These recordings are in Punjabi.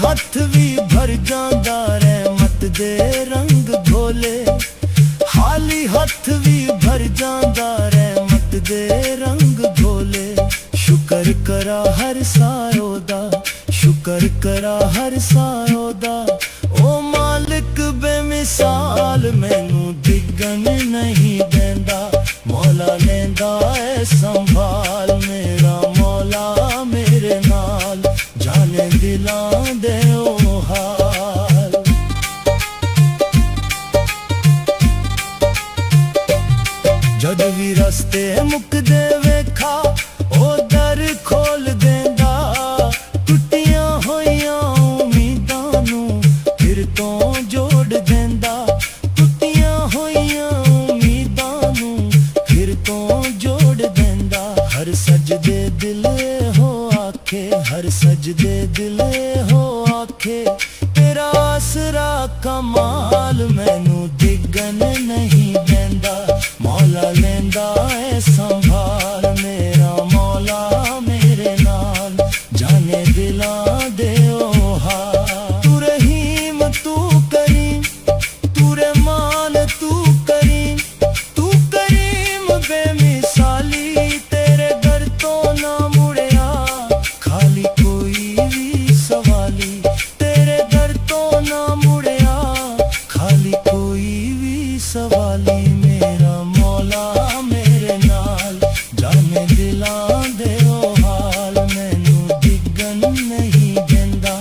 हथ भी भर जांदा रहमत दे रंग घोले। खाली हथ भी भर जांदा रहमत दे रंग घोले। शुकर करा हर सारो दा, शुकर करा हर सारो दा। ओ मालिक बेमिसाल मैनू डिगन नहीं देंदा। मौला लेंदा है संभाल, मेरा मौला मेरे नाल, जाने दिलां दे ओ हाल। जद भी रस्ते मुकदे वेखा ओ दर खोल देंदा। टुटियां होइयां उम्मीदां नू फिर तो जोड़ देंदा। टुटियां होइयां उम्मीदां नू फिर तो जोड़ देंदा। हर सजदे दिल हो आखे, हर सजदे दिल हो आखे। तेरा आसरा कमाल मैनू डिगन नहीं देंदा। मौला लेंदा है संभाल, मेरा मौला मेरे नाल, जाने दिलां दे ओ हाल। तू रहीम तू करीम, तू रहमान तू करीम, तू करीम बेमिसाली। तेरे दर तो ना मुड़िया खाली कोई भी सवाली। तेरे दर तो ना मुड़िया खाली कोई भी सवाली। मेरा मौला मेरे नाल, जाने दिलां दे ओ हाल। मैनू डिगन नहीं देंदा,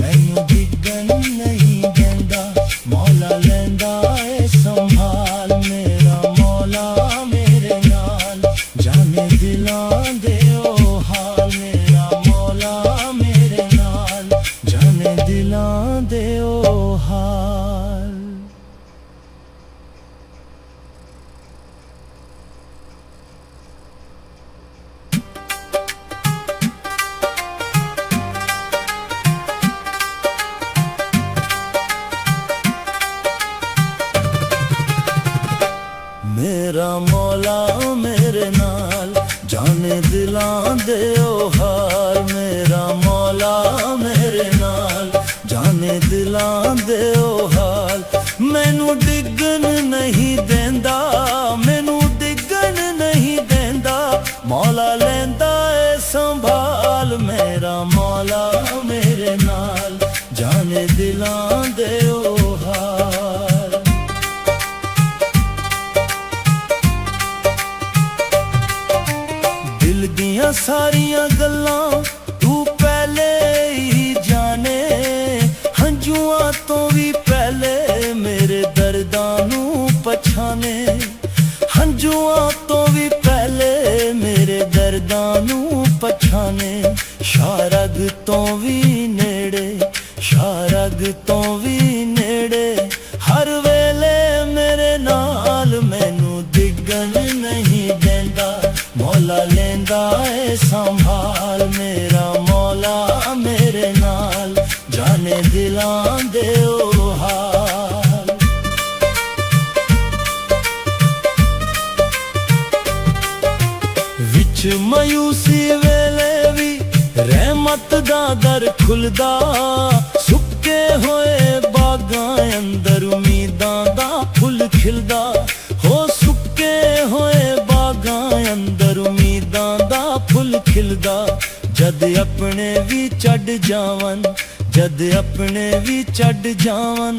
मैनू डिगन नहीं देंदा। मौला लेंदा है संभाल, मेरा मौला मेरे नाल, जाने दिलां दे ओ हाल। मेरा मौला मेरे नाल, जाने दिलां दे ओ हाल। मेरा मौला मेरे नाल, जाने दिलां दे ओ हाल। मेरा मौला मेरे नाल, जाने दिलां दे ओ हाल। मैनू डिगन नहीं देंदा, मैनू डिगन नहीं देंदा। मौला लेंदा है संभाल, मेरा मौला मेरे नाल, जाने दिलां दे ओ हाल। दिल दियां सारियां गल्लां तू पहले ही जाने। हंजुआं तो भी पहले मेरे दर्दां नू पछाने। हंजुआं तो भी पहले मेरे दर्दां नू पछाने। शारग तो भी नेड़े, शारग तो भी नेड़े। हर वेले मेरे नाल मैनू डिगन नहीं देंदा। मौला लेंदा है संभाल, मेरा मौला मेरे नाल, जाने दिलां दे ओ हाल। विच मायूसी वेले भी रहमत दा दर खुलदा। सुक्के होए बागां अंदर उम्मीदां दा फुल खिलदा। हो सुक्के होए बागां अंदर उम्मीदां दा फुल खिलदा। जद अपने भी चढ़ जावन, जद अपने भी चढ़ जावन।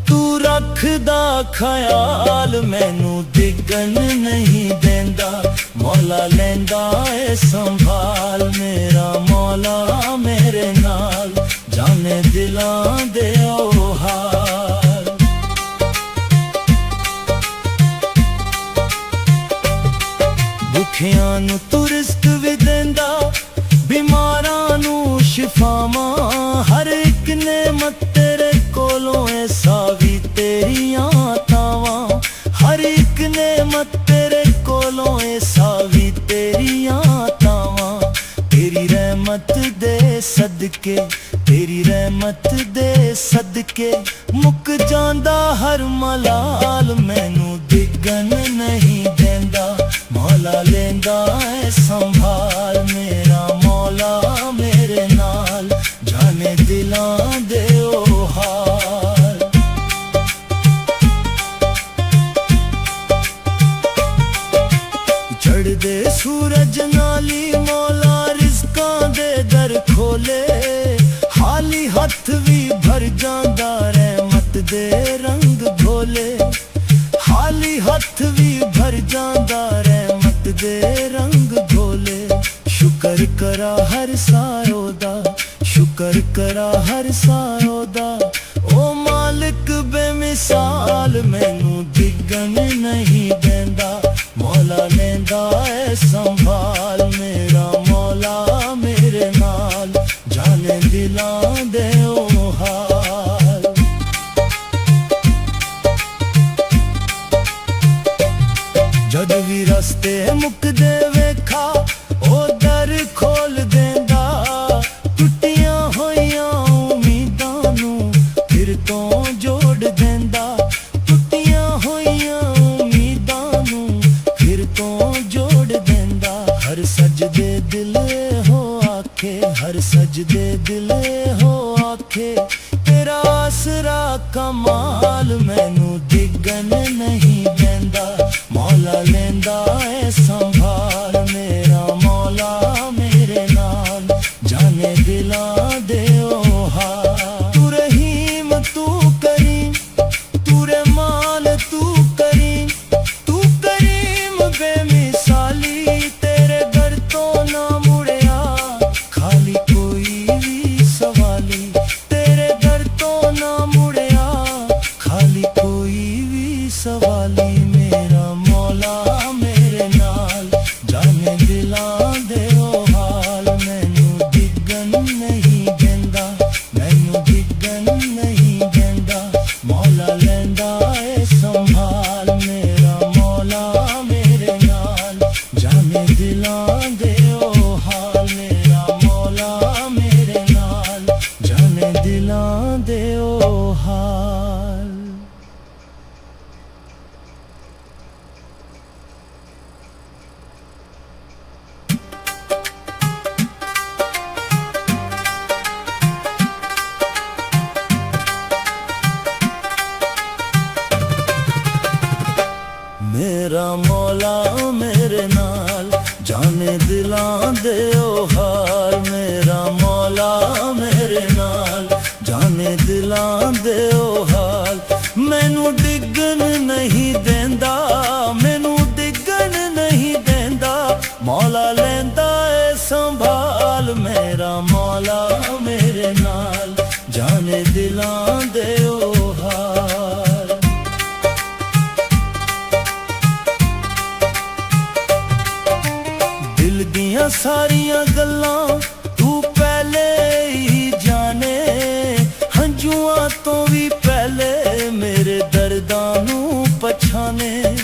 तू रखदा ख्याल, मैनू डिगन नहीं देंदा। मौला लेंदा है संभाल, मेरा मौला मेरे नाल, जाने दिलां दे ओ हाल। भुखियां नू तू रिज़्क भी देंदा, बीमारां नू शिफावां। हर एक नेमत तेरे कोलों है, सावी तेरियां तावां। हर एक नेमत तेरे कोलों है, सावी तेरियां तावां। तेरी रहमत दे सदके, तेरी रहमत दे सदके मुक जांदा हर मलाल। मैनू डिगन नहीं देंदा, मौला लेंदा है संभाल। मेरा मौला मेरे नाल, जाने दे ਦਿਲਾਂ ਦੇ ਉਹ ਹਾਲ। ਚੜ੍ਹਦੇ ਸੂਰਜ ਨਾਲੀ ਮੌਲਾ ਰਿਜ਼ਕਾਂ ਦੇ ਦਰ ਖੋਲੇ, ਖਾਲੀ ਹੱਥ ਵੀ ਭਰ ਜਾਂਦਾ ਰਹਿਮਤ ਦੇ ਰੰਗ ਘੋਲੇ, ਖਾਲੀ ਹੱਥ ਵੀ ਭਰ ਜਾਂਦਾ ਰਹਿਮਤ ਦੇ ਰੰਗ ਘੋਲੇ। ਸ਼ੁਕਰ ਕਰਾ ਹਰ ਸਾਇਓ ਦਾ, ਸ਼ੁਕਰ ਕਰਾ ਹਰ ਸਾਇਓ ਦਾ, ਓ ਮਾਲਿਕ ਬੇਮਿਸਾਲ ਮੈਨੂੰ ਡਿੱਗਣ ਨਹੀਂ ਦਿੰਦਾ। ਮੌਲਾ ਲੈਂਦਾ ਏ ਸੰਭਾਲ, ਮੇਰਾ ਮੌਲਾ ਮੇਰੇ ਨਾਲ, ਜਾਣੇ ਦਿਲਾਂ ਦੇ ਉਹ ਹਾਲ। ਜਦ ਵੀ ਰਸਤੇ ਮੁੱਕਦੇ ਵੇਖਾ ਉਹ ਦਰ ਖੋਲ ਦਿੰਦਾ, ਟੁੱਟੀਆਂ ਹੋਈਆਂ ਉਮੀਦਾਂ ਨੂੰ ਫਿਰ ਤੋਂ ਜੋੜ ਦਿੰਦਾ, ਟੁੱਟੀਆਂ ਹੋਈਆਂ ਉਮੀਦਾਂ ਨੂੰ ਫਿਰ ਤੋਂ ਜੋੜ ਦਿੰਦਾ। ਹਰ ਸਜਦੇ ਦਿਲ ਹੋ ਆਖੇ, ਹਰ ਸਜਦੇ ਦਿਲ ਹੋ ਆਖੇ, ਤੇਰਾ ਆਸਰਾ ਕਮਾਲ ਮੈਨੂੰ ਡਿੱਗਣ ਨਹੀਂ ਦਿੰਦਾ। ਮੌਲਾ ਲੈਂਦਾ ਏ ਸੰਭਾਲ, ਮੇਰਾ ਮੌਲਾ ਮੇਰੇ ਨਾਲ, ਜਾਣੇ ਦਿਲਾਂ ਦੇ ਉਹ ਹਾਲ। ਤੂੰ ਰਹੀਮ ਤੂੰ ਕਰੀਮ, ਤੂੰ ਰਹਿਮਾਨ ਤੂੰ ਕਰੀਮ, ਤੂੰ ਕਰੀਮ ਬੇਮਿਸਾਲੀ, ਤੇਰੇ ਦਰ ਤੋਂ ਨਾ ਮੁੜਿਆ ਖਾਲੀ ਕੋਈ ਵੀ ਸਵਾਲੀ, ਤੇਰੇ ਦਰ ਤੋਂ ਨਾ ਮੁੜਿਆ ਖਾਲੀ ਕੋਈ ਵੀ ਸਵਾਲੀ। ਮੇਰਾ ਮੌਲਾ ਮੇਰੇ ਨਾਲ, ਜਾਣੇ ਦਿਲਾਂ ਦੇ ਉਹ ਹਾਲ, ਮੈਨੂੰ ਡਿੱਗਣ ਨਹੀਂ ਦਿੰਦਾ, ਮੈਨੂੰ ਡਿੱਗਣ ਨਹੀਂ ਦਿੰਦਾ। ਮੌਲਾ ਲੈਂਦਾ ਏ ਸੰਭਾਲ, ਮੇਰਾ ਮੌਲਾ ਮੇਰੇ ਨਾਲ, ਜਾਣੇ ਦਿਲਾਂ ਦੇ ਉਹ ਹਾਲ, ਮੇਰਾ ਮੌਲਾ ਮੇਰੇ ਨਾਲ, ਜਾਣੇ ਦਿਲਾਂ ਦੇ ਉਹ ਹਾਲ। ਮੇਰਾ ਮੌਲਾ ਮੇਰੇ ਨਾਲ, ਜਾਣੇ ਦਿਲਾਂ ਦੇ ਉਹ ਹਾਲ, ਮੇਰਾ ਮੌਲਾ ਮੇਰੇ ਨਾਲ, ਜਾਣੇ ਦਿਲਾਂ ਦੇ ਉਹ ਹਾਲ। ਮੈਨੂੰ ਡਿੱਗਣ ਨਹੀਂ ਦਿੰਦਾ, ਮੈਨੂੰ ਡਿੱਗਣ ਨਹੀਂ ਦਿੰਦਾ। ਮੌਲਾ ਲੈਂਦਾ ਏ ਸੰਭਾਲ, ਮੇਰਾ ਮੌਲਾ ਮੇਰੇ ਨਾਲ, ਜਾਣੇ ਦਿਲਾਂ ਦੇ ਉਹ ਹਾਲ। ਦਿਲ ਦੀਆਂ ਸਾਰੀਆਂ ਗੱਲਾਂ ਤੂੰ ਪਹਿਲੇ ਹੀ ਜਾਣੇ, ਹੰਝੂਆਂ ਤੋਂ ਵੀ ਪਹਿਲੇ ਮੇਰੇ ਦਰਦਾਂ ਨੂੰ ਪਛਾਣੇ,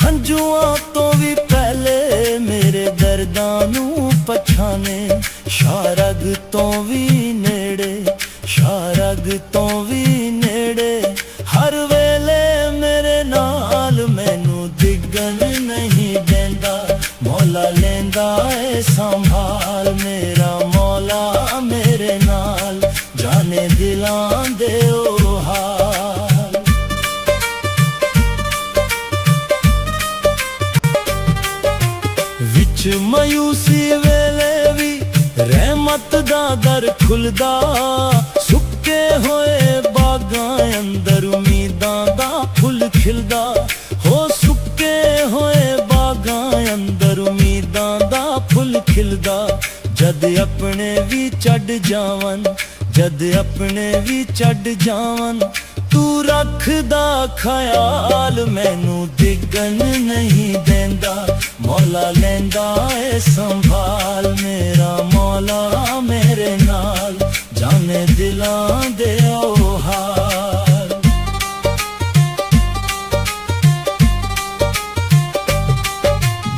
ਹੰਝੂਆਂ ਤੋਂ ਵੀ ਪਹਿਲੇ ਮੇਰੇ ਦਰਦਾਂ ਨੂੰ ਪਛਾਣੇ। ਸ਼ਾਰਗ ਤੋਂ ਵੀ ਨੇੜੇ, ਸ਼ਾਰਗ ਤੋਂ ਵੀ ਨੇੜੇ, ਹਰ ਵੇਲੇ ਮੇਰੇ ਨਾਲ ਮੈਨੂੰ ਡਿੱਗਣ ਨਹੀਂ ਦਿੰਦਾ। ਮੌਲਾ ਲੈਂਦਾ ਏ ਸੰਭਾਲ, ਮੇਰਾ ਮੌਲਾ ਮੇਰੇ ਨਾਲ, ਜਾਣੇ ਦਿਲਾਂ ਦੇ ਉਹ ਹਾਲ। ਵਿੱਚ ਮਾਯੂਸੀ ਵੇਲੇ ਵੀ ਰਹਿਮਤ ਦਾ ਦਰ ਖੁੱਲਦਾ, ਸੁੱਕੇ ਹੋਏ ਬਾਗਾਂ ਅੰਦਰ ਉਮੀਦਾਂ ਦਾ ਫੁੱਲ ਖਿਲਦਾ, ਹੋ ਸੁੱਕੇ ਹੋਏ ਬਾਗਾਂ ਅੰਦਰ ਉਮੀਦਾਂ ਦਾ ਫੁੱਲ ਖਿਲਦਾ। ਜਦ ਆਪਣੇ ਵੀ ਛੱਡ ਜਾਵਨ, ਜਦ ਆਪਣੇ ਵੀ ਛੱਡ ਜਾਵਨ, ਤੂੰ ਰੱਖਦਾ ਖਿਆਲ ਮੈਨੂੰ ਡਿੱਗਣ ਨਹੀਂ ਦਿੰਦਾ। ਮੌਲਾ ਲੈਂਦਾ ਏ ਸੰਭਾਲ, ਮੇਰਾ ਮੌਲਾ ਮੇਰੇ ਨਾਲ, ਜਾਣੇ ਦਿਲਾਂ ਦੇ ਉਹ ਹਾਲ।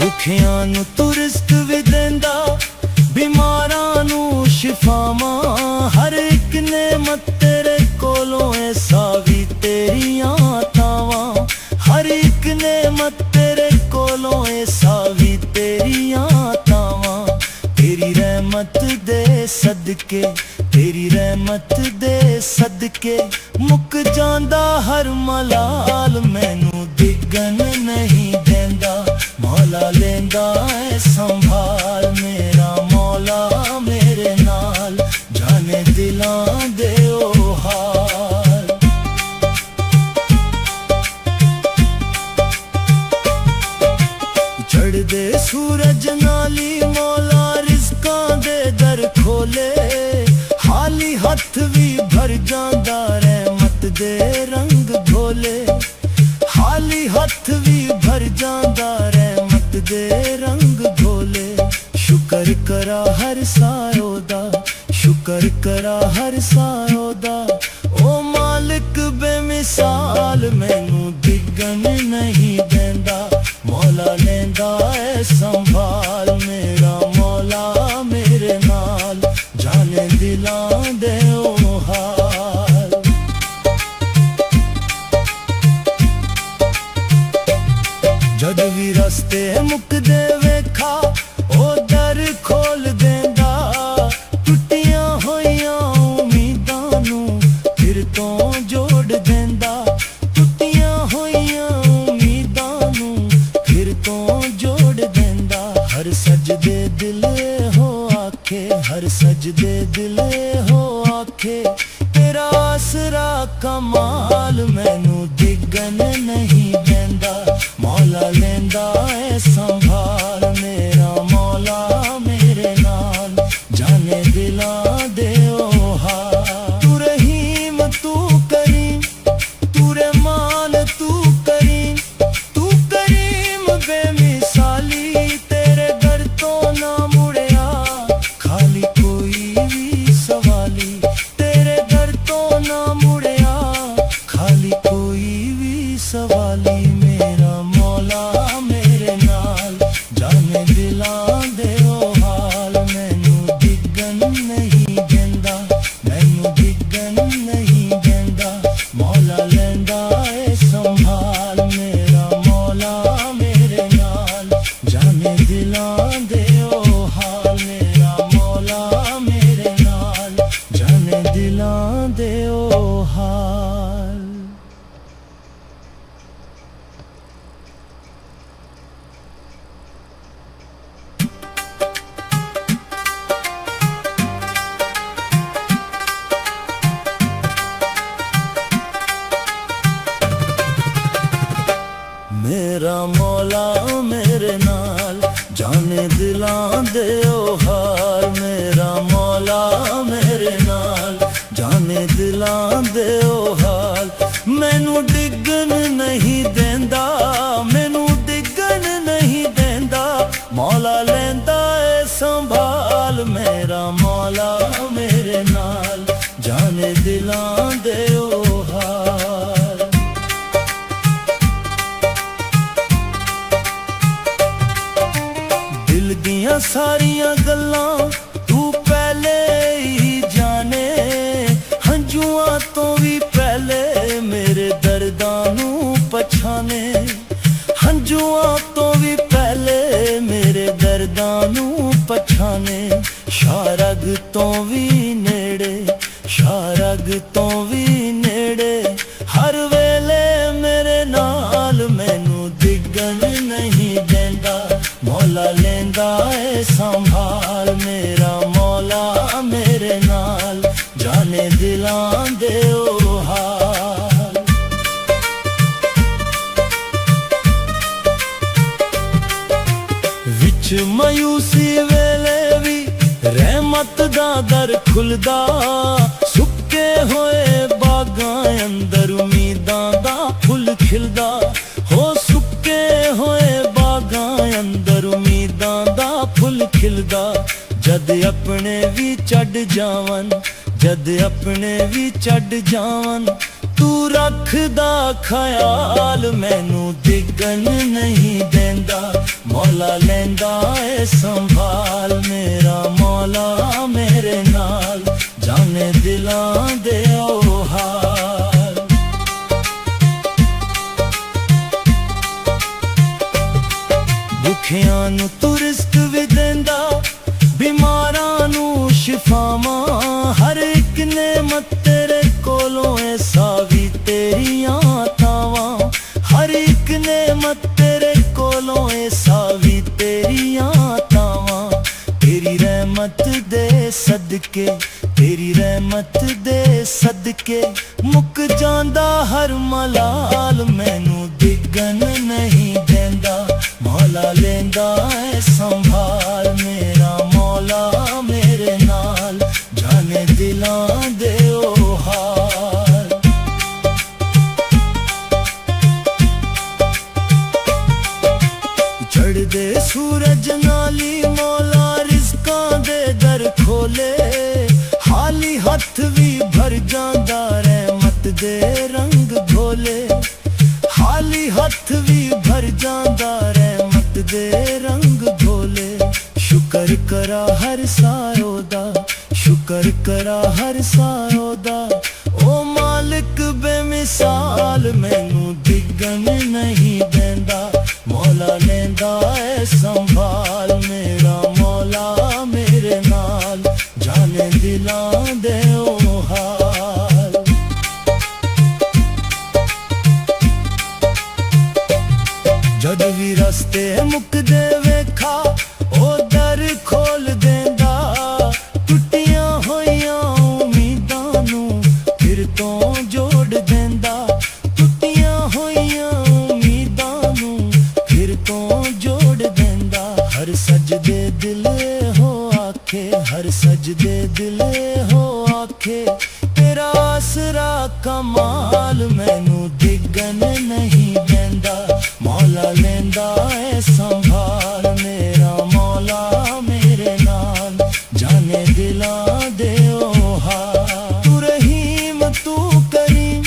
ਦੁਖੀਆਂ ਨੂੰ ਤੂੰ ਰਿਜ਼ਕ ਵੀ ਦਿੰਦਾ, ਬਿਮਾਰਾਂ ਨੂੰ ਸ਼ਿਫਾਵਾਂ, ਹਰ ਇੱਕ ਨੇਮਤ ਤੇਰੇ ਕੋਲੋਂ ਐਸਾ ਵੀ ਤੇਰੀਆਂ ਤਾਵਾਂ, ਹਰ ਇੱਕ ਨੇਮਤ ਤੇਰੇ ਕੋਲੋਂ ਐਸਾ ਵੀ ਤੇਰੀਆਂ ਤਾਵਾਂ। तेरी रहमत दे सदके, तेरी रहमत ਰਹਿਮਤ ਦੇ ਸਦਕੇ ਮੁੱਕ ਜਾਂਦਾ ਹਰ ਮਲਾਲ। ਮੈਨੂੰ ਡਿੱਗਣ ਨਹੀਂ ਦਿੰਦਾ, ਮੌਲਾ ਲੈਂਦਾ ਏ ਸੰਭਾਲ। ਮੇਰਾ ਮੌਲਾ ਮੇਰੇ ਨਾਲ, ਜਾਣੇ ਦਿਲਾਂ ਦੇ ਉਹ ਹਾਲ। ਚੜ੍ਹਦੇ ਸੂਰਜ ਨਾਲ ਹੀ ਮੌਲਾ ਰਿਜ਼ਕਾਂ ਦੇ ਦਰ ਖੋਲੇ। ਖਾਲੀ ਹੱਥ ਵੀ ਭਰ ਜਾਂਦਾ ਰਹਿਮਤ ਦੇ ਰੰਗ ਘੋਲੇ। ਖਾਲੀ ਹੱਥ ਵੀ ਭਰ ਜਾਂਦਾ ਰਹਿਮਤ ਦੇ ਰੰਗ ਘੋਲੇ। ਸ਼ੁਕਰ ਕਰਾ ਹਰ ਸਾਇਓ ਦਾ, ਸ਼ੁਕਰ ਕਰਾ ਹਰ ਸਾਇਓ ਦਾ। ਓ ਮਾਲਿਕ ਬੇਮਿਸਾਲ, ਮੈਨੂੰ ਡਿੱਗਣ ਨਹੀਂ ਦਿੰਦਾ, ਮੌਲਾ ਲੈਂਦਾ ਏ ਸੰਭਾਲ। ਮੇਰਾ ਮੌਲਾ ਮੇਰੇ ਨਾਲ, ਜਾਣੇ ਦਿਲਾਂ ਦੇ ਉਹ ਹਾਲ। ਜਦ ਵੀ ਰਸਤੇ ਮੁੱਕਦੇ ਵੇਖਾ, ਉਹ ਦਰ ਖੋਲ ਦਿੰਦਾ। ਟੁੱਟੀਆਂ ਹੋਈਆਂ ਉਮੀਦਾਂ ਨੂੰ ਫਿਰ ਤੋਂ ਜੋੜ ਦਿੰਦਾ। ਟੁੱਟੀਆਂ ਹੋਈਆਂ ਉਮੀਦਾਂ ਨੂੰ ਫਿਰ ਤੋਂ ਜੋੜ ਦਿੰਦਾ। ਹਰ ਸਜਦੇ ਦਿਲ ਹੋ ਆਖੇ, ਹਰ ਸਜਦੇ ਦਿਲ ਹੋ ਆਖੇ, ਤੇਰਾ ਆਸਰਾ ਕਮਾਲ। ਮੈਨੂੰ ਡਿੱਗਣ ਨਹੀਂ ਦਿੰਦਾ, ਮੌਲਾ ਲੈਂਦਾ ਏ ਸੰਭਾਲ। ਮੇਰਾ ਮੌਲਾ ਮੇਰੇ ਨਾਲ, ਜਾਣੇ ਦਿਲਾਂ ਦੇ ਉਹ ਹਾਲ। ਤੂੰ ਰਹੀਮ ਤੂੰ ਕਰੀਮ, ਤੂੰ ਰਹਿਮਾਨ ਤੂੰ ਕਰੀਮ, ਤੂੰ ਕਰੀਮ ਬੇਮਿਸਾਲੀ। ਤੇਰੇ ਦਰ ਤੋਂ ਨਾ ਮੁੜਿਆ ਖਾਲੀ ਕੋਈ ਵੀ ਸਵਾਲੀ। ਤੇਰੇ ਦਰ ਤੋਂ ਨਾ ਮੁੜਿਆ ਖਾਲੀ ਕੋਈ ਵੀ ਸਵਾਲੀ। ਮੇਰਾ ਮੌਲਾ ਮੇਰੇ ਨਾਲ, ਜਾਣੇ ਦਿਲਾਂ ਦੇ ਉਹ ਹਾਲ। ਮੈਨੂੰ ਡਿੱਗਣ ਨਹੀਂ ਦਿੰਦਾ, ਮੈਨੂੰ ਡਿੱਗਣ ਨਹੀਂ ਦਿੰਦਾ, ਮੌਲਾ ਲੈਂਦਾ ਏ ਸੰਭਾਲ। ਮੇਰਾ ਮੌਲਾ ਮੇਰੇ ਨਾਲ, ਜਾਣੇ ਦਿਲਾਂ ਦੇ ਉਹ ਹਾਲ। ਮੇਰਾ ਮੌਲਾ ਮੇਰੇ ਨਾਲ, ਜਾਣੇ ਦਿਲਾਂ ਦੇ ਉਹ ਹਾਲ। ਮੇਰਾ ਮੌਲਾ ਮੇਰੇ ਨਾਲ, ਜਾਣੇ ਦਿਲਾਂ ਦੇ ਉਹ ਹਾਲ। ਮੇਰਾ ਮੌਲਾ ਮੇਰੇ ਨਾਲ, ਜਾਣੇ ਦਿਲਾਂ ਦੇ ਉਹ ਹਾਲ। ਮੈਨੂੰ ਡਿੱਗਣ ਨਹੀਂ ਦਿੰਦਾ, ਮੈਨੂੰ ਡਿੱਗਣ ਨਹੀਂ ਦਿੰਦਾ, ਮੌਲਾ ਲੈਂਦਾ ਏ ਸੰਭਾਲ। ਮੇਰਾ ਮੌਲਾ ਮੇਰੇ ਨਾਲ, ਜਾਣੇ ਦਿਲਾਂ ਦੇ ਉਹ ਹਾਲ। ਦਿਲ ਦੀਆਂ ਸਾਰੀਆਂ ਗੱਲਾਂ ਤੂੰ ਪਹਿਲੇ ਹੀ ਜਾਣੇ। ਹੰਝੂਆਂ ਤੋਂ ਵੀ ਪਹਿਲੇ ਮੇਰੇ ਦਰਦਾਂ ਨੂੰ ਪਛਾਣੇ। ਹੰਝੂਆਂ ਤੋਂ ਵੀ ਪਹਿਲੇ ਮੇਰੇ ਦਰਦਾਂ ਨੂੰ ਪਛਾਣੇ। ਸ਼ਾਰਗ ਤੋਂ ਵੀ ਨੇੜੇ, ਸ਼ਾਰਗ ਤੋਂ ਵੀ ਨੇੜੇ, ਹਰ ਵੇਲੇ ਮੇਰੇ ਨਾਲ। ਮੈਨੂੰ ਡਿੱਗਣ ਨਹੀਂ ਦਿੰਦਾ, ਮੌਲਾ ਲੈਂਦਾ ਏ ਸੰਭਾਲ। ਮੇਰਾ ਮੌਲਾ ਮੇਰੇ ਨਾਲ, ਜਾਣੇ ਦਿਲਾਂ ਦੇ ਉਹ ਹਾਲ। ਵਿੱਚ ਮਾਯੂਸੀ ਵੇਲੇ ਵੀ ਰਹਿਮਤ ਦਾ ਦਰ ਖੁੱਲਦਾ। ਸੁੱਕੇ ਹੋਏ ਬਾਗਾਂ ਅੰਦਰ ਉਮੀਦਾਂ ਦਾ ਫੁੱਲ ਖਿਲਦਾ। ਹੋ ਸੁੱਕੇ ਹੋਏ ਬਾਗਾਂ ਅੰਦਰ ਉਮੀਦਾਂ ਦਾ ਫੁੱਲ ਖਿਲਦਾ। ਜਦ ਆਪਣੇ ਵੀ ਛੱਡ ਜਾਵਨ, ਜਦ ਆਪਣੇ ਵੀ ਛੱਡ ਜਾਵਨ, ਤੂੰ ਰੱਖਦਾ ਖਿਆਲ। ਮੈਨੂੰ ਡਿੱਗਣ ਨਹੀਂ ਦਿੰਦਾ, ਮੌਲਾ ਲੈਂਦਾ ਏ ਸੰਭਾਲ। ਮੇਰਾ ਮੌਲਾ ਮੇਰੇ ਨਾਲ, ਜਾਣੇ ਦਿਲਾਂ ਦੇ ਉਹ ਹਾਲ। ਭੁੱਖਿਆਂ ਨੂੰ ਤੂੰ ਰਿਜ਼ਕ ਵੀ ਦਿੰਦਾ, ਬਿਮਾਰਾਂ ਨੂੰ ਸ਼ਿਫਾਵਾਂ। ਹਰ ਇੱਕ ਨੇ मत तेरे कोलों ऐसा भी तेरियां तावां हर एक ने मत तेरे कोलों ऐसा भी तेरियां तावां तेरी रहमत दे सदके तेरी रहमत दे सदके मुक जांदा हर मलाल मैनू डिगन नहीं देंदा मौला लेंदा है संभाल मेरा मौला मेरे नाल जाने दिलां दे ओ हाल चढ़दे सूरज नाली मौला रिज़कां दे दर खोले हाली हथ भी भर जांदा रहमत दे रंग घोले हाली हथ भी भर जांदा रहमत दे रंग घोले शुक्र करा हर सायो दा शुक्र करा हर सायो दा ओ मालिक बेमिसाल मैनू डिगन नहीं देंदा मौला लेंदा है संभाल मेरा मौला मेरे नाल जाने दिलां दे ओ हाल जद भी रस्ते मुकदे वेखा ओ दर खोल देंदा टुटियां होइयां उम्मीदां नू फिर तो जोड़ देंदा टुटियां होइयां उम्मीदां नू फिर तो जोड़ देंदा हर सजदे दिल हो आखे हर सजदे दिल हो आखे तेरा आसरा कमाल मैनू डिगन नहीं देंदा मौला लेंदा है संभाल मेरा मौला मेरे नाल जाने दिलां दे ओ हाल तू रहीम तू करीम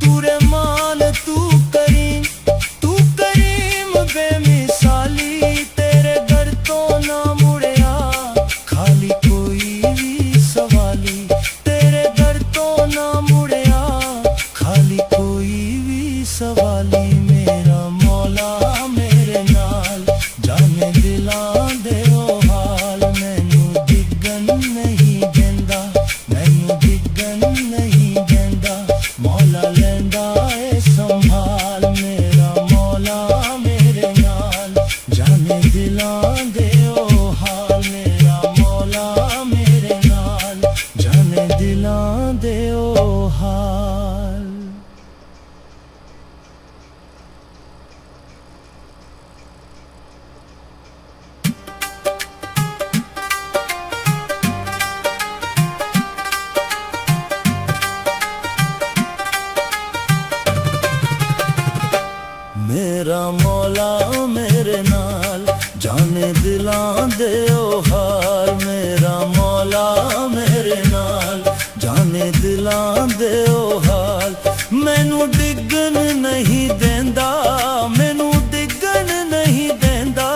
तू रहमान तू करीम बेमिसाली तेरे दर तो ना मुड़िया खाली कोई भी सवाली तेरे दर तो ना मुड़िया खाली कोई भी सवाली मेरा मौला मेरे नाल जाने दिलां दे ओ हाल मैनू डिगन नहीं देंदा मैनू डिगन नहीं देंदा मौला लेंदा है संभाल मेरा मौला मेरे नाल जाने दिलां दे ओ हाल मेरा मौला मेरे नाल जाने दिलां दे ओ हाल मेरा मौला मेरे नाल जाने दिलां दे ओ हाल मेरा मौला मेरे नाल जाने दिलां दे ओ हाल मैनू डिगन नहीं देंदा मैनू डिगन नहीं देंदा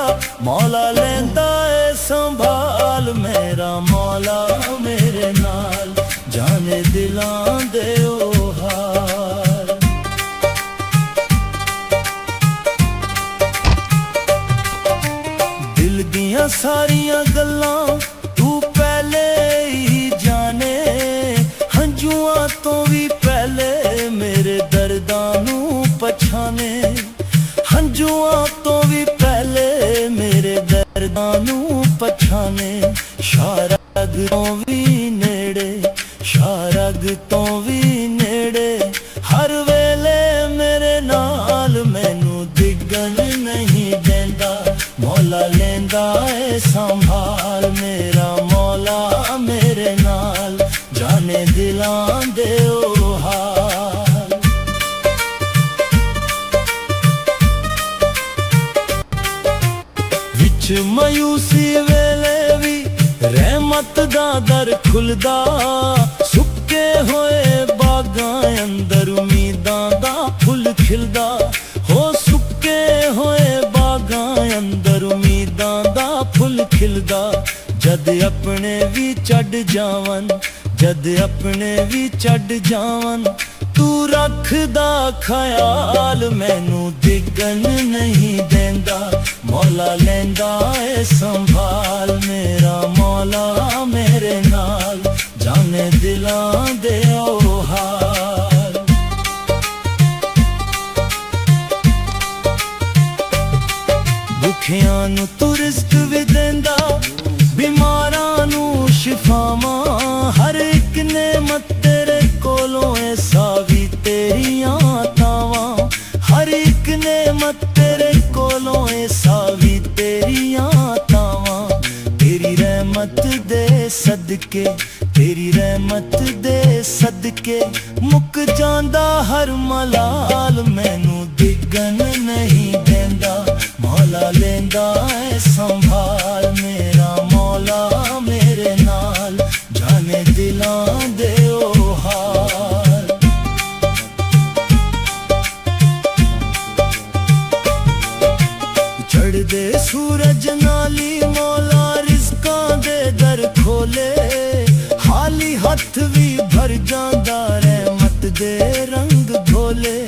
मौला लेंदा है संभाल मेरा मौला मेरे नाल जाने दिलां दे ओ हाल दिल दियां सारियां गल्लां तू पहले ही जाने हंजुआं तो भी पहले मेरे दर्दां नू पछाने हंजुआं तो भी पहले मेरे दर्दां नू पछाने शारग तो भी नेड़े शारग तो भी नेड़े हर वेले मेरे नाल मैनू डिगन नहीं देंदा मौला लेंदा है संभाल मेरा मौला मेरे नाल जाने दिलां दे ओ हाल विच मायूसी वेले भी रहमत दा दर खुलदा सुक्के होए बागां अंदर उम्मीदां दा फुल खिलदा हो सुक्के होए बागां अंदर उम्मीदां दा फुल खिलदा जद अपने भी चढ़ जावन जद अपने भी चढ़ जावन तू रखदा ख्याल मैनू डिगन नहीं देंदा मौला लेंदा है संभाल मेरा मौला मेरे नाल जाने दिलां दे ਭੁੱਖਿਆਂ ਨੂੰ ਤੂੰ ਰਿਜ਼ਕ ਵੀ ਦਿੰਦਾ, ਬਿਮਾਰਾਂ ਨੂੰ ਸ਼ਿਫਾਵਾਂ। ਹਰ ਇੱਕ ਨੇਮਤ ਤੇਰੇ ਕੋਲੋਂ ਏ ਸਾਵੀ ਤੇਰੀਆਂ ਤਾਵਾਂ। ਹਰ ਇੱਕ ਨੇਮਤ ਤੇਰੇ ਕੋਲੋਂ ਏ ਸਾਵੀ ਤੇਰੀਆਂ ਤਾਵਾਂ। ਤੇਰੀ ਰਹਿਮਤ ਦੇ ਸਦਕੇ, ਤੇਰੀ ਰਹਿਮਤ ਦੇ ਸਦਕੇ ਮੁੱਕ ਜਾਂਦਾ ਹਰ ਮਲਾਲ। ਮੈਨੂੰ ਡਿੱਗਣ ਨਹੀਂ ਦਿੰਦਾ, ਮੌਲਾ ਲੈਂਦਾ ਏ ਸੰਭਾਲ। ਮੇਰਾ ਮੌਲਾ ਮੇਰੇ ਨਾਲ, ਜਾਣੇ ਦਿਲਾਂ ਦੇ ਉਹ ਹਾਲ। ਚੜ੍ਹਦੇ ਸੂਰਜ ਨਾਲੀ ਮੌਲਾ ਰਿਜ਼ਕਾਂ ਦੇ ਦਰ ਖੋਲੇ। ਖਾਲੀ ਹੱਥ ਵੀ ਭਰ ਜਾਂਦਾ ਰਹਿਮਤ ਦੇ ਰੰਗ ਘੋਲੇ।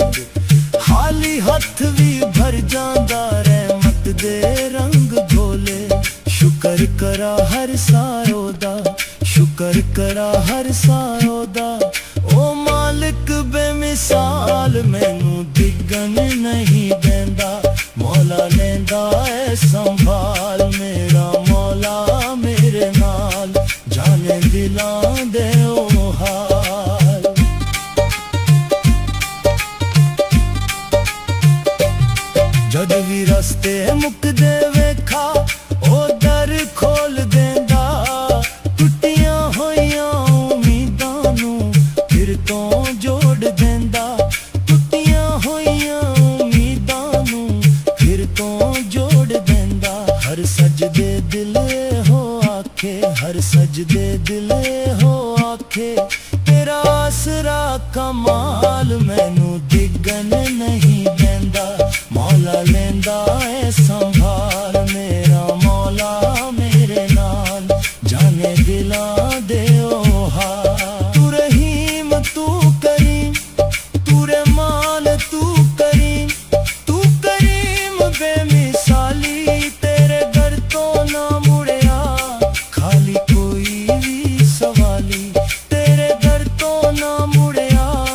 ਖਾਲੀ ਹੱਥ ਵੀ ਭਰ ਜਾਂਦਾ ਰਹਿਮਤ ਦੇ ਰੰਗ ਘੋਲੇ। ਸ਼ੁਕਰ ਕਰਾ ਹਰ ਸਾਰੋ ਦਾ, ਸ਼ੁਕਰ ਕਰਾ ਹਰ ਸਾਰੋ ਦਾ। ਓ ਮਾਲਿਕ ਬੇਮਿਸਾਲ, ਮੈਨੂੰ ਡਿੱਗਣ ਨਹੀਂ ਦਿੰਦਾ, ਮੌਲਾ ਲੈਂਦਾ ਏ ਸੰਭਾਲ। ਮੇਰਾ ਮੌਲਾ ਮੇਰੇ ਨਾਲ, ਜਾਣੇ ਦਿਲਾਂ ਦੇ ਉਹ ਹਾਲ। ਜਦ ਵੀ ਰਸਤੇ ਮੁੱਕਦੇ ਵੇਖਾ, ਉਹ ਦਰ ਖੋਲ ਦਿੰਦਾ। ਟੁੱਟੀਆਂ ਹੋਈਆਂ ਉਮੀਦਾਂ ਨੂੰ ਫਿਰ ਤੋਂ ਜੋੜ ਦਿੰਦਾ। ਟੁੱਟੀਆਂ ਹੋਈਆਂ ਉਮੀਦਾਂ ਨੂੰ ਫਿਰ ਤੋਂ ਜੋੜ ਦਿੰਦਾ। ਹਰ ਸਜਦੇ ਦਿਲ ਹੋ ਆਖੇ, ਹਰ ਸਜਦੇ ਦਿਲ ਹੋ ਆਖੇ, ਤੇਰਾ ਆਸਰਾ ਕਮਾਲ। ਮੈਨੂੰ ਡਿੱਗਣ ਨਹੀਂ ਦਿੰਦਾ, ਮੌਲਾ ਲੈਂਦਾ ਏ ਸੰਭਾਲ। ਮੇਰਾ ਮੌਲਾ ਮੇਰੇ ਨਾਲ, ਜਾਣੇ ਦਿਲਾਂ ਦੇ ਉਹ ਹਾਲ। ਤੂੰ ਰਹੀਮ ਤੂੰ ਕਰੀਮ, ਤੂੰ ਰਹਿਮਾਨ ਤੂੰ ਕਰੀਮ, ਤੂੰ ਕਰੀਮ ਬੇਮਿਸਾਲੀ। ਤੇਰੇ ਦਰ ਤੋਂ ਨਾ ਮੁੜਿਆ ਖਾਲੀ ਕੋਈ ਵੀ ਸਵਾਲੀ। ਤੇਰੇ ਦਰ ਤੋਂ ਨਾ ਮੁੜਿਆ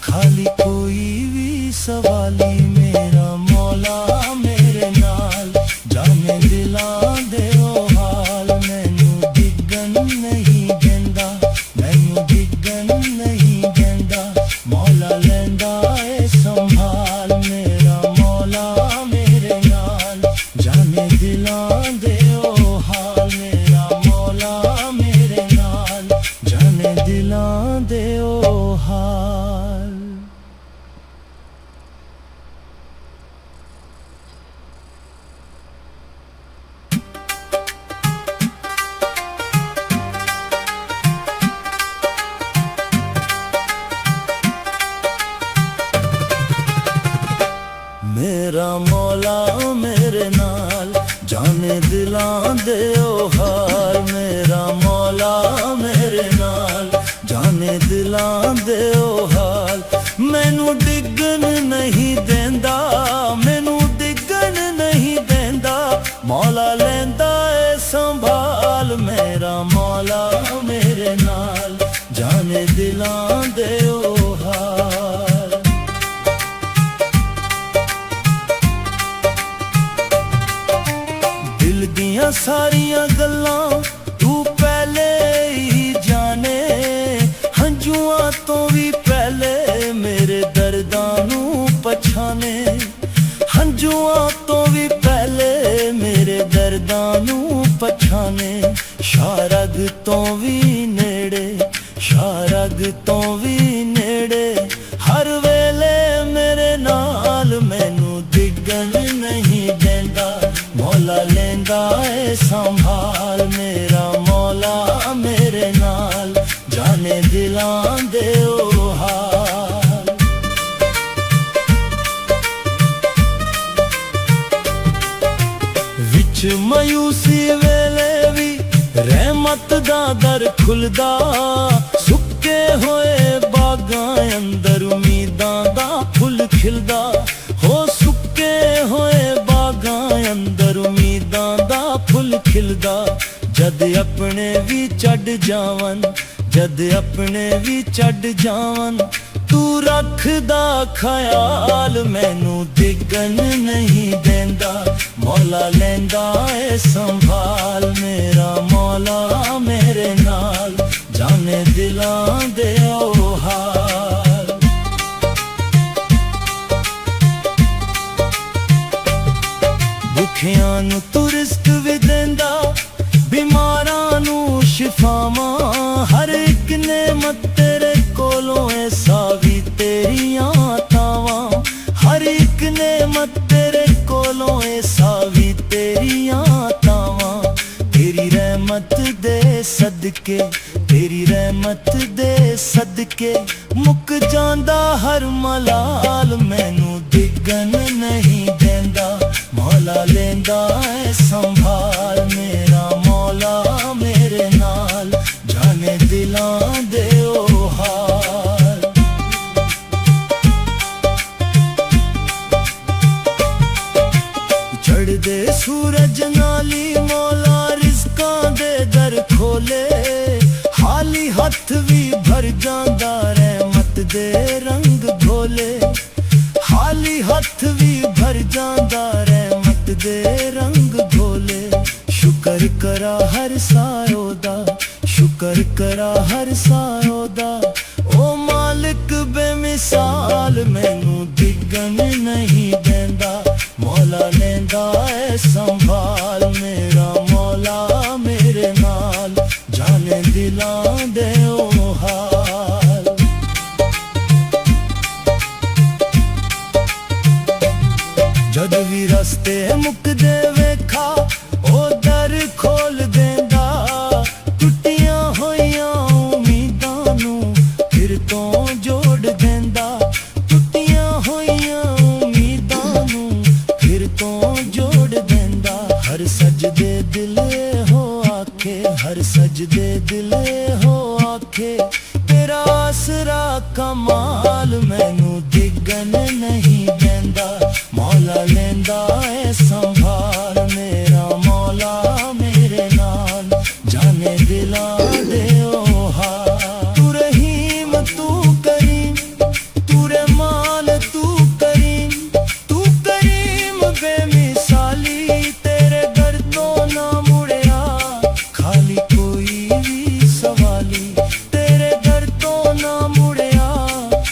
ਖਾਲੀ ਕੋਈ ਵੀ ਸਵਾਲੀ। ਮੇਰਾ ਮੌਲਾ ਮੇਰੇ ਨਾਲ, ਜਾਣੇ ਦਿਲਾਂ ਦੇ ਉਹ ਹਾਲ। ਮੈਨੂੰ ਡਿੱਗਣ ਨਹੀਂ ਦਿੰਦਾ, ਮੈਨੂੰ ਡਿੱਗਣ ਨਹੀਂ ਦਿੰਦਾ, ਮੌਲਾ ਲੈਂਦਾ ਏ ਸੰਭਾਲ। ਮੇਰਾ ਮੌਲਾ ਮੇਰੇ ਨਾਲ, ਜਾਣੇ ਦਿਲਾਂ ਦੇ ਉਹ ਹਾਲ। ਮੇਰਾ ਮੌਲਾ ਮੇਰੇ ਨਾਲ, ਜਾਣੇ ਦਿਲਾਂ ਦੇ ਉਹ ਹਾਲ। ਮੇਰਾ ਮੌਲਾ ਮੇਰੇ ਨਾਲ, ਜਾਣੇ ਦਿਲਾਂ ਦੇ ਉਹ ਹਾਲ। ਮੇਰਾ ਮੌਲਾ ਮੇਰੇ ਨਾਲ, ਜਾਣੇ ਦਿਲਾਂ ਦੇ ਉਹ ਹਾਲ। ਮੈਨੂੰ ਡਿੱਗਣ ਨਹੀਂ ਦਿੰਦਾ, ਮੈਨੂੰ ਡਿੱਗਣ ਨਹੀਂ ਦਿੰਦਾ, ਮੌਲਾ ਲੈਂਦਾ ਏ ਸੰਭਾਲ। ਮੇਰਾ ਮੌਲਾ ਮੇਰੇ ਨਾਲ, ਜਾਣੇ ਦਿਲਾਂ ਦੇ ਉਹ ਹਾਲ। ਦਿਲ ਦੀਆਂ ਸਾਰੀਆਂ ਗੱਲਾਂ ਤੂੰ ਪਹਿਲੇ ਹੀ ਜਾਣੇ। ਹੰਝੂਆਂ ਤੋਂ ਵੀ ਪਹਿਲੇ ਮੇਰੇ ਦਰਦਾਂ ਨੂੰ ਪਛਾਣੇ। ਹੰਝੂਆਂ ਤੋਂ ਵੀ ਪਹਿਲੇ ਮੇਰੇ ਦਰਦਾਂ ਨੂੰ ਪਛਾਣੇ। ਸ਼ਾਰਗ ਤੋਂ ਵੀ ਨੇੜੇ, ਸ਼ਾਰਗ ਤੋਂ ਵੀ ਨੇੜੇ, ਹਰ ਵੇਲੇ ਮੇਰੇ ਨਾਲ। ਮੈਨੂੰ ਡਿੱਗਣ ਨਹੀਂ ਦਿੰਦਾ, ਮੌਲਾ ਲੈਂਦਾ ਏ ਸੰਭਾਲ। ਮੇਰਾ ਮੌਲਾ ਮੇਰੇ ਨਾਲ, ਜਾਣੇ ਦਿਲਾਂ ਦੇ ਉਹ ਹਾਲ। ਵਿੱਚ ਮਾਯੂਸੀ ਵੇਲੇ ਵੀ ਰਹਿਮਤ ਦਾ ਦਰ ਖੁੱਲਦਾ। ਸੁੱਕੇ ਹੋਏ ਬਾਗਾਂ ਅੰਦਰ ਉਮੀਦਾਂ ਦਾ ਫੁੱਲ ਖਿਲਦਾ। ਹੋ ਸੁੱਕੇ ਹੋਏ ਬਾਗਾਂ ਅੰਦਰ ਉਮੀਦਾਂ ਦਾ ਫੁੱਲ ਖਿਲਦਾ। ਜਦ ਆਪਣੇ ਵੀ ਛੱਡ ਜਾਵਨ, ਜਦ ਆਪਣੇ ਵੀ ਛੱਡ ਜਾਵਨ, ਤੂੰ ਰੱਖਦਾ ਖਿਆਲ ਮੈਨੂੰ ਡਿੱਗਣ ਨਹੀਂ ਦਿੰਦਾ ਮੌਲਾ ਲੈਂਦਾ ਏ ਸੰਭਾਲ ਮੇਰਾ ਮੌਲਾ ਮੇਰੇ ਨਾਲ ਜਾਣੇ ਦਿਲਾਂ ਦੇ ਉਹ ਹਾਲ ਭੁੱਖਿਆਂ ਨੂੰ ਤੂੰ ਰਿਜ਼ਕ ਵੀ ਦਿੰਦਾ ਬਿਮਾਰਾਂ ਨੂੰ ਸ਼ਿਫਾਵਾਂ ਹਰ ਇੱਕ ਨੇਮਤ ਤੇਰੇ ਕੋਲੋਂ ਏ ਸਾਵੀ ਤੇਰੀਆਂ ਤਾਵਾਂ ਹਰ ਇੱਕ ਨੇਮਤ ਤੇਰੇ ਕੋਲੋਂ ਏ ਸਾਵੀ ਤੇਰੀਆਂ ਤਾਵਾਂ ਤੇਰੀ ਰਹਿਮਤ ਦੇ ਸਦਕੇ ਤੇਰੀ ਰਹਿਮਤ ਦੇ ਸਦਕੇ ਮੁੱਕ ਜਾਂਦਾ ਹਰ ਮਲਾਲ ਮੈਨੂੰ ਡਿੱਗਣ ਨਹੀਂ ਦਿੰਦਾ ਮੌਲਾ ਲੈਂਦਾ ਏ ਸੰਭਾਲ ਮੇਰਾ ਮੌਲਾ ਮੇਰੇ ਨਾਲ ਜਾਣੇ ਦਿਲਾਂ ਦੇ ਉਹ ਹਾਲ ਚੜ੍ਹਦੇ ਸੂਰਜ ਨਾਲੀ ਮੌਲਾ ਰਿਜ਼ਕਾਂ ਦੇ ਦਰ ਖੋਲੇ ਖਾਲੀ ਹੱਥ ਵੀ ਭਰ ਜਾਂਦਾ ਰਹਿਮਤ ਦੇ ਰੰਗ ਘੋਲੇ ਖਾਲੀ ਹੱਥ ਵੀ ਭਰ ਜਾਂਦਾ ਰਹਿਮਤ ਦੇ ਰੰਗ ਘੋਲੇ ਸ਼ੁਕਰ ਕਰਾ ਹਰ ਸਾਇਓ ਦਾ ਸ਼ੁਕਰ ਕਰਾ ਹਰ ਸਾਇਓ ਦਾ ਓ ਮਾਲਿਕ ਬੇਮਿਸਾਲ ਮੈਨੂੰ ਡਿੱਗਣ ਨਹੀਂ ਦਿੰਦਾ ਮੌਲਾ ਲੈਂਦਾ ਏ ਸੰਭਾਲ ਮੇਰਾ ਮੌਲਾ ਮੇਰੇ ਨਾਲ ਜਾਣੇ ਦਿਲਾਂ ਦੇ ਉਹ ਹਾਲ ਜਦ ਵੀ ਰਸਤੇ ਮੁੱਕਦੇ ਵੇਖਾ ਉਹ ਦਰ ਖੋਲ ਦਿੰਦਾ ਟੁੱਟੀਆਂ ਹੋਈਆਂ ਉਮੀਦਾਂ ਨੂੰ ਫਿਰ ਤੋਂ ਜੋੜ ਦਿੰਦਾ ਟੁੱਟੀਆਂ ਹੋਈਆਂ ਉਮੀਦਾਂ ਨੂੰ ਫਿਰ ਤੋਂ ਜੋੜ ਦਿੰਦਾ ਹਰ ਸਜਦੇ ਦਿਲ ਹੋ ਆਖੇ ਹਰ ਸਜਦੇ ਦਿਲ ਹੋ ਆਖੇ ਤੇਰਾ ਆਸਰਾ ਕਮਾਲ ਮੈਨੂੰ ਡਿੱਗਣ ਨਹੀਂ ਦਿੰਦਾ ਮੌਲਾ ਲੈਂਦਾ ਏ ਸੰਭਾਲ ਮੇਰਾ ਮੌਲਾ ਮੇਰੇ ਨਾਲ ਜਾਣੇ ਦਿਲਾਂ ਦੇ ਉਹ ਹਾਲ ਤੂੰ ਰਹੀਮ ਤੂੰ ਕਰੀਮ ਤੂੰ ਰਹਿਮਾਨ ਤੂੰ ਕਰੀਮ ਬੇਮਿਸਾਲੀ ਤੇਰੇ ਦਰ ਤੋਂ ਨਾ ਮੁੜਿਆ ਖਾਲੀ ਕੋਈ ਵੀ ਸਵਾਲੀ ਤੇਰੇ ਦਰ ਤੋਂ ਨਾ ਮੁੜਿਆ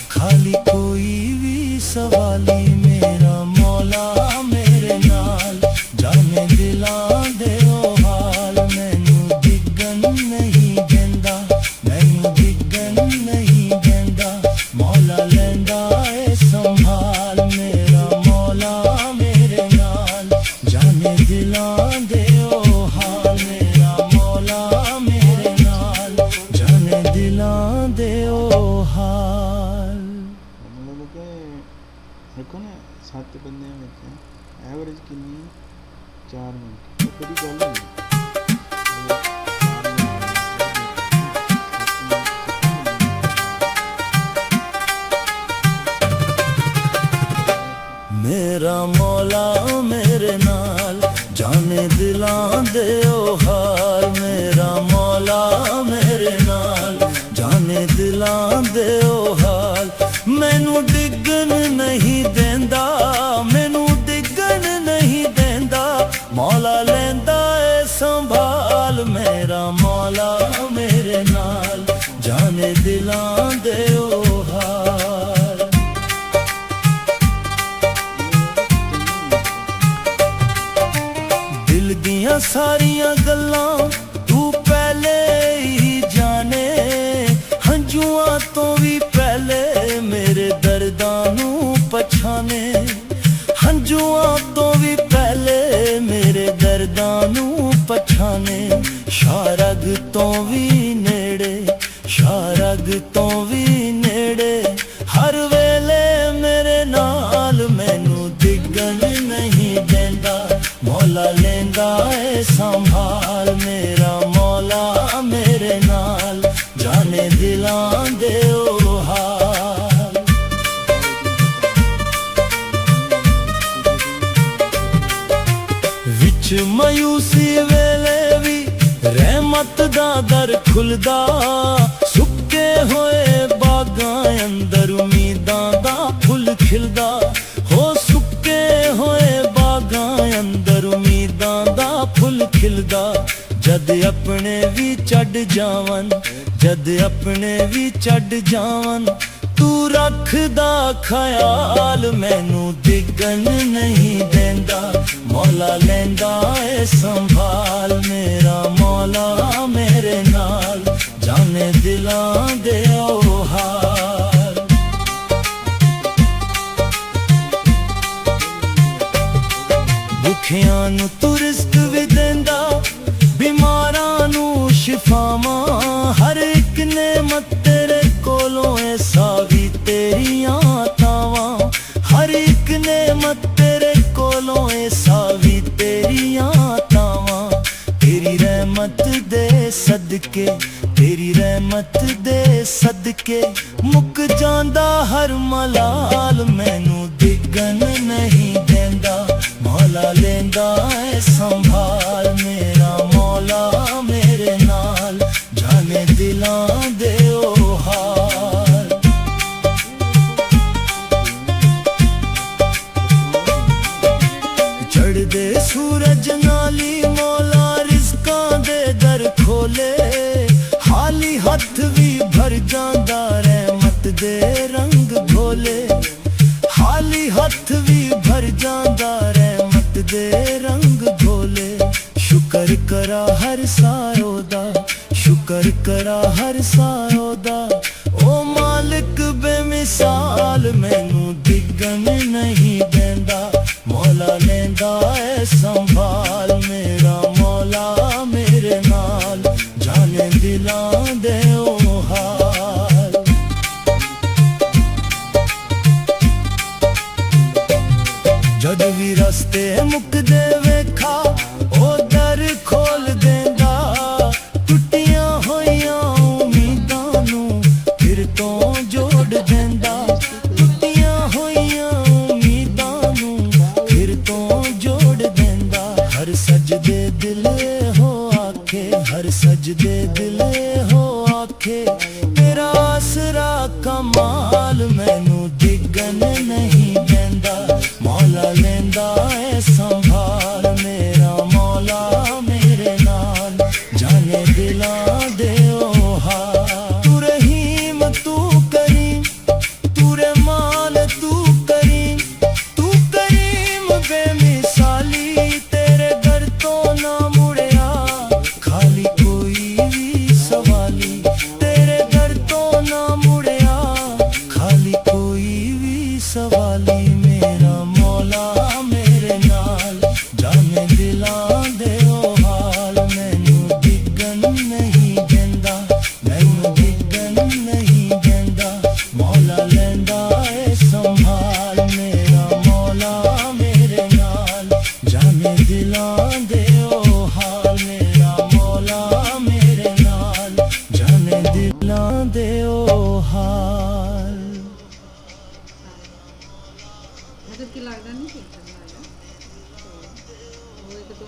ਖਾਲੀ ਕੋਈ ਵੀ ਸਵਾਲੀ ਮੇਰਾ ਮੌਲਾ ਮੇਰੇ ਨਾਲ ਜਾਣੇ ਦਿਲਾਂ ਦੇ ਉਹ ਹਾਲ ਮੈਨੂੰ ਡਿੱਗਣ ਨਹੀਂ ਦਿੰਦਾ ਮੈਨੂੰ ਡਿੱਗਣ ਨਹੀਂ ਦਿੰਦਾ ਮੌਲਾ ਲੈਂਦਾ ਏ ਸੰਭਾਲ ਮੇਰਾ ਮੌਲਾ ਮੇਰੇ ਨਾਲ ਜਾਣੇ ਦਿਲਾਂ ਦੇ ਉਹ ਹਾਲ ਮੇਰਾ ਮੌਲਾ ਮੇਰੇ ਨਾਲ ਜਾਣੇ ਦਿਲਾਂ ਦੇ ਉਹ ਹਾਲ ਮਤਲਬ ਕਿ ਦੇਖੋ ਨਾ 7 ਬੰਦਿਆਂ ਵਿੱਚ ਐਵਰੇਜ ਕਿੰਨੀ 4 ਮਿੰਟ ਕਦੀ ਗੱਲ ਨਹੀਂ ਮੇਰਾ ਮੌਲਾ ਮੇਰੇ ਨਾਲ ਜਾਣੇ ਦਿਲਾਂ ਦੇ ਉਹ ਹਾਲ ਮੇਰਾ ਮੌਲਾ ਮੇਰੇ ਨਾਲ ਜਾਣੇ ਦਿਲਾਂ ਦੇ ਉਹ ਹਾਲ ਮੈਨੂੰ ਡਿੱਗਣ ਨਹੀਂ ਦਿੰਦਾ ਮੈਨੂੰ ਡਿੱਗਣ ਨਹੀਂ ਦਿੰਦਾ ਮੌਲਾ ਲੈਂਦਾ ਏ ਸੰਭਾਲ ਮੇਰਾ ਮੌਲਾ ਮੇਰੇ ਨਾਲ ਜਾਣੇ ਦਿਲਾਂ ਦੇ ਉਹ ਹਾਲ ਦਿਲ ਦੀਆਂ ਸਾਰੀਆਂ ਗੱਲਾਂ ਤੂੰ ਪਹਿਲੇ ਹੀ ਜਾਣੇ ਹੰਝੂਆਂ ਤੋਂ ਵੀ ਪਹਿਲੇ ਮੇਰੇ ਦਰਦਾਂ ਨੂੰ ਪਛਾਣੇ ਹੰਝੂਆਂ ਤੋਂ ਵੀ ਪਹਿਲੇ ਮੇਰੇ ਦਰਦਾਂ ਨੂੰ ਪਛਾਣੇ ਸ਼ਾਰਗ ਤੋਂ ਵੀ ਨੇੜੇ ਸ਼ਾਰਗ ਤੋਂ ਵੀ ਨੇੜੇ ਹਰ ਵੇਲੇ ਮੇਰੇ ਨਾਲ ਮੈਨੂੰ ਡਿੱਗਣ ਨਹੀਂ ਦਿੰਦਾ ਮੌਲਾ ਲੈਂਦਾ ਏ ਸੰਭਾਲ ਮੇਰਾ ਮੌਲਾ ਮੇਰੇ ਨਾਲ ਜਾਣੇ ਦਿਲਾਂ ਦੇ ਉਹ ਹਾਲ ਵਿੱਚ ਮਾਯੂਸੀ ਵੇਲੇ ਵੀ ਰਹਿਮਤ ਦਾ ਦਰ ਖੁੱਲਦਾ ਸੁੱਕੇ ਹੋਏ ਬਾਗਾਂ ਅੰਦਰ अपने भी छड्ड जावन तू रखदा ख्याल मैनू डिगन नहीं देंदा मौला लेंदा ए संभाल मेरा मौला मेरे नाल जाने दिलां दे ओ हाल भुखियां नू तू रिज़्क भी देंदा बीमारां नू शिफावां हर एक नेमत तेरे कोलों ऐ सावी तेरियां तावां हर एक नेमत तेरे कोलों ऐ सावी तेरियां तावां तेरी रहमत दे सदके तेरी रहमत दे सदके मुक जांदा हर मलाल मैनू डिगन नहीं देंदा मौला लेंदा ऐ संभाल मेरा मौला मेरे नाल जाने दिलां दे ओ हाल चढ़दे सूरज नाली मौला रिज़कां दे दर खोले हाली हथ भी भर जांदा रहमत दे रंग घोले हाली हथ भी भर जांदा रहमत दे रंग घोले शुक्र करा हर सारो दा शुक्र करा हर सारो दा ओ मालिक बेमिसाल मैनू डिगन नहीं देंदा मौला लेंदा ऐ संभाल मेरा मौला मेरे नाल जाने दिलां दे ओ हाल जद भी रस्ते मुकदे वेखा ओ दर खोल देंदा टुटियां होइयां उम्मीदां नू फिर तो जोड़ देंदा टुटियां होइयां उम्मीदां नू फिर तो जोड़ देंदा हर सजदे दिल हो आखे हर सजदे दिल हो आखे तेरा आसरा कमाल मैनू डिगन नहीं देंदा मौला लेंदा ऐ संभाल मेरा मौला मेरे नाल जाने दिलां दे ओ हाल तू रहीम तू करीम तू रहमान तू करीम बेमिसाली तेरे घर तो ना मुड़िया खाली कोई भी सवाली तेरे घर तो ना मुड़िया खाली कोई भी सवाली मेरा मौला मेरे नाल जाने दिलां दे ओ हाल मैनू डिगन नहीं देंदा मैनू डिगन नहीं देंदा मौला लेंदा ऐ संभाल मेरा मौला मेरे नाल जाने दिलां दे ओ हाल मेरा मौला मेरे नाल जाने दिलां दे ओ हाल मतलब कि लगता नहीं ठीक करना तो वो एक तो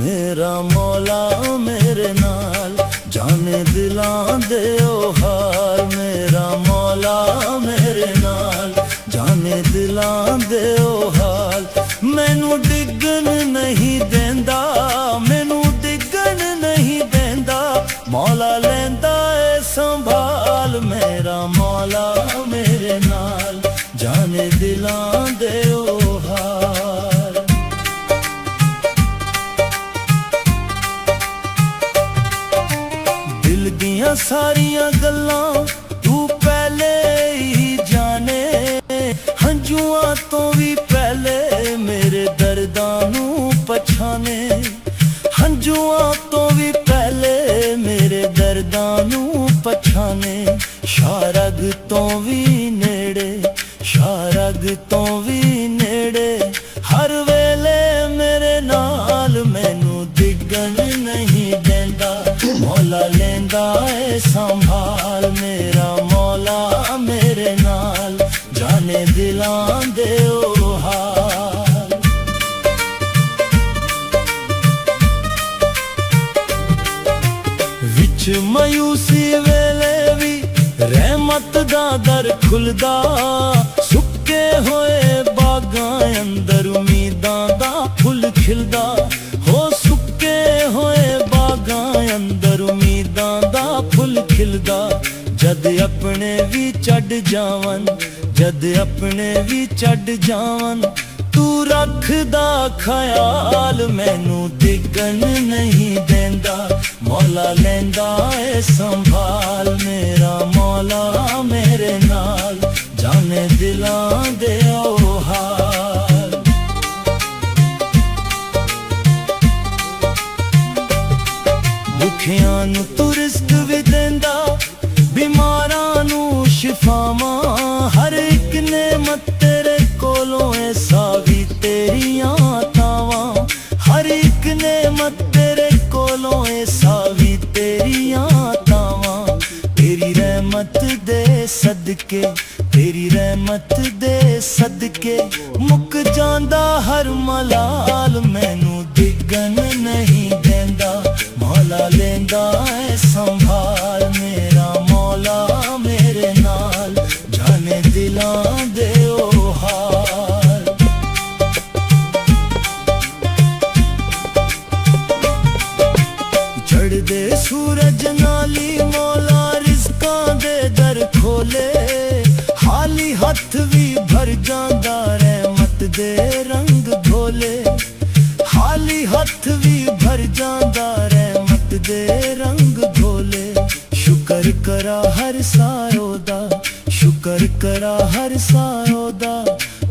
मेरा मौला मेरे नाल जाने दिलां दे ओ हाल मेरा मौला मेरे नाल जाने दिलां दे ओ हाल मैनू डिगन नहीं देंदा मैनू डिगन नहीं देंदा मौला लेंदा ऐ संभाल मेरा मौला मेरे नाल जाने दिलां दे ओ हाल दिल दियां सारियां गल्लां तू पहले ही जाने हंजुआं तो भी पहले मेरे दर्दां नू पछाने हंजुआं तो भी पहले मेरे दर्दां नू पछाने शारग तो भी नेड़े शारग तो भी नेड़े हर वेले मेरे नाल मैनू डिगन नहीं देंदा मौला लेंदा ऐ संभाल मेरा मौला मेरे नाल जाने दिलां दे ओ हाल विच मायूसी वेले भी रहमत दा दर खुलदा सुख ਖਿਲਦਾ ਹੋ ਸੁੱਕੇ ਹੋਏ ਬਾਗਾਂ ਅੰਦਰ ਉਮੀਦਾਂ ਦਾ ਫੁੱਲ ਖਿਲਦਾ ਜਦ ਆਪਣੇ ਵੀ ਛੱਡ ਜਾਵਨ ਜਦ ਆਪਣੇ ਵੀ ਛੱਡ ਜਾਵਨ ਤੂੰ ਰੱਖਦਾ ਖਿਆਲ ਮੈਨੂੰ ਡਿੱਗਣ ਨਹੀਂ ਦਿੰਦਾ ਮੌਲਾ ਲੈਂਦਾ ਏ ਸੰਭਾਲ ਮੇਰਾ ਮੌਲਾ ਮੇਰੇ ਨਾਲ ਜਾਣੇ ਦਿਲਾਂ ਦੇ ਉਹ ਹਾਲ ਭੁੱਖਿਆਂ ਨੂੰ ਤੂੰ ਰਿਜ਼ਕ ਵੀ ਦਿੰਦਾ ਬਿਮਾਰਾਂ ਨੂੰ ਸ਼ਿਫਾਵਾਂ ਹਰ ਇੱਕ ਨੇਮਤ ਤੇਰੇ ਕੋਲੋਂ ਐਸਾ ਵੀ ਤੇਰੀਆਂ ਤਾਵਾਂ ਹਰ ਇੱਕ ਨੇਮਤ ਤੇਰੇ ਕੋਲੋਂ ਐਸਾ ਵੀ ਤੇਰੀਆਂ ਤਾਵਾਂ ਤੇਰੀ ਰਹਿਮਤ ਦੇ ਸਦਕੇ ਤੇਰੀ ਰਹਿਮਤ ਦੇ ਸਦਕੇ ਮੁੱਕ ਜਾਂਦਾ ਹਰ ਮਲਾਲ ਮੈਨੂੰ ਡਿੱਗਣ ਨਹੀਂ ਦਿੰਦਾ ਮੌਲਾ ਲੈਂਦਾ ਏ ਸੰਭਾਲ ਮੇਰਾ ਮੌਲਾ ਮੇਰੇ ਨਾਲ ਜਾਣੇ ਦਿਲਾਂ ਦੇ ਉਹ ਹਾਲ ਚੜ੍ਹਦੇ ਸੂਰਜ ਨਾਲੀ ਮੌਲਾ ਰਿਜ਼ਕਾਂ ਦੇ ਦਰ ਖੋਲੇ ਖਾਲੀ ਹੱਥ ਵੀ ਭਰ ਜਾਂਦਾ ਰਹਿਮਤ ਦੇ ਰੰਗ ਘੋਲੇ ਖਾਲੀ ਹੱਥ ਵੀ ਭਰ ਜਾਂਦਾ ਰਹਿਮਤ ਦੇ ਰੰਗ ਘੋਲੇ ਸ਼ੁਕਰ ਕਰਾ ਹਰ ਸਾਇਓ ਦਾ ਸ਼ੁਕਰ ਕਰਾ ਹਰ ਸਾਇਓ ਦਾ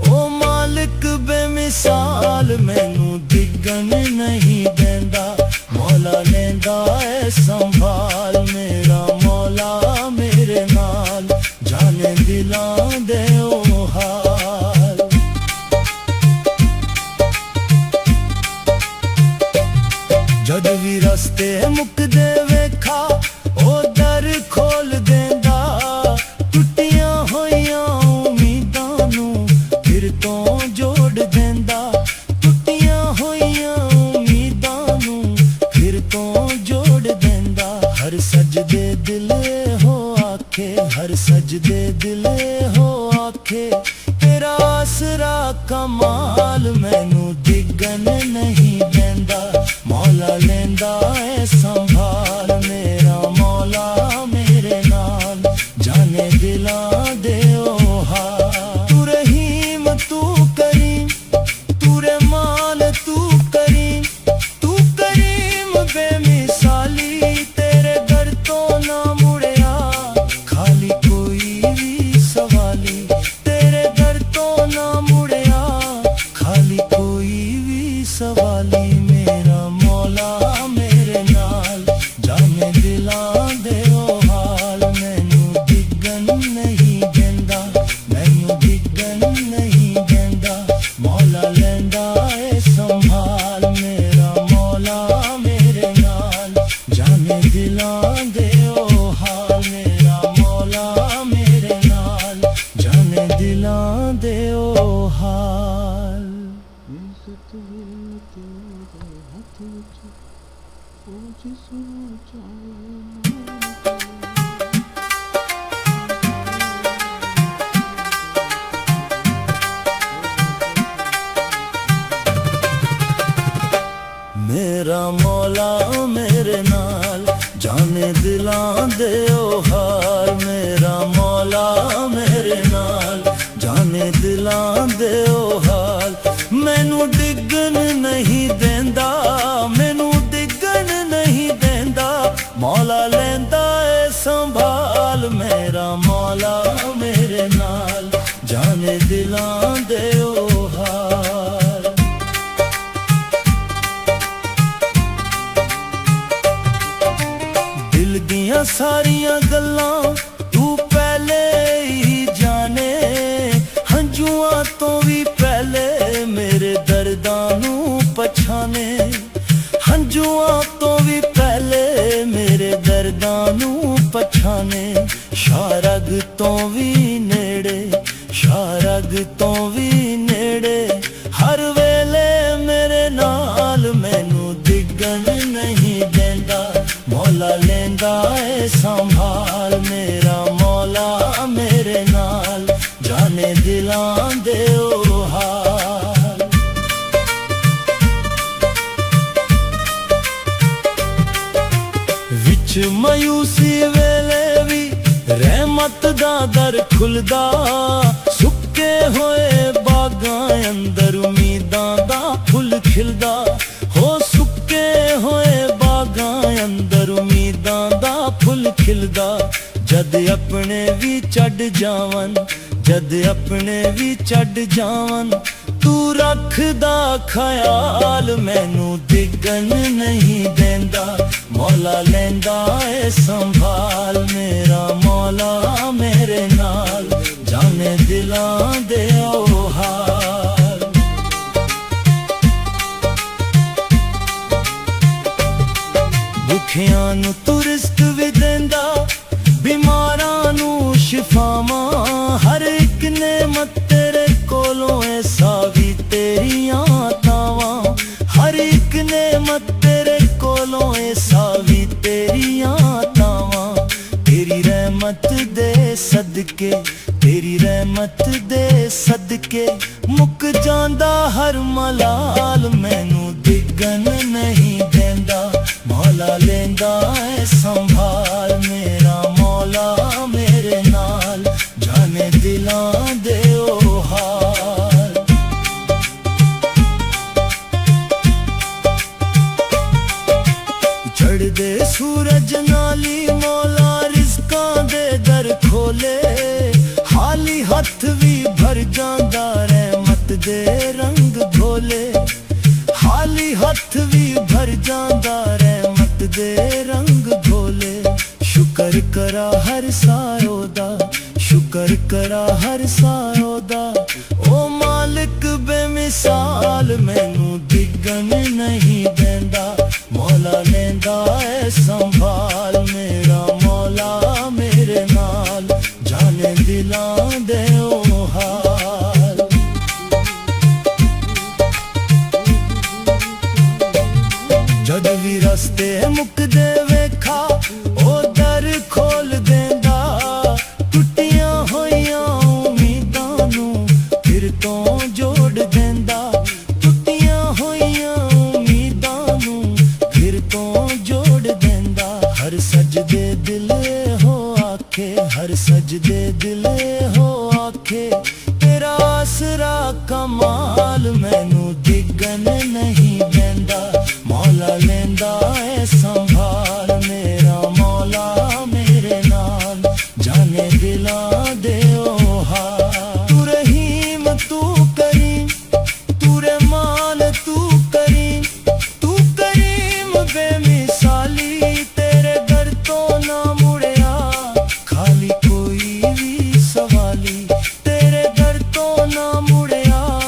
ਓ ਮਾਲਿਕ ਬੇਮਿਸਾਲ ਮੈਨੂੰ ਡਿੱਗਣ ਨਹੀਂ ਦਿੰਦਾ ਮੌਲਾ ਲੈਂਦਾ ਏ ਸੰਭਾਲ ਮੇਰਾ ਮੌਲਾ ਮੇਰੇ ਨਾਲ ਜਾਣੇ ਦਿਲਾਂ ਦੇ ਉਹ ਹਾਲ ਜਦ ਵੀ ਰਸਤੇ ਮੁੱਕਦੇ ਵੇਖਾ ਉਹ ਦਰ ਖੋਲ ਦਿੰਦਾ ਟੁੱਟੀਆਂ ਹੋਈਆਂ ਉਮੀਦਾਂ ਨੂੰ ਫਿਰ ਤੋਂ ਜੋੜ ਦਿੰਦਾ ਟੁੱਟੀਆਂ ਹੋਈਆਂ ਉਮੀਦਾਂ ਨੂੰ ਫਿਰ ਤੋਂ ਜੋੜ ਦਿੰਦਾ ਹਰ ਸਜਦੇ ਦਿਲ ਹੋ ਆਖੇ ਹਰ ਸਜਦੇ ਦਿਲ ਹੋ ਆਖੇ ਤੇਰਾ ਆਸਰਾ ਕਮਾਲ ਮੈਨੂੰ ਡਿੱਗਣ ਨਹੀਂ ਦਿੰਦਾ ਮੌਲਾ ਲੈਂਦਾ ਏ ਸੰਭਾਲ ਮੇਰਾ ਮੌਲਾ ਮੇਰੇ ਨਾਲ ਜਾਣੇ ਦਿਲਾਂ ਦੇ ਉਹ ਹਾਲ ਤੂੰ ਰਹੀਮ ਤੂੰ ਕਰੀਮ ਤੂੰ ਰਹਿਮਾਨ ਤੂੰ ਕਰੀਮ ਬੇਮਿਸਾਲੀ ਤੇਰੇ ਦਰ ਤੋਂ ਨਾ ਮੁੜਿਆ ਖਾਲੀ ਕੋਈ ਵੀ ਸਵਾਲੀ ਤੇਰੇ ਦਰ ਤੋਂ ਨਾ ਮੁੜਿਆ ਖਾਲੀ ਕੋਈ ਵੀ ਸਵਾਲੀ ਮੇਰਾ ਮੌਲਾ ਮੇਰੇ ਨਾਲ ਜਾਣੇ ਦਿਲਾਂ ਦੇ ਉਹ ਹਾਲ ਮੈਨੂੰ ਡਿੱਗਣ ਨਹੀਂ ਦਿੰਦਾ ਮੈਨੂੰ ਡਿੱਗਣ ਨਹੀਂ ਦਿੰਦਾ ਮੌਲਾ ਲੈਂਦਾ ਏ ਸੰਭਾਲ ਮੇਰਾ ਮੌਲਾ ਮੇਰੇ ਨਾਲ ਜਾਣੇ ਦਿਲਾਂ ਦੇ ਉਹ ਹਾਲ ਮੇਰਾ ਮੌਲਾ ਮੇਰੇ ਨਾਲ ਜਾਣੇ ਦਿਲਾਂ ਦੇ ਉਹ ਹਾਲ ਇੱਜ਼ਤ ਵੀ ਤੇਰੇ ਹੱਥ ਵਿੱਚ ਉਹ ਜਿਸ ਨੂੰ ਚਾਹੇ ਮੇਰਾ ਮੌਲਾ ਮੇਰੇ ਨਾਲ ਜਾਣੇ ਦਿਲਾਂ ਦੇ ਉਹ ਹਾਲ ਮੇਰਾ ਮੌਲਾ ਮੇਰੇ ਨਾਲ ਜਾਣੇ ਦਿਲਾਂ ਦੇ ਉਹ ਹਾਲ ਮੈਨੂੰ ਡਿੱਗਣ ਨਹੀਂ ਦਿੰਦਾ ਮੈਨੂੰ ਡਿੱਗਣ ਨਹੀਂ ਦਿੰਦਾ ਮੌਲਾ ਲੈਂਦਾ ਏ ਸੰਭਾਲ ਮੇਰਾ ਮੌਲਾ ਮੇਰੇ ਨਾਲ ਜਾਣੇ ਦਿਲਾਂ ਦੇ ਉਹ ਹਾਲ ਦਿਲ ਦੀਆਂ ਸਾਰੀਆਂ ਗੱਲਾਂ ਤੂੰ ਪਹਿਲੇ ਹੀ ਜਾਣੇ ਹੰਝੂਆਂ ਤੋਂ ਵੀ ਪਹਿਲੇ ਮੇਰੇ ਦਰਦਾਂ ਨੂੰ ਪਛਾਣੇ ਹੰਝੂਆਂ ਤੋਂ ਵੀ ਪਹਿਲੇ ਮੇਰੇ ਦਰਦਾਂ ਨੂੰ ਪਛਾਣੇ ਸ਼ਾਰਗ ਤੋਂ ਵੀ ਨੇੜੇ ਸ਼ਾਰਗ ਤੋਂ ਵੀ ਨੇੜੇ ਹਰ ਵੇਲੇ ਮੇਰੇ ਨਾਲ ਮੈਨੂੰ ਡਿੱਗਣ ਨਹੀਂ ਦਿੰਦਾ ਮੌਲਾ ਲੈਂਦਾ ਏ ਸੰਭਾਲ ਮੇਰਾ ਮੌਲਾ ਮੇਰੇ ਨਾਲ ਜਾਣੇ ਦਿਲਾਂ ਦੇ ਉਹ ਹਾਲ ਮਾਯੂਸੀ ਵੇਲੇ ਵੀ ਰਹਿਮਤ ਦਾ ਦਰ ਖੁੱਲਦਾ, ਸੁੱਕੇ ਹੋਏ ਬਾਗਾਂ ਅੰਦਰ ਉਮੀਦਾਂ ਦਾ ਫੁੱਲ ਖਿਲਦਾ। ਹੋ ਸੁੱਕੇ ਹੋਏ ਬਾਗਾਂ ਅੰਦਰ ਉਮੀਦਾਂ ਦਾ ਫੁੱਲ ਖਿਲਦਾ। ਜਦ ਆਪਣੇ ਵੀ ਛੱਡ ਜਾਵਨ, ਜਦ ਆਪਣੇ ਵੀ ਛੱਡ ਜਾਵਨ, ਤੂੰ ਰੱਖਦਾ ਖਿਆਲ ਮੈਨੂੰ ਡਿੱਗਣ ਨਹੀਂ ਦੇਂਦਾ। ਮੌਲਾ ਲੈਂਦਾ ਏ ਸੰਭਾਲ, ਮੇਰਾ ਮੌਲਾ ਮੇਰੇ ਨਾਲ, ਜਾਣੇ ਦਿਲਾਂ ਦੇ ਉਹ ਹਾਲ। ਭੁੱਖਿਆਂ ਨੂੰ ਤੂੰ ਰਿਜ਼ਕ ਵੀ ਦੇਂਦਾ, ਬਿਮਾਰਾਂ ਨੂੰ ਸ਼ਿਫਾਵਾਂ। ਹਰ ਇੱਕ ਨੇਮਤ ਤੇਰੇ ਕੋਲੋਂ ਏ ਸਾਵੀ ਤੇਰੀਆਂ ਤਾਵਾਂ। ਹਰ ਇੱਕ ਨੇਮਤ ਤੇਰੇ ਕੋਲੋਂ ਏ ਸਾਵੀ ਤੇਰੀਆਂ ਤਾਵਾਂ। ਤੇਰੀ ਰਹਿਮਤ ਦੇ ਸਦਕੇ, ਤੇਰੀ ਰਹਿਮਤ ਦੇ ਸਦਕੇ ਮੁੱਕ ਜਾਂਦਾ ਹਰ ਮਲਾਲ, ਮੈਨੂੰ ਡਿੱਗਣ ਨਹੀਂ ਦੇਂਦਾ। ਮੌਲਾ ਲੈਂਦਾ ਏ ਸੰਭਾਲ, ਮੇਰਾ ਮੌਲਾ ਮੇਰੇ ਨਾਲ, ਜਾਣੇ ਦਿਲਾਂ ਦੇ ਉਹ ਹਾਲ। ਚੜ੍ਹਦੇ ਸੂਰਜ ਨਾਲੀ ਮੌਲਾ ਰਿਜ਼ਕਾਂ ਦੇ ਦਰ ਖੋਲੇ, ਖਾਲੀ ਹੱਥ ਵੀ ਭਰ ਜਾਂਦਾ ਰਹਿਮਤ ਦੇ ਰੰਗ ਘੋਲੇ। ਖਾਲੀ ਹੱਥ ਵੀ ਭਰ ਜਾਂਦਾ ਰਹਿਮਤ ਦੇ ਰੰਗ ਘੋਲੇ। ਸ਼ੁਕਰ ਕਰਾ ਹਰ ਸਾਇਓ ਦਾ, ਸ਼ੁਕਰ ਕਰਾ ਹਰ ਸਾਇਓ ਦਾ। ਓ ਮਾਲਿਕ ਬੇਮਿਸਾਲ, ਮੈਨੂੰ ਡਿੱਗਣ ਨਹੀਂ ਦੇਂਦਾ। ਮੌਲਾ ਲੈਂਦਾ ਏ ਸੰਭਾਲ, ਮੇਰਾ ਮੌਲਾ ਮੇਰੇ ਨਾਲ, ਜਾਣੇ ਦਿਲਾਂ ਦੇ ਉਹ ਹਾਲ। ਜਦ ਵੀ ਰਸਤੇ ਮੁੱਕਦੇ ਵੇਖਾ, ਉਹ ਦਰ ਖੋਲ ਦੇਂਦਾ। ਟੁੱਟੀਆਂ ਹੋਈਆਂ ਉਮੀਦਾਂ ਨੂੰ ਫਿਰ ਤੋਂ ਜੋੜ ਦੇਂਦਾ। ਟੁੱਟੀਆਂ ਹੋਈਆਂ ਉਮੀਦਾਂ ਨੂੰ ਫਿਰ ਤੋਂ ਜੋੜ ਦੇਂਦਾ। ਹਰ ਸਜਦੇ ਦਿਲ ਹੋ ਆਖੇ, ਹਰ ਸਜਦੇ ਦਿਲ ਹੋ ਆਖੇ, ਤੇਰਾ ਆਸਰਾ ਕਮਾਲ, ਮੈਨੂੰ ਡਿੱਗਣ ਨਹੀਂ ਦੇਂਦਾ। ਮੌਲਾ ਲੈਂਦਾ ਏ ਸੰਭਾਲ, ਮੇਰਾ ਮੌਲਾ ਮੇਰੇ ਨਾਲ, ਜਾਣੇ ਦਿਲਾਂ ਦੇ ਉਹ ਹਾਲ। ਤੂੰ ਰਹੀਮ ਤੂੰ ਕਰੀਮ, ਤੂੰ ਰਹਿਮਾਨ ਤੂੰ ਕਰੀਮ, ਤੂੰ ਕਰੀਮ ਬੇਮਿਸਾਲੀ। ਤੇਰੇ ਦਰ ਤੋਂ ਨਾ ਮੁੜਿਆ ਖਾਲੀ ਕੋਈ ਵੀ ਸਵਾਲੀ। ਤੇਰੇ ਦਰ ਤੋਂ ਨਾ ਮੁੜਿਆ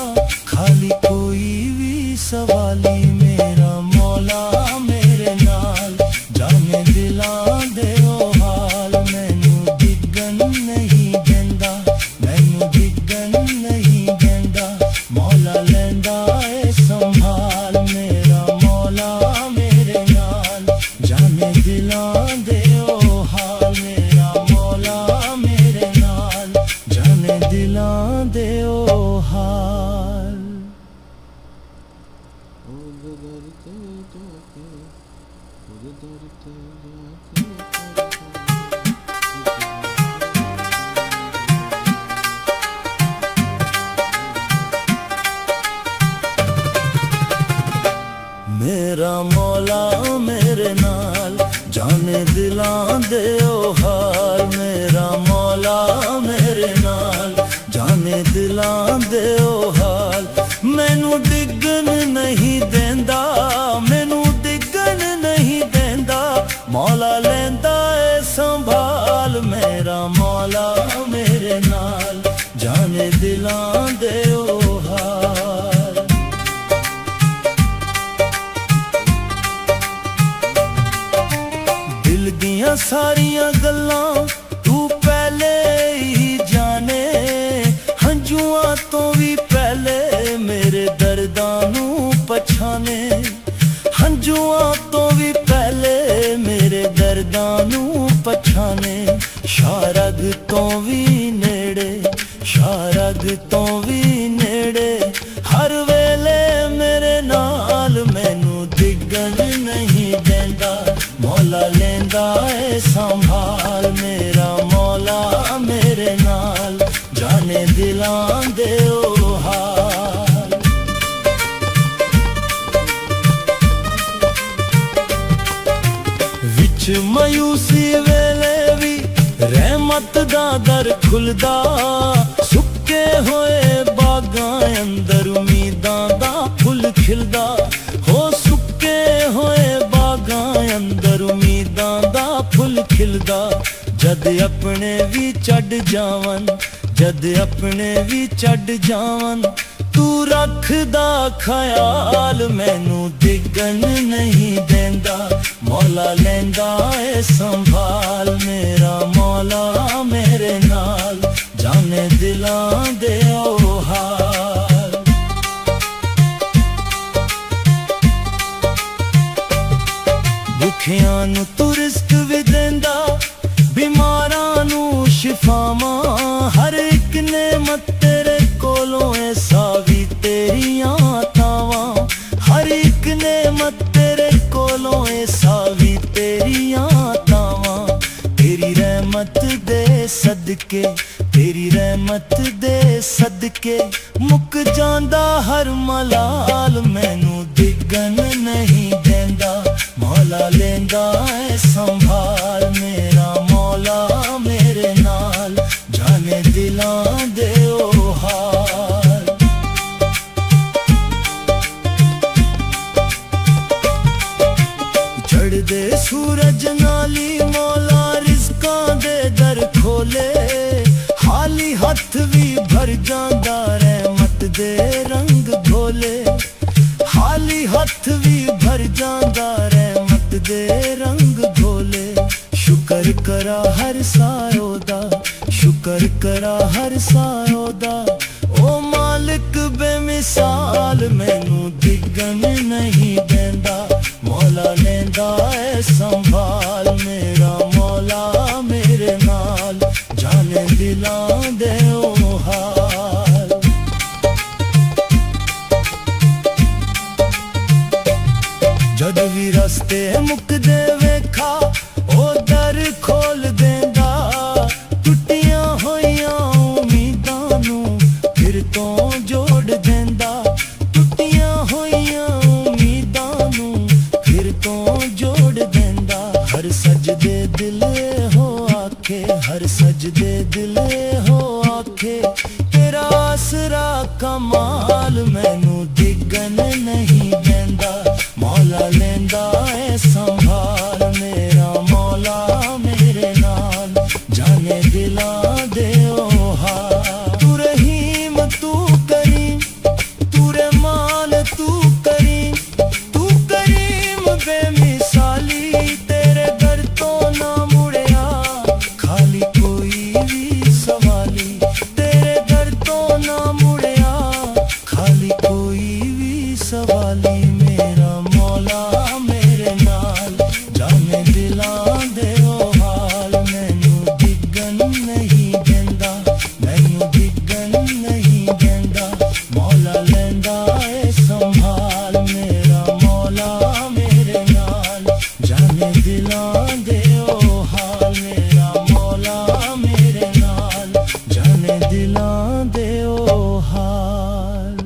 ਖਾਲੀ ਕੋਈ ਵੀ ਸਵਾਲੀ। ਮੇਰਾ ਮੌਲਾ ਮੇਰੇ ਨਾਲ, ਜਾਣੇ ਦਿਲਾਂ ਦੇ ਉਹ ਹਾਲ। ਮੈਨੂੰ ਡਿੱਗਣ ਨਹੀਂ ਦੇਂਦਾ, ਮੈਨੂੰ ਡਿੱਗਣ ਨਹੀਂ ਦੇਂਦਾ। ਮੌਲਾ ਲੈਂਦਾ ਏ ਸੰਭਾਲ, ਮੇਰਾ ਮੌਲਾ ਮੇਰੇ ਨਾਲ, ਜਾਣੇ ਦਿਲਾਂ ਦੇ ਉਹ ਹਾਲ। ਮੇਰਾ ਮੌਲਾ ਮੇਰੇ ਨਾਲ, ਜਾਣੇ ਦਿਲਾਂ ਦੇ ਉਹ ਹਾਲ। ਉਹਦੇ ਦਰ ਤੇ ਜਾ ਕੇ, ਉਹਦੇ ਦਰ ਤੇ ਜਾ ਕੇ ਮੇਰਾ ਮੌਲਾ ਮੇਰੇ ਨਾਲ, ਜਾਣੇ ਦਿਲਾਂ ਦੇ ਉਹ ਹਾਲ। ਮੇਰਾ ਮੌਲਾ ਮੇਰੇ ਨਾਲ, ਜਾਣੇ ਦਿਲਾਂ ਦੇ ਉਹ ਹਾਲ। ਮੈਨੂੰ ਡਿੱਗਣ ਨਹੀਂ ਦੇਂਦਾ, ਮੈਨੂੰ ਡਿੱਗਣ ਨਹੀਂ ਦੇਂਦਾ। ਮੌਲਾ ਲੈਂਦਾ ਏ ਸੰਭਾਲ, ਮੇਰਾ ਮੌਲਾ ਮੇਰੇ ਨਾਲ, ਜਾਣੇ ਦਿਲਾਂ ਦੇ ਉਹ ਹਾਲ। ਦਿਲ ਦੀਆਂ ਸਾਰੀਆਂ ਗੱਲਾਂ ਤੂੰ ਪਹਿਲੇ ਹੀ ਜਾਣੇ, ਹੰਝੂਆਂ ਤੋਂ ਵੀ ਪਹਿਲੇ ਮੇਰੇ ਦਰਦਾਂ ਨੂੰ ਪਛਾਣੇ। ਹੰਝੂਆਂ ਤੋਂ ਵੀ ਪਹਿਲੇ ਮੇਰੇ ਦਰਦਾਂ ਨੂੰ ਪਛਾਣੇ। ਸ਼ਾਰਗ ਤੋਂ ਵੀ ਨੇੜੇ, ਸ਼ਾਰਗ ਤੋਂ ਵੀ ਨੇੜੇ, ਹਰ ਵੇਲੇ ਮੇਰੇ ਨਾਲ, ਮੈਨੂੰ ਡਿੱਗਣ ਨਹੀਂ ਦੇਂਦਾ। ਮੌਲਾ ਲੈਂਦਾ संभाल मेरा मौला मेरे नाल जाने दिलां दे ओ हाल। विच मायूसी वेले भी रहमत दा दर खुलदा, सुक्के होए बागां अंदर उम्मीदां दा फुल खिलदा। हो सुक्के होए बागां अंदर उम्मीदां दा फुल खिलदा। जद अपने भी चढ़ जावन, जद अपने भी चढ़ जावन, तू रखदा ख्याल मैनू डिगन नहीं देंदा। मौला लेंदा ए संभाल मेरा मौला मेरे नाल जाने दिलां दे ओ हाल। भुखियां नू तू रिस्क भी देंदा, बीमारां नू शिफावां, हर एक नेमत तेरे कोलों ऐसा भी तेरियां तावां। हर एक नेमत तेरे कोलों ऐसा भी तेरियां तावां। तेरी रहमत दे सदके, तेरी रहमत दे सदके मुक जांदा हर मलाल मैनू डिगन नहीं देंदा। मौला लेंदा है संभाल मेरा मौला मेरे नाल जाने दिलां दे ओ हाल। चढ़दे सूरज नाली मौला रिज़कां दे दर खोले, खाली हथ भी भर जांदा रहमत दे रंग घोले। खाली हथ भी भर जांदा रहमत दे रंग घोले। शुक्र करा हर सायो दा, शुक्र करा हर सायो दा, ओ मालिक बेमिसाल मैनू डिगन नहीं देंदा। मौला लेंदा है संभाल मेरा मौला मेरे नाल जाने दिलां दे ओ हाल। जद भी रस्ते मुकदे वेखा ओ दर खोल देंदा। टुटियां होइयां उम्मीदां नू फिर तो जोड़ देंदा। टुटियां होइयां उम्मीदां नू फिर तो जोड़ देंदा। हर सजदे दिल हो आखे, हर सजदे दिल हो आखे, तेरा आसरा कमाल मैनू डिगन नहीं देंदा। मौला लेंदा है संभाल मेरा मौला मेरे नाल जाने दिलां दे ओ हाल। तू रहीम तू करीम, तू रहमान तू करीम, तू करीम बेमिसाली, तेरे दर तो ना मुड़िया खाली कोई भी सवाली। तेरे दर तो ना मुड़िया खाली कोई भी सवाली। मेरा मौला मेरे नाल जाने दिलां दे ओ हाल। मैनू डिगन नहीं देंदा, मैनू डिगन नहीं देंदा। मौला लेंदा है संभाल मेरा मौला मेरे नाल जाने दिलां दे ओ हाल। मेरा मौला मेरे नाल जाने दिलां दे ओ हाल।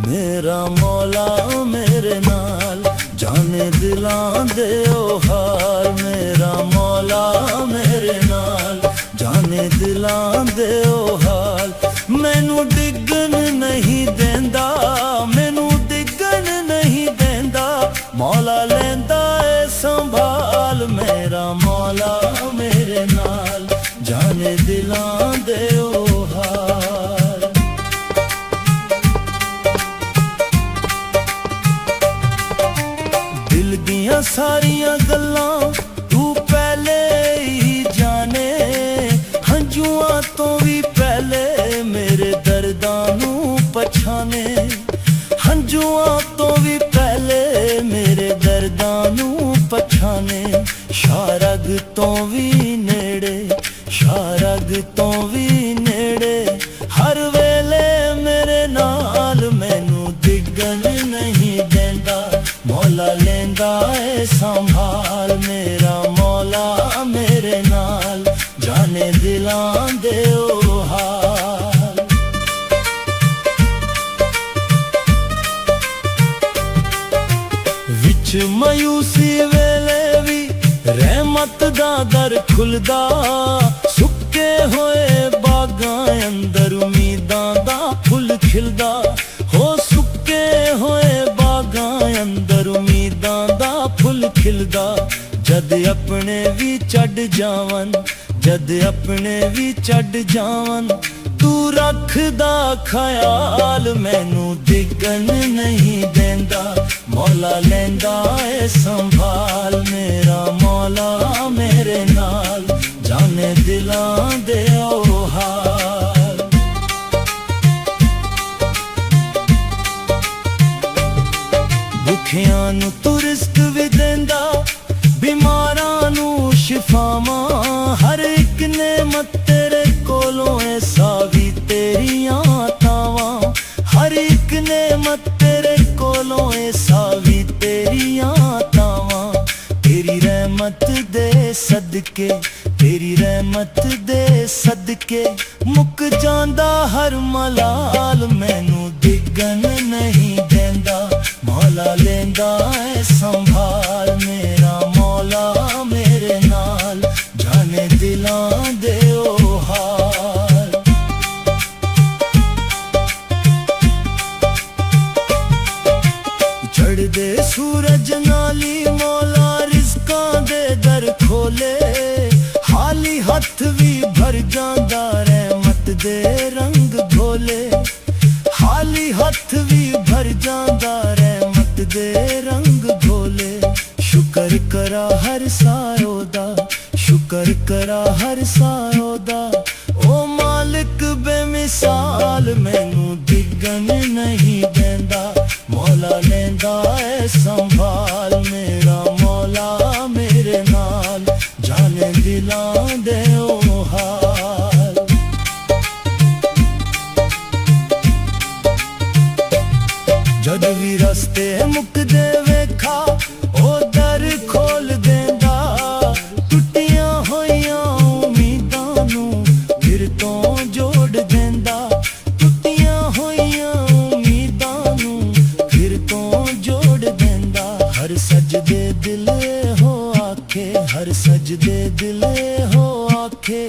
मेरा मौला मेरे नाल जाने दिलां दे ओ हाल। मेरा मौला मेरे नाल जाने दिलां दे ओ हाल। मैनू डिगन नहीं देंदा, मैनू डिगन नहीं देंदा। मौला लेंदा है संभाल मेरा मौला मेरे नाल जाने दिलां दे ओ हाल। दिल दियां सारियां गल्लां तू पहले ही जाने। हंजुआं तो भी पहले मेरे दर्दां नू पछाने। हंजुआं तो भी पहले मेरे दर्दां नू पछाने। ਵਿੱਚ ਮਾਯੂਸੀ ਵੇਲੇ ਵੀ ਰਹਿਮਤ ਦਾ ਦਰ ਖੁੱਲਦਾ ਸੁੱਕੇ ਹੋਏ ਬਾਗਾਂ ਅੰਦਰ ਉਮੀਦਾਂ ਦਾ ਫੁੱਲ ਖਿਲਦਾ ਹੋ ਸੁੱਕੇ ਹੋਏ ਬਾਗਾਂ ਅੰਦਰ ਉਮੀਦਾਂ ਦਾ ਫੁੱਲ ਖਿਲਦਾ ਜਦ ਆਪਣੇ ਵੀ ਛੱਡ ਜਾਵਨ ਜਦ ਆਪਣੇ ਵੀ ਛੱਡ ਜਾਵਨ ਤੂੰ ਰੱਖਦਾ ਖਿਆਲ ਮੈਨੂੰ ਡਿੱਗਣ ਨਹੀਂ ਦਿੰਦਾ ਮੌਲਾ ਲੈਂਦਾ ਏ ਸੰਭਾਲ ਮੇਰਾ ਮੌਲਾ ਮੇਰੇ ਨਾਲ ਜਾਣੇ ਦਿਲਾਂ ਦੇ ਉਹ ਹਾਲ ਭੁੱਖਿਆਂ ਨੂੰ ਤੂੰ ਰਿਜ਼ਕ ਵੀ ਦਿੰਦਾ ਬਿਮਾਰਾਂ ਨੂੰ ਸ਼ਿਫਾਵਾਂ ਹਰ ਇੱਕ ਨੇਮਤ ਤੇਰੇ ਕੋਲੋਂ ਐਸਾ ਵੀ ਤੇਰੀਆਂ ਤਾਵਾਂ ਹਰ ਇੱਕ ਨੇਮਤ ਤੇਰੇ ਕੋਲੋਂ ਐਸਾ ਵੀ ਤੇਰੀਆਂ ਤਾਵਾਂ ਤੇਰੀ ਰਹਿਮਤ ਦੇ ਸਦਕੇ ਤੇਰੀ ਰਹਿਮਤ ਦੇ ਸਦਕੇ ਮੁੱਕ ਜਾਂਦਾ ਹਰ ਮਲਾਲ ਮੈਨੂੰ ਡਿੱਗਣ ਨਹੀਂ ਦਿੰਦਾ ਮੌਲਾ ਲੈਂਦਾ ਏ ਸੰਭਾਲ ਮੇਰਾ ਮੌਲਾ ਮੇਰੇ ਨਾਲ ਜਾਣੇ ਦਿਲਾਂ ਦੇ ਉਹ ਹਾਲ ਚੜ੍ਹਦੇ ਸੂਰਜ ਨਾਲੀ ਮੌਲਾ ਰਿਜ਼ਕਾਂ ਦੇ ਦਰ ਖੋਲੇ ਖਾਲੀ ਹੱਥ ਵੀ ਭਰ ਜਾਂਦਾ ਰਹਿਮਤ ਦੇ ਰੰਗ ਘੋਲੇ ਖਾਲੀ ਹੱਥ ਵੀ ਭਰ ਜਾਂਦਾ ਰਹਿਮਤ ਦੇ ਰੰਗ ਘੋਲੇ ਸ਼ੁਕਰ ਕਰਾ ਹਰ ਸਾਇਓ ਦਾ ਸ਼ੁਕਰ ਕਰਾ ਹਰ ਸਾਇਓ ਦਾ ਓ ਮਾਲਿਕ ਬੇਮਿਸਾਲ ਮੈਨੂੰ ਡਿੱਗਣ ਨਹੀਂ ਦਿੰਦਾ ਮੌਲਾ ਲੈਂਦਾ ਏ ਸੰਭਾਲ ਮੇਰਾ ਮੌਲਾ ਮੇਰੇ ਨਾਲ ਜਾਣੇ ਦਿਲਾਂ ਦੇ ਉਹ ਹਾਲ ਜਦ ਵੀ ਰਸਤੇ ਮੁੱਕਦੇ ਵੇਖਾ ਉਹ ਦਰ ਖੋਲ ਦਿੰਦਾ ਟੁੱਟੀਆਂ ਹੋਈਆਂ ਉਮੀਦਾਂ ਨੂੰ ਫਿਰ ਤੋਂ ਜੋੜ ਦਿੰਦਾ ਟੁੱਟੀਆਂ ਹੋਈਆਂ ਉਮੀਦਾਂ ਨੂੰ ਫਿਰ ਤੋਂ ਜੋੜ ਦਿੰਦਾ ਹਰ ਸਜਦੇ ਦਿਲ ਹੋ ਆਖੇ ਹਰ ਸਜਦੇ ਦਿਲ ਹੋ ਆਖੇ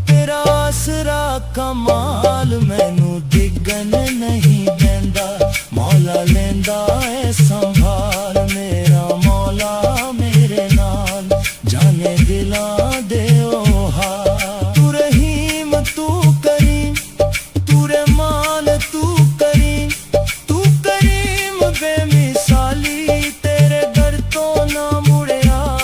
ਤੇਰਾ ਆਸਰਾ ਕਮਾਲ ਮੈਨੂੰ ਡਿੱਗਣ ਨਹੀਂ ਦਿੰਦਾ ਮੌਲਾ ਲੈਂਦਾ ਏ ਸੰਭਾਲ ਮੇਰਾ ਮੌਲਾ ਮੇਰੇ ਨਾਲ ਜਾਣੇ ਦਿਲਾਂ ਦੇ ਉਹ ਹਾਲ ਤੂੰ ਰਹੀਮ ਤੂੰ ਕਰੀਮ ਤੂੰ ਰਹਿਮਾਨ ਤੂੰ ਕਰੀਮ ਬੇਮਿਸਾਲੀ ਤੇਰੇ ਦਰ ਤੋਂ ਨਾ ਮੁੜਿਆ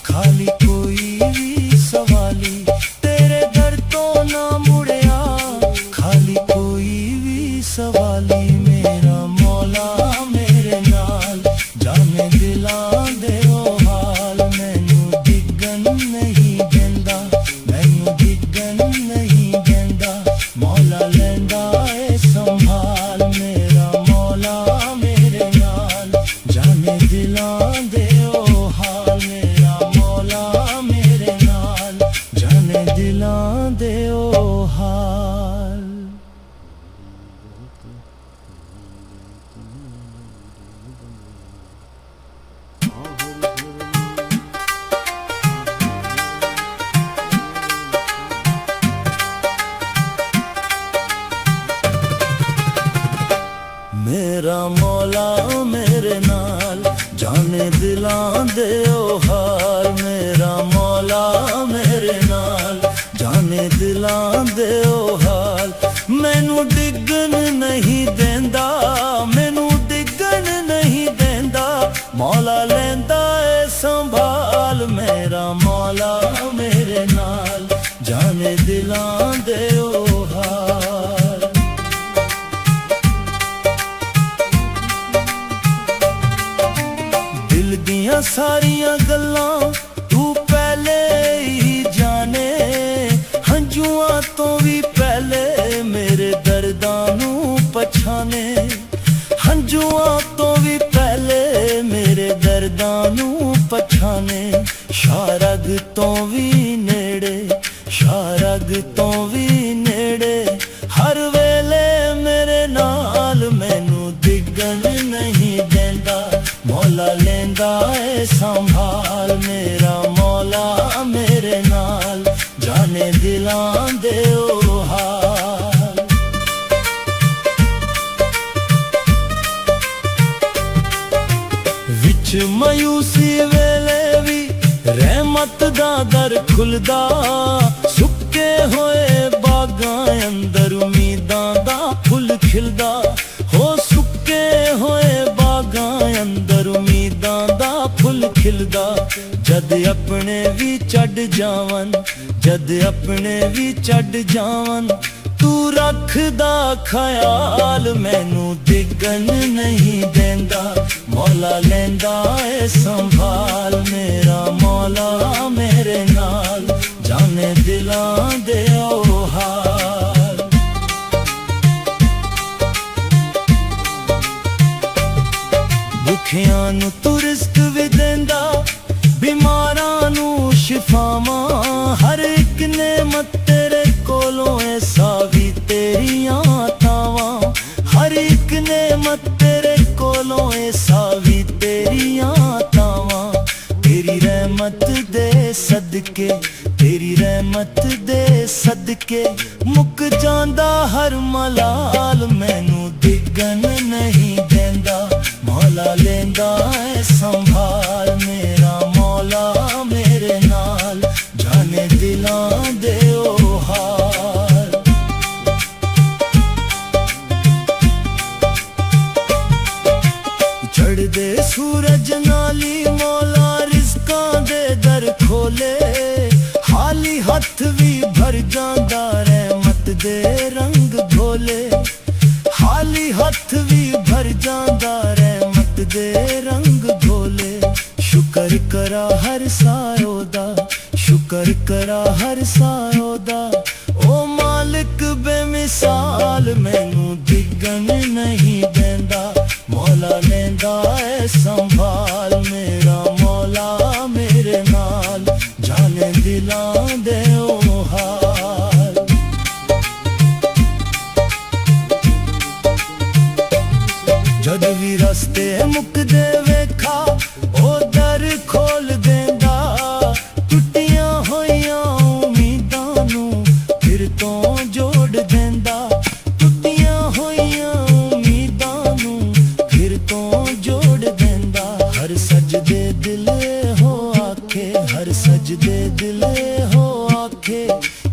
ਖਾਲੀ ਕੋਈ ਵੀ ਸਵਾਲੀ ਤੇਰੇ ਦਰ ਤੋਂ ਨਾ ਮੁੜਿਆ ਖਾਲੀ ਕੋਈ ਵੀ ਸਵਾਲੀ ਮੇਰਾ ਮੌਲਾ ਮੇਰੇ ਨਾਲ ਜਾਣੇ ਦਿਲਾਂ ਦੇ ਉਹ ਹਾਲ ਮੈਨੂੰ ਡਿੱਗਣ ਨਹੀਂ ਦਿੰਦਾ ਮੈਨੂੰ ਡਿੱਗਣ ਨਹੀਂ ਦਿੰਦਾ ਮੌਲਾ ਲੈਂਦਾ ਏ ਸੰਭਾਲ ਮੇਰਾ ਮੌਲਾ ਮੇਰੇ ਨਾਲ ਜਾਣੇ ਦਿਲਾਂ ਦੇ ਉਹ ਹਾਲ ਮੇਰਾ ਮੌਲਾ ਮੇਰੇ ਨਾਲ ਜਾਣੇ ਦਿਲਾਂ ਦੇ ਉਹ ਹਾਲ ਮੇਰਾ ਮੌਲਾ ਮੇਰੇ ਨਾਲ ਜਾਣੇ ਦਿਲਾਂ ਦੇ ਉਹ ਹਾਲ ਮੇਰਾ ਮੌਲਾ ਮੇਰੇ ਨਾਲ ਜਾਣੇ ਦਿਲਾਂ ਦੇ ਉਹ ਹਾਲ ਮੈਨੂੰ ਡਿੱਗਣ ਨਹੀਂ ਦਿੰਦਾ ਮੈਨੂੰ ਡਿੱਗਣ ਨਹੀਂ ਦਿੰਦਾ ਮੌਲਾ ਲੈਂਦਾ ਏ ਸੰਭਾਲ ਮੇਰਾ ਮੌਲਾ ਮੇਰੇ ਨਾਲ ਜਾਣੇ ਦਿਲਾਂ ਦੇ ਉਹ ਹਾਲ ਦਿਲ ਦੀਆਂ ਸਾਰੀਆਂ ਗੱਲਾਂ ਤੂੰ ਪਹਿਲੇ ਹੀ ਜਾਣੇ ਹੰਝੂਆਂ ਤੋਂ ਵੀ ਪਹਿਲੇ ਮੇਰੇ ਦਰਦਾਂ ਨੂੰ ਪਛਾਣੇ ਹੰਝੂਆਂ ਤੋਂ ਵੀ ਪਹਿਲੇ ਮੇਰੇ ਦਰਦਾਂ ਨੂੰ ਪਛਾਣੇ ਸ਼ਾਰਗ ਤੋਂ ਵੀ ਨੇੜੇ ਸ਼ਾਰਗ ਤੋਂ ਵੀ ਨੇੜੇ ਹਰ ਵੇਲੇ ਮੇਰੇ ਨਾਲ ਮੈਨੂੰ ਡਿੱਗਣ ਨਹੀਂ ਦਿੰਦਾ ਮੌਲਾ ਲੈਂਦਾ ਵਿੱਚ ਮਾਯੂਸੀ ਵੇਲੇ ਵੀ ਰਹਿਮਤ ਦਾ ਦਰ ਖੁੱਲਦਾ ਸੁੱਕੇ ਹੋਏ ਬਾਗਾਂ ਅੰਦਰ ਉਮੀਦਾਂ ਦਾ ਫੁੱਲ ਖਿਲਦਾ ਹੋ ਸੁੱਕੇ ਹੋਏ ਬਾਗਾਂ ਅੰਦਰ ਉਮੀਦਾਂ ਦਾ ਫੁੱਲ ਖਿਲਦਾ ਜਦ ਆਪਣੇ ਵੀ ਛੱਡ ਜਾਵਨ ਜਦ ਆਪਣੇ ਵੀ ਛੱਡ ਜਾਵਨ ਤੂੰ ਰੱਖਦਾ ਖਿਆਲ ਮੈਨੂੰ ਡਿੱਗਣ ਨਹੀਂ ਦਿੰਦਾ ਮੌਲਾ ਲੈਂਦਾ ਏ ਸੰਭਾਲ ਮੇਰਾ ਮੌਲਾ ਮੇਰੇ ਨਾਲ ਜਾਣੇ ਦਿਲਾਂ ਦੇ ਉਹ ਹਾਲ ਭੁੱਖਿਆਂ ਨੂੰ ਤੂੰ ਰਿਜ਼ਕ ਵੀ ਦਿੰਦਾ ਬਿਮਾਰਾਂ ਨੂੰ ਸ਼ਿਫਾਵਾਂ ਹਰ ਇੱਕ ਨੇਮਤ ਤੇਰੇ ਕੋਲੋਂ ਐਸਾ ਵੀ ਤੇਰੀਆਂ ਤਾਵਾਂ ਹਰ ਇੱਕ ਨੇਮਤ ਤੇਰੇ ਕੋਲੋਂ ਐਸਾ ਵੀ ਤੇਰੀਆਂ ਤਾਵਾਂ ਤੇਰੀ ਰਹਿਮਤ ਦੇ ਸਦਕੇ ਤੇਰੀ ਰਹਿਮਤ ਦੇ ਸਦਕੇ ਮੁੱਕ ਜਾਂਦਾ ਹਰ ਮਲਾਲ ਮੈਨੂੰ ਡਿੱਗਣ ਨਹੀਂ ਦਿੰਦਾ ਮੌਲਾ ਲੈਂਦਾ ਏ ਸੰਭਾਲ ਮੇਰਾ ਮੌਲਾ ਮੇਰੇ ਨਾਲ ਜਾਣੇ ਦਿਲਾਂ ਦੇ ਉਹ ਹਾਲ ਚੜ੍ਹਦੇ ਸੂਰਜ ਨਾਲੀ ਮੌਲਾ ਰਿਜ਼ਕਾਂ ਦੇ ਦਰ ਖੋਲੇ ਖਾਲੀ ਹੱਥ ਵੀ ਭਰ ਜਾਂਦਾ ਰਹਿਮਤ ਦੇ ਰੰਗ ਘੋਲੇ ਖਾਲੀ ਹੱਥ ਵੀ ਭਰ ਜਾਂਦਾ ਰਹਿਮਤ ਦੇ ਰੰਗ ਘੋਲੇ ਸ਼ੁਕਰ ਕਰਾ ਹਰ ਸਾਇਓ ਦਾ ਸ਼ੁਕਰ ਕਰਾ ਹਰ ਸਾਇਓ ਦਾ ਓ ਮਾਲਿਕ ਬੇਮਿਸਾਲ ਮੈਨੂੰ ਡਿੱਗਣ ਨਹੀਂ ਦਿੰਦਾ ਮੌਲਾ ਲੈਂਦਾ ਏ ਸੰਭਾਲ ਮੇਰਾ ਮੌਲਾ ਮੇਰੇ ਨਾਲ ਜਾਣੇ ਦਿਲਾਂ ਦੇ ਉਹ ਹਾਲ ਜਦ ਵੀ ਰਸਤੇ ਮੁੱਕਦੇ ਵੇਖਾ ਉਹ ਦਰ ਖੋਲ ਦਿੰਦਾ ਟੁੱਟੀਆਂ ਹੋਈਆਂ ਉਮੀਦਾਂ ਨੂੰ ਫਿਰ ਤੋਂ ਜੋੜ ਦਿੰਦਾ ਟੁੱਟੀਆਂ ਹੋਈਆਂ ਉਮੀਦਾਂ ਨੂੰ ਫਿਰ ਤੋਂ ਜੋੜ ਦਿੰਦਾ ਹਰ ਸਜਦੇ ਦਿਲ ਹੋ ਆਖੇ ਹਰ ਸਜਦੇ ਦਿਲ ਹੋ ਆਖੇ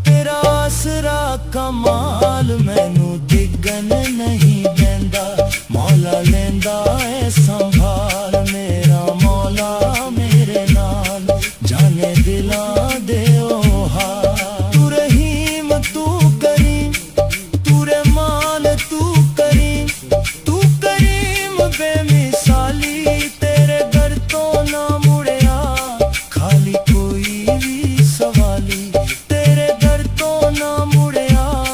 ਤੇਰਾ ਆਸਰਾ ਕਮਾਲ ਮੈਨੂੰ ਡਿੱਗਣ ਨਹੀਂ ਦਿੰਦਾ ਮੌਲਾ ਲੈਂਦਾ ਏ ਸੰਭਾਲ ਮੇਰਾ ਮੌਲਾ ਮੇਰੇ ਨਾਲ ਜਾਣੇ ਦਿਲਾਂ ਦੇ ਉਹ ਹਾਲ ਤੂੰ ਰਹੀਮ ਤੂੰ ਕਰੀਮ ਤੂੰ ਰਹਿਮਾਨ ਤੂੰ ਕਰੀਮ ਬੇਮਿਸਾਲੀ ਤੇਰੇ ਦਰ ਤੋਂ ਨਾ ਮੁੜਿਆ ਖਾਲੀ ਕੋਈ ਵੀ ਸਵਾਲੀ ਤੇਰੇ ਦਰ ਤੋਂ ਨਾ ਮੁੜਿਆ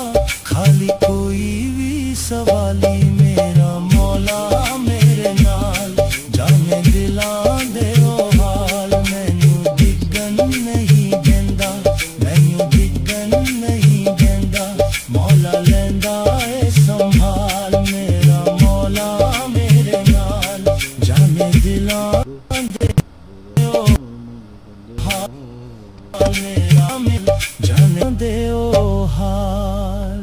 ਖਾਲੀ ਕੋਈ ਵੀ ਸਵਾਲੀ ਮੇਰਾ ਮੌਲਾ ਮੇਰੇ ਨਾਲ ਜਾਣੇ ਦਿਲਾਂ ਦੇ ਉਹ ਹਾਲ ਮੈਨੂੰ ਡਿੱਗਣ ਨਹੀਂ ਦਿੰਦਾ ਮੈਨੂੰ ਡਿੱਗਣ ਨਹੀਂ ਦਿੰਦਾ ਮੌਲਾ ਲੈਂਦਾ ਏ ਸੰਭਾਲ ਮੇਰਾ ਮੌਲਾ ਮੇਰੇ ਨਾਲ ਜਾਣੇ ਦਿਲਾਂ ਦੇ ਉਹ ਹਾਲ ਮੇਰਾ ਜਾਣੇ ਦੇ ਉਹ ਹਾਲ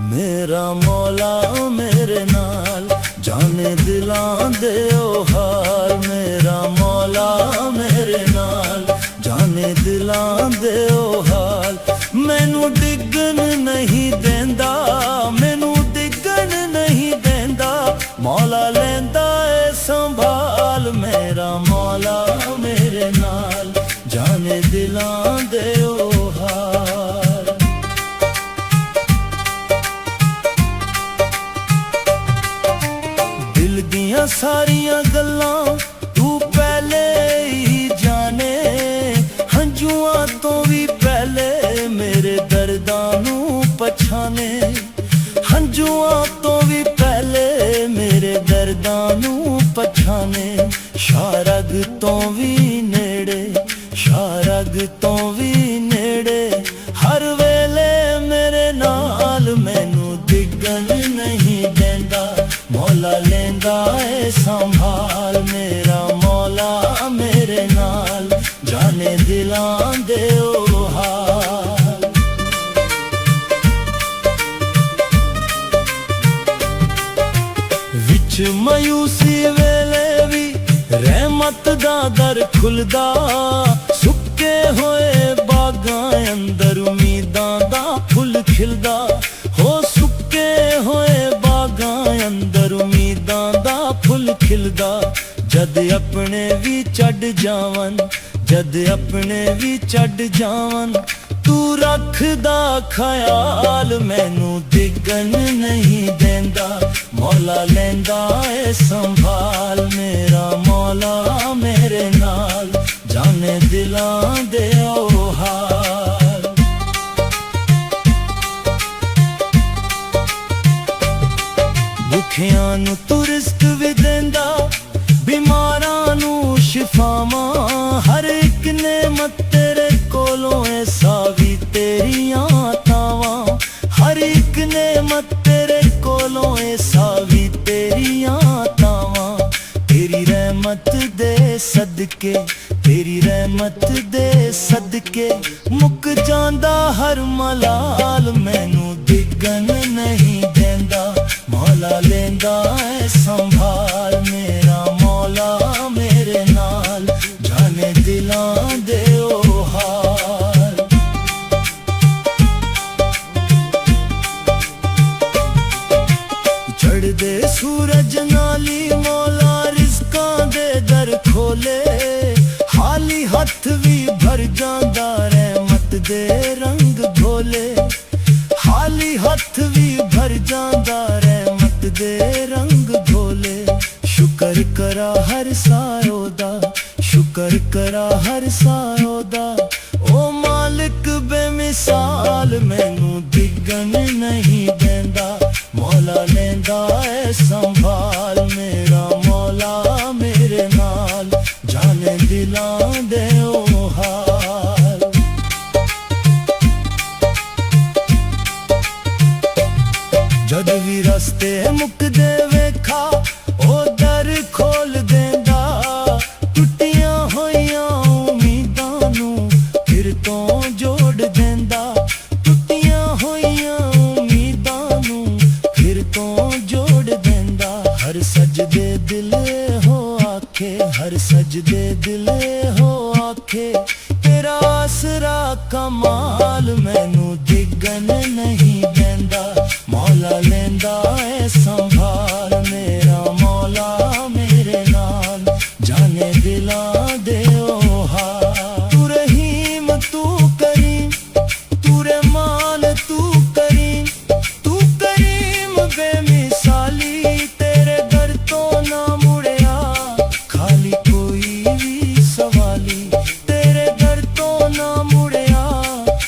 ਮੇਰਾ ਮੌਲਾ ਮੇਰੇ ਨਾਲ ਜਾਣੇ ਦਿਲਾਂ ਦੇ ਉਹ ਹਾਲ ਮੇਰਾ ਮੌਲਾ ਮੇਰੇ ਨਾਲ ਜਾਣੇ ਦਿਲਾਂ ਦੇ ਉਹ ਹਾਲ ਮੈਨੂੰ ਡਿੱਗਣ ਨਹੀਂ ਦਿੰਦਾ ਮੈਨੂੰ ਡਿੱਗਣ ਨਹੀਂ ਦਿੰਦਾ ਮੌਲਾ ਲੈਂਦਾ ਏ ਸੰਭਾਲ ਮੇਰਾ ਮੌਲਾ ਮੇਰੇ ਨਾਲ ਜਾਣੇ ਦਿਲਾਂ ਦੇ ਉਹ ਹਾਲ ਦਿਲ ਦੀਆਂ ਸਾਰੀਆਂ ਗੱਲਾਂ ਤੂੰ ਪਹਿਲੇ ਹੀ ਜਾਣੇ ਹੰਝੂਆਂ ਤੋਂ ਵੀ ਪਹਿਲੇ ਮੇਰੇ ਦਰਦਾਂ ਨੂੰ ਪਛਾਣੇ ਹੰਝੂਆਂ ਤੋਂ ਵੀ ਪਹਿਲੇ ਮੇਰੇ ਦਰਦਾਂ ਨੂੰ ਪਛਾਣੇ ਸ਼ਾਰਗ ਤੋਂ ਵੀ ਨੇੜੇ ਸ਼ਾਰਗ ਤੋਂ ਵੀ ਨੇੜੇ ਹਰ ਵੇਲੇ ਮੇਰੇ ਨਾਲ ਮੈਨੂੰ ਡਿੱਗਣ ਨਹੀਂ ਦਿੰਦਾ ਮੌਲਾ ਲੈਂਦਾ ਏ ਸੰਭਾਲ ਮੇਰਾ ਮੌਲਾ ਮੇਰੇ ਨਾਲ ਜਾਣੇ ਦਿਲਾਂ ਦੇ ਉਹ ਹਾਲ ਵਿੱਚ ਮਾਯੂਸੀ ਵੇਲੇ ਵੀ ਰਹਿਮਤ ਦਾ ਦਰ ਖੁੱਲਦਾ ਸੁੱਕੇ ਹੋਏ ਬਾਗਾਂ ਅੰਦਰ ਉਮੀਦਾਂ ਦਾ ਫੁੱਲ ਖਿਲਦਾ ਹੋ ਸੁੱਕੇ ਹੋਏ ਬਾਗਾਂ ਅੰਦਰ ਉਮੀਦਾਂ ਦਾ ਫੁੱਲ ਖਿਲਦਾ ਜਦ ਆਪਣੇ ਵੀ ਛੱਡ ਜਾਵਨ ਜਦ ਆਪਣੇ ਵੀ ਛੱਡ ਜਾਵਨ ਤੂੰ ਰੱਖਦਾ ਖਿਆਲ ਮੈਨੂੰ ਡਿੱਗਣ ਨਹੀਂ ਦਿੰਦਾ ਮੌਲਾ ਲੈਂਦਾ ਏ ਸੰਭਾਲ ਮੇਰਾ ਮੌਲਾ ਮੇਰੇ ਨਾਲ ਜਾਣੇ ਦਿਲਾਂ ਦੇ ਉਹ ਹਾਲ ਭੁੱਖਿਆਂ ਨੂੰ ਤੂੰ ਰਿਜ਼ਕ ਵੀ ਦਿੰਦਾ ਬਿਮਾਰਾਂ ਨੂੰ ਸ਼ਿਫਾਵਾਂ ਹਰ ਇੱਕ ਨੇਮਤ ਤੇਰੇ ਕੋਲੋਂ ਐਸਾ ਵੀ ਤੇਰੀਆਂ ਤਾਵਾਂ ਹਰ ਇੱਕ ਨੇਮਤ ਤੇਰੇ ਕੋਲੋਂ ਐਸਾ ਵੀ ਤੇਰੀਆਂ ਤਾਵਾਂ ਤੇਰੀ ਰਹਿਮਤ ਦੇ ਸਦਕੇ ਤੇਰੀ ਰਹਿਮਤ ਦੇ ਸਦਕੇ ਮੁੱਕ ਜਾਂਦਾ ਹਰ ਮਲਾਲ ਮੈਨੂੰ ਡਿੱਗਣ ਨਹੀਂ ਦਿੰਦਾ ਮੌਲਾ ਲੈਂਦਾ ਏ ਸੰਭਾਲ ਮੇਰਾ ਮੌਲਾ ਮੇਰੇ ਨਾਲ ਜਾਣੇ ਦਿਲਾਂ ਦੇ ਉਹ ਹਾਲ ਚੜ੍ਹਦੇ ਸੂਰਜ ਨਾਲੀ ਮੌਲਾ ਰਿਜ਼ਕਾਂ ਦੇ ਦਰ ਖੋਲੇ ਖਾਲੀ ਹੱਥ ਵੀ ਭਰ ਜਾਂਦਾ ਰਹਿਮਤ ਦੇ ਰੰਗ ਘੋਲੇ ਖਾਲੀ ਹੱਥ ਵੀ ਭਰ ਜਾਂਦਾ ਰਹਿਮਤ ਦੇ ਰੰਗ ਘੋਲੇ ਸ਼ੁਕਰ ਕਰਾ ਹਰ ਸਾਇਓ ਦਾ ਸ਼ੁਕਰ ਕਰਾ ਹਰ ਸਾਇਓ ਦਾ ਓ ਮਾਲਿਕ ਬੇਮਿਸਾਲ ਮੈਨੂੰ ਡਿੱਗਣ ਨਹੀਂ ਦਿੰਦਾ ਮੌਲਾ ਲੈਂਦਾ ਏ ਸੰਭਾਲ ਮੇਰਾ ਮੌਲਾ ਮੇਰੇ ਨਾਲ ਜਾਣੇ ਦਿਲਾਂ ਦੇ ਉਹ ਹਾਲ ਜਦ ਵੀ ਰਸਤੇ ਮੁੱਕਦੇ ਵੇਖਾ ਉਹ ਦਰ ਖੋਲ ਦਿੰਦਾ ਟੁੱਟੀਆਂ ਹੋਈਆਂ ਉਮੀਦਾਂ ਨੂੰ ਫਿਰ ਤੋਂ ਜੋੜ ਦਿੰਦਾ ਟੁੱਟੀਆਂ ਹੋਈਆਂ ਉਮੀਦਾਂ ਨੂੰ ਫਿਰ ਤੋਂ ਜੋੜ ਦਿੰਦਾ ਹਰ ਸਜਦੇ ਦਿਲ ਹੋ ਆਖੇ ਹਰ ਸਜਦੇ ਦਿਲ ਹੋ ਆਖੇ ਤੇਰਾ ਆਸਰਾ ਕਮਾਲ ਮੈਨੂੰ ਡਿੱਗਣ ਨਹੀਂ ਦਿੰਦਾ ਮੌਲਾ ਲੈਂਦਾ ਏ ਸੰਭਾਲ ਮੇਰਾ ਮੌਲਾ ਮੇਰੇ ਨਾਲ ਜਾਣੇ ਦਿਲਾਂ ਦੇ ਉਹ ਹਾਲ ਤੂੰ ਰਹੀਮ ਤੂੰ ਕਰੀਮ ਤੂੰ ਰਹਿਮਾਨ ਤੂੰ ਕਰੀਮ ਬੇਮਿਸਾਲੀ ਤੇਰੇ ਦਰ ਤੋਂ ਨਾ ਮੁੜਿਆ ਖਾਲੀ ਕੋਈ ਵੀ ਸਵਾਲੀ ਤੇਰੇ ਦਰ ਤੋਂ ਨਾ ਮੁੜਿਆ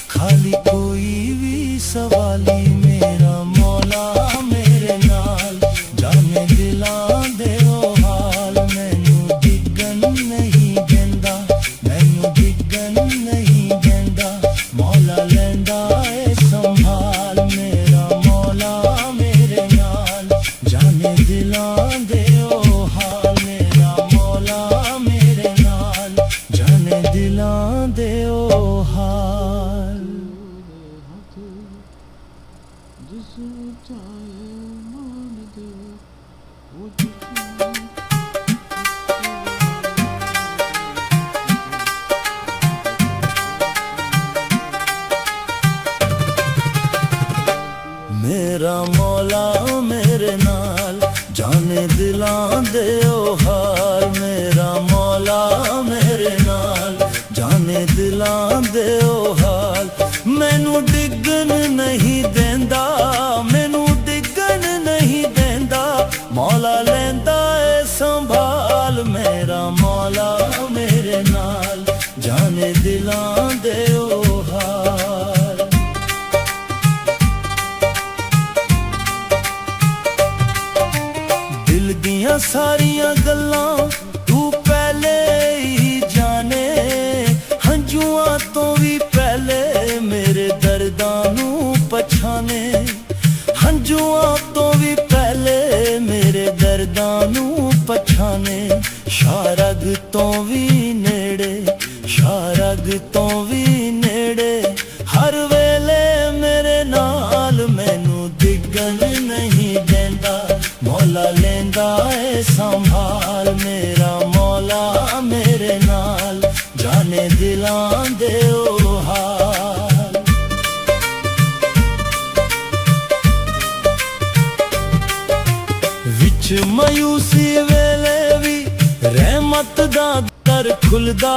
ਖਾਲੀ ਕੋਈ ਵੀ ਸਵਾਲੀ ਮੇਰਾ ਮੌਲਾ ਮੇਰੇ ਨਾਲ ਜਾਣੇ ਦਿਲਾਂ ਦੇ ਉਹ ਹਾਲ ਮੈਨੂੰ ਡਿੱਗਣ ਨਹੀਂ ਦਿੰਦਾ ਮੈਨੂੰ ਡਿੱਗਣ ਨਹੀਂ ਦਿੰਦਾ ਮੌਲਾ ਲੈਂਦਾ ਏ ਸੰਭਾਲ ਮੇਰਾ ਮੌਲਾ ਮੇਰੇ ਨਾਲ ਜਾਣੇ ਦਿਲਾਂ ਦੇ ਉਹ ਹਾਲ ਮੇਰਾ ਮੌਲਾ ਮੇਰੇ ਨਾਲ ਜਾਣੇ ਦਿਲਾਂ ਦੇ ਉਹ ਹਾਲ जिस चाहे मान दे वो जिसमें ਮੇਰਾ ਮੌਲਾ ਮੇਰੇ ਨਾਲ ਜਾਣੇ ਦਿਲਾਂ ਦੇ ਉਹ ਹਾਲ ਮੇਰਾ ਮੌਲਾ ਮੇਰੇ ਨਾਲ ਜਾਣੇ ਦਿਲਾਂ ਦੇ ਉਹ ਹਾਲ ਮੈਨੂੰ ਡਿੱਗਣ ਨਹੀਂ ਦਿੰਦਾ ਮੈਨੂੰ ਡਿੱਗਣ ਨਹੀਂ ਦਿੰਦਾ ਮੌਲਾ ਲੈਂਦਾ ਏ ਸੰਭਾਲ ਮੇਰਾ ਮੌਲਾ ਮੇਰੇ ਨਾਲ ਜਾਣੇ ਦਿਲਾਂ ਦੇ ਉਹ ਹਾਲ ਦਿਲ ਦੀਆਂ ਸਾਰੀਆਂ ਗੱਲਾਂ ਤੂੰ ਪਹਿਲੇ ਹੀ ਜਾਣੇ ਹੰਝੂਆਂ ਤੋਂ ਵੀ ਪਹਿਲੇ ਮੇਰੇ ਦਰਦਾਂ ਨੂੰ ਪਛਾਣੇ ਹੰਝੂਆਂ ਤੋਂ ਵੀ ਪਹਿਲੇ ਮੇਰੇ ਦਰਦਾਂ ਨੂੰ ਰਗ ਤੋਂ ਵੀ ਨੇੜੇ, ਸ਼ਾਹ ਰਗ ਤੋਂ ਵੀ ਨੇੜੇ, ਹਰ ਵੇਲੇ ਮੇਰੇ ਨਾਲ ਮੈਨੂੰ ਡਿੱਗਣ ਨਹੀਂ ਦਿੰਦਾ। ਮੌਲਾ ਲੈਂਦਾ ਏ ਸੰਭਾਲ, ਮੇਰਾ ਮੌਲਾ ਮੇਰੇ ਨਾਲ, ਜਾਣੇ ਦਿਲਾਂ ਦੇ ਉਹ ਹਾਲ। ਵਿੱਚ ਮਾਯੂਸੀ ਵੇਲੇ ਵੀ ਰਹਿਮਤ ਦਾ ਦਰ ਖੁੱਲਦਾ,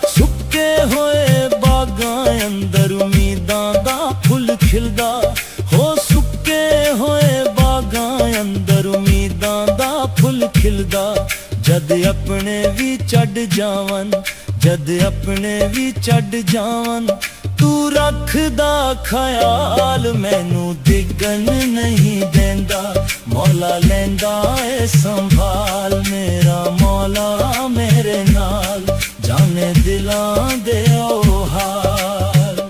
ਸੁੱਕੇ ਹੋਏ ਬਾਗਾਂ ਅੰਦਰ ਉਮੀਦਾਂ ਦਾ ਫੁੱਲ ਖਿਲਦਾ। ਹੋ ਸੁੱਕੇ ਹੋਏ ਬਾਗਾਂ ਅੰਦਰ ਉਮੀਦਾਂ ਦਾ ਫੁੱਲ ਖਿਲਦਾ। ਜਦ ਆਪਣੇ ਵੀ ਛੱਡ ਜਾਵਨ, ਜਦ ਆਪਣੇ ਵੀ ਛੱਡ ਜਾਵਨ, ਤੂੰ ਰੱਖਦਾ ਖਿਆਲ, ਮੈਨੂੰ ਡਿੱਗਣ ਨਹੀਂ ਦਿੰਦਾ। ਮੌਲਾ ਲੈਂਦਾ ਏ ਸੰਭਾਲ, ਮੇਰਾ ਮੌਲਾ ਮੇਰੇ ਨਾਲ, ਜਾਣੇ ਦਿਲਾਂ ਦੇ ਉਹ ਹਾਲ।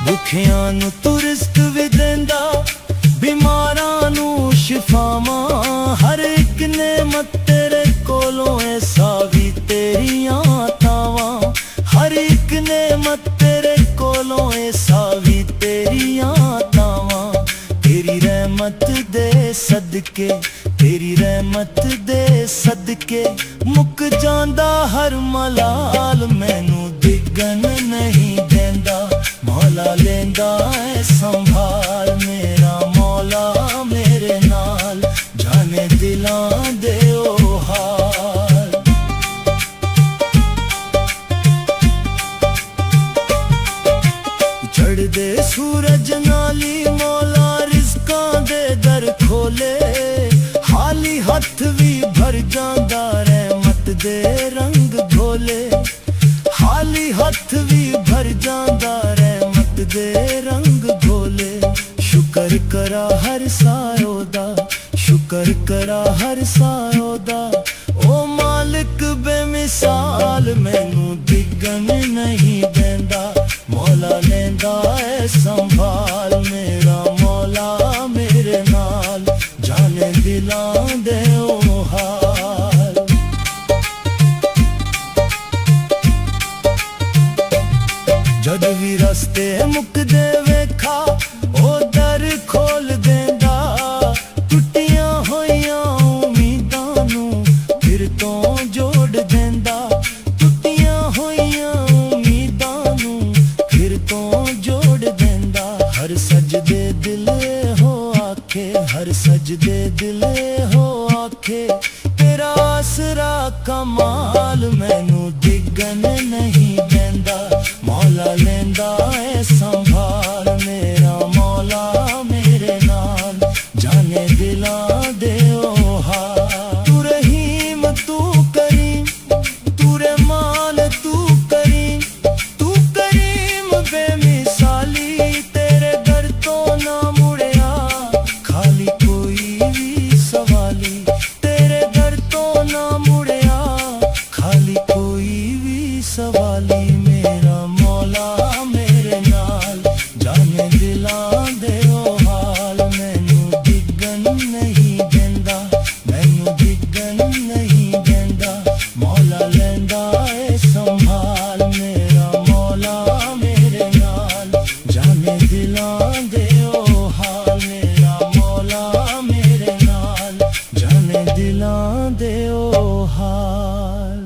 ਭੁੱਖਿਆਂ ਨੂੰ ਤੂੰ ਰਿਜ਼ਕ ਵੀ ਦਿੰਦਾ, ਬਿਮਾਰਾਂ ਨੂੰ ਸ਼ਿਫਾਵਾਂ, ਹਰ ਇੱਕ ਨੇਮਤ ਤੇਰੇ ਕੋਲੋਂ ਏ ਸਾਵੀ ਤੇਰੀਆਂ ਤਾਵਾਂ। ਹਰ ਇੱਕ ਨੇਮਤ ਤੇਰੇ ਕੋਲੋਂ ਏ ਸਾਵੀ ਤੇਰੀਆਂ ਤਾਵਾਂ। ਤੇਰੀ ਰਹਿਮਤ ਦੇ ਸਦਕੇ, ਤੇਰੀ ਰਹਿਮਤ ਦੇ ਸਦਕੇ, ਮੁੱਕ ਜਾਂਦਾ ਹਰ ਮਲਾਲ, ਮੈਨੂੰ ਡਿੱਗਣ ਨਹੀਂ ਦਿੰਦਾ। ਮੌਲਾ ਲੈਂਦਾ ਏ ਸੰਭਾਲ, ਮੇਰਾ ਮੌਲਾ ਮੇਰੇ ਨਾਲ, ਜਾਣੇ ਦਿਲਾਂ ਦੇ ਉਹ ਹਾਲ। ਚੜ੍ਹਦੇ ਸੂਰਜ ਨਾਲੀ ਮੌਲਾ ਰਿਜ਼ਕਾਂ ਦੇ ਦਰ ਖੋਲੇ, ਖਾਲੀ ਹੱਥ ਵੀ ਭਰ ਜਾਂਦਾ ਰਹਿਮਤ ਦੇ ਰੰਗ ਘੋਲੇ। ਖਾਲੀ ਹੱਥ ਵੀ ਭਰ ਜਾਂਦਾ ਰਹਿਮਤ ਦੇ ਰੰਗ ਘੋਲੇ। ਸ਼ੁਕਰ ਕਰਾ ਹਰ ਸਾਇਓ ਦਾ, ਸ਼ੁਕਰ ਕਰਾ ਹਰ ਸਾਇਓ ਦਾ, ਓ ਮਾਲਿਕ ਬੇਮਿਸਾਲ, ਮੈਨੂੰ ਡਿੱਗਣ ਨਹੀਂ ਦਿੰਦਾ। ਮੌਲਾ ਲੈਂਦਾ ਏ ਸੰਭਾਲ, ਮੇਰਾ ਮੌਲਾ ਮੇਰੇ ਨਾਲ, ਜਾਣੇ ਦਿਲਾਂ ਦੇ ਉਹ ਹਾਲ। ਜਦ ਵੀ ਰਸਤੇ ਮੁੱਕਦੇ ਵੇਖਾ, ਉਹ ਦਰ ਖੋਲ ਦਿੰਦਾ। ਟੁੱਟੀਆਂ ਹੋਈਆਂ ਉਮੀਦਾਂ ਨੂੰ ਫਿਰ ਤੋਂ ਜੋੜ ਦਿੰਦਾ। ਟੁੱਟੀਆਂ ਹੋਈਆਂ ਉਮੀਦਾਂ ਨੂੰ ਫਿਰ ਤੋਂ ਜੋੜ ਦਿੰਦਾ। ਹਰ ਸਜਦੇ ਦਿਲ ਹੋ ਆਖੇ, ਹਰ ਸਜਦੇ ਦਿਲ ਹੋ ਆਖੇ, ਤੇਰਾ ਆਸਰਾ ਕਮਾਲ, ਮੈਨੂੰ ਡਿੱਗਣ ਨਹੀਂ ਦਿੰਦਾ। ਮੌਲਾ ਲੈਂਦਾ ਏ ਸੰਭਾਲ, ਮੇਰਾ ਮੌਲਾ ਮੇਰੇ ਨਾਲ, ਜਾਣੇ ਦਿਲਾਂ ਦੇ ਉਹ ਹਾਲ। ਤੂੰ ਰਹੀਮ ਤੂੰ ਕਰੀਮ, ਤੂੰ ਰਹਿਮਾਨ ਤੂੰ ਕਰੀਮ, ਤੂੰ ਕਰੀਮ ਬੇਮਿਸਾਲੀ, ਤੇਰੇ ਦਰ ਤੋਂ ਨਾ ਮੁੜਿਆ ਖਾਲੀ ਕੋਈ ਵੀ ਸਵਾਲੀ। ਤੇਰੇ ਦਰ ਤੋਂ ਨਾ ਮੁੜਿਆ ਖਾਲੀ ਕੋਈ ਵੀ ਸਵਾਲੀ, ਮੇਰਾ ਮੌਲਾ ਮੇਰੇ ਨਾਲ, ਜਾਣੇ ਦਿਲਾਂ ਦੇ ਉਹ ਹਾਲ। ਮੈਨੂੰ ਡਿੱਗਣ ਨਹੀਂ ਦਿੰਦਾ, ਮੈਨੂੰ ਡਿੱਗਣ ਨਹੀਂ ਦਿੰਦਾ। ਮੌਲਾ ਲੈਂਦਾ ਏ ਸੰਭਾਲ, ਮੇਰਾ ਮੌਲਾ ਮੇਰੇ ਨਾਲ, ਜਾਣੇ ਦਿਲਾਂ ਦੇ ਉਹ ਹਾਲ। ਮੇਰਾ ਮੌਲਾ ਮੇਰੇ ਨਾਲ, ਜਾਣੇ ਦਿਲਾਂ ਦੇ ਉਹ ਹਾਲ।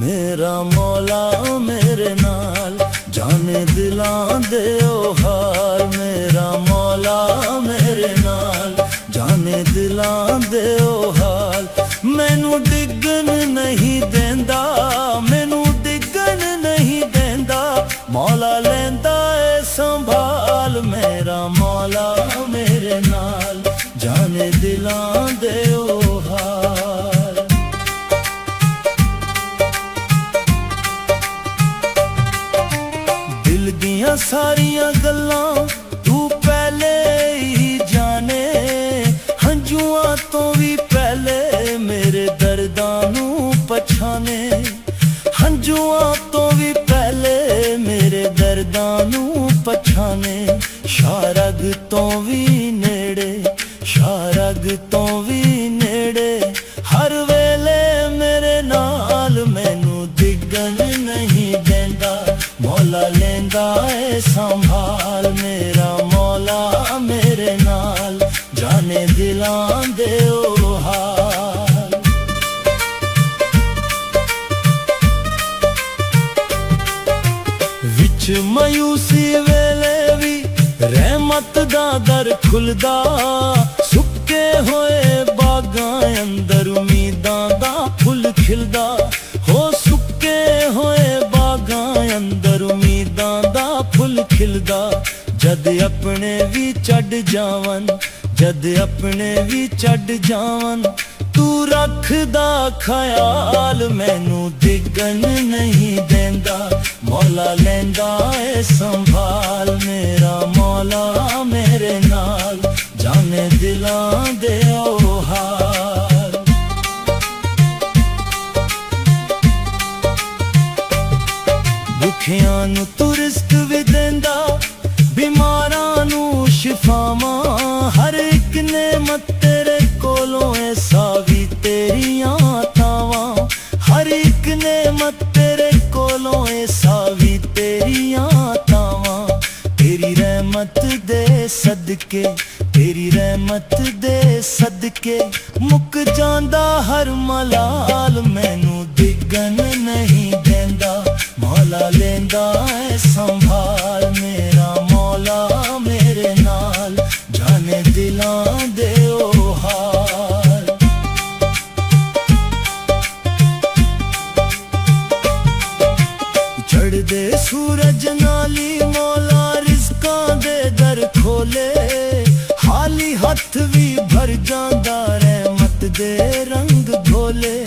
ਮੇਰਾ ਮੌਲਾ ਮੇਰੇ ਨਾਲ, ਜਾਣੇ ਦਿਲਾਂ ਦੇ ਉਹ ਹਾਲ। ਮੇਰਾ ਮੌਲਾ ਮੇਰੇ ਨਾਲ, ਜਾਣੇ ਦਿਲਾਂ ਦੇ ਉਹ ਹਾਲ। ਮੈਨੂੰ ਡਿੱਗਣ ਨਹੀਂ ਦਿੰਦਾ, ਮੈਨੂੰ ਡਿੱਗਣ ਨਹੀਂ ਦਿੰਦਾ। ਮੌਲਾ ਲੈਂਦਾ ਏ ਸੰਭਾਲ, ਮੇਰਾ ਮੌਲਾ ਮੇਰੇ ਨਾਲ, ਜਾਣੇ ਦਿਲਾਂ ਦੇ ਉਹ ਹਾਲ। ਦਿਲ ਦੀਆਂ ਸਾਰੀਆਂ ਗੱਲਾਂ ਤੂੰ ਪਹਿਲੇ ਹੰਝੂਆਂ ਤੋਂ ਵੀ ਪਹਿਲੇ ਮੇਰੇ ਦਰਦਾਂ ਨੂੰ ਪਛਾਣੇ, ਸ਼ਾਰਗ ਤੋਂ ਵੀ ਨੇੜੇ, ਸ਼ਾਰਗ ਤੋਂ ਵੀ ਨੇੜੇ, ਹਰ ਵੇਲੇ ਮੇਰੇ ਨਾਲ ਮੈਨੂੰ ਡਿੱਗਣ ਨਹੀਂ ਦਿੰਦਾ, ਮੌਲਾ ਲੈਂਦਾ ਏ ਸੰਭਾਲ, ਮੇਰਾ ਮੌਲਾ ਮੇਰੇ ਨਾਲ, ਜਾਣੇ ਦਿਲਾਂ ਦੇ ਉਹ ਹਾਲ। ਵਿੱਚ ਮਾਯੂਸੀ ਵੇਲੇ ਵੀ ਰਹਿਮਤ ਦਾ ਦਰ ਖੁੱਲਦਾ, ਸੁੱਕੇ ਹੋਏ ਬਾਗਾਂ ਅੰਦਰ ਉਮੀਦਾਂ ਦਾ ਫੁੱਲ ਖਿਲਦਾ, ਹੋ ਸੁੱਕੇ ਹੋਏ ਬਾਗਾਂ ਅੰਦਰ ਉਮੀਦਾਂ ਦਾ ਫੁੱਲ ਖਿਲਦਾ। ਜਦ ਆਪਣੇ ਵੀ ਛੱਡ ਜਾਵਨ, ਜਦ ਆਪਣੇ ਵੀ ਛੱਡ ਜਾਵਨ, ਤੂੰ ਰੱਖਦਾ ਖਿਆਲ, ਮੈਨੂੰ ਡਿੱਗਣ ਨਹੀਂ ਦਿੰਦਾ, ਮੌਲਾ ਲੈਂਦਾ ਏ ਸੰਭਾਲ, ਮੇਰਾ ਮੌਲਾ ਮੇਰੇ ਨਾਲ, ਜਾਣੇ ਦਿਲਾਂ ਦੇ ਉਹ ਹਾਲ। ਭੁੱਖਿਆਂ ਨੂੰ ਤੂੰ ਰਿਜ਼ਕ ਵੀ ਦਿੰਦਾ, ਬਿਮਾਰਾਂ ਨੂੰ ਸ਼ਿਫਾਵਾਂ, ਹਰ ਇੱਕ ਨੇਮਤ ਤੇਰੇ ਕੋਲੋਂ ਏ ਸਾਵੀ ਤੇਰੀਆਂ ਤਾਵਾਂ, ਹਰ ਇੱਕ ਨੇਮਤ ਤੇਰੇ ਕੋਲੋਂ ਏ ਸਾਵੀ ਤੇਰੀਆਂ ਤਾਵਾਂ। ਤੇਰੀ ਰਹਿਮਤ ਦੇ ਸਦਕੇ, ਤੇਰੀ ਰਹਿਮਤ ਦੇ ਸਦਕੇ, ਮੁੱਕ ਜਾਂਦਾ ਹਰ ਮਲਾਲ, ਮੈਨੂੰ ਡਿੱਗਣ ਨਹੀਂ ਦਿੰਦਾ, ਮੌਲਾ ਲੈਂਦਾ ਏ ਸੰਭਾਲ, ਮੇਰਾ ਮੌਲਾ ਮੇਰੇ ਨਾਲ, ਜਾਣੇ ਦਿਲਾਂ ਦੇ ਉਹ ਹਾਲ। ਚੜ੍ਹਦੇ ਸੂਰਜ ਨਾਲੀ ਮੌਲਾ ਰਿਜ਼ਕਾਂ ਦੇ ਦਰ ਖੋਲੇ, ਖਾਲੀ ਹੱਥ ਵੀ ਭਰ ਜਾਂਦਾ ਰਹਿਮਤ ਦੇ ਰੰਗ ਘੋਲੇ,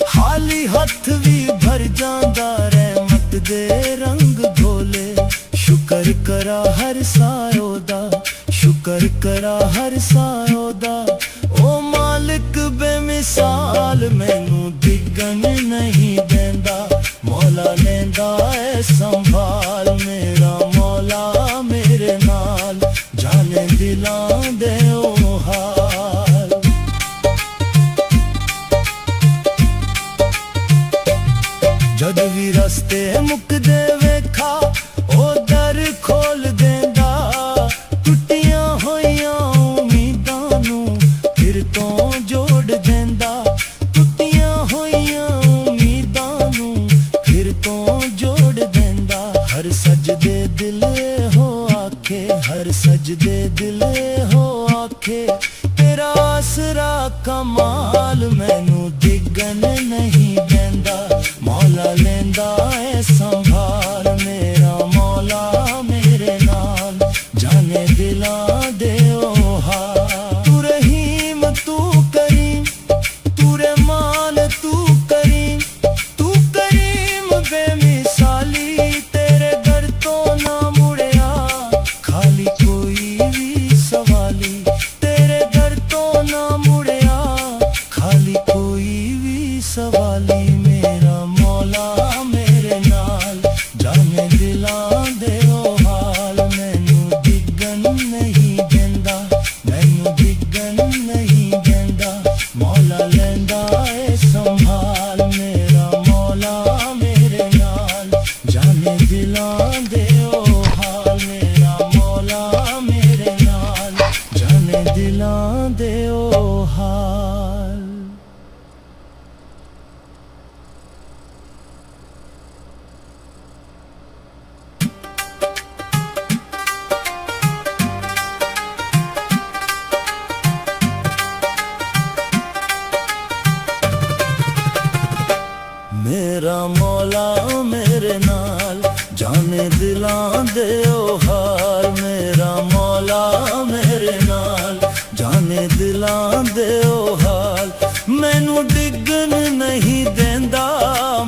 ਖਾਲੀ ਹੱਥ ਵੀ ਭਰ ਜਾਂਦਾ ਰਹਿਮਤ ਦੇ ਰੰਗ ਘੋਲੇ। ਸ਼ੁਕਰ ਕਰਾ ਹਰ ਸਾਇਓ ਦਾ, ਸ਼ੁਕਰ ਕਰਾ ਹਰ ਸਾਇਓ ਦਾ, ਓ ਮਾਲਿਕ ਬੇਮਿਸਾਲ, ਮੈਨੂੰ ਡਿੱਗਣ ਨਹੀਂ ਦਿੰਦਾ, ਮੌਲਾ ਲੈਂਦਾ ਏ ਸੰਭਾਲ, ਮੇਰਾ ਮੌਲਾ ਮੇਰੇ ਨਾਲ, ਜਾਣੇ ਦਿਲਾਂ ਦੇ ਉਹ ਹਾਲ। ਜਦ ਵੀ ਰਸਤੇ ਮੁੱਕਦੇ ਵੇਖਾ, ਉਹ ਦਰ ਖੋਲ ਦਿੰਦਾ, ਟੁੱਟੀਆਂ ਹੋਈਆਂ ਉਮੀਦਾਂ ਨੂੰ ਫਿਰ ਤੋਂ ਜੋੜ ਦਿੰਦਾ, ਟੁੱਟੀਆਂ ਹੋਈਆਂ ਉਮੀਦਾਂ ਨੂੰ ਫਿਰ ਤੋਂ ਜੋੜ ਦਿੰਦਾ। ਹਰ ਸਜਦੇ ਦਿਲ ਹੋ ਆਖੇ, ਹਰ ਸਜਦੇ ਦਿਲ ਹੋ ਆਖੇ, ਤੇਰਾ ਆਸਰਾ ਕਮਾਲ, ਮੈਨੂੰ ਡਿੱਗਣ ਨਹੀਂ ਦਿੰਦਾ, ਮੌਲਾ ਲੈਂਦਾ ਏ ਸੰਭਾਲ, ਮੇਰਾ ਮੌਲਾ ਮੇਰੇ ਨਾਲ, ਜਾਣੇ ਦਿਲਾਂ ਦੇ ਉਹ ਹਾਲ। ਤੂੰ ਰਹੀਮ ਤੂੰ ਕਰੀਮ, ਤੂੰ ਰਹਿਮਾਨ ਤੂੰ ਕਰੀਮ, ਤੂੰ ਕਰੀਮ ਬੇਮਿਸਾਲੀ, ਤੇਰੇ ਦਰ ਤੋਂ ਨਾ ਮੁੜਿਆ ਖਾਲੀ ਕੋਈ ਵੀ ਸਵਾਲੀ, ਤੇਰੇ ਦਰ ਤੋਂ ਨਾ ਮੁੜਿਆ ਖਾਲੀ ਕੋਈ ਵੀ ਸਵਾਲੀ, ਮੇਰਾ ਮੌਲਾ ਮੇਰੇ ਨਾਲ, ਜਾਣੇ ਦਿਲਾਂ ਦੇ ਉਹ ਹਾਲ। ਮੈਨੂੰ ਡਿੱਗਣ ਨਹੀਂ ਦਿੰਦਾ, ਮੈਨੂੰ ਡਿੱਗਣ ਨਹੀਂ ਦਿੰਦਾ, ਮੌਲਾ ਲੈਂਦਾ ਏ ਸੰਭਾਲ, ਮੇਰਾ ਮੌਲਾ ਮੇਰੇ ਨਾਲ, ਜਾਣੇ ਦਿਲਾਂ ਦੇ ਉਹ ਹਾਲ, ਮੇਰਾ ਮੌਲਾ ਮੇਰੇ ਨਾਲ, ਜਾਣੇ ਦਿਲਾਂ ਦੇ ਉਹ ਹਾਲ। ਮੇਰਾ ਮੌਲਾ ਮੇਰੇ ਨਾਲ, ਜਾਣੇ ਦਿਲਾਂ ਦੇ ਉਹ ਹਾਲ, ਮੇਰਾ ਮੌਲਾ ਮੇਰੇ ਨਾਲ, ਜਾਣੇ ਦਿਲਾਂ ਦੇ ਉਹ ਹਾਲ। ਮੈਨੂੰ ਡਿੱਗਣ ਨਹੀਂ ਦਿੰਦਾ,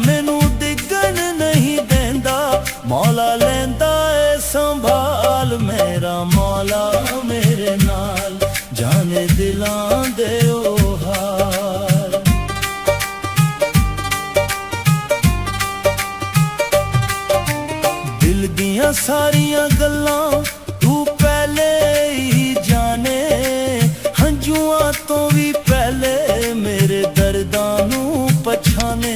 ਮੈਨੂੰ ਡਿੱਗਣ ਨਹੀਂ ਦਿੰਦਾ, ਮੌਲਾ ਲੈਂਦਾ ਏ ਸੰਭਾਲ, ਮੇਰਾ ਮੌਲਾ ਮੇਰੇ ਨਾਲ, ਜਾਣੇ ਦਿਲਾਂ ਦੇ ਉਹ ਹਾਲ। ਦੀਆਂ ਸਾਰੀਆਂ ਗੱਲਾਂ ਤੂੰ ਪਹਿਲੇ ਹੀ ਜਾਣੇ, ਹੰਝੂਆਂ ਤੋਂ ਵੀ ਪਹਿਲੇ ਮੇਰੇ ਦਰਦਾਂ ਨੂੰ ਪਛਾਣੇ,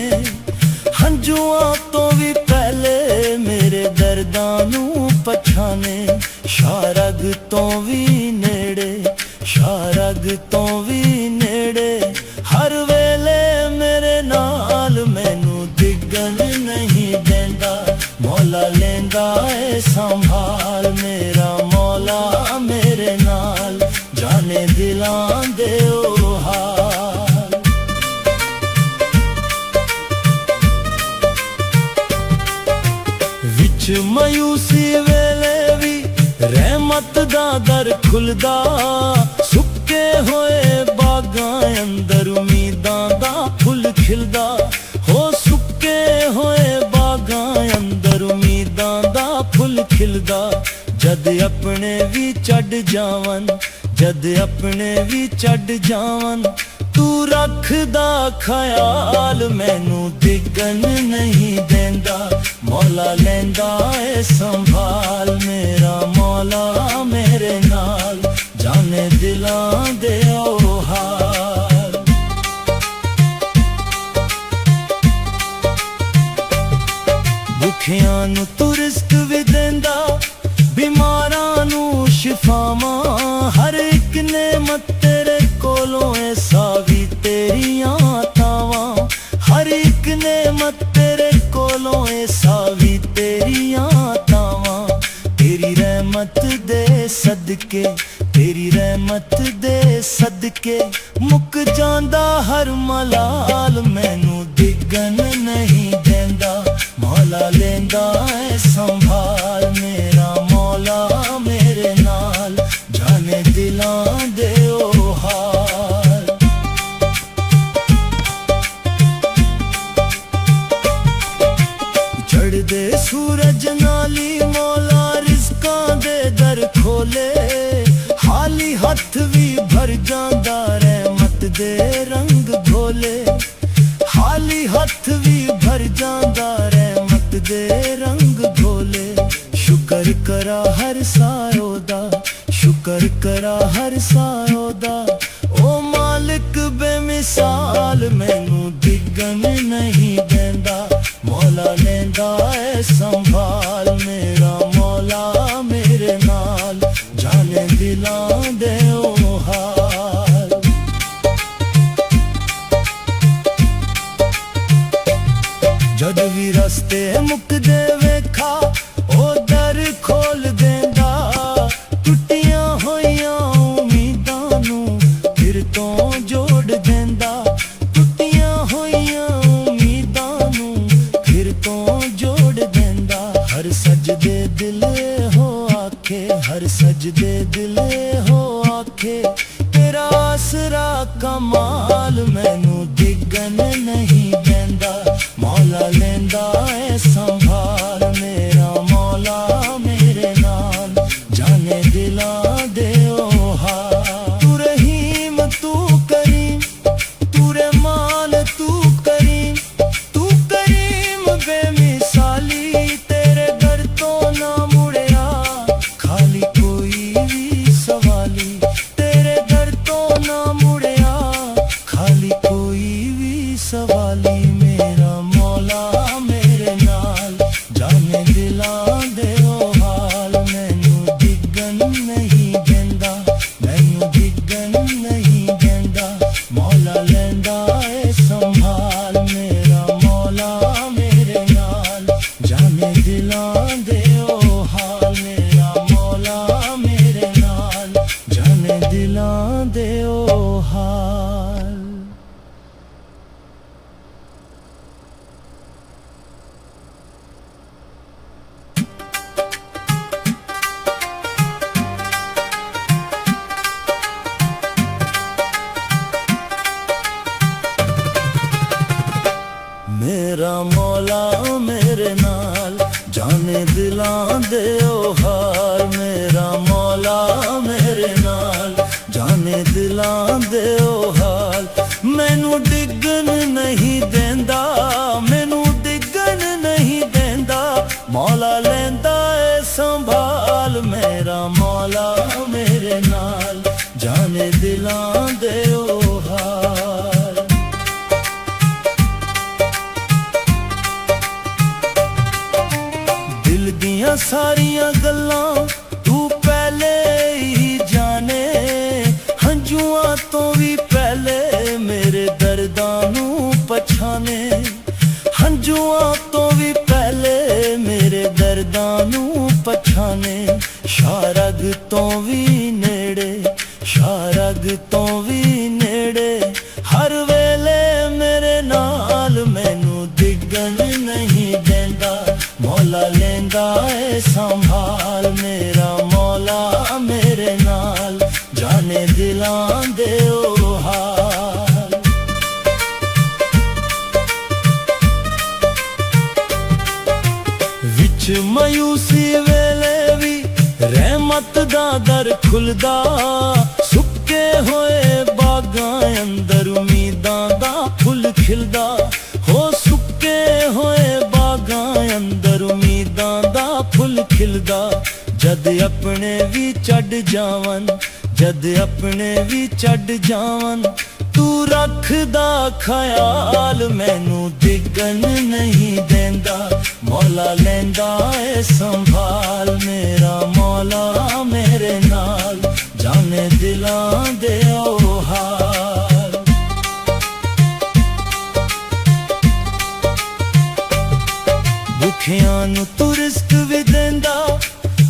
ਹੰਝੂਆਂ ਤੋਂ ਵੀ ਪਹਿਲੇ ਮੇਰੇ ਦਰਦਾਂ ਨੂੰ ਪਛਾਣੇ। ਸ਼ਾਰਗ ਤੋਂ ਵੀ ਨੇੜੇ, ਸ਼ਾਰਗ ਤੋਂ ਵੀ ਨੇੜੇ, ਹਰ ਵੇਲੇ ਮੇਰੇ ਨਾਲ ਮੈਨੂੰ ਡਿੱਗਣ ਨਹੀਂ ਦਿੰਦਾ। ਮੌਲਾ ਲੈਂਦਾ ਏ ਸੰਭਾਲ, ਮੇਰਾ ਮੌਲਾ ਮੇਰੇ ਨਾਲ, ਜਾਣੇ ਦਿਲਾਂ ਦੇ ਉਹ ਹਾਲ। ਵਿੱਚ ਮਾਯੂਸੀ ਵੇਲੇ ਵੀ ਰਹਿਮਤ ਦਾ ਦਰ ਖੁੱਲਦਾ, ਸੁੱਕੇ ਹੋਏ ਬਾਗਾਂ ਅੰਦਰ ਉਮੀਦਾਂ ਦਾ ਫੁੱਲ ਖਿਲਦਾ। ਹੋ ਸੁੱਕੇ ਹੋਏ ਬਾਗਾਂ ਅੰਦਰ ਉਮੀਦਾਂ ਦਾ ਫੁੱਲ ਖਿਲਦਾ। ਜਦ ਆਪਣੇ ਵੀ ਛੱਡ ਜਾਵਨ, ਜਦ ਆਪਣੇ ਵੀ ਛੱਡ ਜਾਵਨ, ਤੂੰ ਰੱਖਦਾ ਖਿਆਲ, ਮੈਨੂੰ ਡਿੱਗਣ ਨਹੀਂ ਦਿੰਦਾ। ਮੌਲਾ ਲੈਂਦਾ ਏ ਸੰਭਾਲ, ਮੇਰਾ ਮੌਲਾ ਮੇਰੇ ਨਾਲ, ਜਾਣੇ ਦਿਲਾਂ ਦੇ ਉਹ ਹਾਲ। ਭੁੱਖਿਆਂ ਨੂੰ ਤੂੰ ਰਿਜ਼ਕ ਵੀ ਦਿੰਦਾ, ਬਿਮਾਰਾਂ ਨੂੰ ਸ਼ਿਫਾਵਾਂ, ਹਰ ਇੱਕ ਨੇਮਤ ਤੇਰੇ ਕੋਲੋਂ ਏ ਸਾਵੀ ਤੇਰੀਆਂ ਤਾਵਾਂ। ਹਰ ਇੱਕ ਨੇਮਤ ਤੇਰੇ ਕੋਲੋਂ ਏ ਸਾਵੀ ਤੇਰੀਆਂ ਤਾਵਾਂ। ਤੇਰੀ ਰਹਿਮਤ ਦੇ ਸਦਕੇ, ਤੇਰੀ ਰਹਿਮਤ ਦੇ ਸਦਕੇ, ਮੁੱਕ ਜਾਂਦਾ ਹਰ ਮਲਾਲ, ਮੈਨੂੰ ਡਿੱਗਣ ਨਹੀਂ ਦਿੰਦਾ। ਮੌਲਾ ਲੈਂਦਾ ਏ ਸੰਭਾਲ, ਮੇਰਾ ਮੌਲਾ ਮੇਰੇ ਨਾਲ, ਜਾਣੇ ਦਿਲਾਂ ਦੇ ਉਹ ਹਾਲ। ਚੜ੍ਹਦੇ ਸੂਰਜ ਨਾਲੀ ਮੌਲਾ ਰਿਜ਼ਕਾਂ ਦੇ ਦਰ ਖੋਲੇ, ਖਾਲੀ ਹੱਥ ਵੀ ਭਰ ਜਾਂਦਾ ਰਹਿਮਤ ਦੇ ਰੰਗ ਘੋਲੇ। ਖਾਲੀ ਹੱਥ ਵੀ ਭਰ ਜਾਂਦਾ ਰਹਿਮਤ ਦੇ ਰੰਗ ਘੋਲੇ। ਸ਼ੁਕਰ ਕਰਾ ਹਰ ਸਾਇਓ ਦਾ, ਸ਼ੁਕਰ ਕਰਾ ਹਰ ਸਾਇਓ ਦਾ, ਓ ਮਾਲਿਕ ਬੇਮਿਸਾਲ, ਮੈਨੂੰ ਡਿੱਗਣ ਨਹੀਂ ਦਿੰਦਾ। ਮੌਲਾ ਲੈਂਦਾ ਏ ਸੰਭਾਲ, ਮੇਰਾ ਮੌਲਾ ਮੇਰੇ ਨਾਲ, ਜਾਣੇ ਦਿਲਾਂ ਦੇ ਉਹ ਹਾਲ। ਜਦ ਵੀ ਰਸਤੇ ਮੁੱਕਦੇ ਵੇਖਾ, ਉਹ ਦਰ ਖੋਲ ਦਿੰਦਾ। ਟੁੱਟੀਆਂ ਹੋਈਆਂ ਉਮੀਦਾਂ ਨੂੰ ਫਿਰ ਤੋਂ ਜੋੜ ਦਿੰਦਾ। ਟੁੱਟੀਆਂ ਹੋਈਆਂ ਉਮੀਦਾਂ ਨੂੰ ਫਿਰ ਤੋਂ ਜੋੜ ਦਿੰਦਾ। ਹਰ ਸਜਦੇ ਦਿਲ ਹੋ ਆਖੇ, ਹਰ ਸਜਦੇ ਦਿਲ ਹੋ ਆਖੇ, ਤੇਰਾ ਆਸਰਾ ਕਮਾਲ, ਮੈਨੂੰ ਡਿੱਗਣ ਨਹੀਂ ਦਿੰਦਾ। ਮੌਲਾ ਲੈਂਦਾ ਏ ਸੰਭਾਲ, ਮੇਰਾ ਮੌਲਾ ਮੇਰੇ ਨਾਲ, ਜਾਣੇ ਦਿਲਾਂ ਦੇ ਉਹ ਹਾਲ। ਤੂੰ ਰਹੀਮ ਤੂੰ ਕਰੀਮ, ਤੂੰ ਰਹਿਮਾਨ ਤੂੰ ਕਰੀਮ, ਤੂੰ ਕਰੀਮ ਬੇਮਿਸਾਲੀ, ਤੇਰੇ ਦਰ ਤੋਂ ਨਾ ਮੁੜਿਆ ਖਾਲੀ ਕੋਈ ਵੀ ਸਵਾਲੀ। ਤੇਰੇ ਦਰ ਤੋਂ ਨਾ ਮੁੜਿਆ ਖਾਲੀ ਕੋਈ ਵੀ ਸਵਾਲੀ, ਮੇਰਾ ਮੌਲਾ ਮੇਰੇ ਨਾਲ, ਜਾਣੇ ਦਿਲਾਂ ਦੇ ਉਹ ਹਾਲ। ਮੈਨੂੰ ਡਿੱਗਣ ਨਹੀਂ ਦਿੰਦਾ, ਮੈਨੂੰ ਡਿੱਗਣ ਨਹੀਂ ਦਿੰਦਾ। ਮੌਲਾ ਲੈਂਦਾ ਏ ਸੰਭਾਲ, ਮੇਰਾ ਮੌਲਾ ਮੇਰੇ ਨਾਲ, ਜਾਣੇ ਦਿਲਾਂ ਦੇ ਉਹ ਹਾਲ। ਮੇਰਾ ਮੌਲਾ ਮੇਰੇ ਨਾਲ, ਜਾਣੇ ਦਿਲਾਂ ਦੇ ਉਹ ਹਾਲ। ਮੇਰਾ ਮੌਲਾ ਮੇਰੇ ਨਾਲ, ਜਾਣੇ ਦਿਲਾਂ ਦੇ ਉਹ ਹਾਲ। ਮੇਰਾ ਮੌਲਾ ਮੇਰੇ ਨਾਲ, ਜਾਣੇ ਦਿਲਾਂ ਦੇ ਉਹ ਹਾਲ। ਮੈਨੂੰ ਡਿੱਗਣ ਨਹੀਂ ਦਿੰਦਾ, ਮੈਨੂੰ ਡਿੱਗਣ ਨਹੀਂ ਦਿੰਦਾ। ਮੌਲਾ ਲੈਂਦਾ ਏ ਦਿਲਾਂ ਦੇ ਉਹ ਹਾਲ। ਦਿਲ ਦੀਆਂ ਸਾਰੀਆਂ ਗੱਲਾਂ ਤੂੰ ਪਹਿਲੇ ਹੀ ਜਾਣੇ, ਹੰਝੂਆਂ ਤੋਂ ਵੀ ਪਹਿਲੇ ਮੇਰੇ ਦਰਦਾਂ ਨੂੰ ਪਛਾਣੇ, ਹੰਝੂਆਂ ਤੋਂ ਵੀ ਪਹਿਲੇ ਮੇਰੇ ਦਰਦਾਂ ਨੂੰ ਪਛਾਣੇ। ਸ਼ਾਰਗ ਤੋਂ ਵੀ ਨੇੜੇ, ਸ਼ਾਰਗ ਤੋਂ ਵੀ ਨੇੜੇ, ਹਰ ਵੇਲੇ ਮੇਰੇ ਨਾਲ ਮੈਨੂੰ ਡਿੱਗਣ ਨਹੀਂ ਦਿੰਦਾ। ਮੌਲਾ ਲੈਂਦਾ ਏ ਸੰਭਾਲ, ਮੇਰਾ ਮੌਲਾ ਮੇਰੇ ਨਾਲ, ਜਾਣੇ ਦਿਲਾਂ ਦੇ ਉਹ ਹਾਲ। ਵਿੱਚ ਮਾਯੂਸੀ ਵੇਲੇ ਵੀ ਰਹਿਮਤ ਦਾ ਦਰ ਖੁੱਲਦਾ, ਸੁੱਕੇ ਹੋਏ ਬਾਗਾਂ ਅੰਦਰ ਉਮੀਦਾਂ ਦਾ ਫੁੱਲ ਖਿਲਦਾ। ਹੋ ਸੁੱਕੇ ਹੋਏ ਬਾਗਾਂ ਅੰਦਰ ਉਮੀਦਾਂ ਦਾ ਫੁੱਲ ਖਿਲਦਾ। ਜਦ ਆਪਣੇ ਵੀ ਛੱਡ ਜਾਵਨ, ਜਦ ਆਪਣੇ ਵੀ ਛੱਡ ਜਾਵਨ, ਤੂੰ ਰੱਖਦਾ ਖਿਆਲ, ਮੈਨੂੰ ਡਿੱਗਣ ਨਹੀਂ ਦਿੰਦਾ। ਮੌਲਾ ਲੈਂਦਾ ਏ ਸੰਭਾਲ, ਮੇਰਾ ਮੌਲਾ ਮੇਰੇ ਨਾਲ, ਜਾਣੇ ਦਿਲਾਂ ਦੇ ਉਹ ਹਾਲ। ਭੁੱਖਿਆਂ ਨੂੰ ਤੂੰ ਰਿਜ਼ਕ ਵੀ ਦਿੰਦਾ,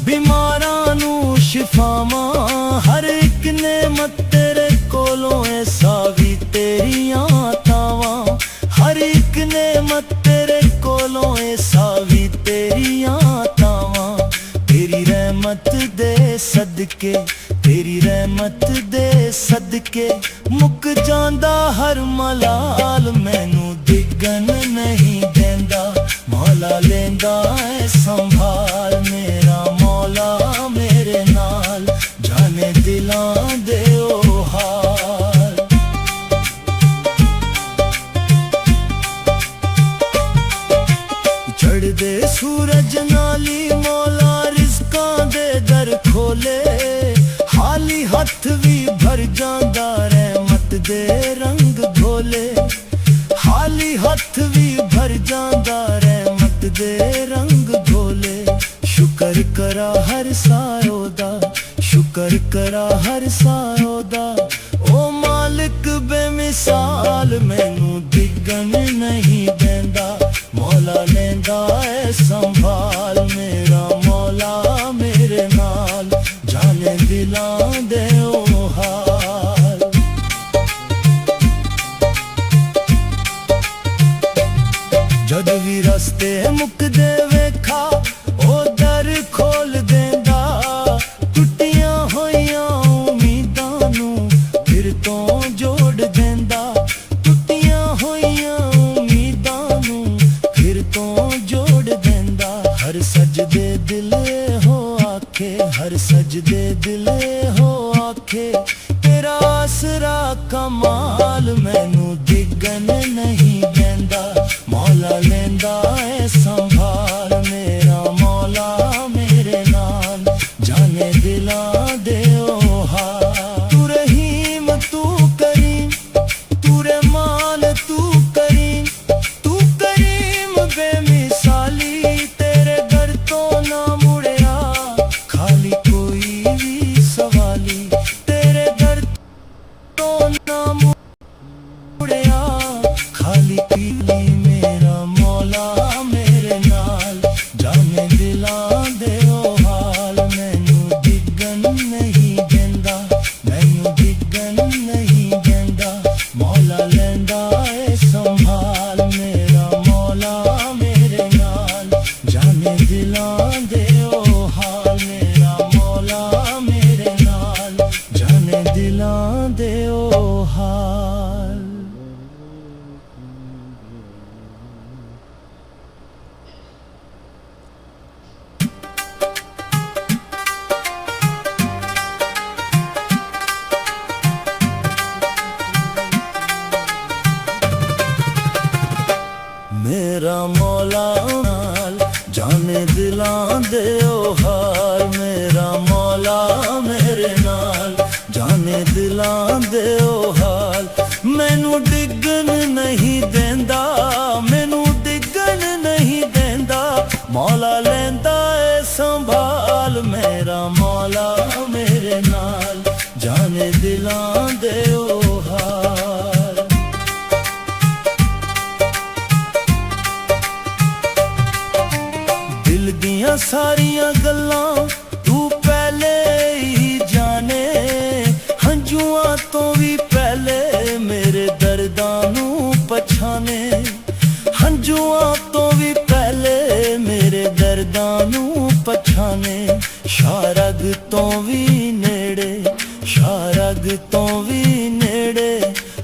ਬਿਮਾਰਾਂ ਨੂੰ ਸ਼ਿਫਾਵਾਂ। ਹਰ ਇੱਕ ਨੇਮਤ ਤੇਰੇ ਕੋਲੋਂ ਏ ਸਾਵੀ ਤੇਰੀਆਂ ਤਾਵਾਂ। ਹਰ ਇੱਕ ਨੇਮਤ ਤੇਰੇ ਕੋਲੋਂ ਏ ਸਾਵੀ ਤੇਰੀਆਂ ਤਾਵਾਂ। ਤੇਰੀ ਰਹਿਮਤ ਦੇ ਸਦਕੇ, ਤੇਰੀ ਰਹਿਮਤ ਦੇ ਸਦਕੇ, ਮੁੱਕ ਜਾਂਦਾ ਹਰ ਮਲਾਲ, ਮੈਨੂੰ ਡਿੱਗਣ ਨਹੀਂ ਦਿੰਦਾ। ਮੌਲਾ ਲੈਂਦਾ ਏ ਸੰਭਾਲ, ਮੇਰਾ ਮੌਲਾ ਮੇਰੇ ਨਾਲ, ਜਾਣੇ ਦਿਲਾਂ ਦੇ ਉਹ ਹਾਲ। ਚੜ੍ਹਦੇ ਸੂਰਜ ਨਾਲੀ ਮੌਲਾ ਰਿਜ਼ਕਾਂ ਦੇ ਦਰ ਖੋਲੇ, ਖਾਲੀ ਹੱਥ ਵੀ ਭਰ ਜਾਂਦਾ ਰਹਿਮਤ ਦੇ ਰੰਗ ਘੋਲੇ। ਖਾਲੀ ਹੱਥ ਵੀ ਭਰ ਜਾਂਦਾ ਰਹਿਮਤ ਦੇ ਰੰਗ ਘੋਲੇ। ਸ਼ੁਕਰ ਕਰਾ ਹਰ ਸਾਰੋ ਦਾ, ਸ਼ੁਕਰ ਕਰਾ ਹਰ ਸਾਰੋ ਦਾ, ਓ ਮਾਲਿਕ ਬੇਮਿਸਾਲ, ਮੈਨੂੰ ਡਿੱਗਣ ਨਹੀਂ ਦਿੰਦਾ। ਮੌਲਾ ਲੈਂਦਾ ਏ ਸੰਭਾਲ, ਮੇਰਾ ਮੌਲਾ ਮੇਰੇ ਨਾਲ, ਜਾਣੇ ਦਿਲਾਂ ਦੇ ਉਹ ਹਾਲ। ਜਦ ਵੀ ਰਸਤੇ ਮੁੱਕਦੇ ਵੇਖਾ, ਉਹ ਦਰ ਖੋਲ ਦਿੰਦਾ। ਟੁੱਟੀਆਂ ਹੋਈਆਂ ਉਮੀਦਾਂ ਨੂੰ ਫਿਰ ਤੋਂ ਜੋੜ ਦਿੰਦਾ। ਟੁੱਟੀਆਂ ਹੋਈਆਂ ਉਮੀਦਾਂ ਨੂੰ ਫਿਰ ਤੋਂ ਜੋੜ ਦਿੰਦਾ। ਹਰ ਸਜਦੇ ਦਿਲ ਹੋ ਆਖੇ, ਹਰ ਸਜਦੇ ਦਿਲ ਹੋ ਆਖੇ, ਤੇਰਾ ਆਸਰਾ ਕਮਾਲ, ਮੈਨੂੰ ਡਿੱਗਣ ਨਹੀਂ ਦਿੰਦਾ। ਮੌਲਾ ਲੈਂਦਾ ਏ ਸੰਭਾਲ, ਮੇਰਾ ਮੌਲਾ ਮੇਰੇ ਨਾਲ, ਜਾਣੇ ਦਿਲਾਂ ਦੇ ਉਹ ਹਾਲ। ਤੂੰ ਰਹੀਮ ਤੂੰ ਕਰੀਮ, ਤੂੰ ਰਹਿਮਾਨ ਤੂੰ ਕਰੀਮ, ਤੂੰ ਕਰੀਮ ਬੇਮਿਸਾਲੀ, ਤੇਰੇ ਦਰ ਤੋਂ ਨਾ ਮੁੜਿਆ ਖਾਲੀ ਕੋਈ ਵੀ ਸਵਾਲੀ। ਤੇਰੇ ਦਰ ਤੋਂ ਨਾ ਮੁੜਿਆ ਖਾਲੀ ਪੀਲੀ, ਮੇਰਾ ਮੌਲਾ ਮੇਰੇ ਨਾਲ, ਜਾਣੇ ਦਿਲਾਂ ਦੇ ਉਹ ਹਾਲ। ਮੈਨੂੰ ਡਿੱਗਣ ਨਹੀਂ ਦਿੰਦਾ, ਮੈਨੂੰ ਡਿੱਗਣ ਨਹੀਂ ਦਿੰਦਾ। ਮੌਲਾ ਲੈਂਦਾ ਏ ਸੰਭਾਲ, ਮੇਰਾ ਮੌਲਾ ਮੇਰੇ ਨਾਲ, ਜਾਣੇ ਦਿਲਾਂ ਦੇ ਉਹ ਹਾਲ। ਮੇਰਾ ਮੌਲਾ ਮੇਰੇ ਨਾਲ, ਜਾਣੇ ਦਿਲਾਂ ਦੇ ਉਹ ਹਾਲ। ਮੇਰਾ ਮੌਲਾ ਨਾਲ, ਜਾਣੇ ਦਿਲਾਂ ਦੇ ਉਹ ਹਾਲ। ਮੇਰਾ ਮੌਲਾ ਮੇਰੇ ਨਾਲ, ਜਾਣੇ जाने दिलां दे ओ हाल मैनू डिगन नहीं देंदा मैनू डिगन नहीं देंदा मौला लेंदा ए संभाल मेरा मौला मेरे नाल जाने दिलां दे ओ हाल दिल दियां सारियां गल्लां तू पहले ही जाने हंजुआं तो भी पहले मेरे दर्दां नू पछाने हंजुआं तो भी पहले मेरे दर्दां नू पछाने शारग तो भी नेड़े शारग तो भी नेड़े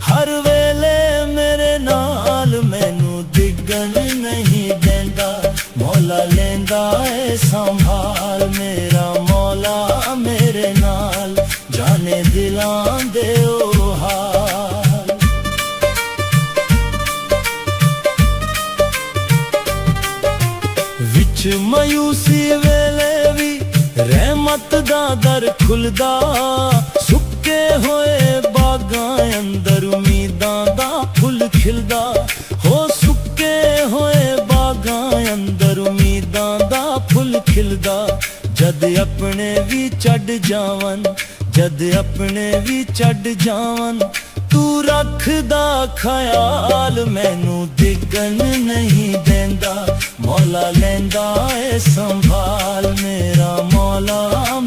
हर वेले मेरे नाल मैनू डिगन नहीं देंदा मौला लेंदा ए संभाल मेरा मौला मेरे नाल जाने दिलां दे ओ हाल विच मायूसी वेले भी रहमत दा दर खुलदा सुक्के होए बागां अंदर उम्मीदां दा फुल खिलदा हो सुक्के होए बागां अंदर उम्मीदां दा फुल खिलदा जद अपने भी चढ़ जावन जद अपने भी चढ़ जावन तू रखदा ख्याल मैनू डिगन नहीं देंदा मौला लेंदा ए संभाल मेरा मौला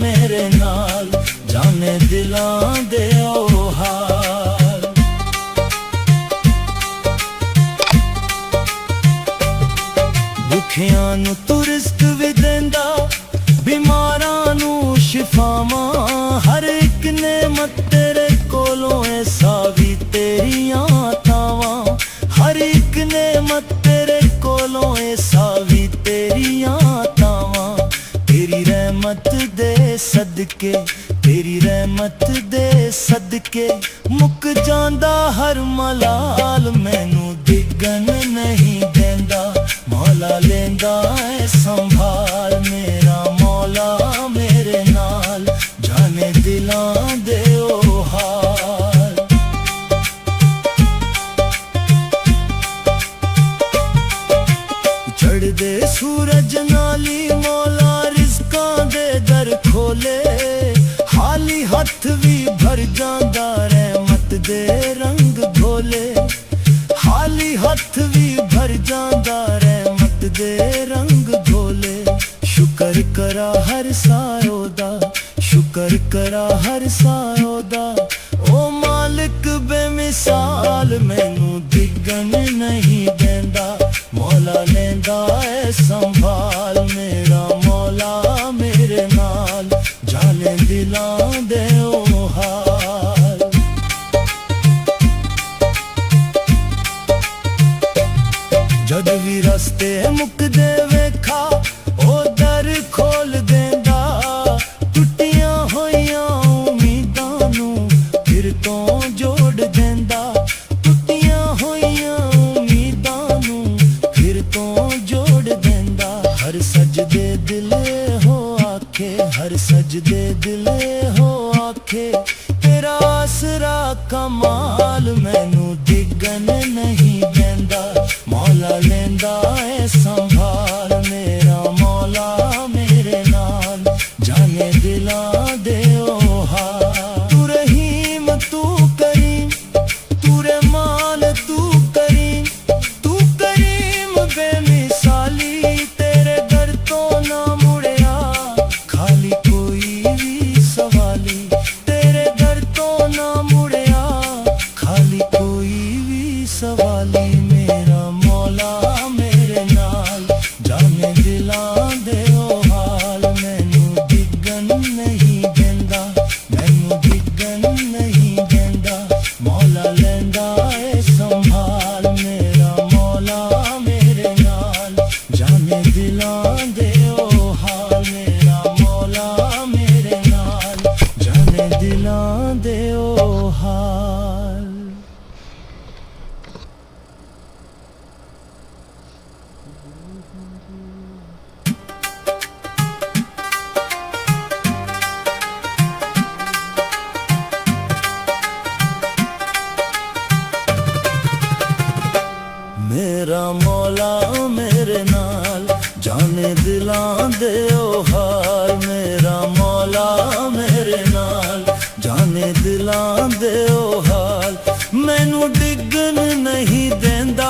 मेरे नाल जाने दिलां दे ओ हाल भुखियां नू तू रिज़्क भी देंदा बीमारां नू शिफावां हर एक नेमत तेरे कोलों ऐसा भी तेरियां तावां हर एक नेमत तेरे कोलों ऐसा भी तेरियां तावां तेरी रहमत दे सदके तेरी रहमत दे सदके मुक जांदा हर मलाल मैनू डिगन नहीं देंदा मौला लेंदा ए संभाल मेरा मौला मेरे नाल जाने दिलां दे ओ हाल चढ़दे सूरज नाली मौला रिज़कां दे दर खोले खाली हथ भी भर जांदा रहमत दे रंग घोले खाली हथ भी भर जांदा रहमत दे रंग घोले शुक्र करा हर सायो दा शुक्र करा हर सायो दा ओ मालिक बेमिसाल मैनू डिगन नहीं देंदा मौला लेंदा ए संभाल मेरा मौला मेरे नाल जाने दिलां दे ओ हाल जद भी रस्ते मुकदे वेखा ओ दर खोल देंदा टुटियां होइयां उम्मीदां नू फिर तो जोड़ देंदा टुटियां होइयां उम्मीदां नू फिर तो जोड़ देंदा हर सजदे दिले हो आखे हर सजदे दिले हो आखे तेरा आसरा कमाल मैनू डिगन नहीं देंदा मौला लेंदा ए संभाल मेरा मौला मेरे नाल जाने दिलां दे ओ हाल तू रहीम तू करीम तू रहमान तू करीम बेमिसाली तेरे दर तो ना मुड़िया खाली कोई भी सवाली तेरे दर तो ना मुड़िया खाली कोई भी सवाली मेरा मौला मेरे नाल जाने दिलां दे ओ हाल मैनू डिगन नहीं देंदा मैनू डिगन नहीं देंदा मौला लेंदा ए संभाल मेरा मौला मेरे नाल जाने दिलां दे ओ हाल मेरा मौला मेरे नाल जाने दिलां दे ओ हाल ਜਾਣੇ ਦਿਲਾਂ ਦੇ ਉਹ ਹਾਲ ਮੇਰਾ ਮੌਲਾ ਮੇਰੇ ਨਾਲ ਜਾਣੇ ਦਿਲਾਂ ਦੇ ਉਹ ਹਾਲ ਮੈਨੂੰ ਡਿੱਗਣ ਨਹੀਂ ਦਿੰਦਾ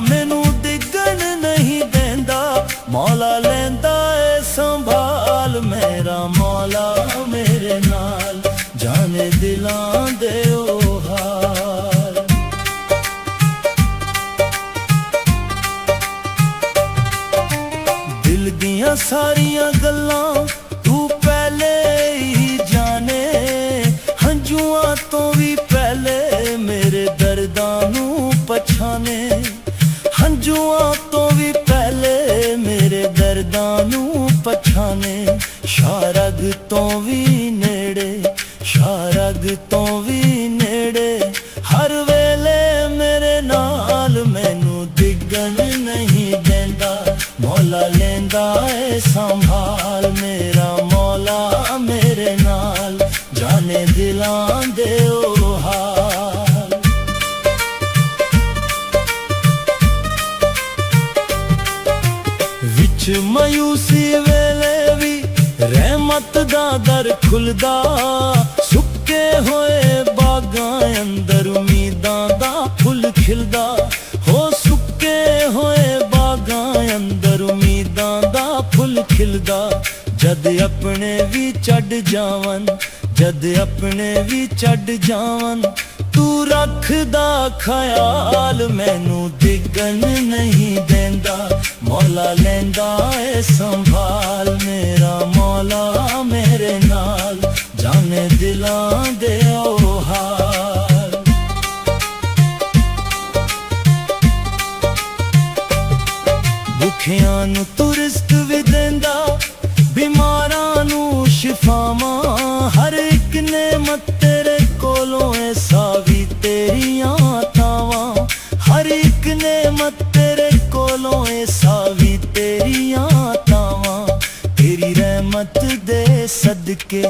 ਮੈਨੂੰ ਡਿੱਗਣ ਨਹੀਂ ਦਿੰਦਾ ਮੌਲਾ ਲੈਂਦਾ ਏ ਸੰਭਾਲ ਮੇਰਾ ਮੌਲਾ ਮੇਰੇ ਨਾਲ ਜਾਣੇ ਦਿਲਾਂ ਦੇ ਉਹ ਹਾਲ ਦਿਲ ਦੀਆਂ ਸਾਰੀਆਂ ਗੱਲਾਂ ਤੂੰ ਪਹਿਲੇ ਹੀ ਜਾਣੇ ਹੰਝੂਆਂ ਤੋਂ ਵੀ ਪਹਿਲੇ ਮੇਰੇ ਦਰਦਾਂ ਨੂੰ ਪਛਾਣੇ ਹੰਝੂਆਂ ਤੋਂ ਵੀ ਪਹਿਲੇ ਮੇਰੇ ਦਰਦਾਂ ਨੂੰ ਪਛਾਣੇ ਸ਼ਾਰਗ ਤੋਂ ਵੀ ਨੇੜੇ ਸ਼ਾਰਗ ਤੋਂ ਵੀ ਨੇੜੇ ਹਰ ਵੇਲੇ ਮੇਰੇ ਨਾਲ ਮੈਨੂੰ ਡਿੱਗਣ ਨਹੀਂ ਦਿੰਦਾ ਮੌਲਾ ਲੈਂਦਾ ਏ ਸੰਭਾਲ ਮੇਰਾ ਮੌਲਾ ਮੇਰੇ ਨਾਲ ਜਾਣੇ ਦਿਲਾਂ ਦੇ ਉਹ ਹਾਲ ਵਿੱਚ ਮਾਯੂਸੀ ਵੇਲੇ ਵੀ ਰਹਿਮਤ ਦਾ ਦਰ ਖੁੱਲਦਾ ਸੁੱਕੇ ਹੋਏ ਬਾਗਾਂ ਅੰਦਰ ਉਮੀਦਾਂ ਦਾ ਫੁੱਲ ਖਿਲਦਾ ਹੋ ਸੁੱਕੇ ਹੋਏ ਬਾਗਾਂ ਅੰਦਰ ਉਮੀਦਾਂ ਦਾ ਫੁੱਲ ਖਿਲਦਾ ਜਦ ਆਪਣੇ ਵੀ ਛੱਡ ਜਾਵਨ ਜਦ ਆਪਣੇ ਵੀ ਛੱਡ ਜਾਵਨ ਤੂੰ ਰੱਖਦਾ ਖਿਆਲ ਮੈਨੂੰ ਡਿੱਗਣ ਨਹੀਂ ਦਿੰਦਾ ਮੌਲਾ ਲੈਂਦਾ ਏ ਸੰਭਾਲ ਮੇਰਾ ਮੌਲਾ ਮੇਰੇ ਨਾਲ ਜਾਣੇ ਦਿਲਾਂ ਦੇ ਉਹ ਹਾਲ ਭੁੱਖਿਆਂ ਨੂੰ ਤੂੰ ਰਿਜ਼ਕ ਵੀ ਦਿੰਦਾ ਬਿਮਾਰਾਂ ਨੂੰ ਸ਼ਿਫਾਵਾਂ ਹਰ ਇੱਕ ਨੇਮਤ ਤੇਰੇ ਕੋਲੋਂ ਐਸਾ ਵੀ ਤੇਰੀਆਂ ਤਾਵਾਂ ਹਰ ਇੱਕ ਨੇਮਤ ਤੇਰੇ ਕੋਲੋਂ ਐਸਾ ਵੀ ਤੇਰੀਆਂ ਤਾਵਾਂ ਤੇਰੀ ਰਹਿਮਤ ਦੇ ਸਦਕੇ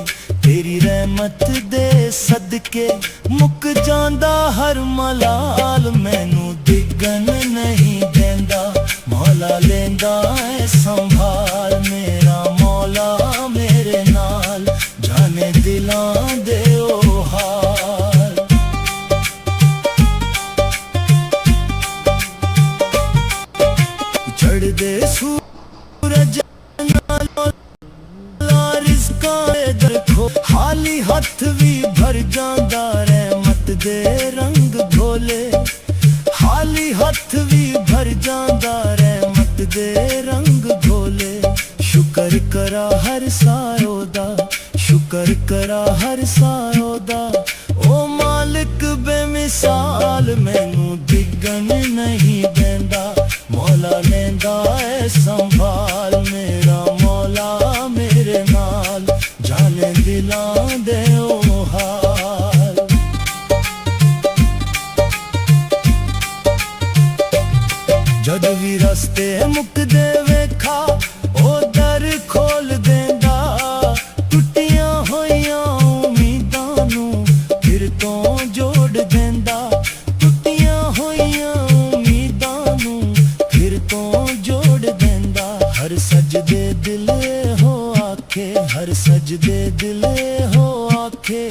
ਤੇਰੀ ਰਹਿਮਤ ਦੇ ਸਦਕੇ ਮੁੱਕ ਜਾਂਦਾ ਹਰ ਮਲਾਲ ਮੈਨੂੰ ਡਿੱਗਣ ਨਹੀਂ ਦਿੰਦਾ ਮੌਲਾ ਲੈਂਦਾ ਏ ਸੰਭਾਲ ਮੇਰਾ ਮੌਲਾ ਮੇਰੇ ਨਾਲ ਜਾਣੇ ਦਿਲਾਂ ਦੇ ਉਹ ਹਾਲ ਚੜ੍ਹਦੇ ਸੂਰਜ ਨਾਲੋਂ ਰਿਜ਼ਕਾਂ ਦਰ ਖੋ ਖਾਲੀ ਹੱਥ ਵੀ ਭਰ ਜਾਂਦਾ ਰਹਿਮਤ ਦੇ ਰੰਗ ਧੋਲੇ ਖਾਲੀ ਹੱਥ ਵੀ ਭਰ ਜਾਂਦਾ ਰਹਿਮਤ ਦੇ ਰੰਗ ਧੋਲੇ ਸ਼ੁਕਰ ਕਰਾ ਹਰ ਸਾਰੋ ਦਾ ਸ਼ੁਕਰ ਕਰਾ ਹਰ ਸਾਰੋ ਦਾ ਓ ਮਾਲਿਕ ਬੇਮਿਸਾਲ ਮੈਨੂੰ ਡਿੱਗਣ ਨਹੀਂ ਦਿੰਦਾ ਮੌਲਾ ਲੈਂਦਾ ਏ ਸੰਭਾਲ ਮੇਰਾ ਮੌਲਾ ਮੇਰੇ ਨਾਲ ਜਾਣੇ ਦਿਲਾਂ ਦੇ ਉਹ ਹਾਲ ਜਦ ਵੀ ਰਸਤੇ ਮੁੱਕਦੇ ਵੇਖਾ ਉਹ ਦਰ ਖੋਲ ਦਿੰਦਾ ਟੁੱਟੀਆਂ ਹੋਈਆਂ ਉਮੀਦਾਂ ਨੂੰ ਫਿਰ ਤੋਂ ਜੋੜ ਦਿੰਦਾ ਟੁੱਟੀਆਂ ਹੋਈਆਂ ਉਮੀਦਾਂ ਨੂੰ ਫਿਰ ਤੋਂ ਜੋੜ ਦਿੰਦਾ ਹਰ ਸਜਦੇ ਦਿਲ ਹੋ ਆਖੇ ਹਰ ਸਜਦੇ ਦਿਲ ਹੋ ਆਖੇ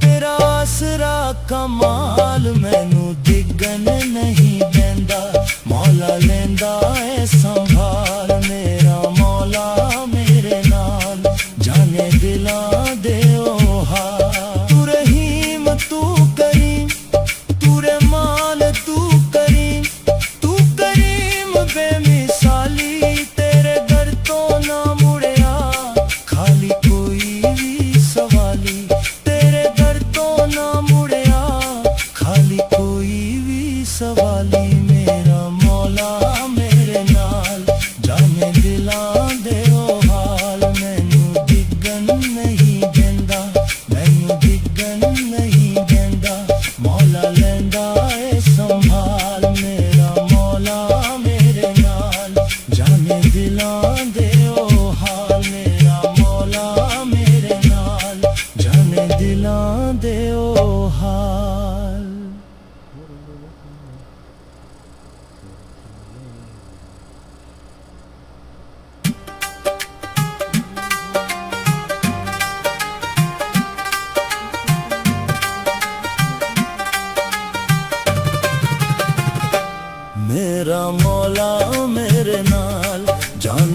ਤੇਰਾ ਆਸਰਾ ਕਮਾਲ ਮੈਨੂੰ ਡਿੱਗਣ ਨਹੀਂ ਦਿੰਦਾ ਮੌਲਾ ਲੈਂਦਾ ਏ ਸੰਭਾਲ ਮੇਰਾ ਮੌਲਾ ਮੇਰੇ ਨਾਲ ਜਾਣੇ ਦਿਲਾਂ ਦੇ ਉਹ ਹਾਲ ਤੂੰ ਰਹੀਮ ਤੂੰ ਕਰੀਮ ਤੂੰ ਰਹਿਮਾਨ ਤੂੰ ਕਰੀਮ ਬੇਮਿਸਾਲੀ ਤੇਰੇ ਦਰ ਤੋਂ ਨਾ ਮੁੜਿਆ ਖਾਲੀ ਕੋਈ ਵੀ ਸਵਾਲੀ ਤੇਰੇ ਦਰ ਤੋਂ ਨਾ ਮੁੜਿਆ ਖਾਲੀ ਕੋਈ ਵੀ ਸਵਾਲੀ ਮੇਰਾ ਮੌਲਾ ਮੇਰੇ ਨਾਲ ਜਾਣੇ ਦਿਲਾਂ ਦੇ ਉਹ ਹਾਲ ਮੈਨੂੰ ਡਿੱਗਣ ਨਹੀਂ ਦਿੰਦਾ ਮੈਨੂੰ ਡਿੱਗਣ ਨਹੀਂ ਦਿੰਦਾ ਮੌਲਾ ਲੈਂਦਾ ਏ ਸੰਭਾਲ ਮੇਰਾ ਮੌਲਾ ਮੇਰੇ ਨਾਲ ਜਾਣੇ ਦਿਲਾਂ ਦੇ ਉਹ ਹਾਲ ਮੇਰਾ ਮੌਲਾ ਮੇਰੇ ਨਾਲ ਜਾਣੇ ਦਿਲਾਂ ਦੇ ਉਹ ਹਾਲ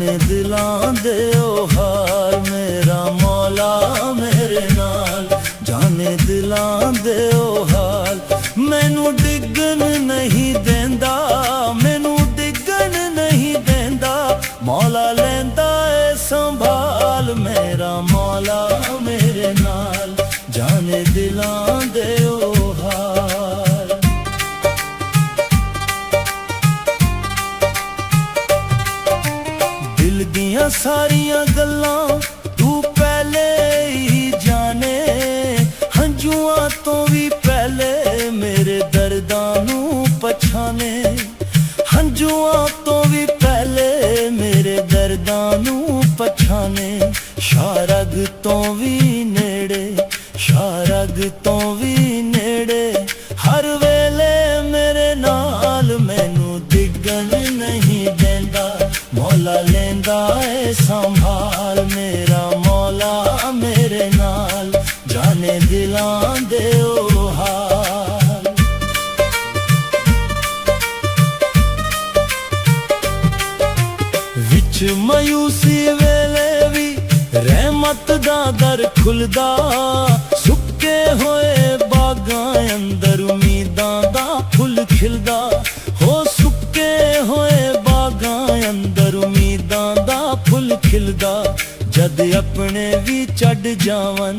ਜਾਣੇ ਦਿਲਾਂ ਦੇ ਉਹ ਹਾਲ ਮੇਰਾ ਮੌਲਾ ਮੇਰੇ ਨਾਲ ਜਾਣੇ ਦਿਲਾਂ ਦੇ ਉਹ ਹਾਲ ਮੈਨੂੰ ਡਿੱਗਣ ਨਹੀਂ ਦਿੰਦਾ ਮੈਨੂੰ ਡਿੱਗਣ ਨਹੀਂ ਦਿੰਦਾ ਮੌਲਾ ਲੈਂਦਾ ਏ ਸੰਭਾਲ ਮੇਰਾ ਮੌਲਾ ਮੇਰੇ ਨਾਲ ਜਾਣੇ ਦਿਲਾਂ ਦੇ ਉਹ ਹਾਲ ਦਿਲ ਦੀਆਂ ਸਾਰੀਆਂ ਗੱਲਾਂ ਤੂੰ ਪਹਿਲੇ ਹੀ ਜਾਣੇ ਹੰਝੂਆਂ ਤੋਂ ਵੀ ਪਹਿਲੇ ਮੇਰੇ ਦਰਦਾਂ ਨੂੰ ਪਛਾਣੇ ਹੰਝੂਆਂ ਤੋਂ ਵੀ ਪਹਿਲੇ ਮੇਰੇ ਦਰਦਾਂ ਨੂੰ ਪਛਾਣੇ ਸ਼ਾਰਗ ਤੋਂ ਵੀ ਨੇੜੇ ਸ਼ਾਰਗ ਤੋਂ ਵੀ ਨੇੜੇ ਹਰ ਵੇਲੇ ਮੇਰੇ ਨਾਲ ਮੈਨੂੰ ਡਿੱਗਣ ਨਹੀਂ ਦਿੰਦਾ ਮੌਲਾ ਲੈਂਦਾ ਏ ਸੰਭਾਲ ਮੇਰਾ ਮੌਲਾ ਮੇਰੇ ਨਾਲ ਜਾਣੇ ਦਿਲਾਂ ਦੇ ਉਹ ਹਾਲ ਵਿੱਚ ਮਾਯੂਸੀ ਵੇਲੇ ਵੀ ਰਹਿਮਤ ਦਾ ਦਰ ਖੁੱਲਦਾ ਸੁੱਕੇ ਹੋਏ ਬਾਗਾਂ ਅੰਦਰ ਉਮੀਦਾਂ ਦਾ ਫੁੱਲ ਖਿਲਦਾ ਹੋ ਸੁੱਕੇ ਹੋਏ ਬਾਗਾਂ ਅੰਦਰ ਉਮੀਦਾਂ ਦਾ ਫੁੱਲ ਖਿਲਦਾ ਜਦ ਆਪਣੇ ਵੀ ਛੱਡ ਜਾਵਨ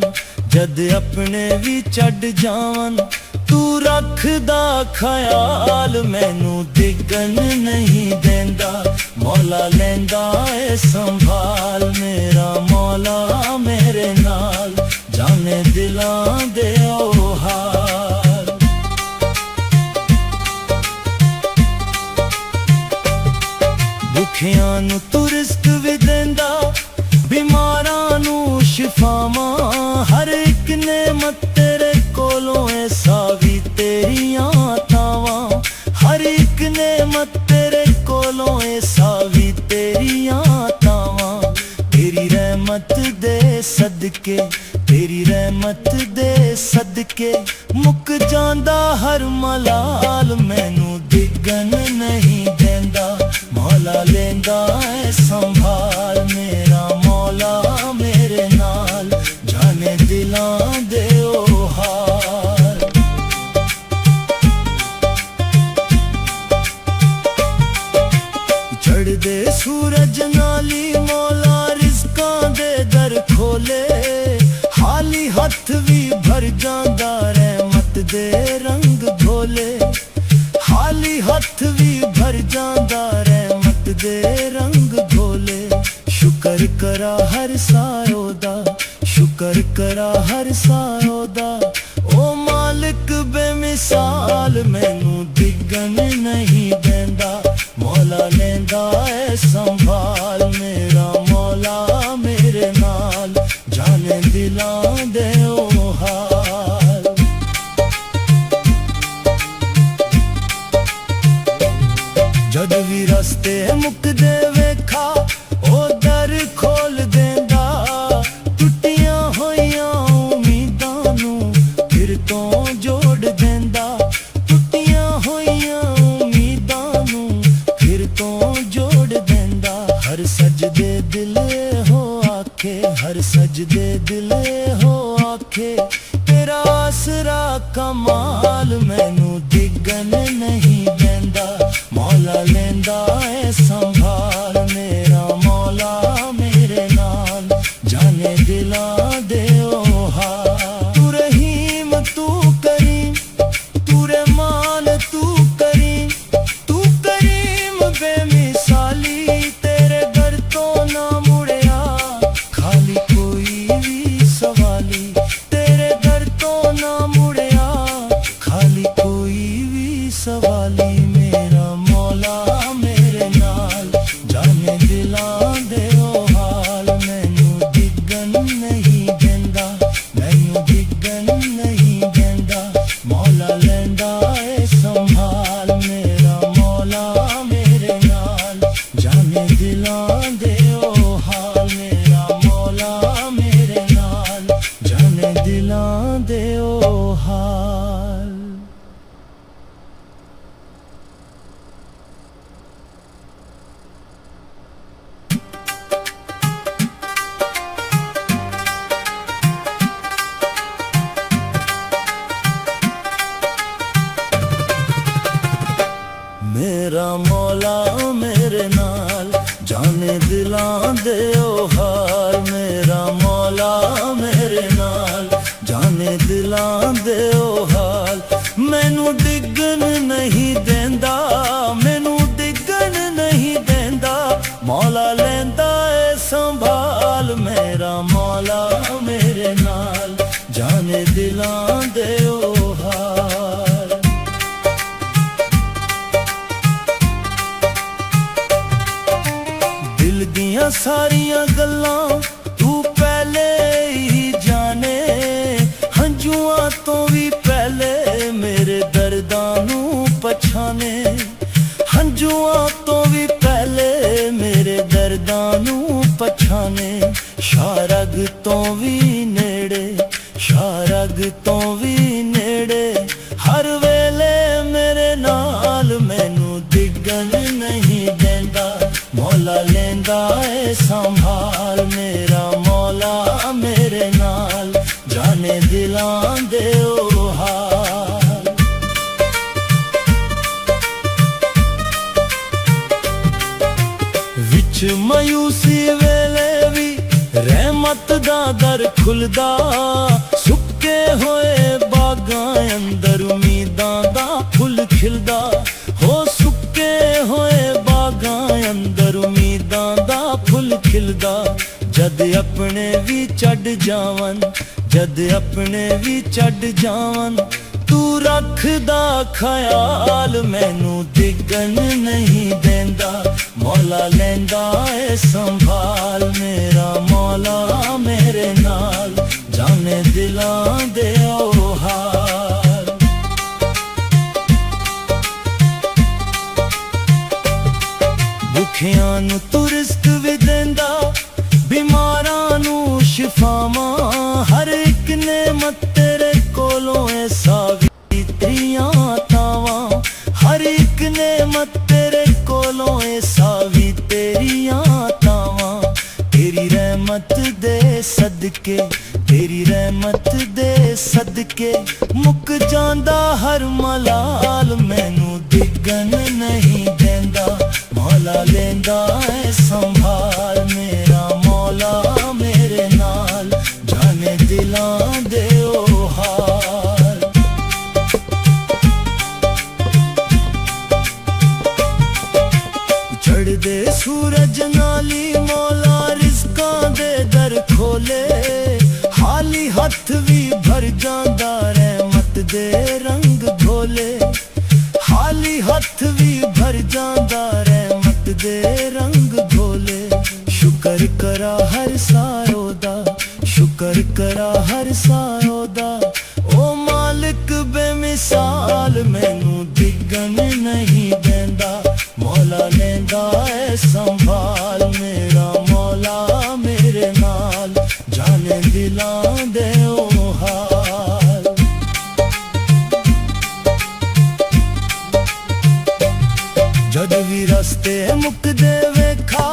ਜਦ ਆਪਣੇ ਵੀ ਛੱਡ ਜਾਵਨ ਤੂੰ ਰੱਖਦਾ ਖਿਆਲ ਮੈਨੂੰ ਡਿੱਗਣ ਨਹੀਂ ਦਿੰਦਾ ਮੌਲਾ ਲੈਂਦਾ ਏ ਸੰਭਾਲ ਮੇਰਾ ਮੌਲਾ ਮੇਰੇ ਨਾਲ ਜਾਣੇ ਦਿਲਾਂ ਦੇ ਉਹ ਹਾਲ ਭੁੱਖਿਆਂ ਨੂੰ ਤੂੰ ਰਿਜ਼ਕ ਵੀ ਦਿੰਦਾ ਬਿਮਾਰਾਂ ਨੂੰ ਸ਼ਿਫਾਵਾਂ ਹਰ ਇੱਕ ਨੇਮਤ ਤੇਰੇ ਕੋਲੋਂ ਏ ਸਾਵੀ ਤੇਰੀਆਂ ਤਾਵਾਂ ਹਰ ਇੱਕ ਨੇਮਤ ਤੇਰੇ ਕੋਲੋਂ ਏ ਸਾਵੀ ਤੇਰੀਆਂ ਤਾਵਾਂ ਤੇਰੀ ਰਹਿਮਤ ਦੇ ਸਦਕੇ ਤੇਰੀ ਰਹਿਮਤ ਦੇ ਸਦਕੇ ਮੁੱਕ ਜਾਂਦਾ ਹਰ ਮਲਾਲ ਮੈਨੂੰ ਡਿੱਗਣ ਨਹੀਂ ਦਿੰਦਾ ਮੌਲਾ ਲੈਂਦਾ ਏ ਸੰਭਾਲ ਮੇਰਾ ਮੌਲਾ ਮੇਰੇ ਨਾਲ ਜਾਣੇ ਦਿਲਾਂ ਦੇ ਉਹ ਹਾਲ ਚੜ੍ਹਦੇ ਸੂਰਜ ਨਾਲੀ ਮੌਲਾ ਰਿਜ਼ਕਾਂ ਦੇ ਦਰ ਖੋਲੇ ਖਾਲੀ ਹੱਥ ਵੀ ਭਰ ਜਾਂਦਾ ਰਹਿਮਤ ਦੇ ਰੰਗ ਧੋਲੇ ਖਾਲੀ ਹੱਥ ਵੀ ਭਰ ਜਾਂਦਾ ਰਹਿਮਤ ਦੇ ਰੰਗ ਧੋਲੇ ਸ਼ੁਕਰ ਕਰਾ ਹਰ ਸਾਇਓ ਦਾ ਸ਼ੁਕਰ ਕਰਾ ਹਰ ਸਾਇਓ ਦਾ ਓ ਮਾਲਿਕ ਬੇਮਿਸਾਲ ਮੈਨੂੰ ਡਿੱਗਣ ਨਹੀਂ ਦਿੰਦਾ ਮੌਲਾ ਲੈਂਦਾ ਏ ਸੰਭਾਲ ਮੇਰਾ ਮੌਲਾ ਮੇਰੇ ਨਾਲ ਜਾਣੇ ਦਿਲਾਂ ਦੇ ਉਹ ਹਾਲ ਜਦ ਵੀ ਰਸਤੇ ਮੁੱਕਦੇ ਵੇਖਾ ਉਹ ਦਰ ਖੋਲ ਦਿੰਦਾ ਟੁੱਟੀਆਂ ਹੋਈਆਂ ਉਮੀਦਾਂ ਨੂੰ ਫਿਰ ਤੋਂ ਜੋੜ ਦਿੰਦਾ ਟੁੱਟੀਆਂ ਹੋਈਆਂ ਉਮੀਦਾਂ ਨੂੰ ਫਿਰ ਤੋਂ ਜੋੜ ਦਿੰਦਾ ਹਰ ਸਜਦੇ ਦਿਲ ਹੋ ਆਖੇ ਹਰ ਸਜਦੇ ਦਿਲ ਹੋ ਆਖੇ ਤੇਰਾ ਆਸਰਾ ਕਮਾਲ ਮੈਨੂੰ ਡਿੱਗਣ ਨਹੀਂ ਦਿੰਦਾ ਮੌਲਾ ਲੈਂਦਾ ਏ ਸੰਭਾਲ ਮੇਰਾ ਮੌਲਾ ਮੇਰੇ ਨਾਲ ਜਾਣੇ ਦਿਲਾਂ ਦੇ ਉਹ ਹਾਲ ਤੂੰ ਰਹੀਮ ਤੂੰ ਕਰੀਮ ਤੂੰ ਰਹਿਮਾਨ ਤੂੰ ਕਰੀਮ ਬੇਮਿਸਾਲੀ ਤੇਰੇ ਦਰ ਤੋਂ ਨਾ ਮੁੜਿਆ ਖਾਲੀ ਕੋਈ ਵੀ ਸਵਾਲੀ ਤੇਰੇ ਦਰ ਤੋਂ ਨਾ ਮੁੜਿਆ ਖਾਲੀ ਕੋਈ ਵੀ ਸਵਾਲੀ ਮੇਰਾ ਮੌਲਾ ਮੇਰੇ ਦਿਲਾਂ ਦੇ ਉਹ ਹਾਲ ਮੇਰਾ ਮੌਲਾ ਮੇਰੇ ਨਾਲ ਜਾਣੇ ਦਿਲਾਂ ਦੇ ਉਹ ਹਾਲ ਮੈਨੂੰ ਡਿੱਗਣ ਨਹੀਂ ਦਿੰਦਾ ਮੈਨੂੰ ਡਿੱਗਣ ਨਹੀਂ ਦਿੰਦਾ ਮੌਲਾ ਲੈਂਦਾ ਏ ਸੰਭਾਲ ਮੇਰਾ ਮੌਲਾ ਮੇਰੇ ਨਾਲ ਜਾਣੇ ਦਿਲਾਂ ਦੇ ਉਹ ਹਾਲ ਦਿਲ ਦੀਆਂ ਸਾਰੀਆਂ ਗੱਲਾਂ ਤੂੰ ਪਹਿਲੇ ਹੀ ਜਾਣੇ ਹੰਝੂਆਂ ਤੋਂ ਵੀ ਪਹਿਲੇ ਮੇਰੇ ਦਰਦਾਂ ਨੂੰ ਪਛਾਣੇ ਹੰਝੂਆਂ ਤੋਂ ਵੀ ਪਹਿਲੇ ਮੇਰੇ ਦਰਦਾਂ ਨੂੰ ਪਛਾਣੇ ਸ਼ਾਰਗ ਤੋਂ ਵੀ ਨੇੜੇ ਸ਼ਾਰਗ ਤੋਂ ਵੀ ਨੇੜੇ ਹਰ ਵੇਲੇ ਮੇਰੇ ਨਾਲ ਮੈਨੂੰ ਡਿੱਗਣ ਨਹੀਂ ਦਿੰਦਾ ਮੌਲਾ ਲੈਂਦਾ ਏ ਸੰਭਾਲ ਮੇਰਾ ਮੌਲਾ ਮੇਰੇ ਨਾਲ ਜਾਣੇ ਦਿਲਾਂ ਦੇ ਉਹ ਹਾਲ ਵਿੱਚ ਮਾਯੂਸੀ ਵੇਲੇ ਵੀ ਰਹਿਮਤ ਦਾ ਦਰ ਖੁੱਲਦਾ ਸੁੱਕੇ ਹੋਏ ਬਾਗਾਂ ਅੰਦਰ ਉਮੀਦਾਂ ਦਾ ਫੁੱਲ ਖਿਲਦਾ ਹੋ ਸੁੱਕੇ ਹੋਏ ਬਾਗਾਂ ਅੰਦਰ ਉਮੀਦਾਂ ਦਾ ਫੁੱਲ ਖਿਲਦਾ ਜਦ ਆਪਣੇ ਵੀ ਛੱਡ ਜਾਵਨ ਜਦ ਆਪਣੇ ਵੀ ਛੱਡ ਜਾਵਨ ਤੂੰ ਰੱਖਦਾ ਖਿਆਲ ਮੈਨੂੰ ਡਿੱਗਣ ਨਹੀਂ ਦਿੰਦਾ ਮੌਲਾ ਲੈਂਦਾ ਏ ਸੰਭਾਲ ਮੇਰਾ ਮੌਲਾ ਮੇਰੇ ਨਾਲ ਜਾਣੇ ਦਿਲਾਂ ਦੇ ਉਹ ਹਾਲ ਭੁੱਖਿਆਂ ਨੂੰ ਤੂੰ ਰਿਜ਼ਕ ਵੀ ਦਿੰਦਾ ਬਿਮਾਰਾਂ ਨੂੰ ਸ਼ਿਫਾਵਾਂ ਹਰ ਇੱਕ ਨੇਮਤ ਤੇਰੇ ਕੋਲੋਂ ਏ ਸਾਵੀ ਤੇਰੀਆਂ ਤਾਵਾਂ ਹਰ ਇੱਕ ਨੇਮਤ ਤੇਰੇ ਕੋਲੋਂ ਏ ਸਾਵੀ ਤੇਰੀਆਂ ਤਾਵਾਂ ਤੇਰੀ ਰਹਿਮਤ ਦੇ ਸਦਕੇ ਤੇਰੀ ਰਹਿਮਤ ਦੇ ਸਦਕੇ ਮੁੱਕ ਜਾਂਦਾ ਹਰ ਮਲਾਲ ਮੈਨੂੰ ਡਿੱਗਣ ਨਹੀਂ ਦਿੰਦਾ ਮੌਲਾ ਲੈਂਦਾ ਏ ਸੰਭਾਲ ਮੇਰਾ ਮੌਲਾ ਮੇਰੇ ਨਾਲ ਜਾਣੇ ਦਿਲਾਂ ਦੇ ਉਹ ਹਾਲ ਚੜ੍ਹਦੇ ਸੂਰਜ ਨਾਲੀ ਮੌਲਾ ਰਿਜ਼ਕਾਂ ਦੇ ਦਰ ਖੋਲੇ ਖਾਲੀ ਹੱਥ ਵੀ ਭਰ ਜਾਂਦਾ ਰਹਿਮਤ ਦੇ ਰੰਗ ਧੋਲੇ ਖਾਲੀ ਹੱਥ ਵੀ ਭਰ ਜਾਂਦਾ ਰਹਿਮਤ ਦੇ ਰੰਗ ਧੋਲੇ ਸ਼ੁਕਰ ਕਰਾ ਹਰ ਸਾਰੋ ਦਾ ਸ਼ੁਕਰ ਕਰਾ ਹਰ ਸਾਰੋ ਦਾ ਓ ਮਾਲਿਕ ਬੇਮਿਸਾਲ ਮੈਨੂੰ ਡਿੱਗਣ ਨਹੀਂ ਦਿੰਦਾ ਮੌਲਾ ਲੈਂਦਾ ਏ ਸੰਭਾਲ ਮੇਰਾ ਮੌਲਾ ਮੇਰੇ ਨਾਲ ਜਾਣੇ ਦਿਲਾਂ ਦੇ ਉਹ ਹਾਲ ਜਦ ਵੀ ਰਸਤੇ ਮੁੱਕਦੇ ਵੇਖਾ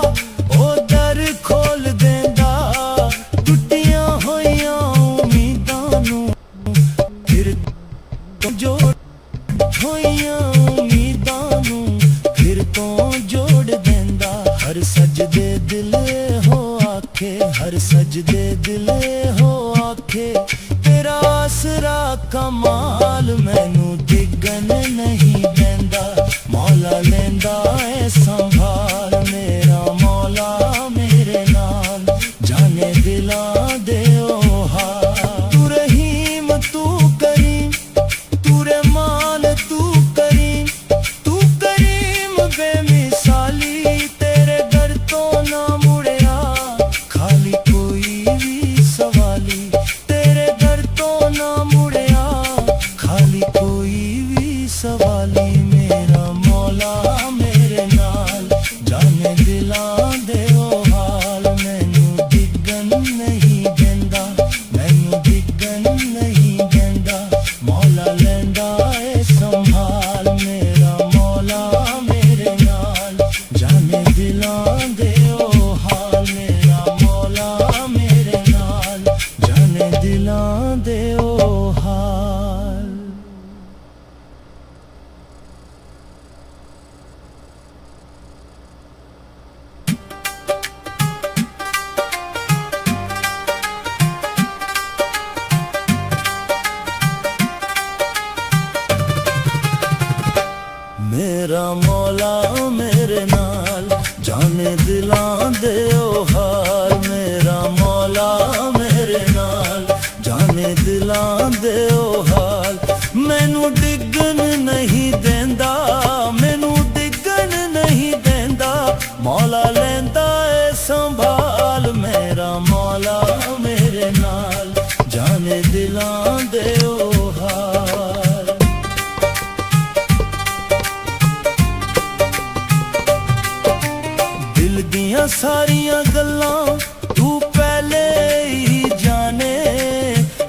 ਉਹ ਦਰ ਖੋਲ ਦਿੰਦਾ ਟੁੱਟੀਆਂ ਹੋਈਆਂ ਉਮੀਦਾਂ ਨੂੰ ਫਿਰ ਤੋਂ ਜੋੜ ਹੋਈਆਂ ਉਮੀਦਾਂ ਨੂੰ ਫਿਰ ਤੋਂ ਜੋੜ ਦਿੰਦਾ ਹਰ ਸਜਦੇ ਦਿਲ ਹੋ ਆਖੇ ਹਰ ਸਜਦੇ ਦਿਲ ਹੋ ਆਖੇ ਤੇਰਾ ਆਸਰਾ ਕਮਾਲ ਮੈਨੂੰ ਡਿੱਗਣ ਨਹੀਂ ਦਿੰਦਾ ਮੌਲਾ ਲੈਂਦਾ ਏ ਸੰਭਾਲ ਮੇਰਾ ਮੌਲਾ ਮੇਰੇ ਨਾਲ ਜਾਣੇ ਦਿਲਾਂ ਦੇ ਉਹ ਹਾਲ ਤੂੰ ਰਹੀਮ ਤੂੰ ਕਰੀਮ ਤੂੰ ਰਹਿਮਾਨ ਤੂੰ ਕਰੀਮ ਬੇਮਿਸਾਲੀ ਤੇਰੇ ਦਰ ਤੋਂ ਨਾ ਮੁੜਿਆ ਖਾਲੀ ਕੋਈ ਵੀ ਸਵਾਲੀ ਤੇਰੇ ਦਰ ਤੋਂ ਨਾ ਮੁੜਿਆ ਖਾਲੀ ਕੋਈ दे ओ हाल मेरा मौला मेरे नाल जाने दिलां दे ओ हाल मैनू डिगन नहीं देंदा मैनू डिगन नहीं देंदा मौला लेंदा ए संभाल मेरा मौला मेरे नाल जाने दिलां दे ओ हाल दिल दियां सारियां गल्लां तू पहले ही जाने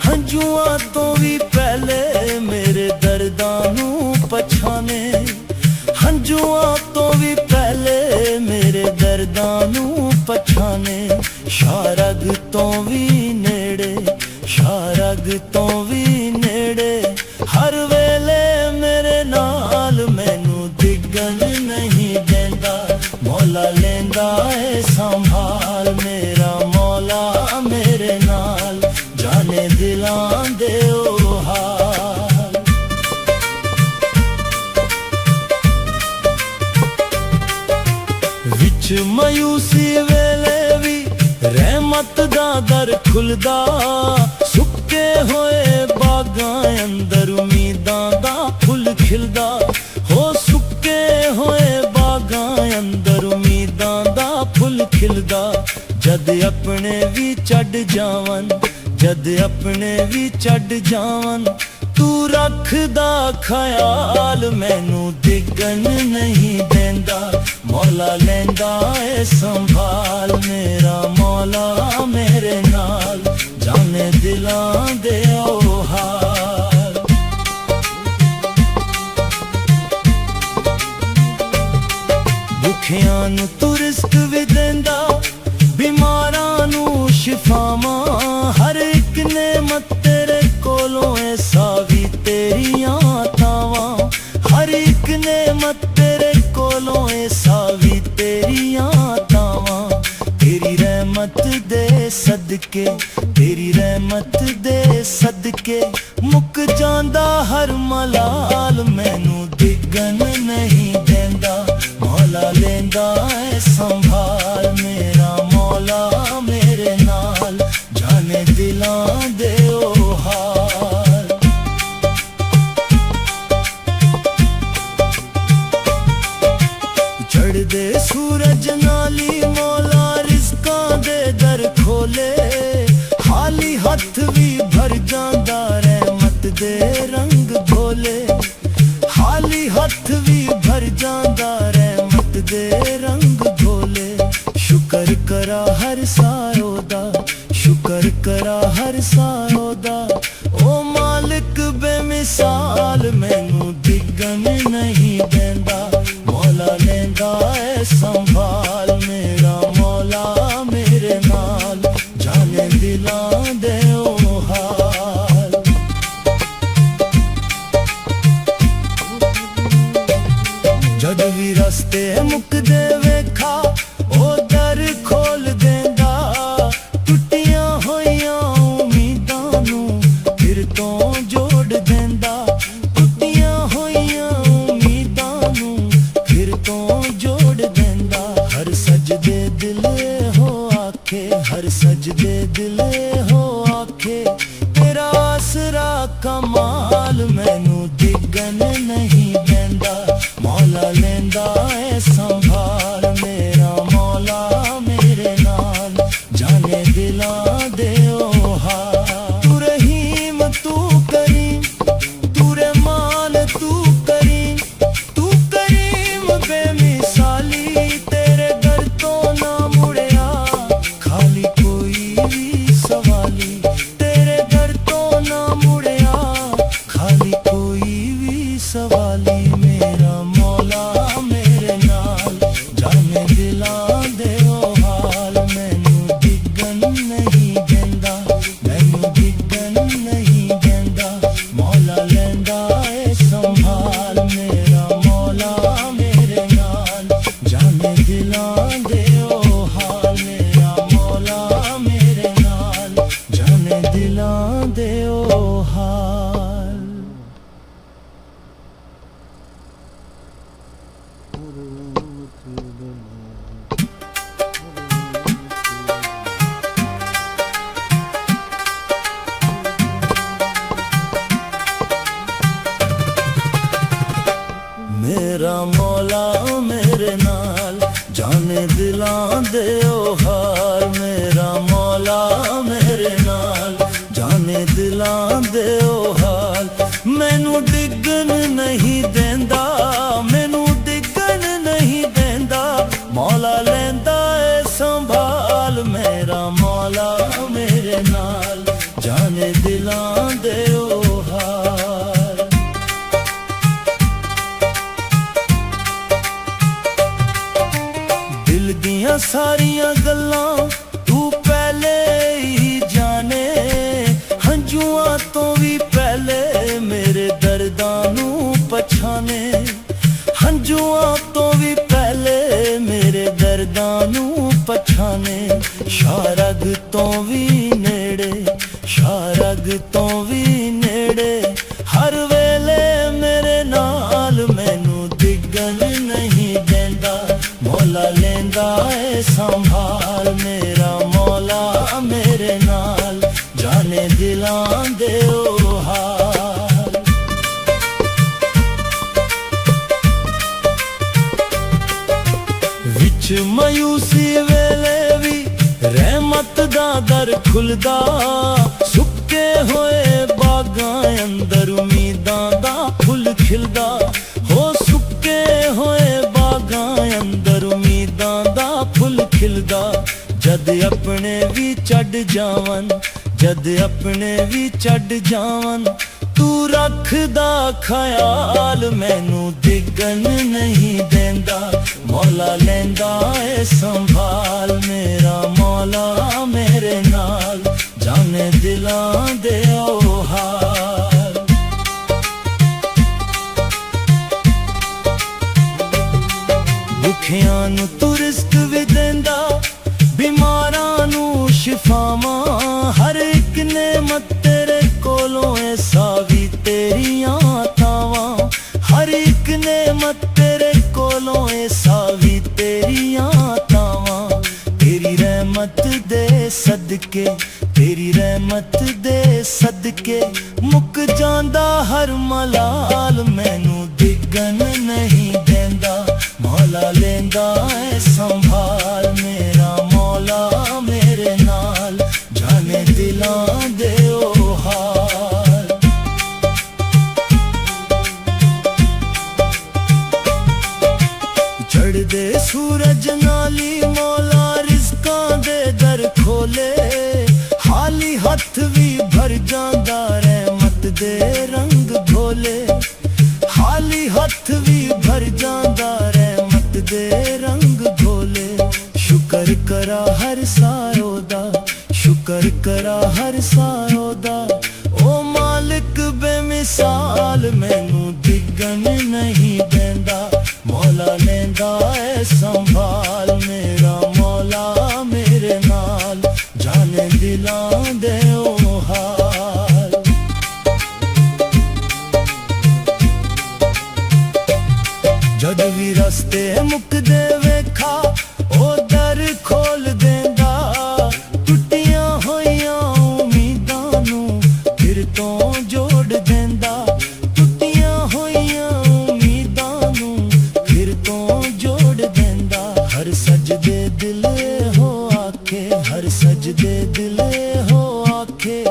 हंजुआं तो भी पहले मेरे दर्दां नू पछाने हंजुआं तो भी पहले मेरे दर्दां नू पछाने शारग तो भी नेड़े शारग तो भी नेड़े हर वेले मेरे नाल मैनू डिगन नहीं देंदा मौला लेंदा ए संभाल मेरा मौला मेरे नाल जाने दिलां दे ओ हाल विच मायूसी वेले भी रहमत दा दर खुलदा सुक्के होए बागां अंदर उम्मीदां दा फुल खिलदा हो सुक्के होए बागां अंदर उम्मीदां दा फुल खिलदा जद अपने भी चढ़ जावन जद अपने भी चढ़ जावन तू रखदा ख्याल मैनू डिगन नहीं देंदा मौला लेंदा ए संभाल मेरा मौला मेरे नाल जाने दिलां दे ओ हाल भुखियां नू तू रिस्क भी देंदा बीमारां नू शिफावां हर एक नेमत तेरे कोलों ऐ सावी तेरियां तावां हर एक नेमत तेरे कोलों ऐ सावी तेरियां तावां तेरी रहमत दे सदके तेरी रहमत दे सदके मुक जांदा हर मलाल मैनू डिगन नहीं देंदा मौला लेंदा ए संभाल मेरा मौला मेरे नाल जाने दिलां दे ओ हाल चढ़दे सूरज नाली मौला रिज़कां दे दर खोले खाली हथ भी भर जांदा रहमत दे रंग भोले खाली हथ भी भर जांदा रहमत दे रंग भोले शुक्र करा हर सायो दा शुक्र करा हर सायो दा ओ मालिक बेमिसाल मैनू डिगन नहीं देंदा मौला लेंदा ए संभाल मेरा मौला मेरे नाल जाने दिलां दे ओ हाल जद भी रस्ते मुकदे वेखा ओ दर खोल देंदा टुटियां होइयां उम्मीदां नू फिर तो जोड़ देंदा टुटियां होइयां उम्मीदां नू फिर तो जोड़ देंदा हर सजदे दिल हो आखे हर सजदे दिल हो आखे तेरा आसरा कमाल मैनू डिगन नहीं देंदा मौला लेंदा ए संभाल मेरा मौला मेरे नाल जाने दिलां दे ओ हाल तू रहीम तू करीम तू रहमान तू करीम बेमिसाली तेरे दर तो ना मुड़िया खाली कोई भी सवाली तेरे दर तो ना मुड़िया ਦਿਲਾਂ ਦੇ ਉਹ ਹਾਲ ਮੇਰਾ ਮੌਲਾ ਮੇਰੇ ਨਾਲ ਜਾਣੇ ਦਿਲਾਂ ਦੇ ਉਹ ਹਾਲ ਮੈਨੂੰ ਡਿੱਗਣ ਨਹੀਂ ਦਿੰਦਾ ਮੈਨੂੰ ਡਿੱਗਣ ਨਹੀਂ ਦਿੰਦਾ ਮੌਲਾ ਲੈਂਦਾ ਏ ਸੰਭਾਲ ਮੇਰਾ ਮੌਲਾ ਮੇਰੇ ਨਾਲ ਜਾਣੇ ਦਿਲਾਂ ਦੇ ਉਹ ਹਾਲ ਦਿਲ ਦੀਆਂ ਸਾਰੀਆਂ ਗੱਲਾਂ ਤੂੰ ਪਹਿਲੇ ਹੀ ਜਾਣੇ ਹੰਝੂਆਂ ਤੋਂ ਵੀ ਪਹਿਲੇ ਮੇਰੇ ਦਰਦਾਂ ਨੂੰ ਪਛਾਣੇ ਹੰਝੂਆਂ ਤੋਂ ਵੀ ਪਹਿਲੇ ਮੇਰੇ ਦਰਦਾਂ ਨੂੰ ਪਛਾਣੇ ਸ਼ਾਰਗ ਤੋਂ ਵੀ ਨੇੜੇ ਸ਼ਾਰਗ ਤੋਂ ਵੀ ਨੇੜੇ ਹਰ ਵੇਲੇ ਮੇਰੇ ਨਾਲ ਮੈਨੂੰ ਡਿੱਗਣ ਨਹੀਂ ਦਿੰਦਾ ਮੌਲਾ ਲੈਂਦਾ ਏ ਸੰਭਾਲ ਮੇਰਾ ਮੌਲਾ ਮੇਰੇ ਨਾਲ ਜਾਣੇ ਦਿਲਾਂ ਦੇ ਉਹ ਹਾਲ ਵਿੱਚ ਮਾਯੂਸੀ ਵੇਲੇ ਵੀ ਰਹਿਮਤ ਦਾ ਦਰ ਖੁੱਲਦਾ ਸੁੱਕੇ ਹੋਏ ਬਾਗਾਂ ਅੰਦਰ ਉਮੀਦਾਂ ਦਾ ਫੁੱਲ ਖਿਲਦਾ ਹੋ ਸੁੱਕੇ ਹੋਏ ਬਾਗਾਂ ਅੰਦਰ ਉਮੀਦਾਂ ਦਾ ਫੁੱਲ ਖਿਲਦਾ ਜਦ ਆਪਣੇ ਵੀ ਛੱਡ ਜਾਵਨ ਜਦ ਆਪਣੇ ਵੀ ਛੱਡ ਜਾਵਨ ਤੂੰ ਰੱਖਦਾ ਖਿਆਲ ਮੈਨੂੰ ਡਿੱਗਣ ਨਹੀਂ ਦਿੰਦਾ ਮੌਲਾ ਲੈਂਦਾ ਏ ਸੰਭਾਲ ਮੇਰਾ ਮੌਲਾ ਮੇਰੇ ਨਾਲ ਜਾਣੇ ਦਿਲਾਂ ਦੇ ਉਹ ਹਾਲ ਭੁੱਖਿਆਂ ਨੂੰ ਤੂੰ ਰਿਜ਼ਕ ਵੀ ਦਿੰਦਾ ਬਿਮਾਰਾਂ ਨੂੰ ਸ਼ਿਫਾਵਾਂ ਹਰ ਇੱਕ ਨੇਮਤ ਤੇਰੇ ਕੋਲੋਂ ਏ ਸਾਵੀ ਤੇਰੀਆਂ ਥਾਵਾਂ ਹਰ ਇੱਕ ਨੇਮਤ ਤੇਰੇ ਕੋਲੋਂ ਏ ਸਾਵੀ ਤੇਰੀਆਂ ਥਾਵਾਂ ਤੇਰੀ ਰਹਿਮਤ ਦੇ ਸਦਕੇ ਤੇਰੀ ਰਹਿਮਤ ਦੇ ਸਦਕੇ ਮੁੱਕ ਜਾਂਦਾ ਹਰ ਮਲਾਲ ਮੈਨੂੰ ਡਿੱਗਣ ਨਹੀਂ ਦਿੰਦਾ ਮੌਲਾ ਲੈਂਦਾ ਏ ਸੰਭਾਲ ਮੇਰਾ ਮੌਲਾ ਮੇਰੇ ਨਾਲ ਜਾਣੇ ਦਿਲਾਂ ਦੇ ਉਹ ਹਾਲ ਚੜ੍ਹਦੇ ਸੂਰਜ ਨਾਲੀ ਮੌਲਾ ਰਿਜ਼ਕਾਂ ਦੇ ਦਰ ਖੋਲੇ ਖਾਲੀ ਹੱਥ ਵੀ ਭਰ ਜਾਂਦਾ ਰਹਿਮਤ ਦੇ ਰੰਗ ਧੋਲੇ ਖਾਲੀ ਹੱਥ ਵੀ ਭਰ ਜਾਂਦਾ ਰਹਿਮਤ ਦੇ ਰੰਗ ਧੋਲੇ ਸ਼ੁਕਰ ਕਰਾ ਹਰ ਸਾਰੋ ਦਾ ਸ਼ੁਕਰ ਕਰਾ ਹਰ ਸਾਰੋ ਦਾ ਓ ਮਾਲਿਕ ਬੇਮਿਸਾਲ ਮੈਨੂੰ ਡਿੱਗਣ ਨਹੀਂ ਦਿੰਦਾ ਮੌਲਾ ਲੈਂਦਾ ਏ ਸੰਭਾਲ ਮੇਰਾ ਮੌਲਾ ਮੇਰੇ ਨਾਲ ਜਾਣੇ ਦਿਲਾਂ ਦੇ ਉਹ ਹਾਲ ਜਦ ਵੀ ਰਸਤੇ ਮੁੱਕਦੇ ਵੇਖਾ ਉਹ ਦਰ ਖੋਲ ਦਿੰਦਾ ਟੁੱਟੀਆਂ ਹੋਈਆਂ ਉਮੀਦਾਂ ਨੂੰ ਫਿਰ ਤੋਂ ਜੋੜ ਦਿੰਦਾ ਟੁੱਟੀਆਂ ਹੋਈਆਂ ਉਮੀਦਾਂ ਨੂੰ ਫਿਰ ਤੋਂ ਜੋੜ ਦਿੰਦਾ ਹਰ ਸਜਦੇ ਦਿਲ ਹੋ ਆਖੇ ਹਰ ਸਜਦੇ ਦਿਲ ਹੋ ਆਖੇ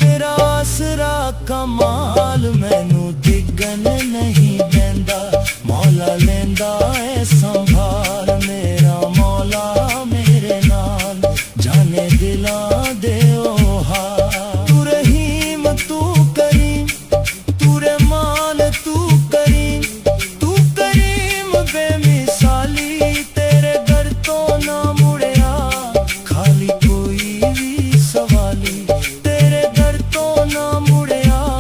ਤੇਰਾ ਆਸਰਾ ਕਮਾਲ ਮੈਨੂੰ ਡਿੱਗਣ ਨਹੀਂ ਦਿੰਦਾ ਮੌਲਾ ਲੈਂਦਾ ਏ ਸੰਭਾਲ ਮੇਰਾ ਮੌਲਾ ਮੇਰੇ ਨਾਲ ਜਾਣੇ ਦਿਲਾਂ ਦੇ ਉਹ ਹਾਲ ਤੂੰ ਰਹੀਮ ਤੂੰ ਕਰੀਮ ਤੂੰ ਰਹਿਮਾਨ ਤੂੰ ਕਰੀਮ ਬੇਮਿਸਾਲੀ ਤੇਰੇ ਦਰ ਤੋਂ ਨਾ ਮੁੜਿਆ ਖਾਲੀ ਕੋਈ ਵੀ ਸਵਾਲੀ ਤੇਰੇ ਦਰ ਤੋਂ ਨਾ ਮੁੜਿਆ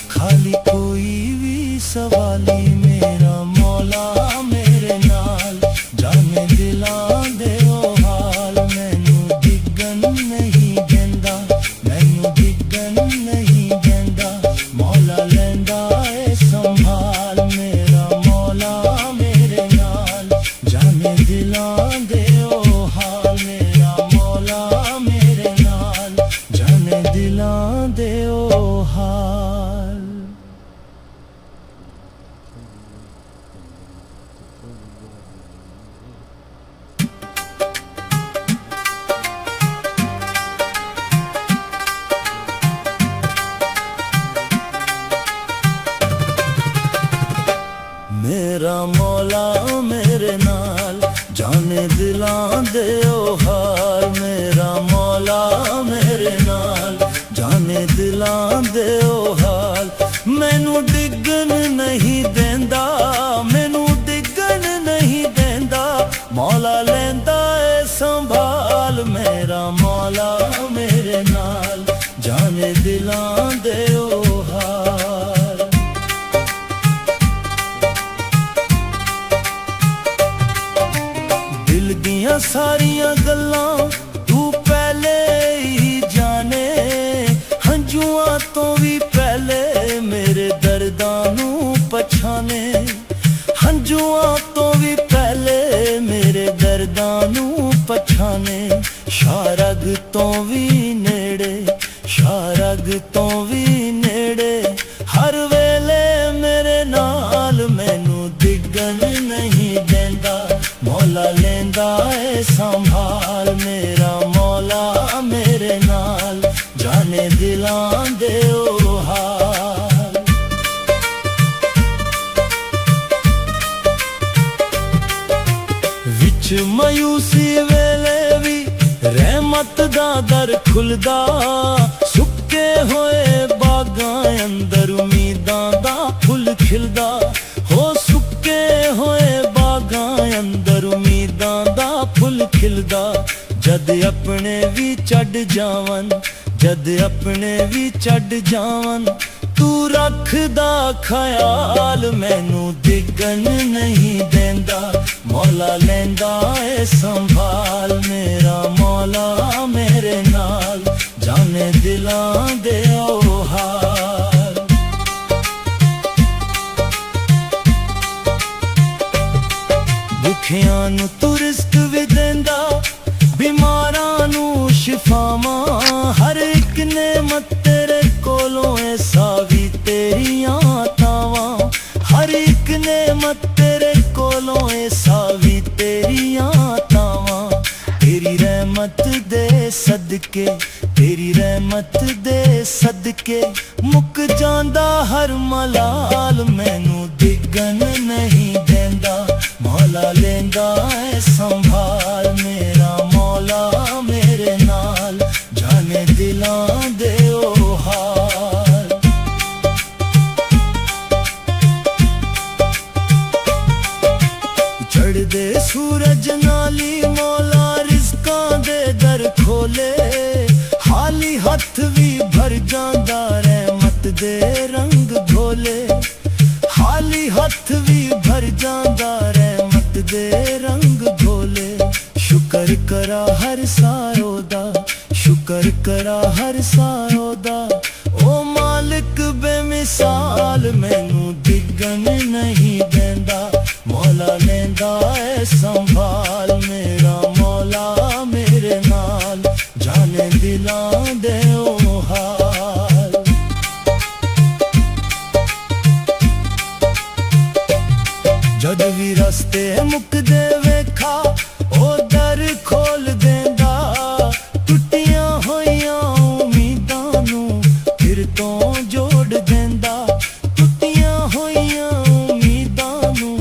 ਖਾਲੀ ਕੋਈ ਵੀ ਸਵਾਲੀ ਮੇਰਾ ਮੌਲਾ ਮੇਰੇ ਨਾਲ ਜਾਣੇ ਦਿਲਾਂ ਦੇ ਉਹ ਹਾਲ ਮੈਨੂੰ ਡਿੱਗਣ ਨਹੀਂ मेरा मौला मेरे नाल जाने दिलां दे ओ हाल। दिल दियां सारियां गल्लां तू पहले ही जाने, हंजुआं तो भी पहले मेरे दर्दां नू पछाने, हंजुआं तो भी पहले मेरे दर्दां नू पछाने। शारग तो भी नेड़े, शारग तो भी नेड़े, हर वेले मेरे नाल मैनू डिगन नहीं देंदा, मौला लेंदा है संभाल। मेरा मौला मेरे नाल जाने दिलां दे ओ हाल। विच मायूसी वेले भी रहमत दा दर खुलदा, सुक्के होए बागां अंदर उम्मीदां दा फुल खिलदा। हो सुक्के होए बागां अंदर उम्मीदां दा फुल खिलदा। जद अपने भी चढ़ जावन, जद अपने भी चढ़ जावन, तू रखदा ख्याल मैनू डिगन नहीं देंदा, मौला लेंदा है संभाल। मेरा मौला मेरे नाल जाने दिलां दे ओ हाल। भुखियां नू तू रिज़्क भी देंदा, बीमारां नू शिफावां, हर एक नेमत तेरे कोलों ऐ सावी तेरियां तावां। हर एक नेमत तेरे कोलों ऐ सावी तेरियां तावां। तेरी रहमत दे सदके, तेरी रहमत दे सदके मुक जांदा हर मलाल। मैनू डिगन नहीं देंदा, मौला लेंदा है संभाल। मेरा मौला मेरे नाल जाने दिलां दे ओ हाल। चढ़दे सूरज नाली मौला रिज़कां दे दर खोले, खाली हथ भी भर जांदा रहमत दे रंग घोले। खाली हथ भी भर जांदा रहमत दे रंग घोले। शुक्र करा हर सारो दा, शुक्र करा हर सारो दा, ओ मालिक बेमिसाल। मैनू डिगन नहीं देंदा, मौला लेंदा है संभाल। मेरा मौला मेरे नाल जाने दिलां दे ओ हाल। जद भी रस्ते मुकदे वेखा ओ दर खोल देंदा, टुटियां होइयां उम्मीदां नू फिर तो जोड़ देंदा। टुटियां होइयां उम्मीदां नू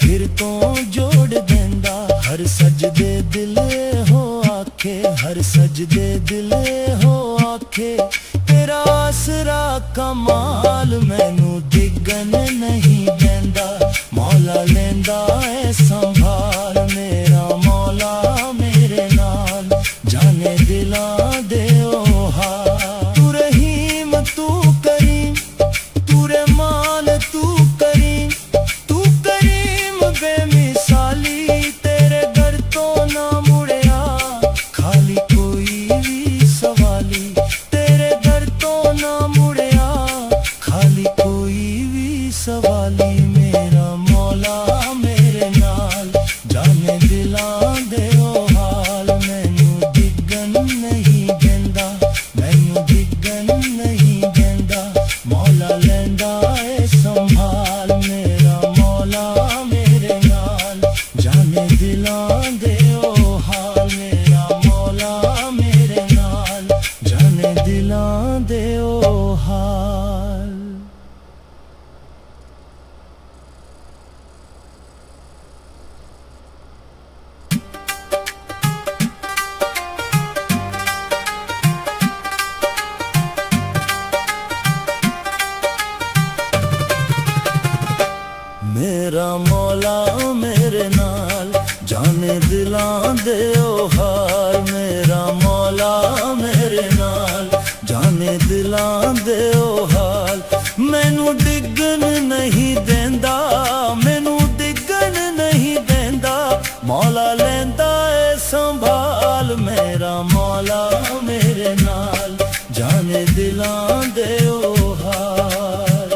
फिर तो जोड़ देंदा। हर सजदे दिल हो आखे, हर सजदे दिल हो आखे, तेरा आसरा कमाल। मैनू डिगन नहीं देंदा, मौला लेंदा है संभाल। मेरा मौला मेरे नाल जाने दिलां दे ओ हाल। तू रहीम तू करीम, तू रहमान तू करीम, तू करीम बेमिसाली। तेरे दर तो ना मुड़िया खाली कोई भी सवाली। तेरे दर तो ना मुड़िया खाली कोई भी सवाली। मेरा मौला मेरे नाल जाने दिलां दे ओ हाल। मैनू डिगन नहीं देंदा, मैनू डिगन नहीं देंदा, मौला लेंदा है संभाल। मेरा मौला मेरे नाल जाने दिलां दे ओ हाल। मेरा मौला मेरे नाल मौला मेरे नाल जाने दिलां दे ओ हाल।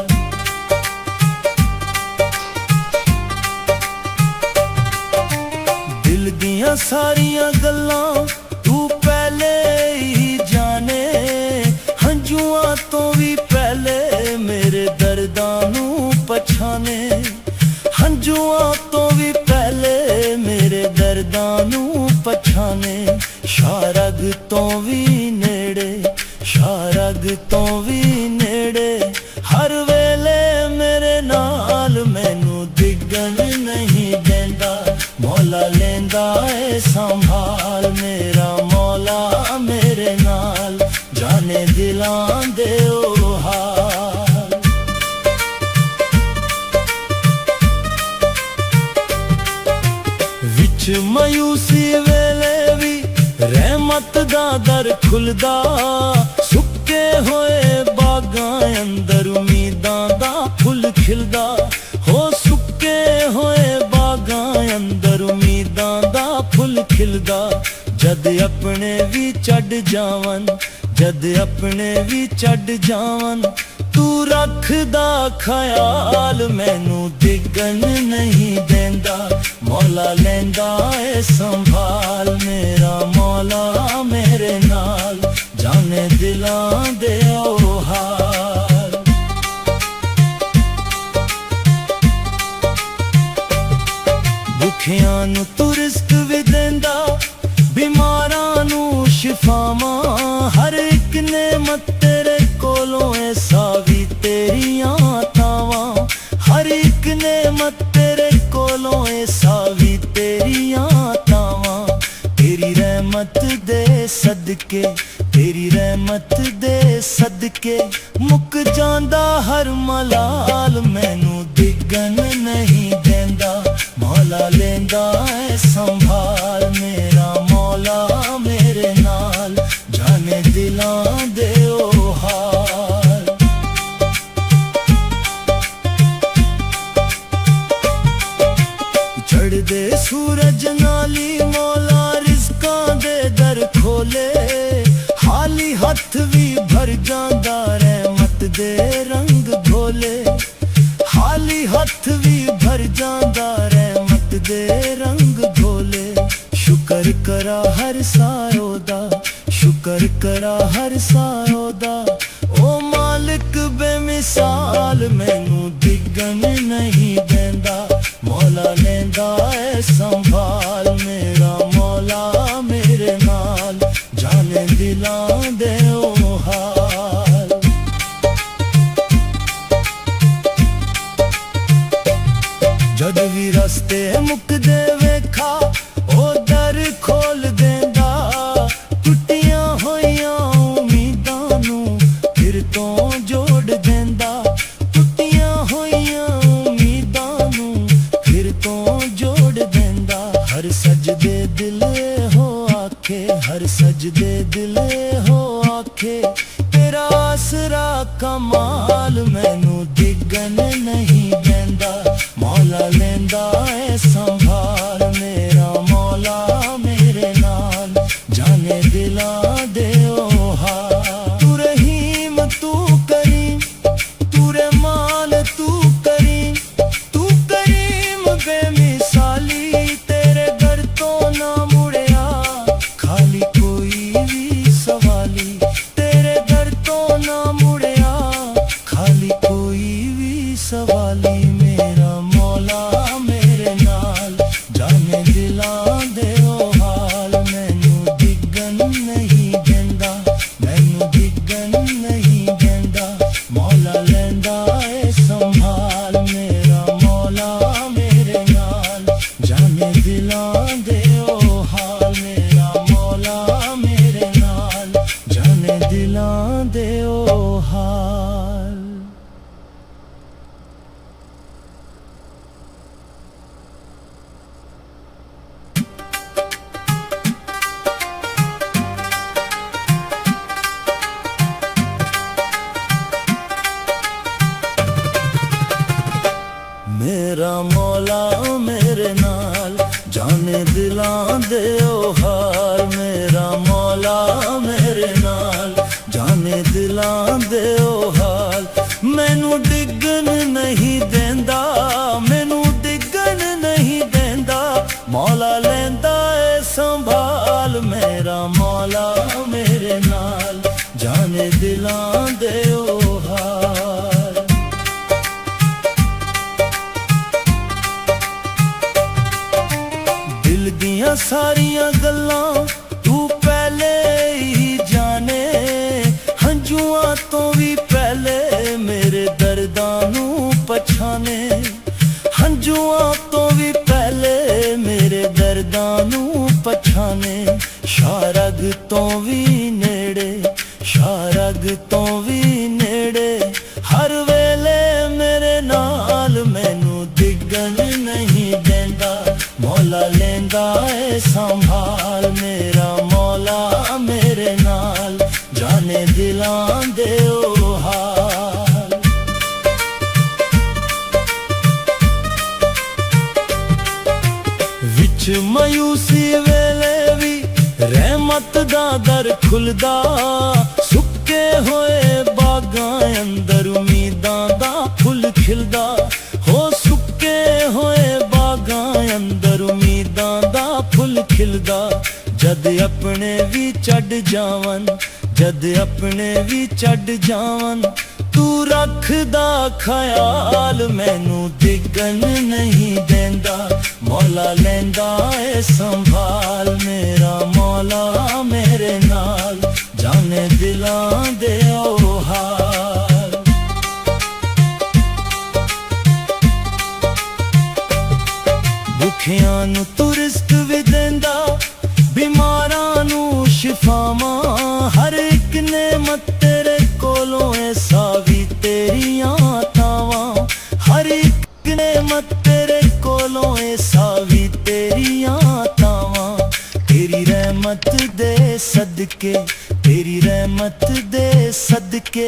दिल दियां सारियां गल्लां तू पहले ही जाने, हंजुआं तो भी पहले मेरे दर्दां नू पछाने, हंजुआं तो भी पहले मेरे दर्दां नू पछाने। शारग तो भी नेड़े, शारग तो भी नेड़े, हर वेले मेरे नाल मैनू डिगन नहीं देंदा, मौला लेंदा है संभाल मेरा मौला मेरे नाल जाने दिलां दे ओ हाल। विच मायूसी वेले भी रहमत दा दर खुलदा, सुक्के होए बागां अंदर उम्मीदां दा फुल खिलदा, हो सुक्के होए बागां अंदर उम्मीदां दा फुल खिलदा। जद अपने भी चढ़ जावन, जद अपने भी चढ़ जावन, तू रखदा ख्याल मैनू डिगन नहीं देंदा, मौला लेंदा है संभाल मेरा मौला मेरे नाल जाने दिलां दे ओ हाल। भुखियां नू तू रिस्क भी देंदा, बीमारां नू शिफावां, हर एक नेमत तेरे कोलों ऐ सावी तेरियां तावां, हर एक नेमत तेरे कोलों ऐ सावी तेरियां तावां। तेरी रहमत दे सदके, तेरी रहमत दे सदके मुक जांदा हर मलाल, मैनू डिगन नहीं देंदा, मौला लेंदा है संभाल मेरा मौला मेरे नाल जाने दिलां दे ओ हाल। चढ़दे सूरज नाली मौला रिज़कां दे दर खोले, खाली हथ भी भर जांदा रहमत दे रंग घोले, खाली हथ भी भर जांदा रहमत दे रंग घोले। शुकर करा हर सायो दा, शुकर करा हर सायो दा, ओ मालिक बेमिसाल मैनू डिगन नहीं देंदा, मौला लेंदा है संभाल मेरा मौला मेरे नाल जाने दिलां दे ओ हाल। जद भी रस्ते मुकदे वेखा ओ दर खोल देंदा, टुटियां होइयां उम्मीदां नू फिर तो जोड़ देंदा, टुटियां होइयां उम्मीदां नू फिर तो जोड़ देंदा। हर सजदे दिल हो आखे, हर सजदे दिल हो आखे, तेरा आसरा कमाल मैनू डिगन नहीं देंदा, मौला लेंदा है संभाल मेरा मौला मेरे नाल जाने दिलां दे ओ हाल। तू रहीम तू करीम, तू रहमान तू करीम, तू करीम बेमिसाली, तेरे दर तो ना मुड़िया खाली कोई भी सवाली, तेरे दर तो ना मुड़िया खाली कोई भी सवाली मेरा मौला मेरे नाल जाने दिलां दे ओ हाल। मैनू डिगन नहीं देंदा, मैनू डिगन नहीं देंदा, मौला लेंदा है संभाल मेरा मौला मेरे नाल जाने दिलां दे ओ हाल मेरा मौला मेरे नाल जाने दिलां दे ओ हाल। नहीं देंदा, मैनू डिगन नहीं देंदा, मौला लेंदा ए संभाल, मेरा मौला मेरे नाल, जाने दिलां दे ओ हाल। दिल दियां सारियां गल्लां तू पहले ही जाने, हंजुआं तो भी पहले मेरे दर्दां नू पछाने, हंजुआं तो भी पहले मेरे दर्दां नू पछाने, शारग तो भी नेड़े, शारग तो भी नेड़े, हर वेले मेरे नाल, मैनू डिगन नहीं देंदा, मौला लेंदा ए संभाल, मेरा मौला मेरे नाल, जाने दिलां दे ओ हाल। विच मायूसी वेले भी रहमत दा दर खुलदा, सुक्के होए बागां अंदर उम्मीदां दा फुल खिलदा, हो सुक्के होए बागां अंदर उम्मीदां दा फुल खिलदा, जद अपने भी चढ़ जावन, जद अपने भी चढ़ जावन, तू रखदा ख्याल, मैनू डिगन नहीं देंदा, मौला लेंदा ए संभाल, मेरा मौला मेरे नाल, जाने दिलां दे ओ हाल। भुखियां नू तू रिस्क भी देंदा, बीमारां नू शिफावां, हर एक नेमत तेरे कोलों ऐसा भी तेरियां तावां, हर एक नेमत तेरे कोलों ऐसा भी तेरियां तावां, तेरी रहमत दे सदके, तेरी रहमत दे सदके,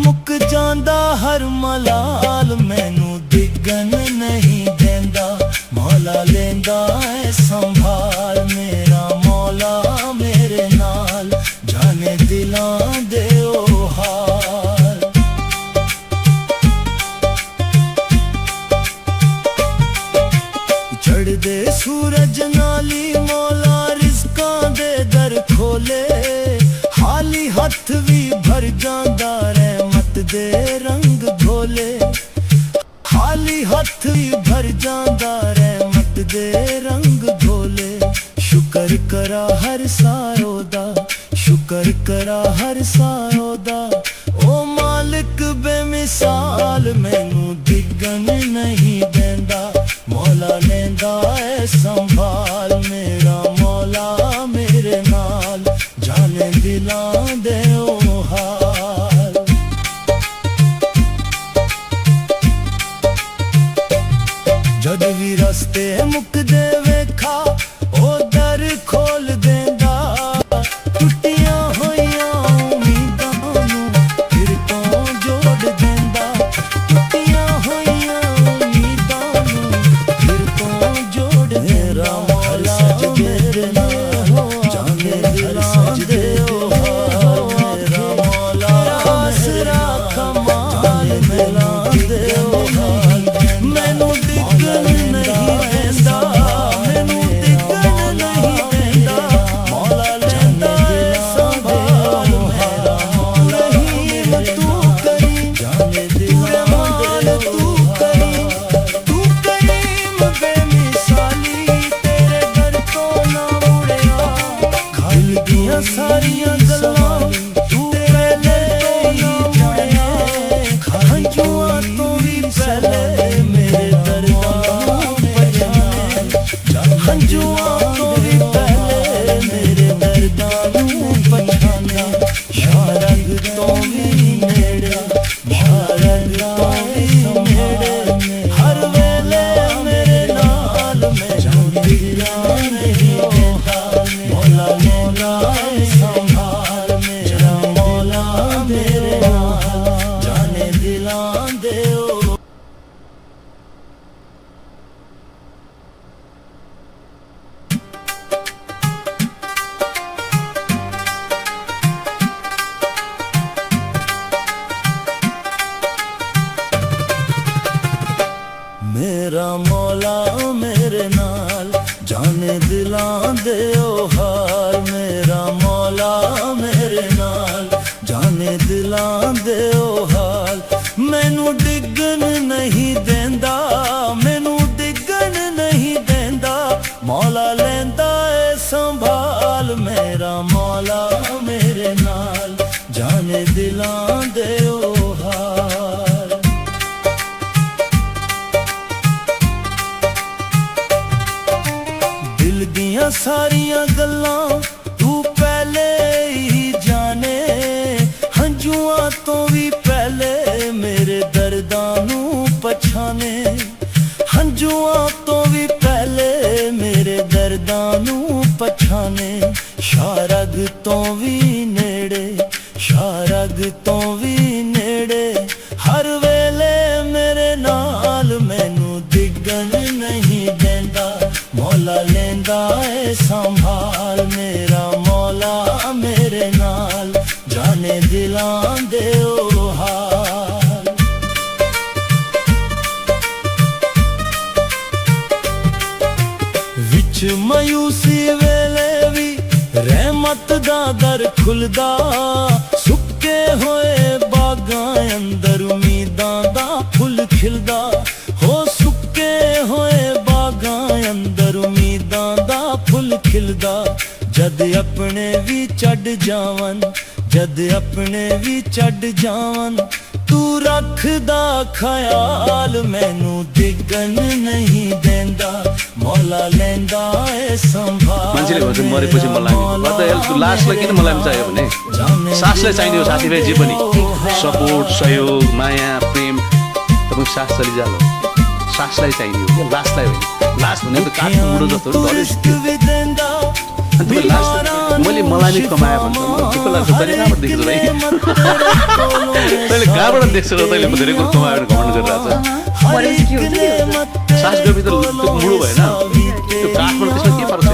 मुक जांदा हर मलाल, मैनू डिगन नहीं देंदा, मौला लेंदा ए संभाल, मेरा मौला मेरे नाल, जाने दिलां दे ओ हाल। चढ़दे सूरज नाली मौला रिज़कां दे दर खोले, खाली हथ भी भर जांदा रहमत दे रंग घोले, खाली हथ भी भर जांदा रहमत दे रंग घोले, शुकर करा हर सारो दा, शुकर करा हर सारो दा, ओ मालिक बेमिसाल, मैनू डिगन नहीं देंदा, मौला लेंदा ए संभाल, मेरा मौला मेरे नाल, जाने दिलां दे ओ हाल। जद भी रस्ते मुकदे वेखा, ओ दर खोल देंदा, टुटियां होइयां उम्मीदां नू फिर तो जोड़ देंदा, टुटियां होइयां उम्मीदां नू फिर तो जोड़ देंदा, मौला मेरे नाल, जाने दिलां दे ओ हाल, मेरा मौला आसरा कमाल, दिलां दे ओ हाल, मैनू डिगन नहीं देंदा, मैनू डिगन नहीं देंदा, मौला लेंदा ए संभाल, मेरा मौला रहीम तू करीम, जाने दिलां दे तू करीम, तू करीम बेमिसाली, तेरे दर तो ना मुड़िया, दिल दियां सारियां गल्लां तू पहले ही जाने, हंजुआं तो भी पहले मेरे दर्दां नू पछाने, हंजुआं तो भी पहले मेरे दर्दां नू पछाने, शारग तो भी नेड़े, शारग तो भी नेड़े, हर वेले मेरे नाल, मैनू डिगन नहीं देंदा, मौला लेंदा ए संभाल, मेरा दे ओ हाल मेरा मौला मेरे नाल जाने दिलां दे ओ हाल मैनू डिगन नहीं देंदा मैनू डिगन नहीं देंदा मौला लेंदा ए संभाल मेरा मौला मेरे नाल जाने दिलां दे ओ हाल दिल दियां सारियां गल्लां तू पहले ही जाने हंजुआं तो भी पहले मेरे दर्दां नू पछाने हंजुआं तो भी पहले मेरे दर्दां नू पछाने शारग तो भी नेड़े शारग तो भी नेड़े हर वेले मेरे नाल मैनू डिगन नहीं देंदा मौला लेंदा ए संभाल मेरा मौला मेरे नाल जाने दिलां दे ओ हाल विच मायूसी वेले भी रहमत दा दर खुलदा सुक्के होए बागां अंदर उम्मीदां दा फुल खिलदा हो सुक्के होए बागां अंदर उम्मीदां दा फुल खिलदा जद अपने भी चढ़ जावन जद अपने भी चढ़ जावन तू रखदा ख्याल मैनू डिगन नहीं देंदा मौला लेंदा ए संभाल मान्छेले भन्छ मरेपछि मलामी गर्दा हेल्थ लास्टलाई किन मलामी चाहियो भने सासलाई चाहिने हो साथीभाइ जे पनि सपोर्ट सहयोग माया प्रेम तपाईँ सास चलिजालो सासलाई चाहिने हो लास्टलाई होइन लास्ट भने त काठको मुडो जस्तो हो मैले मलामी कमाए भन्छ दुःख लाग्छ तैँले कहाँबाट देख्छौ तैँले कहाँबाट देख्छौ र तैँले धेरै कुरो कमायो भने घमण्ड गरिरहेको छ सास गएपछि त त्यो मुडो भएन त्यो काठबाट त्यसमा के फरक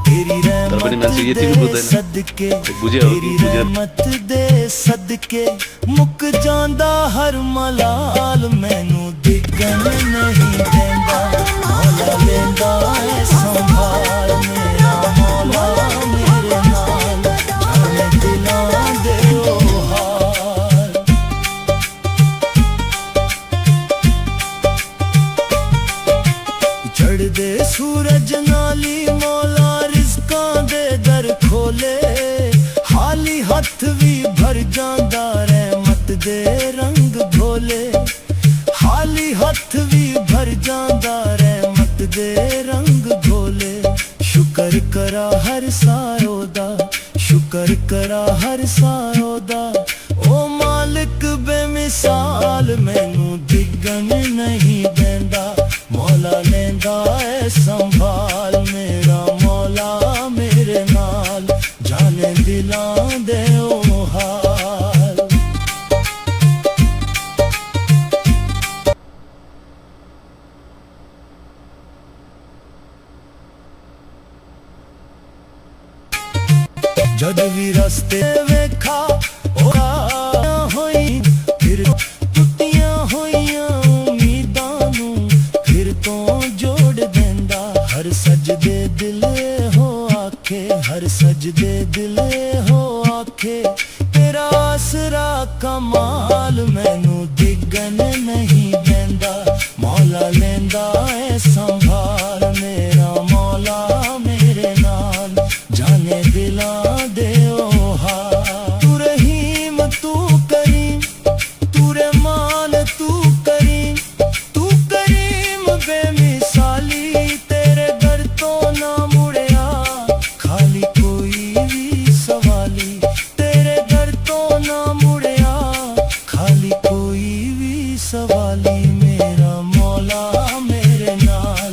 छैन तर पनि मान्छे यति पनि बुझ्दैन बुझ्यो कि बुझेर मत दे सदके मुक जांदा हर मलाल मैनू डिगन नहीं देंदा मौला लेंदा ए संभाल मेरा मौला मेरे नाल जाने दिलां दे ओ हाल चढ़दे सूरज नाली मौला रिज़कां दे दर खोले हाली हथ भी भर जांदा रहमत दे रंग भोले हाली हथ भी भर जांदा रहमत दे रंग भोले शुक्र करा हर सायो दा शुक्र करा हर सायो दा ओ मालिक बेमिसाल मैनू डिगन नहीं देंदा मौला लेंदा ए संभाल मेरा मौला मेरे नाल जाने दिलां दे ओ हाल जद भी रस्ते वेखा होई फिर टुटियां होइयां उम्मीदां नू फिर तो जोड़ देंदा हर सजदे दिल हो आखे हर सजदे दिल हो आखे तेरा आसरा कमाल मैनू डिगन नहीं देंदा मौला लेंदा ए संभाल मेरा मौला मेरे नाल जाने दिलां दे ओ हाल तू रहीम तू करीम तू रहमान तू करीम बेमिसाली तेरे दर तो ना मुड़िया खाली कोई भी सवाली तेरे दर तो ना मुड़िया खाली कोई भी सवाली मेरा मौला मेरे नाल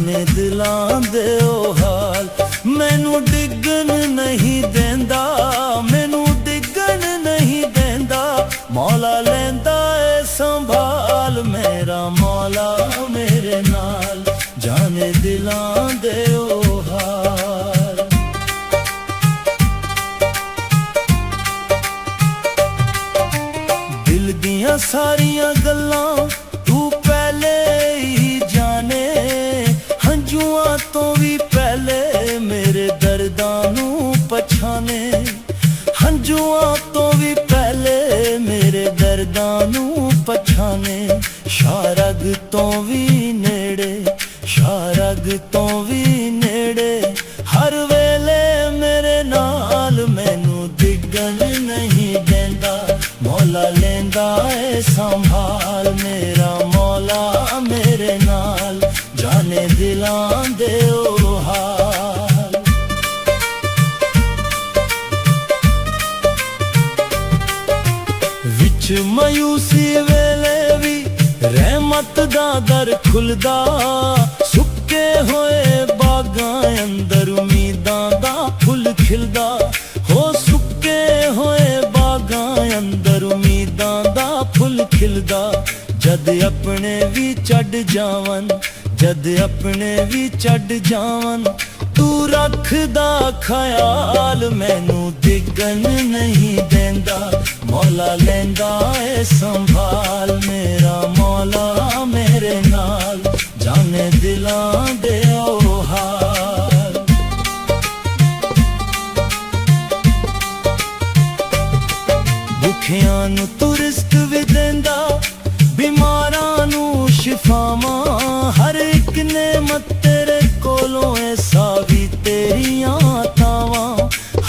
जाने दिलां दे ओ हाल मैनू डिगन नहीं देंदा मैनू डिगन नहीं देंदा मौला लेंदा ए संभाल मेरा मौला मेरे नाल जाने दिलां दे ओ हाल दिल दियां सारियां गल्लां तू पहले ही जाने हंजुआं तो भी पहले मेरे दर्दां नू पछाने हंजुआं तो भी पहले मेरे दर्दां नू पछाने शारग तो भी नेड़े शारग तो भी नेड़े हर वेले मेरे नाल मैनू डिगन नहीं देंदा मौला लेंदा ए संभाल मेरा मौला मेरे नाल जाने दिलां दे ओ हाल विच मायूसी वेले भी रहमत दा दर खुलदा सुक्के होए बागां अंदर उम्मीदां दा फुल खिलदा हो सुक्के होए बागां अंदर उम्मीदां दा फुल खिलदा जद अपने भी चढ़ जावन जद अपने भी चढ़ जावन तू रखदा ख्याल मैनू डिगन नहीं देंदा मौला लेंदा ए संभाल मेरा मौला मेरे नाल जाने दिलां दे ओ हाल भुखियां नू तू रिज़्क भी देंदा बीमारां नू शिफावां हर एक नेमत तेरे कोलों ऐसा भी तेरियां तावां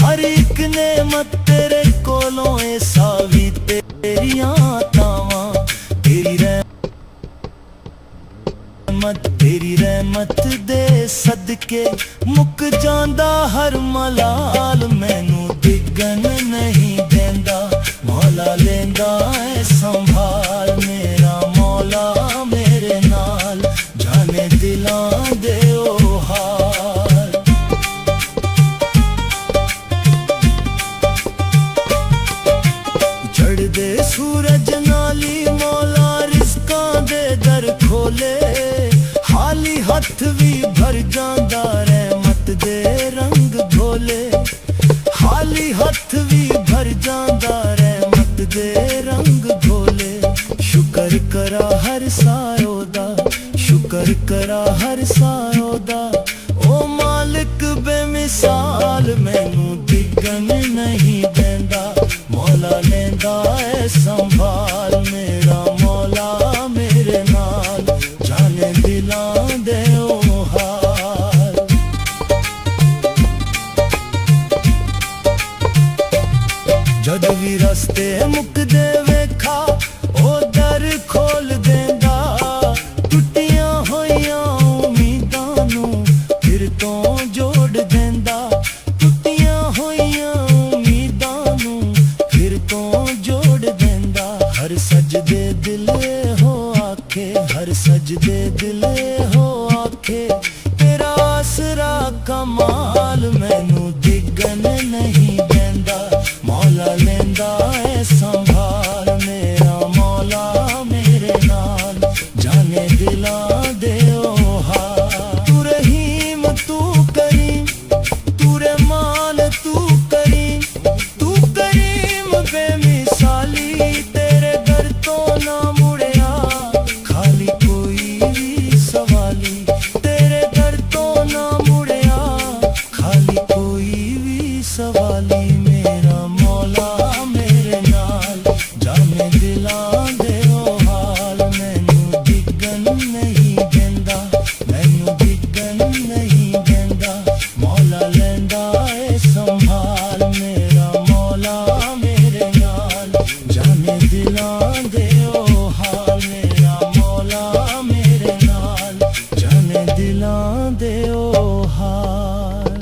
हर एक नेमत तेरे कोलों ऐसा भी तेरियां तावां तेरी रहमत दे सदके मुक जांदा हर मलाल मैनू डिगन नहीं देंदा मौला लेंदा ए संभाल मेरा मौला मेरे नाल जाने दिलां दे ओ हाल चढ़दे सूरज नाली मौला रिज़कां दे दर खोले खाली हथ भी भर जांदा रहमत दे रंग घोले खाली हथ भी भर जांदा रहमत दे रंग घोले शुक्र करा हर सारो दा शुक्र करा हर सारो दा ओ मालिक बेमिसाल मैनू डिगन नहीं देंदा मौला लेंदा ए संभाल मेरा मौला मेरे नाल जाने दिलां दे ओ हाल जद भी रस्ते मुकदे वेखा ओ दर खोल देंदा टुटियां होइयां उम्मीदां नू फिर तो जोड़ देंदा टुटियां होइयां उम्मीदां नू फिर तो जोड़ देंदा हर सजदे दिले हो आखे हर सजदे दिले हो आखे तेरा आसरा कमाल मैनू डिगन नहीं देंदा मौला लेंदा ए संभाल मेरा मौला मेरे नाल जाने दिलां दे ओ हाल तू रहीम तू करीम तू रहमान तू करीम बेमिसाली तेरे दर तो ना मुड़िया खाली कोई भी सवाली तेरे दर तो ना मुड़िया खाली कोई भी सवाली मेरा मौला मेरे नाल जाने दिलां दे ओ हाल मैनू डिगन नहीं देंदा मैनू डिगन नहीं देंदा मौला लेंदा ए संभाल मेरा मौला मेरे नाल जाने दिलां दे ओ हाल मेरा मौला मेरे नाल जाने दिलां दे ओ हाल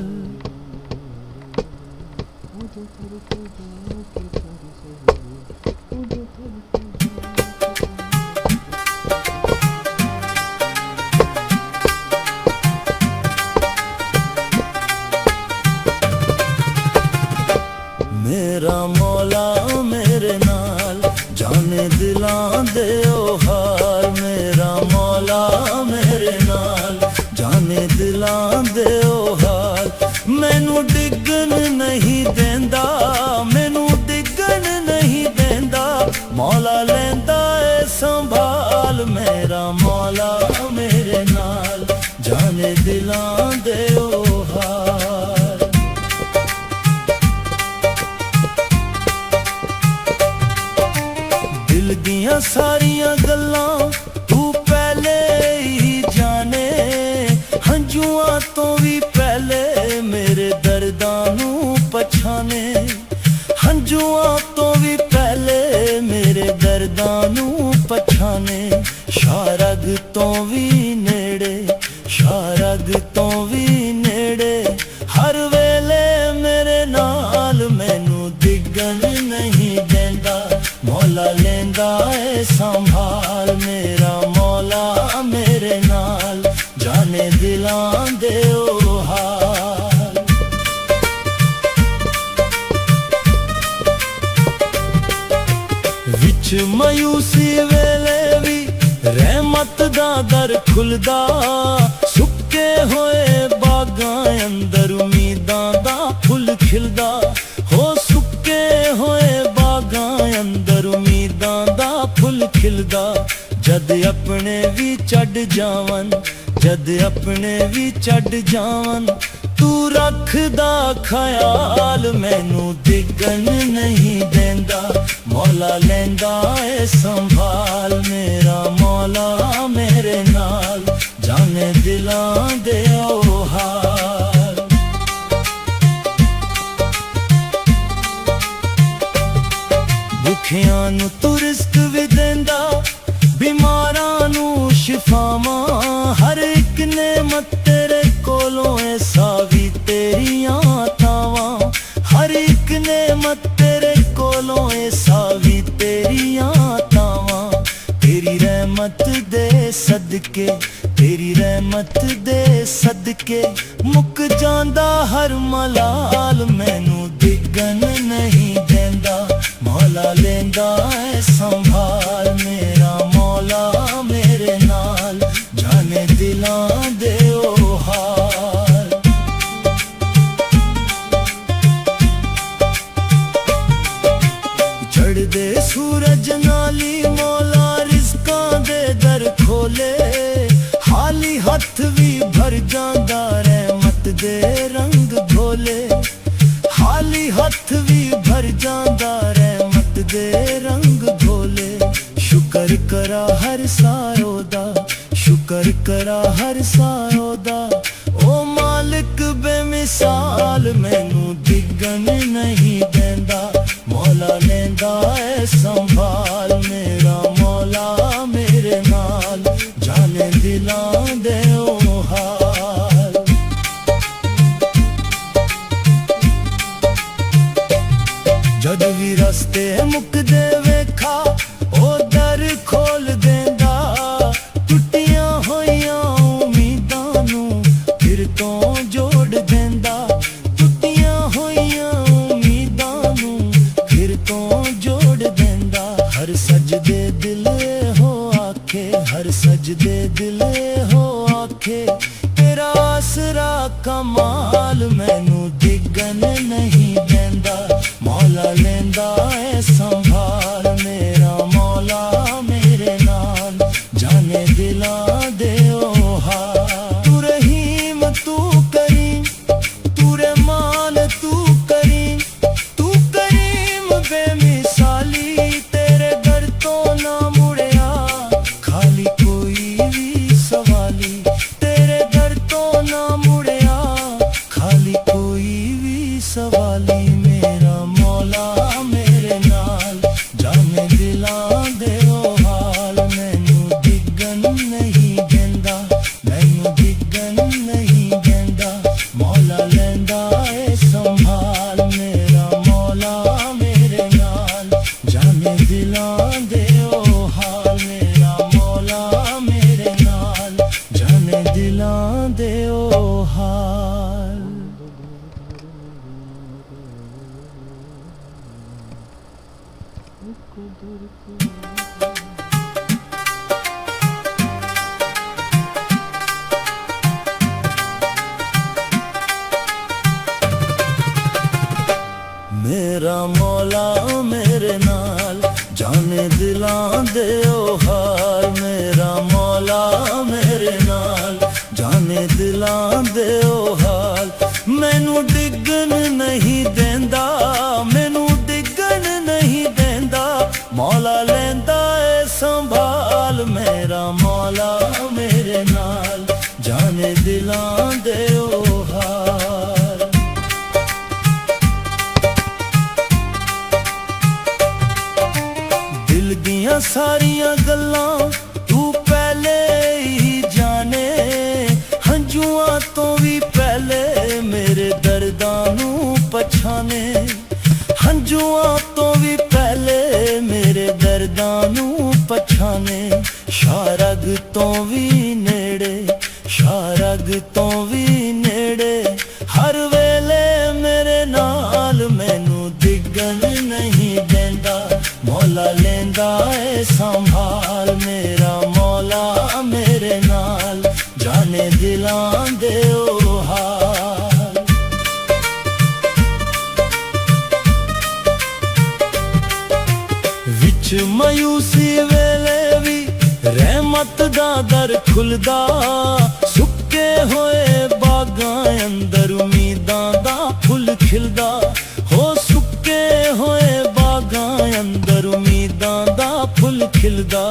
ਜਾਣੇ ਦਿਲਾਂ ਦੇ ਉਹ ਹਾਲ ਮੈਨੂੰ ਡਿੱਗਣ ਨਹੀਂ ਦਿੰਦਾ ਮੈਨੂੰ ਡਿੱਗਣ ਨਹੀਂ ਦਿੰਦਾ ਮੌਲਾ ਲੈਂਦਾ ਏ ਸੰਭਾਲ ਮੇਰਾ ਮੌਲਾ ਮੇਰੇ ਨਾਲ ਜਾਣੇ ਦਿਲਾਂ ਦੇ ਉਹ ਹਾਲ ਦਿਲ ਦੀਆਂ ਸਾਰੀਆਂ ਗੱਲਾਂ ਤੂੰ ਪਹਿਲੇ ਹੀ ਜਾਣੇ ਹੰਝੂਆਂ ਤੋਂ ਵੀ ਪਹਿਲੇ ਮੇਰੇ ਦਰਦਾਂ ਨੂੰ ਪਛਾਣੇ ਹੰਝੂਆਂ ਤੋਂ ਵੀ ਪਹਿਲੇ ਮੇਰੇ ਦਰਦਾਂ ਨੂੰ ਪਛਾਣੇ ਸ਼ਾਰਗ ਤੋਂ ਵੀ ਨੇੜੇ ਸ਼ਾਰਗ ਤੋਂ ਵੀ ਨੇੜੇ ਹਰ ਵੇਲੇ ਮੇਰੇ ਨਾਲ ਮੈਨੂੰ ਡਿੱਗਣ ਨਹੀਂ ਦਿੰਦਾ ਮੌਲਾ ਲੈਂਦਾ ਏ ਸੰਭਾਲ ਮੇਰਾ ਮੌਲਾ ਮੇਰੇ ਨਾਲ ਜਾਣੇ ਦਿਲਾਂ ਦੇ ਉਹ ਹਾਲ ਵਿੱਚ ਮਾਯੂਸੀ ਵੇਲੇ ਵੀ ਰਹਿਮਤ ਦਾ ਦਰ ਖੁੱਲਦਾ ਸੁੱਕੇ ਹੋਏ ਬਾਗਾਂ ਅੰਦਰ ਉਮੀਦਾਂ ਦਾ ਫੁੱਲ ਖਿਲਦਾ ਹੋ ਸੁੱਕੇ ਹੋਏ ਬਾਗਾਂ ਅੰਦਰ ਉਮੀਦਾਂ ਦਾ ਫੁੱਲ ਖਿਲਦਾ ਜਦ ਆਪਣੇ ਵੀ ਛੱਡ ਜਾਵਨ ਜਦ ਆਪਣੇ ਵੀ ਛੱਡ ਜਾਵਨ ਤੂੰ ਰੱਖਦਾ ਖਿਆਲ ਮੈਨੂੰ ਡਿੱਗਣ ਨਹੀਂ ਦਿੰਦਾ ਮੌਲਾ ਲੈਂਦਾ ਏ ਸੰਭਾਲ ਮੇਰਾ ਮੌਲਾ ਮੇਰੇ ਨਾਲ ਜਾਣੇ ਦਿਲਾਂ ਦੇ ਉਹ ਹਾਲ ਭੁੱਖਿਆਂ ਨੂੰ ਤੂੰ ਰਿਜ਼ਕ ਵੀ ਦਿੰਦਾ ਬਿਮਾਰਾਂ ਨੂੰ ਸ਼ਿਫਾਵਾਂ ਹਰ ਇੱਕ ਨੇਮਤ ਤੇਰੇ ਕੋਲੋਂ ਐਸਾ ਵੀ ਤੇਰੀਆਂ ਤਾਵਾਂ ਹਰ ਇੱਕ ਨੇਮਤ ਤੇਰੇ ਕੋਲੋਂ ਐਸਾ ਵੀ ਤੇਰੀਆਂ ਤਾਵਾਂ ਤੇਰੀ ਰਹਿਮਤ ਦੇ ਸਦਕੇ ਤੇਰੀ ਰਹਿਮਤ ਦੇ ਸਦਕੇ ਮੁੱਕ ਜਾਂਦਾ ਹਰ ਮਲਾਲ ਮੈਨੂੰ ਡਿੱਗਣ ਨਹੀਂ ਦਿੰਦਾ ਮੌਲਾ ਲੈਂਦਾ ਏ ਸੰਭਾਲ ਮੇਰਾ ਮੌਲਾ ਮੇਰੇ ਨਾਲ ਜਾਣੇ ਦਿਲਾਂ ਦੇ ਉਹ ਹਾਲ ਚੜ੍ਹਦੇ ਸੂਰਜ ਨਾਲੀ ਮੌਲਾ ਰਿਜ਼ਕਾਂ ਦੇ ਦਰ ਖੋਲੇ ਖਾਲੀ ਹੱਥ ਵੀ ਭਰ ਜਾਂਦਾ ਰਹਿਮਤ ਦੇ ਰੰਗ ਭੋਲੇ ਖਾਲੀ ਹੱਥ ਵੀ ਭਰ ਜਾਂਦਾ ਰਹਿਮਤ ਦੇ ਰੰਗ ਭੋਲੇ ਸ਼ੁਕਰ ਕਰਾ ਹਰ ਸਾਰੋ ਦਾ ਸ਼ੁਕਰ ਕਰਾ ਹਰ ਸਾਰੋ ਦਾ ਓ ਮਾਲਿਕ ਬੇਮਿਸਾਲ ਮੈਨੂੰ ਡਿੱਗਣ ਨਹੀਂ ਦਿੰਦਾ ਮੌਲਾ ਲੈਂਦਾ ਏ ਸੰਭਾਲ ਮੇਰਾ ਮੌਲਾ ਮੇਰੇ ਨਾਲ ਜਾਣੇ ਦਿਲਾਂ ਦੇ ਉਹ ਹਾਲ ਜਦ ਵੀ ਰਸਤੇ ਮੁੱਕਦੇ ਵੇਖਾ ਉਹ ਦਰ ਖੋਲ ਦਿੰਦਾ ਟੁੱਟੀਆਂ ਹੋਈਆਂ ਉਮੀਦਾਂ ਨੂੰ ਫਿਰ ਤੋਂ ਜੋੜ ਦਿੰਦਾ ਟੁੱਟੀਆਂ ਹੋਈਆਂ ਉਮੀਦਾਂ ਨੂੰ ਫਿਰ ਤੋਂ ਜੋੜ ਦਿੰਦਾ ਹਰ ਸਜਦੇ ਦਿਲ ਹੋ ਆਖੇ ਹਰ ਸਜਦੇ ਦਿਲ ਹੋ ਆਖੇ ਤੇਰਾ ਆਸਰਾ ਕਮਾਲ ਮੈਨੂੰ ਡਿੱਗਣ ਨਹੀਂ ਦਿੰਦਾ ਮੌਲਾ ਲੈਂਦਾ ਏ ਸੰਭਾਲ ਮੇਰਾ ਮੌਲਾ ਮੇਰੇ ਨਾਲ ਜਾਣੇ ਦਿਲਾਂ ਦੇ ਉਹ ਹਾਲ ਤੂੰ ਰਹੀਮ ਤੂੰ ਕਰੀਮ ਤੂੰ ਰਹਿਮਾਨ ਤੂੰ ਕਰੀਮ ਬੇਮਿਸਾਲੀ ਤੇਰੇ ਦਰ ਤੋਂ ਨਾ ਮੁੜਿਆ ਖਾਲੀ ਕੋਈ ਵੀ ਸਵਾਲੀ ਤੇਰੇ ਦਰ ਤੋਂ ਨਾ ਮੁੜਿਆ ਖਾਲੀ ਕੋਈ ਵੀ ਸਵਾਲੀ ਮੇਰਾ ਮੌਲਾ ਮੇਰੇ ਨਾਲ ਜਾਣੇ ਦਿਲਾਂ ਦੇ ਉਹ ਹਾਲ ਮੈਨੂੰ ਡਿੱਗਣ ਨਹੀਂ ਦਿੰਦਾ ਮੈਨੂੰ ਡਿੱਗਣ ਨਹੀਂ ਦਿੰਦਾ ਮੌਲਾ ਲੈਂਦਾ ਏ ਸੰਭਾਲ ਮੇਰਾ ਮੌਲਾ ਮੇਰੇ ਨਾਲ ਜਾਣੇ ਦਿਲਾਂ ਦੇ ਉਹ ਹਾਲ ਮੇਰਾ ਮੌਲਾ ਮੇਰੇ ਨਾਲ ਜਾਣੇ ਦਿਲਾਂ ਦੇ ਉਹ ਹਾਲ मेरा मौला मेरे नाल जाने दिलां दे ओ हाल मेरा मौला मेरे नाल जाने दिलां दे ओ हाल मैनू डिगन नहीं देंदा मैनू डिगन नहीं देंदा मौला लेंदा ए संभाल मेरा मौला मेरे नाल जाने दिलां दे ओ हाल दिल दियां सारियां गल्लां तू पहले ही जाने हंजुआं तो भी पहले मेरे दर्दां नू पछाने हंजुआं तो भी पहले मेरे दर्दां नू पछाने शारग तो भी नेड़े शारग तो भी नेड़े हर वेले मेरे नाल मैनू दिगन नहीं देंदा मौला लेंदा ए संभाल मेरा मौला मेरे नाल जाने दिलां दे ओ हाल विच मायूसी वेले भी रहमत दा दर खुलदा सुक्के होए बागां अंदर उम्मीदां दा फुल खिलदा हो सुक्के होए बागां अंदर उम्मीदां दा फुल खिलदा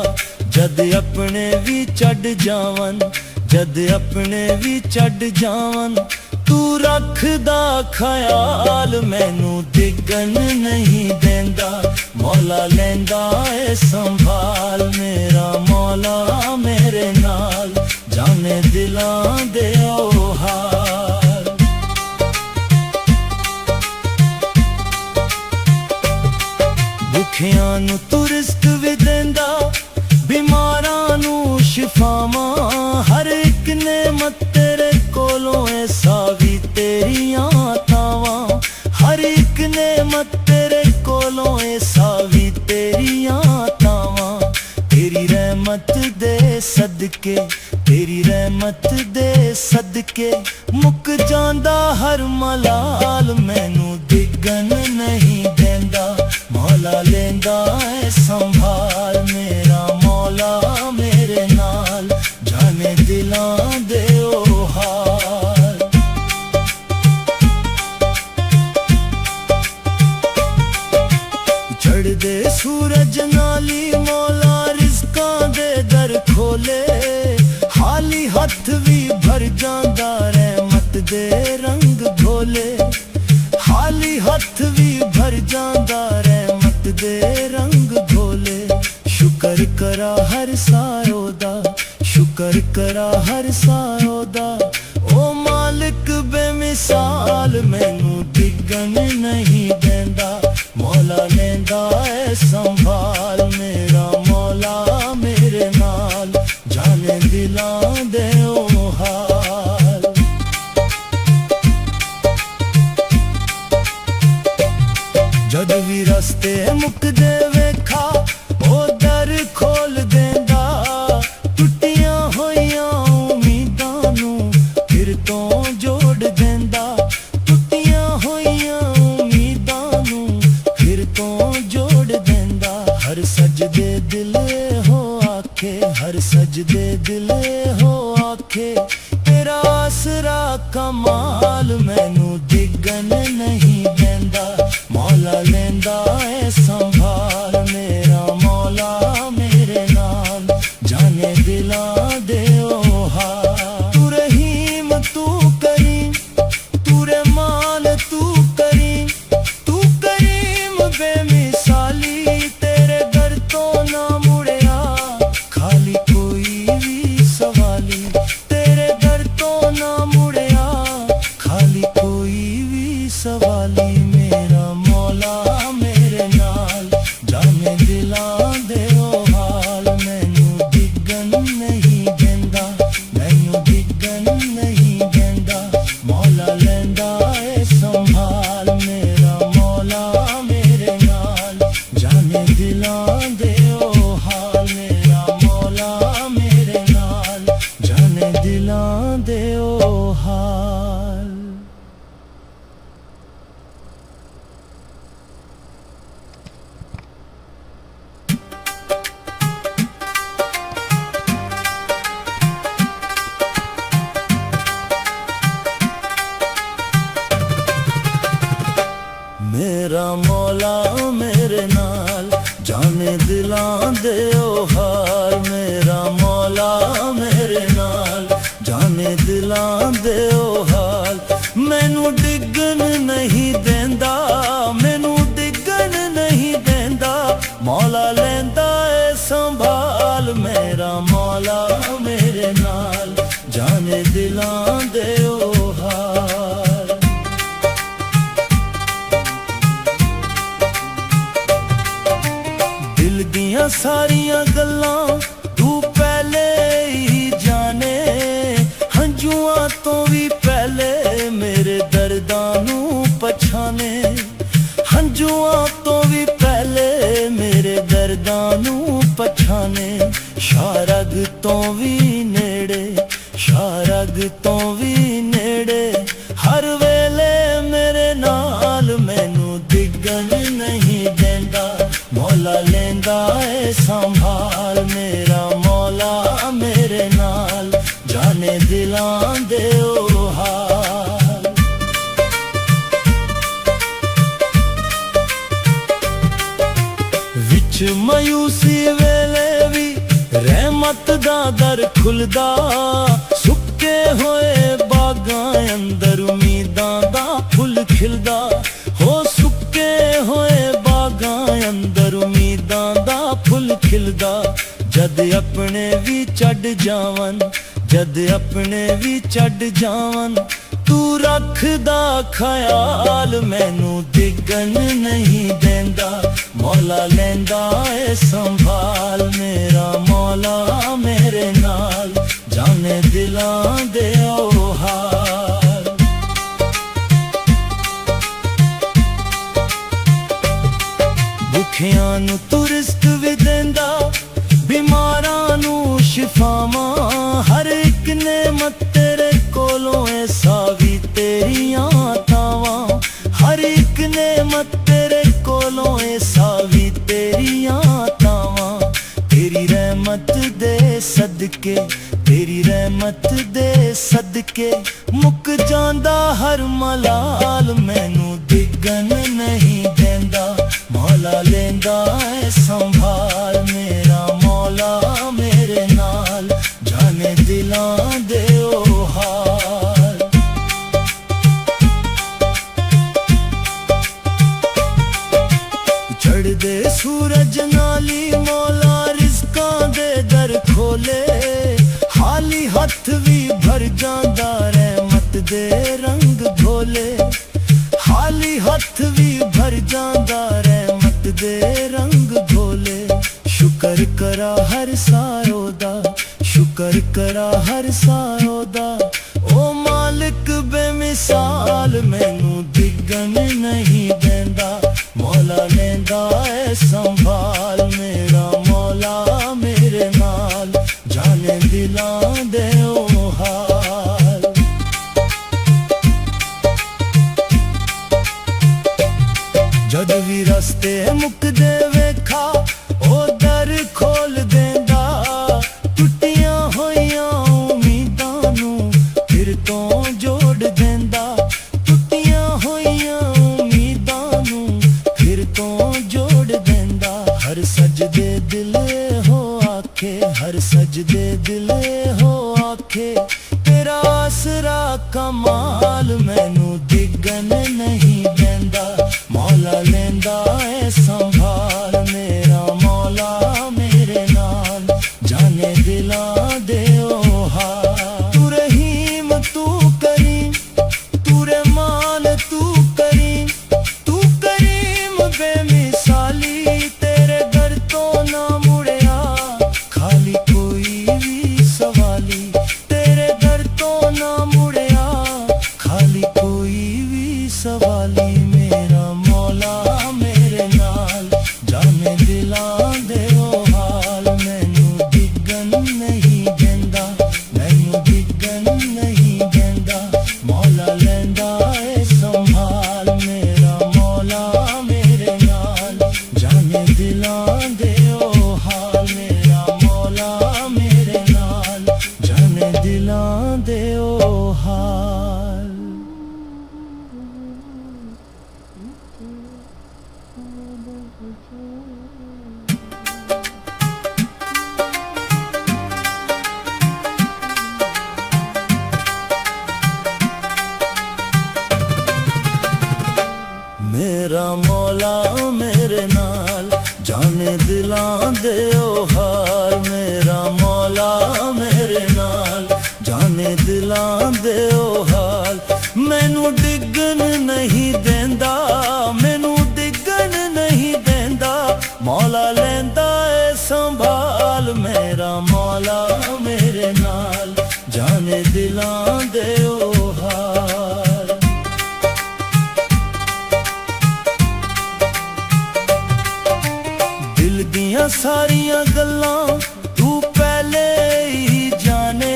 जद अपने भी चढ़ जावन जद अपने भी चढ़ जावन तू रखदा ख्याल मैनू दिगन नहीं देंदा मौला लेंदा ए संभाल मेरा मौला मेरे नाल जाने दिलां दे ओ हाल भुखियां नू तू रिस्क भी देंदा बीमारां नू शिफावां हर एक नेमत तेरे कोलों ऐसा भी तेरियां तावां हर एक नेमत तेरे कोलों ऐसा भी तेरियां तावां तेरी रहमत दे सदके तेरी रहमत दे सदके मुक जांदा हर मलाल मैनू दिगन नहीं देंदा मौला लेंदा ए संभाल मेरा मौला मेरे नाल जाने दिलां दे ओ हाल चढ़दे सूरज नाली मौला रिज़कां दे दर खोले खाली हथ भी भर जांदा रहमत दे रंग घोले खाली हथ भी भर जांदा रहमत दे रंग घोले शुक्र करा हर सारो दा शुक्र करा हर सारो दा ओ मालिक बेमिसाल मैनू दिगन नहीं देंदा मौला लेंदा ए संभाल मेरा मौला मेरे नाल जाने दिलां दे ओ हाल जद भी रस्ते मुकदे वेखा ओ दर खोल देंदा टुटियां होइयां उम्मीदां नू फिर तो जोड़ देंदा टुटियां होइयां उम्मीदां नू फिर तो जोड़ देंदा हर सजदे दिल हो आखे हर सजदे दिल हो आखे तेरा आसरा कमाल मैनू दिगन नहीं देंदा मौला लेंदा ए संभाल मेरा मौला मेरे नाल जाने दिलां दे ओ हाल तू रहीम तू करीम तू रहमान तू करीम बेमिसाली तेरे दर तो ना मुड़िया खाली कोई भी सवाली तेरे दर तो ना मुड़िया खाली कोई भी सवाली मेरा मौला मेरे नाल ਜਾਣੇ ਦਿਲਾਂ ਦੇ ਉਹ ਹਾਲ ਮੈਨੂੰ ਡਿੱਗਣ ਨਹੀਂ ਦਿੰਦਾ ਮੈਨੂੰ ਡਿੱਗਣ ਨਹੀਂ ਦਿੰਦਾ ਮੌਲਾ ਲੈਂਦਾ ਏ ਸੰਭਾਲ ਮੇਰਾ ਮੌਲਾ ਮੇਰੇ ਨਾਲ ਜਾਣੇ ਦਿਲਾਂ ਦੇ ਉਹ ਹਾਲ ਦਿਲ ਦੀਆਂ ਸਾਰੀਆਂ ਗੱਲਾਂ ਤੂੰ ਪਹਿਲੇ ਹੀ ਜਾਣੇ ਹੰਝੂਆਂ ਤੋਂ ਵੀ ਪਹਿਲੇ ਮੇਰੇ ਦਰਦਾਂ ਨੂੰ ਪਛਾਣੇ ਹੰਝੂਆਂ ਤੋਂ ਵੀ ਪਹਿਲੇ ਮੇਰੇ ਦਰਦਾਂ ਨੂੰ ਪਛਾਣੇ ਸ਼ਾਰਗ ਤੋਂ ਵੀ ਨੇੜੇ ਸ਼ਾਰਗ ਤੋਂ ਵੀ ਨੇੜੇ ਹਰ ਵੇਲੇ ਮੇਰੇ ਨਾਲ ਮੈਨੂੰ ਡਿੱਗਣ ਨਹੀਂ ਦਿੰਦਾ ਮੌਲਾ ਲੈਂਦਾ ਏ ਸੰਭਾਲ ਮੇਰਾ ਮੌਲਾ ਮੇਰੇ ਨਾਲ ਜਾਣੇ ਦਿਲਾਂ ਦੇ ਉਹ ਹਾਲ ਵਿੱਚ ਮਾਯੂਸੀ ਵੇਲੇ ਵੀ ਰਹਿਮਤ ਦਾ ਦਰ ਖੁੱਲਦਾ ਸੁੱਕੇ ਹੋਏ ਬਾਗਾਂ ਅੰਦਰ ਉਮੀਦਾਂ ਦਾ ਫੁੱਲ ਖਿਲਦਾ ਹੋ ਸੁੱਕੇ ਹੋਏ ਬਾਗਾਂ ਅੰਦਰ ਉਮੀਦਾਂ ਦਾ ਫੁੱਲ ਖਿਲਦਾ ਜਦ ਆਪਣੇ ਵੀ ਛੱਡ ਜਾਵਨ ਜਦ ਆਪਣੇ ਵੀ ਛੱਡ ਜਾਵਨ ਤੂੰ ਰੱਖਦਾ ਖਿਆਲ ਮੈਨੂੰ ਡਿੱਗਣ ਨਹੀਂ ਦਿੰਦਾ ਮੌਲਾ ਲੈਂਦਾ ਏ ਸੰਭਾਲ ਮੇਰਾ ਮੌਲਾ ਮੇਰੇ ਨਾਲ ਜਾਣੇ ਦਿਲਾਂ ਦੇ ਉਹ ਹਾਲ ਭੁੱਖਿਆਂ ਨੂੰ ਤੂੰ ਰਿਜ਼ਕ ਵੀ ਦਿੰਦਾ ਬਿਮਾਰਾਂ ਨੂੰ ਸ਼ਿਫਾਵਾਂ ਹਰ ਇੱਕ ਨੇਮਤ ਤੇਰੇ ਕੋਲੋਂ ਐਸਾ ਵੀ ਤੇਰੀਆਂ ਤਾਵਾਂ ਹਰ ਇੱਕ ਨੇਮਤ ਤੇਰੇ ਕੋਲੋਂ ਐਸਾ ਵੀ ਤੇਰੀਆਂ ਤਾਵਾਂ ਤੇਰੀ ਰਹਿਮਤ ਦੇ ਸਦਕੇ ਤੇਰੀ ਰਹਿਮਤ ਦੇ ਸਦਕੇ ਮੁੱਕ ਜਾਂਦਾ ਹਰ ਮਲਾਲ ਮੈਨੂੰ ਡਿੱਗਣ ਨਹੀਂ ਦਿੰਦਾ ਮੌਲਾ ਲੈਂਦਾ ਏ ਸੰਭਾਲ ਮੇਰਾ ਮੌਲਾ ਮੇਰੇ ਨਾਲ ਜਾਣੇ ਦਿਲਾਂ ਦੇ ਉਹ ਹਾਲ ਚੜ੍ਹਦੇ ਸੂਰਜ ਨਾਲੀ ਮੌਲਾ ਰਿਜ਼ਕਾਂ ਦੇ ਦਰ ਖੋਲੇ ਖਾਲੀ ਹੱਥ ਵੀ ਭਰ ਜਾਂਦਾ ਰਹਿਮਤ ਦੇ ਰੰਗ ਧੋਲੇ ਖਾਲੀ ਹੱਥ ਵੀ ਭਰ ਜਾਂਦਾ ਰਹਿਮਤ ਦੇ ਰੰਗ ਧੋਲੇ ਸ਼ੁਕਰ ਕਰਾ ਹਰ ਸਾਰੋ ਦਾ ਸ਼ੁਕਰ ਕਰਾ ਹਰ ਸਾਰੋ ਦਾ ਓ ਮਾਲਿਕ ਬੇਮਿਸਾਲ ਮੈਨੂੰ ਡਿੱਗਣ ਨਹੀਂ ਦਿੰਦਾ ਮੌਲਾ ਲੈਂਦਾ ਏ ਸੰਭਾਲ ਮੇਰਾ ਮੌਲਾ ਮੇਰੇ ਨਾਲ ਜਾਣੇ ਦਿਲਾਂ ਦੇ ਉਹ ਹਾਲ ਜਦ ਵੀ ਰਸਤੇ ਮੁੱਕਦੇ ਵੇਖਾ ਉਹ ਦਰ ਖੋਲ ਦਿੰਦਾ ਟੁੱਟੀਆਂ ਹੋਈਆਂ ਉਮੀਦਾਂ ਨੂੰ ਫਿਰ ਤੋਂ ਜੋੜ ਦਿੰਦਾ ਟੁੱਟੀਆਂ ਹੋਈਆਂ ਉਮੀਦਾਂ ਨੂੰ ਫਿਰ ਤੋਂ ਜੋੜ ਦਿੰਦਾ ਹਰ ਸਜਦੇ ਦਿਲ ਹੋ ਆਖੇ ਹਰ ਸਜਦੇ ਦਿਲ ਹੋ ਆਖੇ ਤੇਰਾ ਆਸਰਾ ਕਮਾਲ ਮੈਨੂੰ ਡਿੱਗਣ ਨਹੀਂ ਦਿੰਦਾ ਮੌਲਾ ਲੈਂਦਾ ਏ ਸੰਭਾਲ ਮੇਰਾ ਮੌਲਾ ਮੇਰੇ ਨਾਲ ਜਾਣੇ ਦਿਲਾਂ ਦੇ ਉਹ ਹਾਲ ਤੂੰ ਰਹੀਮ ਤੂੰ ਕਰੀਮ ਤੂੰ ਰਹਿਮਾਨ ਤੂੰ ਕਰੀਮ ਬੇਮਿਸਾਲੀ ਤੇਰੇ ਦਰ ਤੋਂ ਨਾ ਮੁੜਿਆ ਖਾਲੀ ਕੋਈ ਵੀ ਸਵਾਲੀ ਤੇਰੇ ਦਰ ਤੋਂ ਨਾ ਮੁੜਿਆ ਖਾਲੀ ਕੋਈ ਵੀ ਸਵਾਲੀ ਮੇਰਾ ਮੌਲਾ ਮੇਰੇ ਨਾਲ मौला मेरे नाल जाने दिलां दे ओ हाल मेरा मौला मेरे नाल जाने दिलां दे ओ हाल मैनू डिगन नहीं देंदा मैनू डिगन नहीं देंदा मौला लेंदा ए संभाल मेरा मौला मेरे नाल जाने दिलां दे ओ हाल दिल दियां सारियां गल्लां तू पहले ही जाने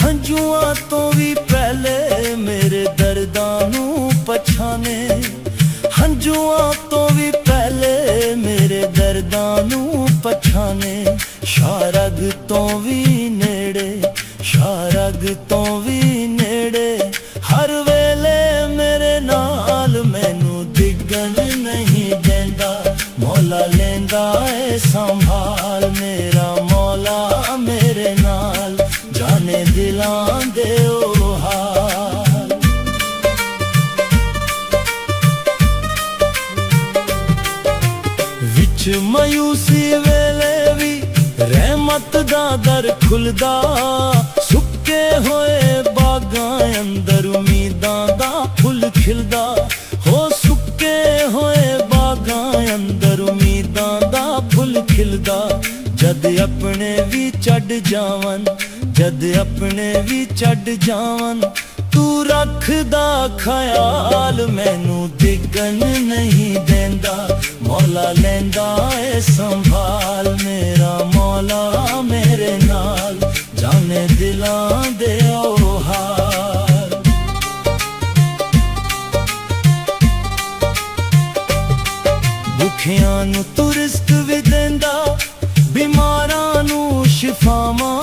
हंजुआं तो भी पहले मेरे दर्दां नू पछाने हंजुआं तो भी पहले मेरे दर्दां नू पछाने शारग तो भी नेड़े शारग तो भी नेड़े हर वेले मेरे नाल मैनू डिगन नहीं देंदा मौला लेंदा ए संभाल मेरा मौला मेरे नाल जाने दिलां दे ओ हाल विच मायूसी वेले भी रहमत दा दर खुलदा सुक्के होए बागां अंदर उम्मीदां दा फुल खिलदा हो सुक्के होए बागां अंदर उम्मीदां दा फुल खिलदा जद अपने भी चढ़ जावन जद अपने भी चढ़ जावन तू रखदा ख्याल मैनू डिगन नहीं देंदा मौला लेंदा ए संभाल मेरा मौला मेरे नाल जाने दिलां दे ओ हाल भुखियां नू तू रिस्क भी देंदा बीमारां नू शिफावां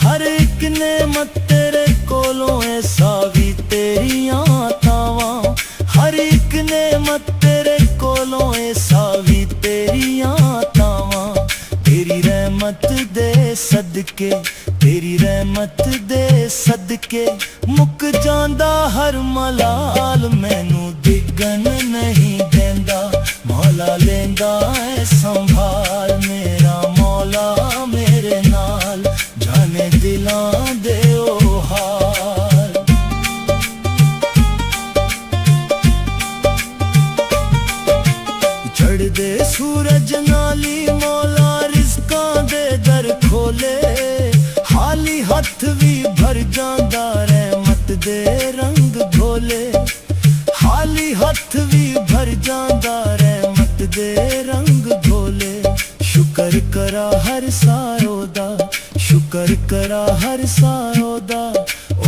हर एक नेमत तेरे कोलों ऐसा भी तेरियां तावां हर एक नेमत तेरे कोलों ऐसा भी तेरियां तावां तेरी रहमत दे सदके तेरी रहमत दे सदके मुक जांदा हर मलाल मैनू डिगन नहीं देंदा मौला लेंदा ए संभाल मेरा मौला मेरे नाल जाने दिलां दे ओ हाल चढ़दे सूरज नाली मौला रिज़कां दे दर खोले हाली हथ भी भर जांदा रहमत दे रंग घोले हाली हथ भी भर जांदा रहमत दे रंग घोले शुक्र करा हर सारो दा शुक्र करा हर सारो दा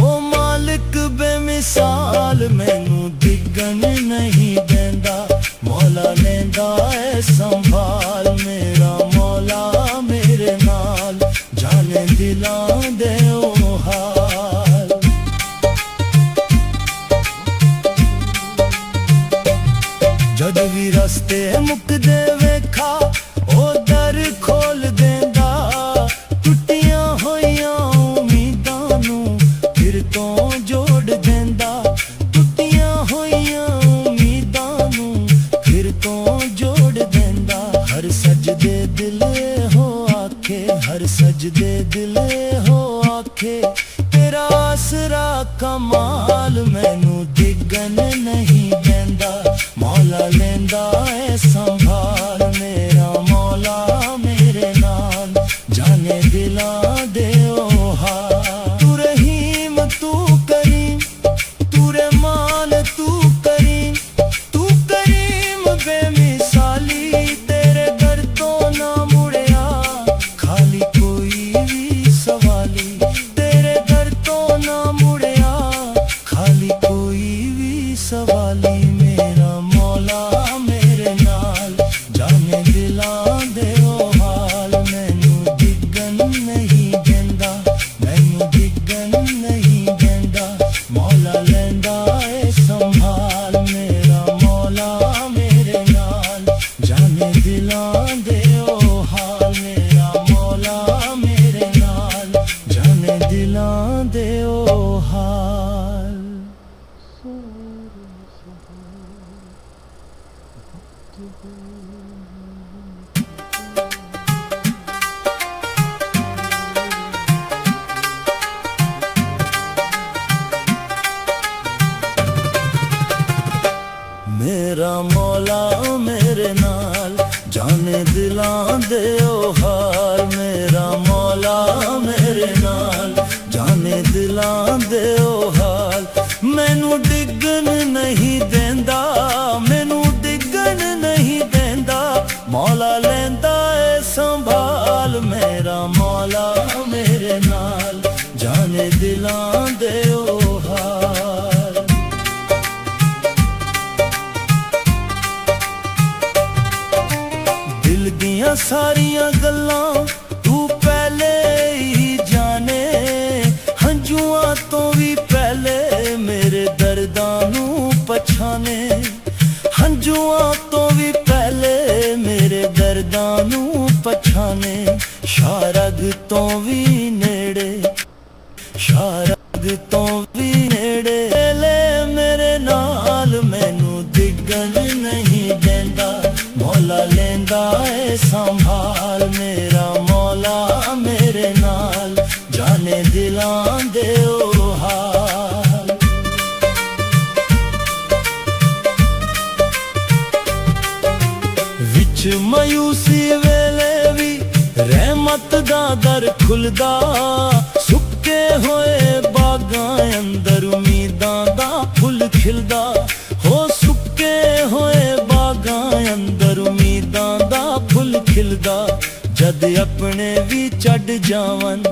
ओ मालिक बेमिसाल मैनू डिगन नहीं देंदा मौला लेंदा ए संभाल मेरा मौला मेरे नाल जाने दिलां दे ओ हाल जद भी रस्ते मुकदे वेखा ओ दर खोल देंदा टुटियां होइयां उम्मीदां नू फिर तो जोड़ देंदा टुटियां होइयां उम्मीदां नू फिर तो जोड़ देंदा हर सजदे दिल हो आखे हर सजदे दिल हो आखे तेरा आसरा कमाल मैनू डिगन नहीं देंदा मौला लेंदा ए संभाल मेरा मौला मेरे नाल जाने दिलां दे ओ हाल तू रहीम तू करीम तू रहमान तू करीम बेमिसाली तेरे दर तो ना मुड़िया खाली कोई भी सवाली तेरे दर तो ना मुड़िया खाली कोई भी सवाली मेरा मौला मेरे दे ओ हाल मेरा मौला मेरे नाल जाने दिलां दे ओ हाल मैनू डिगन नहीं देंदा मैनू डिगन नहीं देंदा मौला लेंदा ए संभाल मेरा मौला मेरे नाल जाने दिलां दे ओ हाल दिल दियां सारियां गल्लां तू पहले ही जाने हंजुआं तो भी पहले मेरे दर्दां नू पछाने हंजुआं तो भी पहले मेरे दर्दां नू पछाने शारग तो भी नेड़े शारग तो भी नेड़े ले मेरे नाल मैनू दिगन नहीं देंदा मौला लेंदा ए संभाल मेरा मौला मेरे नाल जाने दिलां दे ओ हाल विच मायूसी वेले भी रहमत दा दर खुलदा सुक्के होए बागां अंदर उम्मीदां दा फुल खिलदा हो सुक्के होए बागां अंदर उम्मीदां दा फुल खिलदा जद अपने भी चढ़ जावन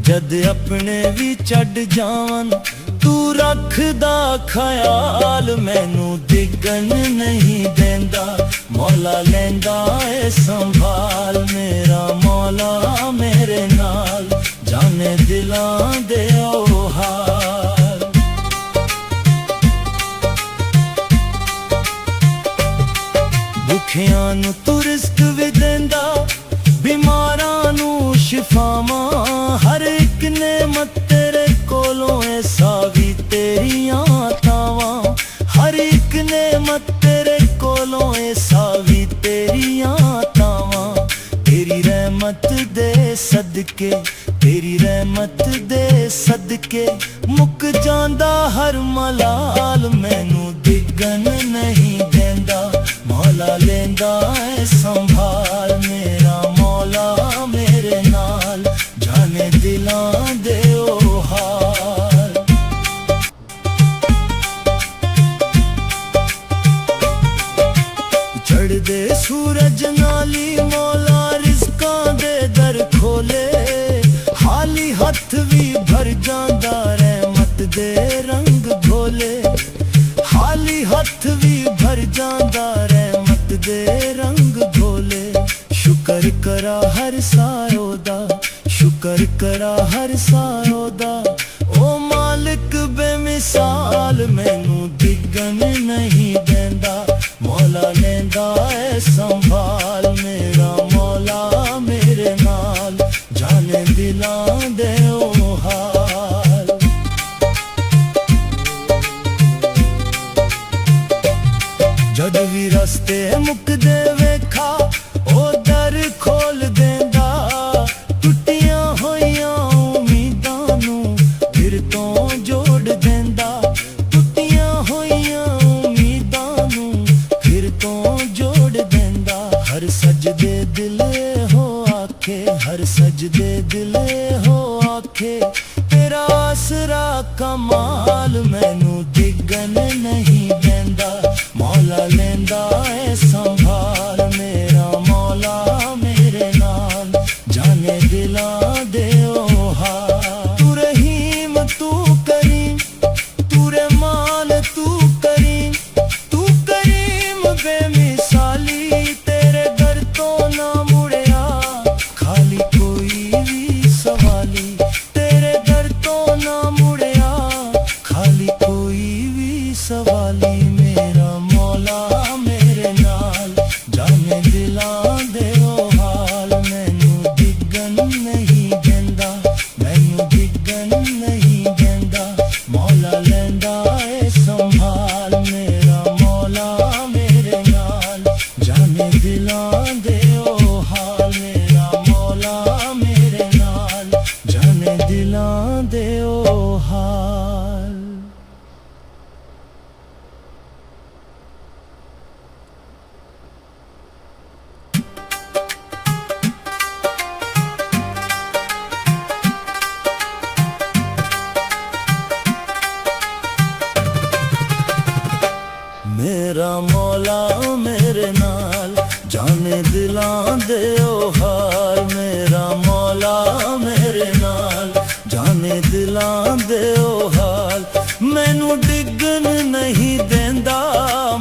जद अपने भी चढ़ जावन तू रखदा ख्याल मैनू दिगन नहीं देंदा मौला लेंदा ए संभाल मेरा मौला मेरे नाल जाने दिलां दे ओ हाल भुखियां नू तू रिस्क भी देंदा बीमारां नू शिफावां हर एक नेमत तेरे कोलों ऐसा भी तेरियां तावां हर एक नेमत तेरे कोलों ऐसा भी तेरियां तावां तेरी रहमत दे सदके तेरी रहमत दे सदके मुक जांदा हर मलाल मैनू दिगन नहीं देंदा मौला लेंदा ए संभाल मेरा मौला मेरे नाल जाने दिलां दे ओ हाल चढ़दे सूरज नाली मौला रिज़कां दे दर खोले खाली हथ भी भर जांदा रहमत दे रंग भोले खाली हथ भी भर जांदा रहमत दे रंग भोले शुक्र करा हर सायो दा शुक्र करा हर सायो दा ओ मालिक बेमिसाल मैनू दिगन नहीं देंदा मौला लेंदा ए संभाल मेरा मौला मेरे नाल जाने दिलां दे ओ हाल जद भी रस्ते मुकदे वेखा ओ दर खोल देंदा टुटियां होइयां उम्मीदां नू फिर तो जोड़ देंदा टुटियां होइयां उम्मीदां नू फिर तो जोड़ देंदा हर सजदे दिल हो आखे हर सजदे दिल हो आखे तेरा आसरा कमाल मैनू दिगन नहीं देंदा मौला लेंदा ए संभाल मेरा मौला मेरे नाल जाने दिलां दे ओ हाल तू रहीम तू करीम तू रहमान तू करीम बेमिसाली तेरे दर तो ना मुड़िया खाली कोई भी सवाली तेरे दर तो ना मुड़िया खाली कोई भी सवाली मेरा मौला मेरे नाल मेरा मौला मेरे नाल जाने दिलां दे ओ हाल मेरा मौला मेरे नाल जाने दिलां दे ओ हाल मैनू डिगन नहीं देंदा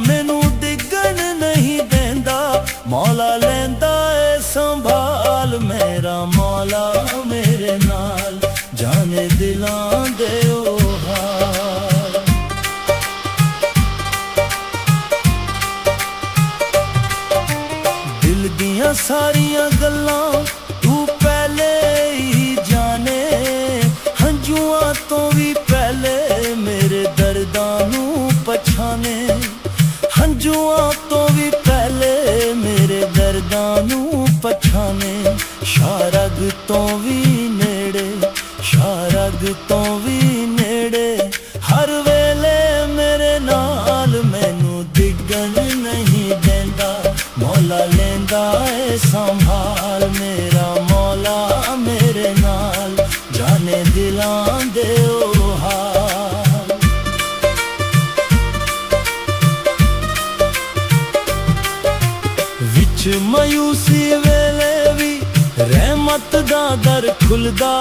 मैनू डिगन नहीं देंदा मौला लेंदा ए संभाल मेरा मौला मेरे नाल जाने दिलां दे ओ हाल दिल दियां सारियां गल्लां तू पहले ही जाने हंजुआं तो भी पहले मेरे दर्दां नू पछाने हंजुआं तो भी पहले मेरे दर्दां नू पछाने शारग तो भी नेड़े शारग तो भी नेड़े हर वेले मेरे नाल मैनू डिगन नहीं देंदा मौला लेंदा ए संभाल मेरा मौला मेरे नाल जाने दिलां दे ओ हाल विच मायूसी वेले भी रहमत दा दर खुलदा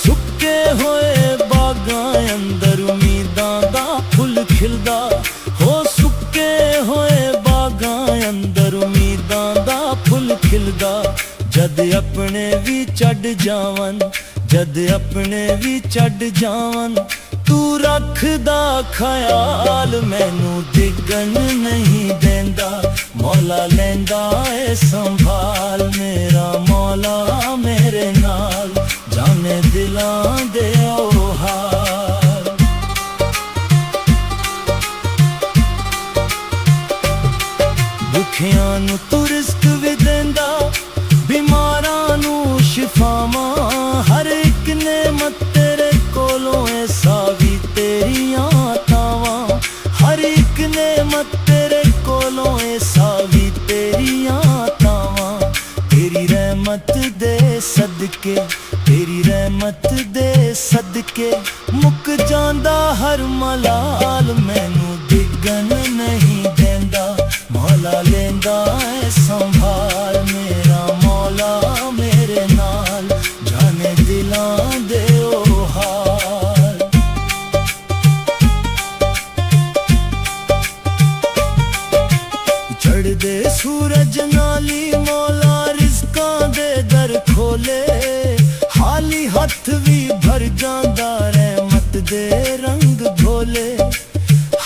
सुक्के होए बागां अंदर उम्मीदां दा फुल खिलदा हो सुक्के होए बागां अंदर उम्मीदां दा फुल खिलदा जद अपने भी चढ़ जावन जद अपने भी चढ़ जावन तू रखदा ख्याल मैनू डिगन नहीं देंदा मौला लेंदा ए संभाल मेरा मौला मेरे नाल जाने दिलां दे ओ हाल दुखियां नू तू रिस्क भी देंदा बीमारां नू शिफावां हर एक नेमत तेरे कोलों ऐसा भी तेरियां तावां हर एक नेमत तेरे कोलों ऐसा भी तेरियां तावां तेरी रहमत दे सदके तेरी रहमत दे सदके मुक जांदा हर मलाल मैनू डिगन नहीं देंदा मौला लेंदा ए संभाल मेरा मौला मेरे नाल जाने दिलां दे ओ हाल चढ़दे सूरज नाली मौला रिज़कां दे दर खोले हाली हथ भी भर जांदा रहमत दे रंग घोले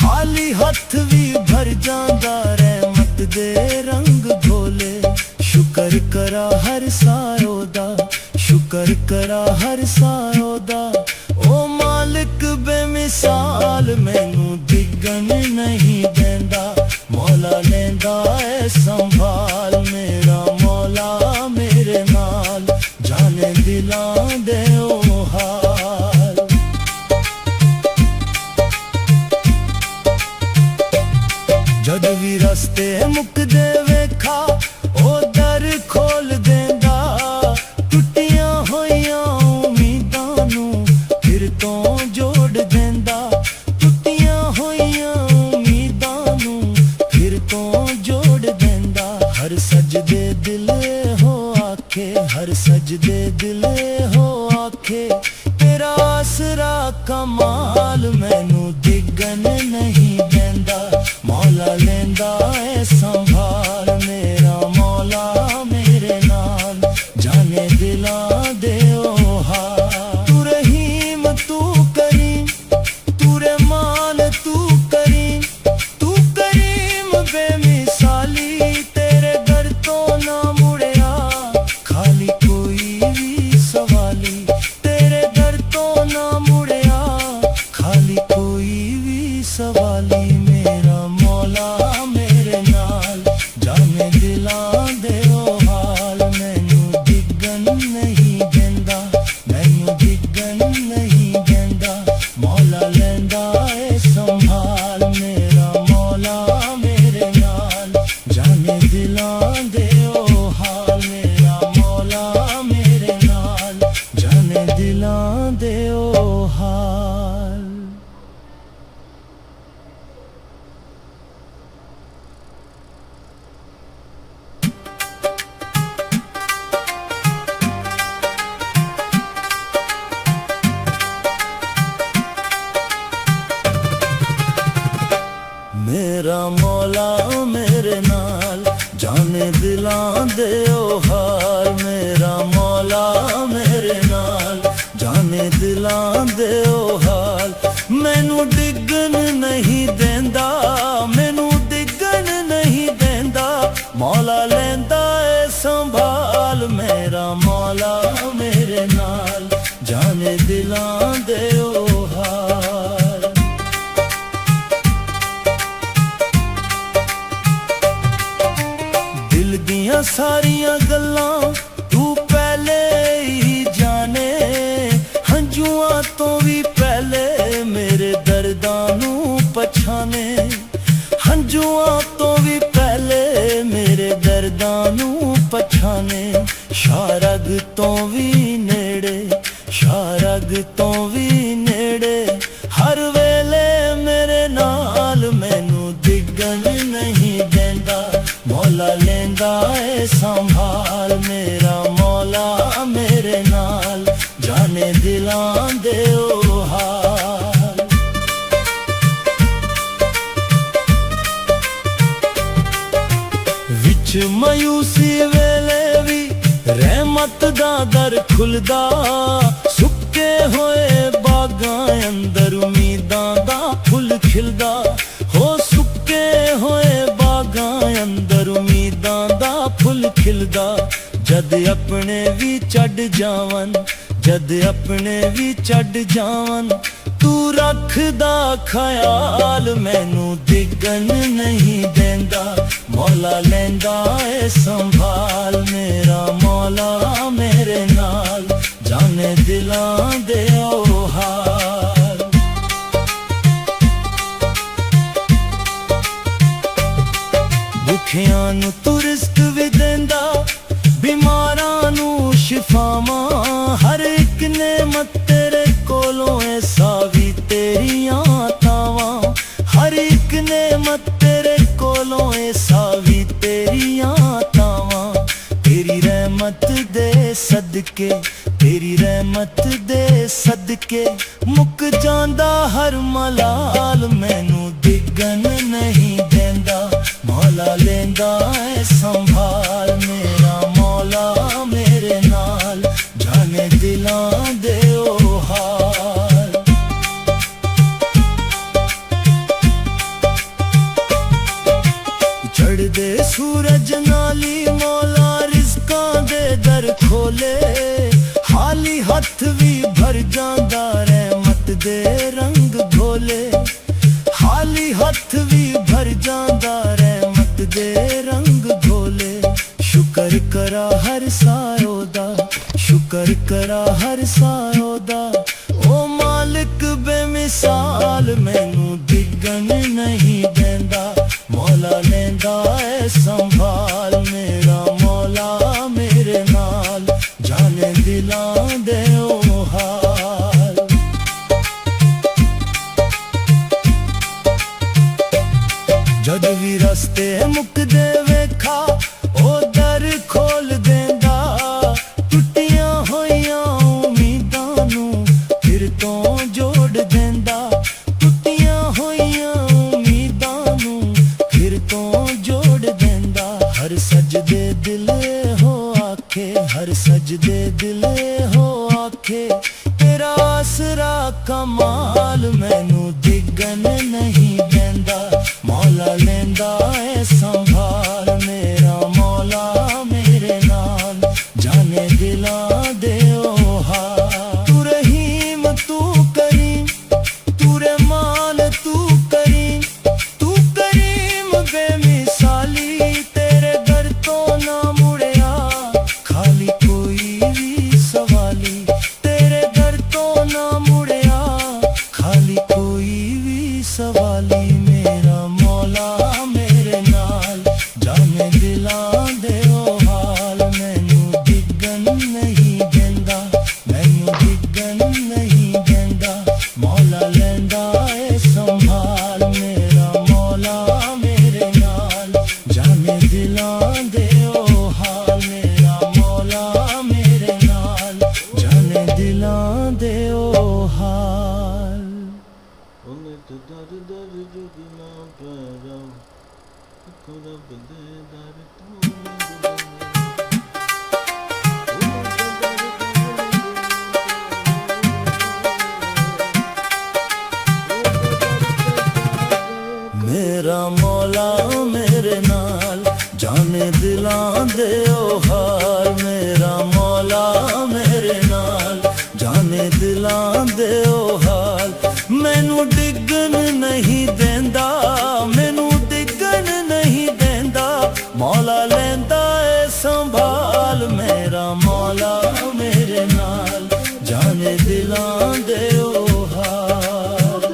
हाली हथ भी भर जांदा रहमत दे रंग घोले शुक्र करा हर सारो दा शुक्र करा हर सारो दा ओ मालिक बेमिसाल मैनू डिगन नहीं देंदा मौला लेंदा ए संभाल मेरा मौला मेरे नाल जाने दिलां दे ओ हाल जद भी रस्ते मुकदे वेखा ओ दर खोल देंदा टुटियां होइयां उम्मीदां नू फिर तो जोड़ देंदा टुटियां होइयां उम्मीदां नू फिर तो जोड़ देंदा हर सजदे दिल हो आखे हर सजदे दिल हो आखे तेरा आसरा कमाल मैनू डिगन नहीं देंदा मौला लेंदा ए संभाल मेरा मौला मेरे नाल जाने दिलां दे ओ हाल तू रहीम तू करीम तू रहमान तू करीम बेमिसाली तेरे घर तो ना मुड़िया खाली कोई भी सवाली तेरे घर तो ना मुड़िया खाली कोई भी सवाली मेरा मौला मेरे नाल जाने दिलां दे ओ हाल मैनू डिगन नहीं देंदा मैनू डिगन नहीं देंदा मौला लेंदा ए संभाल मेरा मौला मेरे नाल जाने दिलां दे ओ हाल मेरा मौला मेरे नाल जाने दिलां दे ओ हाल मेरा मौला मेरे नाल जाने दिलां दे ओ हाल मेरा मौला मेरे नाल जाने दिलां दे ओ हाल मैनू डिगन नहीं देंदा मैनू डिगन नहीं देंदा मौला लेंदा ए संभाल मेरा मौला मेरे नाल जाने दिलां दे ओ हाल दिल दियां सारियां गल्लां तू पहले ही जाने हंजुआं तो भी पहले मेरे दर्दां नू पछाने हंजुआं तो भी पहले मेरे दर्दां नू पछाने शारग तो भी नेड़े शारग तो भी नेड़े हर वेले मेरे नाल मैनू डिगन नहीं देंदा मौला लेंदा ए संभाल मेरा मौला मेरे नाल जाने दिलां दे ओ हाल विच मायूसी वेले भी रहमत दा दर खुलदा सुक्के होए बागां अंदर उम्मीदां दा फुल खिलदा हो सुक्के होए बागां अंदर उम्मीदां दा फुल खिलदा जद अपने भी चढ़ जावन जद अपने भी चढ़ जावन तू रखदा ख्याल मैनू डिगन नहीं देंदा मौला लेंदा ए संभाल मेरा मौला मेरे नाल जाने दिलां दे ओ हाल भुखियां नू तू रिज़्क भी देंदा बीमारां नू शिफावां हर एक नेमत तेरे कोलों ऐसा भी तेरियां तावां हर एक नेमत तेरे कोलों ऐसा भी तेरियां तावां तेरी रहमत दे सदके तेरी रहमत दे सदके मुक जांदा हर मलाल मैनू डिगन नहीं देंदा मौला लेंदा ए संभाल मेरा मौला मेरे नाल जाने दिलां दे ओ हाल चढ़दे सूरज नाली मौला रिज़कां दे दर खोले खाली हथ भी भर जांदा रहमत दे रंग घोले खाली हथ भी भर जांदा रहमत दे रंग घोले शुक्र करा हर सायो दा शुक्र करा हर सायो दा ओ मालिक बेमिसाल मैनू डिगन नहीं देंदा मौला लेंदा ए संभाल मेरा मौला मेरे नाल जाने दिलां दे ओ हाल जद भी रस्ते मुकदे वेखा ओ दर खोल देंदा टुटियां होइयां उम्मीदां नू फिर तो जोड़ देंदा टुटियां होइयां उम्मीदां नू फिर तो जोड़ देंदा हर सजदे दिल हो आखे हर सजदे दिल हो आखे तेरा आसरा कमाल मैनू डिगन नहीं देंदा मौला लेंदा ए संभाल मेरा मौला मेरे नाल जाने दिलां दे ओ हाल तू रहीम तू करीम तू रहमान तू करीम बेमिसाली तेरे दर तो ना मुड़िया खाली कोई भी सवाली तेरे दर तो ना मुड़िया खाली कोई भी सवाली मेरा मौला मेरे नाल जाने दिलां दे ओ हाल मैनू डिगन नहीं देंदा मैनू डिगन नहीं देंदा मौला लेंदा ए संभाल मेरा मौला मेरे नाल जाने दिलां दे ओ हाल मेरा मौला मेरे नाल जाने दिलां दे ओ हाल ਉਹਨੇ ਦਰ ਦਰ ਜੁਗ ਨਾ ਪਰਾਉ ਅੱਖੋਂ ਰੱਬ ਦੇ ਦਰ ਤੋਂ मेरा मौला मेरे नाल जाने दिलां दे ओ हाल मेरा मौला मेरे नाल जाने दिलां दे ओ हाल मैनू डिगन नहीं देंदा मैनू डिगन नहीं देंदा मौला लेंदा ए संभाल मेरा मौला मेरे नाल जाने दिलां दे ओ हाल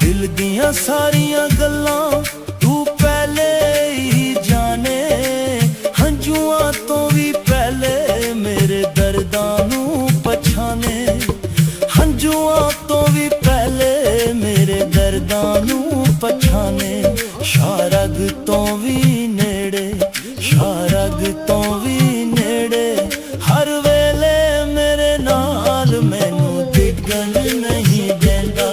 दिल दियां सारियां गल्लां तू पहले ही जाने हंजुआं तो भी पहले मेरे दर्दां नू पछाने हंजुआं तो भी पहले मेरे दर्दां नू पछाने शारग तो भी नेड़े शारग तो भी नेड़े हर वेले मेरे नाल मैनू डिगन नहीं देंदा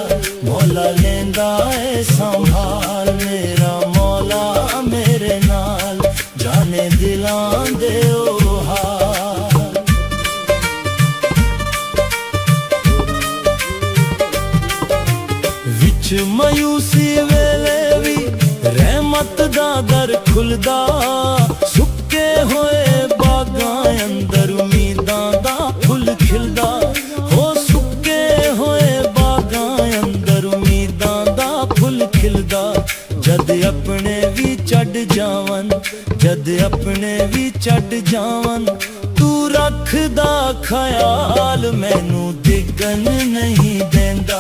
मौला लेंदा ए संभाल मेरा मौला मेरे नाल जाने दिलां दे ओ हाल विच मायूसी वेले भी रहमत दा दर खुलदा सुक्के होए बागां अंदर उम्मीदां दा फुल खिलदा हो सुक्के होए बागां अंदर उम्मीदां दा फुल खिलदा जद अपने भी चढ़ जावन जद अपने भी चढ़ जावन तू रखदा ख्याल मैनू डिगन नहीं देंदा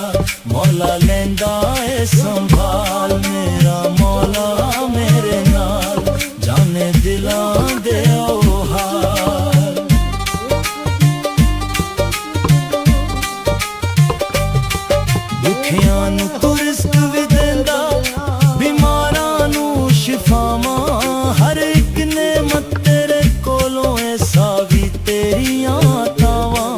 मौला लेंदा ए संभाल मेरा मौला मेरे नाल जाने दिलां दे ओ हाल दुखियां नू तू रिस्क भी देंदा बीमारां नू शिफावां हर एक नेमत तेरे कोलों ऐसा भी तेरियां तावां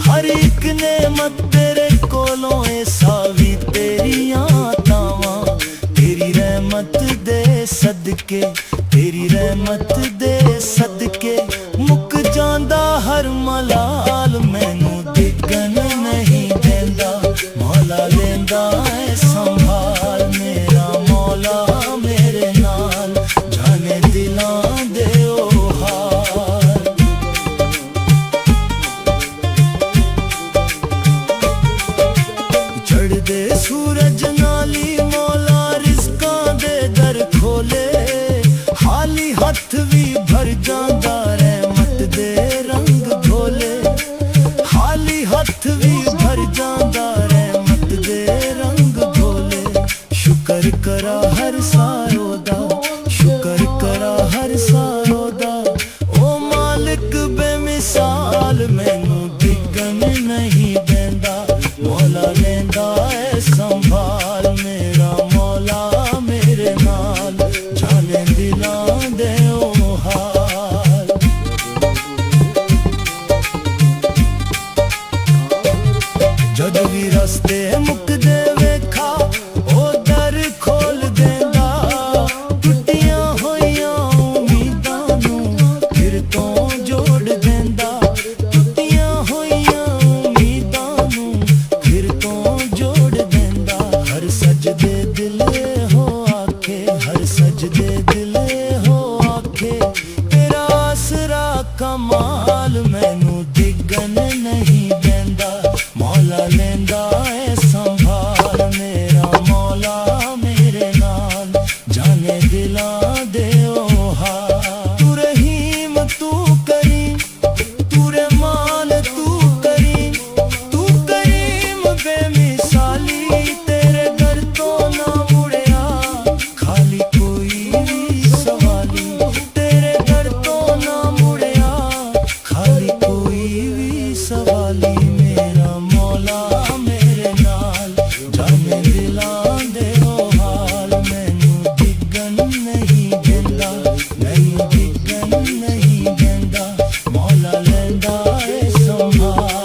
हर एक नेमत तेरे कोलों ऐसा भी तेरियां तावां तेरी रहमत दे सदके तेरी रहमत दे सदके मुक जांदा हर मलाल मैनू डिगन नहीं देंदा मौला लेंदा ए संभाल मेरा मौला मेरे नाल जाने दिलां दे ओ हाल चढ़दे सूरज नाली मौला रिज़कां दे दर खोले खाली हथ भी भर जांदा रहमत दे रंग घोले खाली हथ भी भर जांदा रहमत दे रंग घोले शुक्र करा हर सारो दा शुक्र करा हर सारो दा ओ मालिक बेमिसाल मैनू डिगन नहीं देंदा मौला लेंदा ए संभाल मेरा मौला मेरे नाल जाने दिलां दे ओ हाल जद भी रस्ते मुकदे वेखा ओ दर खोल देंदा टुटियां होइयां उम्मीदां नू फिर तो जोड़ देंदा टुटियां होइयां उम्मीदां नू फिर तो जोड़ देंदा हर सजदे दिले हो आखे हर सजदे दिले हो आखे तेरा आसरा कमाल मैनू डिगन नहीं देंदा मौला लेंदा ए संभाल मेरा मौला मेरे नाल जाने दिलां दे ओ हाल तू रहीम तू करीम तू रहमान तू करीम बेमिसाली तेरे घर तो ना मुड़िया खाली कोई भी सवाली तेरे घर तो ना मुड़िया खाली कोई भी सवाली मेरा मौला मेरे नाल जाने दिलां दे ओ हाल मैनू डिगन नहीं देंदा नहीं डिगन नहीं देंदा मौला लेंदा ए संभाल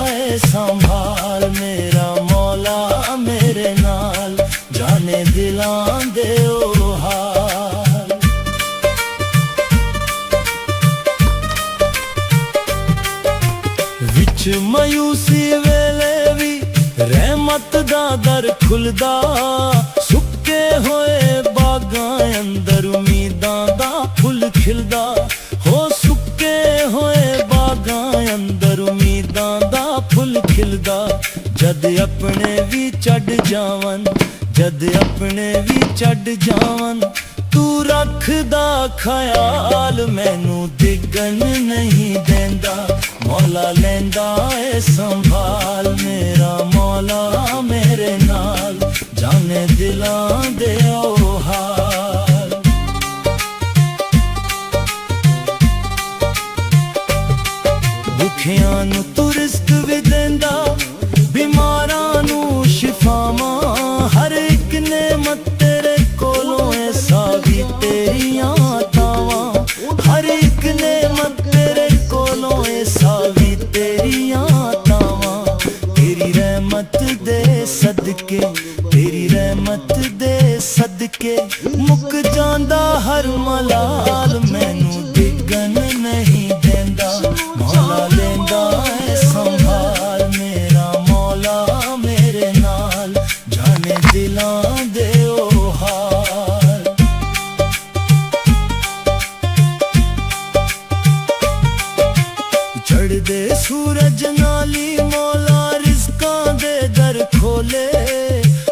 ਏ ਸੰਭਾਲ ਮੇਰਾ ਮੌਲਾ ਮੇਰੇ ਨਾਲ ਜਾਣੇ ਦਿਲਾਂ ਦੇ ਉਹ ਹਾਲ ਵਿੱਚ ਮਾਯੂਸੀ ਵੇਲੇ ਵੀ ਰਹਿਮਤ ਦਾ ਦਰ ਖੁੱਲਦਾ ਸੁੱਕੇ ਹੋਏ ਬਾਗਾਂ ਅੰਦਰ ਉਮੀਦਾਂ ਦਾ ਫੁੱਲ ਖਿਲਦਾ ਹੋ ਸੁੱਕੇ ਹੋਏ ਬਾਗਾਂ ਅੰਦਰ ਉਮੀਦਾਂ ਦਾ ਫੁੱਲ ਖਿਲਦਾ ਜਦ ਆਪਣੇ ਵੀ ਛੱਡ ਜਾਵਨ ਜਦ ਆਪਣੇ ਵੀ ਛੱਡ ਜਾਵਨ ਤੂੰ ਰੱਖਦਾ ਖਿਆਲ ਮੈਨੂੰ ਡਿੱਗਣ ਨਹੀਂ ਦਿੰਦਾ ਮੌਲਾ ਲੈਂਦਾ ਏ ਸੰਭਾਲ ਮੇਰਾ ਮੌਲਾ ਮੇਰੇ ਨਾਲ ਜਾਣੇ ਦਿਲਾਂ ਦੇ ਉਹ ਹਾਲ ਭੁੱਖਿਆਂ ਨੂੰ ਤੂੰ ਰਿਜ਼ਕ ਵੀ ਦਿੰਦਾ ਬਿਮਾਰਾਂ ਨੂੰ ਸ਼ਿਫਾਵਾਂ ਹਰ ਇੱਕ ਨੇਮਤ ਤੇਰੇ ਕੋਲੋਂ ਐਸਾ ਵੀ ਤੇਰੀਆਂ ਤਾਵਾਂ ਹਰ ਇੱਕ ਨੇਮਤ ਤੇਰੇ ਕੋਲੋਂ ਐਸਾ ਵੀ ਤੇਰੀਆਂ ਤਾਵਾਂ ਤੇਰੀ ਰਹਿਮਤ ਦੇ ਸਦਕੇ ਤੇਰੀ ਰਹਿਮਤ ਦੇ ਸਦਕੇ ਮੁੱਕ ਜਾਂਦਾ ਹਰ ਮਲਾਲ ਮੈਨੂੰ ਡਿੱਗਣ ਨਹੀਂ ਦਿੰਦਾ ਮੌਲਾ ਲੈਂਦਾ ਏ ਸੰਭਾਲ ਮੇਰਾ ਮੌਲਾ ਮੇਰੇ ਨਾਲ ਜਾਣੇ ਦਿਲਾਂ ਦੇ ਉਹ ਹਾਲ ਚੜ੍ਹਦੇ ਸੂਰਜ ਨਾਲੀ ਮੌਲਾ ਰਿਜ਼ਕਾਂ ਦੇ ਦਰ ਖੋਲੇ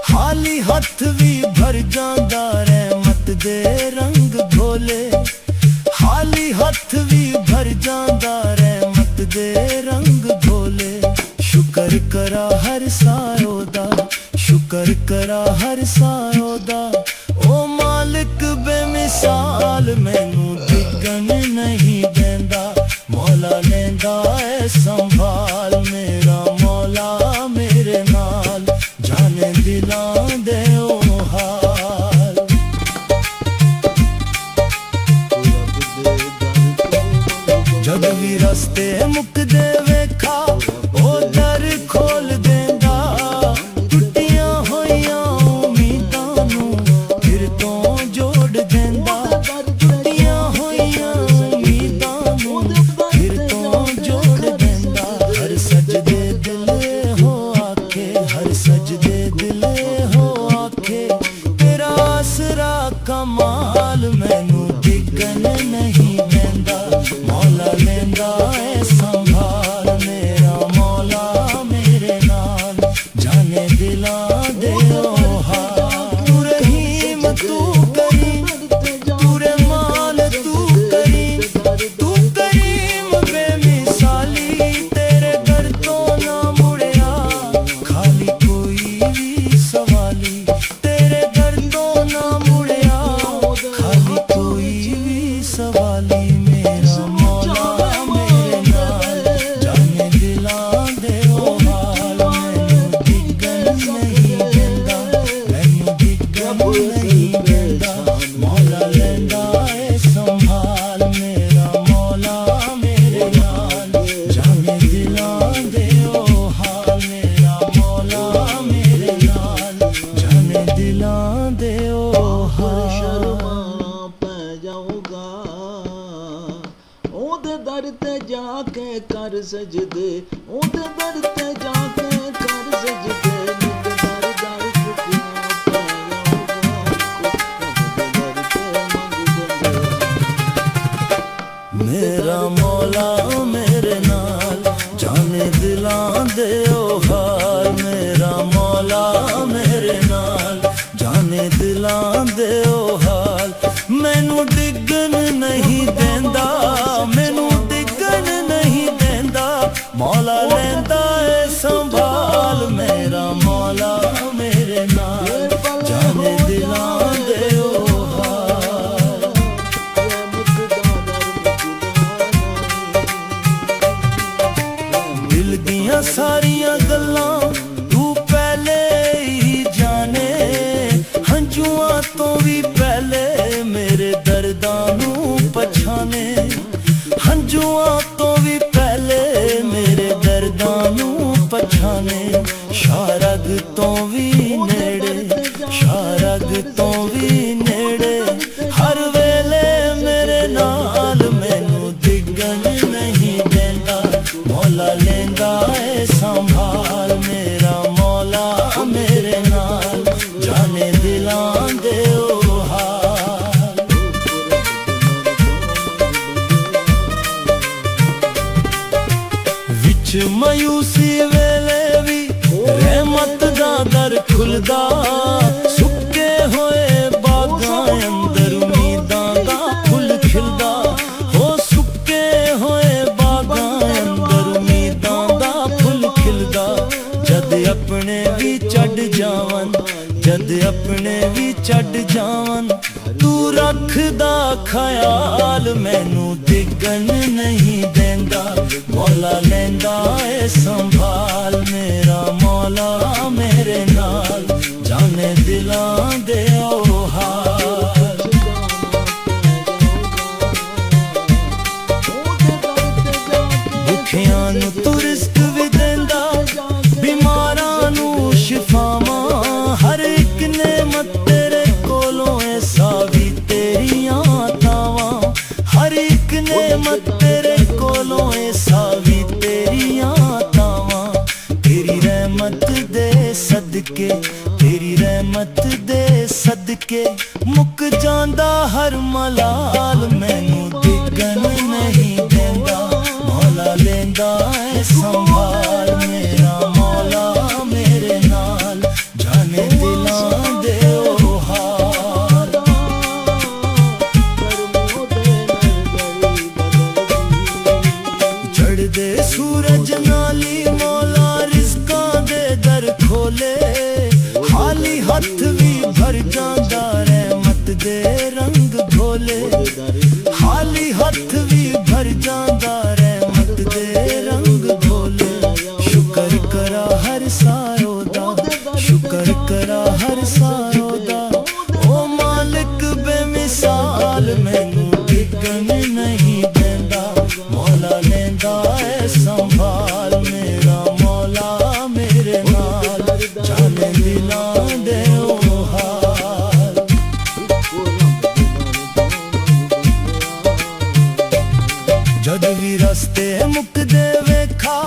ਖਾਲੀ ਹੱਥ ਵੀ ਭਰ ਜਾਂਦਾ ਰਹਿਮਤ ਦੇ ਰੰਗ ਘੋਲੇ ਖਾਲੀ ਹੱਥ ਵੀ ਭਰ ਜਾਂਦਾ ਰਹਿਮਤ ਦੇ ਰੰਗ ਘੋਲੇ ਸ਼ੁਕਰ ਕਰਾ ਹਰ ਸਾਇਓ ਦਾ ਸ਼ੁਕਰ ਕਰਾ ਹਰ ਸਾਇਓ ਦਾ ਓ ਮਾਲਿਕ ਬੇਮਿਸਾਲ ਮੈਨੂੰ ਡਿੱਗਣ ਨਹੀਂ ਦਿੰਦਾ ਮੌਲਾ ਲੈਂਦਾ ਏ ਸੰਭਾਲ ਮੇਰਾ ਮੌਲਾ ਮੇਰੇ ਨਾਲ ਜਾਣੇ ਦਿਲਾਂ ਦੇ ਉਹ ਹਾਲ ਜਦ ਵੀ ਰਸਤੇ ਮੁੱਕਦੇ ਵੇਖਾ ਉਹ ਦਰ ਖੋਲ ਦਿੰਦਾ ਟੁੱਟੀਆਂ ਹੋਈਆਂ ਉਮੀਦਾਂ ਨੂੰ ਫਿਰ ਤੋਂ ਜੋੜ ਦਿੰਦਾ ਟੁੱਟੀਆਂ ਹੋਈਆਂ ਉਮੀਦਾਂ ਨੂੰ ਫਿਰ ਤੋਂ ਜੋੜ ਦਿੰਦਾ ਹਰ ਸਜਦੇ ਦਿਲ ਹੋ ਆਖੇ ਹਰ ਸਜਦੇ ਦਿਲ ਹੋ ਆਖੇ ਤੇਰਾ ਆਸਰਾ ਕਮਾਲ ਮੈਨੂੰ ਡਿੱਗਣ ਨਹੀਂ ਦਿੰਦਾ ਮੌਲਾ ਲੈਂਦਾ ਏ ਸੰਭਾਲ ਮੇਰਾ ਮੌਲਾ ਮੇਰੇ ਨਾਲ ਜਾਣੇ ਦਿਲਾਂ ਦੇ ਉਹ ਹਾਲ ਤੂੰ ਰਹੀਮ ਤੂੰ ਕਰੀਮ ਤੂੰ ਰਹਿਮਾਨ ਤੂੰ ਕਰੀਮ ਤੂੰ ਕਰੀਮ ਬੇਮਿਸਾਲੀ ਤੇਰੇ ਦਰ ਤੋਂ ਨਾ ਮੁੜਿਆ ਖਾਲੀ ਕੋਈ ਵੀ ਸਵਾਲੀ ਤੇਰੇ ਦਰ ਤੋਂ ਨਾ ਮੁੜਿਆ ਖਾਲੀ ਕੋਈ ਵੀ ਸਵਾਲੀ ਮੇਰਾ ਮੌਲਾ ਮੇਰੇ ਨਾਲ ਜਾਣੇ ਦਿਲਾਂ ਦੇ ਉਹ ਹਾਲ ਮੈਨੂੰ ਡਿੱਗਣ ਨਹੀਂ ਦਿੰਦਾ ਮੈਨੂੰ ਡਿੱਗਣ ਨਹੀਂ ਦਿੰਦਾ ਮੌਲਾ ਲੈਂਦਾ ਏ ਸੰਭਾਲ ਮੇਰਾ ਮੌਲਾ ਮੇਰੇ ਨਾਲ ਜਾਣੇ ਦਿਲਾਂ ਦੇ ਉਹ ਹਾਲ ਮੇਰਾ ਮੌਲਾ ਮੇਰੇ ਨਾਲ ਜਾਣੇ ਦਿਲਾਂ ਦੇ ਉਹ ਹਾਲ ਪੈ ਜਾਊਗਾ ਉਹਦੇ ਦਰ ਤੇ ਜਾ ਕੇ ਕਰ ਸਜਦੇ ਉਹਦੇ ਦਰ ਤੇ ਜਾ ਕੇ ਕਰ ਸਜਦੇ ਨਿਤ ਦਰ ਦਰ ਚੁੱਕਣਾ ਪੈ ਜਾਊਗਾ ਮੇਰਾ ਮੌਲਾ ਮੇਰੇ ਨਾਲ ਜਾਣੇ ਦਿਲਾਂ ਦੇ ਉਹ ਹਾਲ ਮੇਰਾ ਮੌਲਾ ਮੇਰੇ ਨਾਲ ਜਾਣੇ ਦਿਲਾਂ ਦੇ ਉਹ ਹਾਲ ਮੈਨੂੰ ਡਿੱਗਣ ਨਹੀਂ ਦਿੰਦਾ ਮੈਨੂੰ ਡਿੱਗਣ ਨਹੀਂ ਦਿੰਦਾ ਮੌਲਾ ਲੈਂਦਾ ਏ ਸੰਭਾਲ ਮੇਰਾ ਮੌਲਾ ਮੇਰੇ ਨਾਲ ਜਾਣੇ ਦਿਲਾਂ ਦੇ ਉਹ ਹਾਲ ਦਿਲ ਦੀਆਂ ਸਾਰੀਆਂ ਗੱਲਾਂ ਤੂੰ ਪਹਿਲੇ ਹੀ ਜਾਣੇ ਹੰਝੂਆਂ ਤੋਂ ਵੀ ਪਹਿਲੇ ਮੇਰੇ ਦਰਦਾਂ ਨੂੰ ਪਛਾਣੇ ਹੰਝੂਆਂ ਤੋਂ ਵੀ ਪਹਿਲੇ ਮੇਰੇ ਦਰਦਾਂ ਨੂੰ ਵਿੱਚ ਮਾਯੂਸੀ ਵੇਲੇ ਵੀ ਰਹਿਮਤ ਦਾ ਦਰ ਖੁੱਲਦਾ ਸੁੱਕੇ ਹੋਏ ਬਾਗਾਂ ਅੰਦਰ ਉਮੀਦਾਂ ਦਾ ਫੁੱਲ ਖਿਲਦਾ ਹੋ ਸੁੱਕੇ ਹੋਏ ਬਾਗਾਂ ਅੰਦਰ ਉਮੀਦਾਂ ਦਾ ਫੁੱਲ ਖਿਲਦਾ ਜਦ ਆਪਣੇ ਵੀ ਛੱਡ ਜਾਵਨ ਜਦ ਆਪਣੇ ਵੀ ਛੱਡ ਜਾਵਨ ਤੂੰ ਰੱਖਦਾ ਖਿਆਲ ਮੈਨੂੰ ਡਿੱਗਣ ਨਹੀਂ ਦਿੰਦਾ ਮੌਲਾ ਲੈਂਦਾ ਏ ਸੰਭਾਲ ਮੇਰਾ ਮੌਲਾ ਮੇਰੇ ਨਾਲ ਜਾਣੇ ਦਿਲਾਂ ਦੇ ਓ ਹਾਲ ਭੁੱਖਿਆਂ ਨੂੰ ਤੂੰ ਰਿਜ਼ਕ ਵੀ ਦਿੰਦਾ ਬਿਮਾਰਾਂ ਨੂੰ ਸ਼ਿਫਾਵਾਂ ਹਰ ਇੱਕ ਨੇਮਤ ਤੇਰੇ ਕੋਲੋਂ ਐਸਾ ਵੀ ਤੇਰੀਆਂ ਤਾਵਾਂ ਹਰ ਇੱਕ ਨੇਮਤ ਤੇਰੇ ਕੋਲੋਂ ਐਸਾ ਵੀ ਤੇਰੀਆਂ ਤਾਵਾਂ ਤੇਰੀ ਰਹਿਮਤ ਦੇ ਸਦਕੇ ਤੇਰੀ ਰਹਿਮਤ ਦੇ ਸਦਕੇ ਮੁੱਕ ਜਾਂਦਾ ਹਰ ਮਲਾਲ ਮੈਨੂੰ ਡਿੱਗਣ ਨਹੀਂ ਦਿੰਦਾ ਮੌਲਾ ਲੈਂਦਾ ਏ ਸੰਭਾਲ ਮੇਰਾ ਮੌਲਾ ਮੇਰੇ ਨਾਲ ਜਾਣੇ ਦਿਲਾਂ ਦੇ ਓ ਹਾਲ ਚੜ੍ਹਦੇ ਸੂਰਜ ਨਾਲੀ ਮੌਲਾ ਰਿਜ਼ਕਾਂ ਦੇ ਦਰ ਖੋਲੇ ਖਾਲੀ ਹੱਥ ਵੀ ਭਰ ਜਾਂਦਾ ਰਹਿਮਤ ਦੇ ਰੰਗ ਘੋਲੇ ਖਾਲੀ ਹੱਥ ਵੀ ਭਰ ਜਾਂਦਾ ਰਹਿਮਤ ਦੇ ਰੰਗ ਘੋਲੇ ਸ਼ੁਕਰ ਕਰਾ ਹਰ ਸਾਰੋ ਦਾ ਸ਼ੁਕਰ ਕਰਾ ਹਰ ਸਾਰੋ ਦਾ ਓ ਮਾਲਿਕ ਬੇਮਿਸਾਲ ਮੈਨੂੰ ਡਿੱਗਣ ਨਹੀਂ ਦਿੰਦਾ ਮੌਲਾ ਲੈਂਦਾ ਏ ਸੰਭਾਲ ਮੇਰਾ ਮੌਲਾ ਮੇਰੇ ਨਾਲ ਜਾਣੇ ਦਿਲਾਂ ਦੇ ਓ ਹਾਲ ਜਦ ਵੀ ਰਸਤੇ ਮੁੱਕਦੇ ਵੇਖਾ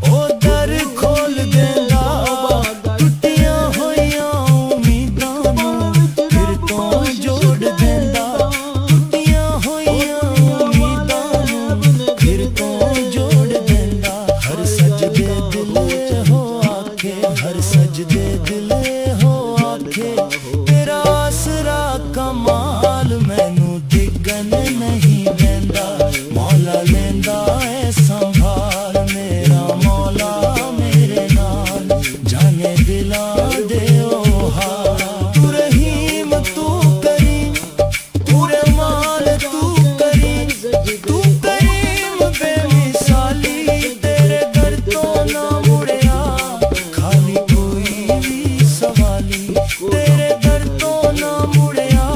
ਉਹ ਦਰ ਖੋਲ ਦਿੰਦਾ ਟੁੱਟੀਆਂ ਹੋਈਆਂ ਉਮੀਦਾਂ ਨੂੰ ਫਿਰ ਤੋਂ ਜੋੜ ਦਿੰਦਾ ਟੁੱਟੀਆਂ ਹੋਈਆਂ ਉਮੀਦਾਂ ਨੂੰ ਫਿਰ ਤੋਂ ਜੋੜ ਦਿੰਦਾ ਹਰ ਸਜਦੇ ਦਿਲ ਹੋ ਆਖੇ ਹਰ ਸਜਦੇ ਦਿਲ ਹੋ ਆਖੇ ਤੇਰਾ ਆਸਰਾ ਕਮਾਲ ਮੈਨੂੰ ਡਿੱਗਣ ਨਹੀਂ ਦਿੰਦਾ ਮੌਲਾ ਲੈਂਦਾ ਏ ਸੰਭਾਲ ਮੇਰਾ ਮੌਲਾ ਮੇਰੇ ਨਾਲ ਜਾਣੇ ਦਿਲਾਂ ਦੇ ਓ ਹਾਲ ਤੂੰ ਰਹੀਮ ਤੂੰ ਕਰੀਮ ਤੂੰ ਰਹਿਮਾਨ ਤੂੰ ਕਰੀਮ ਬੇਮਿਸਾਲੀ ਤੇਰੇ ਦਰ ਤੋਂ ਨਾ ਮੁੜਿਆ ਖਾਲੀ ਕੋਈ ਵੀ ਸਵਾਲੀ ਤੇਰੇ ਦਰ ਤੋਂ ਨਾ ਮੁੜਿਆ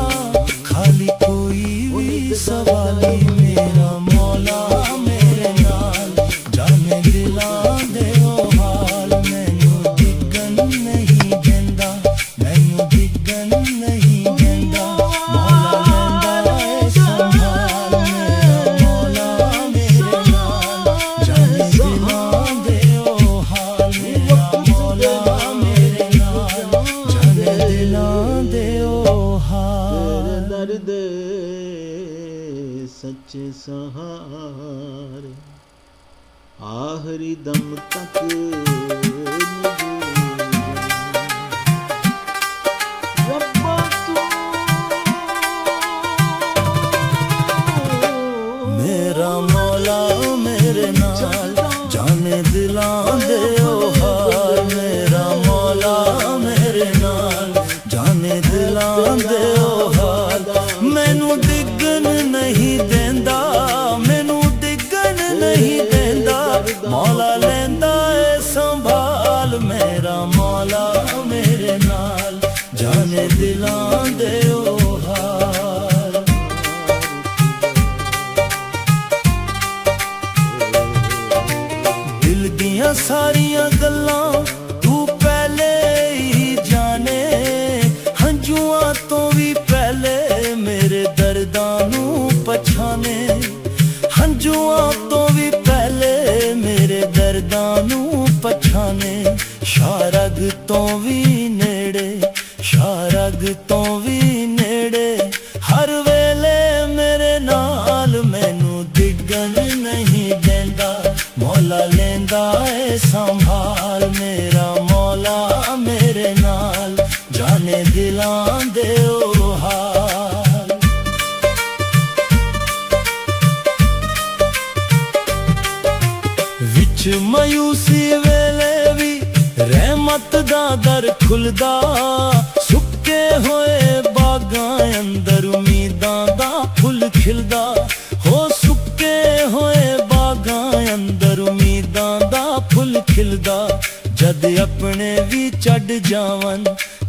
ਖਾਲੀ ਕੋਈ ਵੀ ਸਵਾਲੀ ਮੇਰਾ ਮੌਲਾ ਮੇਰੇ ਨਾਲ ਜਾਣੇ ਦਿਲਾਂ ਦੇ ਓ ਹਾਲ ਮੈਨੂੰ ਡਿੱਗਣ ਨਹੀਂ ਦਿੰਦਾ ਮੈਨੂੰ ਡਿੱਗਣ ਨਹੀਂ ਦਿੰਦਾ ਮੌਲਾ ਲੈਂਦਾ ਏ ਸੰਭਾਲ ਮੇਰਾ ਮੌਲਾ ਮੇਰੇ ਨਾਲ ਜਾਣੇ ਦਿਲਾਂ ਦੇ ਓ ਹਾਲ ਮੇਰਾ ਮੌਲਾ ਮੇਰੇ ਨਾਲ ਜਾਣੇ ਦਿਲਾਂ ਦੇ ਓ ਹਾਲ ਦਰਦ ਸੱਚੇ ਸਹਾਰੇ ਆਖਰੀ ਦਮ ਤੱਕ ਰੱਬਾ ਤੂੰ ਮੇਰਾ ਮੌਲਾ ਮੇਰੇ ਨਾਲ ਜਾਣੇ ਦਿਲਾਂ ਦੇ ਓ ਹਾਲ ਮੇਰਾ ਮੌਲਾ ਮੇਰੇ ਨਾਲ ਜਾਣੇ ਦਿਲਾਂ ਦੇ ਓ ਹਾਲ ਮੈਨੂੰ ਡਿੱਗਣ ਨਹੀਂ ਦਿੰਦਾ ਮੈਨੂੰ ਡਿੱਗਣ ਨਹੀਂ ਦਿੰਦਾ ਮੌਲਾ ਲੈਂਦਾ ਏ ਸੰਭਾਲ ਮੇਰਾ ਮੌਲਾ ਮੇਰੇ ਨਾਲ ਜਾਣੇ ਦਿਲਾਂ ਦੇ ਓ ਹਾਲ ਦਿਲ ਦੀਆਂ ਸਾਰੀਆਂ ਗੱਲਾਂ ਤੂੰ ਪਹਿਲੇ ਹੀ ਜਾਣੇ ਹੰਝੂਆਂ ਤੋਂ ਵੀ ਪਹਿਲੇ ਮੇਰੇ ਦਰਦਾਂ ਨੂੰ ਪਛਾਣੇ ਹੰਝੂਆਂ ਤੋਂ ਵੀ ਪਹਿਲੇ ਮੇਰੇ ਦਰਦਾਂ ਨੂੰ ਪਛਾਣੇ ਸ਼ਾਰਗ ਤੋਂ ਵੀ ਨੇੜੇ ਸ਼ਾਰਗ ਤੋਂ ਵੀ ਨੇੜੇ ਹਰ ਵੇਲੇ ਮੇਰੇ ਨਾਲ ਮੈਨੂੰ ਡਿੱਗਣ ਨਹੀਂ ਦਿੰਦਾ ਮੌਲਾ ਲੈਂਦਾ ਵਿੱਚ ਮਾਯੂਸੀ ਵੇਲੇ ਵੀ ਰਹਿਮਤ ਦਾ ਦਰ ਖੁੱਲਦਾ ਸੁੱਕੇ ਹੋਏ ਬਾਗਾਂ ਅੰਦਰ ਉਮੀਦਾਂ ਦਾ ਫੁੱਲ ਖਿਲਦਾ ਹੋ ਸੁੱਕੇ ਹੋਏ ਬਾਗਾਂ ਅੰਦਰ ਉਮੀਦਾਂ ਦਾ ਫੁੱਲ ਖਿਲਦਾ ਜਦ ਆਪਣੇ ਵੀ ਛੱਡ ਜਾਵਨ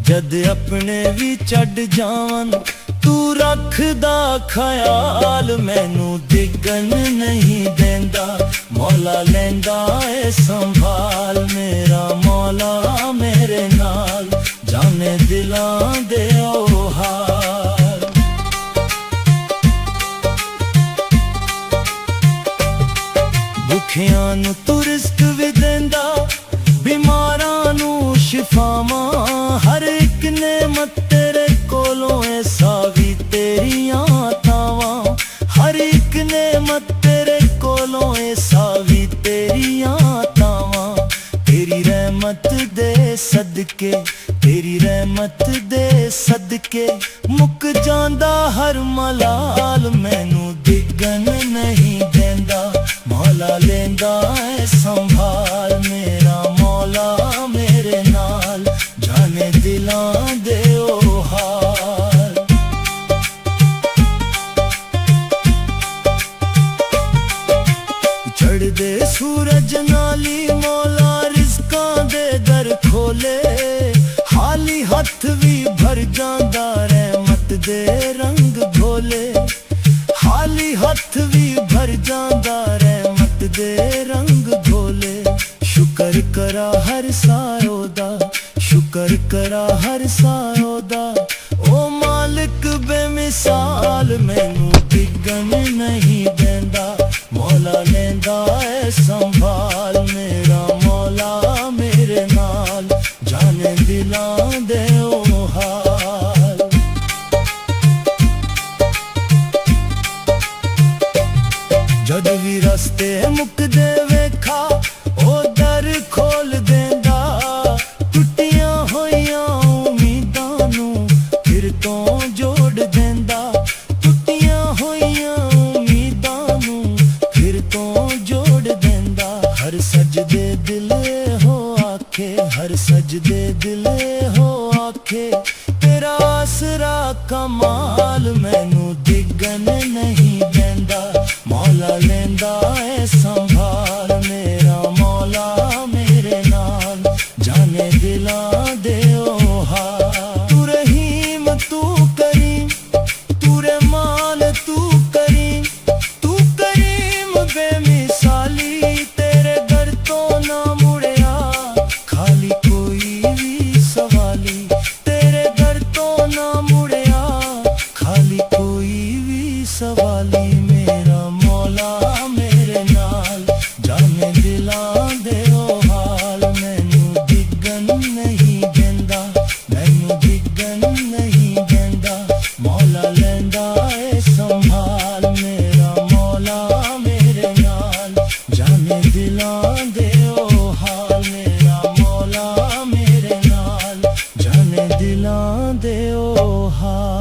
ਜਦ ਆਪਣੇ ਵੀ ਛੱਡ ਜਾਵਨ ਤੂੰ ਰੱਖਦਾ ਖਿਆਲ ਮੈਨੂੰ ਡਿੱਗਣ ਨਹੀਂ ਦਿੰਦਾ ਮੌਲਾ ਲੈਂਦਾ ਏ ਸੰਭਾਲ ਮੇਰਾ ਮੌਲਾ ਮੇਰੇ ਨਾਲ ਜਾਣੇ ਦਿਲਾਂ ਦੇ ਓ ਹਾਲ ਭੁੱਖਿਆਂ ਨੂੰ ਤੂੰ ਰਿਜ਼ਕ ਵੀ ਦਿੰਦਾ ਬਿਮਾਰਾਂ ਨੂੰ ਸ਼ਿਫਾਵਾਂ ਹਰ ਇੱਕ ਨੇਮਤ ਤੇਰੇ ਕੋਲੋਂ ਐਸਾ ਵੀ ਤੇਰੀਆਂ ਤਾਵਾਂ ਹਰ ਇੱਕ ਨੇਮਤ ਤੇਰੇ ਕੋਲੋਂ ਐਸਾ ਵੀ ਤੇਰੀਆਂ ਤਾਵਾਂ ਤੇਰੀ ਰਹਿਮਤ ਦੇ ਸਦਕੇ ਤੇਰੀ ਰਹਿਮਤ ਦੇ ਸਦਕੇ ਮੁੱਕ ਜਾਂਦਾ ਹਰ ਮਲਾਲ ਮੈਨੂੰ ਡਿੱਗਣ ਨਹੀਂ ਦਿੰਦਾ ਮੌਲਾ ਲੈਂਦਾ ਏ ਸੰਭਾਲ ਮੇਰਾ ਮੌਲਾ ਮੇਰੇ ਨਾਲ ਜਾਣੇ ਦਿਲਾਂ ਦੇ ਓ ਹਾਲ ਚੜ੍ਹਦੇ ਸੂਰਜ ਨਾਲੀ ਮੌਲਾ ਰਿਜ਼ਕਾਂ ਦੇ ਦਰ ਖੋਲੇ ਖਾਲੀ ਹੱਥ ਵੀ ਭਰ ਜਾਂਦਾ ਰਹਿਮਤ ਦੇ ਰੰਗ ਘੋਲੇ ਖਾਲੀ ਹੱਥ ਵੀ ਭਰ ਜਾਂਦਾ ਰਹਿਮਤ ਦੇ ਰੰਗ ਘੋਲੇ ਸ਼ੁਕਰ ਕਰਾ ਹਰ ਸਾਇਓ ਦਾ ਸ਼ੁਕਰ ਕਰਾ ਹਰ ਸਾਇਓ ਦਾ ਓ ਮਾਲਿਕ ਬੇਮਿਸਾਲ ਮੈਨੂੰ ਡਿੱਗਣ ਨਹੀਂ ਦਿੰਦਾ ਮੌਲਾ ਲੈਂਦਾ ਏ ਸੰਭਾਲ ਮੇਰਾ ਮੌਲਾ ਮੇਰੇ ਨਾਲ ਜਾਣੇ ਦਿਲਾਂ ਦੇ ਓ ਹਾਲ ਜਦ ਵੀ ਰਸਤੇ ਮੁੱਕਦੇ ਵੇਖਾ ਉਹ ਦਰ ਖੋਲ ਦਿੰਦਾ ਟੁੱਟੀਆਂ ਹੋਈਆਂ ਉਮੀਦਾਂ ਨੂੰ ਫਿਰ ਤੋਂ ਜੋੜ ਦਿੰਦਾ ਟੁੱਟੀਆਂ ਹੋਈਆਂ ਉਮੀਦਾਂ ਨੂੰ ਫਿਰ ਤੋਂ ਜੋੜ ਦਿੰਦਾ ਹਰ ਸਜਦੇ ਦਿਲ ਹੋ ਆਖੇ ਹਰ ਸਜਦੇ ਦਿਲ ਹੋ ਆਖੇ ਤੇਰਾ ਆਸਰਾ ਕਮਾਲ ਮੈਨੂੰ ਡਿੱਗਣ ਨਹੀਂ ਦਿੰਦਾ ਮੌਲਾ ਲੈਂਦਾ ਏ ਸੰਭਾਲ ਮੇਰਾ ਮੌਲਾ ਮੇਰੇ ਨਾਲ ਜਾਣੇ ਦਿਲਾਂ ਦੇ ਓ ਹਾਲ ਤੂੰ ਰਹੀਮ ਤੂੰ ਕਰੀਮ ਤੂੰ ਰਹਿਮਾਨ ਤੂੰ ਕਰੀਮ ਬੇਮਿਸਾਲੀ ਤੇਰੇ ਦਰ ਤੋਂ ਨਾ ਮੁੜਿਆ ਖਾਲੀ ਕੋਈ ਵੀ ਸਵਾਲੀ ਤੇਰੇ ਦਰ ਤੋਂ ਨਾ ਮੁੜਿਆ ਖਾਲੀ ਕੋਈ ਵੀ ਸਵਾਲੀ ਮੇਰਾ ਮੌਲਾ ਮੇਰੇ ਨਾਲ ਜਾਣੇ ਦਿਲਾਂ ਦੇ ਓ ਹਾਲ ਮੈਨੂੰ ਡਿੱਗਣ ਨਹੀਂ ਦਿੰਦਾ ਮੈਨੂੰ ਡਿੱਗਣ ਨਹੀਂ ਦਿੰਦਾ ਮੌਲਾ ਲੈਂਦਾ ਏ ਸੰਭਾਲ ਮੇਰਾ ਮੌਲਾ ਮੇਰੇ ਨਾਲ ਜਾਣੇ ਦਿਲਾਂ ਦੇ ਓ ਹਾਲ ਮੇਰਾ ਮੌਲਾ ਮੇਰੇ ਨਾਲ ਜਾਣੇ ਦਿਲਾਂ ਦੇ ਓ ਹਾਲ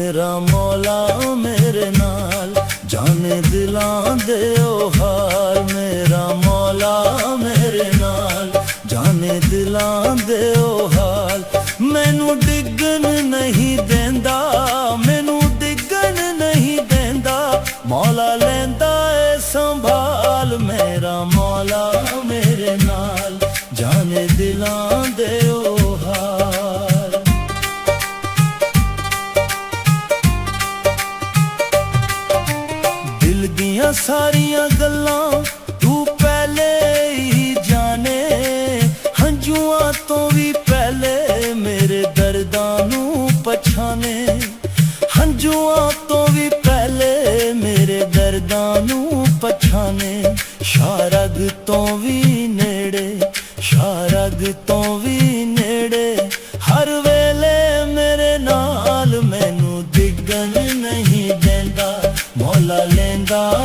ਮੇਰਾ ਮੌਲਾ ਮੇਰੇ ਨਾਲ ਜਾਣੇ ਦਿਲਾਂ ਦੇ ਓ ਹਾਲ ਮੇਰਾ ਮੌਲਾ ਮੇਰੇ ਨਾਲ ਜਾਣੇ ਦਿਲਾਂ ਦੇ ਓ ਹਾਲ ਮੈਨੂੰ ਡਿੱਗਣ ਨਹੀਂ ਦਿੰਦਾ ਮੈਨੂੰ ਡਿੱਗਣ ਨਹੀਂ ਦਿੰਦਾ ਮੌਲਾ ਲੈਂਦਾ ਏ ਸੰਭਾਲ ਮੇਰਾ ਮੌਲਾ ਮੇਰੇ ਨਾਲ ਜਾਣੇ ਦਿਲਾਂ ਦੇ ਓ ਹਾਲ ਦਿਲ ਦੀਆਂ ਸਾਰੀਆਂ ਗੱਲਾਂ ਤੂੰ ਪਹਿਲੇ ਹੀ ਜਾਣੇ ਹੰਝੂਆਂ ਤੋਂ ਵੀ ਪਹਿਲੇ ਮੇਰੇ ਦਰਦਾਂ ਨੂੰ ਪਛਾਣੇ ਹੰਝੂਆਂ ਤੋਂ ਵੀ ਪਹਿਲੇ ਮੇਰੇ ਦਰਦਾਂ ਨੂੰ ਪਛਾਣੇ ਸ਼ਾਰਗ ਤੋਂ ਵੀ ਨੇੜੇ ਸ਼ਾਰਗ ਤੋਂ ਵੀ ਨੇੜੇ ਹਰ ਵੇਲੇ ਮੇਰੇ ਨਾਲ ਮੈਨੂੰ ਡਿੱਗਣ ਨਹੀਂ ਦਿੰਦਾ ਮੌਲਾ ਲੈਂਦਾ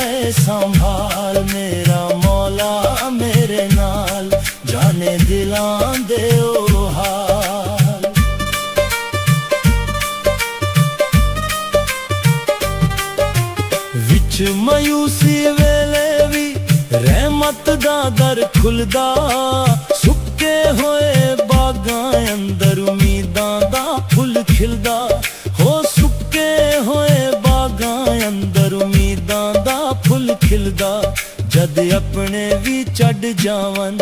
ਵਿੱਚ ਮਾਯੂਸੀ ਵੇਲੇ ਵੀ ਰਹਿਮਤ ਦਾ ਦਰ ਖੁੱਲਦਾ ਸੁੱਕੇ ਹੋਏ ਬਾਗਾਂ ਅੰਦਰ ਉਮੀਦਾਂ ਦਾ ਫੁੱਲ ਖਿਲਦਾ ਹੋ ਸੁੱਕੇ ਹੋਏ ਬਾਗਾਂ ਅੰਦਰ ਉਮੀਦਾਂ ਦਾ ਫੁੱਲ ਖਿਲਦਾ ਜਦ ਆਪਣੇ ਵੀ ਛੱਡ ਜਾਵਨ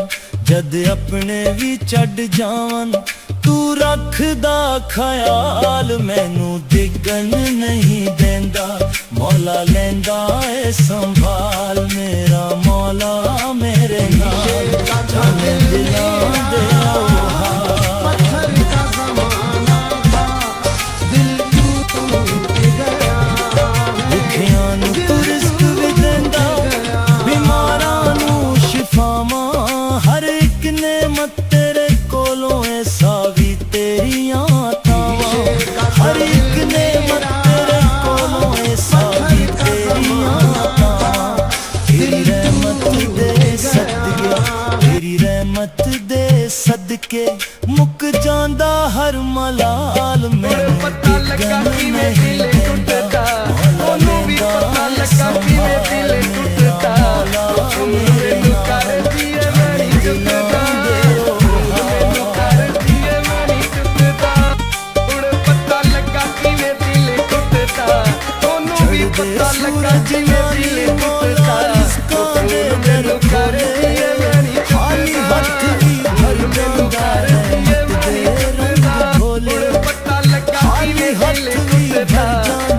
ਜਦ ਆਪਣੇ ਵੀ ਛੱਡ ਜਾਵਨ ਤੂੰ ਰੱਖਦਾ ਖਿਆਲ ਮੈਨੂੰ ਡਿੱਗਣ ਨਹੀਂ ਦਿੰਦਾ ਮੌਲਾ ਲੈਂਦਾ ਏ ਸੰਭਾਲ ਮੇਰਾ ਮੌਲਾ ਮੇਰੇ ਨਾਲ ਜਾਨੇ ਦਿਲਾਂ ਦੇ पत्थर का ज़माना था, दिल टूट गया। ਭੁੱਖਿਆਂ ਨੂੰ ਤੂੰ ਰਿਜ਼ਕ ਵੀ ਦਿੰਦਾ ਬਿਮਾਰਾਂ ਨੂੰ ਸ਼ਿਫਾਵਾਂ ਹਰ ਇੱਕ ਨੇਮਤ ਤੇਰੇ ਕੋਲੋਂ ਐਸਾ ਵੀ ਤੇਰੀਆਂ ਤਾਵਾਂ ਹਰ ਇੱਕ ਨੇਮਤ ਤੇਰੇ ਕੋਲੋਂ ਐਸਾ ਵੀ ਤੇਰੀਆਂ ਤਾਵਾਂ ਤੇਰੀ ਰਹਿਮਤ ਦੇ ਸਦਕੇ ਤੇਰੀ ਰਹਿਮਤ ਦੇ ਸਦਕੇ ਮੁੱਕ ਜਾਂਦਾ ਹਰ ਮਲਾਲ ਮੈਨੂੰ ਪਤਾ ਲੱਗਾ ਕਿਵੇਂ ਦਿਲ ਟੁੱਟਦਾ ਉਹਨੂੰ ਵੀ ਪਤਾ ਲੱਗਾ ਕਿਵੇਂ ਦਿਲ ਟੁੱਟਦਾ ਮੈਨੂੰ ਕਰਦੀ ਏ ਮੈਂ ਨਹੀਂ ਟੁੱਟਦਾ ਮੈਨੂੰ ਕਰਦੀ ਏ ਮੈਂ ਨਹੀਂ ਟੁੱਟਦਾ ਹੁਣ ਪਤਾ ਲੱਗਾ ਕਿਵੇਂ ਦਿਲ ਟੁੱਟਦਾ ਉਹਨੂੰ ਵੀ ਪਤਾ ਲੱਗਾ ਕਿਵੇਂ ਦਿਲ ਟੁੱਟਦਾ ਮੈਨੂੰ ਕਰਦੀ ਏ ਮੈਂ ਨਹੀਂ ਟੁੱਟਦਾ ਮੈਨੂੰ ਕਰਦੀ ਏ ਮੈਂ ਨਹੀਂ ਟੁੱਟਦਾ ਹੁਣ ਪਤਾ ਲੱਗਾ ਕਿਵੇਂ ਦਿਲ ਟੁੱਟਦਾ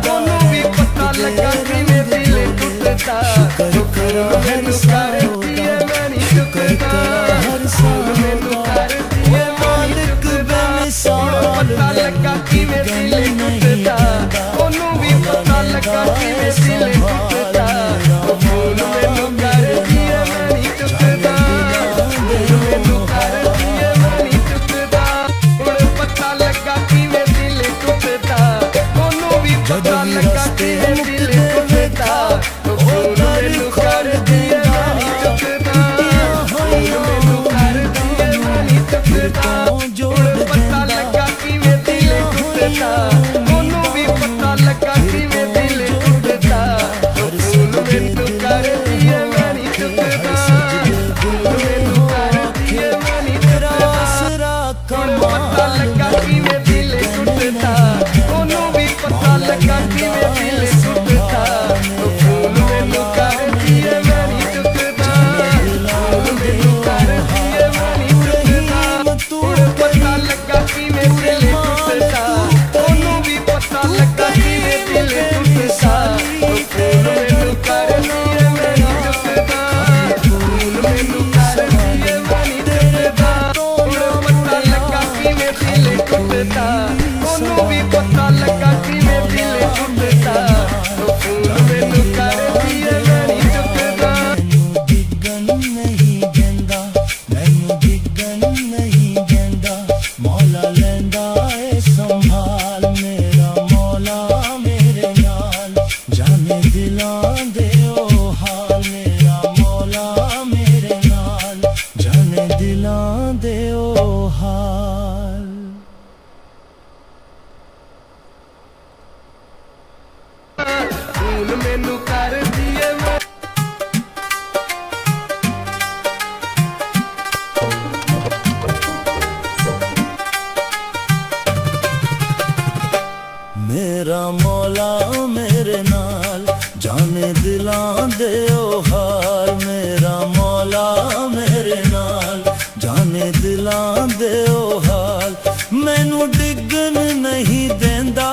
ਉਹਨੂੰ ਵੀ ਪਤਾ ਲੱਗਾ ਕਿਵੇਂ ਦਿਲ ਟੁੱਟਦਾ ਮੈਨੂੰ ਕਰਦੀ ਏ ਮੈਂ ਨਹੀਂ ਟੁੱਟਦਾ ਮੈਨੂੰ ਕਰਦੀ ਏ ਮਾਲਿਕ ਬੇਮਿਸਾਲ ਪਤਾ ਲੱਗਾ ਕਿਵੇਂ ਦਿਲ ਟੁੱਟਦਾ ਉਹਨੂੰ ਵੀ ਪਤਾ ਲੱਗਾ ਕਿਵੇਂ ਦਿਲ ਟੁੱਟਦਾ ਮੈਨੂੰ ਕਰਦੀ ਏ ਮੈਂ ਨਹੀਂ ਟੁੱਟਦਾ ਮੈਨੂੰ ਕਰਦੀ ਏ ਮੈਂ ਨਹੀਂ ਟੁੱਟਦਾ ਹੁਣ ਪਤਾ ਲੱਗਾ ਕਿਵੇਂ ਦਿਲ ਟੁੱਟਦਾ ਉਹਨੂੰ ਵੀ ਪਤਾ ਲੱਗਾ ਕਿਵੇਂ ਦਿਲ ਟੁੱਟਦਾ ਮੈਨੂੰ ਕਰਦੀ ਏ ਮੈਂ ਨਹੀਂ ਟੁੱਟਦਾ ਮੈਨੂੰ ਕਰਦੀ ਏ ਮੈਂ ਨਹੀਂ ਟੁੱਟਦਾ ਹੁਣ ਪਤਾ ਲੱਗਾ ਕਿਵੇਂ ਦਿਲ ਟੁੱਟਦਾ ਉਹਨੂੰ ਵੀ ਪਤਾ ਲੱਗਾ ਕਿਵੇਂ ਦਿਲ ਟੁੱਟਦਾ ਮੈਨੂੰ ਕਰਦੀ ਏ ਮੈਂ ਨਹੀਂ ਟੁੱਟਦਾ ਮੈਨੂੰ ਕਰਦੀ ਏ ਮੈਂ ਨਹੀਂ ਟੁੱਟਦਾ ਹੁਣ ਪਤਾ ਲੱਗਾ ਕਿਵੇਂ ਦਿਲ ਟੁੱਟਦਾ ਉਹਨੂੰ ਵੀ ਪਤਾ ਲੱਗਾ ਕਿਵੇਂ ਦਿਲ ਟੁੱਟਦਾ ਮੈਨੂੰ ਕਰਦੀ ਏ ਮੈਂ ਨਹੀਂ ਟੁੱਟਦਾ ਮੈਨੂੰ ਕਰਦੀ ਏ ਮੈਂ ਨਹੀਂ ਟੁੱਟਦਾ ਹੁਣ ਪਤਾ ਲੱਗਾ ਕਿਵੇਂ ਦਿਲ ਟੁੱਟਦਾ ਉਹਨੂੰ ਵੀ ਪਤਾ ਲੱਗਾ ਕਿਵੇਂ ਦਿਲ ਟੁੱਟਦਾ ਮੈਨੂੰ ਕਰਦੀ ਏ ਮੈਂ ਨਹੀਂ ਟੁੱਟਦਾ ਮੈਨੂੰ ਕਰਦੀ ਏ ਮੈਂ ਨਹੀਂ ਟੁੱਟਦਾ ਹੁਣ ਪਤਾ ਲੱਗਾ ਕਿਵੇਂ ਦਿਲ ਟੁੱਟਦਾ ਉਹਨੂੰ ਵੀ ਪਤਾ ਲੱਗਾ ਕਿਵੇਂ ਦਿਲ ਟੁੱਟਦਾ ਮੈਨੂੰ ਕਰਦੀ ਏ ਮੈਂ ਨਹੀਂ ਟੁੱਟਦਾ ਮੈਨੂੰ ਡਿੱਗਣ ਨਹੀਂ ਦਿੰਦਾ ਮੈਨੂੰ ਡਿੱਗਣ ਨਹੀਂ ਦਿੰਦਾ ਮੌਲਾ ਲੈਂਦਾ ਏ ਸੰਭਾਲ ਮੇਰਾ ਮੌਲਾ ਮੇਰੇ ਨਾਲ ਜਾਣੇ ਦਿਲਾਂ ਦੇ ਉਹ ਹਾਲ ਮੇਰਾ ਮੌਲਾ ਮੇਰੇ ਨਾਲ ਜਾਣੇ ਦਿਲਾਂ ਦੇ ਉਹ ਹਾਲ ਹੁਣ ਮੈਨੂੰ ਕਰਦੀ ਏ ਮੈਂ ਮੇਰਾ ਮੌਲਾ ਮੇਰੇ ਨਾਲ ਜਾਣੇ ਦਿਲਾਂ ਦੇ ਉਹ ਹਾਲ ਮੇਰਾ ਮੌਲਾ ਮੇਰੇ ਨਾਲ ਜਾਣੇ ਦਿਲਾਂ ਦੇ ਉਹ ਹਾਲ ਮੈਨੂੰ ਡਿੱਗਣ ਨਹੀਂ ਦਿੰਦਾ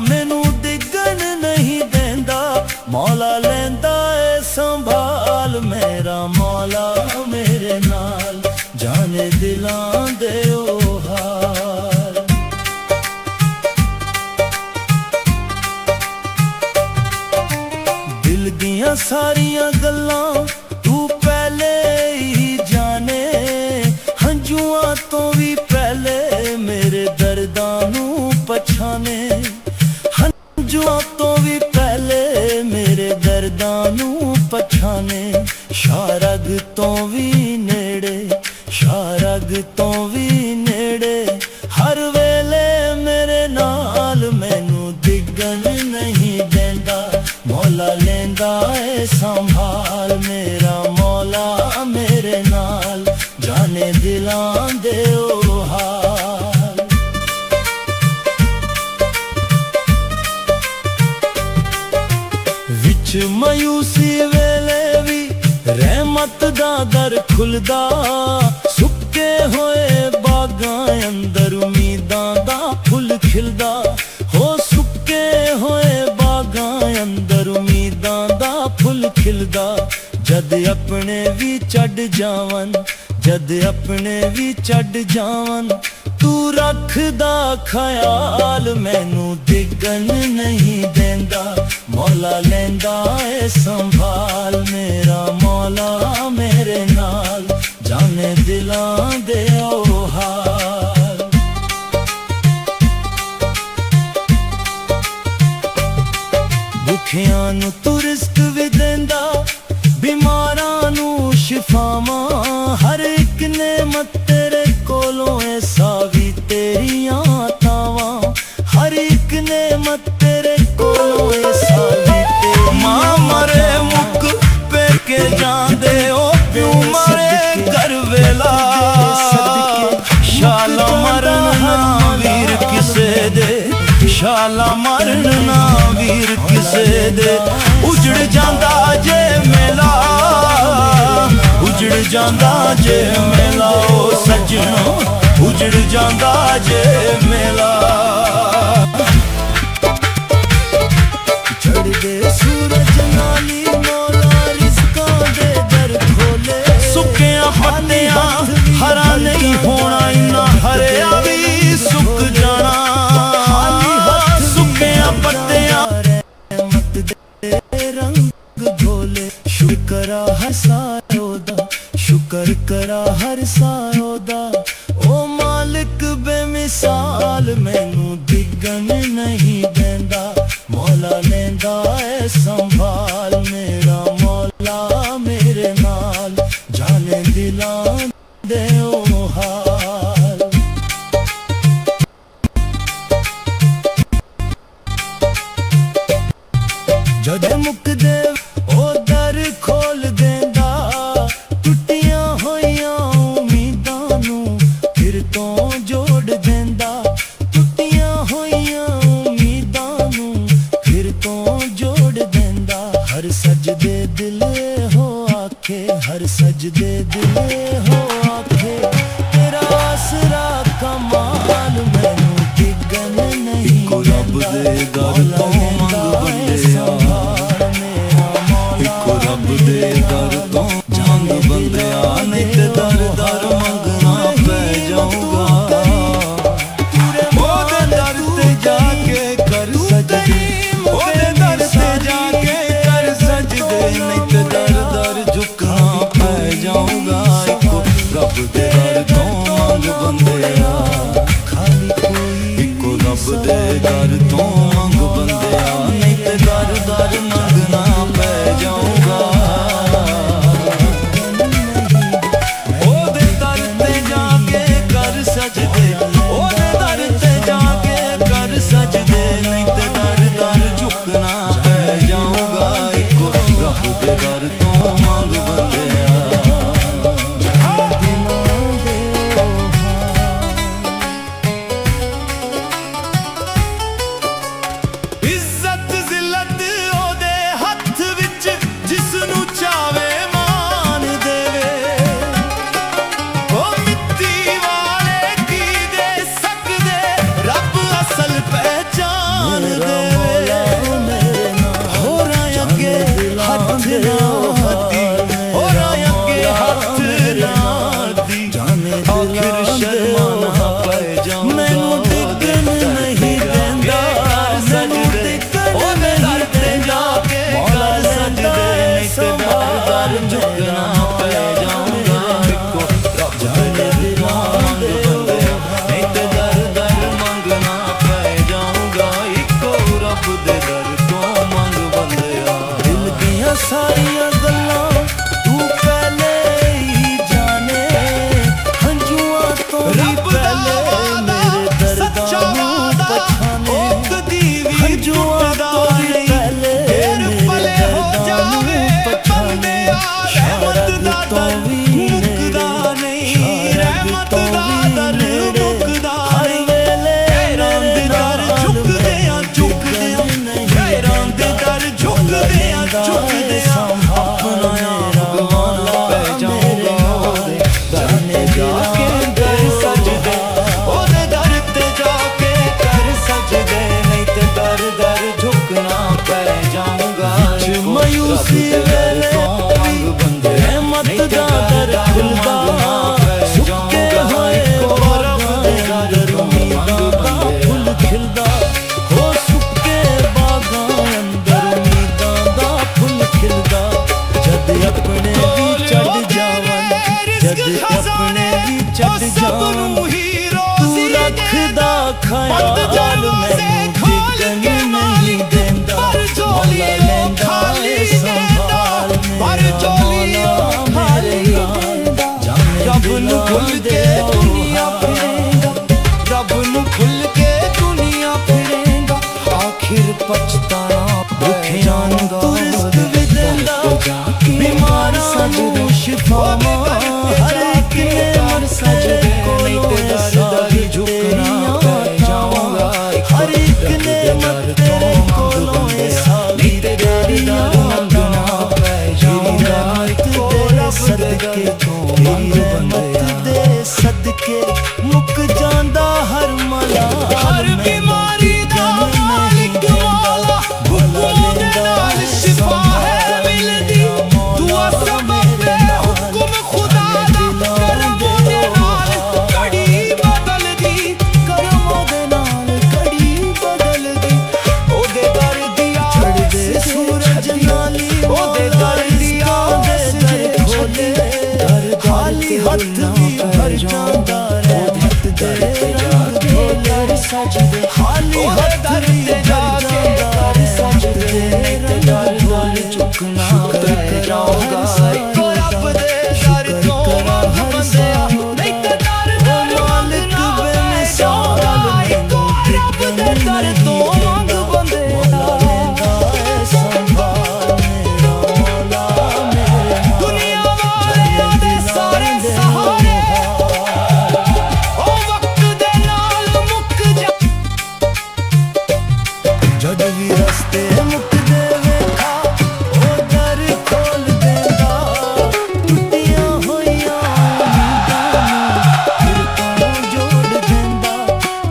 ਮੈਨੂੰ ਡਿੱਗਣ ਨਹੀਂ ਦਿੰਦਾ ਮੌਲਾ ਲੈਂਦਾ ਏ ਸੰਭਾਲ ਮੇਰਾ ਮੌਲਾ ਮੇਰੇ ਨਾਲ ਜਾਣੇ ਦਿਲਾਂ ਦੇ ਉਹ ਹਾਲ ਦਿਲ ਦੀਆਂ ਸਾਰੀਆਂ ਗੱਲਾਂ ਤੂੰ ਪਹਿਲੇ ਹੀ ਜਾਣੇ ਹੰਝੂਆਂ ਤੋਂ ਵੀ ਪਹਿਲੇ ਮੇਰੇ ਦਰਦਾਂ ਨੂੰ ਪਛਾਣੇ ਹੰਝੂਆਂ ਤੋਂ ਵੀ ਪਹਿਲੇ ਮੇਰੇ ਦਰਦਾਂ ਨੂੰ ਪਛਾਣੇ ਸ਼ਾਰਗ ਤੋਂ ਵੀ ਨੇੜੇ ਸ਼ਾਰਗ ਤੋਂ ਵੀ ਨੇੜੇ ਹਰ ਵੇਲੇ ਮੇਰੇ ਨਾਲ ਮੈਨੂੰ ਡਿੱਗਣ ਨਹੀਂ ਦਿੰਦਾ मौला लेंदा है संभाल मेरा मौला मेरे नाल जाने दिलां दे ओ हाल विच मायूसी वेले भी रहमत दा दर खुलदा सुक्के होए बागां अंदर उम्मीदां दा फुल खिलदा हो सुक्के होए बागां अंदर उम्मीदां दा फुल खिलदा जद अपने भी चढ़ जावन जद अपने भी चढ़ जावन तू रखदा ख्याल मैनू डिगन नहीं देंदा मौला लेंदा है संभाल मेरा मौला मेरे नाल जाने दिलां दे ओ हाल भुखियां नू तू रिस्क भी देंदा बीमारां नू शिफावां हर एक नेमत तेरे कोलों ऐसा भी तेरियां तावां हर एक नेमत तेरे कोलों ऐसा भी तेरी मां मरे मुक पे के जांदे ओ प्यू मरे कर वेला शाला मरना वीर किसे दे शाला मरना वीर किसे दे उजड़ जांदा जे मेला उजड़ जांदा जे मेला ओ सजनो उजड़ जांदा जे मेला चढ़दे सूरज नाली मौला रिज़्कां दे दर खोले सुक्कियां पत्तियां हरा नहीं होना इन्ना हरिया भी सुक जाना सुक्कियां पत्तियां रहमत दे रंग घोले शुक्र करा हर सायोदा शुक्र करा हर सायोदा ओ मालिक बेमिसाल मैनू दिगन नहीं देंदा मौला लेंदा है संभाल मेरा मौला मेरे नाल जाने दिलां दे ओ हाल जद मुकदे ओ दर खोल देंदा टुटियां होइयां उम्मीदां नू फिर तो जोड़ देंदा टुटियां होइयां उम्मीदां नू फिर तो जोड़ देंदा हर सजदे दिल हो आखे हर सजदे दिल हो आखे तेरा आसरा कमाल मैनू डिगन नहीं इको रब दे दर तो मंग बंदिया इको रब दे दर तो मंग बंदिया नहीं ते दर दर मंगना पै जाऊंगा ओदे दर ते जाके कर सजदे ओदे दर ते जाके कर सजदे नहीं ते दर दर झुकना पै जाऊंगा ਦੇ ਦਰ ਝੁਕਦੇ ਆ ਝੁਕਦੇ ਆ ਆਪਣਾ ਆਪ ਗਵਾਉਣਾ ਪੈ ਜਾਊਗਾ ਜਾਣੇ ਜਾ ਕੇ ਕਰ ਸਜਦੇ ਉਹਦੇ ਦਰ ਤੇ ਜਾ ਕੇ ਕਰ ਸਜਦੇ ਨਹੀਂ ਤੇ ਦਰ ਦਰ ਝੁਕਣਾ ਪੈ ਜਾਊਗਾ ਮਾਯੂਸੀ ਵੇਲੇ ਬੰਦੇ ਰਹਿਮਤ ਦਾ ਦਰ ਖੁੱਲਦਾ ਸੁੱਕੇ ਹੋਏ ਬਾਗਾਂ ਦੇ ਅੰਦਰ ਉਮੀਦਾਂ ਦਾ ਫੁੱਲ ਖਿਲਦਾ ਹੋ ਸੁੱਕੇ ਬਾਗਾਂ ਅੰਦਰ ਉਮੀਦਾਂ ਦਾ ਫੁੱਲ ਖਿਲਦਾ ਜਦ ਆਪਣੇ ਵੀ ਚੜ ਜਾਵਨ ਜਦ ਆਪਣੇ ਵੀ ਚੜ ਜਾਵਨ ਤੂੰ ਰੱਖਦਾ ਖਿਆਲ ਮੈਨੂੰ ਡਿੱਗਣ ਨਹੀਂ ਦਿੰਦਾ ਮੌਲਾ ਲੈਂਦਾ ਏ ਸੰਭਾਲ ਮੇਰਾ ਮੌਲਾ ਮੇਰੇ ਨਾਲ ਰੱਬ ਨੂੰ ਖੁੱਲ ਕੇ ਦੁਨੀਆ ਫਿਰੇਗਾ ਰੱਬ ਨੂੰ ਖੁੱਲ ਕੇ ਦੁਨੀਆ ਫਿਰੇਗਾ ਆਖਿਰ ਪਛਤਾਣਾ ਦੁਖਿਆਂ ਨੂੰ ਤੂੰ ਰਿਜ਼ਕ ਵੀ ਦਿੰਦਾ ਬਿਮਾਰ ਸਾਨੂੰ ਸ਼ਿਫਾਵਾਂ ਹਰ ਇੱਕ ਨੇ ਮਰ ਸਜਦੇ ਕੋਲੋਂ ਸਾਰੀ ਝੁਕਣਾ ਪੈ ਜਾਊਗਾ ਹਰ ਇੱਕ ਨੇ ਮਰ ਤੇਰੇ ਕੋਲੋਂ ਸਾਰੀ ਤੇਰੀਆਂ ਮੰਗਣਾ ਪੈ ਜਾਊਗਾ ਤੇਰੇ ਸਦਕੇ ਤੇਰੀ ਰਹਿਮਤ ਦੇ ਸਦਕੇ ਮੁੱਕ ਜਾਂਦਾ ਹਰ ਮਲਾ ਹਰ ਬਿਮਾਰੀ ਦਾ ਮਾਲਿਕ ਮੌਲਾ ਹੁਕਮ ਦੇ ਨਾਲ ਸ਼ਿਫਾ ਹੈ ਮਿਲਦੀ ਦੁਆ ਸਬਬ ਹੈ ਹੁਕਮ ਖੁਦਾ ਦਾ ਕਰਮ ਦੇ ਨਾਲ ਕੜੀ ਬਦਲਦੀ ਕਰਮ ਦੇ ਨਾਲ ਕੜੀ ਬਦਲਦੀ ਉਹਦੇ ਦਰ ਦੀਆਂ ਛੜਦੇ ਸੂਰਜ ਨਾਲੀ ਉਹਦੇ ਦਰ ਦੀਆਂ ਦੇ ਖੋਲੇ ਖਾਲੀ ਹੱਥ ਵੀ ਭਰ ਜਾਂਦਾ ਰਹਿਮਤ ਦੇ ਰੰਗ ਖੋਲੇ ਸਜਦੇ ਖਾਲੀ ਹੱਥ ਵੀ ਭਰ ਜਾਂਦਾ ਸਜਦੇ ਤੇ ਦਰ ਦਰ ਝੁਕਣਾ ਪੈ ਜਾਊਗਾ ਇੱਕੋ ਰੱਬ ਦੇ ਦਰ ਤੋਂ ਮੰਗ ਬੰਦਿਆ ਨਹੀਂ ਤੇ ਦਰ ਦਰ ਮਾਲਿਕ ਬੇਮਿਸਾਲ ਇੱਕੋ ਰੱਬ ਦੇ ਦਰ ਤੋਂ ਮੰਗ ਬੰਦਿਆ ਸੰਭਾਲ ਮੇਰਾ ਮੌਲਾ ਮੇਰੇ ਦੁਨੀਆ ਵਾਲਿਆਂ ਦੇ ਸਾਰੇ ਸਹਾਰੇ ਉਹ ਵਕਤ ਦੇ ਨਾਲ ਮੁੱਕ ਜਾ ਜਦ ਵੀ ਰਸਤੇ ਮੁੱਕਦੇ ਵੇਖਾ ਉਹ ਦਰ ਖੋਲ ਦਿੰਦਾ ਟੁੱਟੀਆਂ ਹੋਈਆਂ ਉਮੀਦਾਂ ਨੂੰ ਫਿਰ ਤੋਂ ਜੋੜ ਦਿੰਦਾ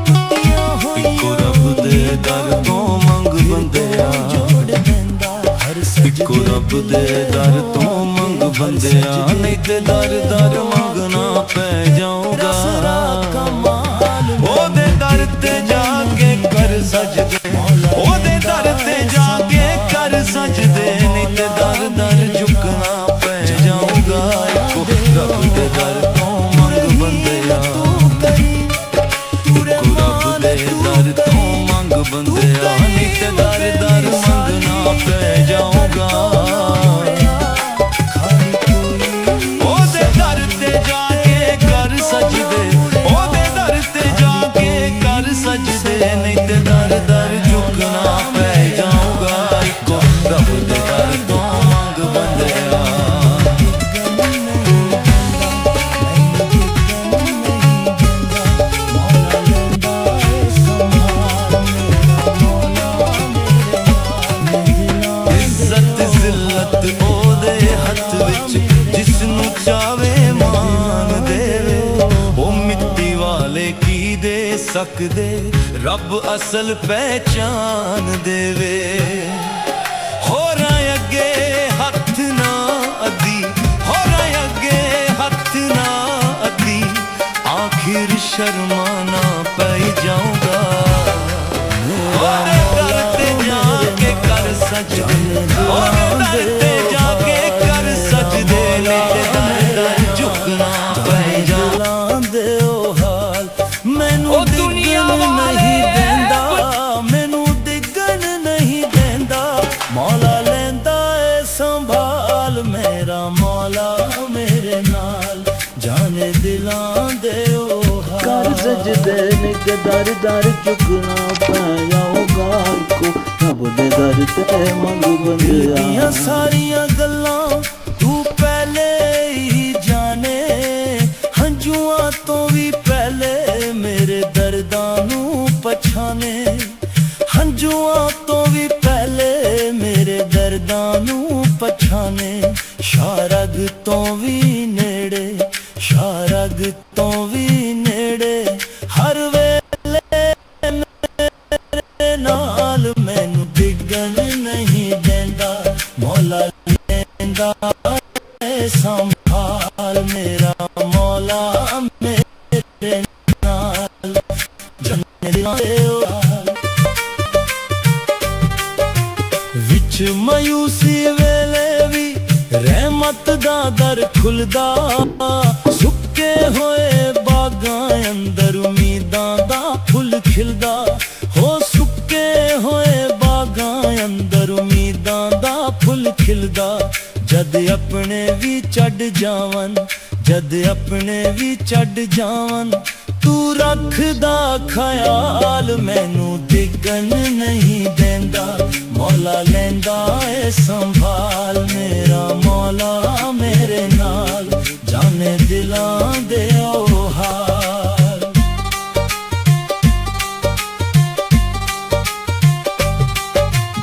ਟੁੱਟੀਆਂ ਹੋਈਆਂ ਇੱਕੋ ਰੱਬ ਦੇ ਦਰ ਤੋਂ ਮੰਗ ਬੰਦਿਆ ਜੋੜ ਦਿੰਦਾ ਹਰ ਇੱਕੋ ਰੱਬ ਦੇ ਦਰ ਤੋਂ ਮੰਗ ਬੰਦਿਆ ਨਹੀਂ ਤੇ ਦਰ ਦਰ ਮੰਗਣਾ ਪੈ ਜਾਊਗਾ ਉਹਦੇ ਦਰ ਤੇ ਜਾ ਕੇ ਕਰ ਸਜਦੇ ਉਹਦੇ ਦਰ ਤੇ ਜਾ ਕੇ ਕਰ ਸਜਦੇ ਨਹੀਂ ਤੇ ਦਰ ਦਰ ਝੁਕਣਾ ਪੈ ਜਾਊਗਾ ਇੱਕੋ ਰੱਬ ਦੇ ਦਰ ਤੋਂ ਮੰਗ ਬੰਦਿਆ ਇੱਕੋ ਰੱਬ ਦੇ ਦਰ ਤੋਂ ਮੰਗ ਬੰਦਿਆ ਨਹੀਂ ਤੇ ਦਰ ਦਰ ਮੰਗਣਾ ਪੈ ਜਾਊਗਾ ਉਹਦੇ ਦਰ ਤੇ ਜਾ ਕੇ ਕਰ ਸਜਦੇ ਉਹਦੇ ਦਰ ਤੇ ਜਾ ਕੇ ਕਰ ਸਜਦੇ ਨਹੀਂ ਤੇ ਦਰ ਦਰ ਝੁਕਣਾ ਪੈ ਜਾਊਗਾ ਇੱਕੋ ਰੱਬ ਦੇ ਦਰ ਤੋਂ ਮੰਗ ਬੰਦਿਆ ਇੱਜ਼ਤ ਜ਼ਿਲਤ ਉਹਦੇ ਹੱਥ ਵਿੱਚ ਜਿਸ ਨੂੰ ਚਾਵੇ ਮਾਨ ਦੇਵੇ ਉਹ ਮਿੱਟੀ ਵਾਲੇ ਕੀ ਦੇ ਸਕਦੇ ਰੱਬ ਅਸਲ ਪਹਿਚਾਨ ਦੇਵੇ ਹੋਰਾਂ ਅੱਗੇ ਹੱਥ ਨਾ ਅੱਧੀ ਹੋਰਾਂ ਅੱਗੇ ਹੱਥ ਨਾ ਅੱਧੀ ਆਖਿਰ ਸ਼ਰਮਾਨਾ ਪੈ ਜਾਊਗਾ ਉਹਦੇ ਦਰ ਤੇ ਜਾ ਕੇ ਕਰ ਸਜਦੇ ਉਹਦੇ ਦਰ ਤੇ ਜਾ ਕੇ ਕਰ ਸਜਦੇ ਨੇ ਤੇ ਦਰ ਦਰ ਝੁਕਣਾ ਪੈ ਜਾਊਗਾ ਉਹ ਹਾਲ ਮੈਨੂੰ ਡਿੱਗਣ ਨਹੀਂ ਦਿੰਦਾ ਮੈਨੂੰ ਡਿੱਗਣ ਨਹੀਂ ਦਿੰਦਾ ਮੌਲਾ ਲੈਂਦਾ ਏ ਸੰਭਾਲ ਮੇਰਾ ਮੌਲਾ ਮੇਰੇ ਨਾਲ ਜਾਣੇ ਦਿਲਾਂ ਦੇ ਉਹ ਕਰ ਸਜਦੇ ਨੇ ਤੇ ਦਰ ਦਰ ਝੁਕਣਾ ਪੈ ਜਾਊਗਾ ਇੱਕੋ ਰੱਬ ਦੇ ਦਰ ਤੇ ਮੰਗ ਬੰਦਿਆ ਦੀਆਂ ਸਾਰੀਆਂ ਗੱਲਾਂ ਤੂੰ ਪਹਿਲੇ ਹੀ ਜਾਣੇ ਹੰਝੂਆਂ ਤੋਂ ਵੀ ਪਹਿਲੇ ਮੇਰੇ ਦਰਦਾਂ ਨੂੰ ਪਛਾਣੇ ਹੰਝੂਆਂ ਤੋਂ ਵੀ ਪਹਿਲੇ डिगन नहीं देंदा मौला लेंदा ऐ संभाल मेरा मौला मेरे नाल जन्ने दिलां दे हाल विच मायूसी वेले भी रहमत दा दर खुलदा सुक्के होए बागां अंदर उम्मीदां दा फुल खिलदा हो सुक्के होए बागां अंदर उम्मीदां दा फुल खिलदा जद अपने भी चढ़ जावन जद अपने भी चढ़ जावन तू रखदा ख्याल मैनू डिगन नहीं देंदा मौला लेंदा ऐ संभाल मेरा मौला मेरे नाल जाने दिलां दे ओ हाल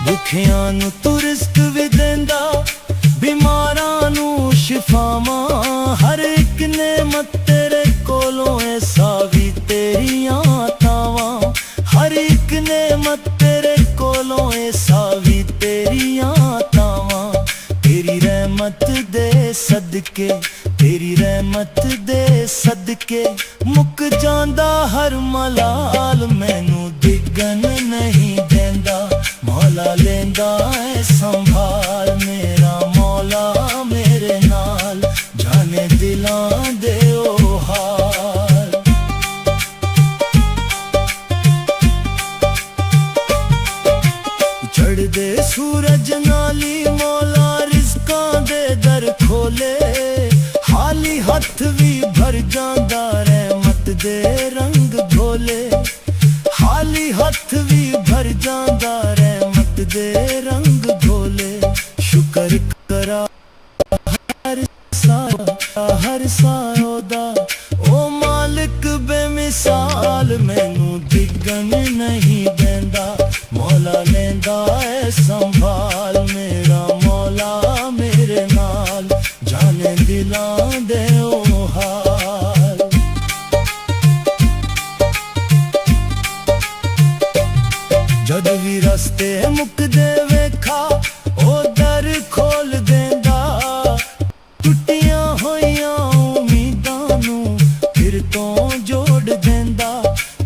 भुखियां नू तू रिस्क भी देंदा बीमारां नू शिफावां हर एक नेमत तेरे कोलों ऐ सावी तेरियां तावां हर एक नेमत तेरे कोलों ऐ सावी तेरियां तावां तेरी रहमत दे सदके तेरी रहमत दे सदके मुक जांदा हर मलाल मैनू डिगन नहीं देंदा मौला लेंदा ऐ संभाल मेरा मौला मेरे नाल जाने दिलां दे ओ हाल चढ़दे सूरज नाली मौला रिज़कां दे दर खोले खाली हथ भी भर जांदा रहमत दे रंग घोले खाली हथ भी भर जांदा रहमत दे रंग घोले शुक्र करा हर सायोदा ओ मालिक बेमिसाल मैनू डिगन नहीं देंदा मौला लेंदा ऐ संभाल मेरा मौला मेरे नाल जाने दिलां दे ओ हाल जद भी रस्ते मुकदे वेखा ओ दर खोल देंदा टुटियां होइयां उम्मीदां नू फिर तो जोड़ देंदा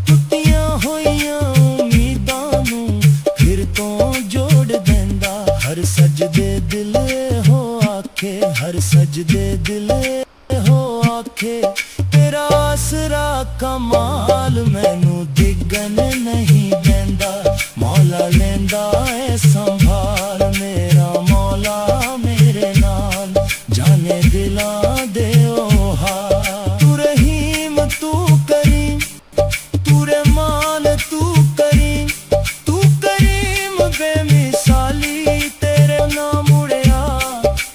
टुटियां होइयां उम्मीदां नू फिर तो जोड़ देंदा हर सजदे दिल हो आखे हर सजदे दिल हो आखे तेरा आसरा कमाल मैनू डिगन नहीं देंदा मौला लेंदा ऐ संभाल मेरा मौला मेरे नाल जाने दिलां दे ओ हाल तू रहीम तू करीम तू रहमान तू करीम बेमिसाली तेरे ना मुड़िया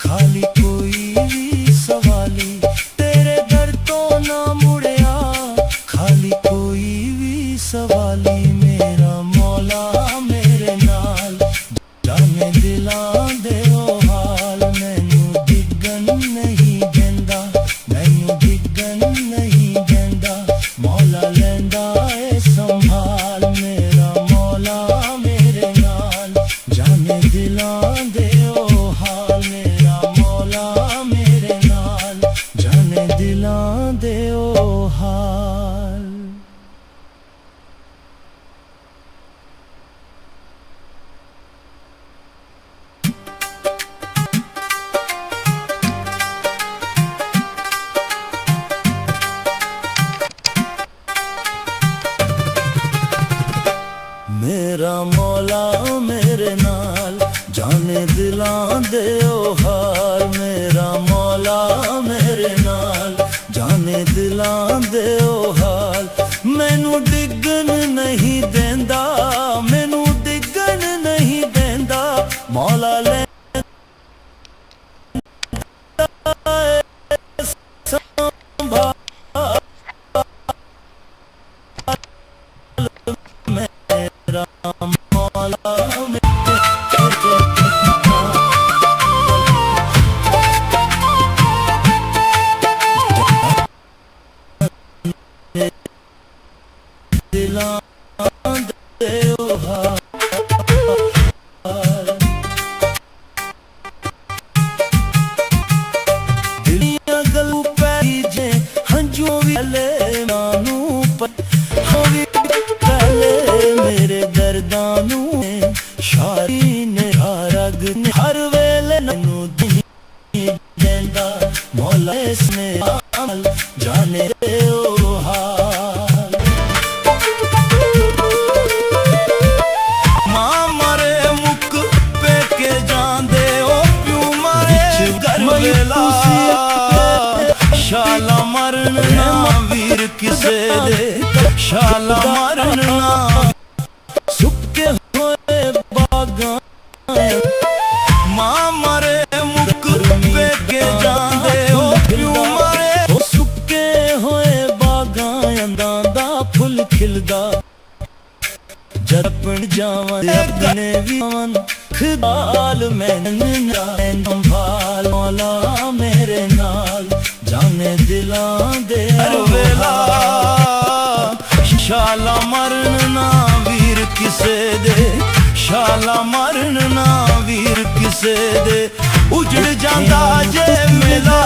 खाली कोई भी सवाली तेरे दर तो ना मुड़िया खाली कोई भी सवाली मेरा मौला मेरे नाल जाने दिलां दे ओ हाल मैनू डिगन नहीं देंदा मैनू डिगन नहीं देंदा मौला लेंदा ऐ संभाल मेरा मौला मेरे नाल जाने दिलां दे ओ हाल मेरा मौला मेरे नाल जाने दिलां दे ओ हाल मेरा मौला मेरे नाल जाने दिलां दे ओ हाल मेरा मौला मेरे नाल जाने दिलां दे ओ हाल मैनू डिगन नहीं देंदा मैनू डिगन नहीं देंदा मौला ले दिलां रंग ने हर वेले नैनू दी देंदा मौला इसने अमल जाने दे ओ हाल मां मरे मुक पे के जांदे ओ प्यू मरे घर वेला शाला मरण ना वीर किसे दे शाला मरण ना सुके होए बागां मां मरे मुक पे के जांदे ओ प्यू मरे ओ सुके होए बागां अंदां दा फुल खिलदा जपन जावां अपने वीवन खिदाल मैनू संभाल मौला मेरे नाल जाने दिलां दे वेला शाला मरण ना वीर किसे दे शाला मरण ना वीर किसे दे उजड़ जांदा जे मेला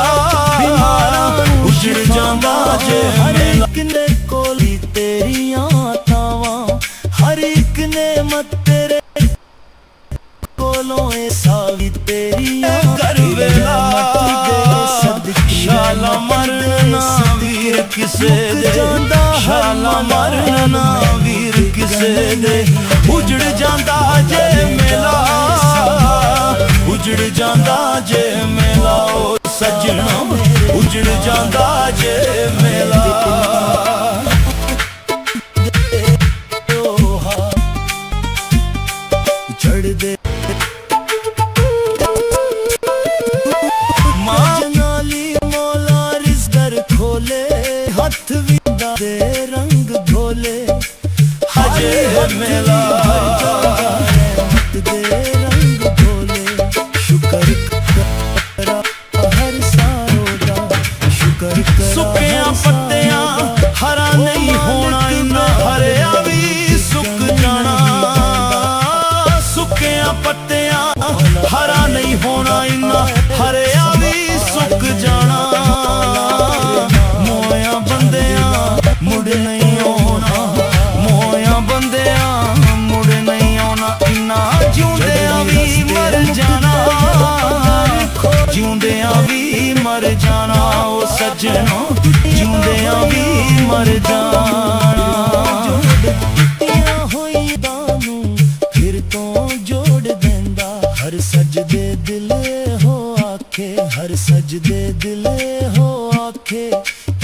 उजड़ जांदा जे मेला किने कोली तेरियां थावां हर एक ने मत तेरे कोलों ए सावी तेरियां कर वेला शाला मरण ना वीर किसे दे शाला मरण ना वीर किसे दे उजड़ जांदा जे मेला उजड़ जांदा जे मेला ओ सजना उजड़ जांदा जे मेला चढ़ दे खोले हाथ विदा दे रंग भोले हजे है मेला हाथ दे रंग भोले शुक्र करा हर सारों दा शुक्र करा सुकियां पत्तियां हरा नहीं होना इन्ना हरिया भी सुक जाना सुकियां पत्तियां हरा नहीं होना इन्ना हरिया भी सुक जाना मुड़ नहीं आना मोया बंदिया मुड़ नहीं आना इन्ना जिउंदियां भी मर जाना जिउंदियां भी मर जाना ओ सजना जिउंदियां भी मर जाना होई दानू फिर तो जोड़ देंदा हर सजदे दिल हो आखे हर सजदे दिल हो आखे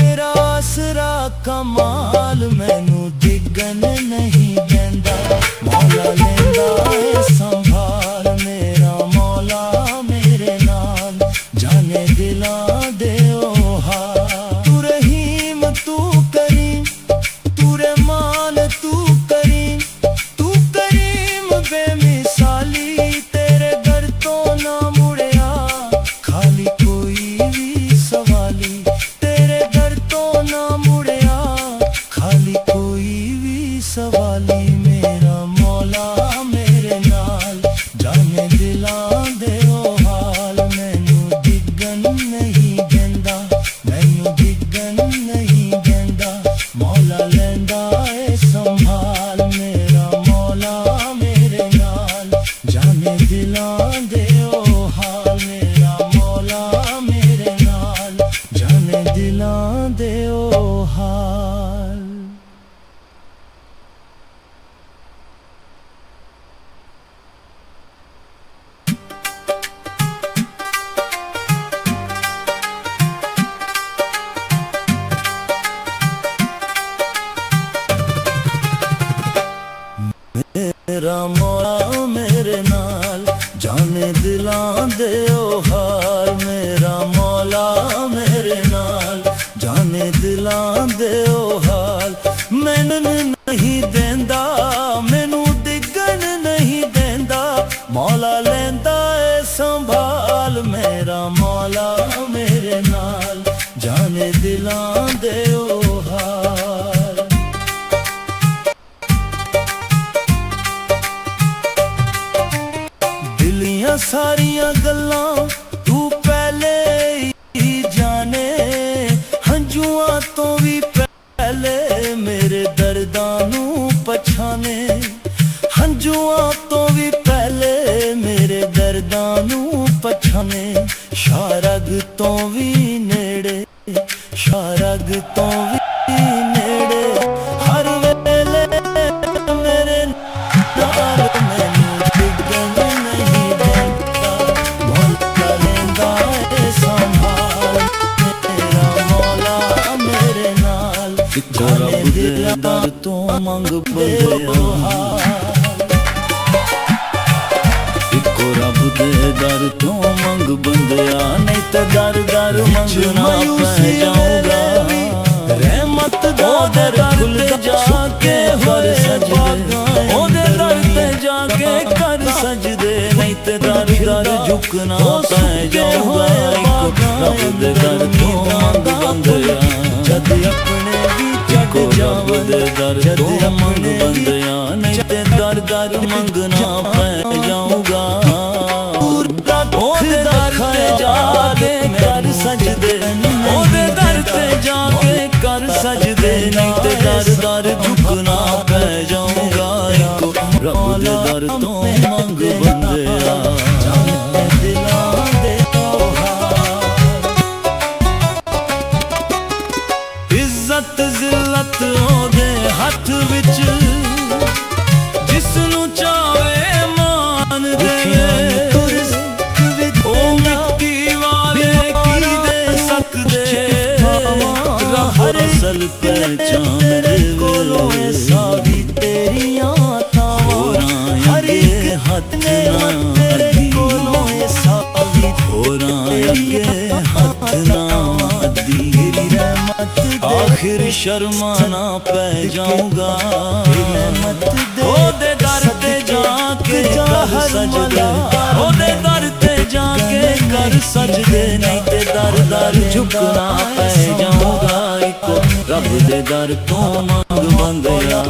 तेरा आसरा कमाल मैनू दिगन नहीं देंदा मौला लेंदा है संभाल मेरा मौला मेरे नाल जाने दिलां दे ओ हाल तू रहीम तू करीम तू रहमान तू करीम बेमिसाली तेरे घर तो ना मुड़िया खाली कोई भी सवाली ना मुड़िया खाली कोई भी सवाली मेरा मौला मेरे नाल जाने दिलां दे ओ हाल मैनू दिगन नहीं देंदा मैनू दिगन नहीं देंदा मौला लेंदा ए संभाल मेरा मौला मेरे नाल जाने दिलां दे ओ हाल मेरा मौला मेरे नाल जाने दिलां दे ओ हाल मेरा मौला मेरे नाल जाने दिलां दे ओ हाल मेरा मौला मेरे नाल जाने दिलां दे ओ हाल मैनू नहीं देंदा मैनू दिगन नहीं देंदा मौला लेंदा ए संभाल मेरा मौला मेरे नाल जाने दिलां दे ओ हाल सारियां गल्लां तू पहले ही जाने हंजुआं तो भी पहले मेरे दर्दां नू पछाने हंजुआं तो भी पहले मेरे दर्द ਤੋਂ ਵੀ ਨੇੜੇ ਸ਼ਰਗ ਤੋਂ ਵੀ ਨੇੜੇ ਹਰ ਵੇਲੇ ਮੇਰੇ ਨਾਲ ਮੈਨੂੰ ਡਿੱਗਣ ਨਹੀਂ ਦਿੰਦਾ ਮੌਲਾ ਲੈਂਦਾ ਏ ਸੰਭਾਲ ਮੇਰਾ ਮੌਲਾ ਮੇਰੇ ਨਾਲ ਇੱਕੋ ਰੱਬ ਦੇ ਦਰ ਤੋਂ ਮੰਗ ਬੰਦਿਆ ਇੱਕੋ ਰੱਬ ਦੇ ਦਰ ਤੋਂ ਮੰਗ ਬੰਦਿਆ ਨਹੀਂ ਤਾਂ ਦਰ ਦਰ ਮੰਗਣਾ ਪੈ ਜਾਊਗਾ ਰਹਿਮਤ ਦਾ ਦਰ ਖੁੱਲ ਜਾ ਕੇ ਕਰ ਸਜਦੇ ਉਹਦੇ ਦਰ ਤੇ ਜਾ ਕੇ ਕਰ ਸਜਦੇ ਨਹੀਂ ਤੇ ਦਰ ਦਰ ਝੁਕਣਾ ਪੈ ਜਾਊਗਾ ਇੱਕੋ ਰੱਬ ਦੇ ਦਰ ਤੋਂ ਮੰਗ ਬੰਦਿਆ ਜਦ ਆਪਣੇ ਵੀ ਇੱਕੋ ਛੱਡ ਰੱਬ ਜਾਵਾਂ ਦੇ ਦਰ ਤੋਂ ਮੰਗ ਬੰਦਿਆ ਨਹੀਂ ਤੇ ਦਰ ਦਰ ਮੰਗਣਾ ਪੈ ਜਾਊਗਾ ਉਹਦੇ ਦਰ ਤੇ ਜਾ ਕੇ ਕਰ ਸਜਦੇ ਉਹਦੇ ਦਰ ਤੇ ਜਾ ਕੇ ਕਰ ਸਜਦੇ ਨਹੀਂ ਤੇ ਦਰ ਦਰ ਝੁਕਣਾ ਪੈ ਜਾਊਗਾ ਇੱਕੋ ਰੱਬ ਦੇ ਦਰ ਤੋਂ ਮੰਗ ਬੰਦਿਆ ਦਿਲਾਂ ਦੇ ਇੱਜ਼ਤ ਜ਼ਿਲਤ ਉਹਦੇ ਹੱਥ ਵਿੱਚ ਜਿਸ ਨੂੰ ਚਾਵੇ ਮਾਨ ਦੇਵੇ ਉਹ ਮਿੱਟੀ ਵਾਲੇ ਕੀ ਦੇ ਸਕਦੇ ਰੱਬ ਅਸਲ ਪਹਿਚਾਨ ਦੇਵੇ ਸਾਡੀ ਤੇਰੀਆਂ ਹੋਰਾਂ ਅੱਗੇ ਹੱਥ ਨਾ ਅੱਡੀ ਕੋਲੋਂ ਸਾਡੀ ਹੋਰਾਂ ਅੱਗੇ ਹੱਥ ਨਾ ਅੱਡੀ ਰਹਿਮਤ ਆਖਿਰ ਸ਼ਰਮਾਨਾ ਪੈ ਜਾਊਗਾ ਉਹਦੇ ਦਰ ਤੇ ਜਾ ਕੇ ਕਰ ਸਜਦੇ ਉਹਦੇ ਦਰ ਤੇ ਜਾ ਕੇ ਕਰ ਸਜਦੇ ਨਹੀਂ ਤੇ ਦਰ ਦਰ ਝੁਕਣਾ ਪੈ ਜਾਊਗਾ ਇੱਕੋ ਰੱਬ ਦੇ ਦਰ ਤੋਂ ਮੰਗ ਬੰਦਿਆ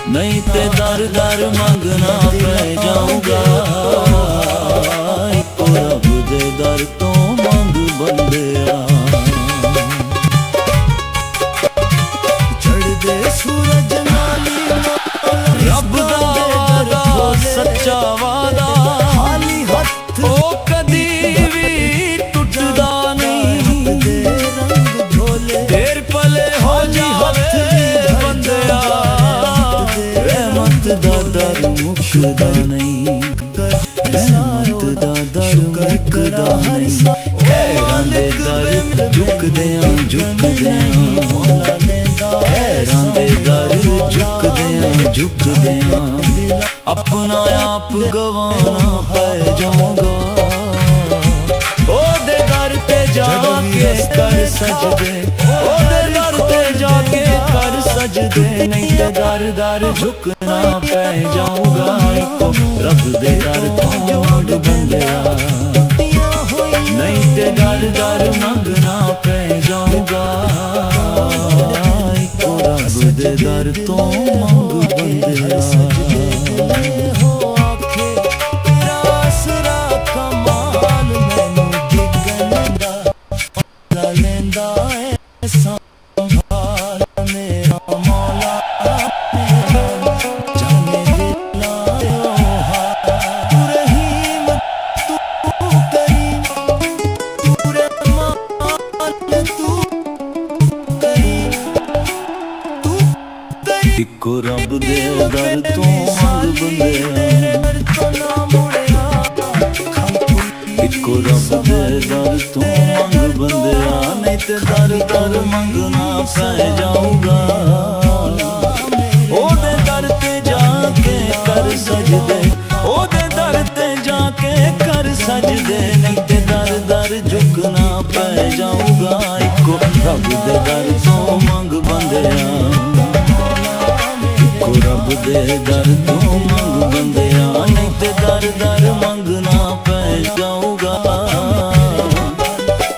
ਨਹੀਂ ਤੇ ਦਰ ਦਰ ਮੰਗਣਾ ਪੈ ਜਾਊਗਾ ਇੱਕੋ ਰੱਬ ਦੇ ਦਰ ਤੋਂ ਮੰਗ ਬੰਦਿਆ ਚੜਦੇ ਸੂਰਜ ਨਾਲੀ ਰੱਬ ਦਾ ਵਾਦਾ ਸੱਚਾ ਵਾਦਾ ਖਾਲੀ ਹੱਥ ਉਹ ਕਦੀ ਵੀ ਟੁੱਟਦਾ ਨਹੀਂ ਦੇ ਰੰਗ ਢੋਲੇ ਤੇਰ ਪਲੇ ਹੋ ਜਾਵੇ ਬੰਦਿਆ ਰਹਿਮਤ ਦਾ ਦਰ ਮੁਕਦਾ ਨਹੀਂ ਰਹਿਮਤ ਦਾ ਦਰ ਮੁਕਦਾ ਨਹੀਂ ਹੈਰਾਂ ਦੇ ਦਰ ਝੁਕਦਿਆਂ ਝੁਕਦਿਆਂ ਮੌਲਾ ਲੈਂਦਾ ਹੈਰਾਂ ਦੇ ਦਰ ਝੁਕਦਿਆਂ ਝੁਕਦਿਆਂ ਆਪਣਾ ਆਪ ਗਵਾਉਣਾ ਪੈ ਜਾਊਗਾ ਉਹਦੇ ਦਰ ਤੇ ਜਾ ਕੇ ਕਰ ਸਜਦੇ ਉਹਦੇ ਦਰ ਤੇ ਜਾ ਕੇ ਕਰ ਸਜਦੇ ਨਹੀਂ ਤੇ ਦਰ ਦਰ ਝੁਕਣਾ ਪੈ ਜਾਊਗਾ ਇੱਕੋ ਰੱਬ ਦੇ ਦਰ ਤੋਂ ਮੰਗ ਬੰਦਿਆ ਨਹੀਂ ਤੇ ਦਰ ਦਰ ਮੰਗਣਾ ਪੈ ਜਾਊਗਾ ਇੱਕੋ ਰੱਬ ਦੇ ਦਰ ਤੋਂ ਮੰਗ ਬੰਦਿਆ ਹੋ ਆਖੇ ਤੇਰਾ ਆਸਰਾ ਕਮਾਲ ਮੈਨੂੰ ਡਿੱਗਣ ਦਾ ਮੌਲਾ ਲੈਂਦਾ ਏ ਸੰਭਾਲ ਮੇਰਾ ਮੌਲਾ ਜਾਨੇ ਦਿਲਾਂ ਦੇ ਹਾਲ ਤੂੰ ਰਹੀਮ ਤੂੰ ਕਰੀਮ ਤੂੰ ਰਹਿਮਾਨ ਤੂੰ ਕਰੀਮ ਤੂੰ ਕਰੀਮ ਇੱਕੋ ਰੱਬ ਦੇ ਦਰ ਤੋਂ ਮੰਗ ਬੰਦਿਆ ਇੱਕੋ ਰੱਬ ਦੇ ਦਰ ਤੋਂ ਮੰਗ ਬੰਦਿਆ ਨਹੀਂ ਤੇ ਦਰ ਦਰ ਮੰਗਣਾ ਪੈ ਜਾਊਗਾ ਉਹਦੇ ਦਰ ਤੇ ਜਾ ਕੇ ਕਰ ਸਜਦੇ ਉਹਦੇ ਦਰ ਤੇ ਜਾ ਕੇ ਕਰ ਸਜਦੇ ਨਹੀਂ ਤੇ ਦਰ ਦਰ ਝੁਕਣਾ ਪੈ ਜਾਊਗਾ ਇੱਕੋ ਰੱਬ ਦੇ ਦਰ ਤੋਂ ਮੰਗ ਬੰਦਿਆ ਇੱਕੋ ਰੱਬ ਦੇ ਦਰ ਤੋਂ ਮੰਗ ਬੰਦਿਆ ਨਹੀਂ ਤੇ ਦਰ ਦਰ ਮੰਗਣਾ ਪੈ ਜਾਊਗਾ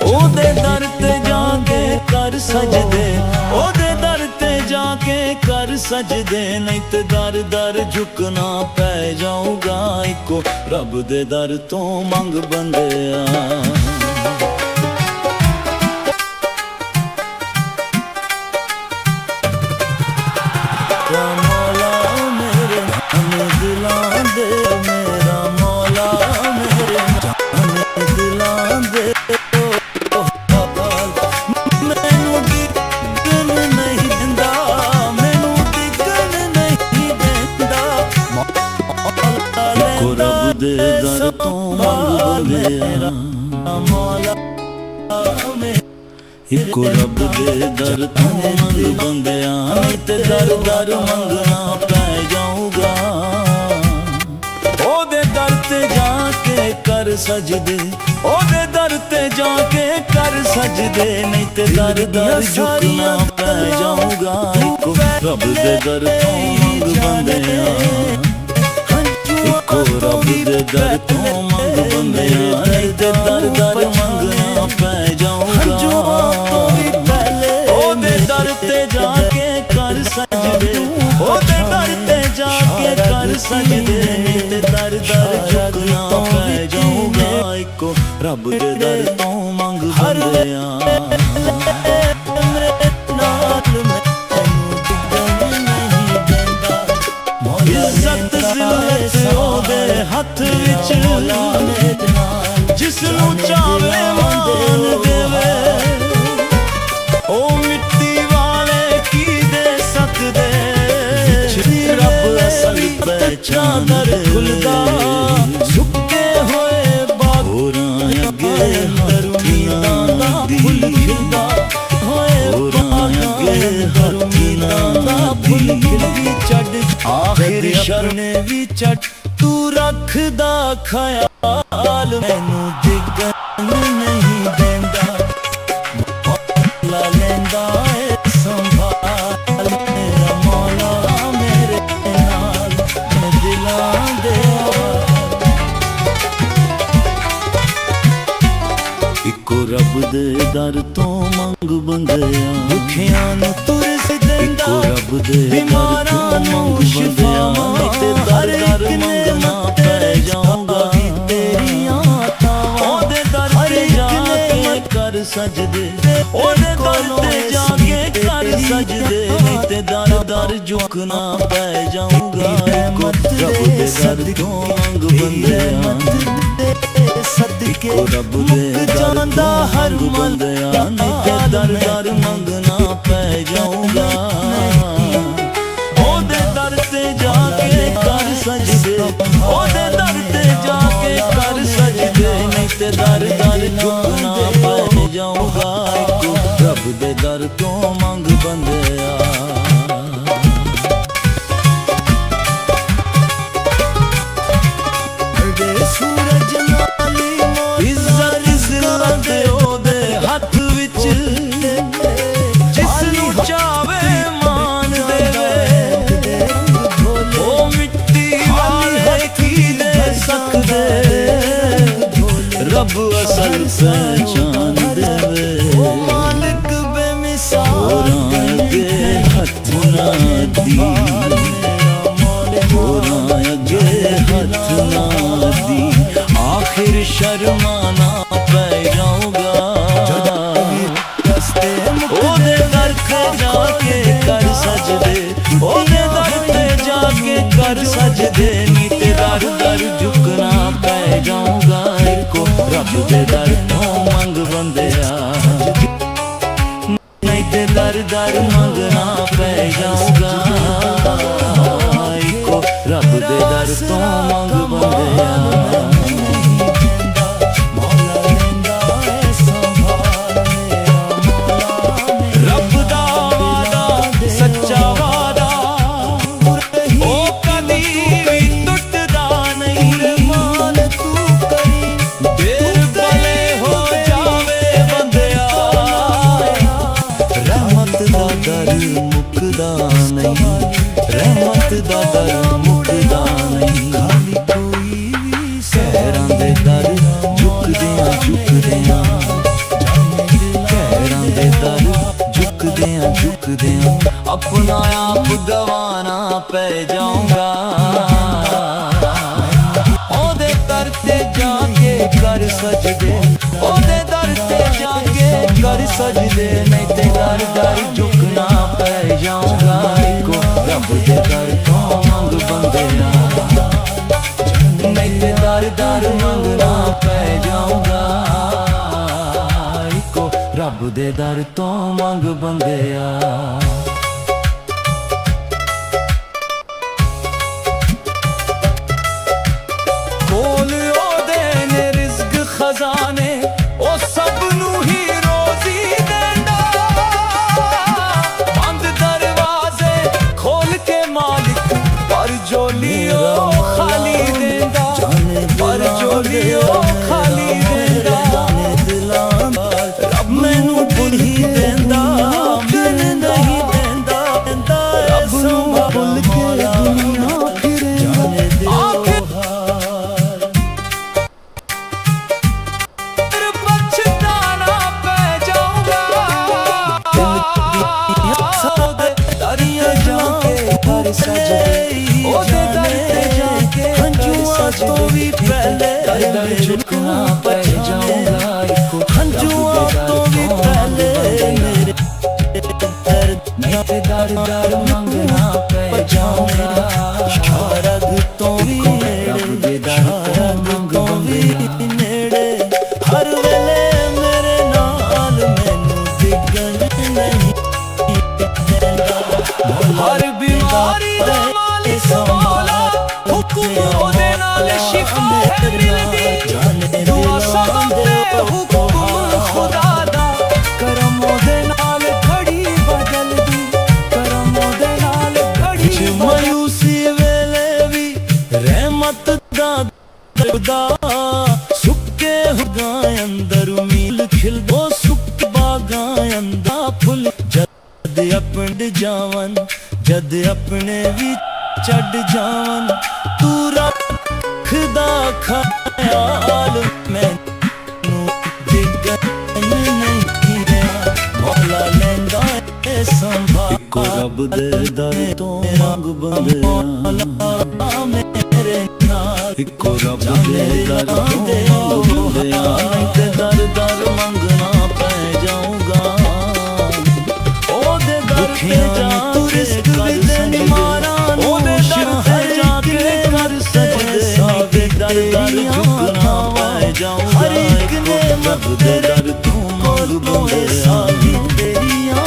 ਉਹਦੇ ਦਰ ਤੇ ਜਾ ਕੇ ਕਰ ਸਜਦੇ ਉਹਦੇ ਦਰ ਤੇ ਜਾ ਕੇ ਕਰ ਸਜਦੇ ਨਹੀਂ ਤੇ ਦਰ ਦਰ ਝੁਕਣਾ ਪੈ ਜਾਊਗਾ ਇੱਕੋ ਰੱਬ ਦੇ ਦਰ ਤੋਂ ਮੰਗ ਬੰਦਿਆ ਮੌਲਾ ਮੇਰੇ ਦਿਲਾਂ ਦੇ ਮੇਰਾ ਮੌਲਾ ਮੇਰੇ ਦਿਲਾਂ ਦੇ ਦਰ ਤੋਂ ਮੰਗ ਬੰਦਿਆ ਮੌਲਾ ਇੱਕੋ ਰੱਬ ਦੇ ਦਰ ਤੋਂ ਮੰਗ ਬੰਦਿਆ ਨਹੀਂ ਤੇ ਦਰ ਦਰ ਮੰਗਣਾ ਪੈ ਜਾਊਗਾ ਉਹਦੇ ਦਰ ਤੇ ਜਾ ਕੇ ਕਰ ਸਜਦੇ ਉਹਦੇ ਦਰ ਤੇ ਜਾ ਕੇ ਕਰ ਸਜਦੇ ਨਹੀਂ ਤੇ ਦਰ ਦਰ ਝੁਕਣਾ ਪੈ ਜਾਊਗਾ ਇੱਕੋ ਰੱਬ ਦੇ ਦਰ ਤੋਂ ਮੰਗ ਬੰਦਿਆ ਇੱਕੋ ਰੱਬ ਦੇ ਦਰ ਤੋਂ ਮੰਗ ਬੰਦਿਆ ਨਹੀਂ ਤੇ ਦਰ ਦਰ ਮੰਗਣਾ ਪੈ ਜਾਊਗਾ ਉਹਦੇ ਦਰ ਤੇ ਜਾ ਕੇ ਕਰ ਸਜਦੇ ਉਹਦੇ ਦਰ ਤੇ ਜਾ ਕੇ ਕਰ ਸਜਦੇ ਨਹੀਂ ਤੇ ਦਰ ਦਰ ਝੁਕਣਾ ਪੈ ਜਾਊਗਾ ਇੱਕੋ ਰੱਬ ਦੇ ਦਰ ਤੋਂ ਮੰਗ ਬੰਦਿਆ ਇੱਜ਼ਤ ਜ਼ਿਲਤ ਉਹਦੇ ਹੱਥ ਵਿੱਚ ਜਿਸ ਨੂੰ ਚਾਵੇ ਮਾਨ ਦੇਵੇ ਉਹ ਮਿੱਟੀ ਵਾਲੇ ਕੀ ਦੇ ਸਕਦੇ ਰੱਬ ਅਸਲ ਪਹਿਚਾਨ ਖੁੱਲਦਾ ਸੁੱਕੇ ਹੋਏ ਬਾਗ ਹੋਰਾਂ ਅੱਗੇ ਹਰਮੀਆਂ ਦਾ ਫੁੱਲ ਖਿਲਦਾ ਹੋਏ ਬਾਗ ਅੱਗੇ ਹਰਮੀਆਂ ਦਾ ਫੁੱਲ ਖਿਲਦੀ ਛੱਡ ਆਖਿਰ ਸ਼ਰਨ ਵੀ ਛੱਡ ਤੂੰ ਰੱਖਦਾ ਖਿਆਲ ਮੈਨੂੰ ਡਿੱਗਣ ਨਹੀਂ ਦਿੰਦਾ ਲਾ ਲੈਂਦਾ ਏ ਸੰਭਾਲ ਮੇਰਾ ਮੌਲਾ ਮੇਰੇ ਨਾਲ ਮੈਂ ਦਿਲਾਂ ਦੇ ਇੱਕੋ ਰੱਬ ਦੇ ਦਰ ਤੋਂ ਮੰਗ ਬੰਦਿਆ ਭੁੱਖਿਆਂ ਨੂੰ ਤੁਰਸ ਦਿੰਦਾ ਇੱਕੋ ਰੱਬ ਦੇ ਦਰ ਤੋਂ ਮੰਗ ਬੰਦਿਆ ਤੇ ਦਰ ਦਰ ਮੰਗਣਾ ਪੈ ਜਾਊਗਾ ਤੇਰੀਆਂ ਤਾਵਾਂ ਉਹਦੇ ਦਰ ਤੇ ਜਾ ਕੇ ਕਰ ਸਜਦੇ ਉਹਦੇ ਦਰ ਤੇ ਜਾ ਕੇ ਕਰ ਸਜਦੇ ਨਹੀਂ ਤੇ ਦਰ ਦਰ ਝੁਕਣਾ ਪੈ ਜਾਊਗਾ ਇੱਕੋ ਰੱਬ ਦੇ ਦਰ ਤੋਂ ਮੰਗ ਬੰਦਿਆ ਸਦਕੇ ਰੱਬ ਦੇ ਜਾਂਦਾ ਹਰ ਬੰਦਿਆ ਨਹੀਂ ਤੇ ਦਰ ਦਰ ਮੰਗਣਾ ਪੈ ਜਾਊਗਾ ਉਹਦੇ ਦਰ ਤੇ ਜਾ ਕੇ ਕਰ ਸਜਦੇ ਉਹਦੇ ਦਰ ਤੇ ਜਾ ਕੇ ਕਰ ਸਜਦੇ ਨਹੀਂ ਤੇ ਦਰ ਦਰ ਝੁਕਣਾ ਪੈ ਜਾਊਗਾ ਇੱਕੋ ਰੱਬ ਦੇ ਦਰ ਤੋਂ ਮੰਗ ਬੰਦਿਆ ਸੂਰਜ ਨਾਲੀ ਇੱਜ਼ਤ ਜ਼ਿਲਤ ਉਹਦੇ ਹੱਥ ਵਿੱਚ ਜਿਸ ਨੂੰ ਚਾਵੇ ਮਾਨ ਦੇਵੇ ਉਹ ਮਿੱਟੀ ਵਾਲੇ ਕੀ ਦੇ ਸਕਦੇ ਰੱਬ ਅਸਲ ਪਹਿਚਾਨ ਦੇਵੇ ਮਾਲਕ ਬੇਮਿਸਾਲ ਅੱਗੇ ਹੱਥ ਨਾ ਦੀ ਹੋਰਾਂ ਅੱਗੇ ਹੱਥ ਨਾ ਦੀ ਆਖਿਰ ਸ਼ਰਮਾਨਾ ਪੈ ਜਾਊਗਾ ਉਹਦੇ ਦਰ ਤੇ ਜਾ ਕੇ ਕਰ ਸਜਦੇ ਉਹਦੇ ਦਰ ਤੇ ਜਾ ਕੇ ਕਰ ਸਜਦੇ ਨੀ ਤੇ ਦਰ ਦਰ ਝੁਕਣਾ ਪੈ ਜਾਊਗਾ ਇੱਕੋ ਰੱਬ ਦੇ ਦਰ ਤੋਂ ਮੰਗ ਬੰਦਿਆ ਨਹੀਂ ਤੇ ਦਰ ਦਰ ਮੰਗਣਾ ਪੈ ਜਾਊਗਾ ਇੱਕੋ ਰੱਬ ਦੇ ਦਰ ਤੋਂ ਮੰਗ ਬੰਦਿਆ ਰਹਿਮਤ ਦਾ ਦਰ ਮੁੱਕਦਾ ਨਹੀਂ ਖਾਲੀ ਕੋਈ ਵੀ ਸਹਿਰਾਂ ਦੇ ਦਰ ਝੁਕਦਿਆਂ ਝੁਕਦਿਆਂ ਕਹਿਰਾਂ ਦੇ ਦਰ ਝੁਕਦਿਆਂ ਝੁਕਦਿਆਂ ਆਪਣਾ ਆਪ ਗਵਾਨਾ ਪੈ ਜਾਊਗਾ ਉਹਦੇ ਦਰ ਤੇ ਜਾ ਕੇ ਕਰ ਸਜਦੇ ਉਹਦੇ ਦਰ ਤੇ ਜਾ ਕੇ ਕਰ ਸਜਦੇ ਨਹੀਂ ਤੇ ਦਰ ਦਰ ਝੁਕਣਾ ਪੈ ਜਾਊਗਾ ਇੱਕੋ ਰੱਬ ਦੇ ਦਰ ਤੋਂ ਮੰਗ ਬੰਦਿਆ ਨਹੀਂ ਤੇ ਦਰ ਦਰ ਮੰਗਣਾ ਪੈ ਜਾਊਗਾ ਇੱਕੋ ਰੱਬ ਦੇ ਦਰ ਤੋਂ ਮੰਗ ਬੰਦਿਆ ਕੋਲ पहले दर झुकना पै जाऊंगा हंजुओं तो भी पहले मेरे नहीं ते दर दर मंगना पै जाऊंगा शारद तो भी रब दे दर तो मंग तो भी नेड़े हर वेले मेरे नाल मैनू दिगन नहीं हर बीमारी दा मालिक मौला हुक्म ओदे नाल शिफा है मिलदी दुआ सब ते हुक्म खुदा दा करम ओदे नाल घड़ी बदलदी करम ओदे नाल घड़ी मायूसी वेले भी रहमत दा दरदा सुक्के हुगा अंदर मील खिल दो सुक बागा अंदा फुल जद अपने जावन जद अपने भी चढ़ जावन तू रखदा ख्याल मैनू दिगन नहीं है मौला लैंदा है संभाल को रब दे दर तो मंग बंदिया मेरे नाल इको रब दे दर तो मंग बंदिया नहीं ते दर दर मंगना पै जाऊंगा ओदे दर पे जा तू रिस्क भी देनी मारा ओदे दर पे जाके कर सजदे सावे दर दर झुकना पै जाऊंगा हर एक ने रब दे दर तो मंग बंदिया सावी तेरियां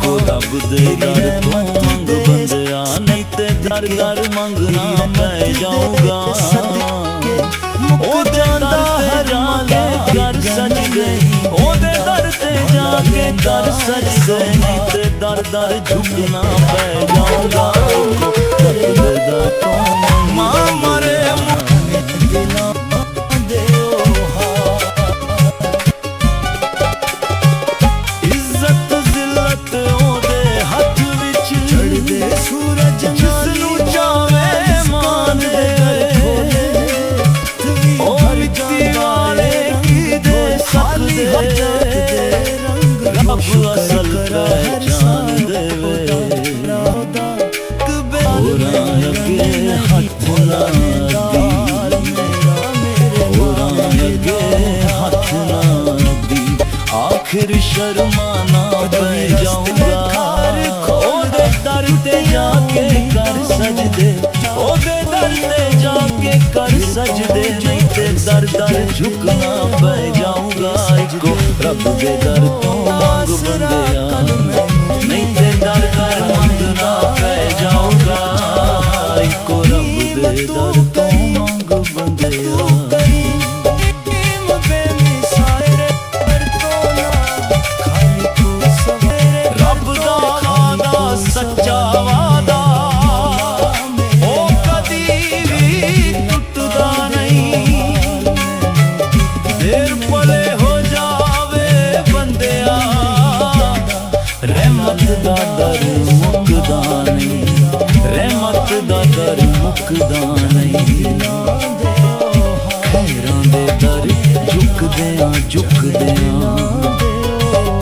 को रब दे दर तो मंग बंदिया नहीं ते दर दर मंगना पै जाऊंगा ओ जांदा हराले कर सजदे ओदे दर ते जाके कर सजदे नहीं ते दर दर झुकना पै जाऊंगा रब दे दर तो मां मरे दिलां दे इज्जत जिल्लत ओदे हथ विच चढ़दे सूरज जिसनू चावे मान दे ओ मिट्टी वाले की दे सकदे रब असल पहचान देवे होरा अगे हाथ ना दी होरा अगे हाथ ना दी आखिर शर्माना पै जाऊंगा ओदे दर ते जाके कर सजदे ओदे दर ते जाके कर सजदे नहीं ते दर दर झुकना पै जाऊंगा इको रब दे दर तो मंग बंदिया नहीं ते दर दर मंगना पै जाऊंगा इको रब दे दर तो मंग बंदिया रब दा वादा सच्चा वादा ओ कदी भी टुटदा नहीं देर पले हो जावे बंदिया रहमत दा दर मुकदा नहीं रहमत दा दर मुकदा नहीं खैरां दे दर झुकदियां झुकदियां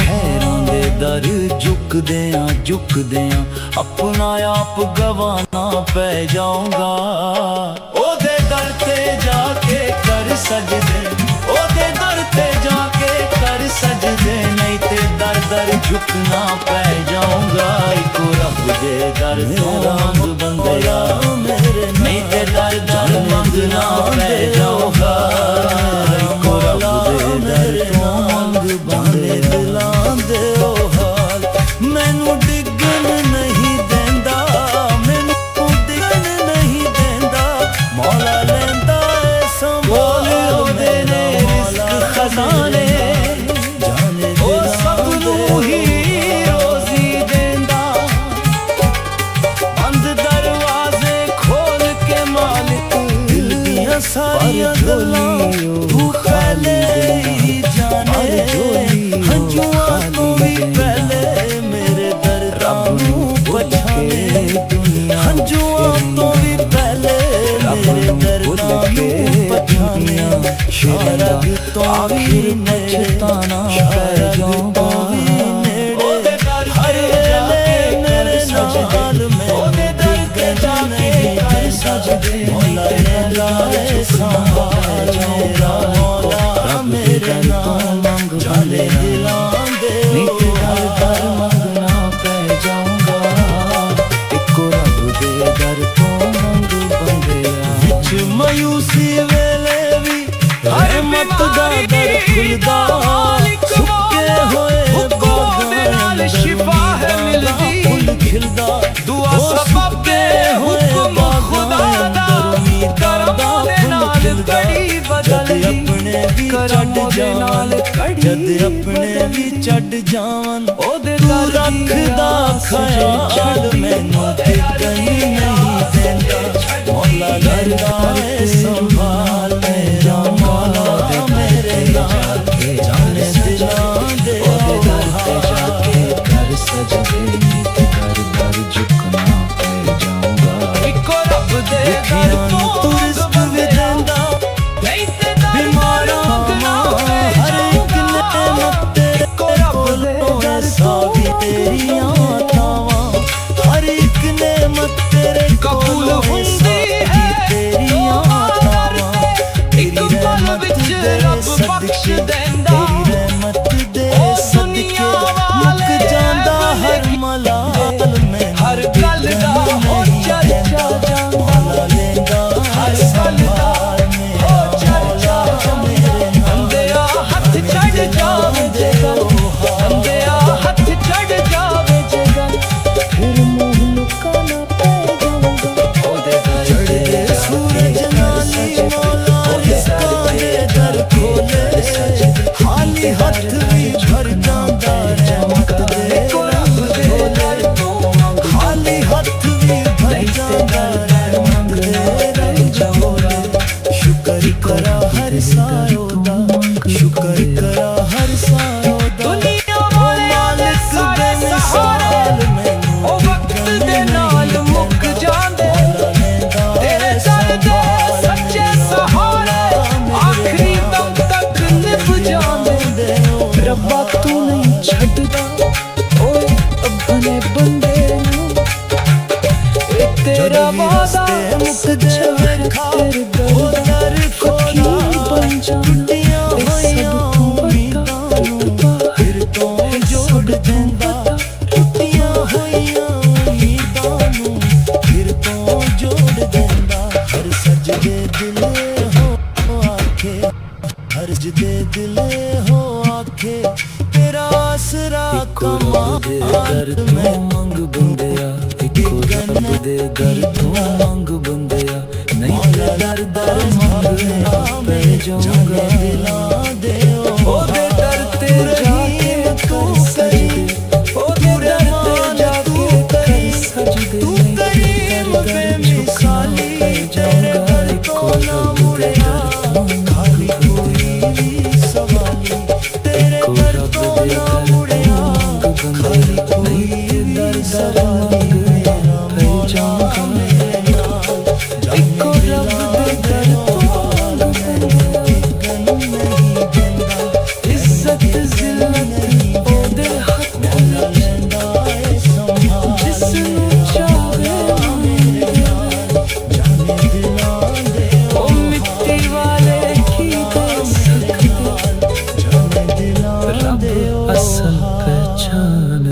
खैरां दे दर झुकदियां अपना आप गवाना पै जाऊंगा ओदे दर ते जाके कर सजदे ओदे दर ते जाके कर सजदे नहीं ते दर दर झुकना पै जाऊंगा इको रब दे दर तो मंग बंदिया नहीं ते दर दर मंगना पै जाऊंगा इको रब दे दर तो मंग बंदिया दिलां दे ओ हाल मैनू डिगन नहीं देंदा मैनू डिगन नहीं देंदा मौला लैंदा ऐ संभाल ओदे ने रिस्क खजाने जाने ओ सबनू ही रोजी देंदा बंद दरवाजे खोल के मालिक दिल दियां सारियां गल्लां तू पहले ही जाने हंजुआं तो भी पहले मेरे दर्दां नू पछाने हंजुआं तो भी पहले मेरे दर्दां नू पछाने शारद तो भी पछताना पै जाऊंगा हर वेले मेरे नाल में सजदे मौला लैंदा ऐ ਸੰਭਾਲ ਮੇਰਾ ਮੌਲਾ ਮੇਰੇ ਨਾਲ ਜਾਣੇ ਦਿਲਾਂ ਦੇ ਨਹੀਂ ਤੇ ਦਰ ਦਰ ਮੰਗਣਾ ਪੈ ਜਾਊਗਾ ਇੱਕੋ ਰੱਬ ਦੇ ਦਰ ਤੋਂ ਮੰਗ ਬੰਦਿਆ ਵਿੱਚ ਮਾਯੂਸੀ ਵੇਲੇ ਵੀ ਰਹਿਮਤ ਦਾ ਦਰ ਖੁੱਲਦਾ ਸੁੱਕੇ ਹੋਏ ਬਾਗਾਂ ਦੇ ਨਾਲ ਸ਼ਿਫਾ ਹੈ ਮਿਲਦੀ ਫੁੱਲ ਖਿਲਦਾ ਦੁਆ ਸਬਬ ਦੇ ਹੁਕਮ ਖੁਦਾ ਦਾ ਕਰਮਾਂ ਦੇ ਨਾਲ ਕੜੀ ਬਦਲਦੀ ਆਪਣੇ ਵੀ ਛੱਡ ਜਾਣ ਜਦ ਆਪਣੇ ਵੀ ਛੱਡ ਜਾਵਨ ਉਹਦੇ ਤੂੰ ਰੱਖਦਾ ਖਿਆਲ ਮੈਨੂੰ ਟਿਕਣ ਨਹੀਂ ਦਿੰਦਾ ਮੌਲਾ ਕਰਦਾ ਏ ਸੰਭਾਲ ਮੇਰਾ ਮੌਲਾ ਮੇਰੇ ਨਾਲ ਜਾਣੇ ਦਿਲਾਂ ਦੇ ਉਹਦੇ ਦਰ ਤੇ ਜਾ ਕੇ ਕਰ ਸਜਦੇ ਤੇ ਦਰ ਦਰ ਝੁਕਣਾ ਪੈ ਜਾਊਗਾ ਇੱਕੋ ਰੱਬ ਦੇ ਦਰ ਤੋਂ ਤੂੰ ਰਿਜ਼ਕ ਵੀ ਦਿੰਦਾ ਨਹੀਂ ਤੇ ਦਰ ਮੰਗਣਾ ਪੈ ਹਰ ਇੱਕ ਨਿਅਮਤ ਤੇਰੇ ਕੋਲੋਂ ਸਾਵੀ ਤੇਰੀਆਂ ਤਾਵਾਂ ਹਰ ਇੱਕ ਨਿਅਮਤ ਤੇਰੇ ਕਬੂਲ ਹੁੰਦੀ ਹੈ ਤੇਰੀਆਂ ਤਾਵਾਂ ਇੱਕ ਪਲ ਵਿੱਚ ਰੱਬ ਬਖਸ਼ ਦਿੰਦਾ ਤੇਰੀ ਰਹਿਮਤ ਦੇ ਸਦਕੇ ਮੁੱਕ ਜਾਂਦਾ ਹਰ ਮਲਾਲ ਮੈਂ ਹਰ ਗੱਲ ਦਾ ਹੋ ਚਰਚਾ ਜਾਂਦਾ ਮੌਲਾ ਲੈਂਦਾ ਹਰ ਸੰਭਾਲ ਮੇਰਾ ਮੌਲਾ ਮੇਰੇ ਨਾਲ ਅੰਦਿਆ ਹੱਥ ਛੱਡ ਜਾਵੇ ਜੇ ਗੱਲ ਅੰਦਿਆ ਹੱਥ ਛੱਡ ਜਾਵੇ ਜੇ ਗੱਲ ਫਿਰ ਮੂੰਹ ਲੁਕਾਣਾ ਪੈ ਜਾਊਗਾ ਉਹਦੇ ਦਰ ਤੇ ਸੂਰਜ ਨਾਲੀ ਮੌਲਾ ਰਿਜ਼ਕਾਂ ਦੇ ਦਰ ਖੋਲੇ ਖਾਲੀ ਹੱਥ ਵੀ ਭਰ ਜਾਂਦਾ ਰਹਿਮਤ ਦੇ ਰੱਬ ਦੇ ਦਰ ਤੋਂ ਖਾਲੀ ਹੱਥ ਵੀ ਭਰ ਜਾਂਦਾ ਰਹਿਮਤ ਦੇ ਰੰਗ ਜੋੜੇ ਸ਼ੁਕਰ ਕਰਾ ਹਰ ਸਾਇਓ ਦਾ ਸ਼ੁਕਰ ਕਰਾ ਹਰ ਸਾਇਓ ਦਾ ਦੁਨੀਆ ਵਾਲੇ ਸਾਰੇ ਸਹਾਰੇ ਉਹ ਵਕਤ ਦੇ ਨਾਲ ਮੁੱਕ ਜਾਂਦੇ ਤੇਰੇ ਦਰ ਦੇ ਸੱਚੇ ਸਹਾਰੇ ਆਖਰੀ ਦਮ ਤੱਕ ਨਿਭ ਜਾਂਦੇ ਰੱਬਾ ਤੂੰ ਨਹੀਂ ਛੱਡਦਾ ਓਏ ਆਪਣੇ ਬੰਦੇ ਨੂੰ ਇਹ ਤੇਰਾ ਵਾਦਾ ਮੁੱਕ ਜਾਵੇ ਖਾ ਉਹ ਦਰ ਖੋਲਾ ਬਣ ਜਾਣਾ ਟੁੱਟੀਆਂ ਹੋਈਆਂ ਉਮੀਦਾਂ ਨੂੰ ਫਿਰ ਤੋਂ ਜੋੜ ਦਿੰਦਾ ਟੁੱਟੀਆਂ ਹੋਈਆਂ ਉਮੀਦਾਂ ਨੂੰ ਫਿਰ ਤੋਂ ਜੋੜ ਦਿੰਦਾ ਹਰ ਸਜਦੇ ਦਿਲ ਹੋ ਆਖੇ ਹਰ ਜਦੇ ਦਿਲ ਹੋ ਆਖੇ ਤੇਰਾ ਆਸਰਾ ਦਰ ਤੋਂ ਮੰਗ ਬੰਦਿਆ ਇੱਕੋ ਰੱਬ ਦੇ ਦਰ ਤੋਂ ਮੰਗ ਬੰਦਿਆ ਨਹੀਂ ਤੇ ਦਰ ਦਰ ਮੰਗਣਾ ਪੈ ਜਾਊਗਾ ਦਿਲਾਂ ਦੇ ਉਹਦੇ ਦਰ ਤੇ ਜਾ ਕੇ ਕਰ ਸਜਦੇ ਉਹਦੇ ਦਰ ਤੇ ਜਾ ਕੇ ਕਰ ਸਜਦੇ ਨਹੀਂ ਤੇ ਦਰ ਦਰ ਝੁਕਣਾ ਪੈ ਜਾਊਗਾ ਇੱਕੋ ਰੱਬ ਦੇ ਦਰ ਤੋਂ ਖਾਲੀ ਕੋਈ ਵੀ ਸਵਾਲੀ ਤੇਰੇ ਇੱਕੋ ਦਰ ਰੱਬ ਤੋਂ ਦੇ ਨਾ ਦਰ ਮੁੜਿਆ ਤੋਂ ਮੰਗ ਬੰਦਿਆ ਨਹੀਂ ਤੇ ਦਰ ਦਰ ਮੰਗਣਾ ਪੈ ਜਾਊਗਾ ਇੱਕੋ ਰੱਬ ਦੇ ਦਰ ਤੋਂ ਮੰਗ ਬੰਦਿਆ ਇੱਜ਼ਤ ਜ਼ਿਲਤ ਉਹਦੇ ਹੱਥ ਜਿਸ ਨੂੰ ਚਾਹੇ ਉਹ ਮਿੱਟੀ ਵਾਲੇ ਕੀ ਕਰ ਸਕਦੇ ਰੱਬ ਅਸਲ ਪਹਿਚਾਨ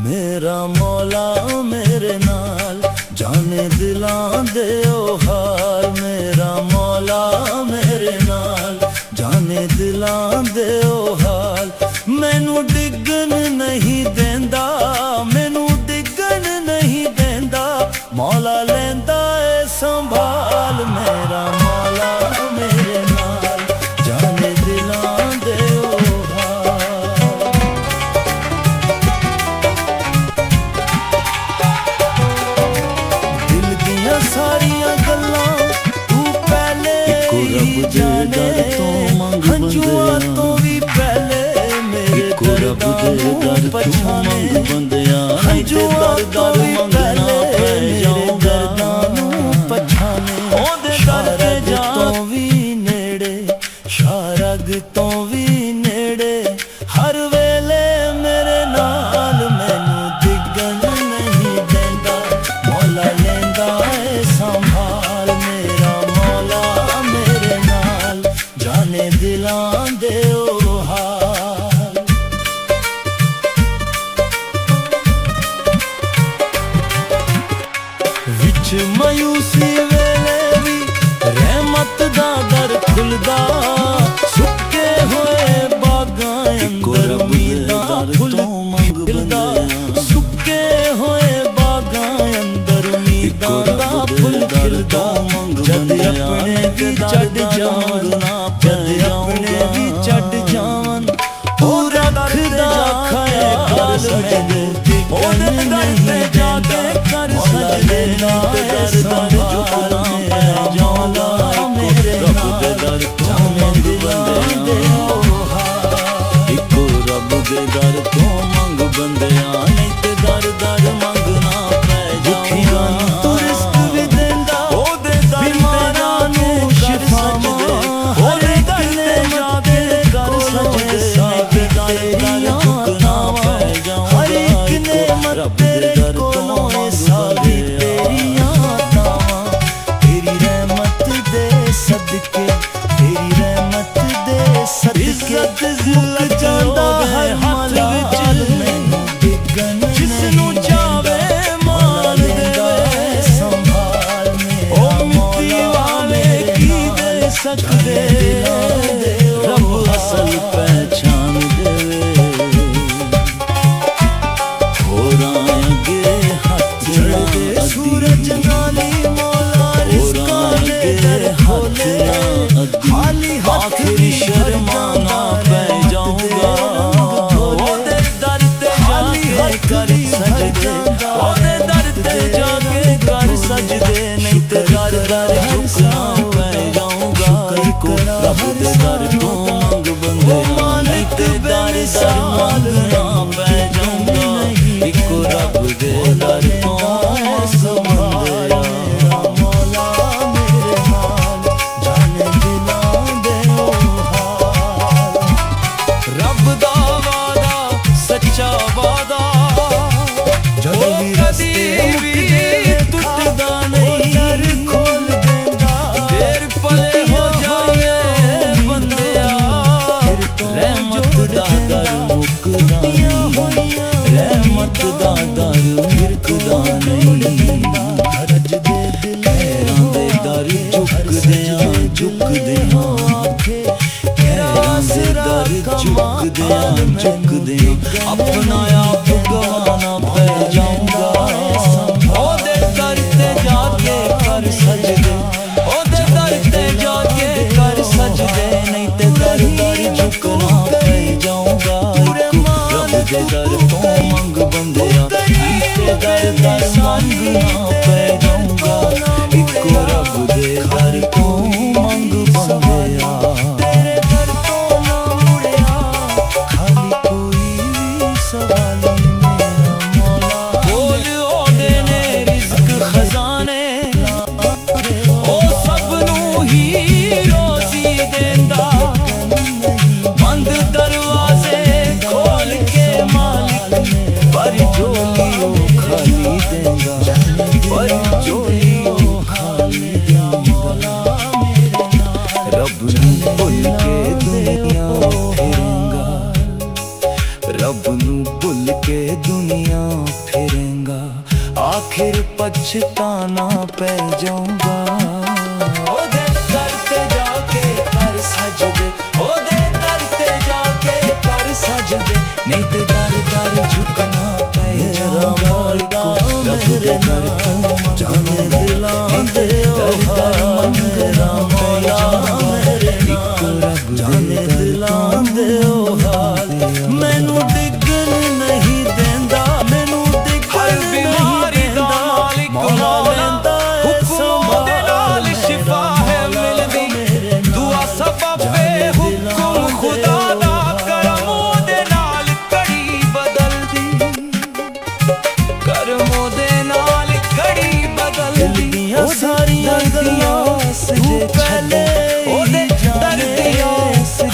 ਮੇਰਾ ਮੌਲਾ ਮੇਰੇ ਨਾਲ ਜਾਣੇ ਦਿਲਾਂ ਦੇ ਉਹ ਹਾਲ ਮੇਰਾ ਮੌਲਾ ਮੇਰੇ ਨਾਲ ਜਾਣੇ ਦਿਲਾਂ ਦੇ ਉਹ ਹਾਲ ਮੈਨੂੰ ਡਿੱਗਣ ਨਹੀਂ ਦਿੰਦਾ ਮੈਨੂੰ ਡਿੱਗਣ ਨਹੀਂ ਦਿੰਦਾ ਮੌਲਾ ਲੈਂਦਾ ਏ ਸੰਭਾਲ ਮੇਰਾ ਮੌਲਾ ਮੇਰੇ ਨਾਲ ਜਾਣੇ ਦਿਲਾਂ ਦੇ ਉਹ ਹਾਲ ਦਿਲ ਦੀਆਂ ਸਾਰੀਆਂ ਗੱਲਾਂ ਤੂੰ ਪਹਿਲੇ ਹੀ ਜਾਣੇ ਹੰਝੂਆਂ ਤੋਂ ਵੀ ਪਹਿਲੇ ਮੇਰੇ ਦਰਦਾਂ ਨੂੰ ਪਛਾਣੇ ਹੰਝੂਆਂ ਤੋਂ ਵੀ ਪਹਿਲੇ ਮੇਰੇ ਦਰਦਾਂ ਨੂੰ ਪਛਾਣੇ सकदे रब असल पहचान देवे होरां अगे हथ चढ़दे सूरज नाली मौला रिज़्क़ां दे खोले खाली हथ आखिरी शर्माना पै जाऊंगा ओदे दर ते जाके कर सजदे ओदे दर ते जाके कर सजदे नहीं ते दर दर झुकना पै जाऊंगा इको रब दे दर तो मंग बंदे नहीं ते दर दर मंगना पै जाऊंगा इको रब दे दर तो संबंधिया मौला मेरे नाल जाने दिलां दे ओ हाल रब दा वादा सच्चा वादा जदों भी रस्ते मुकदे टुटदा नहीं दर खोल देंदा देर पले हो जावे बंदिया रहमत दा दर मुकदा नहीं रहमत दा दर मुकदा नहीं हरज दे दिल खैरां दे दर झुकदियां खैरां दे दर झुकदियां अपना आप गवाना पै जाऊंगा ओदे दर ते जाके कर सजदे ओदे दर ते जाके कर सजदे नहीं ते दर दर झुकना पै जाऊंगा रब दे दर तो मंग बंदिया ते दर दर मंगना पै जाऊंगा इको रब दे दर तो मंग बंदिया तेरे दर तो ना मुड़िया खाली कोई भी सवाल नहीं मेरा मौला बोल ओदे ने रिज़्क खजाने ओ सबनू ही रोज़ी देंदा बंद दरवाजे खोल के मालिक पर झोली ओ खाली देंदा पर झोली ओ खाली देंदा रब नू भुल के दुनिया फिरेंगा रब नू भुल के दुनिया फिरेंगा आखिर पछताना पै जाऊंगा ओदे दर ते जाके कर सजदे ओदे दर ते जाके कर सजदे नहीं ते दर दर झुकना पै जाऊंगा रब दे दर तो जाने दिलां दे दर दर मंगना पै जाऊंगा इको रब जाने दिलां दे ओ हाल मैनू डिगन नहीं देंदा मैनू हर डिगन बीमारी दा मालिक मौला हुक्म दे नाल शिफा है मिलदी दुआ सबब पे हुक्म खुदा दा करम दे नाल कड़ी बदलदी करम दे नाल कड़ी बदलदी दियां सारियां गल्लां सजे पहले ओदे दर दिया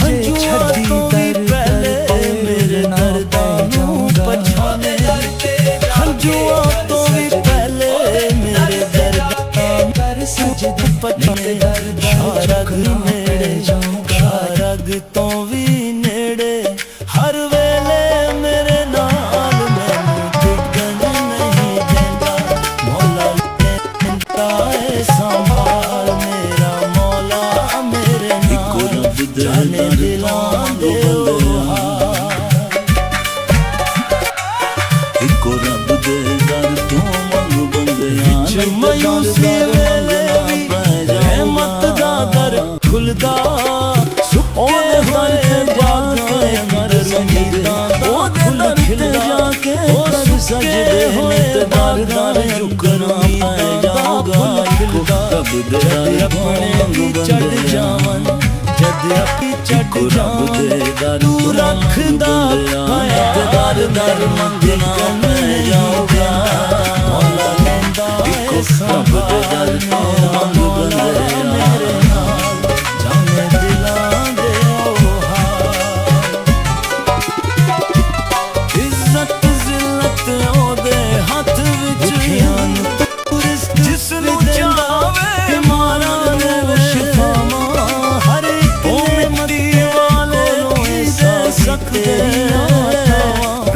हंजुआं तो भी पहले मेरे दर्दां नूं पछाने हंजुआं तो भी पहले मेरे दर्दां कर सजदे पछाने शारग नेड़े शारग तो भी नेड़े हर वेले मेरे नाल मैनू डिगन नहीं देंदा मौला लेंदा ऐ संभाल मेरा मौला मेरे इको नाल रब दे जाने दिलां दे ओ हाल इको रब दे दर तो मंग बंदियां मायूसी वेले भी रहमत दा दर खुलदा सुके होए जाके कर सजदा ओदे दर ते जाके कर सजदे होए दर दर झुकना पै जाऊंगा रब दे दर अपने चढ़ जावन जद अपनी चढ़ जावन तू रखदा कायत दर दर मंगना पै जाऊंगा मौला लेंदा ऐ रब दे दर तो मंग बंदिया मेरे नाल जाने दिलां दे ओ हाल इज्जत जिल्लत ओदे हथ विच जिसनू चाहे मारा दे शिफावां हर एक मिट्टी वाले ऐसा सकते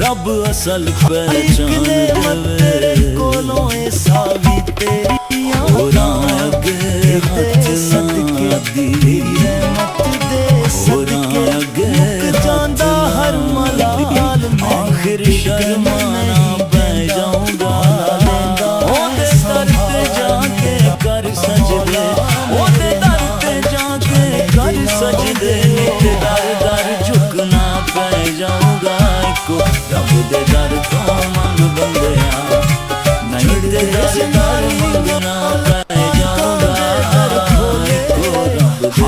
रब असल पहचान देवे कोलों ऐसा भी तेरी होरां अगे हथ ना दी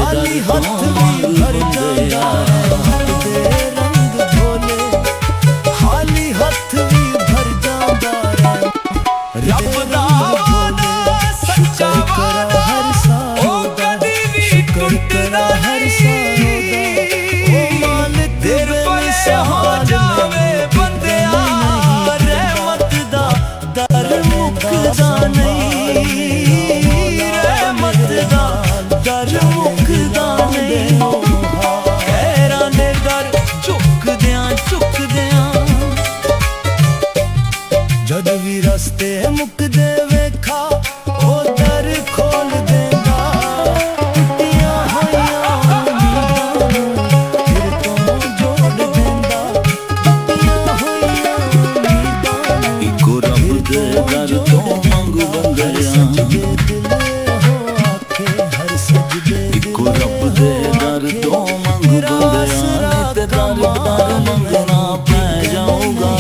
ਖਾਲੀ ਹੱਥ ਵੀ ਭਰ ਜਾਂਦਾ ਦੇ ਰੰਗ ਢੋਲੇ ਖਾਲੀ ਹੱਥ ਵੀ ਭਰ ਜਾਂਦਾ ਰੱਬ ਦਾ ਵਾਦਾ ਸੱਚਾ ਵਾਦਾ ਹਰ ਸਾਲ ਕਦੀ ਵੀ ਟੁੱਟਦਾ ਹਰ ਸਾਲ ਉਹ ਮਾਲਕ ਦੇਰ ਪਏ ਹੋ ਜਾਵੇ ਬੰਦਿਆ ਰਹਿਮਤ ਦਾ ਦਰ ਮੁੱਕਦਾ ਨਹੀਂ ਰਹਿਮਤ ਦਾ ਦਰ ਮੁੱਕਦਾ ਨਹੀਂ ਖੈਰਾਂ ਦੇ ਦਰ ਝੁਕਦਿਆਂ ਜਦ ਵੀ ਰਸਤੇ ਮੁੱਕਦੇ ਵੇਖਾ ਉਹ ਦਰ ਖੋਲ ਦੇਂਦਾ ਟੁੱਟੀਆਂ ਹੋਈਆਂ ਉਮੀਦਾਂ ਫਿਰ ਤੋਂ ਜੋੜ ਦੇਂਦਾ ਟੁੱਟੀਆਂ ਹੋਈਆਂ ਉਮੀਦਾਂ ਇੱਕੋ ਰੱਬ ਦੇ ਦਰ ਤੋਂ ਮੰਗ ਬੰਦਿਆਂ ਇੱਕੋ ਰੱਬ ਦੇ ਦਰ ਤੋਂ ਮੰਗ ਬੰਦਿਆਂ ਤੇ ਦਰ ਮੰਗਣਾ ਪੈ ਜਾਊਗਾ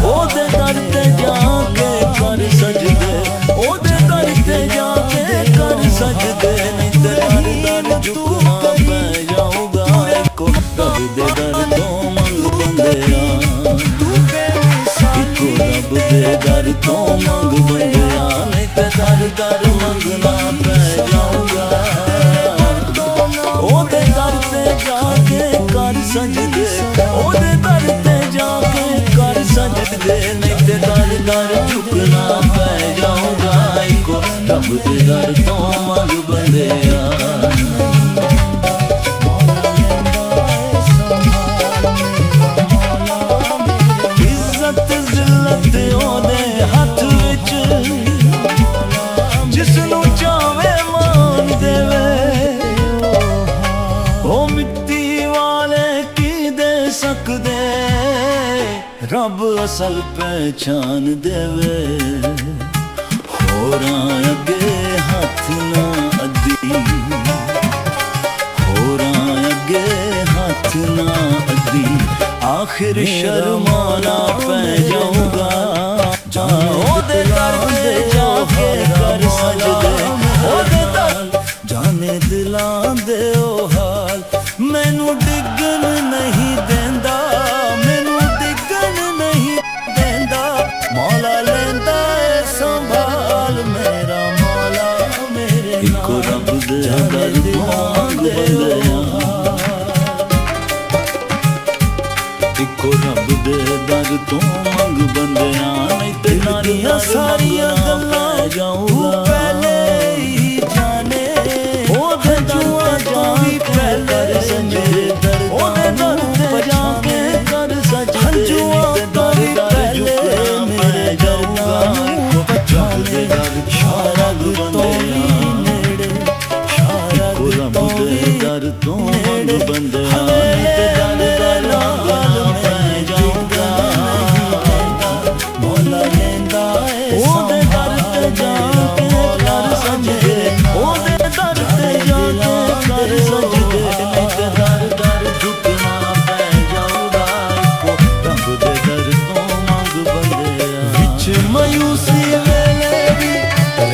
ਉਹਦੇ ਦਰ ਤੇ ਜਾ ਕੇ ਕਰ ਸਜਦੇ ਉਹਦੇ ਦਰ ਤੇ ਜਾ ਕੇ ਕਰ ਸਜਦੇ ਨਹੀਂ ਤੇ ਦਰ ਝੁਕਣਾ ਪੈ ਜਾਊਗਾ ਇੱਕੋ ਰੱਬ ਦੇ ਦਰ ਤੋਂ ਮੰਗ ਬੰਦਿਆਂ ਇੱਕੋ ਰੱਬ ਦੇ ਦਰ ਤੋਂ ਮੰਗ ਬੰਦਿਆਂ ਨਹੀਂ ਤੇ ਦਰ ਮੰਗਣਾ ਪੈ ਜਾਊਗਾ ਉਹਦੇ ਦਰ ਤੇ ਜਾ ਕੇ ਕਰ ਸਜਦੇ ਉਹਦੇ ਦਰ ਤੇ ਜਾ ਕੇ ਕਰ ਸਜਦੇ ਨਹੀਂ ਤੇ ਦਰ ਝੁਕਣਾ ਪੈ ਜਾਊਗਾ ਇੱਕੋ ਰੱਬ ਦੇ ਦਰ ਤੋਂ ਮੰਗ ਬੰਦਿਆਂ ਇੱਜ਼ਤ ਜ਼ਿਲਤ ਉਹਦੇ ਹੱਥ ਵਿੱਚ ਜਿਸ ਨੂੰ ਚਾਵੇ ਮਾਨ ਦੇਵੇ ਉਹ ਮਿੱਟੀ ਵਾਲੇ ਕੀ ਦੇ ਸਕਦੇ ਰੱਬ ਅਸਲ ਪਹਿਚਾਨ ਦੇਵੇ ਹੋਰਾਂ ਅੱਗੇ ਹੱਥ ਨਾ ਅੱਧੀ ਹੋਰਾਂ ਅੱਗੇ ਹੱਥ ਨਾ ਅੱਧੀ ਆਖਿਰ ਸ਼ਰਮਾਨਾ ਪੈ ਜਾਊਗਾ ਉਹਦੇ ਦਰ ਤੇ ਜਾ ਕੇ ਕਰ ਸਜਦੇ ਉਹਦੇ ਦਰ ਜਾਣੇ ਦਿਲਾਂ ਦੇ ਉਹ ਹਾਲ ਮੈਨੂੰ ਡਿੱਗਣ ਨਹੀਂ ਦਿੰਦਾ ਮੈਨੂੰ ਡਿੱਗਣ ਨਹੀਂ ਦਿੰਦਾ ਮੌਲਾ ਲੈਂਦਾ ਏ ਸੰਭਾਲ ਮੇਰਾ ਮੌਲਾ ਮੇਰੇ ਇੱਕੋ ਰੱਬ ਦੇ ਦਰ ਤੋਂ ਮੰਗ ਬੰਦਿਆਂ ਇੱਕੋ ਰੱਬ ਦੇ ਦਰ ਤੋਂ ਮੰਗ ਬੰਦਿਆਂ ਨਹੀਂ ਤੇ ਨਾਰੀਆਂ ਸਾਰੀਆਂ ਗੱਲਾਂ ਜਾਊਗਾ ਪਹਿਲੇ ਹੀ ਜਾਣੇ ਉਹਦੇ ਜੂਆ ਜਾ ਵੀ ਪਹਿਲੇ ਸੰਜੇ ਦਰ ਉਹਦੇ ਦਰ ਤੇ ਜਾ ਕੇ ਕਰ ਸਜਦੇ ਹੰਝੂਆਂ ਦਰ ਝੁਕਣਾ ਪੈ ਜਾਊਗਾ ਰੱਬ ਦੇ ਦਰ ਸ਼ਾਰਗ ਬੰਦਿਆਂ ਨੇੜੇ ਇੱਕੋ ਰੱਬ ਦੇ ਦਰ ਤੋਂ ਮੰਗ ਬੰਦਿਆਂ ਤੇ ਦਰ ਮੰਗਣਾ ਪੈ ਜਾਊਗਾ ਮੌਲਾ ਲੈਂਦਾ ਏ ਉਹਦੇ ਦਰ ਤੇ ਜਾ ਕੇ ਕਰ ਸਜਦੇ ਉਹਦੇ ਦਰ ਤੇ ਜਾ ਕੇ ਕਰ ਸਜਦੇ ਨਹੀਂ ਤੇ ਦਰ ਝੁਕਣਾ ਪੈ ਜਾਊਗਾ ਇੱਕੋ ਰੱਬ ਦੇ ਦਰ ਤੋਂ ਮੰਗ ਬੰਦਿਆਂ ਵਿੱਚ ਮਾਯੂਸੀ ਵੇਲੇ ਵੀ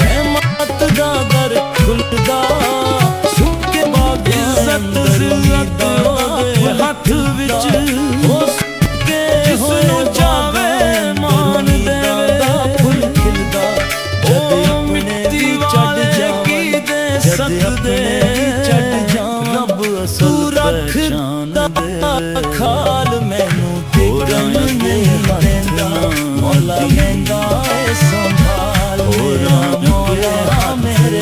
ਰਹਿਮਤ ਦਾ ਦਰ ਖੁੱਲਦਾ ਸੁੱਕੇ ਬਾਗ ਇੱਜ਼ਤ ਜ਼ਿਲਤ ਉਹਦੇ ਹੱਥ ਵਿੱਚ ਉਹ ਸੁੱਕੇ ਜਿਸ ਨੂੰ ਚਾਵੇ ਮਾਨ ਦੇਵੇ ਫੁੱਲ ਖਿਲਦਾ ਜਦ ਆਪਣੇ ਵੀ ਚੜ ਜਾਵਾਂ ਜਦ ਆਪਣੇ ਵੀ ਚੜ ਜਾਵਾਂ ਰੱਬ ਅਸਲ ਤੂੰ ਪਹਿਚਾਨ ਰੱਖਦਾ ਦੇਵੇ ਖਾਲ ਮੈਨੂੰ ਟਿਕਣ ਨਹੀਂ ਦਿੰਦਾ ਮੌਲਾ ਲੈਂਦਾ ਏ ਸੰਭਾਲ ਮੇਰਾ ਮੌਲਾ ਮੇਰੇ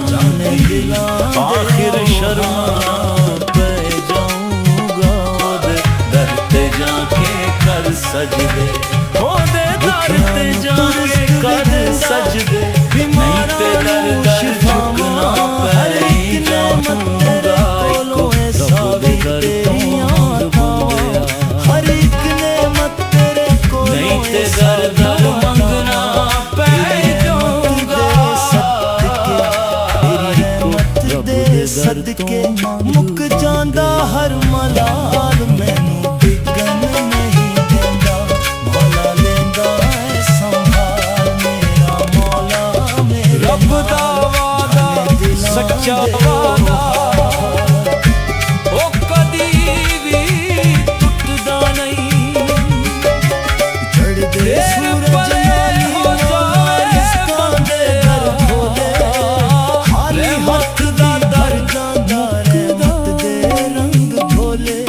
ਜਾਣੇ ਦਿਲਾਂ ਆਖਿਰ ਸ਼ਰਮਾਨਾ ਪੈ ਜਾਊਗਾ ਉਹਦੇ ਦਰ ਤੇ ਜਾ ਕੇ ਕਰ ਸਜਦੇ ਉਹਦੇ ਦਰ ਤੇ ਜਾ ਕੇ ਕਰ ਸਜਦੇ ਨਹੀਂ ਤੇ ਦਰ ਝੁਕਣਾ ਪੈ ਜਾਊਗਾ ਇੱਕੋ ਰੱਬ ਦੇ ਦਰ ਤੋਂ ਮੰਗ ਬੰਦਿਆਂ ਹਰ ਇੱਕ ਨੇਮਤ ਤੇਰੇ ਕੋਲੋਂ ਨਹੀਂ ਤੇ ਦਰ ਮੰਗਣਾ ਪੈ ਜਾਊਗਾ ਦੇ ਸਦਕੇ ਮੁੱਕ ਜਾਂਦਾ ਹਰ ਮਲਾਲ ਮੈਨੂੰ ਡਿੱਗਣ ਨਹੀਂ ਦਿੰਦਾ ਮੌਲਾ ਲੈਂਦਾ ਏ ਸੰਭਾਲ ਮੇਰਾ ਮੌਲਾ ਮੇਰਾ ਰੱਬ ਦਾ ਵਾਦਾ ਸੱਚਾ ਵਾਦਾ ਉਹ ਕਦੀ ਵੀ ਟੁੱਟਦਾ ਨਹੀਂ। ਚੜ੍ਹਦੇ ਸੂਰਜ ਨਾਲ ਹੋ ਜਾਵੇ ਰਿਸਕਾਂ ਦੇ ਦਰ ਖੋਲੇ, ਖਾਲੀ ਹੱਥ ਦਾ ਦਰ ਜਾਂਦਾ ਰਹਿਮਤ ਦੇ ਰੰਗ ਢੋਲੇ,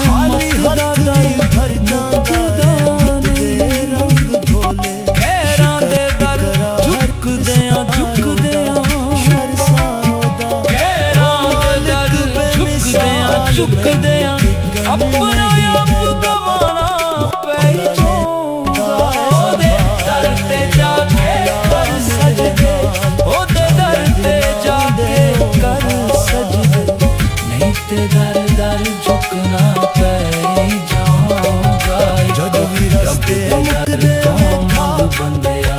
ਖਾਲੀ ਹੱਥ ਦਾ ਭਰ ਜਾਂਦਾ ਰਹਿਮਤ ਦੇ ਰੰਗ ਢੋਲੇ। ਘੇਰਾਂ ਦੇ ਦਰ ਝੁਕਦਿਆਂ ਝੁਕਦਿਆਂ ਝੁਕਦਿਆਂ ਆਪਣਾ ਆਪ ਗਵਾਣਾ ਪੈ ਜਾਊਗਾ। ਉਹਦੇ ਦਰ ਤੇ ਜਾ ਕੇ ਕਰ ਸਜਦੇ, ਉਹਦੇ ਦਰ ਤੇ ਜਾ ਕੇ ਕਰ ਸਜਦੇ, ਨਹੀਂ ਤੇ ਦਰ ਦਰ ਝੁਕਣਾ ਪੈ ਜਾਊਗਾ। ਜਦ ਵੀ ਰਸਤੇ ਮੁੱਕਦੇ ਮੰਗ ਬੰਦਿਆ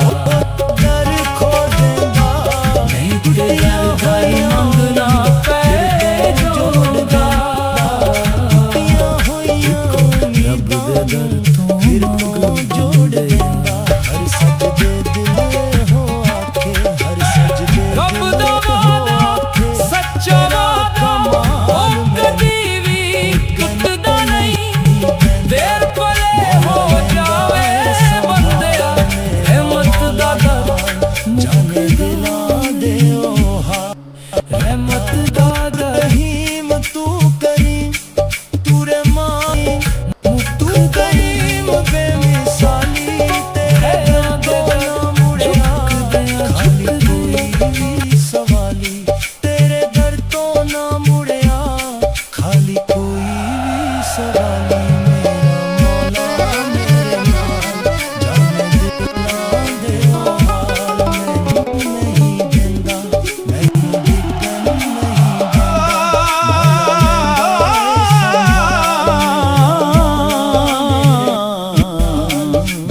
ਦਰ ਖੋ ਦੇਂਦਾ, ਨਹੀਂ ਤੇ ਦਰ ਦਰ ਮੰਗਣਾ ਪੈ ਜਾਊਗਾ। ਰੱਬ ਦੇ ਦਰ ਤੋਂ ਫਿਰ ਜੋੜ ਦੇਂਦਾ, ਹਰ ਸਜਦੇ ਦਿਲ ਹੋ ਆਖੇ, ਹਰ ਸਜਦੇ ਰੱਬ ਦਾ ਵਾਦਾ ਸੱਚਾ ਵਾਦਾ ਉਹ ਕਦੀ ਵੀ ਟੁੱਟਦਾ ਨਹੀਂ। ਦੇਰ ਪਲੇ ਹੋ ਜਾਵੇ ਬੰਦਿਆ ਰਹਿਮਤ ਦਾ ਦਰ ਜਾਣੇ ਦਿਲਾਂ ਦੇ ਉਹ ਹਾਲ। ਰਹਿਮਤ ਦਾ ਦਰ ਰਹੀਮ ਤੂੰ ਕਰੀਮ ਤੂੰ ਰਹਿਮਾਨ ਤੂੰ ਕਰੀਮ ਬੇਮਿਸਾਲੀ, ਤੇਰੇ ਦਰ ਤੋਂ ਨਾ ਮੁੜਿਆ ਖਾਲੀ ਕੋਈ ਵੀ ਸਵਾਲੀ, ਤੇਰੇ ਦਰ ਤੋਂ ਨਾ ਮੁੜਿਆ ਖਾਲੀ ਕੋਈ ਵੀ ਸਵਾਲੀ। ਮੇਰਾ ਮੌਲਾ ਮੇਰੇ ਨਾਲ ਜਾਣੇ ਦਿਲਾਂ ਦੇ ਉਹ ਹਾਲ, ਮੈਨੂੰ ਨਹੀਂ ਦਿੰਦਾ, ਮੈਨੂੰ ਡਿੱਗਣ ਨਹੀਂ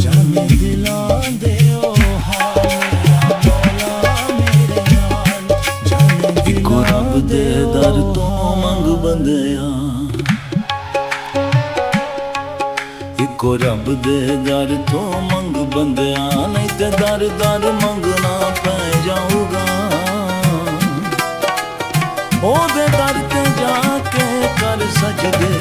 ਜਾਣੇ ਦਿਲਾਂ ਦੇ ਉਹ ਹਾਲ। ਮੇਰਾ ਮੌਲਾ ਮੇਰੇ ਨਾਲ ਜਾਣੇ ਇੱਕੋ ਰੱਬ ਦੇ ਦਰ ਤੋਂ ਮੰਗ ਬੰਦਿਆ, ਇੱਕੋ ਰੱਬ ਦੇ ਦਰ ਤੋਂ ਮੰਗ ਬੰਦਿਆ, ਨਹੀਂ ਤੇ ਦਰ ਦਰ ਮੰਗਣਾ ਪੈ ਜਾਊਗਾ। ਉਹਦੇ ਦਰ ਤੇ ਜਾ ਕੇ ਕਰ ਸਜਦੇ,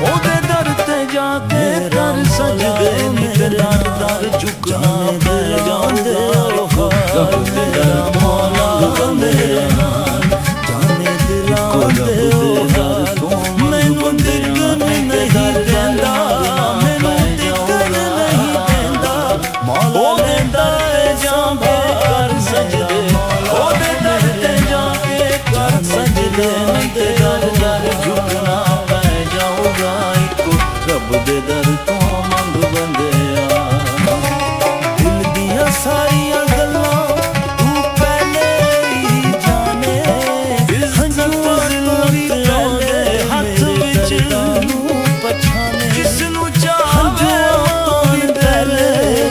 ਉਹਦੇ ਦਰ ਤੇ ਜਾ ਕੇ ਕਰ ਸਜਦੇ, ਨਹੀਂ ਤੇ ਦਰ ਦਰ ਝੁਕਣਾ ਪੈ ਜਾਊਗਾ। ਰੱਬ ਦੇ ਦਰ ਤੋਂ ਮੰਗ ਬੰਦਿਆ, ਜਾਣੇ ਦਿਲਾਂ ਦੇ ਉਹ ਹਾਲ। ਮੈਨੂੰ ਡਿੱਗਣ ਨਹੀਂ ਦਿੰਦਾ, ਮੈਨੂੰ ਡਿੱਗਣ ਨਹੀਂ ਦਿੰਦਾ, ਉਹਦੇ ਦਰ ਤੇ ਜਾ ਕੇ ਕਰ ਸਜਦੇ, ਉਹਦੇ ਦਰ ਤੇ ਜਾ ਕੇ ਕਰ ਸਜਦੇ, ਨਹੀਂ ਤੇ ਦਰ ਦਰ ਝੁਕਣਾ ਪੈ ਜਾਊਗਾ। ਇੱਕੋ ਰੱਬ ਦੇ ਦਰ ਤੋਂ ਮੰਗ ਬੰਦਿਆ, ਦਿਲ ਦੀਆਂ ਸਾਰੀਆਂ ਗੱਲਾਂ ਤੂੰ ਪਹਿਲੇ ਹੀ ਜਾਣੇ, ਹੰਝੂ ਦਿਲ ਪਹਿਲੇ ਹੱਥ ਵਿੱਚ ਨੂੰ ਪਛਾਣੇ, ਜਿਸ ਨੂੰ ਚਾਹੇ ਤੋਂ ਵੀ ਪਹਿਲੇ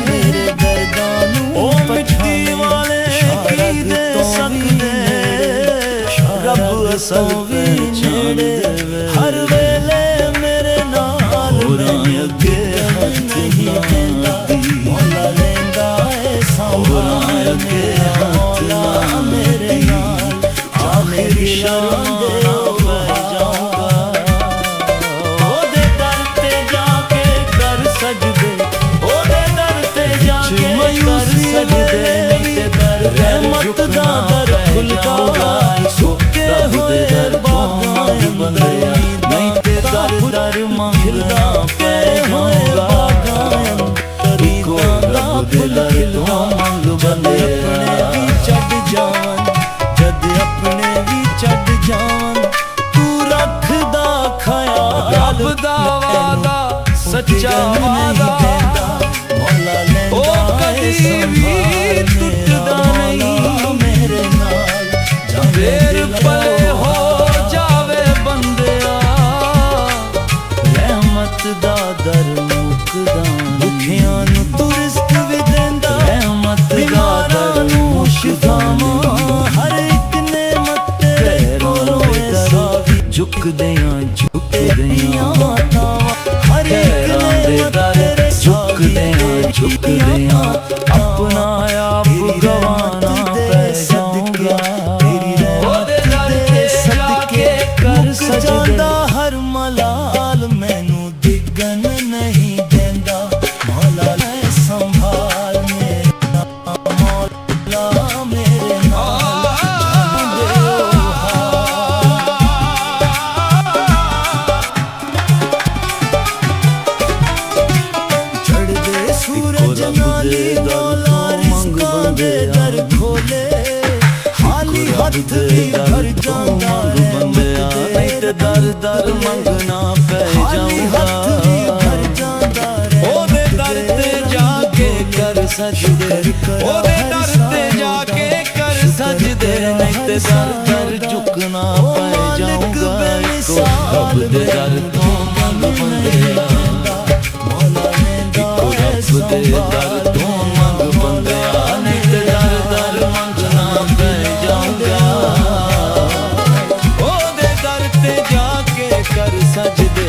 ਮੇਰੇ ਦਰਦਾਂ ਨੂੰ ਉਹ ਮਿੱਟੀ ਵਾਲੇ ਕੀ ਦੇ ਸਕਦੇ, ਰੱਬ ਅਸਲ ਵੀ ਨੇੜੇ ਹਰ ਵੇਲੇ ਮੇਰੇ ਨਾਲ ਹੋਰਾਂ ਅੱਗੇ ਹੱਥ ਨਹੀਂ ਦਿੰਦਾ, ਮੌਲਾ ਲੈਂਦਾ ਏ ਹੋਰਾਂ ਅੱਗੇ ਹੱਥ ਮੌਲਾ ਮੇਰੇ ਨਾਲ ਆਖਿਰ ਸ਼ਰਮਾਨਾ ਪੈ ਜਾਊਗਾ। ਉਹਦੇ ਦਰ ਤੇ ਜਾ ਕੇ ਕਰ ਸਜਦੇ, ਉਹਦੇ ਦਰ ਤੇ ਜਾ ਕੇ ਕਰ ਸਜਦੇ, ਨਹੀਂ ਤੇ ਦਰ ਰਹਿਮਤ ਦਾ ਦਰ ਖੁੱਲਦਾ, ਸੁੱਕੇ ਹੋਏ ਬਾਗਾਂ ਅੰਦਰ ਨਹੀਂ ਤੇ ਦਰ ਦਰ ਮੰਗਦਾ ਪੈ ਜਾਊਗਾ। ਇੱਕੋ ਰੱਬ ਦੇ ਦਰ ਤੋਂ ਮੰਗ ਬੰਦਿਆ, ਵੀ ਛੱਡ ਜਾਵਨ, ਜਦ ਆਪਣੇ ਵੀ ਛੱਡ ਜਾਵਨ, ਤੂੰ ਰੱਖਦਾ ਖਿਆਲ। ਰੱਬ ਦਾ ਵਾਦਾ ਸੱਚਾ ਵਾਦਾ ਮੌਲਾ ਲੈਂਦਾ ਉਹ ਕਦੀ ਵੀ ਟੁੱਟਦਾ ਨਹੀਂ। ਮੇਰੇ ਨਾਲ ਦੇਰ ਪਲੇ ਹੋ ਜਾਵੇ ਬੰਦਿਆ ਰਹਿਮਤ ਦਾ ਦਰ ਮੁੱਕਦਾ, ਦੁਖੀਆਂ ਨੂੰ ਤੂੰ ਰਿਜ਼ਕ ਵੀ ਦਿੰਦਾ, ਰਹਿਮਤ ਦਾ ਬਿਮਾਰਾਂ ਦਰ ਨੂੰ ਸ਼ਿਫਾਵਾਂ, ਹਰ ਇੱਕ ਨੇਮਤ ਤੇਰੇ ਕੋਲੋਂ ਐਸਾ ਵੀ ਝੁਕਦਿਆਂ ਝੁਕਦਿਆਂ ਹਰ ਇੱਕ ਘੇਰਾਂ ਦੇ ਨੇਮਤ ਦਰ ਰੱਬ ਦੇ ਦਰ ਤੋਂ ਮੰਗ ਬੰਦਿਆ ਨਹੀਂ ਤੇ ਦਰ ਦਰ ਮੰਗਣਾ ਪੈ ਜਾਊਗਾ ਉਹਦੇ ਦਰ ਤੇ ਜਾ ਕੇ ਕਰ ਸਜਦੇ ਉਹਦੇ ਦਰ ਤੇ ਜਾ ਕੇ ਕਰ ਸਜਦੇ ਨਹੀਂ ਤੇ ਦਰ ਦਰ ਝੁਕਣਾ ਪੈ ਜਾਊਗਾ ਇੱਕੋ ਰੱਬ ਦੇ ਦਰ ਤੋਂ ਮੰਗ ਬੰਦਿਆ ਇੱਕੋ ਰੱਬ ਦੇ ਦਰ ਤੋਂ ਮੰਗ ਬੰਦਿਆ ਨਹੀਂ ਤੇ ਦਰ ਦਰ ਮੰਗਣਾ ਪੈ ਜਾਊਗਾ ਉਹਦੇ ਦਰ ਤੇ ਜਾ ਕੇ ਕਰ ਸਜਦੇ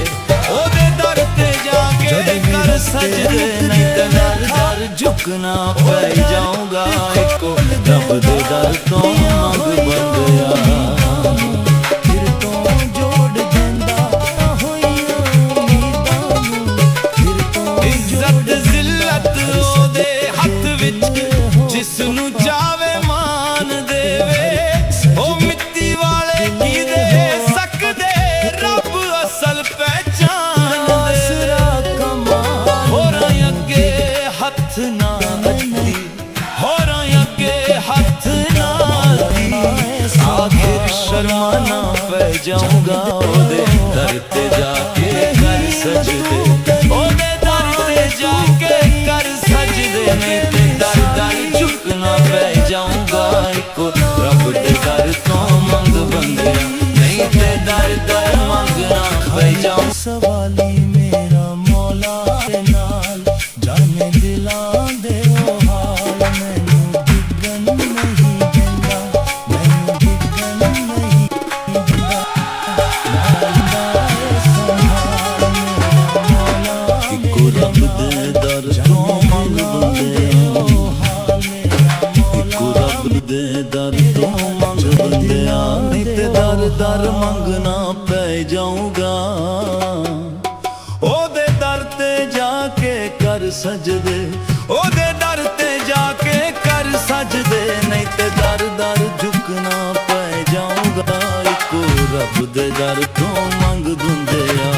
ਉਹਦੇ ਦਰ ਤੇ ਜਾ ਕੇ ਕਰ ਸਜਦੇ ਨਹੀਂ ਤੇ ਦਰ ਦਰ ਝੁਕਣਾ ਪੈ ਜਾਊਗਾ ਇੱਕੋ ਰੱਬ ਦੇ ਦਰ ਤੋਂ ਮੰਗ ਬੰਦਿਆ ਫਿਰ ਤੋਂ ਜੋੜ ਦਿੰਦਾ ਹੋਈਆਂ ਉਮੀਦਾਂ ਨੂੰ ਫਿਰ ਤੋਂ ਇੱਜ਼ਤ ਜ਼ਿਲਤ ਉਹਦੇ ਹੱਥ ਵਿੱਚ ਜਿਸ ਨੂੰ ਚਾਵੇ ਮਾਨ ਦੇਵੇ ਉਹ ਮਿੱਟੀ ਵਾਲੇ ਕੀ ਦੇ ਸਕਦੇ ਰੱਬ ਅਸਲ ਪਹਿਚਾਨ ਦੇ ਹੋਰਾਂ ਅੱਗੇ ਹੱਥ ਨਾ ਅੱਡੀ ਹੋਰਾਂ ਅੱਗੇ ਹੱਥ ਨਾ ਅੱਡੀ ਆਖਿਰ ਸ਼ਰਮਾਨਾ ਪੈ ਜਾਊਗਾ ਉਹਦੇ ਦਰ ਤੇ ਜਾ ਕੇ ਕਰ ਸਜਦੇ ਉਹਦੇ ਦਰ ਤੇ ਜਾ ਕੇ ਕਰ ਸਜਦੇ ਨਹੀਂ ਤੇ ਦਰ ਦਰ ਝੁਕਣਾ ਪੈ ਜਾਊਗਾ ਇੱਕੋ ਰੱਬ ਦੇ ਦਰ ਤੋਂ ਮੰਗ ਬੰਦਿਆ ਨਹੀਂ ਤੇ ਦਰ ਦਰ ਮੰਗਣਾ ਪੈ ਜਾਊ ਸਵਾਲੀ ਮੇਰਾ ਮੌਲਾ ਦੇ ਨਾਲ ਜਾਣੇ ਦਿਲਾਂ ਦੇ ਉਹ ਹਾਲ ਮੈਨੂੰ ਡਿੱਗਣ ਨਹੀਂ ਦਿੰਦਾ ਮੈਨੂੰ ਡਿੱਗਣ ਨਹੀਂ ਦਿੰਦਾ ਮਾਰਦਾ ਏ ਸੰਭਾਲ ਮੇਰਾ ਮੌਲਾ ਇੱਕੋ ਰੱਬ ਦੇ ਦਰ ਤੋਂ ਮੰਗ ਬੰਦਿਆ ਇੱਕੋ ਰੱਬ ਦੇ ਦਰ ਤੋਂ ਮੰਗ ਬੰਦਿਆ ਨਹੀਂ ਤੇ ਦਰ ਦਰ ਮੰਗਣਾ ਪੈ ਜਾਊਗਾ ਉਹਦੇ ਦਰ ਤੇ ਜਾ ਕੇ ਕਰ ਸਜਦੇ ਉਹਦੇ ਦਰ ਤੇ ਜਾ ਕੇ ਕਰ ਸਜਦੇ ਨਹੀਂ ਤੇ ਦਰ ਦਰ ਝੁਕਣਾ ਪੈ ਜਾਊਗਾ ਇੱਕੋ ਰੱਬ ਦੇ ਦਰ ਤੋਂ ਮੰਗ ਬੰਦਿਆ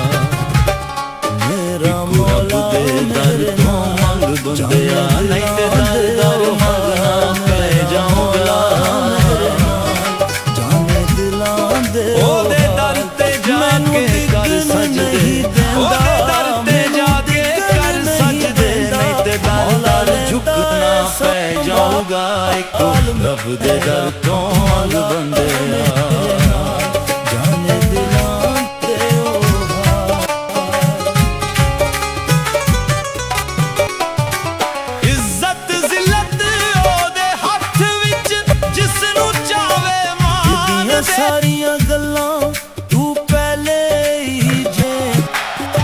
ਮੇਰਾ ਮੌਲਾ ਦੇ ਦਰ ਤੋਂ ਮੰਗ ਬੰਦਿਆ ਨਹੀਂ ਤੇ ਦਰ ਦਰ ਮੰਗਣਾ ਪੈ ਜਾਊਗਾ ਜਾਣੇ ਦਿਲਾਂ ਦੇ ਉਹਦੇ ਦਰ ਤੇ ਜਾ ਕੇ ਕਰ ਸਜਦੇ ਉਹਦੇ ਦਰ ਤੇ ਜਾ ਕੇ ਕਰ ਸਜਦੇ ਨਹੀਂ ਤੇ ਦਰ ਦਰ ਝੁਕਣਾ ਪੈ ਜਾਊਗਾ ਇੱਕੋ ਰੱਬ ਦੇ ਦਰ ਤੋਂ ਮੰਗ ਬੰਦਿਆ ਜਾਣੇ ਦਿਲਾਂ ਤੇ ਉਹ ਇੱਜ਼ਤ ਜ਼ਿਲਤ ਉਹਦੇ ਹੱਥ ਵਿੱਚ ਜਿਸ ਨੂੰ ਚਾਵੇ ਮਾਨ ਦੀਆਂ ਦੇ ਸਾਰੀਆਂ ਗੱਲਾਂ ਤੂੰ ਪਹਿਲੇ ਹੀ ਜੇ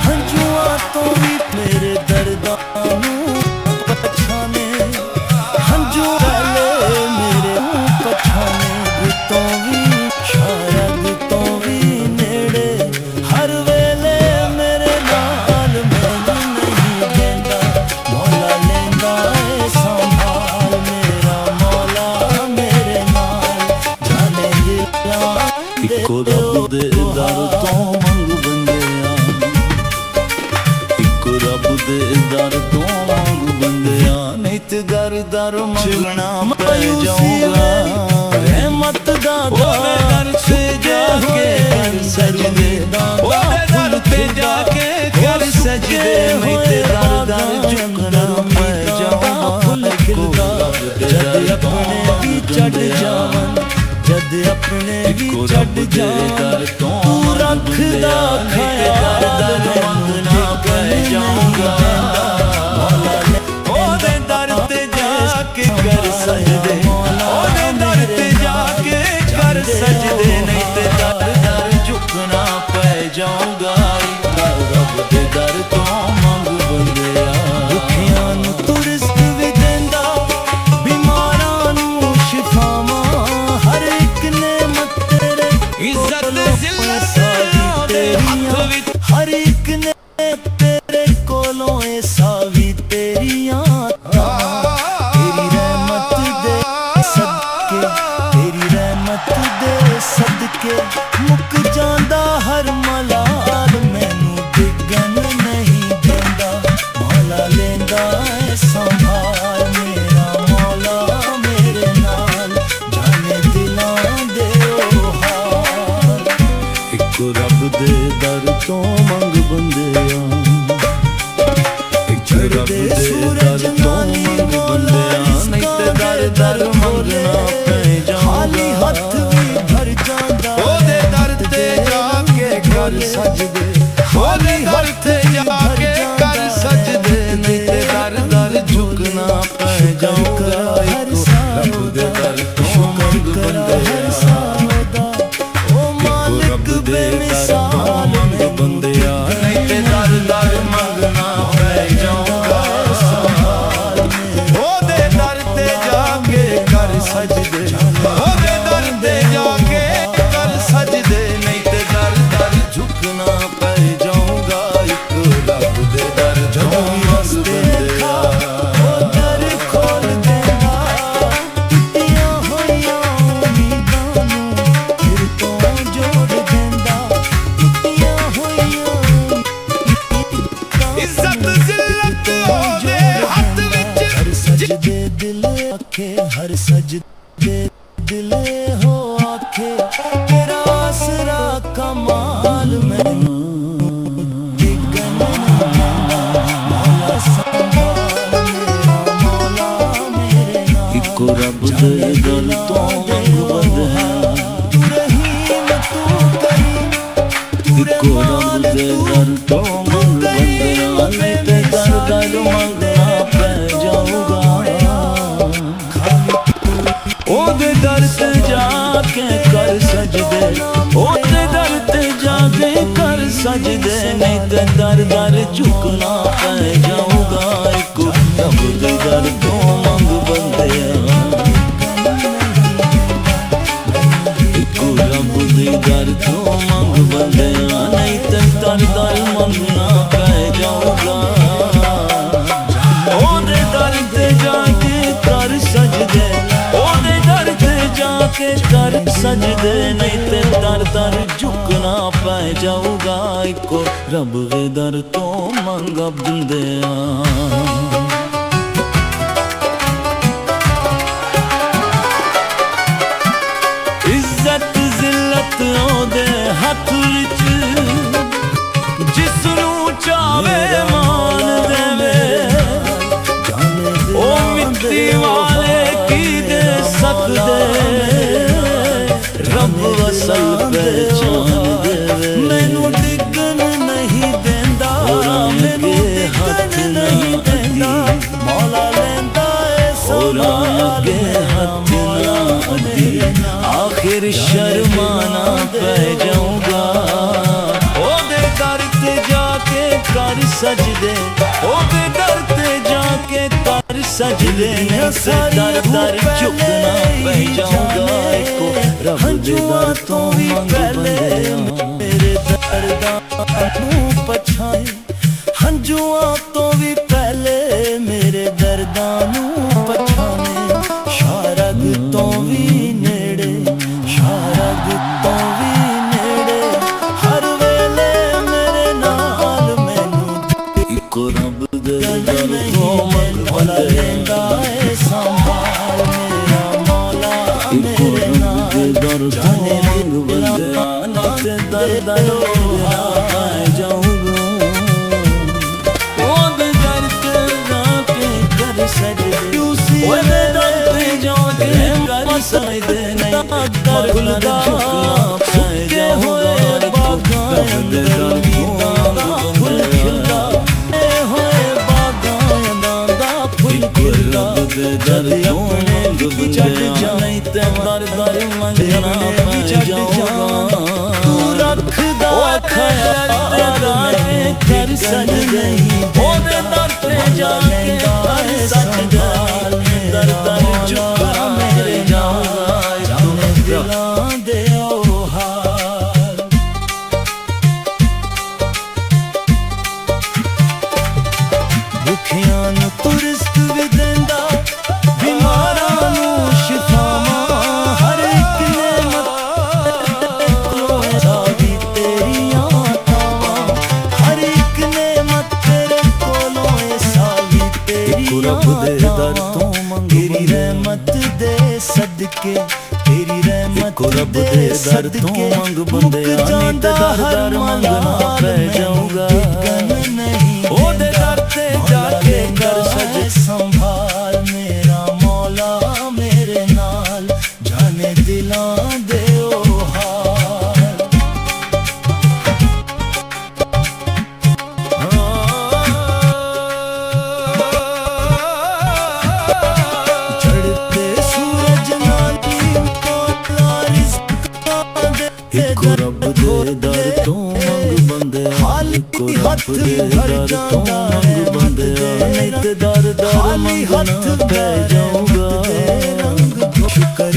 ਹੰਝੂਆਂ ਤੋਂ ਵੀ ਮੇਰੇ ਦਰਦਾਂ ਨੂੰ ਪਛਾਣੇ ਹੰਝੂ ਪਹਿਲੇ ਮੇਰੇ ਨੂੰ ਪਛਾਣੇ ਤੋਂ ਵੀ ਸ਼ਾਇਦ ਤੋਂ ਵੀ ਨੇੜੇ ਹਰ ਵੇਲੇ ਮੇਰੇ ਨਾਲ ਮੈਨੂੰ ਨਹੀਂ ਦਿੰਦਾ ਮੌਲਾ ਲੈਂਦਾ ਏ ਸੰਭਾਲ ਮੇਰਾ ਮੌਲਾ ਮੇਰੇ ਨਾਲ ਜਾਣੇ ਦਿਲਾਂ ਇੱਕੋ ਰੱਬ ਦੇ ਦਰ ਤੋਂ ਮੰਗ ਬੰਦਿਆ ਇੱਕੋ ਰੱਬ ਦੇ ਦਰ ਤੋਂ ਮੰਗ ਬੰਦਿਆ ਨਹੀਂ ਤੇ ਦਰ ਦਰ ਮੰਗਣਾ ਪੈ ਜਾਊਗਾ ਰਹਿਮਤ ਦਾ ਉਹਦੇ ਦਰ ਤੇ ਜਾ ਕੇ ਕਰ ਸਜਦੇ ਉਹਦੇ ਦਰ ਤੇ ਜਾ ਕੇ ਕਰ ਸਜਦੇ ਨਹੀਂ ਤੇ ਦਰ ਦਰ ਝੁਕਣਾ ਪੈ ਜਾਊਗਾ ਫੁੱਲ ਖਿਲਦਾ ਜਦ ਆਪਣੇ ਵੀ ਚੜ ਜਾਵਨ ਜਦ ਆਪਣੇ ਵੀ ਚੜ ਜਾਵਨ ਤੂੰ ਰੱਖਦਾ ਖਿਆਲ ਮੰਗਣਾ ਪੈ ਜਾਊਗਾ ਉਹਦੇ ਦਰ ਤੇ ਜਾ ਕੇ ਕਰ ਸਜਦੇ ਉਹਦੇ ਦਰ ਤੇ ਜਾ ਕੇ ਕਰ ਸਜਦੇ ਨਹੀਂ ਤੇ ਦਰ ਦਰ ਝੁਕਣਾ ਪੈ ਜਾਊਗਾ ਰੱਬ ਦੇ ਦਰ ਤੋਂ ਮੰਗ ਬੰਦਿਆ ਦੁਖੀਆਂ ਨੂੰ ਤੂੰ ਰਿਜ਼ਕ ਵੀ ਦਿੰਦਾ ਬਿਮਾਰਾਂ ਨੂੰ ਸ਼ਿਫਾਵਾਂ ਹਰ ਇੱਕ ਨੇਮਤ ਤੇਰੇ ਇੱਜ਼ਤ ਜ਼ਿਲਤ ਉਹਦੇ ਹੱਥ ਵਿੱਚ ਹਰ ਇੱਕ ਨੇ ਤੇਰੇ ਕੋਲੋਂ ਇਹ ਸਾਵੀ ਤੇਰੀਆਂ ਤੇਰੀ ਰਹਿਮਤ ਦੇ ਸਦਕੇ ਤੇਰੀ ਰਹਿਮਤ ਦੇ ਸਦਕੇ ਮੁੱਕ ਜਾਂਦਾ ਹਰ ਮਲਾਲ ਮੈਨੂੰ ਡਿੱਗਣ ਨਹੀਂ ਦਿੰਦਾ ਮੌਲਾ ਲੈਂਦਾ ਏ ਸੰਭਾਲ ਮੇਰਾ ਮੌਲਾ ਮੇਰੇ ਨਾਲ ਜਾਣੇ ਦਿਲਾਂ ਦੇ ਦਰ ਤੋਂ ਮੰਗ ਬੰਦਿਆ, ਚੜ੍ਹਦੇ ਸੂਰਜ ਨਾਲ ਮੰਗ ਬੰਦਿਆ, ਨਹੀਂ ਤੇ ਦਰ ਦਰ ਮੰਗਣਾ ਪੈ ਜਾਊਗਾ। ਖਾਲੀ ਹੱਥ ਵੀ ਭਰ ਜਾਂਦਾ ਉਹਦੇ ਦਰ ਤੇ ਜਾ ਕੇ ਕਰ ਸਜਦੇ, ਉਹਦੇ ਦਰ ਤੇ ਜਾ ਕੇ ਕਰ ਸਜਦੇ, ਨਹੀਂ ਤੇ ਦਰ ਦਰ ਝੁਕਣਾ ਪੈ ਜਾਊਗਾ। ਰੱਬ ਦੇ ਦਰ ਤੋਂ ਮੰਗ ਬੰਦਿਆ, ਰੱਬ ਦੇ ਦਰ ਤੋਂ ਮੰਗ ਬੰਦਿਆ, ਨਹੀਂ ਤੇ ਦਰ ਦਰ ਮੰਗਣਾ ਪੈ ਜਾਊਗਾ। ਉਹਦੇ ਦਰ ਤੇ ਜਾ ਕੇ ਕਰ ਸਜਦੇ, ਉਹਦੇ ਦਰ ਤੇ ਜਾ ਕੇ ਕਰ ਸਜਦੇ, ਨਹੀਂ ਤੇ ਦਰ ਦਰ ਝੁਕਣਾ ਪੈ ਜਾਊਗਾ। ਇੱਕ ਰੱਬ ਦੇ ਦਰ ਤੋਂ ਮੰਗ ਬੰਦਿਆ, ਉਹ ਦਰ ਖੋਲ ਦੇਗਾ ਟੁੱਟੀਆਂ ਹੋਈਆਂ ਉਮੀਦਾਂ ਨੂੰ ਫਿਰ ਤੋਂ ਜੋੜ ਦਿੰਦਾ, ਟੁੱਟੀਆਂ ਹੋਈਆਂ ਇੱਜ਼ਤ ਜ਼ਿਲਤ ਉਹਦੇ ਹੱਥ ਵਿੱਚ। ਹਰ ਸਜਦੇ ਦਿਲ ਆਖੇ, ਹਰ ਸਜਦੇ ਦਿਲ ਹੋ ਆਖੇ, ਤੇਰਾ ਆਸਰਾ ਕਮਾਲ ਮੈਨੂੰ ਟਿਕਣ ਮੌਲਾ ਸੰਭਾਲ ਮੇਰਾ ਮੌਲਾ ਮੇਰੇ ਨਾਲ। ਇੱਕੋ ਰੱਬ ਦੇ ਦਰ ਤੋਂ ਮੰਗ ਬੰਦਿਆ, ਤੂੰ ਰਹੀਮ ਤੂੰ ਕਰੀਮ, ਤੂੰ ਇੱਕੋ ਰੱਬ ਦੇ ਦਰ ਤੋਂ ਮੰਗ ਬੰਦਿਆ, ਨਹੀਂ ਤੇ ਦਰ ਦਰ ਮੰਗਣਾ ਪੈ ਜਾਊਗਾ। ਉਹਦੇ ਦਰ ਤੇ ਜਾ ਕੇ ਕਰ ਸਜਦੇ, ਉਹਦੇ ਦਰ ਤੇ ਜਾ ਕੇ ਕਰ ਸਜਦੇ, ਨਹੀਂ ਤੇ ਦਰ ਦਰ ਝੁਕਣਾ ਪੈ ਜਾਊਗਾ। ਇੱਕ ਰੱਬ ਦੇ ਦਰ ਤੋਂ ਮੰਗ ਬੰਦਿਆ, ਇੱਕ ਰੱਬ ਦੇ ਦਰ ਤੋਂ ਮੰਗ ਬੰਦਿਆ, ਨਹੀਂ ਤੇ ਦਰ ਦਰ ਮੰਗਣਾ ਪੈ ਜਾਊਗਾ। ਉਹਦੇ ਦਰ ਤੇ ਜਾ ਕੇ ਕਰ ਸਜਦੇ, ਉਹਦੇ ਦਰ ਤੇ ਜਾ ਕੇ ਕਰ ਸਜਦੇ, ਨਹੀਂ ਤੇ ਦਰ ਦਰ ਝੁਕਣਾ ਪੈ ਜਾਊਗਾ। ਇੱਕੋ ਰੱਬ ਦੇ ਦਰ ਤੋਂ ਮੰਗ ਬੰਦਿਆ। ਇੱਜ਼ਤ ਜ਼ਿਲਤ ਉਹਦੇ ਹੱਥ ਵਿੱਚ, ਜਿਸ ਨੂੰ ਚਾਵੇ ਮਾਨ ਦੇਵੇ, ਉਹ ਮਿੱਟੀ ਵਾਲੇ ਕੀ ਦੇ ਸਕਦੇ, ਰੱਬ ਅਸਲ ਪਹਿਚਾਨ ਦੇਵੇ। ਮੈਨੂੰ ਡਿੱਗਣ ਨਹੀਂ ਦਿੰਦਾ, ਮੈਨੂੰ ਡਿੱਗਣ ਨਹੀਂ ਦਿੰਦਾ, ਮੌਲਾ ਲੈਂਦਾ ਏ ਸੰਭਾਲ ਅੱਗੇ ਹੱਥ ਨਾ ਅੱਡੀ, ਆਖਿਰ ਸ਼ਰਮਾਨਾ ਪੈ ਜਾਊਗਾ। ਉਹਦੇ ਦਰ ਤੇ ਜਾ ਕੇ ਕਰ ਸਜਦੇ, ਉਹਦੇ ਦਰ ਤੇ ਜਾ ਕੇ ਕਰ ਸਜਦੇ, ਨਹੀਂ ਤੇ ਦਰ ਦਰ ਝੁਕਣਾ ਪੈ ਜਾਊਗਾ। ਇੱਕੋ ਰੱਬ ਦੇ ਦਰ ਤੋਂ ਵੀ ਮੰਗ ਪਹਿਲੇ ਬੰਦਿਆ, ਮੇਰੇ ਦਰਦਾਂ ਨੂੰ ਪਛਾਏ, ਹੰਝੂਆਂ ਤੋਂ ਵੀ ਪਹਿਲੇ ਮੇਰੇ ਦਰਦਾਂ ਨੂੰ ਪਛਾਣੇ, ਸ਼ਾਰਗ ਤੋਂ ਵੀ ਨੇੜੇ, ਸ਼ਾਰਗ ਤੋਂ ਵੀ ਨੇੜੇ, ਹਰ ਵੇਲੇ ਮੇਰੇ ਨਾਲ ਮੈਨੂੰ ਇੱਕੋ ਰੱਬ ਦੇ ਦਰ ਤੋਂ ਮੰਗ ਮੌਲਾ ਬੰਦਿਆ, ਲੈਂਦਾ ਏ ਸੰਭਾਲ ਮੇਰਾ ਮੌਲਾ ਇੱਕੋ ਮੇਰੇ ਰੱਬ ਨਾਲ। ਦੇ ਦਰ ਤੋਂ ਮੰਗ ਬੰਦਿਆ, ਨਹੀਂ ਤੇ ਦਰ ਦਰ ਮੰਗਣਾ ਪੈ ਜਾਊਗਾ। ਉਹਦੇ ਦਰ ਤੇ ਜਾ ਕੇ ਕਰ ਸਜਦੇ, ਉਹਦੇ ਦਰ ਤੇ ਜਾ ਕੇ ਕਰ ਸਜਦੇ, ਨਹੀਂ ਤੇ ਦਰ ਦਰ ਝੁਕਣਾ ਪੈ ਜਾਊਗਾ। ਰੱਬ ਦੇ ਦਰ ਤੋਂ ਮੰਗ ਬੰਦਿਆ, ਹੋਏ ਬਾਗਾਂ ਦਾ ਫੁੱਲ ਖਿਲਦਾ, ਦੇ ਦਰ ਤੋਂ ਮੰਗ ਬੰਦਿਆ, ਨਹੀਂ ਤੇ ਦਰ ਦਰ ਮੰਗਣਾ ਪੈ ਜਾਊਗਾ। ਤੂੰ ਰੱਖਦਾ ਖਿਆਲ ਤੇ ਕਰ ਸਜਦੇ, ਉਹਦੇ ਦਰ ਤੇ ਜਾ ਕੇ ਕਰ ਸਜਦੇ, ਦਰ ਦਰ ਝੁਕਣਾ ਪੈ ਜਾਊਗਾ। ਦਿਲਾਂ ਦੇ ਉਹ ਹਾਲ। ਭੁੱਖਿਆਂ ਨੂੰ ਤੂੰ ਰਿਜ਼ਕ ਵੀ ਦਿੰਦਾ, ਬਿਮਾਰਾਂ ਨੂੰ ਸ਼ਿਫਾਵਾਂ, ਹਰ ਇੱਕ ਨੇਮਤ ਕੋਲੋਂ ਸਾਡੀ ਤੇਰੀਆਂ ਤਾਵਾਂ, ਹਰ ਇੱਕ ਨੇਮਤ ਤੇਰੇ ਕੋਲੋਂ ਏ ਸਾਡੀ ਇੱਕੋ ਤੇਰੀਆਂ ਰੱਬ ਦੇ ਦਰ ਤਾਵਾਂ। ਤੋਂ ਮੰਗ ਤੇਰੀ ਬੰਦਿਆ, ਰਹਿਮਤ ਦੇ ਸਦਕੇ, ਤੇਰੀ ਰਹਿਮਤ ਇੱਕੋ ਰੱਬ ਦੇ ਦਰ ਤੋਂ ਮੰਗ ਬੰਦਿਆਂ ਨੀ ਤੇ ਦਰ ਦਰ ਮੰਗਣਾ ਪੈ ਜਾਊਗਾ ਉਹਦੇ ਦਰ ਤੇ ਜਾ ਕੇ ਕਰ ਸਜ ਸੰਭਾਲ ਮੇਰਾ ਮੌਲਾ ਮੇਰੇ ਨਾਲ ਜਾਣੇ ਦਿਲਾਂ ਦੇ ਉਹ ਹਾਲ ਚੜ੍ਹਦੇ ਸੂਰਜ ਨਾਲ ਇੱਕੋ ਰੱਬ ਦੇ ਦਰ ਤੋਂ ਮੰਗ ਬੰਦਿਆਂ ਇੱਕੋ ਰੱਬ ਦੇ ਦਰ ਤੋਂ ਮੰਗ ਬੰਦਿਆਂ ਨਹੀਂ ਤੇ ਦਰ ਦਰ ਮੰਗਣਾ ਪੈ ਜਾਊਗਾ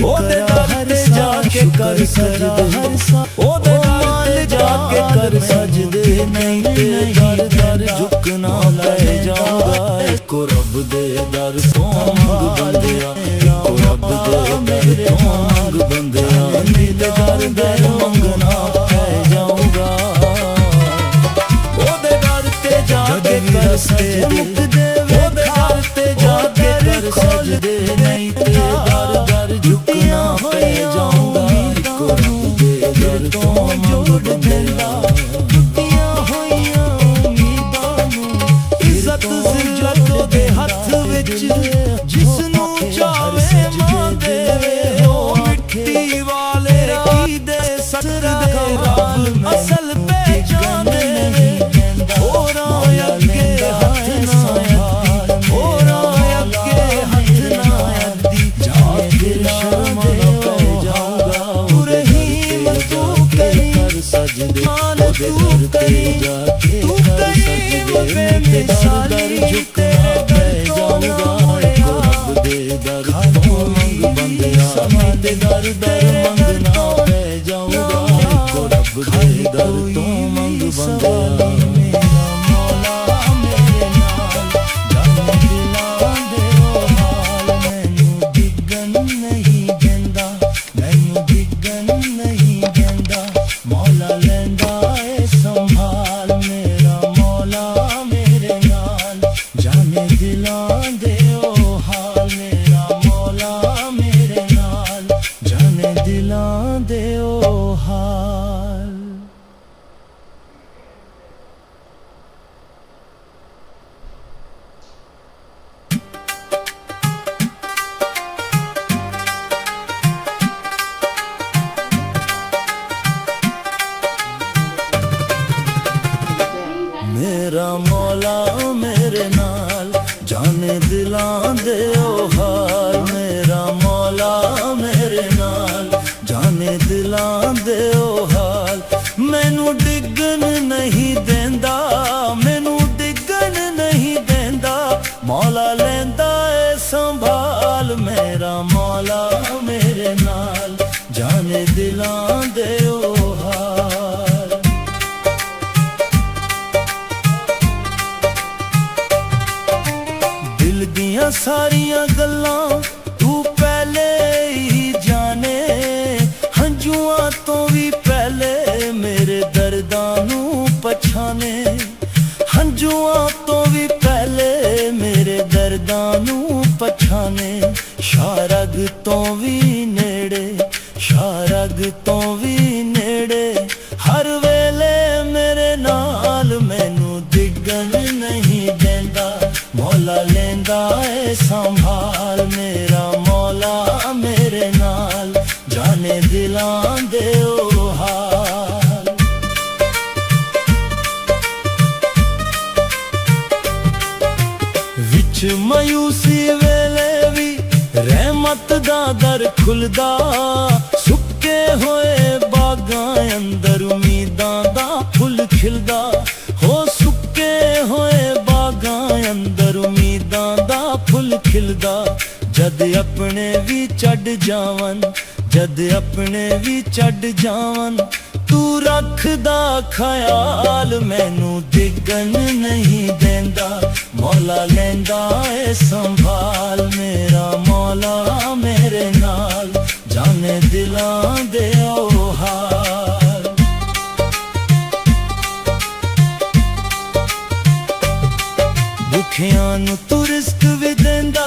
ਉਹਦੇ ਦਰ ਤੇ ਜਾ ਕੇ ਕਰ ਸਜਦੇ ਉਹਦੇ ਦਰ ਤੇ ਜਾ ਕੇ ਕਰ ਸਜਦੇ ਨਹੀਂ ਤੇ ਦਰ ਦਰ ਝੁਕਣਾ ਪੈ ਜਾਊਗਾ ਇੱਕੋ ਰੱਬ ਦੇ ਦਰ ਤੋਂ ਮੰਗ ਬੰਦਿਆਂ ਇੱਕੋ ਰੱਬ ਦੇ ਦਰ ਤੋਂ ਮੰਗ ਬੰਦਿਆਂ ਨਹੀਂ ਤੇ ਦਰ ਦਰ ਮੰਗਣਾ ਪੈ ਜਾਊਗਾ ਉਹਦੇ ਦਰ ਤੇ ਜਾ ਕੇ ਕਰ ਸਜਦੇ ਉਹਦੇ ਦਰ ਤੇ ਜਾ ਕੇ ਕਰ ਸਜਦੇ ਨਹੀਂ ਤੇ ਦਰ ਦਰ ਝੁਕਣਾ ਪੈ ਜਾਊਗਾ ਇੱਕੋ ਰੱਬ ਦੇ ਦਰ ਤੋਂ ਮੰਗ ਬੰਦਿਆਂ ਟੁੱਟੀਆਂ ਹੋਈਆਂ ਉਮੀਦਾਂ ਨੂੰ ਇੱਜ਼ਤ ਜ਼ਿਲਤ ਉਹਦੇ ਹੱਥ ਵਿੱਚ ਜਿਸ ਨੂੰ ਚਾਹੇ ਮਾਂ ਦੇਵੇ ਉਹ ਮਿੱਟੀ ਵਾਲੇ ਕੀ ਦੇ ਸਕਦੇ ਰੱਬ ਅਸਲ ਪਹਿਚਾਨ ਦੇਵੇ ਹੋਰਾਂ ਅੱਗੇ ਹੱਥ ਨਾ ਅੱਦੀ ਹੋਰਾਂ ਅੱਗੇ ਹੱਥ ਨਾ ਅੱਦੀ ਜਾ ਦਿਲ ਸ਼ਰਮਾਨਾ ਪੈ ਜਾਊਗਾ ਰਹੀਮ ਤੂੰ ਕਰੀ ਕਰ ਸਜਦੇ ਉਹਦੇ ਦਰ ਤੇ ਜਾ ਕੇ ਕਰ ਸਜਦੇ ਤੇ ਦਰ ਦਰ ਝੁਕਣਾ ਪੈ ਜਾਊਗਾ ਇੱਕੋ ਰੱਬ ਦੇ ਦਰ ਤੋਂ ਮੰਗ ਬੰਦਿਆਂ ਤੇ ਦਰ ਦਰ ਮੰਗਣਾ ਪੈ ਜਾਊਗਾ ਇੱਕੋ ਰੱਬ ਦੇ ਦਰ ਤੋਂ ਮੰਗ ਬੰਦਿਆਂ ਮੇਰਾ ਮੌਲਾ ਮੇਰੇ ਨਾਲ ਜਾਣੇ ਦਿਲਾਂ ਦੇ ਉਹ ਹਾਲ ਮੈਨੂੰ ਡਿੱਗਣ ਨਹੀਂ ਦਿੰਦਾ ਮੈਨੂੰ ਡਿੱਗਣ ਨਹੀਂ ਦਿੰਦਾ ਮੌਲਾ ਲੈਂਦਾ ਏ ਸੰਭਾਲ ਮੇਰਾ ਮੌਲਾ ਮੇਰੇ ਨਾਲ ਜਾਣੇ ਦਿਲਾਂ ਦੇ ਉਹ ਹਾਲ ਮੇਰਾ ਮੌਲਾ ਮੇਰੇ ਨਾਲ ਜਾਣੇ ਦਿਲਾਂ ਦੇ ਉਹ ਹਾਲ ਮੇਰਾ ਮੌਲਾ ਮੇਰੇ ਨਾਲ ਜਾਣੇ ਦਿਲਾਂ ਦੇ ਉਹ ਹਾਲ ਮੇਰਾ ਮੌਲਾ ਮੇਰੇ ਨਾਲ ਜਾਣੇ ਦਿਲਾਂ ਦੇ ਉਹ ਹਾਲ ਮੈਨੂੰ ਡਿੱਗਣ ਨਹੀਂ ਦਿੰਦਾ ਮੈਨੂੰ ਡਿੱਗਣ ਨਹੀਂ ਦਿੰਦਾ ਮੌਲਾ ਲੈਂਦਾ ਏ ਸੰਭਾਲ ਮੇਰਾ ਮੌਲਾ ਮੇਰੇ ਨਾਲ ਜਾਣੇ ਦਿਲਾਂ ਦੇ ਉਹ ਹਾਲ ਦਿਲ ਦੀਆਂ ਸਾਰੀਆਂ ਗੱਲਾਂ ਤੂੰ ਪਹਿਲੇ ਹੀ ਜਾਣੇ ਹੰਝੂਆਂ ਤੋਂ ਵੀ ਪਹਿਲੇ ਮੇਰੇ ਦਰਦਾਂ ਨੂੰ ਪਛਾਣੇ ਹੰਝੂਆਂ ਤੋਂ ਵੀ ਪਹਿਲੇ ਮੇਰੇ ਦਰਦਾਂ ਨੂੰ ਪਛਾਣੇ ਸ਼ਾਰਗ ਤੋਂ ਵੀ ਨੇੜੇ ਸ਼ਾਰਗ ਤੋਂ ਵੀ ਨੇੜੇ ਹਰ ਵੇਲੇ ਮੇਰੇ ਨਾਲ ਮੈਨੂੰ ਡਿੱਗਣ ਨਹੀਂ ਦਿੰਦਾ ਮੌਲਾ ਲੈਂਦਾ ਏ ਸੰਭਾਲ ਮੇਰਾ ਮੌਲਾ ਮੇਰੇ ਨਾਲ ਜਾਣੇ ਦਿਲਾਂ ਦੇ ਉਹ ਹਾਲ ਵਿੱਚ ਮਾਯੂਸੀ ਵੇਲੇ ਵੀ ਰਹਿਮਤ ਦਾ ਦਰ ਖੁੱਲਦਾ ਸੁੱਕੇ ਹੋਏ ਬਾਗਾਂ ਅੰਦਰ ਉਮੀਦਾਂ ਦਾ ਫੁੱਲ ਖਿਲਦਾ ਹੋ ਸੁੱਕੇ ਹੋਏ ਬਾਗਾਂ ਅੰਦਰ ਉਮੀਦਾਂ ਦਾ ਫੁੱਲ ਖਿਲਦਾ ਜਦ ਆਪਣੇ ਵੀ ਛੱਡ ਜਾਵਨ ਜਦ ਆਪਣੇ ਵੀ ਛੱਡ ਜਾਵਨ ਤੂੰ ਰੱਖਦਾ ਖਿਆਲ ਮੈਨੂੰ ਡਿੱਗਣ ਨਹੀਂ ਦਿੰਦਾ ਮੌਲਾ ਲੈਂਦਾ ਏ ਸੰਭਾਲ ਮੇਰਾ ਮੌਲਾ ਮੇਰੇ ਨਾਲ ਜਾਣੇ ਦਿਲਾਂ ਦੇ ਉਹ ਹਾਲ ਭੁੱਖਿਆਂ ਨੂੰ ਤੂੰ ਰਿਜ਼ਕ ਵੀ ਦਿੰਦਾ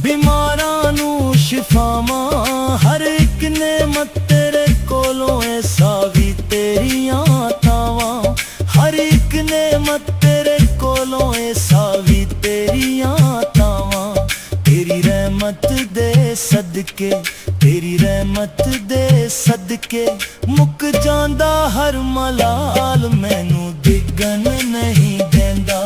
ਬਿਮਾਰਾਂ ਨੂੰ ਸ਼ਿਫਾਵਾਂ ਹਰ ਇੱਕ ਨੇਮਤ के तेरी रहमत दे सदके मुक जांदा हर मलाल मैनू डिगन नहीं देंदा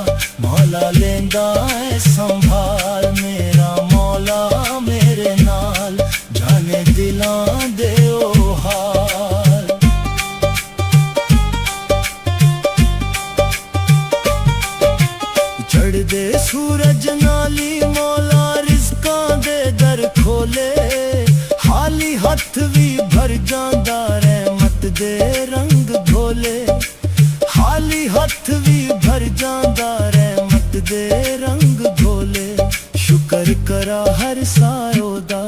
मौला लेंदा है संभाल मेरा मौला मेरे नाल जाने दिलां दे ओ हाल चढ़दे सूरज नाली मौला रिज़कां दे दर खोले हाली हथ भी भर जांदा रहमत दे रंग घोले हाली हथ भी भर जांदा रहमत दे रंग घोले शुक्र करा हर सायो दा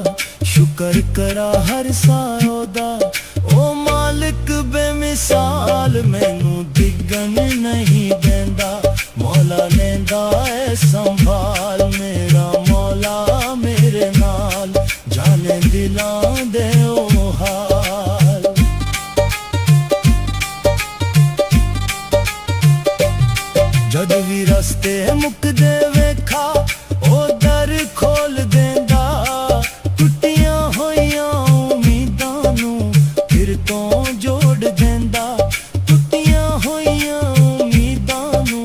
शुक्र करा हर सायो दा ओ मालिक बेमिसाल मैनू डिगन नहीं देंदा मौला लेंदा है संभाल मेरा मौला मेरे नाल जाने दिलां दे ओ हाल जद भी रस्ते मुकदे वेखा ओ दर खोल देंदा टुटियां होइयां उम्मीदां नू फिर तो जोड़ देंदा टुटियां होइयां उम्मीदां नू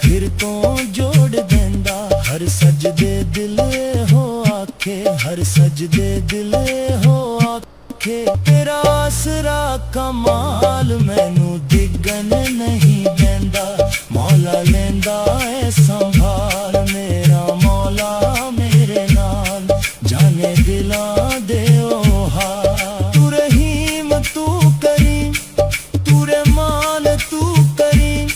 फिर तो जोड़ देंदा हर सजदे दिल हो आखे हर सजदे दिल हो आखे तेरा आसरा कमाल मैनू डिगन नहीं देंदा मौला लेंदा है संभाल मेरा मौला मेरे नाल जाने दिलां दे ओ हाल तू रहीम तू करीम तू रहमान तू करीम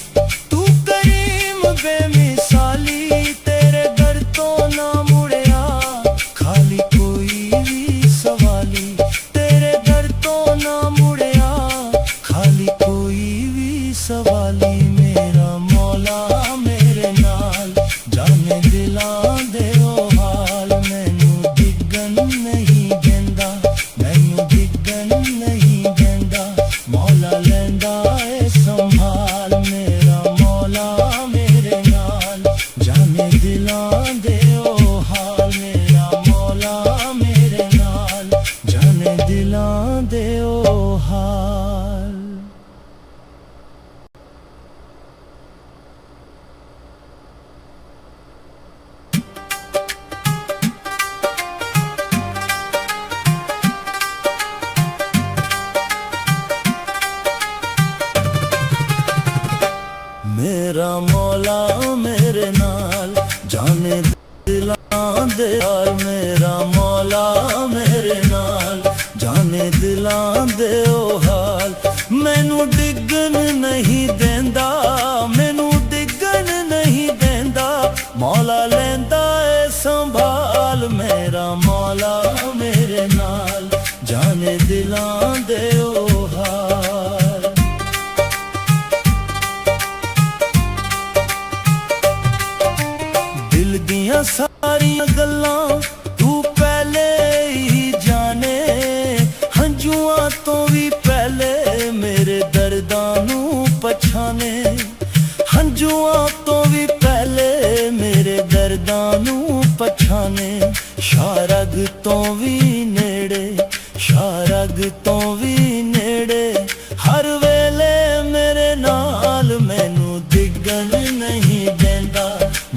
बेमिसाली तेरे दर तो ना मुड़िया खाली कोई भी सवाली तेरे दर तो ना मुड़िया खाली कोई भी सवाली मेरा मौला मेरे नाल जाने दिलां दे ओ हाल मैनू डिगन नहीं देंदा मैनू डिगन नहीं देंदा मौला लेंदा है संभाल मेरा मौला मेरे नाल जाने दिलां दे ओ हाल मेरा मौला मेरे नाल जाने दिलां दे ओ हाल मेरा मौला मेरे नाल जाने दिलां दे हाल मेरा मौला मेरे नाल जाने दिलां दे ओ हाल मैनू डिगन नहीं देंदा मैनू डिगन नहीं देंदा मौला लेंदा है संभाल मेरा मौला मेरे नाल जाने दिलां दे ओ हाल दिल दियां सारियां गल्लां तू पहले ही जाने हंजुआं तो भी पहले मेरे दर्दां नू पछाने हंजुआं तो भी पहले मेरे दर्दां नू पछाने शारग तो भी नेड़े शारग तो भी नेड़े हर वेले मेरे नाल मैनू डिगन नहीं देंदा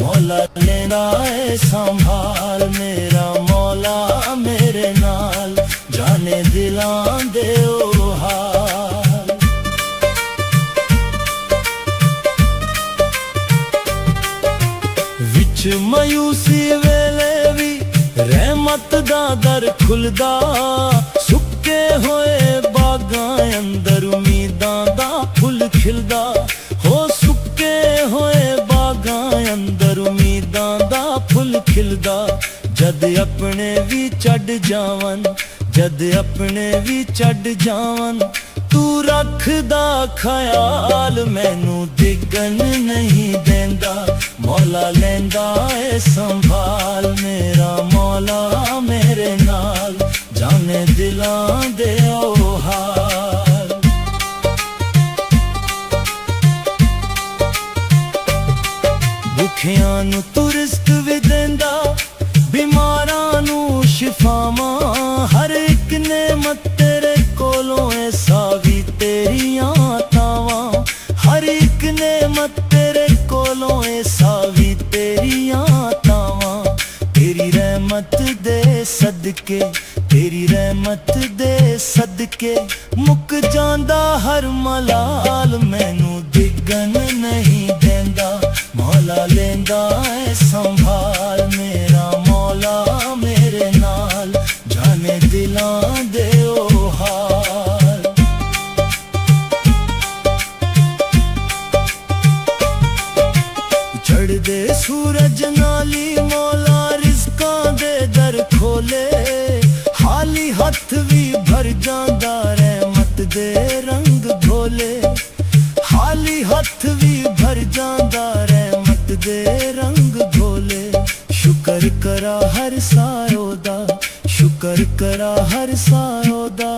मौला लेंदा है संभाल मेरा मौला मेरे नाल जाने दिलां दे ओ हाल विच मायूसी वेले भी रहमत दा दर खुलदा सुक्के होए बागां अंदर उम्मीदां दा फुल खिलदा हो सुक्के होए बागां अंदर उम्मीदां दा फुल खिलदा जद अपने भी चढ़ जावन जद अपने भी चढ़ जावन तू रखदा ख्याल मैनू डिगन नहीं देंदा मौला लेंदा है संभाल मेरा मौला मेरे नाल जाने दिलां दे ओ हाल भुखियां नू तू रिज़्क भी देंदा बीमारां नू शिफावां ਕੋਲੋਂ ਐਸਾ ਵੀ ਤੇਰੀਆਂ ਤਾਵਾਂ ਹਰ ਇੱਕ ਨੇਮਤ ਤੇਰੇ ਕੋਲੋਂ ਐਸਾ ਵੀ ਤੇਰੀਆਂ ਤਾਵਾਂ तेरी रहमत दे सदके तेरी रहमत दे सदके मुक जांदा हर मलाल मैनू दिगन नहीं देंदा मौला लेंदा है संभाल मेरा मौला मेरे नाल जाने दिलां दे ओ हाल चढ़दे सूरज नाली मौला दे दर खोले हाली हथ भी भर जांदा रहमत दे रंग घोले हाली हथ भी भर जांदा रहमत दे रंग घोले शुक्र करा हर सायो दा शुक्र करा हर सायो दा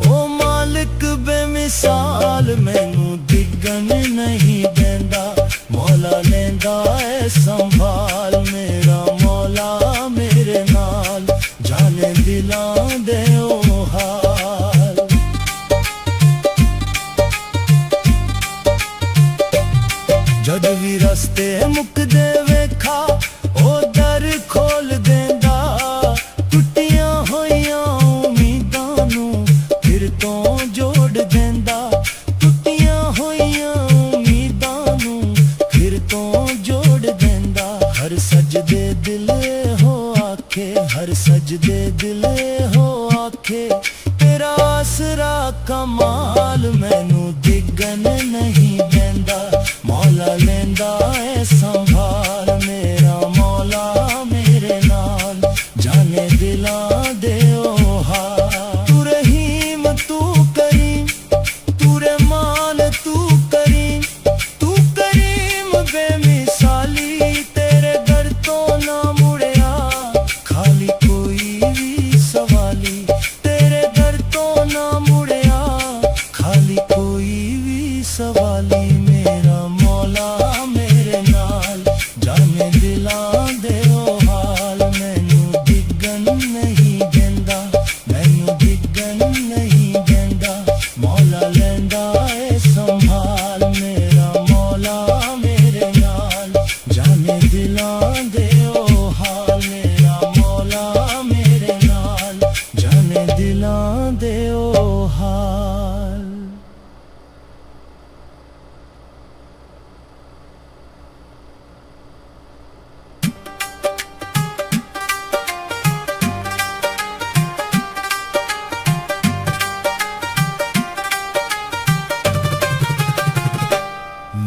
ओ मालिक बेमिसाल मैनू दिगन नहीं देंदा मौला लेंदा है संभाल मेरा मौला मेरे नाल जाने दिलां दे ओ हाल जद भी रस्ते मुकदे वेखा ओ दर खोल देंदा टुटियां होइयां उम्मीदां नू फिर तो जोड़ देंदा टुटियां होइयां उम्मीदां नू फिर तो जोड़ देंदा हर सजदे दिल हो आखे हर सजदे दिल हो आखे तेरा आसरा कमाल मैनू दिगन नहीं देंदा मौला लेंदा है संभाल मेरा मौला मेरे नाल जाने दिलां दे ओ हाल तू रहीम तू करीम तू रहमान तू करीम बेमिसाली तेरे दर तो ना मुड़िया खाली कोई भी सवाली तेरे दर तो ना मुड़िया खाली कोई भी सवाली मेरा मौला मेरे नाल जाने दिलां दे ओ हाल मैनू दिगन नहीं देंदा मैनू दिगन नहीं देंदा मौला लेंदा है संभाल मेरा मौला मेरे नाल जाने दिलां दे ओ हाल मेरा मौला मेरे नाल जाने दिलां दे ओ हाल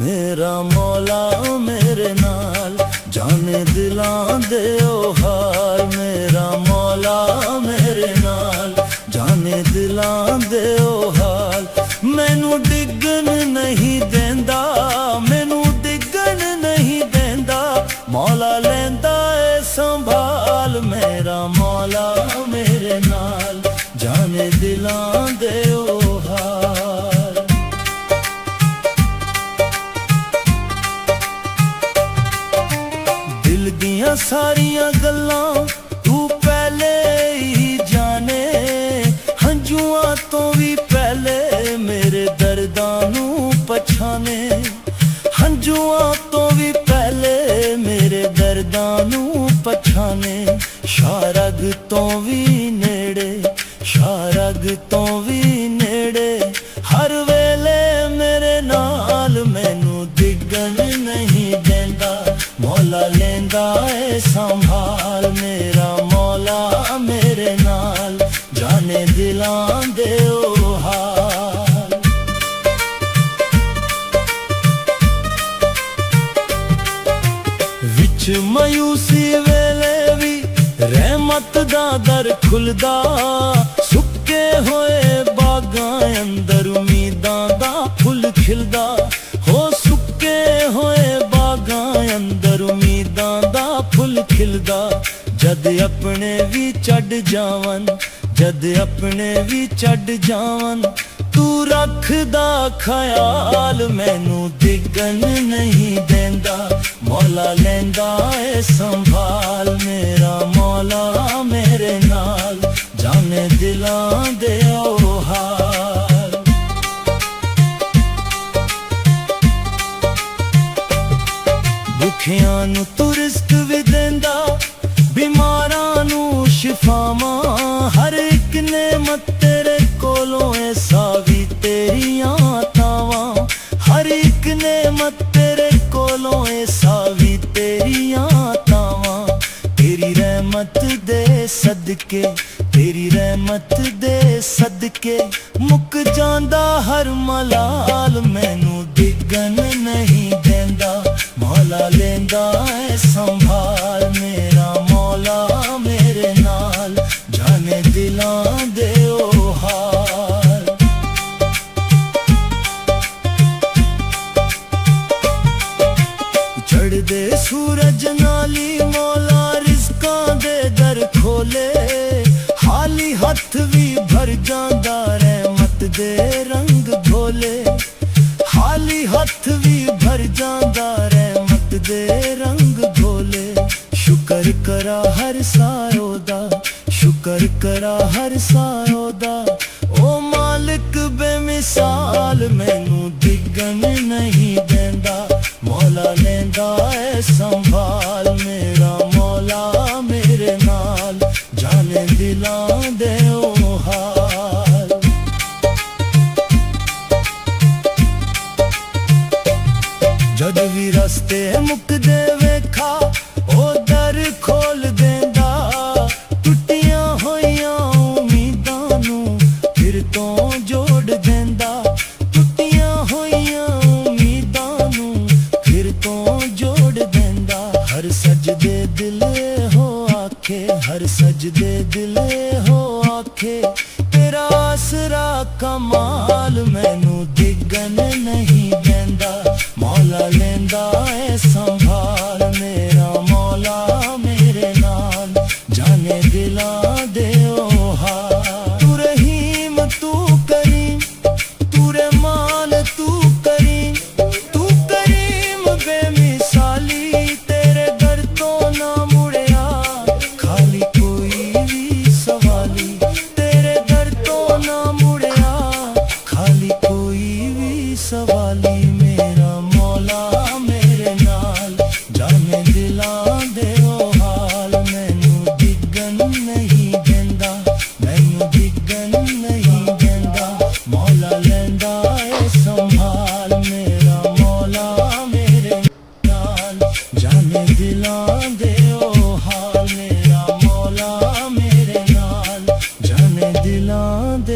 मेरा मौला मेरे नाल जाने दिलां दे ओ हाल मेरा मौला मेरे नाल जाने दिलां दे ओ हाल मैनू डिगन नहीं देंदा मैनू डिगन नहीं देंदा मौला लेंदा है संभाल मेरा मौला मेरे नाल जाने दिलां दे ओ हाल दिल दियां सारियां गल्लां तू पहले ही जाने हंजुआं तो भी पहले मेरे दर्दां नू पछाने हंजुआं तो भी पहले मेरे दर्दां नू पछाने शारग तो भी नेड़े शारग तो भी नेड़े हर वेले मेरे नाल मैनू दिगन नहीं देंदा मौला लेंदा है संभाल मेरा मौला मेरे नाल जाने दिलां दे ओ हाल विच मायूसी वेले भी रहमत दा दर खुलदा सुक्के होए बागां अंदर उम्मीदां दा फुल खिलदा हो सुक्के होए बागां अंदर उम्मीदां दा फुल खिलदा जद अपने भी चढ़ जावन जद अपने भी चढ़ जावन तू रखदा ख्याल मैनू दिगन नहीं देंदा मौला लेंदा है संभाल मेरा मौला मेरे नाल जाने दिलां दे ओ हाल ਤੂੰ ਰਿਜ਼ਕ ਵੀ ਦੇਂਦਾ ਬਿਮਾਰਾਂ ਨੂੰ ਸ਼ਿਫਾਵਾਂ ਹਰ ਇੱਕ ਨੇਮਤ ਤੇਰੇ ਕੋਲੋਂ ਐਸਾ ਵੀ ਤੇਰੀਆਂ ਤਾਵਾਂ ਹਰ ਇੱਕ ਨੇਮਤ ਤੇਰੇ ਕੋਲੋਂ ਐਸਾ ਵੀ ਤੇਰੀਆਂ ਤਾਵਾਂ ਤੇਰੀ ਰਹਿਮਤ ਦੇ ਸਦਕੇ ਤੇਰੀ ਰਹਿਮਤ ਦੇ ਸਦਕੇ ਮੁੱਕ ਜਾਂਦਾ ਹਰ ਮਲਾਲ ਮੈਨੂੰ ਡਿੱਗਣ ਨਹੀਂ ਦਿੰਦਾ ਮੌਲਾ ਲੈਂਦਾ ਏ ਸੰਭਾਲ ਮੇਰਾ ਮੌਲਾ ਮੇਰੇ ਨਾਲ ਜਾਣੇ ਦਿਲਾਂ ਦੇ ਉਹ ਹਾਲ ਚੜ੍ਹਦੇ ਸੂਰਜ ਨਾਲੀ ਮੌਲਾ ਰਿਜ਼ਕਾਂ ਦੇ ਦਰ ਖੋਲੇ ਖਾਲੀ ਹੱਥ ਵੀ ਭਰ ਜਾਂਦਾ ਰਹਿਮਤ ਦੇ ਰੰਗ ਭੋਲੇ ਖਾਲੀ ਹੱਥ ਵੀ ਭਰ ਜਾਂਦਾ ਰਹਿਮਤ ਦੇ ਰੰਗ ਭੋਲੇ ਸ਼ੁਕਰ ਕਰਾ ਹਰ ਸਾਇਓ ਦਾ ਸ਼ੁਕਰ ਕਰਾ ਹਰ ਸਾਇਓ ਦਾ ਓ ਮਾਲਿਕ ਬੇਮਿਸਾਲ ਮੈਨੂੰ ਡਿੱਗਣ ਨਹੀਂ ਦਿੰਦਾ ਮੌਲਾ ਲੈਂਦਾ ਏ ਸੰਭਾਲ ਮੇਰਾ ਮੌਲਾ ਮੇਰੇ ਨਾਲ ਜਾਣੇ ਦਿਲਾਂ ਦੇ ਉਹ ਹਾਲ ਜਦ ਵੀ ਰਸਤੇ ਮੁੱਕਦੇ ਵੇਖਾ ਉਹ ਦਰ ਖੋਲ ਦਿੰਦਾ ਟੁੱਟੀਆਂ ਹੋਈਆਂ ਉਮੀਦਾਂ ਨੂੰ ਫਿਰ ਤੋਂ ਜੋੜ ਦਿੰਦਾ ਟੁੱਟੀਆਂ ਹੋਈਆਂ ਉਮੀਦਾਂ ਨੂੰ ਫਿਰ ਤੋਂ ਜੋੜ ਦਿੰਦਾ ਹਰ ਸਜਦੇ ਦਿਲ ਹੋ ਆਖੇ ਹਰ ਸਜਦੇ ਦਿਲ ਹੋ ਆਖੇ ਤੇਰਾ ਆਸਰਾ ਕਮਾਲ ਮੈਨੂੰ ਡਿੱਗਣ ਨਹੀਂ ਦਿੰਦਾ ਮੌਲਾ ਲੈਂਦਾ ਏ ਸੰਭਾਲ ਮੇਰਾ ਮੌਲਾ ਮੇਰੇ ਨਾਲ ਜਾਣੇ ਦਿਲਾਂ ਦੇ ਉਹ ਹਾਲ ਤੂੰ ਰਹੀਮ ਤੂੰ ਕਰੀਮ ਤੂੰ ਰਹਿਮਾਨ ਤੂੰ ਕਰੀਮ ਬੇਮਿਸਾਲੀ ਤੇਰੇ ਦਰ ਤੋਂ ਨਾ ਮੁੜਿਆ ਖਾਲੀ ਕੋਈ ਵੀ ਸਵਾਲੀ ਤੇਰੇ ਦਰ ਤੋਂ ਨਾ ਮੁੜਿਆ ਖਾਲੀ ਕੋਈ ਵੀ ਸਵਾਲੀ ਮੇਰਾ ਮੌਲਾ ਮੇਰੇ ਨਾਲ ਜਾਣੇ ਦਿਲਾਂ ਦੇ ਉਹ ਹਾਲ ਮੈਨੂੰ ਡਿੱਗਣ ਨਹੀਂ ਦਿੰਦਾ ਮੈਨੂੰ ਡਿੱਗਣ ਨਹੀਂ ਦਿੰਦਾ ਮੌਲਾ ਲੈਂਦਾ ਏ ਸੰਭਾਲ ਮੇਰਾ ਮੌਲਾ ਮੇਰੇ ਨਾਲ ਜਾਣੇ ਦਿਲਾਂ ਦੇ ਉਹ ਹਾਲ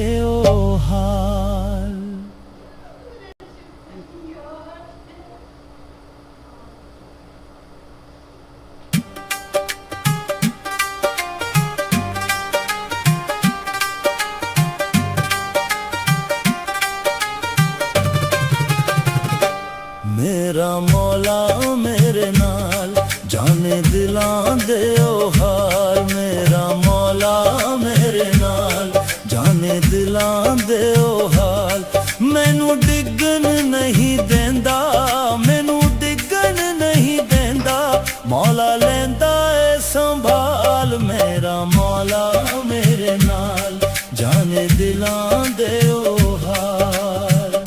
ਮੇਰਾ ਮੌਲਾ ਮੇਰੇ ਨਾਲ ਜਾਣੇ ਦਿਲਾਂ ਦੇ ਉਹ ਹਾਲ ਮੇਰਾ ਮੌਲਾ ਮੇਰੇ ਨਾਲ ਜਾਣੇ ਦਿਲਾਂ ਦੇ ਉਹ ਹਾਲ ਮੇਰਾ ਮੌਲਾ ਮੇਰੇ ਨਾਲ ਜਾਣੇ ਦਿਲਾਂ ਦੇ ਉਹ ਹਾਲ ਮੈਨੂੰ ਡਿੱਗਣ ਨਹੀਂ ਦਿੰਦਾ ਮੈਨੂੰ ਡਿੱਗਣ ਨਹੀਂ ਦਿੰਦਾ ਮੌਲਾ ਲੈਂਦਾ ਏ ਸੰਭਾਲ ਮੇਰਾ ਮੌਲਾ ਮੇਰੇ ਨਾਲ ਜਾਣੇ ਦਿਲਾਂ ਦੇ ਉਹ ਹਾਲ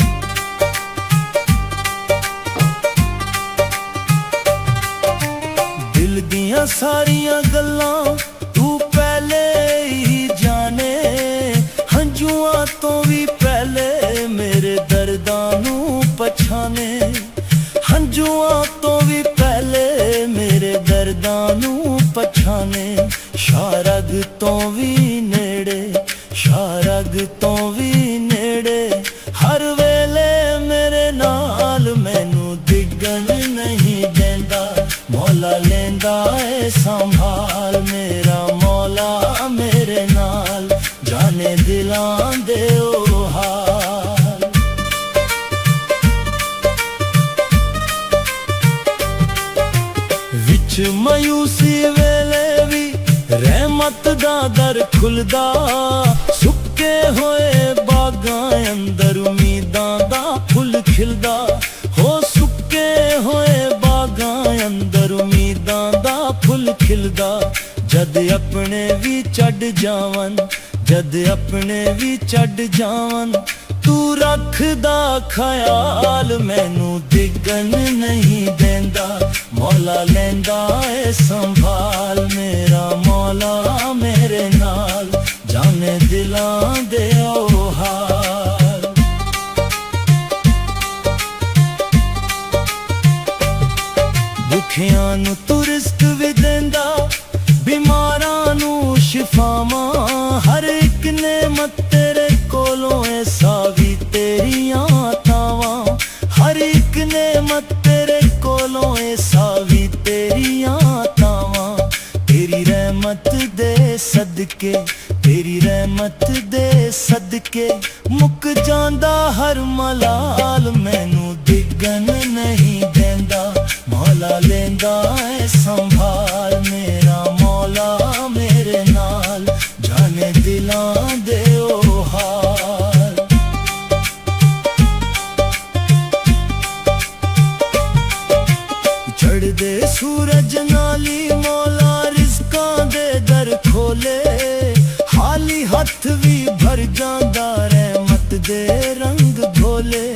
ਦਿਲ ਦੀਆਂ ਸਾਰੀਆਂ ਗੱਲਾਂ ਤੂੰ ਪਹਿਲੇ ਹੀ ਜਾਣੇ ਹੰਝੂਆਂ ਤੋਂ ਵੀ ਪਹਿਲੇ ਮੇਰੇ ਦਰਦਾਂ ਨੂੰ ਪਛਾਣੇ ਹੰਝੂਆਂ ਤੋਂ ਵੀ ਪਹਿਲੇ ਮੇਰੇ ਦਰਦਾਂ ਨੂੰ ਪਛਾਣੇ ਸ਼ਾਰਗ ਤੋਂ ਵੀ ਨੇੜੇ ਸ਼ਾਰਗ ਤੋਂ ਵੀ ਨੇੜੇ ਹਰ ਵੇਲੇ ਮੇਰੇ ਨਾਲ ਮੈਨੂੰ ਡਿੱਗਣ ਨਹੀਂ ਦਿੰਦਾ ਮੌਲਾ ਲੈਂਦਾ ਏ ਸੰਭਾਲ ਮੇਰਾ ਮੌਲਾ ਮੇਰੇ ਨਾਲ ਜਾਣੇ ਦਿਲਾਂ ਦੇ ਉਹ ਹਾਲ ਵਿੱਚ ਮਾਯੂਸੀ ਵੇਲੇ ਵੀ ਰਹਿਮਤ ਦਾ ਦਰ ਖੁੱਲਦਾ ਸੁੱਕੇ ਹੋਏ ਬਾਗਾਂ ਅੰਦਰ ਉਮੀਦਾਂ ਦਾ ਫੁੱਲ ਖਿਲਦਾ ਹੋ ਸੁੱਕੇ ਹੋਏ ਬਾਗਾਂ ਅੰਦਰ ਉਮੀਦਾਂ ਦਾ ਫੁੱਲ ਖਿਲਦਾ ਜਦ ਆਪਣੇ ਵੀ ਛੱਡ ਜਾਵਨ ਜਦ ਆਪਣੇ ਵੀ ਛੱਡ ਜਾਵਨ ਤੂੰ ਰੱਖਦਾ ਖਿਆਲ ਮੈਨੂੰ ਡਿੱਗਣ ਨਹੀਂ ਦਿੰਦਾ ਮੌਲਾ ਲੈਂਦਾ ਏ ਸੰਭਾਲ ਮੇਰਾ ਮੌਲਾ ਮੇਰੇ ਨਾਲ ਜਾਣੇ ਦਿਲਾਂ ਦੇ ਉਹ ਹਾਲ ਭੁੱਖਿਆਂ ਨੂੰ ਤੂੰ ਰਿਜ਼ਕ ਵੀ ਦਿੰਦਾ ਬਿਮਾਰਾਂ ਨੂੰ ਸ਼ਿਫਾਵਾਂ ਹਰ ਇੱਕ ਨੇਮਤ ਤੇਰੇ ਕੋਲੋਂ ਐਸਾ ਵੀ ਤੇਰੀਆਂ ਤਾਵਾਂ ਹਰ ਇੱਕ ਨੇਮਤ ਤੇਰੇ ਕੋਲੋਂ ਐਸਾ ਵੀ ਤੇਰੀਆਂ ਤਾਵਾਂ ਤੇਰੀ ਰਹਿਮਤ ਦੇ ਸਦਕੇ ਤੇਰੀ ਰਹਿਮਤ ਦੇ ਸਦਕੇ ਮੁੱਕ ਜਾਂਦਾ ਹਰ ਮਲਾਲ ਮੈਨੂੰ ਡਿੱਗਣ ਨਹੀਂ ਦਿੰਦਾ ਮੌਲਾ ਲੈਂਦਾ ਏ ਸੰਭਾਲ ਮੇਰਾ ਮੌਲਾ ਮੇਰੇ ਨਾਲ ਜਾਣੇ ਦਿਲਾਂ ਦੇ ਉਹ ਹਾਲ ਚੜ੍ਹਦੇ ਸੂਰਜ ਨਾਲੀ ਮੌਲਾ ਰਿਜ਼ਕਾਂ ਦੇ ਦਰ ਖੋਲੇ ਖਾਲੀ ਹੱਥ ਵੀ ਭਰ ਜਾਂਦਾ ਰਹਿਮਤ ਦੇ ਰੰਗ ਘੋਲੇ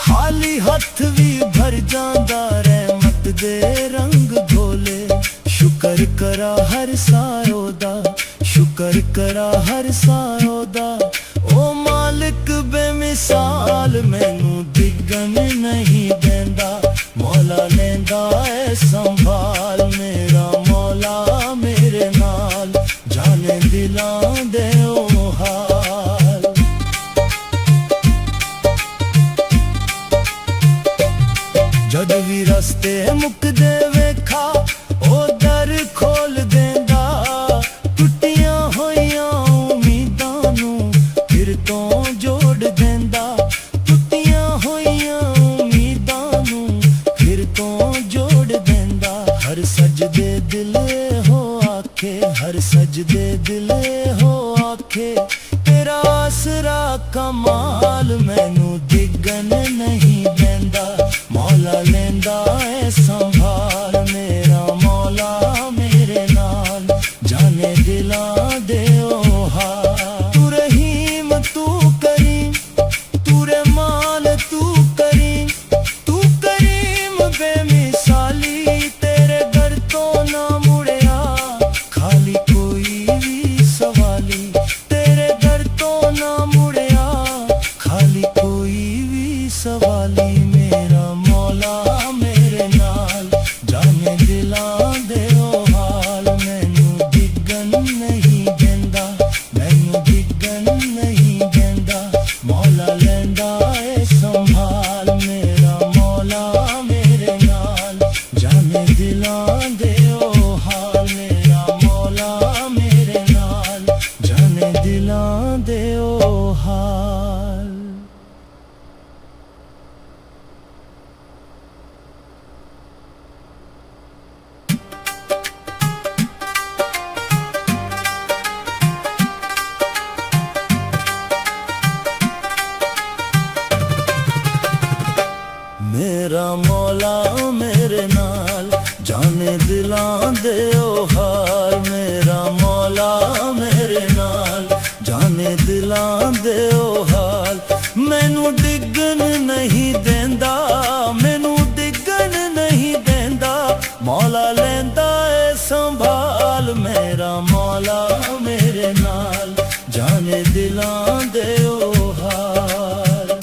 ਖਾਲੀ ਹੱਥ ਵੀ ਭਰ ਜਾਂਦਾ ਰਹਿਮਤ ਦੇ ਰੰਗ ਘੋਲੇ ਸ਼ੁਕਰ ਕਰਾ ਹਰ ਸਾਰੋ ਦਾ ਸ਼ੁਕਰ ਕਰਾ ਹਰ ਸਾਰੋ ਦਾ ਓ ਮਾਲਿਕ ਬੇਮਿਸਾਲ ਮੈਨੂੰ ਡਿੱਗਣ ਨਹੀਂ ਦਿੰਦਾ ਮੌਲਾ ਲੈਂਦਾ ਏ ਸੰਭਾਲ ਮੇਰਾ ਮੌਲਾ ਮੇਰੇ ਨਾਲ ਜਾਣੇ ਦਿਲਾਂ ਦੇ ਉਹ ਹਾਲ ਜਦ ਵੀ ਰਸਤੇ ਮੁੱਕਦੇ ਵੇਖਾ ਉਹ ਦਰ ਖੋਲ ਦਿੰਦਾ ਟੁੱਟੀਆਂ ਹੋਈਆਂ ਉਮੀਦਾਂ ਨੂੰ ਫਿਰ ਤੋਂ ਜੋੜ ਦਿੰਦਾ ਟੁੱਟੀਆਂ ਹੋਈਆਂ ਉਮੀਦਾਂ ਨੂੰ ਫਿਰ ਤੋਂ ਜੋੜ ਦਿੰਦਾ ਹਰ ਸਜਦੇ ਦਿਲ ਹੋ ਆਖੇ ਹਰ ਸਜਦੇ ਦਿਲ ਹੋ ਆਖੇ ਤੇਰਾ ਆਸਰਾ ਕਮਾਲ ਮੈਨੂੰ ਡਿੱਗਣ ਨਹੀਂ ਦਿੰਦਾ ਮੌਲਾ ਲੈਂਦਾ ਏ ਸੰਭਾਲ ਮੇਰਾ ਮੌਲਾ ਮੇਰੇ ਨਾਲ ਜਾਣੇ ਦਿਲਾਂ ਦੇ ਉਹ ਹਾਲ ਤੂੰ ਰਹੀਮ ਤੂੰ ਕਰੀਮ ਤੂੰ ਰਹਿਮਾਨ ਤੂੰ ਕਰੀਮ ਬੇਮਿਸਾਲੀ ਤੇਰੇ ਦਰ ਤੋਂ ਨਾ ਮੁੜਿਆ ਖਾਲੀ ਕੋਈ ਵੀ ਸਵਾਲੀ ਤੇਰੇ ਦਰ ਤੋਂ ਨਾ ਮੁੜਿਆ ਖਾਲੀ ਕੋਈ ਵੀ ਸਵਾਲੀ ਮੇਰਾ ਮੌਲਾ ਮੇਰੇ ਨਾਲ ਜਾਣੇ ਦਿਲਾਂ ਦੇ ਉਹ ਹਾਲ ਮੈਨੂੰ ਡਿੱਗਣ ਨਹੀਂ ਦਿੰਦਾ ਮੈਨੂੰ ਡਿੱਗਣ ਨਹੀਂ ਦਿੰਦਾ ਮੌਲਾ ਲੈਂਦਾ ਏ ਸੰਭਾਲ ਮੇਰਾ ਮੌਲਾ ਮੇਰੇ ਨਾਲ ਜਾਣੇ ਦਿਲਾਂ ਦੇ ਉਹ ਹਾਲ ਮੇਰਾ ਮੌਲਾ ਮੇਰੇ ਨਾਲ ਜਾਣੇ ਦਿਲਾਂ ਦੇ ਉਹ ਹਾਲ ਮੇਰਾ ਮੌਲਾ ਮੇਰੇ ਨਾਲ ਜਾਣੇ ਦਿਲਾਂ ਦੇ ਉਹ ਹਾਲ ਮੇਰਾ ਮੌਲਾ ਮੇਰੇ ਨਾਲ ਜਾਣੇ ਦਿਲਾਂ ਦੇ ਉਹ ਹਾਲ ਮੈਨੂੰ ਡਿੱਗਣ ਨਹੀਂ ਦਿੰਦਾ ਮੈਨੂੰ ਡਿੱਗਣ ਨਹੀਂ ਦਿੰਦਾ ਮੌਲਾ ਲੈਂਦਾ ਏ ਸੰਭਾਲ ਮੇਰਾ ਮੌਲਾ ਮੇਰੇ ਨਾਲ ਜਾਣੇ ਦਿਲਾਂ ਦੇ ਉਹ ਹਾਲ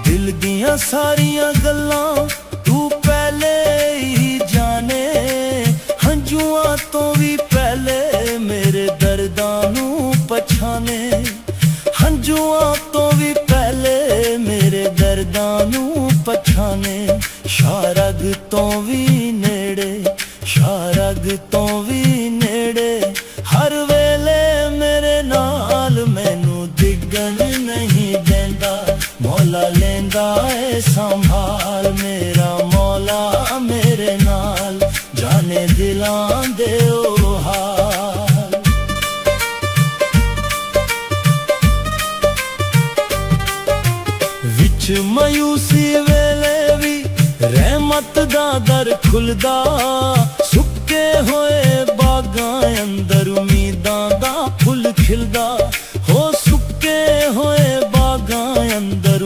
ਦਿਲ ਦੀਆਂ ਸਾਰੀਆਂ ਗੱਲਾਂ ਤੂੰ ਪਹਿਲੇ ਹੀ ਜਾਣੇ ਹੰਝੂਆਂ ਤੋਂ ਵੀ ਪਹਿਲੇ ਮੇਰੇ ਦਰਦਾਂ ਨੂੰ ਪਛਾਣੇ ਹੰਝੂਆਂ ਤੋਂ ਵੀ ਪਹਿਲੇ ਮੇਰੇ ਦਰਦਾਂ ਨੂੰ ਪਛਾਣੇ ਸ਼ਾਰਗ ਤੋਂ ਵੀ ਨੇੜੇ ਸ਼ਾਰਗ ਤੋਂ ਵੀ ਨੇੜੇ ਹਰ ਵੇਲੇ ਮੇਰੇ ਨਾਲ ਮੈਨੂੰ ਡਿੱਗਣ ਨਹੀਂ ਦਿੰਦਾ ਮੌਲਾ ਲੈਂਦਾ ਏ ਸੰਭਾਲ ਮੇਰਾ ਮੌਲਾ ਮੇਰੇ ਨਾਲ ਜਾਣੇ ਦਿਲਾਂ ਦੇ ਉਹ ਹਾਲ ਵਿੱਚ ਮਾਯੂਸੀ ਵੇਲੇ ਵੀ ਰਹਿਮਤ ਦਾ ਦਰ ਖੁੱਲਦਾ ਸੁੱਕੇ ਹੋਏ ਬਾਗਾਂ ਅੰਦਰ ਉਮੀਦਾਂ ਦਾ ਫੁੱਲ ਖਿਲਦਾ ਹੋ ਸੁੱਕੇ ਹੋਏ ਬਾਗਾਂ ਅੰਦਰ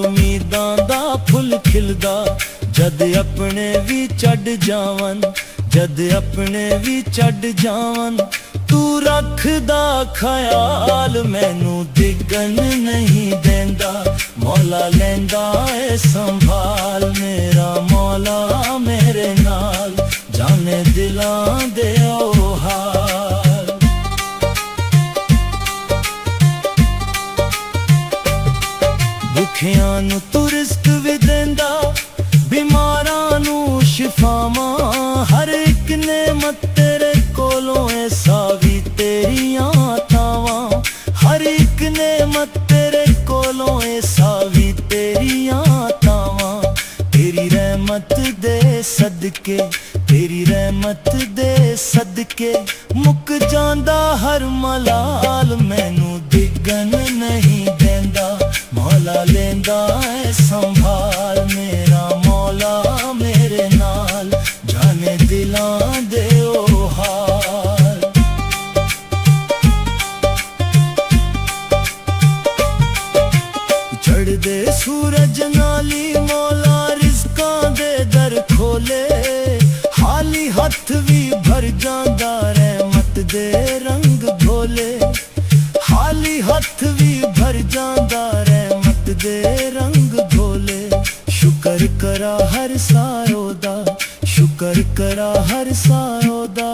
जद अपने भी छड़ जावन तू रखदा ख्याल मैनू डिगन नहीं देंदा मौला लेंदा ए संभाल मेरा मौला मेरे नाल जाने दिलां दे ओ हाल भुखियां नू तू रिस्क भी देंदा बीमारां नू शिफावां हर एक नेमत तेरे कोलों ऐसा भी तेरियां तावां हर एक नेमत तेरे कोलों ऐसा भी तेरियां तावां तेरी रहमत दे सदके तेरी रहमत दे सदके मुक जांदा हर मलाल मैनू डिगन नहीं देंदा मौला लेंदा है संभाल मेरा मौला मेरे नाल जाने दिलां दे ओ हाल चढ़दे सूरज नाली मौला रिज़कां दे दर खोले हाली हथ भी भर जांदा रहमत दे रंग भोले हाली हथ भी भर जांदा रहमत दे रंग भोले शुक्र करा हर सारो दा शुक्र करा हर सारो दा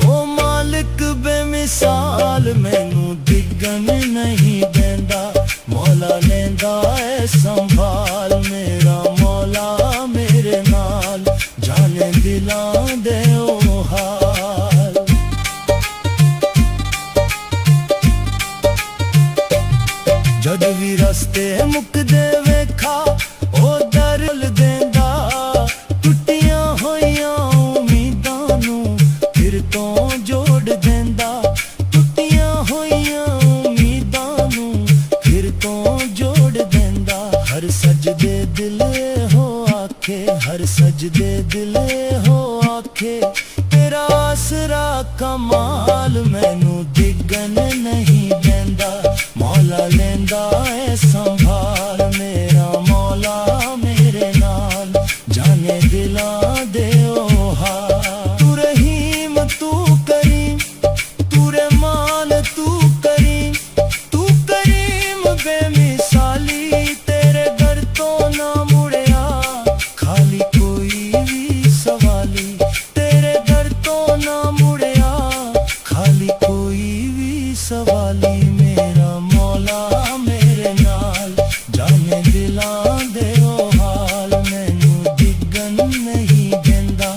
ओ मालिक बेमिसाल मैनू डिगन नहीं देंदा मौला लेंदा है संभाल मेरा मौला मेरे नाल जाने दिलां दे ओ हाल जद भी रस्ते मुकदे वेखा ओ दरल देंदा टुटियां होइयां उम्मीदां नू फिर तो जोड़ देंदा टुटियां होइयां उम्मीदां नू फिर तो जोड़ देंदा हर सजदे दिल हो आखे हर सजदे दिल हो आखे तेरा आसरा कमाल मैनू डिगन नहीं देंदा मौला लेंदा है संभाल मेरा मौला मेरे नाल जाने दिलां दे ओ हाल तू रहीम तू करीम तू रहमान तू करीम बेमिसाली तेरे दर तो ना मुड़िया खाली कोई भी सवाली तेरे दर तो ना मुड़िया खाली कोई भी सवाली मेरा मौला मेरे नाल जाने दिलां दे ओ हाल मैनू डिगन नहीं देंदा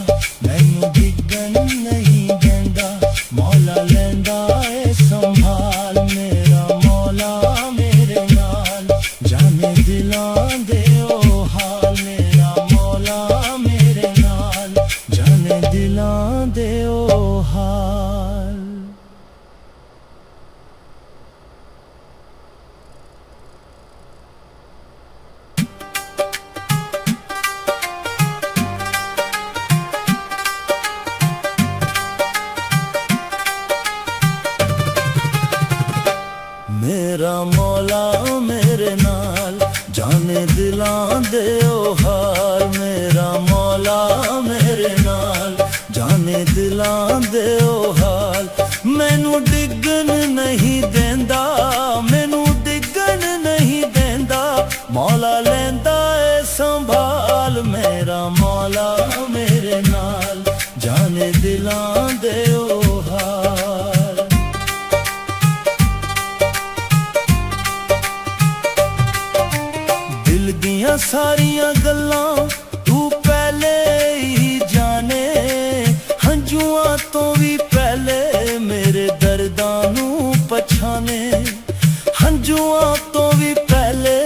मैनू डिगन नहीं देंदा मौला लेंदा ए संभाल मेरा मौला मेरे नाल जाने दिलां दे ओ हाल मेरा मौला मेरे नाल जाने दिलां दे ओ हाल मेरा मौला मेरे नाल जाने दिलां दे ओ हाल मेरा मौला मेरे नाल जाने दिलां दे ओ हाल मैनू डिगन नहीं देंदा मैनू डिगन नहीं देंदा मौला लेंदा ए संभाल मेरा मौला मेरे नाल जाने दिलां दे ओ हाल दिल दियां सारियां गल्लां तू पहले ही जाने हंजुआं तो भी पहले मेरे दर्दां नू पछाने हंजुआं तो भी पहले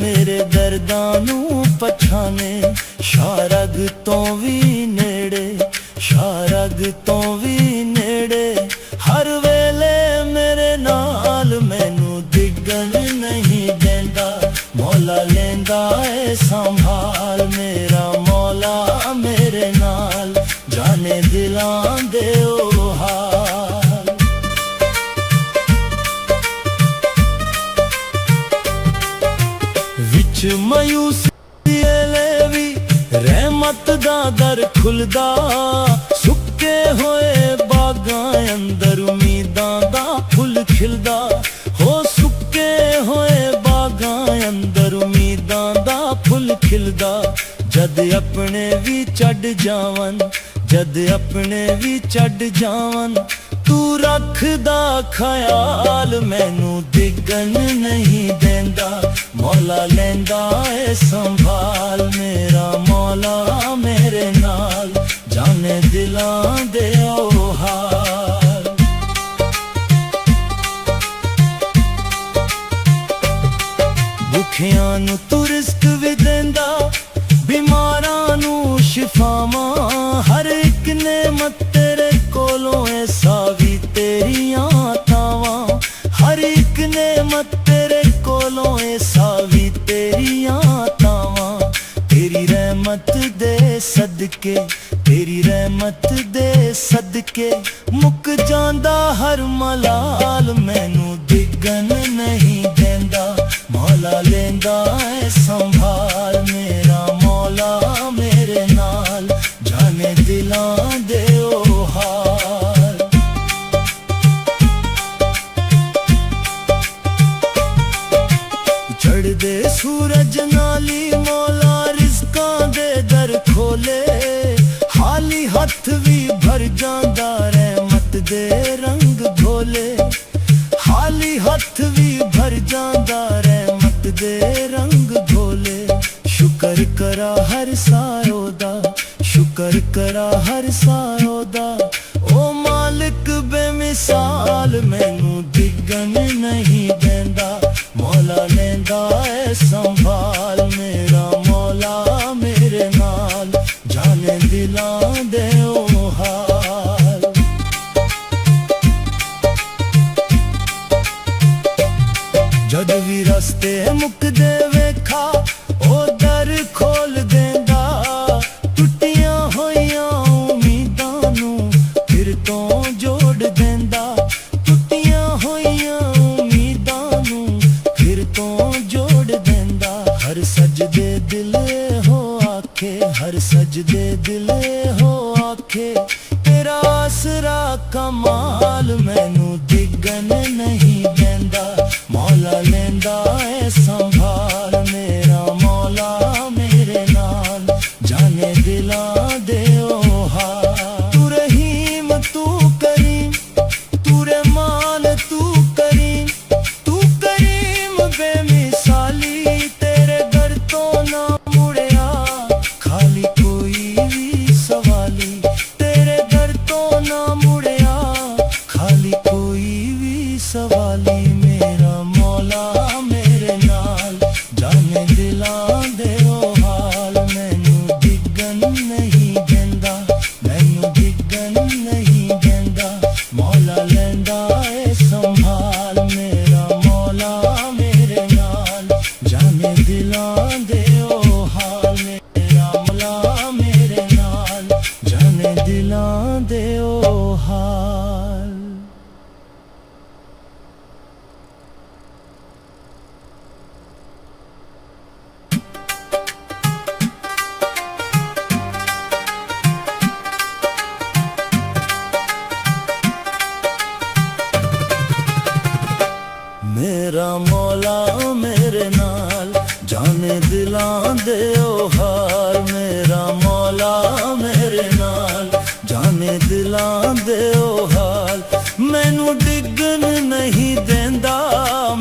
मेरे दर्दां नू पछाने शारग तो भी नेड़े शारग तो भी नेड़े हर वेले मेरे नाल मैनू डिगन नहीं देंदा मौला लेंदा है संभाल मेरा मौला मेरे नाल जाने दिलां दे ओ हाल विच मायूसी रहमत दा दर खुलदा सुक्के खिलदा हो सुके होए बागां अंदर उम्मीदां दा फुल खिलदा जद अपने भी चढ़ जावन जद अपने भी चढ़ जावन तू रखदा ख्याल मैनू डिगन नहीं देंदा मौला लेंदा ए संभाल मेरा मौला मेरे नाल जाने दिलां दे ओ हाल भुखियां नू तू रिस्क भी देंदा बीमारां नू शिफावां हर एक नेमत तेरे कोलों ऐसा भी तेरियां तावां हर एक नेमत तेरे कोलों ऐसा भी तेरियां तावां तेरी रहमत दे सदके तेरी रहमत दे सदके मुक जांदा हर मलाल मैनू डिगन नहीं देंदा मौला लेंदा ए संभाल मेरा मौला मेरे नाल जाने दिलां दे ओ हाल चढ़दे सूरज नाली मौला रिज़कां दे दर खोले हाली हथ भी भर जांदा रहमत दे रंग घोले हाली हथ भी भर जांदा रहमत दे रंग घोले शुक्र करा हर सायो दा शुक्र करा हर सायो दा ओ मालिक बेमिसाल मैनू डिगन नहीं देंदा मौला लेंदा ए संभाल मेरा मौला मेरे नाल जाने दिलां दे ओ हाल जद भी रस्ते मुकदे वेखा ओ दर खोल देंदा टुटियां होइयां उम्मीदां नू फिर तो जोड़ देंदा टुटियां होइयां उम्मीदां नू फिर तो जोड़ देंदा हर सजदे दिल हो आखे हर सजदे दिल हो आखे तेरा आसरा कमाल मैनू डिगन नहीं देंदा मौला लेंदा ए संभाल मेरा मौला मेरे नाल जाने दिलां दे ओ हाल तू रहीम तू करीम तू रहमान तू करीम बेमिसाली तेरे दर तो ना मुड़िया खाली कोई भी सवाली तेरे दर तो ना मुड़िया खाली कोई भी सवाली मेरा मौला मेरे नाल जाने दिलां दे ओ हाल मैनू डिगन नहीं देंदा मैनू डिगन नहीं देंदा मौला लेंदा ए संभाल मेरा मौला मेरे नाल जाने दिलां दे ओ हाल मेरा मौला मेरे नाल जाने दिलां दे ओ हाल मेरा मौला मेरे नाल जाने दिलां दे ओ हाल मेरा मौला मेरे नाल जाने दिलां दे ओ हाल मैनू डिगन नहीं देंदा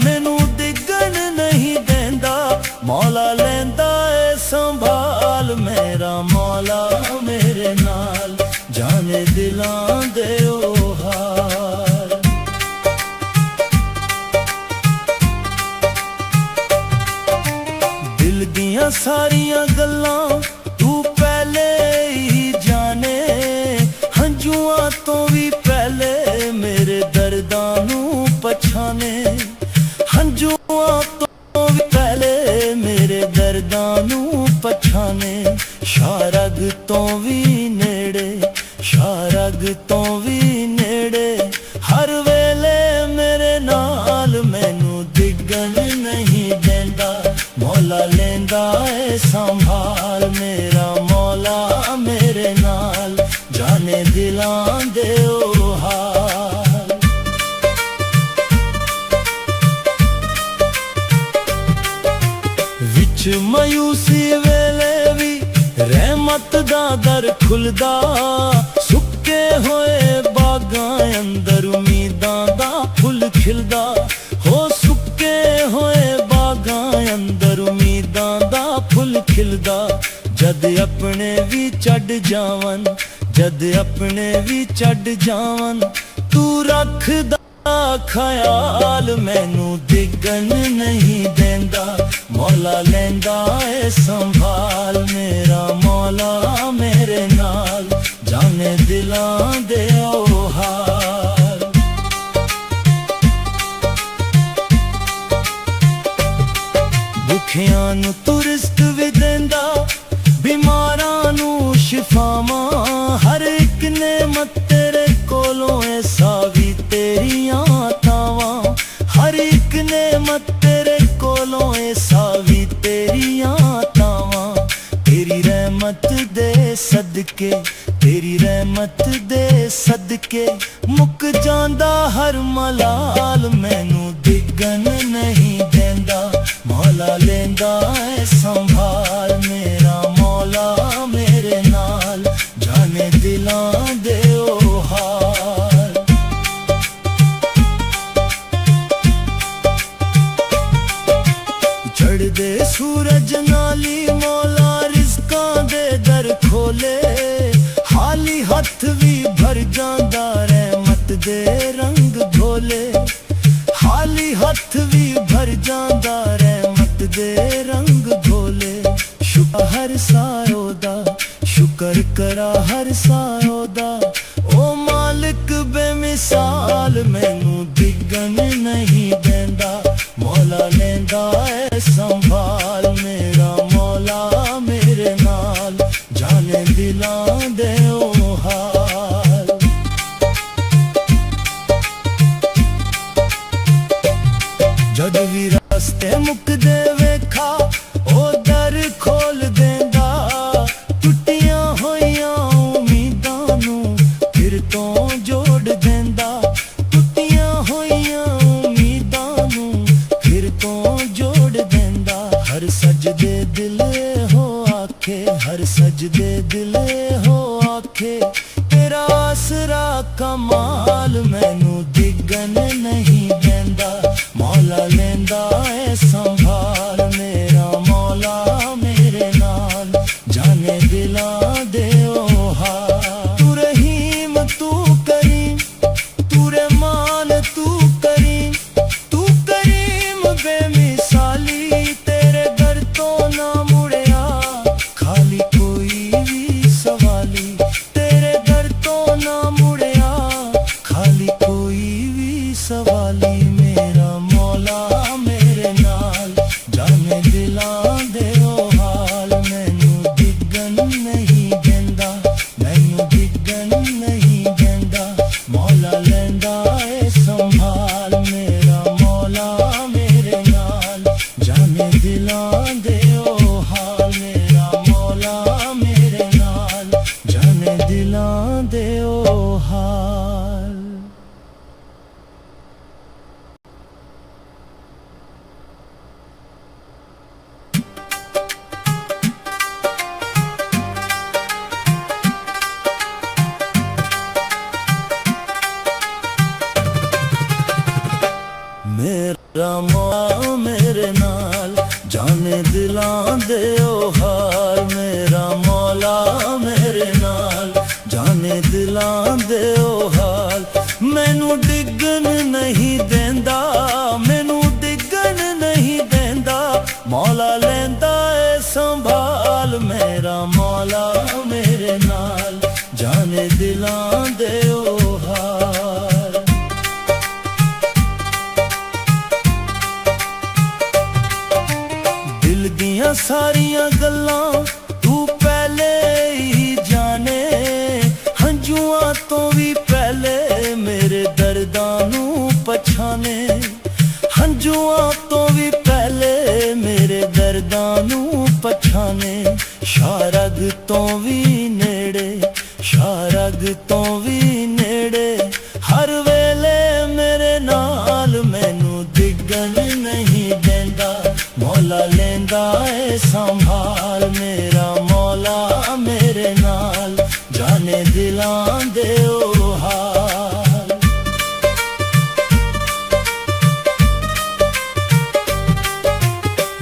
मैनू डिगन नहीं देंदा मौला लेंदा ए संभाल मेरा मौला मेरे नाल जाने दिलां दे ओ हाल दिल दियां सारियां गल्लां तू पहले ही जाने हंजुआं तो भी पहले मेरे दर्दां नू पछाने हंजुआं तो भी पहले मेरे दर्दां नू पछाने शारग तो भी नेड़े शारग तो भी नेड़े हर वेले मेरे नाल मैनू डिगन नहीं देंदा मौला लेंदा ए संभाल मेरा मौला मेरे नाल जाने दिलां दे ओ हाल ਵਿੱਚ ਮਾਯੂਸੀ ਵੇਲੇ ਵੀ ਰਹਿਮਤ ਦਾ ਦਰ ਖੁੱਲਦਾ ਸੁੱਕੇ ਹੋਏ ਬਾਗਾਂ ਅੰਦਰ ਉਮੀਦਾਂ ਦਾ ਫੁੱਲ ਖਿਲਦਾ ਹੋ ਸੁੱਕੇ ਹੋਏ ਬਾਗਾਂ ਅੰਦਰ ਉਮੀਦਾਂ ਦਾ ਫੁੱਲ ਖਿਲਦਾ ਜਦ ਆਪਣੇ ਵੀ ਛੱਡ ਜਾਵਨ ਜਦ ਆਪਣੇ ਵੀ ਛੱਡ ਜਾਵਨ ਤੂੰ ਰੱਖਦਾ ਖਿਆਲ ਮੈਨੂੰ ਡਿੱਗਣ ਨਹੀਂ ਦਿੰਦਾ ਮੌਲਾ ਲੈਂਦਾ ਏ ਸੰਭਾਲ ਮੇਰਾ ਮੌਲਾ ਮੇਰੇ ਨਾਲ ਜਾਣੇ ਦਿਲਾਂ ਦੇ ਓ ਹਾਲ ਭੁੱਖਿਆਂ ਨੂੰ ਤੂੰ ਰਿਜ਼ਕ ਵੀ ਦਿੰਦਾ ਬਿਮਾਰਾਂ ਨੂੰ ਸ਼ਿਫਾਵਾਂ ਹਰ ਇੱਕ ਨੇਮਤ ਤੇਰੇ ਕੋਲੋਂ ਐਸਾ ਵੀ ਤੇਰੀਆਂ ਤਾਵਾਂ ਹਰ ਇੱਕ ਨੇਮਤ ਤੇਰੇ ਕੋਲੋਂ ਐਸਾ ਵੀ ਤੇਰੀਆਂ ਤਾਵਾਂ ਤੇਰੀ ਰਹਿਮਤ ਦੇ ਸਦਕੇ ਤੇਰੀ ਰਹਿਮਤ ਦੇ ਸਦਕੇ ਮੁੱਕ ਜਾਂਦਾ ਹਰ ਮਲਾਲ ਮੈਨੂੰ ਡਿੱਗਣ ਨਹੀਂ ਦਿੰਦਾ ਮੌਲਾ ਲੈਂਦਾ ਏ ਸੰਭਾਲ ਮੇਰਾ ਮੌਲਾ ਮੇਰੇ ਨਾਲ ਜਾਣੇ ਦਿਲਾਂ ਦੇ ਓ ਹਾਲ ਚੜ੍ਹਦੇ ਸੂਰਜ ਨਾਲੀ ਮੌਲਾ ਰਿਜ਼ਕਾਂ ਦੇ ਦਰ ਖੋਲੇ ਖਾਲੀ ਹੱਥ ਵੀ ਭਰ ਜਾਂਦਾ ਰਹਿਮਤ ਦੇ ਰੰਗ ਘੋਲੇ ਖਾਲੀ ਹੱਥ ਵੀ ਭਰ ਜਾਂਦਾ ਰਹਿਮਤ ਦੇ ਰੰਗ ਘੋਲੇ ਸ਼ੁਕਰ ਹਰ ਸਾਇਓ ਦਾ ਸ਼ੁਕਰ ਕਰਾ ਹਰ ਸਾਇਓ ਦਾ ਓ ਮਾਲਿਕ ਬੇਮਿਸਾਲ ਮੈਨੂੰ ਡਿੱਗਣ ਨਹੀਂ ਦਿੰਦਾ ਮੌਲਾ ਲੈਂਦਾ ਏ ਸੰਭਾਲ ਮੇਰਾ ਮੌਲਾ ਮੇਰੇ ਨਾਲ ਜਾਣੇ ਦਿਲਾਂ ਦੇ ਓ ਹਾਲ ਜਦ ਵੀ ਰਸਤੇ ਮੁੱਕਦੇ ਵੇਖਾ ਉਹ ਦਰ ਖੋਲ ਦਿੰਦਾ ਟੁੱਟੀਆਂ ਹੋਈਆਂ ਉਮੀਦਾਂ ਨੂੰ ਫਿਰ ਤੋਂ ਜੋੜ ਦਿੰਦਾ ਟੁੱਟੀਆਂ ਹੋਈਆਂ ਉਮੀਦਾਂ ਨੂੰ ਫਿਰ ਤੋਂ ਜੋੜ ਦਿੰਦਾ ਹਰ ਸਜਦੇ ਦਿਲ ਹੋ ਆਖੇ ਹਰ ਸਜਦੇ ਦਿਲ ਹੋ ਆਖੇ ਤੇਰਾ ਆਸਰਾ ਕਮਾਲ ਮੈਨੂੰ ਡਿੱਗਣ ਨਹੀਂ ਦਿੰਦਾ ਮੌਲਾ ਲੈਂਦਾ ਏ ਸੰਭਾਲ ਮੇਰਾ ਮੌਲਾ ਮੇਰੇ ਨਾਲ ਜਾਣੇ ਦਿਲਾਂ ਦੇ ਓ ਹਾਲ ਤੂੰ ਰਹੀਮ ਤੂੰ ਕਰੀਮ ਤੂੰ ਰਹਿਮਾਨ ਤੂੰ ਕਰੀਮ ਬੇਮਿਸਾਲੀ ਤੇਰੇ ਦਰ ਤੋਂ ਨਾ ਮੁੜਿਆ ਖਾਲੀ ਕੋਈ ਵੀ ਸਵਾਲੀ ਤੇਰੇ ਦਰ ਤੋਂ ਨਾ ਮੁੜਿਆ ਖਾਲੀ ਕੋਈ ਵੀ ਸਵਾਲੀ ਮੇਰਾ ਮੌਲਾ ਮੇਰੇ ਨਾਲ ਜਾਣੇ ਦਿਲਾਂ ਦੇ ਓ ਹਾਲ ਮੈਨੂੰ ਡਿੱਗਣ ਨਹੀਂ ਦਿੰਦਾ ਮੈਨੂੰ ਡਿੱਗਣ ਨਹੀਂ ਦਿੰਦਾ ਮੌਲਾ ਲੈਂਦਾ ਏ ਸੰਭਾਲ ਮੇਰਾ ਮੌਲਾ ਮੇਰੇ ਨਾਲ ਜਾਣੇ ਦਿਲਾਂ ਦੇ ਓ ਹਾਲ ਮੇਰਾ ਮੌਲਾ ਮੇਰੇ ਨਾਲ ਜਾਣੇ ਦਿਲਾਂ ਦੇ ਓ ਹਾਲ ਮੇਰਾ ਮੌਲਾ ਮੇਰੇ ਨਾਲ ਜਾਣੇ ਦਿਲਾਂ ਦੇ ਓ ਹਾਲ ਮੇਰਾ ਮੌਲਾ ਮੇਰੇ ਨਾਲ ਜਾਣੇ ਦਿਲਾਂ ਦੇ ਓ ਹਾਲ ਮੈਨੂੰ ਡਿੱਗਣ ਨਹੀਂ ਦਿੰਦਾ ਮੈਨੂੰ ਡਿੱਗਣ ਨਹੀਂ ਦਿੰਦਾ ਮੌਲਾ ਲੈਂਦਾ ਏ ਸੰਭਾਲ ਮੇਰਾ ਮੌਲਾ ਮੇਰੇ ਨਾਲ ਜਾਣੇ ਦਿਲਾਂ ਦੇ ਓ ਹਾਲ ਦਿਲ ਦੀਆਂ ਸਾਰੀਆਂ ਗੱਲਾਂ ਤੂੰ ਪਹਿਲੇ ਹੀ ਜਾਣੇ ਹੰਝੂਆਂ ਤੋਂ ਵੀ ਪਹਿਲੇ ਮੇਰੇ ਦਰਦਾਂ ਨੂੰ ਪਛਾਣੇ ਹੰਝੂਆਂ ਤੋਂ ਵੀ ਪਹਿਲੇ ਮੇਰੇ ਦਰਦਾਂ ਨੂੰ ਪਛਾਣੇ ਸ਼ਾਰਗ ਤੋਂ ਵੀ ਨੇੜੇ ਸ਼ਾਰਗ ਤੋਂ ਵੀ ਨੇੜੇ ਹਰ ਵੇਲੇ ਮੇਰੇ ਨਾਲ ਮੈਨੂੰ ਡਿੱਗਣ ਨਹੀਂ ਦਿੰਦਾ ਮੌਲਾ ਲੈਂਦਾ ਏ ਸੰਭਾਲ ਮੇਰਾ ਮੌਲਾ ਮੇਰੇ ਨਾਲ ਜਾਣੇ ਦਿਲਾਂ ਦੇ ਉਹ ਹਾਲ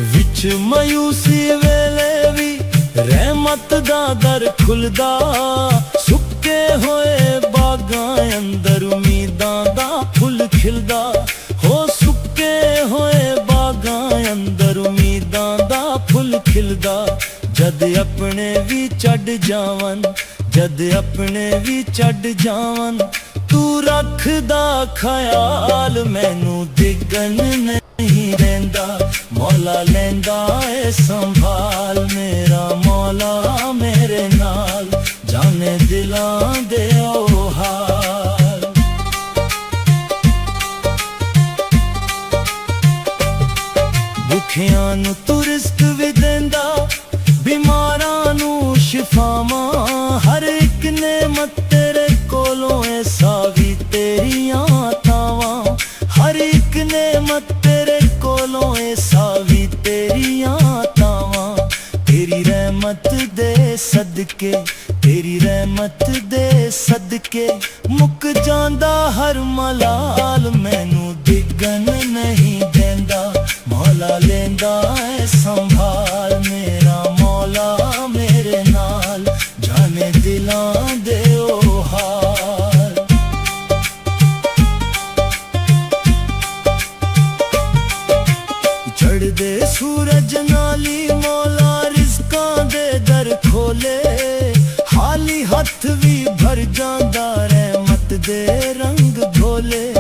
ਵਿੱਚ ਮਾਯੂਸੀ ਵੇਲੇ ਵੀ ਰਹਿਮਤ ਦਾ ਦਰ ਖੁੱਲਦਾ ਸੁੱਕੇ ਹੋਏ ਬਾਗਾਂ ਅੰਦਰ ਉਮੀਦਾਂ ਦਾ ਫੁੱਲ ਖਿਲਦਾ ਹੋ ਸੁੱਕੇ ਹੋਏ ਬਾਗਾਂ ਅੰਦਰ ਉਮੀਦਾਂ ਦਾ ਫੁੱਲ ਖਿਲਦਾ ਜਦ ਆਪਣੇ ਵੀ ਛੱਡ ਜਾਵਨ ਜਦ ਆਪਣੇ ਵੀ ਛੱਡ ਜਾਵਨ ਤੂੰ ਰੱਖਦਾ ਖਿਆਲ ਮੈਨੂੰ ਡਿੱਗਣ ਨਹੀਂ ਰਹਿੰਦਾ ਮੌਲਾ ਲੈਂਦਾ ਏ ਸੰਭਾਲ ਮੇਰਾ ਮੌਲਾ ਮੇਰੇ ਨਾਲ ਜਾਣੇ ਦਿਲਾਂ ਦੇ ਉਹ ਹਾਲ ਭੁੱਖਿਆਂ ਨੂੰ ਤੂੰ ਰਿਜ਼ਕ ਵੀ ਦਿੰਦਾ ਬਿਮਾਰਾਂ ਨੂੰ ਸ਼ਿਫਾਵਾਂ ਹਰ ਇੱਕ ਨੇਮਤ ਤੇਰੇ ਕੋਲੋਂ ਐਸਾ ਵੀ ਤੇਰੀਆਂ ਤਾਵਾਂ ਹਰ ਇੱਕ ਨੇਮਤ ਤੇਰੇ ਕੋਲੋਂ ਐਸਾ ਵੀ ਤੇਰੀਆਂ ਤਾਵਾਂ ਤੇਰੀ ਰਹਿਮਤ ਦੇ ਸਦਕੇ ਤੇਰੀ ਰਹਿਮਤ ਦੇ ਸਦਕੇ ਮੁੱਕ ਜਾਂਦਾ ਹਰ ਮਲਾਲ ਮੈਨੂੰ ਡਿੱਗਣ ਨਹੀਂ ਦਿੰਦਾ ਮੌਲਾ ਲੈਂਦਾ ਏ ਸੰਭਾਲ ਮੇਰਾ ਮੌਲਾ ਮੇਰੇ ਨਾਲ ਜਾਣੇ ਦਿਲਾਂ ਦੇ ਉਹ ਹਾਲ ਚੜ੍ਹਦੇ ਸੂਰਜ ਨਾਲੀ ਮੌਲਾ ਰਿਜ਼ਕਾਂ ਦੇ ਦਰ ਖੋਲੇ ਖਾਲੀ ਹੱਥ ਵੀ ਭਰ ਜਾਂਦਾ ਰਹਿਮਤ ਦੇ ਰੰਗ ਭੋਲੇ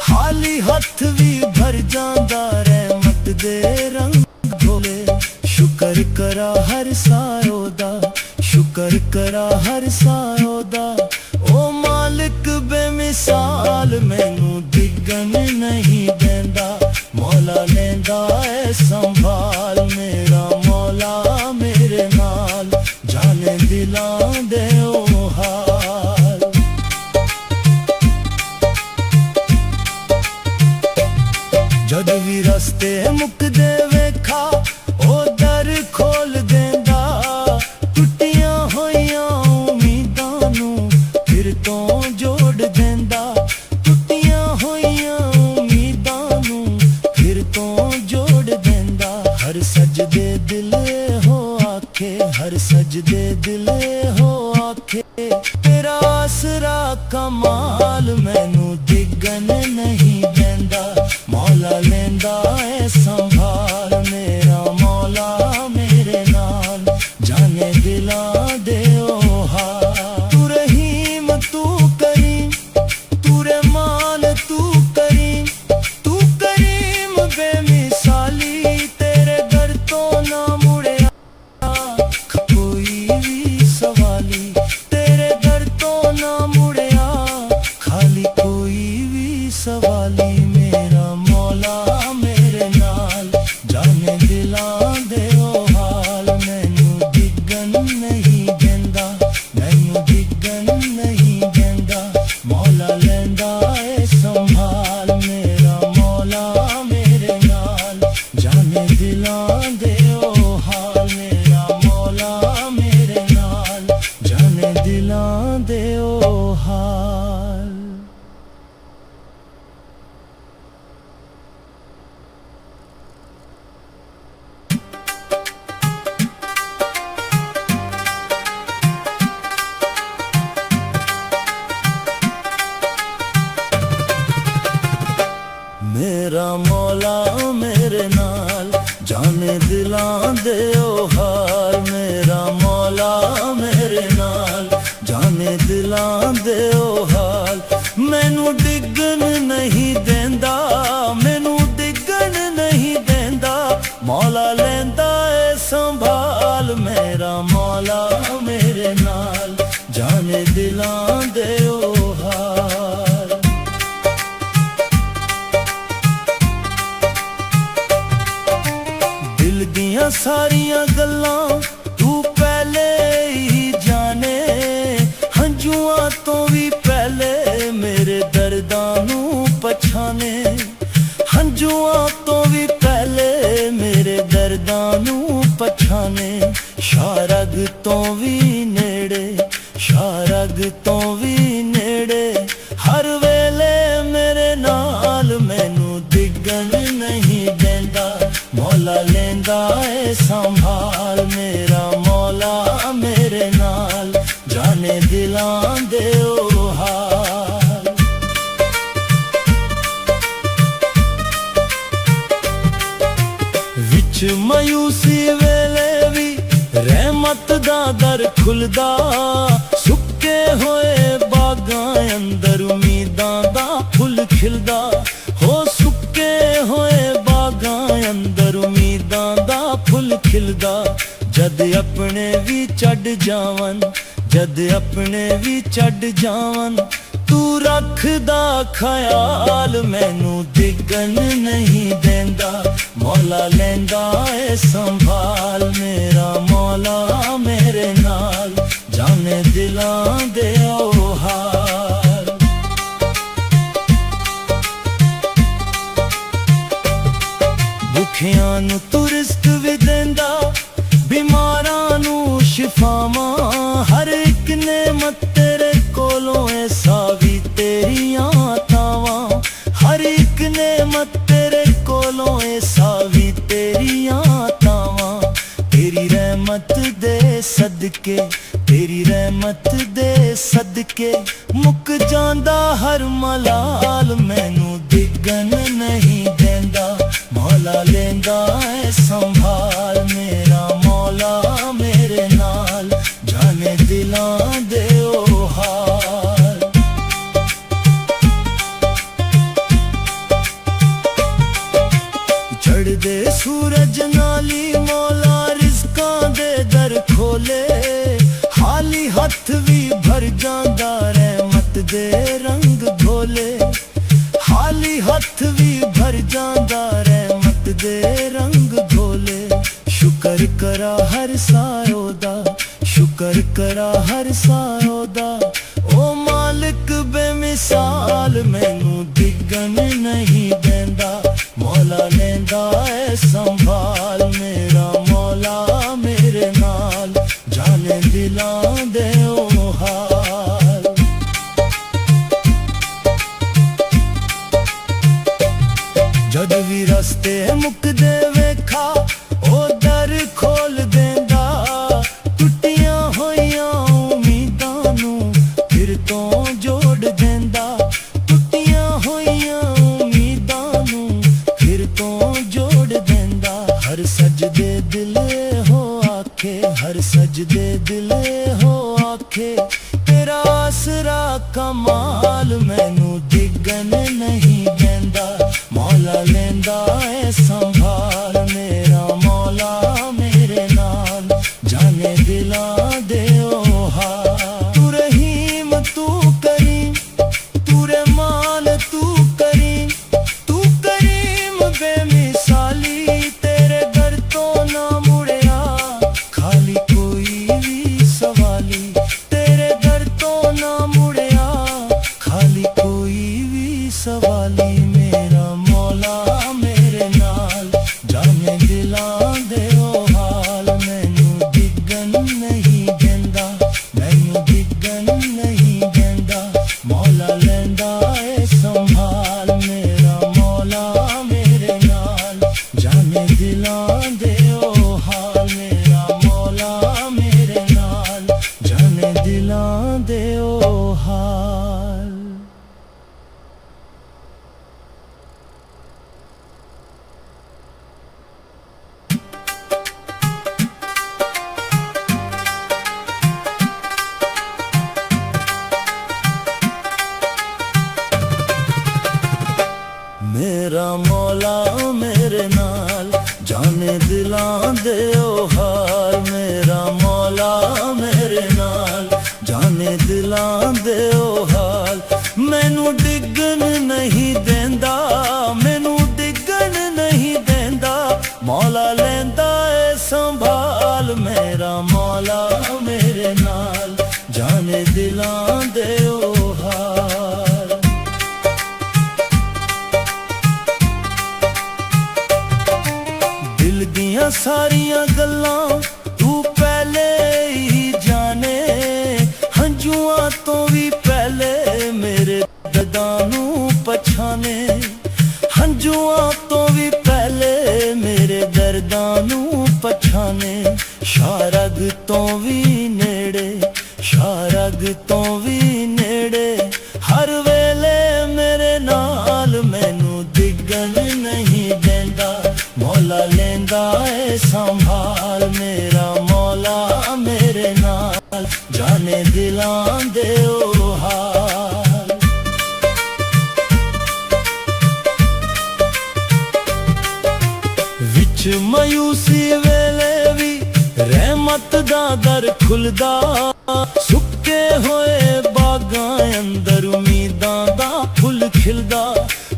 ਖਾਲੀ ਹੱਥ ਵੀ ਭਰ ਜਾਂਦਾ ਰਹਿਮਤ ਦੇ ਰੰਗ ਭੋਲੇ ਸ਼ੁਕਰ ਕਰਾ ਹਰ ਸਾਰੋ ਦਾ ਸ਼ੁਕਰ ਕਰਾ ਹਰ ਸਾਰੋ ਦਾ ਓ ਮਾਲਿਕ ਬੇਮਿਸਾਲ ਮੈਨੂੰ ਡਿੱਗਣ ਨਹੀਂ ਦਿੰਦਾ ਮੌਲਾ ਲੈਂਦਾ ਏ ਸੰਭਾਲ ਮੇਰਾ ਮੌਲਾ ਮੇਰੇ ਨਾਲ ਜਾਣੇ ਦਿਲਾਂ ਦੇ ਉਹ ਹਾਲ ਜਦ ਵੀ ਰਸਤੇ ਮੁੱਕਦੇ ਵੇਖਾ ਉਹ ਦਰ ਖੋਲ ਦਿੰਦਾ ਟੁੱਟੀਆਂ ਹੋਈਆਂ ਉਮੀਦਾਂ ਨੂੰ ਫਿਰ ਤੋਂ ਜੋੜ ਦਿੰਦਾ ਟੁੱਟੀਆਂ ਹੋਈਆਂ ਉਮੀਦਾਂ ਨੂੰ ਫਿਰ ਤੋਂ ਜੋੜ ਦਿੰਦਾ ਹਰ ਸਜਦੇ ਦਿਲ ਹੋ ਆਖੇ ਹਰ ਸਜਦੇ ਦਿਲ ਹੋ ਆਖੇ ਤੇਰਾ ਆਸਰਾ ਕਮਾਲ ਮੈਨੂੰ ਡਿੱਗਣ ਨਹੀਂ ਦਿੰਦਾ ਮੌਲਾ ਲੈਂਦਾ ਏ ਸੰਭਾਲ ਮੇਰਾ ਮੌਲਾ ਮੇਰੇ ਨਾਲ ਜਾਣੇ ਦਿਲਾਂ ਦੇ ਉਹ ਹਾਲ ਤੂੰ ਰਹੀਮ ਤੂੰ ਕਰੀਮ ਤੂੰ ਰਹਿਮਾਨ ਤੂੰ ਕਰੀਮ ਬੇਮਿਸਾਲੀ ਤੇਰੇ ਦਰ ਤੋਂ ਨਾ ਮੁੜਿਆ ਕੋਈ ਵੀ ਸਵਾਲੀ ਤੇਰੇ ਦਰ ਤੋਂ ਨਾ ਮੁੜਿਆ ਖਾਲੀ ਕੋਈ ਵੀ ਸਵਾਲੀ ਮੇਰਾ ਮੌਲਾ ਮੇਰੇ ਨਾਲ ਜਾਣੇ ਦਿਲਾਂ ਦੇ ਉਹ ਹਾਲ ਮੈਨੂੰ ਡਿੱਗਣ ਨਹੀਂ ਦਿੰਦਾ ਮੈਨੂੰ ਡਿੱਗਣ ਨਹੀਂ ਦਿੰਦਾ ਮੌਲਾ ਲੈਂਦਾ ਏ ਸੰਭਾਲ ਮੇਰਾ ਮੌਲਾ ਮੇਰੇ ਨਾਲ ਜਾਣੇ ਦਿਲਾਂ ਦੇ ਉਹ ਹਾਲ ਮੇਰਾ ਮੌਲਾ ਮੇਰੇ ਨਾਲ ਜਾਣੇ ਦਿਲਾਂ ਦੇ ਉਹ ਹਾਲ ਮੇਰਾ ਮੌਲਾ ਮੇਰੇ ਨਾਲ ਜਾਣੇ ਦਿਲਾਂ ਦੇ ਉਹ ਹਾਲ ਮੇਰਾ ਮੌਲਾ ਮੇਰੇ ਨਾਲ ਜਾਣੇ ਦਿਲਾਂ ਦੇ ਉਹ ਹਾਲ ਮੈਨੂੰ ਡਿੱਗਣ ਨਹੀਂ ਦਿੰਦਾ ਮੈਨੂੰ ਡਿੱਗਣ ਨਹੀਂ ਦਿੰਦਾ ਮੌਲਾ ਲੈਂਦਾ ਏ ਸੰਭਾਲ ਮੇਰਾ ਮੌਲਾ ਮੇਰੇ ਨਾਲ ਜਾਣੇ ਦਿਲਾਂ ਦੇ ਉਹ ਹਾਲ ਦਿਲ ਦੀਆਂ ਸਾਰੀਆਂ ਗੱਲਾਂ ਤੂੰ ਪਹਿਲੇ ਹੀ ਜਾਣੇ ਹੰਝੂਆਂ ਤੋਂ ਵੀ ਪਹਿਲੇ ਮੇਰੇ ਦਰਦਾਂ ਨੂੰ ਪਛਾਣੇ ਹੰਝੂਆਂ ਤੋਂ ਵੀ ਪਹਿਲੇ ਮੇਰੇ ਦਰਦਾਂ ਨੂੰ मैनू डिगन नहीं देंदा, मौला लेंदा ए संभाल। मेरा मौला मेरे नाल, जाने दिलां दे ओ हाल। विच मायूसी वेले भी रहमत दा दर खुलदा, सुक्के होए बागां अंदर उम्मीदां दा फुल खिलदा। हो सुक्के होए बागां अंदर उम्मीदां दा फुल खिलदा। जद अपने भी चढ़ जावन, जद अपने भी चढ़ जावन, तू रखदा ख्याल। मैनू डिगन नहीं देंदा, मौला लेंदा ए संभाल। मेरा मौला मेरे नाल, जाने दिलां दे ओ हाल। भुखियां नू तू रिज़्क भी देंदा, बीमारां नू शिफावां। हर एक नेमत तेरे कोलों ऐ सावी तेरियां तावां। हर एक नेमत तेरे कोलों ऐ सावी तेरियां तावां। तेरी रहमत दे सदके, तेरी रहमत दे सदके, मुक जांदा हर मलाल। मैनू डिगन नहीं देंदा, मौला लेंदा ए संभाल। मेरा मौला मेरे नाल, जाने दिलां दे ओ हाल। चढ़दे सूरज नाली मौला रिज़कां दे दर खोले। खाली हथ भी भर जांदा रहमत दे रंग घोले। खाली हथ भी भर जांदा रहमत दे रंग घोले। शुक्र करा हर सायो दा, शुक्र करा हर सायो दा, ओ मालिक बेमिसाल। मैनू डिगन नहीं देंदा, मौला लेंदा ए संभाल। मेरा मौला मेरे नाल, जाने दिलां दे ओ हाल। जद भी रस्ते मुकदे वेखा, ओ दर खोल देंदा। टुटियां होइयां उम्मीदां नू फिर तो जोड़ देंदा। टुटियां होइयां उम्मीदां नू फिर तो जोड़ देंदा। हर सजदे दिले हो आखे, हर सजदे दिले हो आखे, तेरा आसरा कमाल। मैनू डिगन नहीं देंदा, मौला लेंदा ए संभाल। मेरा मौला मेरे नाल, जाने दिलां दे ओ हाल। तू रहीम तू करीम, तू रहमान तू करीम, तू करीम बेमिसाली। तेरे दर तो ना मुड़िया खाली कोई भी सवाली। तेरे दर तो ना मुड़िया खाली कोई भी सवाली। मेरा मौला मेरे नाल, जाने दिलां दे ओ हाल। मैनू डिगन नहीं देंदा, मैनू डिगन नहीं देंदा, मौला लेंदा ए संभाल। मेरा मौला मेरे नाल, जाने दिलां दे ओ हाल। मेरा मौला मेरे नाल, जाने दिलां दे ओ हाल। मेरा मौला मेरे नाल, जाने दिलां दे ओ हाल। मेरा मौला मेरे नाल, जाने दिलां दे ओ हाल। मैनू डिगन नहीं देंदा, मैनू डिगन नहीं देंदा, मौला लेंदा ए संभाल। मेरा मौला मेरे नाल, जाने दिलां दे ओ हाल। दिल दियां सारियां गल्लां तू पहले ही जाने। हंजुआं तो भी पहले मेरे दर्दां नू पछाने। ਆਂਸੂਆਂ ਤੋਂ ਵੀ ਪਹਿਲੇ ਮੇਰੇ ਦਰਦਾਂ ਨੂੰ ਪਛਾਣੇ, ਸ਼ਾਰਗ ਤੋਂ ਵੀ ਨੇੜੇ, ਸ਼ਾਰਗ ਤੋਂ ਵੀ ਨੇੜੇ, ਹਰ ਵੇਲੇ ਮੇਰੇ ਨਾਲ ਮੈਨੂੰ ਡਿੱਗਣ ਨਹੀਂ ਦਿੰਦਾ, ਮੌਲਾ ਲੈਂਦਾ ਏ ਸੰਭਾਲ, ਮੇਰਾ ਮੌਲਾ ਮੇਰੇ ਨਾਲ, ਜਾਣੇ ਦਿਲਾਂ ਦੇ ਉਹ ਹਾਲ। ਵਿੱਚ ਮਾਯੂਸੀ ਵੇਲੇ ਵੀ ਰਹਿਮਤ ਦਾ ਦਰ ਖੁੱਲਦਾ, ਸੁੱਕੇ ਹੋਏ ਬਾਗਾਂ ਅੰਦਰ ਉਮੀਦਾਂ ਦਾ ਫੁੱਲ ਖਿਲਦਾ,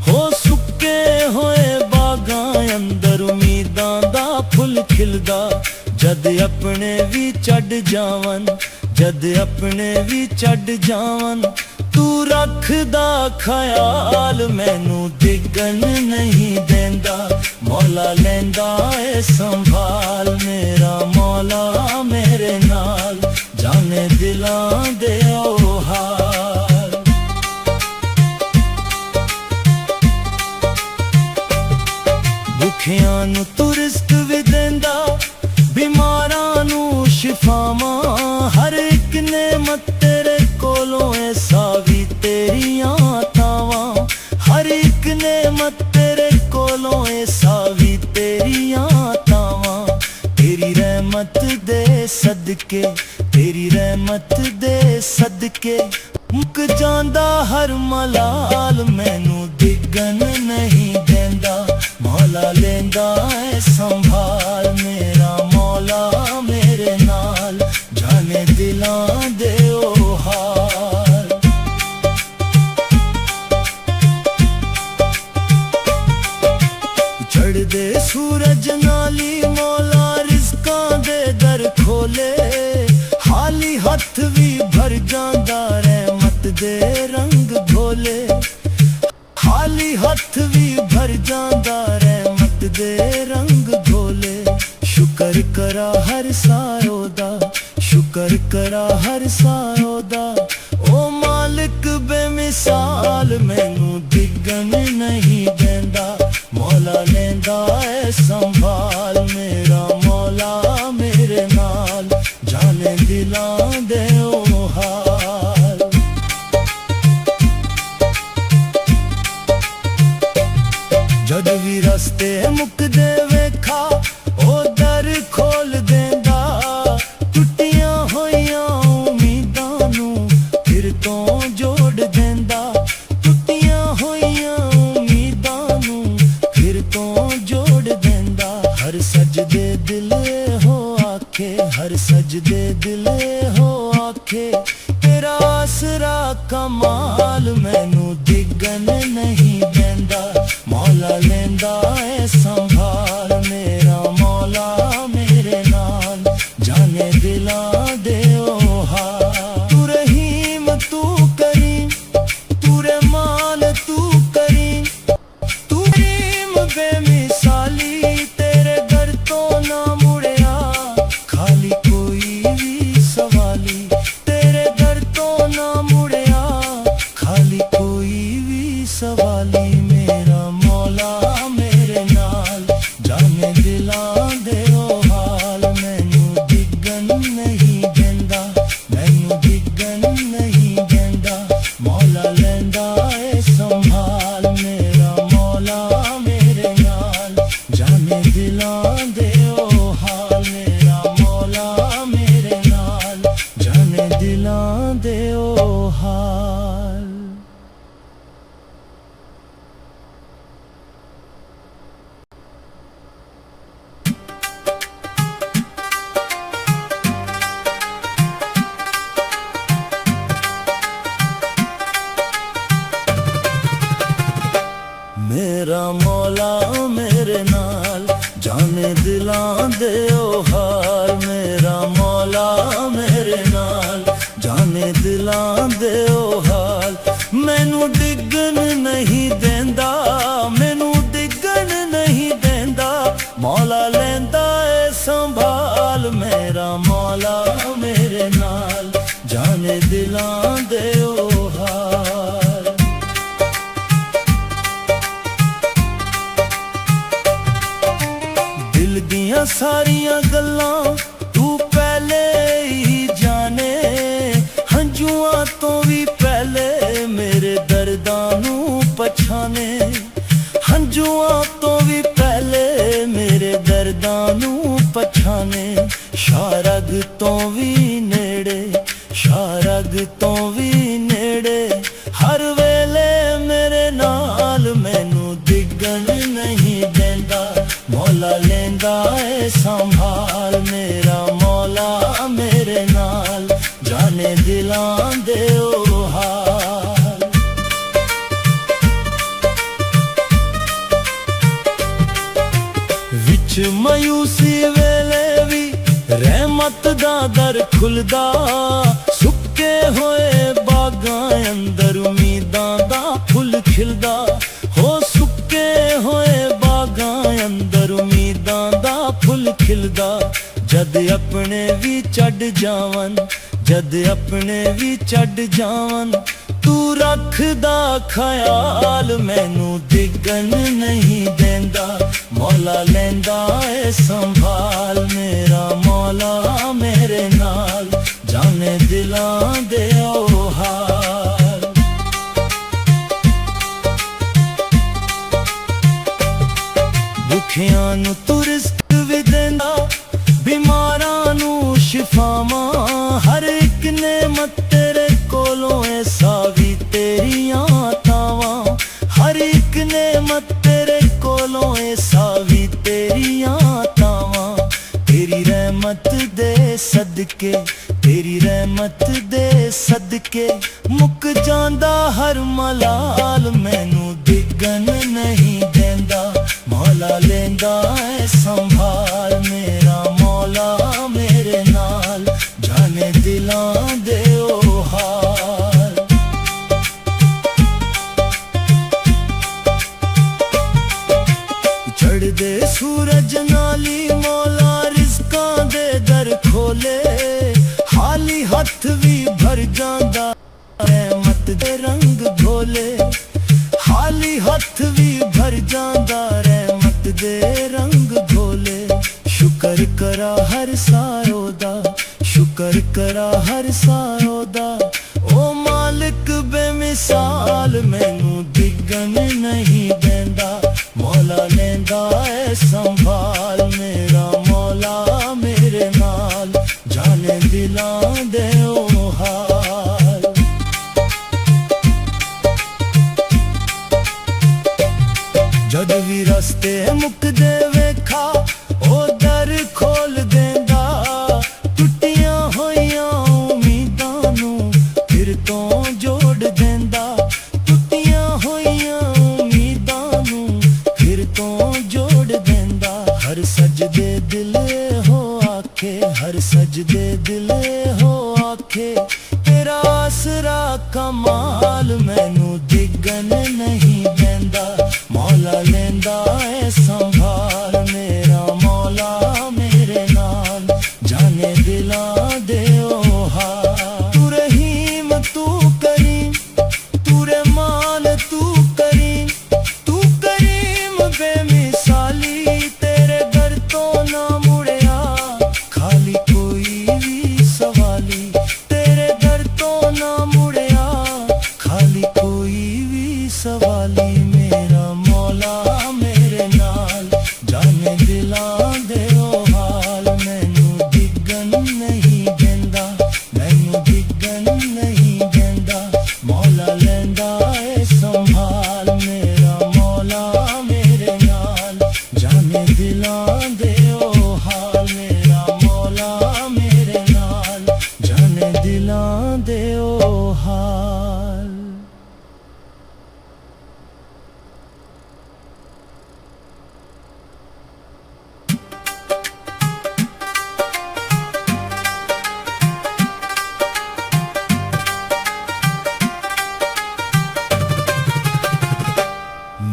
ਹੋ ਸੁੱਕੇ ਹੋਏ ਬਾਗਾਂ ਅੰਦਰ ਉਮੀਦਾਂ ਦਾ ਫੁੱਲ ਖਿਲਦਾ, ਜਦ ਆਪਣੇ ਵੀ ਛੱਡ ਜਾਵਨ, ਜਦ ਆਪਣੇ ਵੀ ਛੱਡ ਜਾਵਨ, ਤੂੰ ਰੱਖਦਾ ਖਿਆਲ, ਮੈਨੂੰ ਡਿੱਗਣ ਨਹੀਂ ਦਿੰਦਾ, ਮੌਲਾ ਲੈਂਦਾ ਏ ਸੰਭਾਲ, ਮੇਰਾ ਮੌਲਾ ਮੇਰੇ ਨਾਲ, ਜਾਣੇ ਦਿਲਾਂ ਦੇ ਉਹ ਹਾਲ। ਭੁੱਖਿਆਂ ਨੂੰ ਤੂੰ ਰਿਜ਼ਕ ਵੀ ਦਿੰਦਾ, ਬਿਮਾਰਾਂ ਨੂੰ ਸ਼ਿਫਾਵਾਂ, ਹਰ ਇੱਕ ਨੇਮਤ ਤੇਰੇ ਕੋਲੋਂ ਏ ਸਾਵੀ ਤੇਰੀਆਂ ਤਾਵਾਂ, ਹਰ ਇੱਕ ਨੇਮਤ ਤੇਰੇ ਕੋਲੋਂ ਏ ਸਾਵੀ ਤੇਰੀਆਂ ਤਾਵਾਂ, ਤੇਰੀ ਰਹਿਮਤ ਦੇ ਸਦਕੇ, ਤੇਰੀ ਰਹਿਮਤ ਦੇ ਸਦਕੇ ਮੁੱਕ ਜਾਂਦਾ ਹਰ ਮਲਾਲ, ਮੈਨੂੰ ਡਿੱਗਣ ਨਹੀਂ ਦਿੰਦਾ, ਮੌਲਾ ਲੈਂਦਾ ਏ ਸੰਭਾਲ, ਮੇਰਾ ਮੌਲਾ ਮੇਰੇ ਨਾਲ, ਜਾਣੇ ਦਿਲਾਂ ਦੇ ਉਹ ਹਾਲ। ਚੜ੍ਹਦੇ ਸੂਰਜ ਨਾਲੀ ਮੌਲਾ ਰਿਜ਼ਕਾਂ ਦੇ ਦਰ ਖੋਲੇ, ਖਾਲੀ ਹੱਥ ਵੀ ਭਰ ਜਾਂਦਾ ਰਹਿਮਤ ਦੇ ਰੰਗ ਘੋਲੇ, ਖਾਲੀ ਹੱਥ ਵੀ ਭਰ ਜਾਂਦਾ ਰਹਿਮਤ ਦੇ ਰੰਗ ਘੋਲੇ, ਸ਼ੁਕਰ ਕਰਾ ਹਰ ਸਾਇਓ ਦਾ, ਸ਼ੁਕਰ ਕਰਾ ਹਰ ਸਾਇਓ ਦਾ, ਓ ਮਾਲਿਕ ਬੇਮਿਸਾਲ, ਮੈਨੂੰ ਡਿੱਗਣ ਨਹੀਂ ਦਿੰਦਾ, ਮੌਲਾ ਲੈਂਦਾ ਏ ਸੰਭਾਲ, ਮੇਰਾ ਮੌਲਾ ਮੇਰੇ ਨਾਲ, ਜਾਣੇ ਦਿਲਾਂ ਦੇ ਉਹ ਹਾਲ। ਜਦ ਵੀ ਰਸਤੇ ਮੁੱਕਦੇ ਵੇਖਾ, ਉਹ ਦਰ ਖੋਲ ਦਿੰਦਾ, ਟੁੱਟੀਆਂ ਹੋਈਆਂ ਉਮੀਦਾਂ ਨੂੰ ਫਿਰ ਤੋਂ ਜੋੜ ਦਿੰਦਾ, ਟੁੱਟੀਆਂ ਹੋਈਆਂ ਉਮੀਦਾਂ ਨੂੰ ਫਿਰ ਤੋਂ ਜੋੜ ਦਿੰਦਾ, ਹਰ ਸਜਦੇ ਦਿਲ ਹੋ ਆਖੇ, ਹਰ ਸਜਦੇ ਦਿਲ ਹੋ ਆਖੇ, ਤੇਰਾ ਆਸਰਾ ਕਮਾਲ, ਮੈਨੂੰ ਡਿੱਗਣ ਨਹੀਂ ਦਿੰਦਾ, ਮੌਲਾ ਲੈਂਦਾ ਏ ਸੰਭਾਲ, ਮੇਰਾ ਮੌਲਾ ਮੇਰੇ ਨਾਲ, ਜਾਣੇ ਦਿਲਾਂ ਦੇ ਉਹ ਹਾਲ। ਤੂੰ ਰਹੀਮ ਤੂੰ ਕਰੀਮ, ਤੂੰ ਰਹਿਮਾਨ ਤੂੰ ਕਰੀਮ, ਤੂੰ ਕਰੀਮ ਬੇਮਿਸਾਲੀ, ਤੇਰੇ ਦਰ ਤੋਂ ਨਾ ਮੁੜਿਆ ਖਾਲੀ ਕੋਈ ਵੀ ਸਵਾਲੀ, ਤੇਰੇ ਦਰ ਤੋਂ ਨਾ ਮੁੜਿਆ ਖਾਲੀ ਕੋਈ ਵੀ ਸਵਾਲੀ, ਮੇਰਾ ਮੌਲਾ ਮੇਰੇ ਨਾਲ, ਜਾਣੇ ਦਿਲਾਂ ਦੇ ਉਹ ਹਾਲ, ਮੈਨੂੰ ਡਿੱਗਣ ਨਹੀਂ ਦਿੰਦਾ, ਮੈਨੂੰ ਡਿੱਗਣ ਨਹੀਂ ਦਿੰਦਾ, ਮੌਲਾ ਲੈਂਦਾ ਏ ਸੰਭਾਲ, ਮੇਰਾ ਮੌਲਾ ਮੇਰੇ ਨਾਲ, ਜਾਣੇ ਦਿਲਾਂ ਦੇ ਉਹ ਹਾਲ, ਮੇਰਾ ਮੌਲਾ ਮੇਰੇ ਨਾਲ, ਜਾਣੇ ਦਿਲਾਂ ਦੇ ਉਹ ਹਾਲ। ਮੇਰਾ ਮੌਲਾ ਮੇਰੇ ਨਾਲ, ਜਾਣੇ ਦਿਲਾਂ ਦੇ ਉਹ ਹਾਲ, ਮੇਰਾ ਮੌਲਾ ਮੇਰੇ ਨਾਲ, ਜਾਣੇ ਦਿਲਾਂ ਦੇ ਉਹ ਹਾਲ, ਮੈਨੂੰ ਡਿੱਗਣ ਨਹੀਂ ਦਿੰਦਾ, ਮੈਨੂੰ ਡਿੱਗਣ ਨਹੀਂ ਦਿੰਦਾ, ਮੌਲਾ ਲੈਂਦਾ ਏ ਸੰਭਾਲ, ਮੇਰਾ ਮੌਲਾ ਮੇਰੇ ਨਾਲ, ਜਾਣੇ ਦਿਲਾਂ ਦੇ ਉਹ ਹਾਲ। ਸਾਰੀਆਂ ਗੱਲਾਂ ਤੂੰ ਪਹਿਲੇ ਹੀ ਜਾਣੇ, ਹੰਝੂਆਂ ਤੋਂ ਵੀ ਪਹਿਲੇ ਮੇਰੇ ਦਰਦਾਂ ਨੂੰ ਪਛਾਣੇ, ਹੰਝੂਆਂ ਤੋਂ ਵੀ ਪਹਿਲੇ ਮੇਰੇ ਦਰਦਾਂ ਨੂੰ ਪਛਾਣੇ। ਸ਼ਾਰਗ ਤੋਂ ਵੀ ਨੇੜੇ, ਸ਼ਾਰਗ ਤੋਂ ਵੀ ਨੇੜੇ, ਹਰ ਵੇਲੇ ਮੇਰੇ ਨਾਲ ਮੈਨੂੰ ਡਿੱਗਣ ਨਹੀਂ ਦਿੰਦਾ। ਮੌਲਾ ਲੈਂਦਾ ਏ ਸੰਭਾਲ, ਮੇਰਾ ਮੌਲਾ ਮੇਰੇ ਨਾਲ, ਜਾਣੇ ਦਿਲਾਂ ਦੇ ਉਹ ਹਾਲ। ਵਿੱਚ ਮਾਯੂਸੀ ਵੇਲੇ ਵੀ ਰਹਿਮਤ ਦਾ ਦਰ ਖੁੱਲਦਾ, ਸੁੱਕੇ ਹੋਏ ਬਾਗਾਂ ਅੰਦਰ ਉਮੀਦਾਂ ਦਾ ਫੁੱਲ ਖਿਲਦਾ। ਹੋ ਸੁੱਕੇ ਹੋਏ ਬਾਗਾਂ ਅੰਦਰ ਉਮੀਦਾਂ ਦਾ ਫੁੱਲ ਖਿਲਦਾ। ਜਦ ਆਪਣੇ ਵੀ ਛੱਡ ਜਾਵਨ, ਜਦ ਆਪਣੇ ਵੀ ਛੱਡ ਜਾਵਨ, ਤੂੰ ਰੱਖਦਾ ਖਿਆਲ, ਮੈਨੂੰ ਡਿੱਗਣ ਨਹੀਂ ਦਿੰਦਾ। ਮੌਲਾ ਲੈਂਦਾ ਏ ਸੰਭਾਲ, ਮੇਰਾ ਮੌਲਾ ਮੇਰੇ ਨਾਲ, ਜਾਣੇ ਦਿਲਾਂ ਦੇ ਉਹ ਹਾਲ। ਭੁੱਖਿਆਂ ਨੂੰ ਤੂੰ ਰਿਜ਼ਕ ਵੀ ਦਿੰਦਾ, ਬਿਮਾਰਾਂ ਨੂੰ ਸ਼ਿਫਾਵਾਂ, ਹਰ ਇੱਕ ਨੇਮਤ ਤੇਰੇ ਕੋਲੋਂ ਏ ਸਾਵੀ ਤੇਰੀਆਂ ਤਾਵਾਂ। ਹਰ ਇੱਕ ਨੇਮਤ ਤੇਰੇ ਕੋਲੋਂ ਏ ਸਾਵੀ ਤੇਰੀਆਂ ਤਾਵਾਂ। ਤੇਰੀ ਰਹਿਮਤ ਦੇ ਸਦਕੇ, ਤੇਰੀ ਰਹਿਮਤ ਦੇ ਸਦਕੇ, ਮੁੱਕ ਜਾਂਦਾ ਹਰ ਮਲਾਲ, ਮੈਨੂੰ ਡਿੱਗਣ ਨਹੀਂ ਦਿੰਦਾ। ਮੌਲਾ ਲੈਂਦਾ ਏ ਸੰਭਾਲ, ਮੇਰਾ ਮੌਲਾ ਮੇਰੇ ਨਾਲ, ਜਾਣੇ ਦਿਲਾਂ ਦੇ ਉਹ ਹਾਲ। ਚੜ੍ਹਦੇ ਸੂਰਜ ਨਾਲ ਹੀ ਮੌਲਾ ਰਿਜ਼ਕਾਂ ਦੇ ਦਰ ਖੋਲੇ, ਖਾਲੀ ਹੱਥ ਵੀ ਭਰ ਜਾਂਦਾ ਰਹਿਮਤ ਦੇ ਰੰਗ ਘੋਲੇ। ਖਾਲੀ ਹੱਥ ਵੀ ਭਰ ਜਾਂਦਾ ਰਹਿਮਤ ਦੇ ਰੰਗ ਘੋਲੇ। ਸ਼ੁਕਰ ਕਰਾ ਹਰ ਸਾਰੋ ਦਾ, ਸ਼ੁਕਰ ਕਰਾ ਹਰ ਸਾਰੋ ਦਾ, ਓ ਮਾਲਿਕ ਬੇਮਿਸਾਲ, ਮੈਨੂੰ ਡਿੱਗਣ ਨਹੀਂ ਦਿੰਦਾ। ਮੌਲਾ ਲੈਂਦਾ ਏ ਸੰਭਾਲ, ਮੇਰਾ ਮੌਲਾ ਮੇਰੇ ਨਾਲ, ਜਾਣੇ ਦਿਲਾਂ ਦੇ ਉਹ ਹਾਲ। ਜਦ ਵੀ ਰਸਤੇ ਮੁੱਕਦੇ ਵੇਖਾ, ਉਹ ਦਰ ਖੋਲ ਦਿੰਦਾ। ਟੁੱਟੀਆਂ ਹੋਈਆਂ ਉਮੀਦਾਂ ਨੂੰ ਫਿਰ ਤੋਂ ਜੋੜ ਦਿੰਦਾ। ਟੁੱਟੀਆਂ ਹੋਈਆਂ ਉਮੀਦਾਂ ਨੂੰ ਫਿਰ ਤੋਂ ਜੋੜ ਦਿੰਦਾ। ਹਰ ਸਜਦੇ ਦਿਲ ਹੋ ਆਖੇ, ਹਰ ਸਜਦੇ ਦਿਲ ਹੋ ਆਖੇ, ਤੇਰਾ ਆਸਰਾ ਕਮਾਲ, ਮੈਨੂੰ ਡਿੱਗਣ ਨਹੀਂ ਦਿੰਦਾ। ਮੌਲਾ ਲੈਂਦਾ ਏ ਸੰਭਾਲ, ਮੇਰਾ ਮੌਲਾ ਮੇਰੇ ਨਾਲ, ਜਾਣੇ ਦਿਲਾਂ ਦੇ ਉਹ ਹਾਲ। ਤੂੰ ਰਹੀਮ ਤੂੰ ਕਰੀਮ, ਤੂੰ ਰਹਿਮਾਨ ਤੂੰ ਕਰੀਮ, ਤੂੰ ਕਰੀਮ ਬੇਮਿਸਾਲੀ, ਤੇਰੇ ਦਰ ਤੋਂ ਨਾ ਮੁੜਿਆ ਖਾਲੀ ਕੋਈ ਵੀ ਸਵਾਲੀ। ਤੇਰੇ ਦਰ ਤੋਂ ਨਾ ਮੁੜਿਆ ਖਾਲੀ ਕੋਈ ਵੀ ਸਵਾਲੀ, ਮੇਰਾ ਮੌਲਾ ਮੇਰੇ ਨਾਲ, ਜਾਣੇ ਦਿਲਾਂ ਦੇ ਉਹ ਹਾਲ। ਮੈਨੂੰ ਡਿੱਗਣ ਨਹੀਂ ਦਿੰਦਾ, ਮੈਨੂੰ ਡਿੱਗਣ ਨਹੀਂ ਦਿੰਦਾ। ਮੌਲਾ ਲੈਂਦਾ ਏ ਸੰਭਾਲ, ਮੇਰਾ ਮੌਲਾ ਮੇਰੇ ਨਾਲ, ਜਾਣੇ ਦਿਲਾਂ ਦੇ ਉਹ ਹਾਲ। ਮੇਰਾ ਮੌਲਾ ਮੇਰੇ ਨਾਲ, ਜਾਣੇ ਦਿਲਾਂ ਦੇ ਉਹ ਹਾਲ।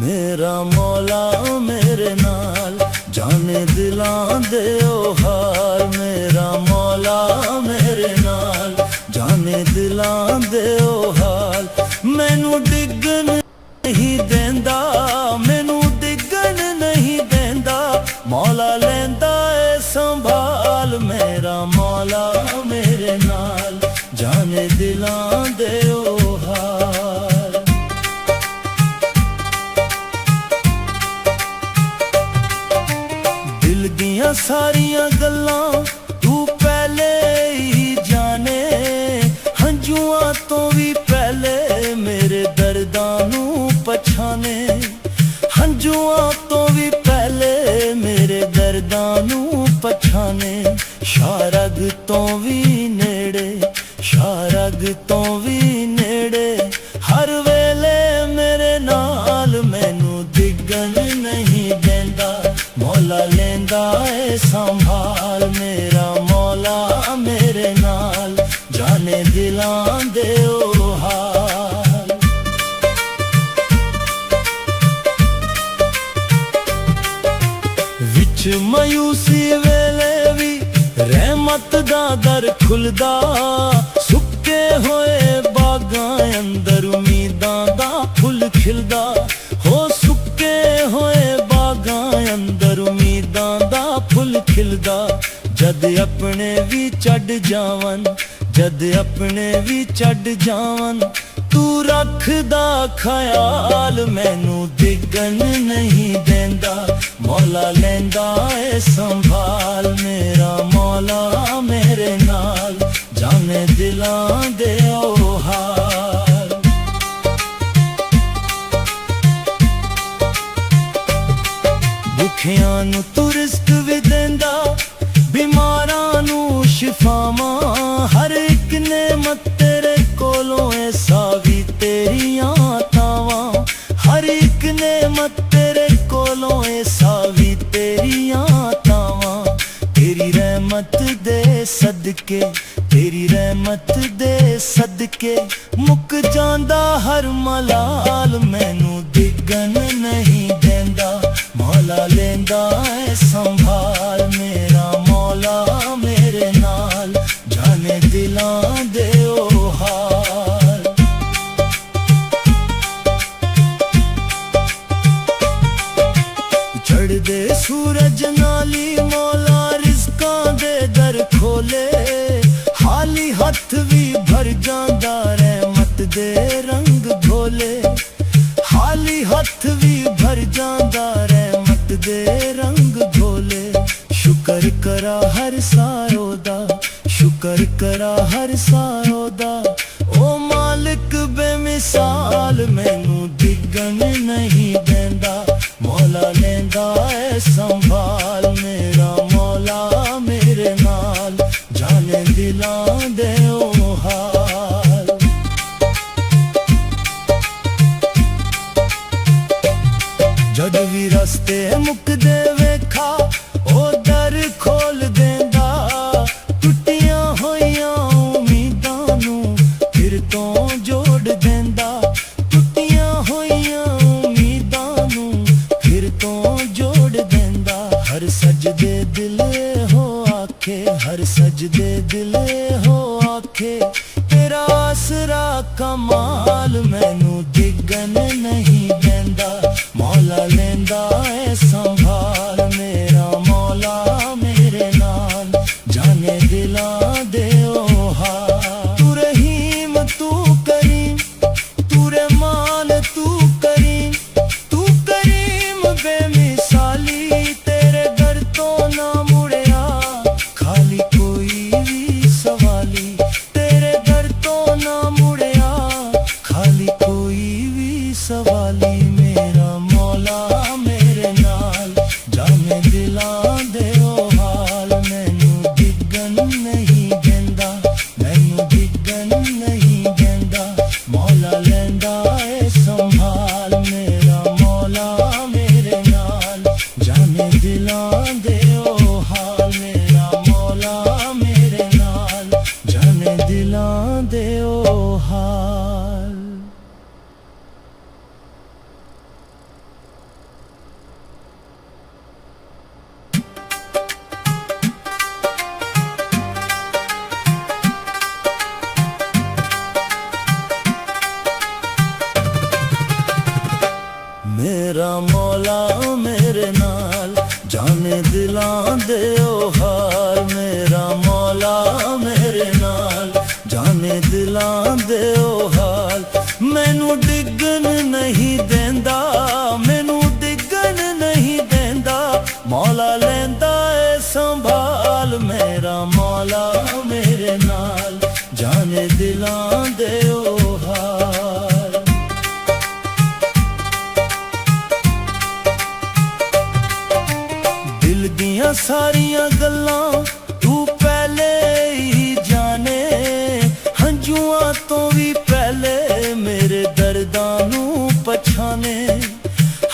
ਮੇਰਾ ਮੌਲਾ ਮੇਰੇ ਨਾਲ, ਜਾਣੇ ਦਿਲਾਂ ਦੇ ਉਹ ਹਾਲ। ਮੇਰਾ ਮੌਲਾ ਮੇਰੇ ਨਾਲ, ਜਾਣੇ ਦਿਲਾਂ ਦੇ ਉਹ ਹਾਲ। ਮੈਨੂੰ ਡਿੱਗਣ ਨਹੀਂ ਦਿੰਦਾ, ਮੈਨੂੰ ਡਿੱਗਣ ਨਹੀਂ ਦਿੰਦਾ। ਮੌਲਾ ਲੈਂਦਾ ਏ ਦਿਲਾਂ ਦੇ ਉਹ ਹਾਲ। ਦਿਲ ਦੀਆਂ ਸਾਰੀਆਂ ਗੱਲਾਂ ਤੂੰ ਪਹਿਲੇ ਹੀ ਜਾਣੇ, ਹੰਝੂਆਂ ਤੋਂ ਵੀ ਪਹਿਲੇ ਮੇਰੇ ਦਰਦਾਂ ਨੂੰ ਪਛਾਣੇ, ਹੰਝੂਆਂ ਤੋਂ ਵੀ ਪਹਿਲੇ ਮੇਰੇ ਦਰਦਾਂ ਨੂੰ ਪਛਾਣੇ। ਸ਼ਾਰਗ ਤੋਂ ਵੀ ਨੇੜੇ, ਸ਼ਾਰਗ ਤੋਂ ਵੀ ਨੇੜੇ, ਹਰ ਵੇਲੇ ਮੇਰੇ ਨਾਲ ਮੈਨੂੰ ਡਿੱਗਣ ਨਹੀਂ ਦਿੰਦਾ। ਮੌਲਾ ਲੈਂਦਾ ਏ ਸੰਭਾਲ, ਮੇਰਾ ਮੌਲਾ ਮੇਰੇ ਨਾਲ, ਜਾਣੇ ਦਿਲਾਂ ਦੇ ਉਹ ਹਾਲ। ਵਿੱਚ ਮਾਯੂਸੀ ਵੇਲੇ ਵੀ ਰਹਿਮਤ ਦਾ ਦਰ ਖੁੱਲਦਾ, ਸੁੱਕੇ ਹੋਏ ਬਾਗਾਂ ਅੰਦਰ ਉਮੀਦਾਂ ਦਾ ਫੁੱਲ ਖਿਲਦਾ। ਹੋ ਸੁੱਕੇ ਹੋਏ ਬਾਗਾਂ ਅੰਦਰ ਉਮੀਦਾਂ ਦਾ ਫੁੱਲ ਖਿਲਦਾ। ਜਦ ਆਪਣੇ ਵੀ ਛੱਡ ਜਾਵਨ, ਜਦ ਆਪਣੇ ਵੀ ਛੱਡ ਜਾਵਨ, ਤੂੰ ਰੱਖਦਾ ਖਿਆਲ, ਮੈਨੂੰ ਡਿੱਗਣ ਨਹੀਂ ਦਿੰਦਾ। ਮੌਲਾ ਲੈਂਦਾ ਏ ਸੰਭਾਲ, ਮੇਰਾ ਮੌਲਾ ਮੇਰੇ ਨਾਲ, ਜਾਣੇ ਦਿਲਾਂ ਦੇ ਉਹ ਹਾਲ। ਭੁੱਖਿਆਂ ਨੂੰ ਤੂੰ ਰਿਜ਼ਕ ਵੀ ਦਿੰਦਾ, ਬਿਮਾਰਾਂ ਨੂੰ ਸ਼ਿਫਾਵਾਂ। ਹਰ ਇੱਕ ਨੇਮਤ ਤੇਰੇ ਕੋਲੋਂ ਏ ਸਾਵੀ ਤੇਰੀਆਂ ਤਾਵਾਂ। ਹਰ ਇੱਕ ਨੇਮਤ ਤੇਰੇ ਕੋਲੋਂ ਏ ਸਾਵੀ ਤੇਰੀਆਂ ਤਾਵਾਂ। ਤੇਰੀ ਰਹਿਮਤ ਦੇ ਸਦਕੇ, ਤੇਰੀ ਰਹਿਮਤ ਦੇ ਸਦਕੇ, ਮੁੱਕ ਜਾਂਦਾ ਹਰ ਮਲਾਲ, ਮੈਨੂੰ ਡਿੱਗਣ ਨਹੀਂ ਦਿੰਦਾ। ਮੌਲਾ ਲੈਂਦਾ ਏ ਸੰਭਾਲ, ਮੇਰਾ ਮੌਲਾ ਮੇਰੇ ਨਾਲ, ਜਾਣੇ ਦਿਲਾਂ ਦੇ ਉਹ ਹਾਲ। ਚੜ੍ਹਦੇ ਸੂਰਜ ਨਾਲੀ ਮੌਲਾ ਰਿਜ਼ਕਾਂ ਦੇ ਦਰ ਖੋਲੇ, ਖਾਲੀ ਹੱਥ ਵੀ ਭਰ ਜਾਂਦਾ ਰਹਿਮਤ ਦੇ ਰੰਗ ਧੋਲੇ। ਖਾਲੀ ਹੱਥ ਵੀ ਭਰ ਜਾਂਦਾ ਰਹਿਮਤ ਦੇ ਰੰਗ ਧੋਲੇ। ਸ਼ੁਕਰ ਕਰਾ ਹਰ ਸਾਰੋ ਦਾ, ਸ਼ੁਕਰ ਕਰਾ ਹਰ ਸਾਰੋ ਦਾ, ਓ ਮਾਲਿਕ ਬੇਮਿਸਾਲ, ਮੈਨੂੰ ਡਿੱਗਣ ਨਹੀਂ ਦਿੰਦਾ। ਮੌਲਾ ਲੈਂਦਾ ਏ ਸੰਭਾਲ, ਮੇਰਾ ਮੌਲਾ ਮੇਰੇ ਨਾਲ, ਜਾਣੇ ਦਿਲਾਂ ਦੇ ਉਹ ਹਾਲ। ਜਦ ਵੀ ਰਸਤੇ ਮੁੱਕਦੇ ਵੇਖਾ, ਉਹ ਦਰ ਖੋਲ ਦਿੰਦਾ। ਟੁੱਟੀਆਂ ਹੋਈਆਂ ਉਮੀਦਾਂ ਨੂੰ ਫਿਰ ਤੋਂ ਜੋੜ ਦਿੰਦਾ। ਟੁੱਟੀਆਂ ਹੋਈਆਂ ਉਮੀਦਾਂ ਨੂੰ ਫਿਰ ਤੋਂ ਜੋੜ ਦਿੰਦਾ। ਹਰ ਸਜਦੇ ਦਿਲ ਹੋ ਆਖੇ, ਹਰ ਸਜਦੇ ਦਿਲ ਹੋ ਆਖੇ, ਤੇਰਾ ਆਸਰਾ ਕਮਾਲ, ਮੈਨੂੰ ਡਿੱਗਣ ਨਹੀਂ ਦਿੰਦਾ। ਮੌਲਾ ਲੈਂਦਾ ਏ ਸੰਭਾਲ, ਮੇਰਾ ਮੌਲਾ ਮੇਰੇ ਨਾਲ, ਜਾਣੇ ਦਿਲਾਂ ਦੇ ਉਹ ਹਾਲ। ਤੂੰ ਰਹੀਮ ਤੂੰ ਕਰੀਮ, ਤੂੰ ਰਹਿਮਾਨ ਤੂੰ ਕਰੀਮ, ਤੂੰ ਕਰੀਮ ਬੇਮਿਸਾਲੀ, ਤੇਰੇ ਦਰ ਤੋਂ ਨਾ ਮੁੜਿਆ ਖਾਲੀ ਕੋਈ ਵੀ ਸਵਾਲੀ। ਤੇਰੇ ਦਰ ਤੋਂ ਨਾ ਮੁੜਿਆ ਖਾਲੀ ਕੋਈ ਵੀ ਸਵਾਲੀ, ਮੇਰਾ ਮੌਲਾ ਮੇਰੇ ਨਾਲ, ਜਾਣੇ ਦਿਲਾਂ ਦੇ ਉਹ ਹਾਲ। ਮੈਨੂੰ ਡਿੱਗਣ ਨਹੀਂ ਦਿੰਦਾ, ਮੈਨੂੰ ਡਿੱਗਣ ਨਹੀਂ ਦਿੰਦਾ। ਮੌਲਾ ਲੈਂਦਾ ਏ ਸੰਭਾਲ, ਮੇਰਾ ਮੌਲਾ ਮੇਰੇ ਨਾਲ, ਜਾਣੇ ਦਿਲਾਂ ਦੇ ਉਹ ਹਾਲ। ਮੇਰਾ ਮੌਲਾ ਮੇਰੇ ਨਾਲ, ਜਾਣੇ ਦਿਲਾਂ ਦੇ ਉਹ ਹਾਲ। ਮੇਰਾ ਮੌਲਾ ਮੇਰੇ ਨਾਲ, ਜਾਣੇ ਦਿਲਾਂ ਦੇ ਉਹ ਹਾਲ। ਮੇਰਾ ਮੌਲਾ ਮੇਰੇ ਨਾਲ, ਜਾਣੇ ਦਿਲਾਂ ਦਿਲਾਂ ਦੇ ਉਹ ਹਾਲ। ਦਿਲ ਦੀਆਂ ਸਾਰੀਆਂ ਗੱਲਾਂ ਤੂੰ ਪਹਿਲੇ ਹੀ ਜਾਣੇ, ਹੰਝੂਆਂ ਤੋਂ ਵੀ ਪਹਿਲੇ ਮੇਰੇ ਦਰਦਾਂ ਨੂੰ ਪਛਾਣੇ,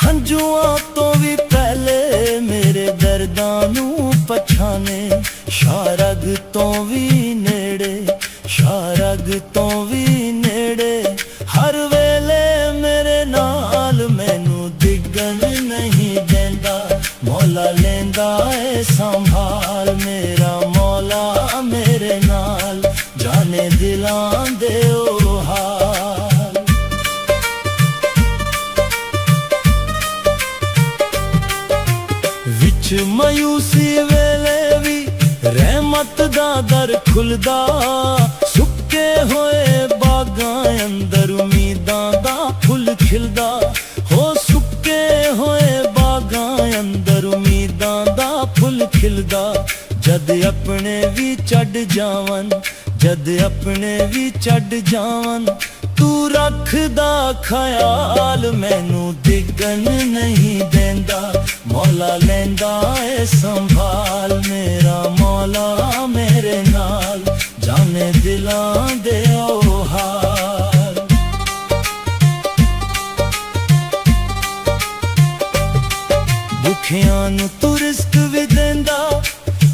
ਹੰਝੂਆਂ ਤੋਂ ਵੀ ਪਹਿਲੇ ਮੇਰੇ ਦਰਦਾਂ ਨੂੰ ਪਛਾਣੇ। ਸ਼ਾਰਗ ਤੋਂ ਵੀ ਨੇੜੇ, ਸ਼ਾਰਗ ਤੋਂ ਵੀ ਨੇੜੇ, ਹਰ ਵੇਲੇ ਮੇਰੇ ਨਾਲ ਮੈਨੂੰ ਡਿੱਗਣ ਨਹੀਂ ਦਿੰਦਾ। ਮੌਲਾ ਲੈਂਦਾ ਏ ਸੰਭਾਲ, ਮੇਰਾ ਮੌਲਾ ਮੇਰੇ ਨਾਲ, ਜਾਣੇ ਦਿਲਾਂ ਦੇ ਉਹ ਹਾਲ। ਵਿੱਚ ਮਾਯੂਸੀ ਵੇਲੇ ਵੀ ਰਹਿਮਤ ਦਾ ਦਰ ਖੁੱਲਦਾ, ਸੁੱਕੇ ਹੋਏ ਬਾਗਾਂ ਅੰਦਰ ਉਮੀਦਾਂ ਦਾ ਫੁੱਲ ਖਿਲਦਾ। ਹੋ ਸੁੱਕੇ ਹੋਏ ਬਾਗਾਂ ਅੰਦਰ ਉਮੀਦਾਂ ਦਾ ਫੁੱਲ ਖਿਲਦਾ। ਜਦ ਆਪਣੇ ਵੀ ਛੱਡ ਜਾਵਨ, ਜਦ ਆਪਣੇ ਵੀ ਛੱਡ ਜਾਵਨ, ਤੂੰ ਰੱਖਦਾ ਖਿਆਲ, ਮੈਨੂੰ ਡਿੱਗਣ ਨਹੀਂ ਦਿੰਦਾ। ਮੌਲਾ ਲੈਂਦਾ ਏ ਸੰਭਾਲ, ਮੇਰਾ ਮੌਲਾ ਮੇਰੇ ਨਾਲ, ਜਾਣੇ ਦਿਲਾਂ ਦੇ ਉਹ ਹਾਲ। ਭੁੱਖਿਆਂ ਨੂੰ ਤੂੰ ਰਿਜ਼ਕ ਵੀ ਦਿੰਦਾ,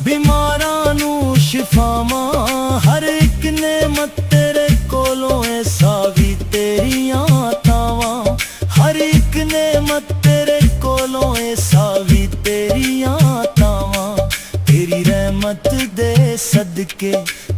ਬਿਮਾਰਾਂ ਨੂੰ ਸ਼ਿਫਾਵਾਂ। ਹਰ ਇੱਕ ਨੇਮਤ ਤੇਰੇ ਕੋਲੋਂ ਏ ਸਾਵੀ ਤੇਰੀਆਂ ਤਾਵਾਂ। ਹਰ ਇੱਕ ਨੇਮਤ ਤੇਰੇ ਕੋਲੋਂ ਏ ਸਾਵੀ ਤੇਰੀਆਂ ਤਾਵਾਂ। ਤੇਰੀ ਰਹਿਮਤ ਦੇ ਸਦਕੇ,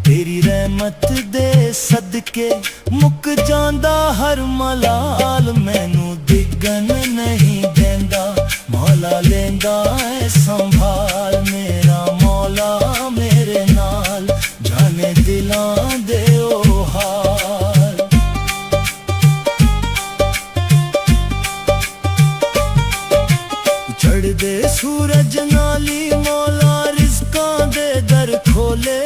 ਤੇਰੀ ਰਹਿਮਤ ਦੇ ਸਦਕੇ ਮੁੱਕ ਜਾਂਦਾ ਹਰ ਮਲਾਲ, ਮੈਨੂੰ ਡਿੱਗਣ ਨਹੀਂ ਦਿੰਦਾ। ਮੌਲਾ ਲੈਂਦਾ ਏ ਸੰਭਾਲ, ਮੇਰਾ ਮੌਲਾ ਮੇਰੇ ਨਾਲ, ਜਾਣੇ ਦਿਲਾਂ ਦੇ ਉਹ ਹਾਲ। ਚੜ੍ਹਦੇ ਸੂਰਜ ਨਾਲੀ ਮੌਲਾ ਰਿਜ਼ਕਾਂ ਦੇ ਦਰ ਖੋਲੇ,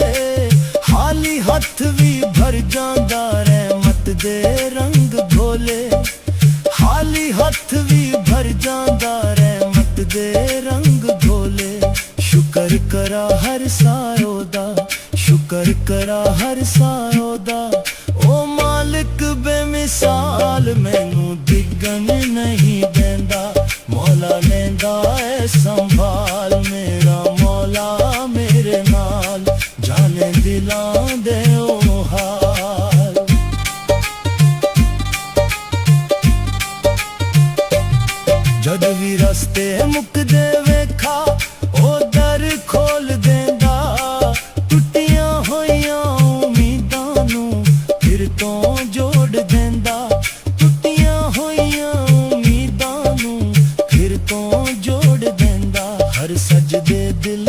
ਖਾਲੀ ਹੱਥ ਵੀ ਭਰ ਜਾਂਦਾ ਰਹਿਮਤ ਦੇ ਰੰਗ ਘੋਲੇ। ਖਾਲੀ ਹੱਥ ਵੀ ਭਰ ਜਾਂਦਾ ਰਹਿਮਤ ਦੇ ਰੰਗ ਘੋਲੇ। ਸ਼ੁਕਰ ਕਰਾ ਹਰ ਸਾਇਓ ਦਾ, ਸ਼ੁਕਰ ਕਰਾ ਹਰ ਸਾਇਓ ਦਾ, ਓ ਮਾਲਿਕ ਬੇਮਿਸਾਲ, ਮੈਨੂੰ ਡਿੱਗਣ ਨਹੀਂ ਦਿੰਦਾ। ਮੌਲਾ ਲੈਂਦਾ ਏ ਸੰਭਾਲ, ਮੇਰਾ ਮੌਲਾ ਮੇਰੇ ਨਾਲ, ਜਾਣੇ ਦਿਲਾਂ ਦੇ ਉਹ ਹਾਲ। ਜਦ ਵੀ ਰਸਤੇ ਮੁੱਕਦੇ ਵੇਖਾ, ਉਹ ਦਰ ਖੋਲ ਦਿੰਦਾ। ਟੁੱਟੀਆਂ ਹੋਈਆਂ ਉਮੀਦਾਂ ਨੂੰ ਫਿਰ ਤੋਂ ਜੋੜ ਦਿੰਦਾ। ਟੁੱਟੀਆਂ ਹੋਈਆਂ ਉਮੀਦਾਂ ਨੂੰ ਫਿਰ ਤੋਂ ਜੋੜ ਦਿੰਦਾ। ਹਰ ਸਜਦੇ ਦਿਲ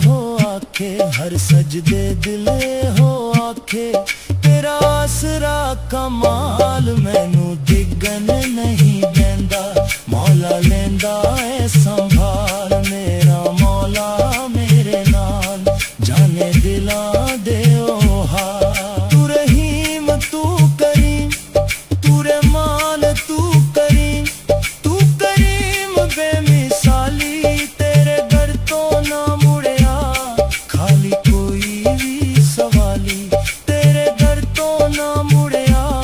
ਹੋ ਆਖੇ, ਹਰ ਸਜਦੇ ਦਿਲ ਹੋ ਆਖੇ, ਤੇਰਾ ਆਸਰਾ ਕਮਾਲ, ਮੈਨੂੰ ਡਿੱਗਣ ਨਹੀਂ ਦਿੰਦਾ। ਮੌਲਾ ਲੈਂਦਾ ਏ ਸੰਭਾਲ, ਮੇਰਾ ਮੌਲਾ ਮੇਰੇ ਨਾਲ, ਜਾਣੇ ਦਿਲਾਂ ਦੇ ਉਹ ਹਾਲ। ਤੂੰ ਰਹੀਮ ਤੂੰ ਕਰੀਮ, ਤੂੰ ਰਹਿਮਾਨ ਤੂੰ ਕਰੀਮ, ਤੂੰ ਕਰੀਮ ਬੇਮਿਸਾਲੀ, ਤੇਰੇ ਦਰ ਤੋਂ ਨਾ ਮੁੜਿਆ ਖਾਲੀ ਕੋਈ ਵੀ ਸਵਾਲੀ। ਤੇਰੇ ਦਰ ਤੋਂ ਨਾ ਮੁੜਿਆ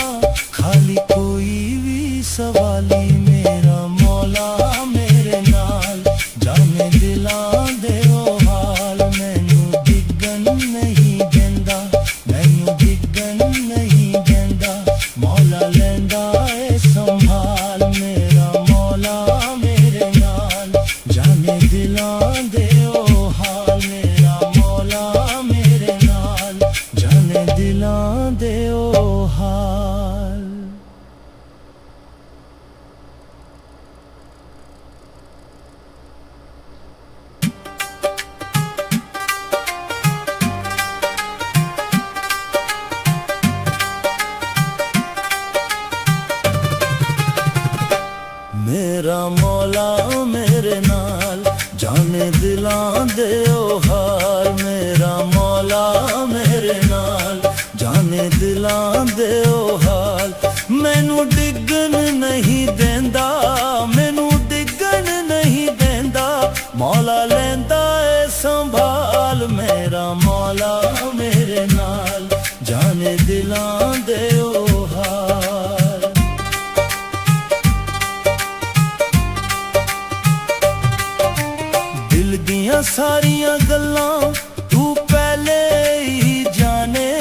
ਖਾਲੀ ਕੋਈ ਵੀ ਸਵਾਲੀ, ਮੇਰਾ ਮੌਲਾ ਮੇਰੇ ਨਾਲ, ਜਾਣੇ ਦਿਲਾਂ ਦੇ ਉਹ ਹਾਲ। ਮੈਨੂੰ ਡਿੱਗਣ ਨਹੀਂ ਦਿੰਦਾ, ਮੈਨੂੰ ਡਿੱਗਣ ਨਹੀਂ ਦਿੰਦਾ। ਮੌਲਾ ਲੈਂਦਾ ਏ ਸੰਭਾਲ, ਮੇਰਾ ਮੌਲਾ ਮੇਰੇ ਨਾਲ, ਜਾਣੇ ਦਿਲਾਂ ਦੇ ਉਹ ਹਾਲ। ਮੇਰਾ ਮੌਲਾ ਮੇਰੇ ਨਾਲ, ਜਾਣੇ ਦਿਲਾਂ ਦੇ ਉਹ ਹਾਲ। ਮੇਰਾ ਮੌਲਾ ਮੇਰੇ ਨਾਲ, ਜਾਣੇ ਦਿਲਾਂ ਦੇ ਉਹ ਹਾਲ। ਮੇਰਾ ਮੌਲਾ ਮੇਰੇ ਨਾਲ, ਜਾਣੇ ਜਾਣੇ ਦਿਲਾਂ ਦੇ ਉਹ ਹਾਲ ਮੈਨੂੰ ਡਿੱਗਣ ਨਹੀਂ ਦਿੰਦਾ ਮੈਨੂੰ ਡਿੱਗਣ ਨਹੀਂ ਦਿੰਦਾ ਮੌਲਾ ਲੈਂਦਾ ਏ ਸੰਭਾਲ ਮੇਰਾ ਮੌਲਾ ਮੇਰੇ ਨਾਲ ਜਾਣੇ ਦਿਲਾਂ ਦੇ ਉਹ ਹਾਲ ਦਿਲ ਦੀਆਂ ਸਾਰੀਆਂ ਗੱਲਾਂ ਤੂੰ ਪਹਿਲੇ ਹੀ ਜਾਣੇ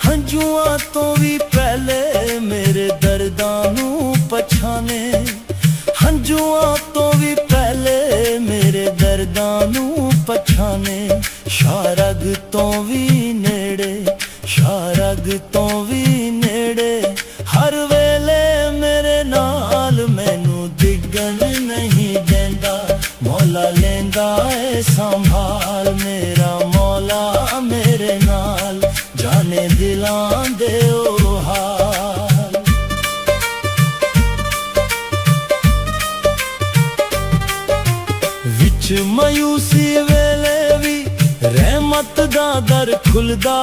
ਹੰਝੂਆਂ ਤੋਂ ਵੀ ਪਹਿਲੇ ਮੇਰੇ ਦਰਦਾਂ ਨੂੰ ਪਛਾਣੇ ਹੰਝੂਆਂ ਤੋਂ ਵੀ ਪਹਿਲੇ ਮੇਰੇ ਦਰਦਾਂ ਨੂੰ ਪਛਾਣੇ ਸ਼ਾਰਗ ਤੋਂ ਵੀ ਨੇੜੇ ਸ਼ਾਰਗ ਤੋਂ ਵੀ ਨੇੜੇ ਹਰ ਵੇਲੇ ਮੇਰੇ ਨਾਲ ਮੈਨੂੰ ਡਿੱਗਣ ਨਹੀਂ ਦਿੰਦਾ ਮੌਲਾ ਲੈਂਦਾ ਏ ਸੰਭਾਲ ਮੇਰਾ ਮੌਲਾ ਮੇਰੇ ਨਾਲ ਜਾਣੇ ਦਿਲਾਂ ਦੇ ਉਹ ਹਾਲ ਵਿੱਚ ਮਾਯੂਸੀ ਵੇਲੇ ਵੀ ਰਹਿਮਤ ਦਾ ਦਰ ਖੁੱਲਦਾ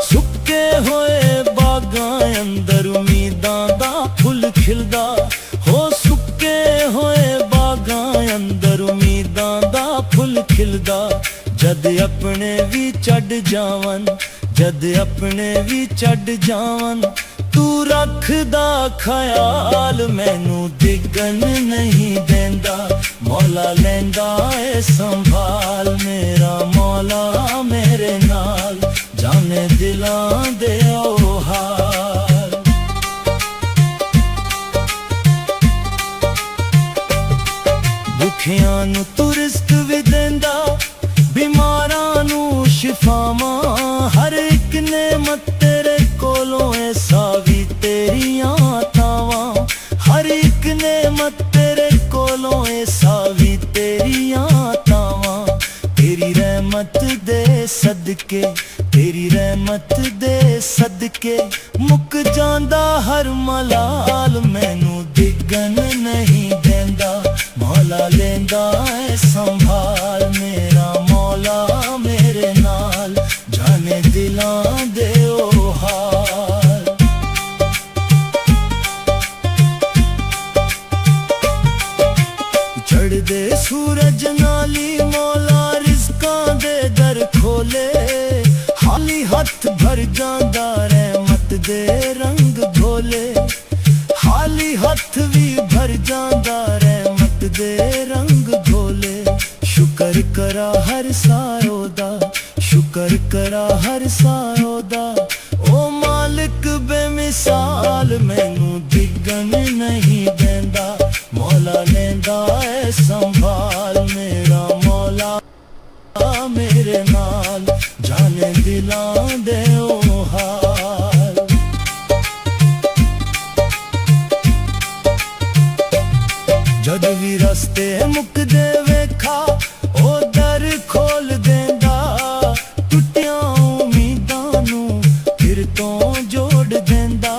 ਸੁੱਕੇ ਹੋਏ ਬਾਗਾਂ ਅੰਦਰ ਉਮੀਦਾਂ ਦਾ ਫੁੱਲ ਖਿਲਦਾ ਹੋ ਸੁੱਕੇ ਹੋਏ ਬਾਗਾਂ ਅੰਦਰ ਉਮੀਦਾਂ ਦਾ ਫੁੱਲ ਖਿਲਦਾ ਜਦ ਆਪਣੇ ਵੀ ਛੱਡ ਜਾਵਨ ਜਦ ਆਪਣੇ ਵੀ ਛੱਡ ਜਾਵਨ ਤੂੰ ਰੱਖਦਾ ਖਿਆਲ ਮੈਨੂੰ ਡਿੱਗਣ ਨਹੀਂ ਦਿੰਦਾ ਮੌਲਾ ਲੈਂਦਾ ਏ ਸੰਭਾਲ ਮੇਰਾ ਮੌਲਾ ਮੇਰੇ ਨਾਲ ਜਾਣੇ ਦਿਲਾਂ ਦੇ ਉਹ ਹਾਲ ਭੁੱਖਿਆਂ ਨੂੰ ਤੂੰ ਰਿਜ਼ਕ ਵੀ ਦਿੰਦਾ ਬਿਮਾਰਾਂ ਨੂੰ ਸ਼ਿਫਾਵਾਂ ਹਰ ਇੱਕ ਨੇਮਤ ਤੇਰੇ ਕੋਲੋਂ ਐਸਾ ਵੀ ਤੇਰੀਆਂ ਤਾਵਾਂ ਹਰ ਇੱਕ ਨੇਮਤ ਤੇਰੇ ਕੋਲੋਂ ਐਸਾ ਵੀ ਤੇਰੀਆਂ ਤਾਵਾਂ ਤੇਰੀ ਰਹਿਮਤ ਦੇ ਸਦਕੇ ਤੇਰੀ ਰਹਿਮਤ ਦੇ ਸਦਕੇ ਮੁੱਕ ਜਾਂਦਾ ਹਰ ਮਲਾਲ ਮੈਨੂੰ ਡਿੱਗਣ ਨਹੀਂ ਦਿੰਦਾ ਮੌਲਾ ਲੈਂਦਾ ਏ ਸੰਭਾਲ ਮੇਰਾ ਮੌਲਾ ਮੇਰੇ ਨਾਲ ਜਾਣੇ ਦਿਲਾਂ ਦੇ ਉਹ ਹਾਲ ਚੜ੍ਹਦੇ ਸੂਰਜ ਨਾਲੀ ਮੌਲਾ ਰਿਜ਼ਕਾਂ ਦੇ ਦਰ ਖੋਲੇ ਖਾਲੀ ਹੱਥ ਭਰ ਜਾਂਦਾ ਰਹਿਮਤ ਦੇ ਰੰਗ ਧੋਲੇ ਖਾਲੀ ਹੱਥ ਵੀ ਭਰ ਜਾਂਦਾ ਰਹਿਮਤ ਦੇ ਰੰਗ ਧੋਲੇ ਸ਼ੁਕਰ ਕਰਾ ਹਰ ਸਾਰੋ ਦਾ ਸ਼ੁਕਰ ਕਰਾ ਹਰ ਸਾਰੋ ਦਾ ਓ ਮਾਲਿਕ ਬੇਮਿਸਾਲ ਮੈਨੂੰ ਡਿੱਗਣ ਨਹੀਂ ਦਿੰਦਾ ਮੌਲਾ ਲੈਂਦਾ ਏ ਸੰਭਾਲ ਮੇਰਾ ਮੌਲਾ ਮੇਰੇ ਨਾਲ ਜਾਣੇ ਦਿਲਾਂ ਦੇ ਉਹ ਹਾਲ ਜਦ ਵੀ ਰਸਤੇ ਮੁੱਕਦੇ ਵੇਖਾ ਉਹ ਦਰ ਖੋਲ ਦਿੰਦਾ ਟੁੱਟੀਆਂ ਉਮੀਦਾਂ ਨੂੰ ਫਿਰ ਤੋਂ ਜੋੜ ਦਿੰਦਾ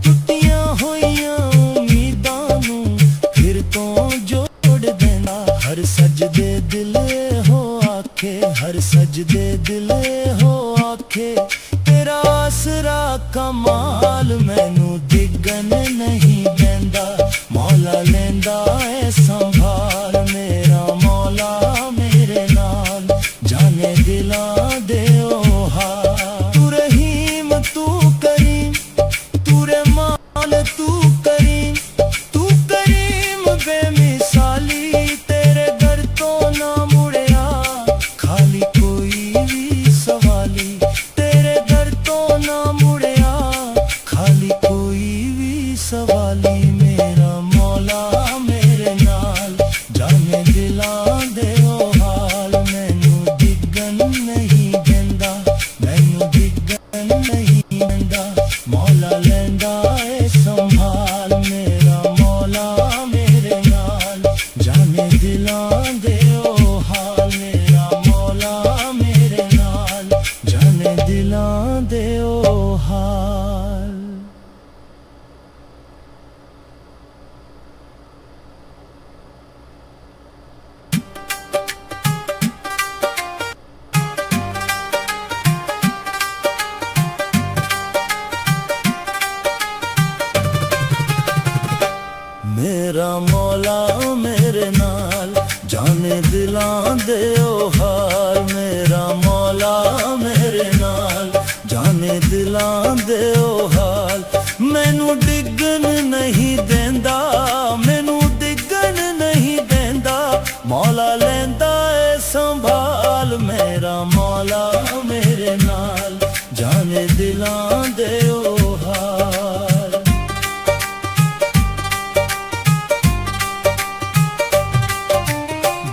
ਟੁੱਟੀਆਂ ਹੋਈਆਂ ਉਮੀਦਾਂ ਨੂੰ ਫਿਰ ਤੋਂ ਜੋੜ ਦਿੰਦਾ ਹਰ ਸਜਦੇ ਦਿਲ ਹੋ ਆਖੇ ਹਰ ਸਜਦੇ ਦਿਲ ਹੋ ਆਖੇ ਤੇਰਾ ਆਸਰਾ ਕਮਾਲ ਮੈਨੂੰ ਡਿੱਗਣ ਨਹੀਂ ਦਿੰਦਾ ਮੌਲਾ ਲੈਂਦਾ ਏ ਸੰਭਾਲ ਮੇਰਾ ਮੌਲਾ ਮੇਰੇ ਨਾਲ ਜਾਣੇ ਦਿਲਾਂ ਦੇ ਉਹ ਹਾਲ ਤੂੰ ਰਹੀਮ ਤੂੰ ਕਰੀਮ ਤੂੰ ਰਹਿਮਾਨ ਤੂੰ ਕਰੀਮ ਬੇਮਿਸਾਲੀ ਤੇਰੇ ਦਰ ਤੋਂ ਨਾ ਮੁੜਿਆ ਖਾਲੀ ਕੋਈ ਵੀ ਸਵਾਲੀ ਤੇਰੇ ਦਰ ਤੋਂ ਨਾ ਮੁੜਿਆ ਖਾਲੀ ਕੋਈ ਵੀ ਸਵਾਲੀ ਮੇਰਾ ਮੌਲਾ ਮੇਰੇ ਨਾਲ ਜਾਣੇ ਦਿਲਾਂ ਦੇ ਉਹ ਹਾਲ ਮੈਨੂੰ ਡਿੱਗਣ ਨਹੀਂ ਦਿੰਦਾ ਮੈਨੂੰ ਡਿੱਗਣ ਨਹੀਂ ਦਿੰਦਾ ਮੌਲਾ ਲੈਂਦਾ ਏ ਸੰਭਾਲ ਮੇਰਾ ਮੌਲਾ ਮੇਰੇ ਨਾਲ ਜਾਣੇ ਦਿਲਾਂ ਦੇ ਉਹ ਹਾਲ ਮੇਰਾ ਮੌਲਾ ਮੇਰੇ ਨਾਲ ਜਾਣੇ ਦਿਲਾਂ ਦੇ ਉਹ ਹਾਲ ਦਿਲਾਂ ਦੇ ਓ ਹਾਲ ਮੇਰਾ ਮੌਲਾ ਮੇਰੇ ਨਾਲ ਜਾਣੇ ਦਿਲਾਂ ਦੇ ਓ ਹਾਲ ਮੈਨੂੰ ਡਿੱਗਣ ਨਹੀਂ ਦਿੰਦਾ ਮੈਨੂੰ ਡਿੱਗਣ ਨਹੀਂ ਦਿੰਦਾ ਮੌਲਾ ਲੈਂਦਾ ਏ ਸੰਭਾਲ ਮੇਰਾ ਮੌਲਾ ਮੇਰੇ ਨਾਲ ਜਾਣੇ ਦਿਲਾਂ ਦੇ ਓ ਹਾਲ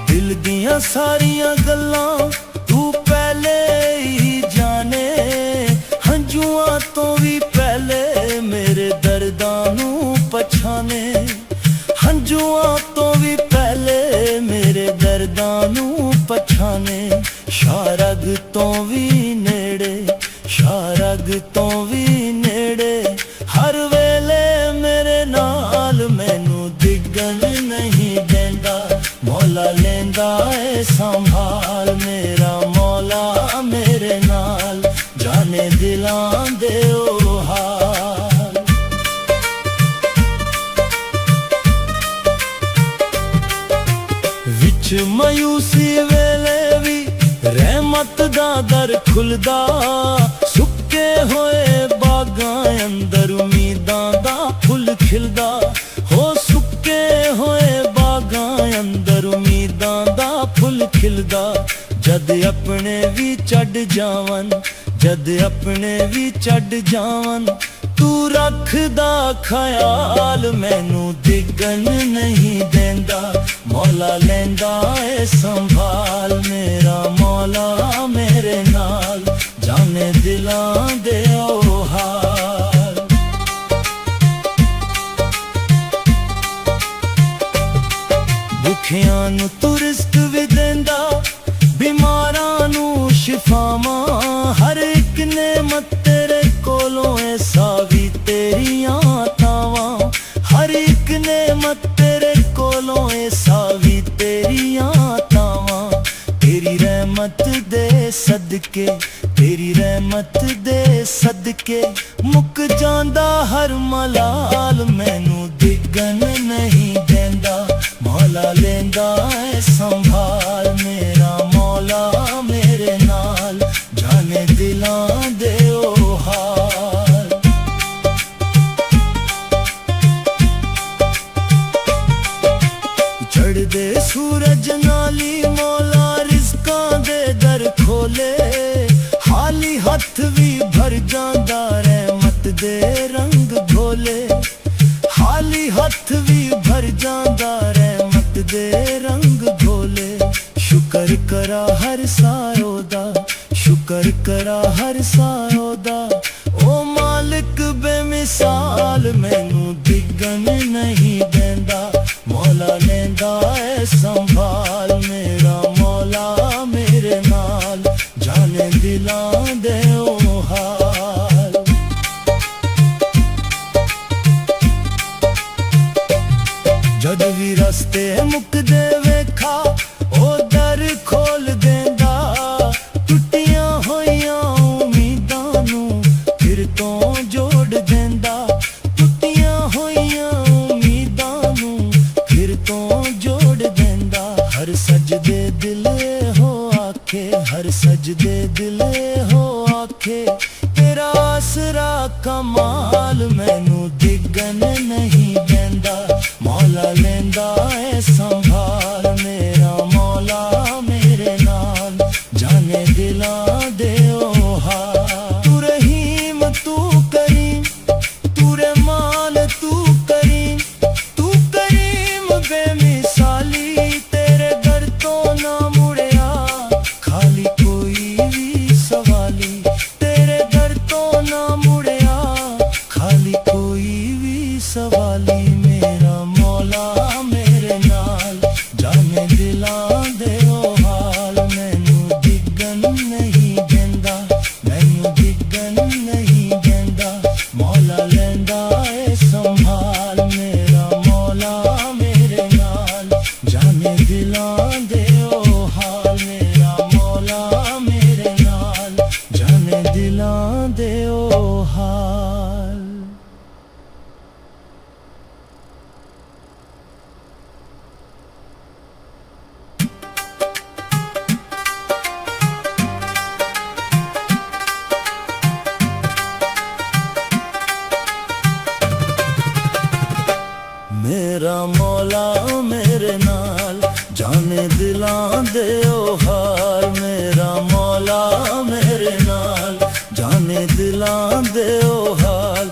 ਦਿਲ ਦੀਆਂ ਸਾਰੀਆਂ ਗੱਲਾਂ ਤੂੰ ਪਹਿਲੇ ਹੀ ਜਾਣੇ ਹੰਝੂਆਂ ਤੋਂ ਵੀ ਪਹਿਲੇ ਮੇਰੇ ਦਰਦਾਂ ਨੂੰ ਪਛਾਣੇ ਹੰਝੂਆਂ ਤੋਂ ਵੀ ਪਹਿਲੇ ਮੇਰੇ ਦਰਦਾਂ ਨੂੰ ਪਛਾਣੇ ਸ਼ਾਰਗ ਤੋਂ ਵੀ ਨੇੜੇ ਸ਼ਾਰਗ ਤੋਂ ਵੀ ਨੇੜੇ ਹਰ ਵੇਲੇ ਮੇਰੇ ਨਾਲ ਮੈਨੂੰ ਡਿੱਗਣ ਨਹੀਂ ਦਿੰਦਾ ਮੌਲਾ ਲੈਂਦਾ ਏ ਸੰਭਾਲ ਮੇਰਾ ਮੌਲਾ ਮੇਰੇ ਨਾਲ ਜਾਣੇ ਦਿਲਾਂ ਦੇ ਓ ਹਾਲ ਵਿੱਚ ਮਾਯੂਸੀ ਵੇਲੇ ਵੀ ਰਹਿਮਤ ਦਾ ਦਰ ਖੁੱਲਦਾ ਸੁੱਕੇ ਹੋਏ ਬਾਗਾਂ ਅੰਦਰ ਉਮੀਦਾਂ ਦਾ ਫੁੱਲ ਖਿਲਦਾ ਹੋ ਸੁੱਕੇ ਹੋਏ ਬਾਗਾਂ ਅੰਦਰ ਉਮੀਦਾਂ ਦਾ ਫੁੱਲ ਖਿਲਦਾ ਜਦ ਆਪਣੇ ਵੀ ਛੱਡ ਜਾਵਨ ਜਦ ਆਪਣੇ ਵੀ ਛੱਡ ਜਾਵਨ ਤੂੰ ਰੱਖਦਾ ਖਿਆਲ ਮੈਨੂੰ ਡਿੱਗਣ ਨਹੀਂ ਦਿੰਦਾ ਮੌਲਾ ਲੈਂਦਾ ਏ ਸੰਭਾਲ ਮੇਰਾ ਮੌਲਾ ਮੇਰੇ ਨਾਲ ਜਾਣੇ ਦਿਲਾਂ ਦੇ ਓ ਹਾਲ ਭੁੱਖਿਆਂ ਨੂੰ ਤੂੰ ਰਿਜ਼ਕ ਵੀ ਦਿੰਦਾ ਬਿਮਾਰਾਂ ਨੂੰ ਸ਼ਿਫਾਵਾਂ ਹਰ ਇੱਕ ਨੇਮਤ ਤੇਰੇ ਕੋਲੋਂ ਐਸਾ ਵੀ ਤੇਰੀਆਂ ਤਾਵਾਂ ਹਰ ਇੱਕ ਨੇਮਤ ਤੇਰੇ ਕੋਲੋਂ ਐਸਾ ਵੀ ਤੇਰੀਆਂ ਤਾਵਾਂ ਤੇਰੀ ਰਹਿਮਤ ਦੇ ਸਦਕੇ ਤੇਰੀ ਰਹਿਮਤ ਦੇ ਸਦਕੇ ਮੁੱਕ ਜਾਂਦਾ ਹਰ ਮਲਾਲ ਮੈਨੂੰ ਡਿੱਗਣ ਨਹੀਂ ਦਿੰਦਾ ਮੌਲਾ ਲੈਂਦਾ ਏ ਸੰਭਾਲ ਮੇਰਾ ਮੌਲਾ ਮੇਰੇ ਨਾਲ ਜਾਣੇ ਦਿਲਾਂ ਦੇ ਓ ਹਾਲ ਚੜ੍ਹਦੇ ਸੂਰਜ ਨਾਲੀ ਮੌਲਾ ਰਿਜ਼ਕਾਂ ਦੇ ਦਰ ਖੋਲੇ ਖਾਲੀ ਹੱਥ ਵੀ ਭਰ ਜਾਂਦਾ ਰਹਿਮਤ ਦੇ ਰੰਗ ਘੋਲੇ ਖਾਲੀ ਹੱਥ ਵੀ ਭਰ ਜਾਂਦਾ ਰਹਿਮਤ ਦੇ ਰੰਗ ਘੋਲੇ ਸ਼ੁਕਰ ਕਰਾ ਹਰ ਸਾਇਓ ਦਾ ਸ਼ੁਕਰ ਕਰਾ ਹਰ ਸਾਇਓ ਦਾ ਓ ਮਾਲਿਕ ਬੇਮਿਸਾਲ ਮੈਨੂੰ ਡਿੱਗਣ ਨਹੀਂ ਦਿੰਦਾ ਮੌਲਾ ਲੈਂਦਾ ਏ ਸੰਭਾਲ ਮੇਰਾ ਮੌਲਾ ਮੇਰੇ ਨਾਲ ਜਾਣੇ ਦਿਲਾਂ ਦੇ ਓ ਹਾਲ ਜਦ ਵੀ ਰਸਤੇ ਮੁੱਕਦੇ ਵੇਖਾ ਉਹ ਦਰ ਖੋਲ ਦਿੰਦਾ ਟੁੱਟੀਆਂ ਹੋਈਆਂ ਉਮੀਦਾਂ ਨੂੰ ਫਿਰ ਤੋਂ ਜੋੜ ਦਿੰਦਾ ਟੁੱਟੀਆਂ ਹੋਈਆਂ ਉਮੀਦਾਂ ਨੂੰ ਫਿਰ ਤੋਂ ਜੋੜ ਦਿੰਦਾ ਹਰ ਸਜਦੇ ਦਿਲ ਹੋ ਆਖੇ ਹਰ ਸਜਦੇ ਦਿਲ ਹੋ ਆਖੇ ਤੇਰਾ ਆਸਰਾ ਕਮਾਲ ਮੈਨੂੰ ਡਿੱਗਣ ਨਹੀਂ ਦਿੰਦਾ ਮੌਲਾ ਲੈਂਦਾ ਏ ਸੰਭਾਲ ਮੇਰਾ ਮੌਲਾ ਮੇਰੇ ਨਾਲ ਜਾਣੇ ਦਿਲਾਂ ਦੇ ਓ ਹਾਲ ਤੂੰ ਰਹੀਮ ਤੂੰ ਕਰੀਮ ਤੂੰ ਰਹਿਮਾਨ ਤੂੰ ਕਰੀਮ ਬੇਮਿਸਾਲੀ ਤੇਰੇ ਦਰ ਤੋਂ ਨਾ ਮੁੜਿਆ ਖਾਲੀ ਕੋਈ ਵੀ ਸਵਾਲੀ ਤੇਰੇ ਦਰ ਤੋਂ ਨਾ ਮੁੜਿਆ ਖਾਲੀ ਕੋਈ ਵੀ ਸਵਾਲੀ ਮੇਰਾ ਮੌਲਾ ਮੇਰੇ ਨਾਲ ਜਾਣੇ ਦਿਲਾਂ ਦੇ ਓ ਹਾਲ ਮੈਨੂੰ ਡਿੱਗਣ ਨਹੀਂ ਦਿੰਦਾ ਮੈਨੂੰ ਡਿੱਗਣ ਨਹੀਂ ਦਿੰਦਾ ਮੌਲਾ ਲੈਂਦਾ ਏ ਸੰਭਾਲ ਮੇਰਾ ਮੌਲਾ ਮੇਰੇ ਨਾਲ ਜਾਣੇ ਦਿਲਾਂ ਦੇ ਓ ਹਾਲ ਮੇਰਾ ਮੌਲਾ ਮੇਰੇ ਨਾਲ ਜਾਣੇ ਦਿਲਾਂ ਦੇ ਓ ਹਾਲ जाने दिलां दे ओ हाल मेरा मौला मेरे नाल जाने दिलां दे ओ हाल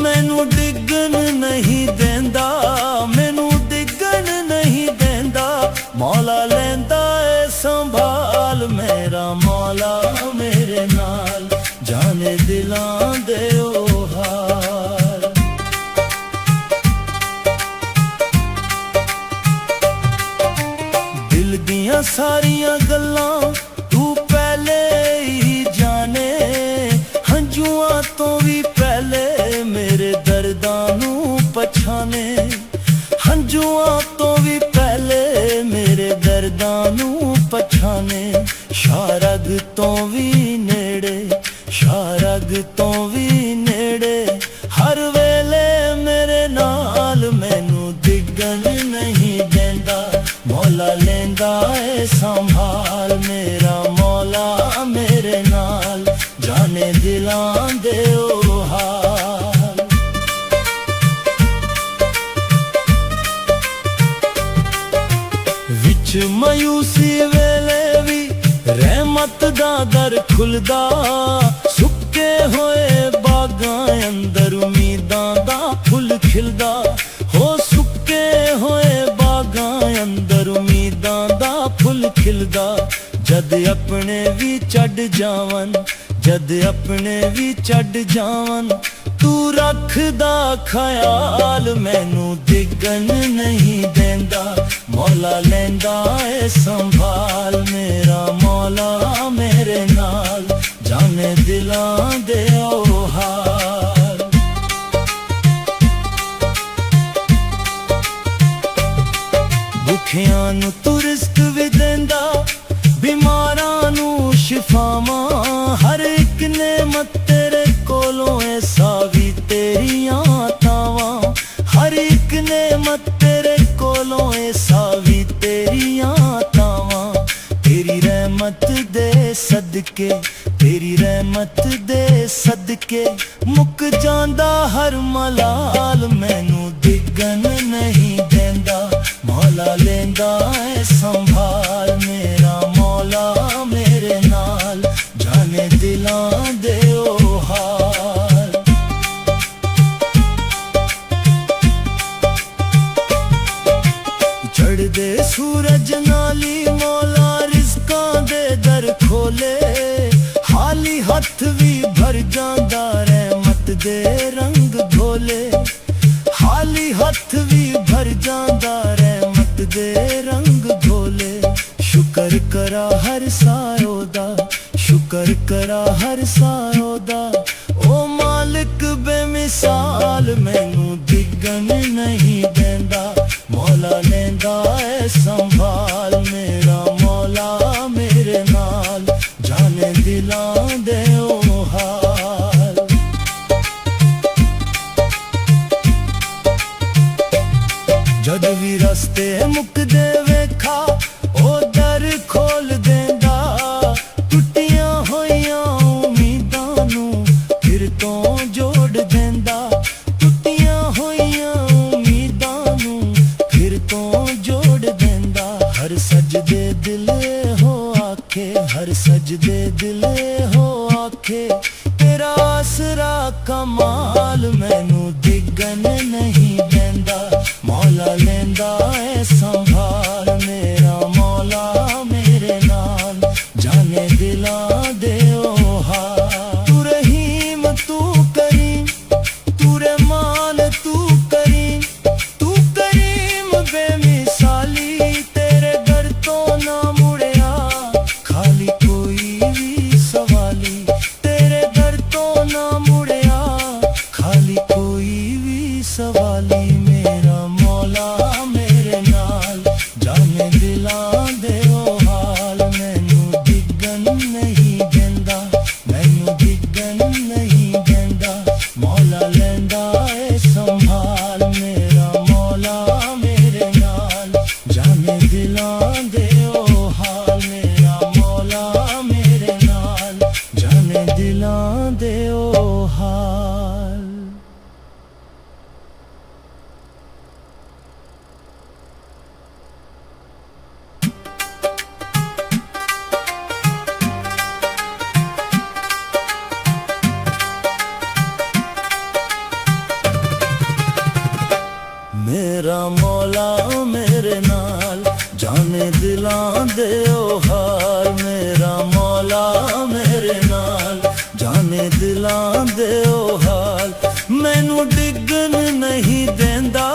मैनू डिगन नहीं देंदा मैनू डिगन नहीं देंदा मौला लेंदा ए संभाल मेरा मौला मेरे नाल जाने दिलां दे ओ हाल दिल दियां सारियां गल्लां तू पहले ही जाने हंजुआं तो भी पहले मेरे दर्दां नू पछाने हंजुआं तो भी पहले मेरे दर्दां नू पछाने शारग तो भी नेड़े शारग तो भी नेड़े हर वेले मेरे नाल मैनू डिगन नहीं देंदा मौला लेंदा ए संभाल मेरा मौला मेरे नाल जाने दिलां दे ओ हाल विच मायूसी वेले भी रहमत दा दर खुलदा सुक्के होए बागां अंदर उम्मीदां दा फुल खिलदा हो सुक्के होए बागां अंदर उम्मीदां दा फुल खिलदा जद अपने भी चढ़ जावन जद अपने भी चढ़ जावन तू रखदा ख्याल मैनू डिगन नहीं देंदा मौला लेंदा ए संभाल मेरा मौला मेरे नाल जाने दिलां दे ओ हाल भुखियां नू तू रिस्क भी देंदा बीमारां नू शिफावां हर एक नेमत तेरे कोलों ऐ सावी तेरियां तावां हर एक नेमत तेरे कोलों ऐ सावी तेरियां तावां तेरी रहमत दे सदके तेरी रहमत दे सदके मुक जांदा हर मलाल मैनू डिगन नहीं देंदा मौला लेंदा ए संभाल मेरा मौला मेरे नाल जाने दिलां दे ओ हाल चढ़दे सूरज नाली मौला रिज़कां दे दर खोले हाली हथ भी भर जांदा रहमत दे रंग धोले हाली हथ भी भर जांदा रहमत दे रंग धोले शुकर करा हर सायो दा शुकर करा हर सायो दा ओ मालिक बेमिसाल मैनू डिगन नहीं देंदा मौला लेंदा ए संभाल मेरा मौला मेरे नाल जाने दिलां दे ओ हाल जद भी रस्ते मुकदे वेखा ओ दर खोल देंदा टुटियां होइयां उम्मीदां नू फिर तो जोड़ देंदा टुटियां होइयां उम्मीदां नू फिर तो जोड़ देंदा हर सजदे दिल हो आखे हर सजदे दिल हो आखे तेरा आसरा कमाल मैनू डिगन नहीं देंदा मौला लेंदा ए संभाल मेरा मौला मेरे नाल जाने दिलां दे ओ हाल तू रहीम तू करीम तू रहमान तू करीम बेमिसाली तेरे दर तो ना मुड़िया खाली कोई भी सवाली तेरे दर तो ना मुड़िया खाली कोई भी सवाली मेरा मौला मेरे नाल जाने दिलां दे ओ हाल मैनू डिगन नहीं देंदा मैनू डिगन नहीं देंदा मौला लेंदा ए संभाल मेरा मौला मेरे नाल जाने दिलां दे ओ हाल मेरा मौला मेरे नाल जाने दिलां दे ओ हाल ਦਿਲਾਂ ਦੇ ਉਹ ਹਾਲ ਮੇਰਾ ਮੌਲਾ ਮੇਰੇ ਨਾਲ ਜਾਣੇ ਦਿਲਾਂ ਦੇ ਉਹ ਹਾਲ ਮੈਨੂੰ ਡਿੱਗਣ ਨਹੀਂ ਦਿੰਦਾ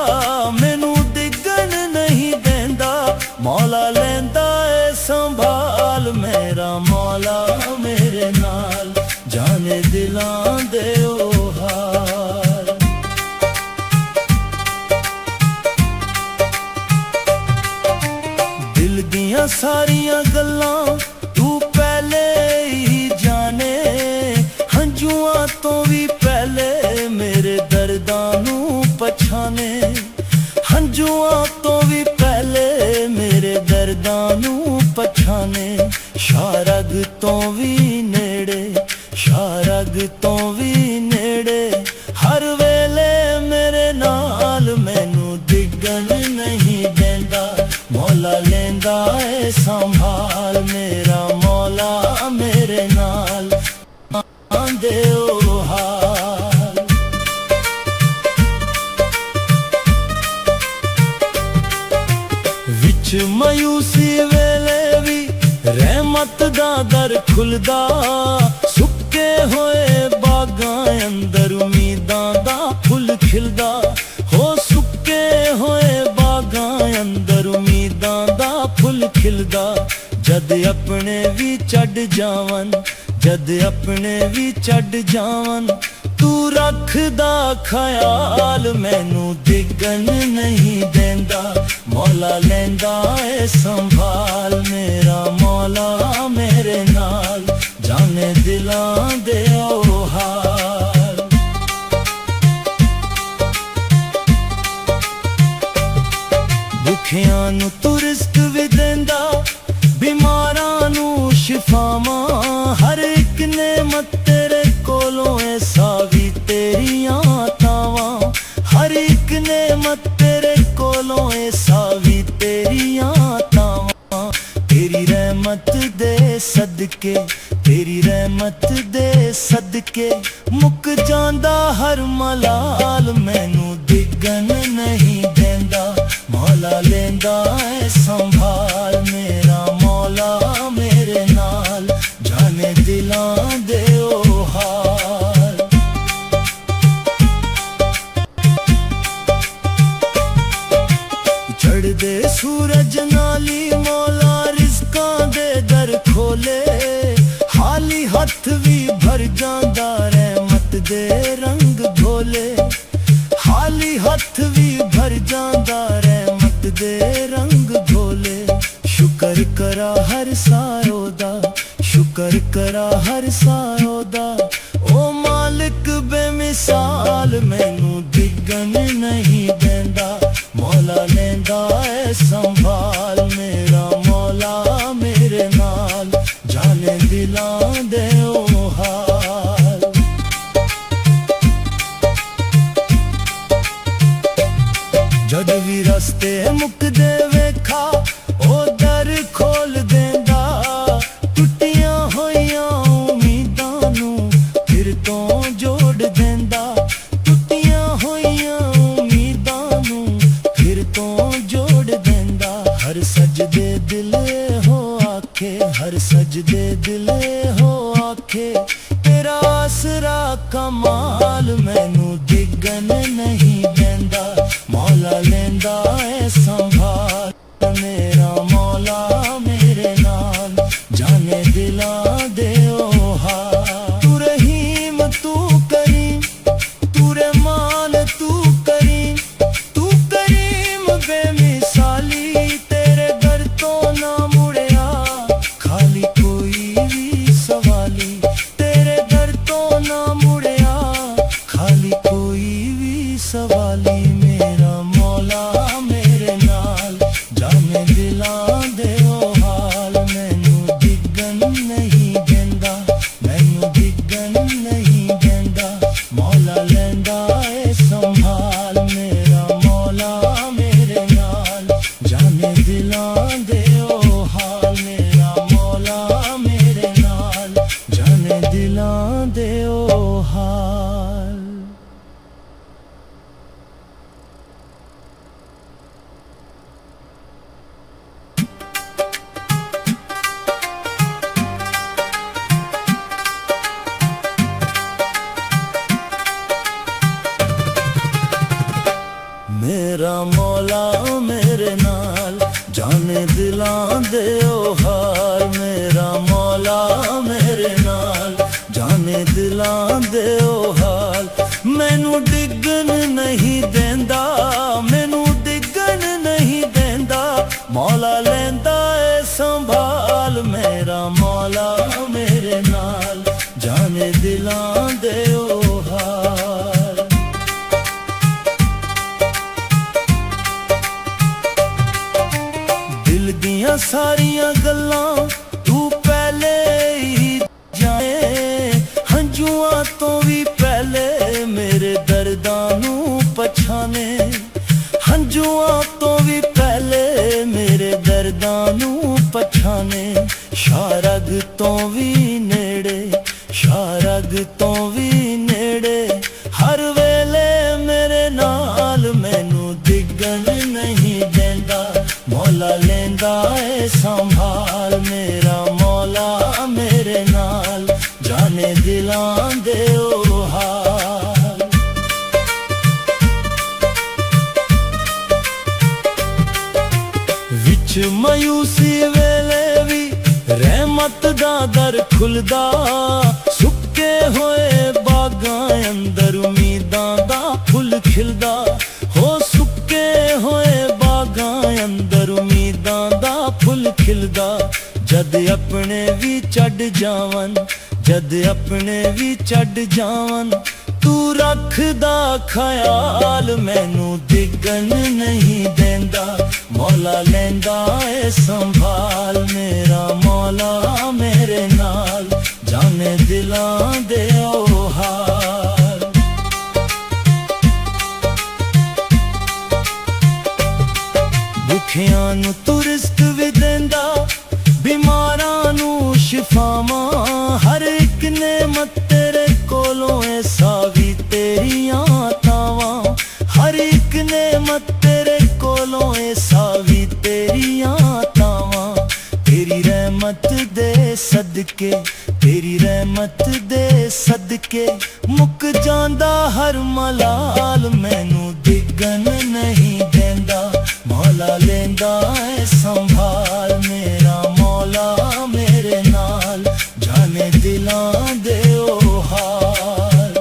ਮੈਨੂੰ ਡਿੱਗਣ ਨਹੀਂ ਦਿੰਦਾ ਮੌਲਾ ਲੈਂਦਾ ਏ ਸੰਭਾਲ ਮੇਰਾ ਮੌਲਾ ਮੇਰੇ ਨਾਲ ਜਾਣੇ ਦਿਲਾਂ ਦੇ ਉਹ ਹਾਲ ਦਿਲ ਦੀਆਂ ਸਾਰੀਆਂ ਗੱਲਾਂ ਤੂੰ ਪਹਿਲੇ ਹੀ ਜਾਣੇ ਹੰਝੂਆਂ ਤੋਂ ਵੀ ਪਹਿਲੇ ਮੇਰੇ ਦਰਦਾਂ ਨੂੰ ਪਛਾਣੇ ਹੰਝੂਆਂ ਤੋਂ ਵੀ ਪਹਿਲੇ ਮੇਰੇ ਦਰਦਾਂ ਨੂੰ ਪਛਾਣੇ ਸ਼ਾਰਗ ਤੋਂ ਵੀ ਨੇੜੇ ਸ਼ਾਰਗ ਤੋਂ ਵੀ ਨੇੜੇ ਹਰ ਵੇਲੇ ਮੇਰੇ ਨਾਲ ਮੈਨੂੰ ਡਿੱਗਣ ਨਹੀਂ ਦਿੰਦਾ ਮੌਲਾ ਲੈਂਦਾ ਏ ਸੰਭਾਲ ਮੇਰਾ ਮੌਲਾ ਮੇਰੇ ਨਾਲ ਆਂਦੇ ਉਹ ਹਾਲ ਵਿੱਚ ਮਾਯੂਸੀ ਵੇਲੇ ਵੀ ਰਹਿਮਤ ਦਾ ਦਰ ਖੁੱਲਦਾ ਸੁੱਕੇ ਹੋਏ ਬਾਗਾਂ ਅੰਦਰ ਉਮੀਦਾਂ ਦਾ ਫੁੱਲ ਖਿਲਦਾ ਹੋ ਸੁੱਕੇ ਹੋਏ ਬਾਗਾਂ ਅੰਦਰ ਉਮੀਦਾਂ ਦਾ ਫੁੱਲ ਖਿਲਦਾ ਜਦ ਆਪਣੇ ਵੀ ਛੱਡ ਜਾਵਨ ਜਦ ਆਪਣੇ ਵੀ ਛੱਡ ਜਾਵਨ ਤੂੰ ਰੱਖਦਾ ਖਿਆਲ ਮੈਨੂੰ ਡਿੱਗਣ ਨਹੀਂ ਦਿੰਦਾ ਮੌਲਾ ਲੈਂਦਾ ਏ ਸੰਭਾਲ ਮੇਰਾ ਮੌਲਾ ਮੇਰੇ ਨਾਲ ਜਾਣੇ ਦਿਲਾਂ ਦੇ ਉਹ ਹਾਲ ਭੁੱਖਿਆਂ ਨੂੰ ਤੂੰ ਰਿਜ਼ਕ ਵੀ ਦਿੰਦਾ ਬਿਮਾਰਾਂ ਨੂੰ ਸ਼ਿਫਾਵਾਂ ਹਰ ਇੱਕ ਨੇਮਤ ਤੇਰੇ ਕੋਲੋਂ ਐਸਾ ਵੀ ਤੇਰੀਆਂ ਤਾਵਾਂ ਹਰ ਇੱਕ ਨੇਮਤ ਤੇਰੇ ਕੋਲੋਂ ਐਸਾ ਵੀ ਤੇਰੀਆਂ ਤਾਵਾਂ ਤੇਰੀ ਰਹਿਮਤ ਦੇ ਸਦਕੇ ਤੇਰੀ ਰਹਿਮਤ ਦੇ ਸਦਕੇ ਮੁੱਕ ਜਾਂਦਾ ਹਰ ਮਲਾਲ ਮੈਨੂੰ ਡਿੱਗਣ ਨਹੀਂ ਦਿੰਦਾ ਮੌਲਾ ਲੈਂਦਾ ਏ ਸੰਭਾਲ ਮੇਰਾ ਮੌਲਾ ਮੇਰੇ ਨਾਲ ਜਾਣੇ ਦਿਲਾਂ ਦੇ ਉਹ ਹਾਲ ਚੜ੍ਹਦੇ ਸੂਰਜ ਨਾਲੀ ਮੌਲਾ ਰਿਜ਼ਕਾਂ ਦੇ ਦਰ ਖੋਲੇ ਖਾਲੀ ਹੱਥ ਵੀ ਭਰ ਜਾਂਦਾ ਰਹਿਮਤ ਦੇ ਰੰਗ ਧੋਲੇ ਖਾਲੀ ਹੱਥ ਵੀ ਭਰ ਜਾਂਦਾ ਰਹਿਮਤ ਦੇ ਰੰਗ ਧੋਲੇ ਸ਼ੁਕਰ ਕਰਾ ਹਰ ਸਾਰੋ ਦਾ ਸ਼ੁਕਰ ਕਰਾ ਹਰ ਸਾਰੋ ਦਾ ਓ ਮਾਲਿਕ ਬੇਮਿਸਾਲ ਮੈਨੂੰ ਡਿੱਗਣ ਨਹੀਂ ਦਿੰਦਾ ਮੌਲਾ ਲੈਂਦਾ ਏ ਸੰਭਾਲ ਮੇਰਾ ਮੌਲਾ ਮੇਰੇ ਨਾਲ ਜਾਣੇ ਦਿਲਾਂ ਦੇ ਉਹ ਹਾਲ ਜਦ ਵੀ ਰਸਤੇ ਮੁੱਕਦੇ ਵੇਖਾ ਉਹ ਦਰ ਖੋਲ ਦਿੰਦਾ ਟੁੱਟੀਆਂ ਹੋਈਆਂ ਉਮੀਦਾਂ ਨੂੰ ਫਿਰ ਤੋਂ ਜੋੜ ਦਿੰਦਾ ਟੁੱਟੀਆਂ ਹੋਈਆਂ ਉਮੀਦਾਂ ਨੂੰ ਫਿਰ ਤੋਂ ਜੋੜ ਦਿੰਦਾ ਹਰ ਸਜਦੇ ਦਿਲ ਹੋ ਆਖੇ ਹਰ ਸਜਦੇ ਦਿਲ ਹੋ ਆਖੇ ਤੇਰਾ ਆਸਰਾ ਕਮਾਲ ਮੈਨੂੰ ਡਿੱਗਣ ਨਹੀਂ ਦਿੰਦਾ ਮੌਲਾ ਲੈਂਦਾ ਏ ਸੰਭਾਲ ਮੇਰਾ ਮੌਲਾ ਮੇਰੇ ਨਾਲ ਜਾਣੇ ਦਿਲਾਂ ਦੇ ਉਹ ਹਾਲ ਤੂੰ ਰਹੀਮ ਤੂੰ ਕਰੀਮ ਤੂੰ ਰਹਿਮਾਨ ਤੂੰ ਕਰੀਮ ਬੇਮਿਸਾਲੀ ਤੇਰੇ ਦਰ ਤੋਂ ਨਾ ਮੁੜਿਆ ਖਾਲੀ ਕੋਈ ਵੀ ਸਵਾਲੀ ਤੇਰੇ ਦਰ ਤੋਂ ਨਾ ਮੁੜਿਆ ਖਾਲੀ ਕੋਈ ਵੀ ਸਵਾਲੀ ਮੇਰਾ ਮੌਲਾ ਮੇਰੇ ਨਾਲ ਜਾਣੇ ਦਿਲ ਦਿਲਾਂ ਦੇ ਉਹ ਹਾਲ ਮੇਰਾ ਮੌਲਾ ਮੇਰੇ ਨਾਲ ਜਾਣੇ ਦਿਲਾਂ ਦੇ ਉਹ ਹਾਲ ਮੈਨੂੰ ਡਿੱਗਣ ਨਹੀਂ ਦਿੰਦਾ ਮੈਨੂੰ ਡਿੱਗਣ ਨਹੀਂ ਦਿੰਦਾ ਮੌਲਾ ਲੈਂਦਾ ਏ ਸੰਭਾਲ ਮੇਰਾ ਮੌਲਾ ਮੇਰੇ ਨਾਲ ਜਾਣੇ ਦਿਲਾਂ ਦੇ ਉਹ ਹਾਲ ਦਿਲ ਦੀਆਂ ਸਾਰੀਆਂ ਗੱਲਾਂ ਤੂੰ ਪਹਿਲੇ ਹੀ ਜਾਣੇ ਹੰਝੂਆਂ ਤੋਂ ਵੀ ਪਹਿਲੇ ਮੇਰੇ ਦਰਦਾਂ ਨੂੰ ਪਛਾਣੇ ਹੰਝੂਆਂ ਤੋਂ ਵੀ ਪਹਿਲੇ ਮੇਰੇ ਦਰਦਾਂ ਨੂੰ ਪਛਾਣੇ ਸ਼ਾਰਗ ਤੋਂ ਵੀ ਨੇੜੇ ਸ਼ਾਰਗ ਤੋਂ ਵੀ ਨੇੜੇ ਹਰ ਵੇਲੇ ਮੇਰੇ ਨਾਲ ਮੈਨੂੰ ਡਿੱਗਣ ਨਹੀਂ ਦਿੰਦਾ ਮੌਲਾ ਲੈਂਦਾ ਏ ਸੰਭਾਲ ਮੇਰਾ ਮੌਲਾ ਮੇਰੇ ਨਾਲ ਜਾਣੇ ਦਿਲਾਂ ਦੇ ਉਹ ਹਾਲ ਵਿੱਚ ਮਾਯੂਸੀ ਵੇਲੇ ਵੀ ਰਹਿਮਤ ਦਾ ਦਰ ਖੁੱਲਦਾ ਸੁੱਕੇ ਹੋਏ ਬਾਗਾਂ ਅੰਦਰ ਉਮੀਦਾਂ ਦਾ ਫੁੱਲ ਖਿਲਦਾ ਹੋ ਸੁੱਕੇ ਹੋਏ ਬਾਗਾਂ ਅੰਦਰ ਉਮੀਦਾਂ ਦਾ ਫੁੱਲ ਖਿਲਦਾ ਜਦ ਆਪਣੇ ਵੀ ਛੱਡ ਜਾਵਨ ਜਦ ਆਪਣੇ ਵੀ ਛੱਡ ਜਾਵਨ ਤੂੰ ਰੱਖਦਾ ਖਿਆਲ ਮੈਨੂੰ ਡਿੱਗਣ ਨਹੀਂ ਦਿੰਦਾ ਮੌਲਾ ਲੈਂਦਾ ਏ ਸੰਭਾਲ ਮੇਰਾ ਮੌਲਾ ਮੇਰੇ ਨਾਲ ਜਾਣੇ ਦਿਲਾਂ ਦੇ ਉਹ ਹਾਲ ਭੁੱਖਿਆਂ ਨੂੰ ਤੂੰ ਰਿਜ਼ਕ ਵੀ ਦਿੰਦਾ ਬਿਮਾਰਾਂ ਨੂੰ ਸ਼ਿਫਾਵਾਂ ਹਰ ਇੱਕ ਨੇਮਤ ਤੇਰੇ ਕੋਲੋਂ ਐਸਾ ਵੀ ਤੇਰੀਆਂ ਤਾਵਾਂ ਹਰ ਇੱਕ ਨੇਮਤ ਤੇਰੇ ਕੋਲੋਂ ਐਸਾ ਵੀ ਤੇਰੀਆਂ ਤਾਵਾਂ ਤੇਰੀ ਰਹਿਮਤ ਦੇ ਸਦਕੇ ਤੇਰੀ ਰਹਿਮਤ ਦੇ ਸਦਕੇ ਮੁੱਕ ਜਾਂਦਾ ਹਰ ਮਲਾਲ ਮੈਨੂੰ ਡਿੱਗਣ ਨਹੀਂ ਦਿੰਦਾ ਮੌਲਾ ਲੈਂਦਾ ਏ ਸੰਭਾਲ ਮੇਰਾ ਮੌਲਾ ਮੇਰੇ ਨਾਲ ਜਾਣੇ ਦਿਲਾਂ ਦੇ ਉਹ ਹਾਲ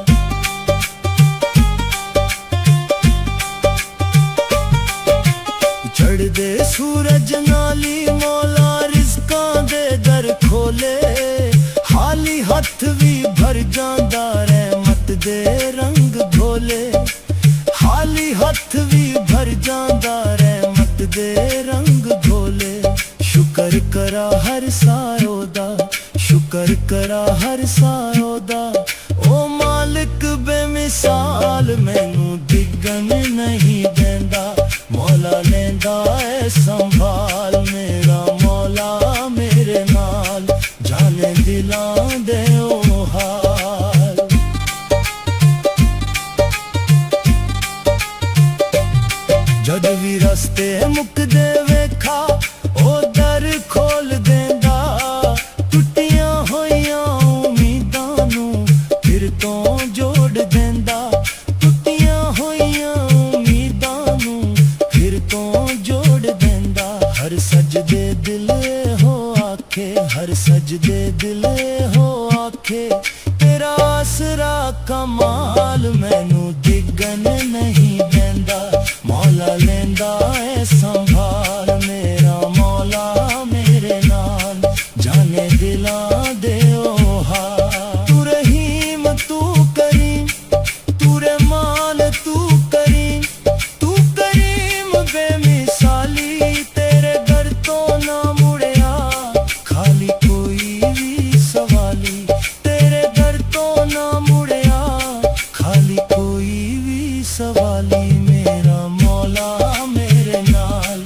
ਚੜ੍ਹਦੇ ਸੂਰਜ ਨਾਲੀ ਮੌਲਾ ਰਿਜ਼ਕਾਂ ਦੇ ਦਰ ਖੋਲੇ ਖਾਲੀ ਹੱਥ ਵੀ ਭਰ ਜਾਂਦਾ ਰਹਿਮਤ ਦੇ ਰੰਗ ਘੋਲੇ ਖਾਲੀ ਹੱਥ ਵੀ ਭਰ ਜਾਂਦਾ ਰਹਿਮਤ ਦੇ ਰੰਗ ਘੋਲੇ ਸ਼ੁਕਰ ਕਰਾ ਹਰ ਸਾਰੋ ਦਾ ਸ਼ੁਕਰ ਕਰਾ ਹਰ ਸਾਰੋ ਦਾ ਓ ਮਾਲਿਕ ਬੇਮਿਸਾਲ ਮੈਨੂੰ ਡਿੱਗਣ ਨਹੀਂ ਦਿੰਦਾ ਮੌਲਾ ਲੈਂਦਾ ਏ ਸੰਭਾਲ ਮੇਰਾ ਮੌਲਾ ਮੇਰੇ ਨਾਲ ਜਾਣੇ ਦਿਲਾਂ ਦੇ ਉਹ ਹਾਲ ਜਦ ਵੀ ਰਸਤੇ ਮੁੱਕਦੇ ਵੇਖਾ ਉਹ ਦਰ ਖੋਲ ਦਿੰਦਾ ਟੁੱਟੀਆਂ ਹੋਈਆਂ ਉਮੀਦਾਂ ਨੂੰ ਫਿਰ ਤੋਂ ਜੋੜ ਦਿੰਦਾ ਟੁੱਟੀਆਂ ਹੋਈਆਂ ਉਮੀਦਾਂ ਨੂੰ ਫਿਰ ਤੋਂ ਜੋੜ ਦਿੰਦਾ ਹਰ ਸਜਦੇ ਦਿਲ ਹੋ ਆਖੇ ਹਰ ਸਜਦੇ ਦਿਲ ਹੋ ਆਖੇ ਤੇਰਾ ਆਸਰਾ ਕਮਾਲ ਮੈਨੂੰ ਡਿੱਗਣ ਨਹੀਂ ਦਿੰਦਾ ਮੌਲਾ ਲੈਂਦਾ ਏ ਸੰਭਾਲ ਮੇਰਾ ਮੌਲਾ ਮੇਰੇ ਨਾਲ ਜਾਣੇ ਦਿਲਾਂ ਦੇ ਉਹ ਹਾਲ ਤੂੰ ਰਹੀਮ ਤੂੰ ਕਰੀਮ ਤੂੰ ਰਹਿਮਾਨ ਤੂੰ ਕਰੀਮ ਬੇਮਿਸਾਲੀ ਤੇਰੇ ਦਰ ਤੋਂ ਨਾ ਮੁੜਿਆ ਖਾਲੀ ਕੋਈ ਵੀ ਸਵਾਲੀ ਤੇਰੇ ਦਰ ਤੋਂ ਨਾ ਮੁੜਿਆ ਖਾਲੀ ਕੋਈ ਵੀ ਸਵਾਲੀ ਮੇਰਾ ਮੌਲਾ ਮੇਰੇ ਨਾਲ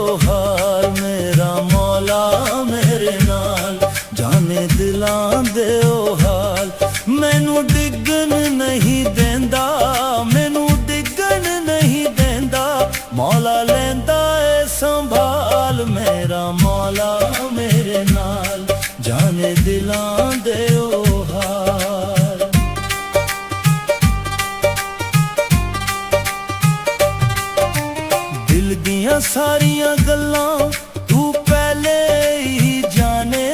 ओ हाल मेरा मौला मेरे नाल जाने दिलां दे ओ हाल मैनू डिगन नहीं देंदा मैनू डिगन नहीं देंदा मौला लेंदा ए संभाल मेरा मौला मेरे नाल जाने दिलां दे ओ हाल दिल दियां सारियां गल्लां तू पहले ही जाने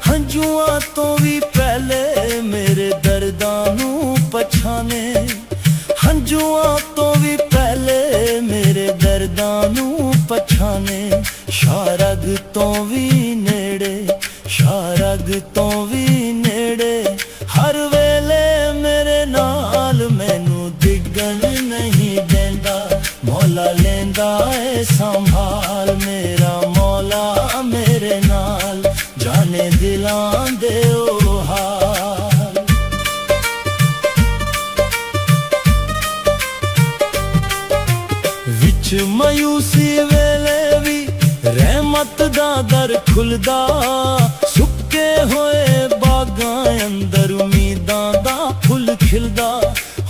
हंजुआं तो भी पहले मेरे दर्दां नू पछाने हंजुआं तो भी पहले मेरे दर्दां नू पछाने शारग तो भी नेड़े शारग तो भी नेड़े हर वेले मेरे नाल मैनू डिगन नहीं देंदा मौला लेंदा ए संभाल मेरा मौला मेरे नाल जाने दिलां दे ओ हाल विच मायूसी वेले भी रहमत दा दर खुलदा सुक्के होए बागां अंदर उम्मीदां दा फुल खिलदा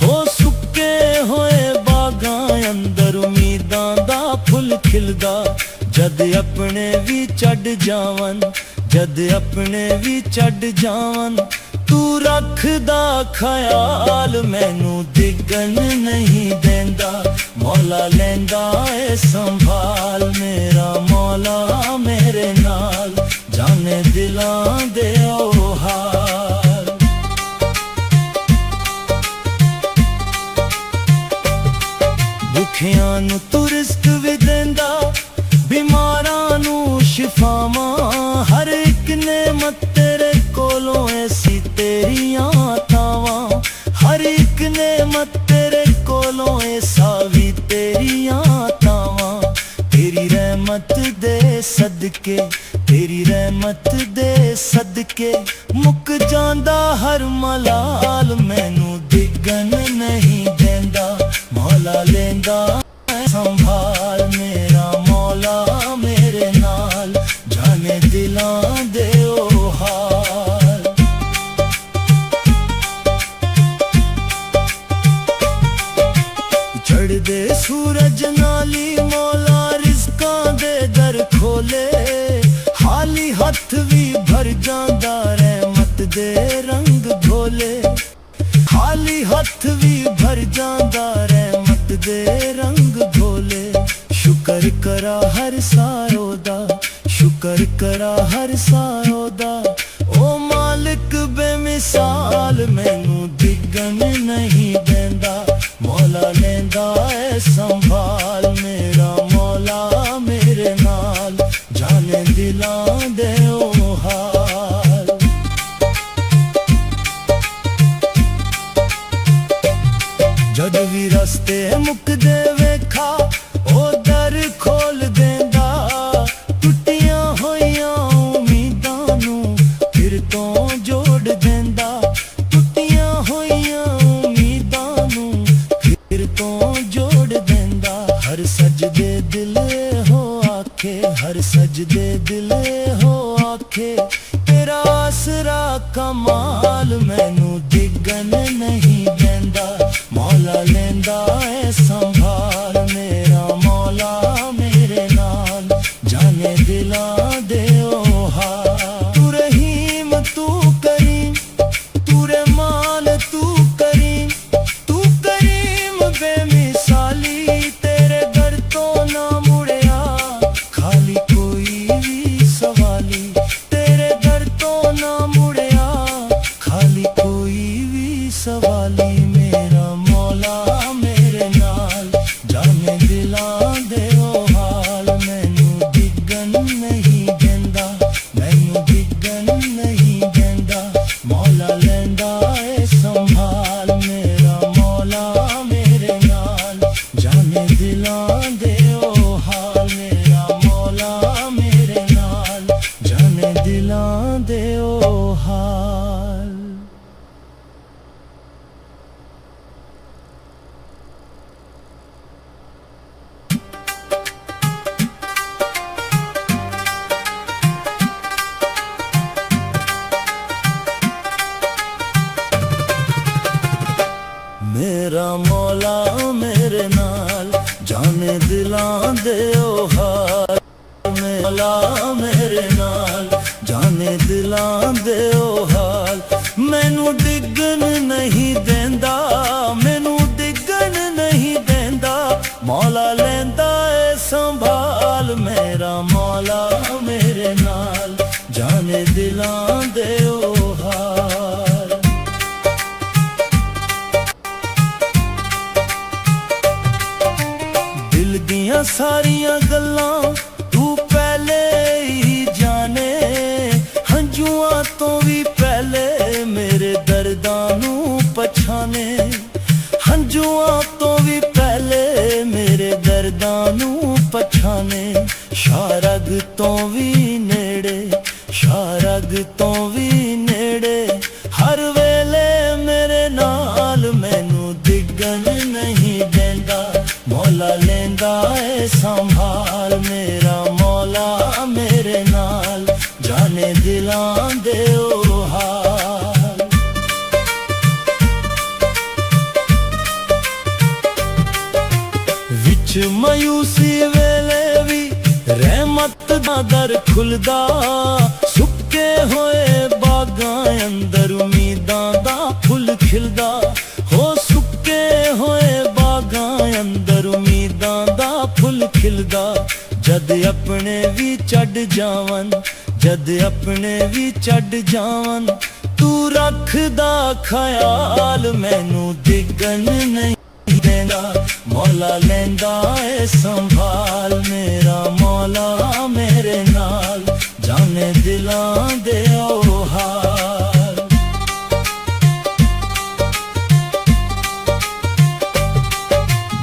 हो सुक्के होए बागां अंदर उम्मीदां दा फुल खिलदा जद अपने भी चढ़ जावन जद अपने भी चढ़ जावन तू रखदा ख्याल मैनू डिगन नहीं देंदा मौला लेंदा ए संभाल मेरा मौला मेरे नाल जाने दिलां दे ओ हाल भुखियां नू तू रिज़्क भी देंदा बीमारां नू शिफावां हर एक नेमत तेरे कोलों ऐसी तेरियां तावां हर एक नेमत तेरे कोलों ऐसा भी तेरियां तावां तेरी रहमत दे सदके तेरी रहमत दे सदके मुक जांदा हर मलाल मैनू डिगन नहीं देंदा मौला लेंदा संभाल मेरा मौला मेरे नाल जाने दिलां दे ओ हाल चढ़दे सूरज नाली मौला रिज़कां दे दर खोले खाली हथ भी भर जांदा रहमत दे रंग घोले खाली हथ भी भर जांदा रहमत दे रंग घोले शुक्र करा हर सारो दा शुक्र करा हर सारो दा ओ मालिक बेमिसाल मैनू डिगन नहीं देंदा मौला लेंदा ए संभाल मेरा मौला मेरे नाल जाने दिलां दे ओ हाल जद भी रस्ते मुकदे वेखा ओ दर खोल देंदा टुटियां होइयां उम्मीदां नू फिर तो जोड़ देंदा टुटियां होइयां उम्मीदां नू फिर तो जोड़ देंदा हर सजदे दिल हो आखे हर सजदे दिल हो आखे तेरा आसरा कमाल मैनू डिगन नहीं देंदा मौला लेंदा ए संभाल मेरा मौला मेरे नाल जाने दिलां दे ओ हाल तू रहीम तू करीम तू रहमान तू करीम बेमिसाली तेरे दर तो ना मुड़िया खाली कोई भी सवाली तेरे दर तो ना मुड़िया खाली कोई भी सवाली मेरा मौला मेरे नाल ਦੇ ਉਹ ਹਾਲ ਮੌਲਾ ਮੇਰੇ ਨਾਲ ਜਾਣੇ ਦਿਲਾਂ ਦੇ ਉਹ ਹਾਲ ਮੈਨੂੰ ਡਿੱਗਣ ਨਹੀਂ ਦਿੰਦਾ ਮੈਨੂੰ ਡਿੱਗਣ ਨਹੀਂ ਦਿੰਦਾ ਮੌਲਾ ਲੈਂਦਾ ਏ ਸੰਭਾਲ ਮੇਰਾ ਮੌਲਾ ਮੇਰੇ ਨਾਲ ਜਾਣੇ ਦਿਲਾਂ ਦੇ ਉਹ ਹਾਲ ਦਿਲ ਦੀਆਂ ਸਾਰੀਆਂ ਗੱਲਾਂ ਤੂੰ ਪਹਿਲੇ ਹੀ ਜਾਣੇ ਹੰਝੂਆਂ ਤੋਂ ਵੀ ਪਹਿਲੇ ਮੇਰੇ ਦਰਦਾਂ ਨੂੰ ਪਛਾਣੇ ਹੰਝੂਆਂ ਤੋਂ ਵੀ ਪਹਿਲੇ ਮੇਰੇ ਦਰਦਾਂ ਨੂੰ ਪਛਾਣੇ ਸ਼ਾਰਗ ਤੋਂ ਵੀ ਨੇੜੇ ਸ਼ਾਰਗ ਤੋਂ ਵੀ ਨੇੜੇ ਹਰ ਵੇਲੇ ਮੇਰੇ ਨਾਲ ਮੈਨੂੰ ਡਿੱਗਣ ਨਹੀਂ ਦਿੰਦਾ ਮੌਲਾ ਲੈਂਦਾ ਏ ਸੰਭਾਲ ਮੇਰਾ ਮੌਲਾ ਮੇਰੇ ਨਾਲ ਜਾਣੇ ਦਿਲਾਂ ਦੇ ਉਹ ਹਾਲ ਵਿੱਚ ਮਾਯੂਸੀ ਵੇਲੇ ਵੀ ਰਹਿਮਤ ਦਾ ਦਰ ਖੁੱਲਦਾ ਸੁੱਕੇ ਹੋਏ ਬਾਗਾਂ ਅੰਦਰ ਉਮੀਦਾਂ ਦਾ ਫੁੱਲ ਖਿਲਦਾ ਹੋ ਸੁੱਕੇ ਹੋਏ ਬਾਗਾਂ ਅੰਦਰ ਉਮੀਦਾਂ ਦਾ ਫੁੱਲ ਖਿਲਦਾ ਜਦ ਆਪਣੇ ਵੀ ਛੱਡ ਜਾਵਨ ਜਦ ਆਪਣੇ ਵੀ ਛੱਡ ਜਾਵਨ ਤੂੰ ਰੱਖਦਾ ਖਿਆਲ ਮੈਨੂੰ ਡਿੱਗਣ ਨਹੀਂ ਦੇਂਦਾ ਮੌਲਾ ਲੈਂਦਾ ਏ ਸੰਭਾਲ ਮੇਰਾ ਮੌਲਾ ਮੇਰੇ ਨਾਲ ਜਾਣੇ ਦਿਲਾਂ ਦੇ ਉਹ ਹਾਲ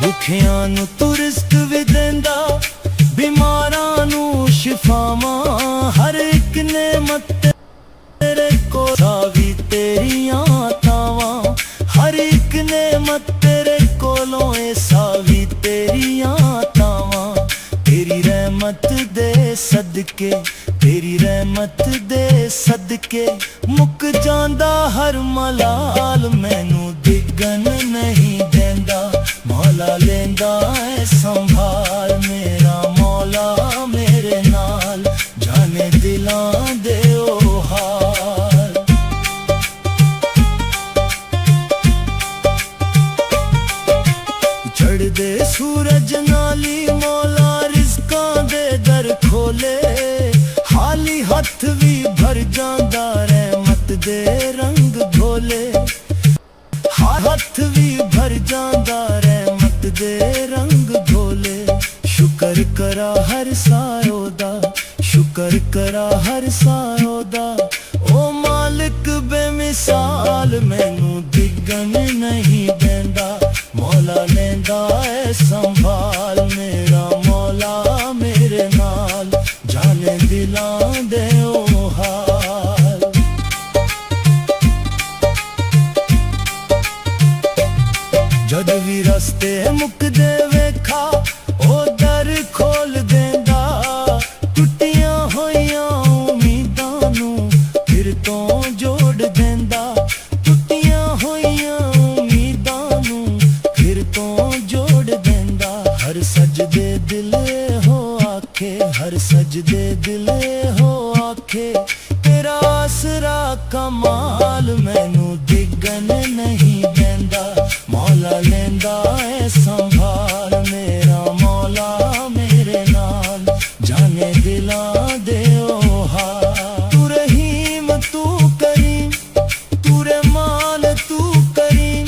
ਭੁੱਖਿਆਂ ਨੂੰ ਤੂੰ ਰਿਜ਼ਕ ਵੀ ਦਿੰਦਾ ਬਿਮਾਰਾਂ ਨੂੰ ਸ਼ਿਫਾਵਾਂ ਹਰ ਇੱਕ ਨੇਮਤ ਤੇਰੇ ਕੋਲ ਸਾਵੀ ਤੇਰੀਆਂ ਤਾਵਾਂ ਹਰ ਇੱਕ ਨੇਮਤ ਤੇਰੇ ਕੋਲੋਂ ਏ ਸਾਵੀ ਤੇਰੀਆਂ ਤਾਵਾਂ ਤੇਰੀ ਰਹਿਮਤ ਦੇ ਸਦਕੇ ਤੇਰੀ ਰਹਿਮਤ ਦੇ ਸਦਕੇ ਮੁੱਕ ਜਾਂਦਾ ਹਰ ਮਲਾਲ ਮੈਨੂੰ ਡਿੱਗਣ ਨਹੀਂ ਦਿੰਦਾ ਮੌਲਾ ਲੈਂਦਾ ਏ ਸੰਭਾਲ ਮੇਰਾ ਮੌਲਾ ਮੇਰੇ ਨਾਲ ਜਾਣੇ ਦਿਲਾਂ ਦੇ ਉਹ ਹਾਲ ਚੜ੍ਹਦੇ ਸੂਰਜ ਨਾਲੀ ਮੌਲਾ ਰਿਜ਼ਕਾਂ ਦੇ ਦਰ ਖੋਲੇ ਖਾਲੀ ਹੱਥ ਵੀ ਭਰ ਜਾਂਦਾ ਰਹਿਮਤ ਦੇ ਰੰਗ ਘੋਲੇ ਹੱਥ ਵੀ ਭਰ ਜਾਂਦਾ ਰਹਿਮਤ ਦੇ ਰੰਗ ਘੋਲੇ ਸ਼ੁਕਰ ਕਰਾ ਹਰ ਸਾਰੋ ਦਾ ਸ਼ੁਕਰ ਕਰਾ ਹਰ ਸਾਰੋ ਦਾ ਓ ਮਾਲਕ ਬੇਮਿਸਾਲ ਮੈਨੂੰ ਡਿੱਗਣ ਨਹੀਂ ਦਿੰਦਾ ਮੌਲਾ ਲੈਂਦਾ ਏ ਸੰਭਾਲ ਮੇਰਾ ਮੌਲਾ ਮੇਰੇ ਨਾਲ ਜਾਣੇ ਦਿਲਾਂ ਦੇ ਉਹ ਹਾਲ ਜਦ ਵੀ ਰਸਤੇ ਮੁੱਕਦੇ ਵੇਖਾ ਉਹ ਦਰ ਖੋਲ ਦਿੰਦਾ ਟੁੱਟੀਆਂ ਹੋਈਆਂ ਉਮੀਦਾਂ ਨੂੰ ਫਿਰ ਤੋਂ ਜੋੜ ਦਿੰਦਾ ਟੁੱਟੀਆਂ ਹੋਈਆਂ ਉਮੀਦਾਂ ਨੂੰ ਫਿਰ ਤੋਂ ਜੋੜ ਦਿੰਦਾ ਹਰ ਸਜਦੇ ਦਿਲ ਹੋ ਆਖੇ ਹਰ ਸਜਦੇ ਦਿਲ ਹੋ ਆਖੇ ਤੇਰਾ ਆਸਰਾ ਕਮਾਲ ਮੈਨੂੰ ਡਿੱਗਣ ਨਹੀਂ ਦਿੰਦਾ ਮੌਲਾ ਲੈਂਦਾ ਏ ਸੰਭਾਲ ਮੇਰਾ ਮੌਲਾ ਮੇਰੇ ਨਾਲ ਜਾਣੇ ਦਿਲਾਂ ਦੇ ਉਹ ਹਾਲ ਤੂੰ ਰਹੀਮ ਤੂੰ ਕਰੀਮ ਤੂੰ ਰਹਿਮਾਨ ਤੂੰ ਕਰੀਮ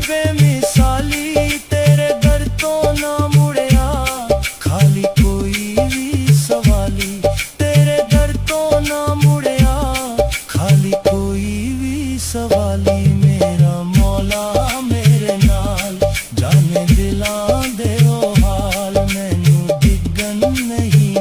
ਬੇਮਿਸਾਲੀ ਤੇਰੇ ਦਰ ਤੋਂ ਨਾ ਮੁੜਿਆ ਖਾਲੀ ਕੋਈ ਵੀ ਸਵਾਲੀ ਤੇਰੇ ਦਰ ਤੋਂ ਨਾ ਮੁੜਿਆ ਖਾਲੀ ਕੋਈ ਵੀ ਸਵਾਲੀ ਮੇਰਾ ਮੌਲਾ ਮੇਰੇ ਨਾਲ ਜਾਣੇ ਦਿਲਾਂ ਦੇ ਉਹ ਹਾਲ ਮੈਨੂੰ ਡਿੱਗਣ ਨਹੀਂ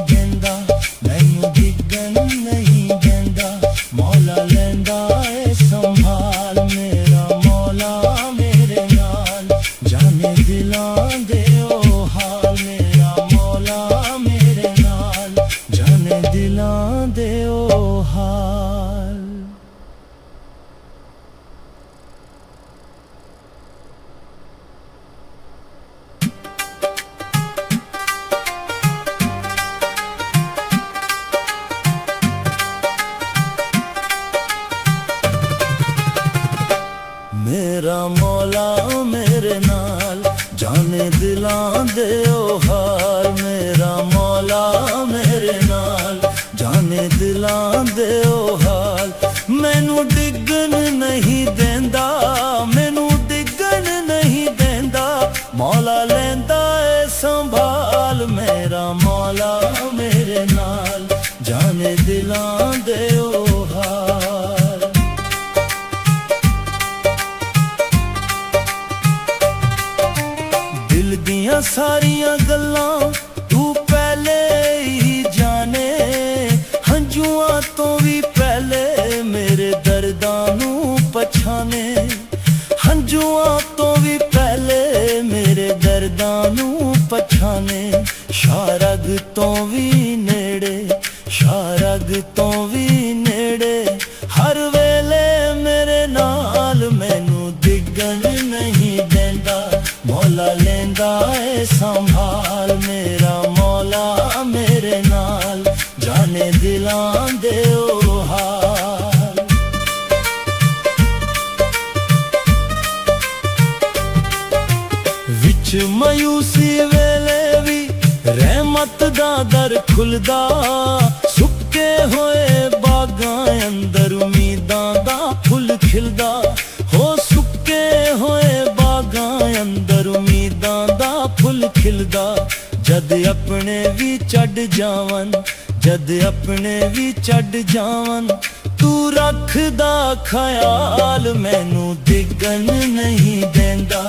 दे ओ हाल मेरा मौला मेरे नाल जाने दिलां दे ओ हाल मैनू डिगन नहीं देंदा मैनू डिगन नहीं देंदा मौला लेंदा ए संभाल मेरा मौला मेरे नाल जाने दिलां दे ओ हाल दिल दियां सारियां गल्लां तू पहले ही जाने हंजुआं तो भी पहले मेरे दर्दां नू पछाने हंजुआं तो भी पहले मेरे दर्दां नू पछाने शारग तो भी नेड़े शारग तो भी नेड़े हर वेले मेरे नाल मैनू डिगन नहीं देंदा मौला लेंदा ए संभाल मेरा मौला मेरे नाल जाने दिलां दे ओ हाल विच मायूसी वेले भी रहमत दा दर खुलदा सुक्के होए बागां अंदर उम्मीदां दा फुल खिलदा हो सुक्के होए बागां अंदर उम्मीदां दा फुल खिलदा जद अपने भी चढ़ जावन जद अपने भी चढ़ जावन तू रखदा ख्याल मैनू डिगन नहीं देंदा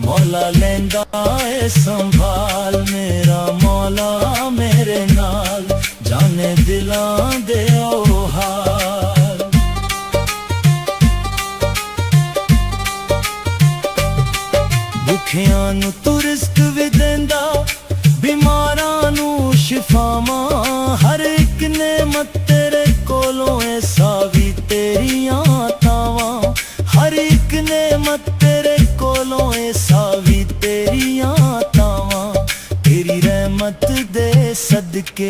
मौला लेंदा ए संभाल मेरा मौला मेरे नाल जाने दिलां दे ओ हाल भुखियां नू तू रिस्क भी देंदा बीमारां नू शिफावां हर एक नेमत तेरे कोलों ऐसा भी तेरियां तावां हर एक नेमत तेरे कोलों ऐसा भी तेरियां तावां तेरी रहमत दे सदके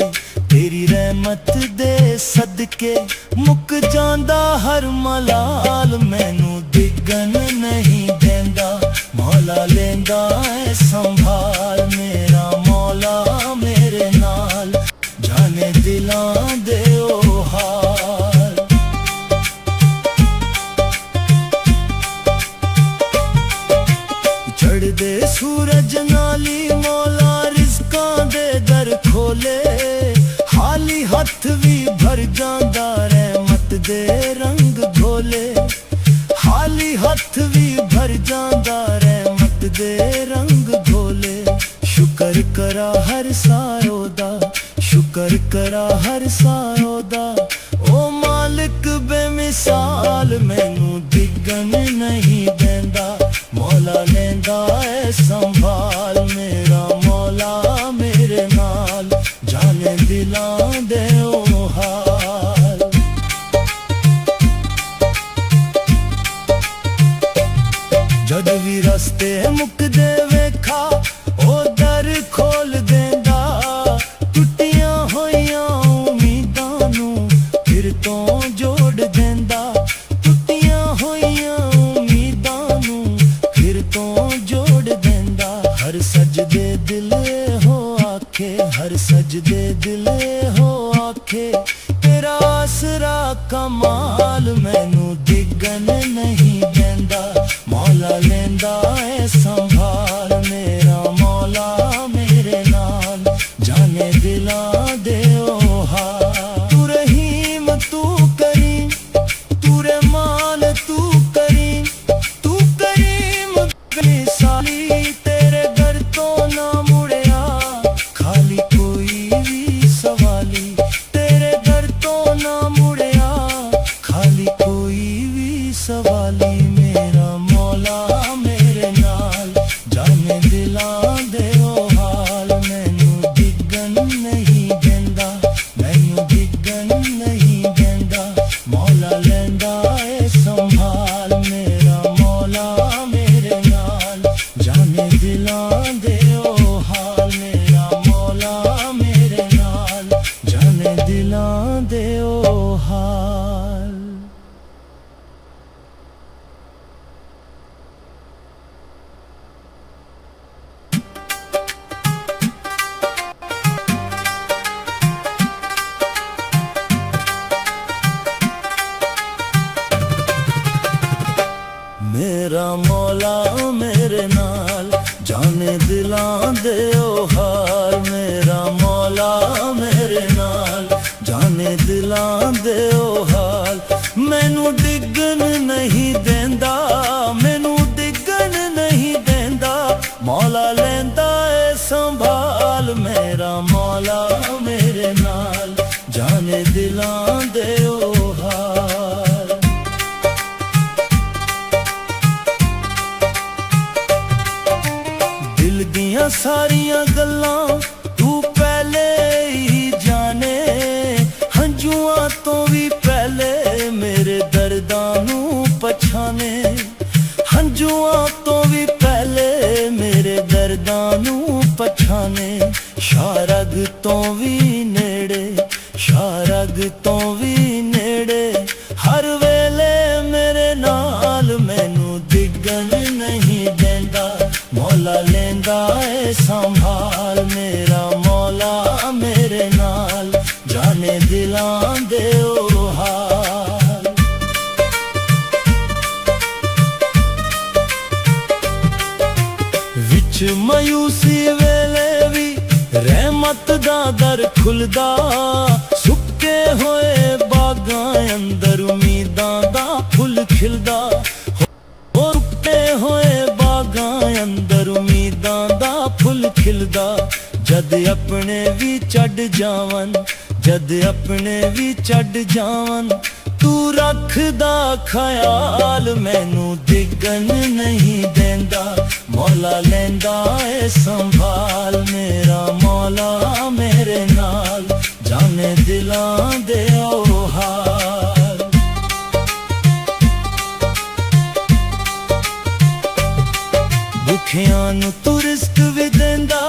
तेरी रहमत दे सदके मुक जांदा हर मलाल मैनू डिगन नहीं देंदा मौला लेंदा ए संभाल मेरा मौला मेरे नाल जाने दिलां दे ओ हाल चढ़दे सूरज नाली मौला रिज़कां दे दर खोले खाली हथ भी भर जांदा रहमत दे रंग घोले खाली हथ भी भर जांदा रहमत दे रंग घोले शुकर करा हर सायो दा शुकर करा हर सायो दा ओ मालिक बेमिसाल मैनू डिगन नहीं देंदा मौला लेंदा ए संभाल मेरा मौला मेरे नाल जाने दिलां दे ओ हाल जद भी रस्ते मुकदे वेखा ओ दर खोल देंदा टुटियां होइयां उम्मीदां नू फिर तो जोड़ देंदा टुटियां होइयां उम्मीदां नू फिर तो जोड़ देंदा हर सजदे दिल हो आखे हर सजदे दिल हो आखे तेरा आसरा कमाल मैनू डिगन नहीं देंदा मौला लेंदा ए संभाल मेरा मौला मेरे नाल जाने दिलां दे ओ हाल तू रहीम तू करीम तू रहमान तू करीम साली तेरे घर तो ना मुड़िया खाली कोई भी सवाली तेरे घर तो ना मुड़िया खाली कोई भी सवाली मेरा मौला मेरे नाल जाने दिलां दे ओ हाल मैनू डिगन नहीं देंदा मैनू मौला मेरे नाल जाने दिलां दे ओ हाल। दिल दियां सारियां गल्लां तू पहले ही जाने, हंजुआं तो भी पहले मेरे दर्दां नू पछाने, हंजुआं तो भी पहले मेरे दर्दां नू पछाने। शारग तो भी नेड़े, शारग तो भी नेड़े, हर वेले मेरे नाल मैनू दिगन नहीं देंदा, मौला लेंदा है संभाल मेरा मौला मेरे नाल जाने दिलां दे ओ हाल। विच मायूसी वेले भी रहमत दा दर खुलदा, सुक्के होए बागां अंदर उम्मीदां दा फुल खिलदा, सुक्के होए बागां अंदर उम्मीदां दा फुल खिलदा। जद अपने भी चढ़ जावन, जद अपने भी चढ़ जावन, तू रखदा ख्याल मैनू दिगन नहीं देंदा, मौला लेंदा है संभाल मेरा मौला मेरे नाल जाने दिलां दे ओ हाल। भुखियां नू तू रिस्क भी देंदा,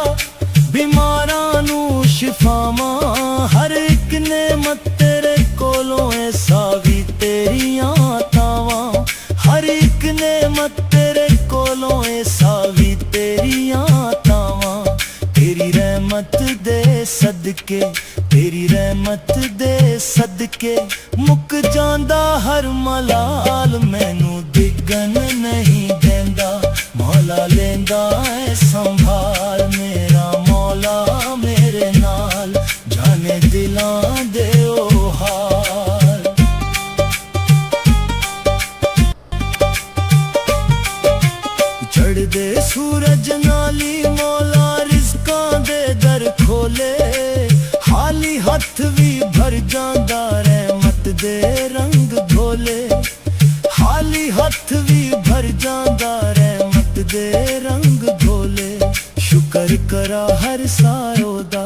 बीमारां नू शिफावां, हर एक नेमत तेरे कोलों है सावी तेरियां तावां, हर एक नेमत तेरे कोलों है सावी तेरियां तावां। तेरी रहमत दे सदके, तेरी रहमत दे सदके मुक जांदा हर मलाल, मैनू दिगन नहीं देंदा, मौला लेंदा है संभाल मेरा मौला मेरे नाल जाने दिलां दे ओ हाल। चढ़दे सूरज नाली मौला रिज़कां दे दर खोले, खाली हथ भी भर जांदा रहमत दे रंग धोले, खाली हथ भी भर जांदा रहमत दे रंग धोले। शुक्र करा हर सारो दा,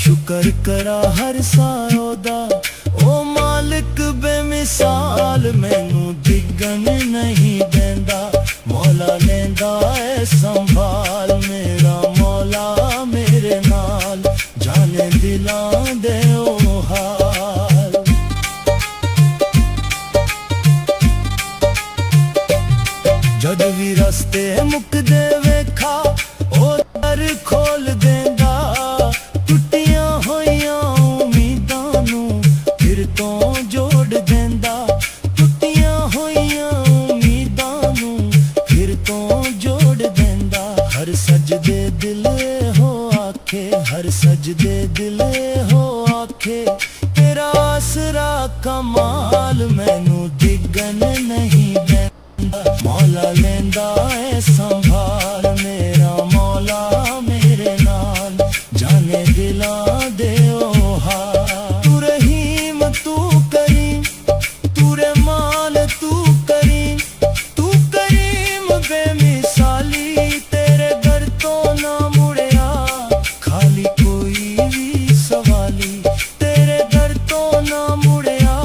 शुक्र करा हर सारो दा, ओ मालिक बेमिसाल मैनू दिगन नहीं देंदा, मौला लेंदा है संभाल मेरा मौला मेरे नाल जाने दिलां दे ओ हाल। जद भी रस्ते मुकदे वेखा ओ दर खोल देंदा, टुटियां होइयां उम्मीदां नू फिर तो जोड़ देंदा, टुटियां होइयां उम्मीदां नू फिर तो जोड़ देंदा। हर सजदे दिल हो आखे, हर सजदे दिल हो आखे, तेरा आसरा कमाल मैनू दिगन नहीं देंदा, मौला लेंदा है संभाल मेरा मौला मेरे नाल जाने दिलां दे ओ हाल। तू रहीम तू करीम, तू रहमान तू करीम, तू करीम बेमिसाली, तेरे दर तो ना मुड़िया खाली कोई भी सवाली, तेरे दर तो ना मुड़िया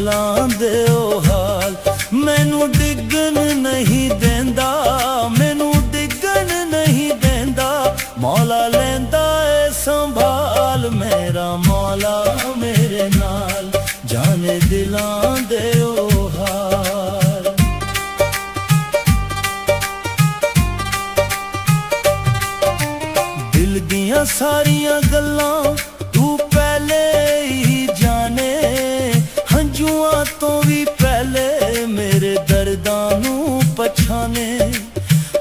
ਦਿਲਾਂ ਦੇ ਉਹ ਹਾਲ ਮੈਨੂੰ ਡਿੱਗਣ ਨਹੀਂ ਦਿੰਦਾ, ਮੈਨੂੰ ਡਿੱਗਣ ਨਹੀਂ ਦਿੰਦਾ। ਮੌਲਾ ਲੈਂਦਾ ਏ ਸੰਭਾਲ, ਮੇਰਾ ਮੌਲਾ ਮੇਰੇ ਨਾਲ, ਜਾਣੇ ਦਿਲਾਂ ਦੇ ਉਹ ਹਾਲ। ਦਿਲ ਦੀਆਂ ਸਾਰੀਆਂ ਗੱਲਾਂ ਤੂੰ ਪਹਿਲੇ ਹੀ ਜਾਣੇ, ਹੰਝੂਆਂ ਤੋਂ ਵੀ ਪਹਿਲੇ ਮੇਰੇ ਦਰਦਾਂ ਨੂੰ ਪਛਾਣੇ,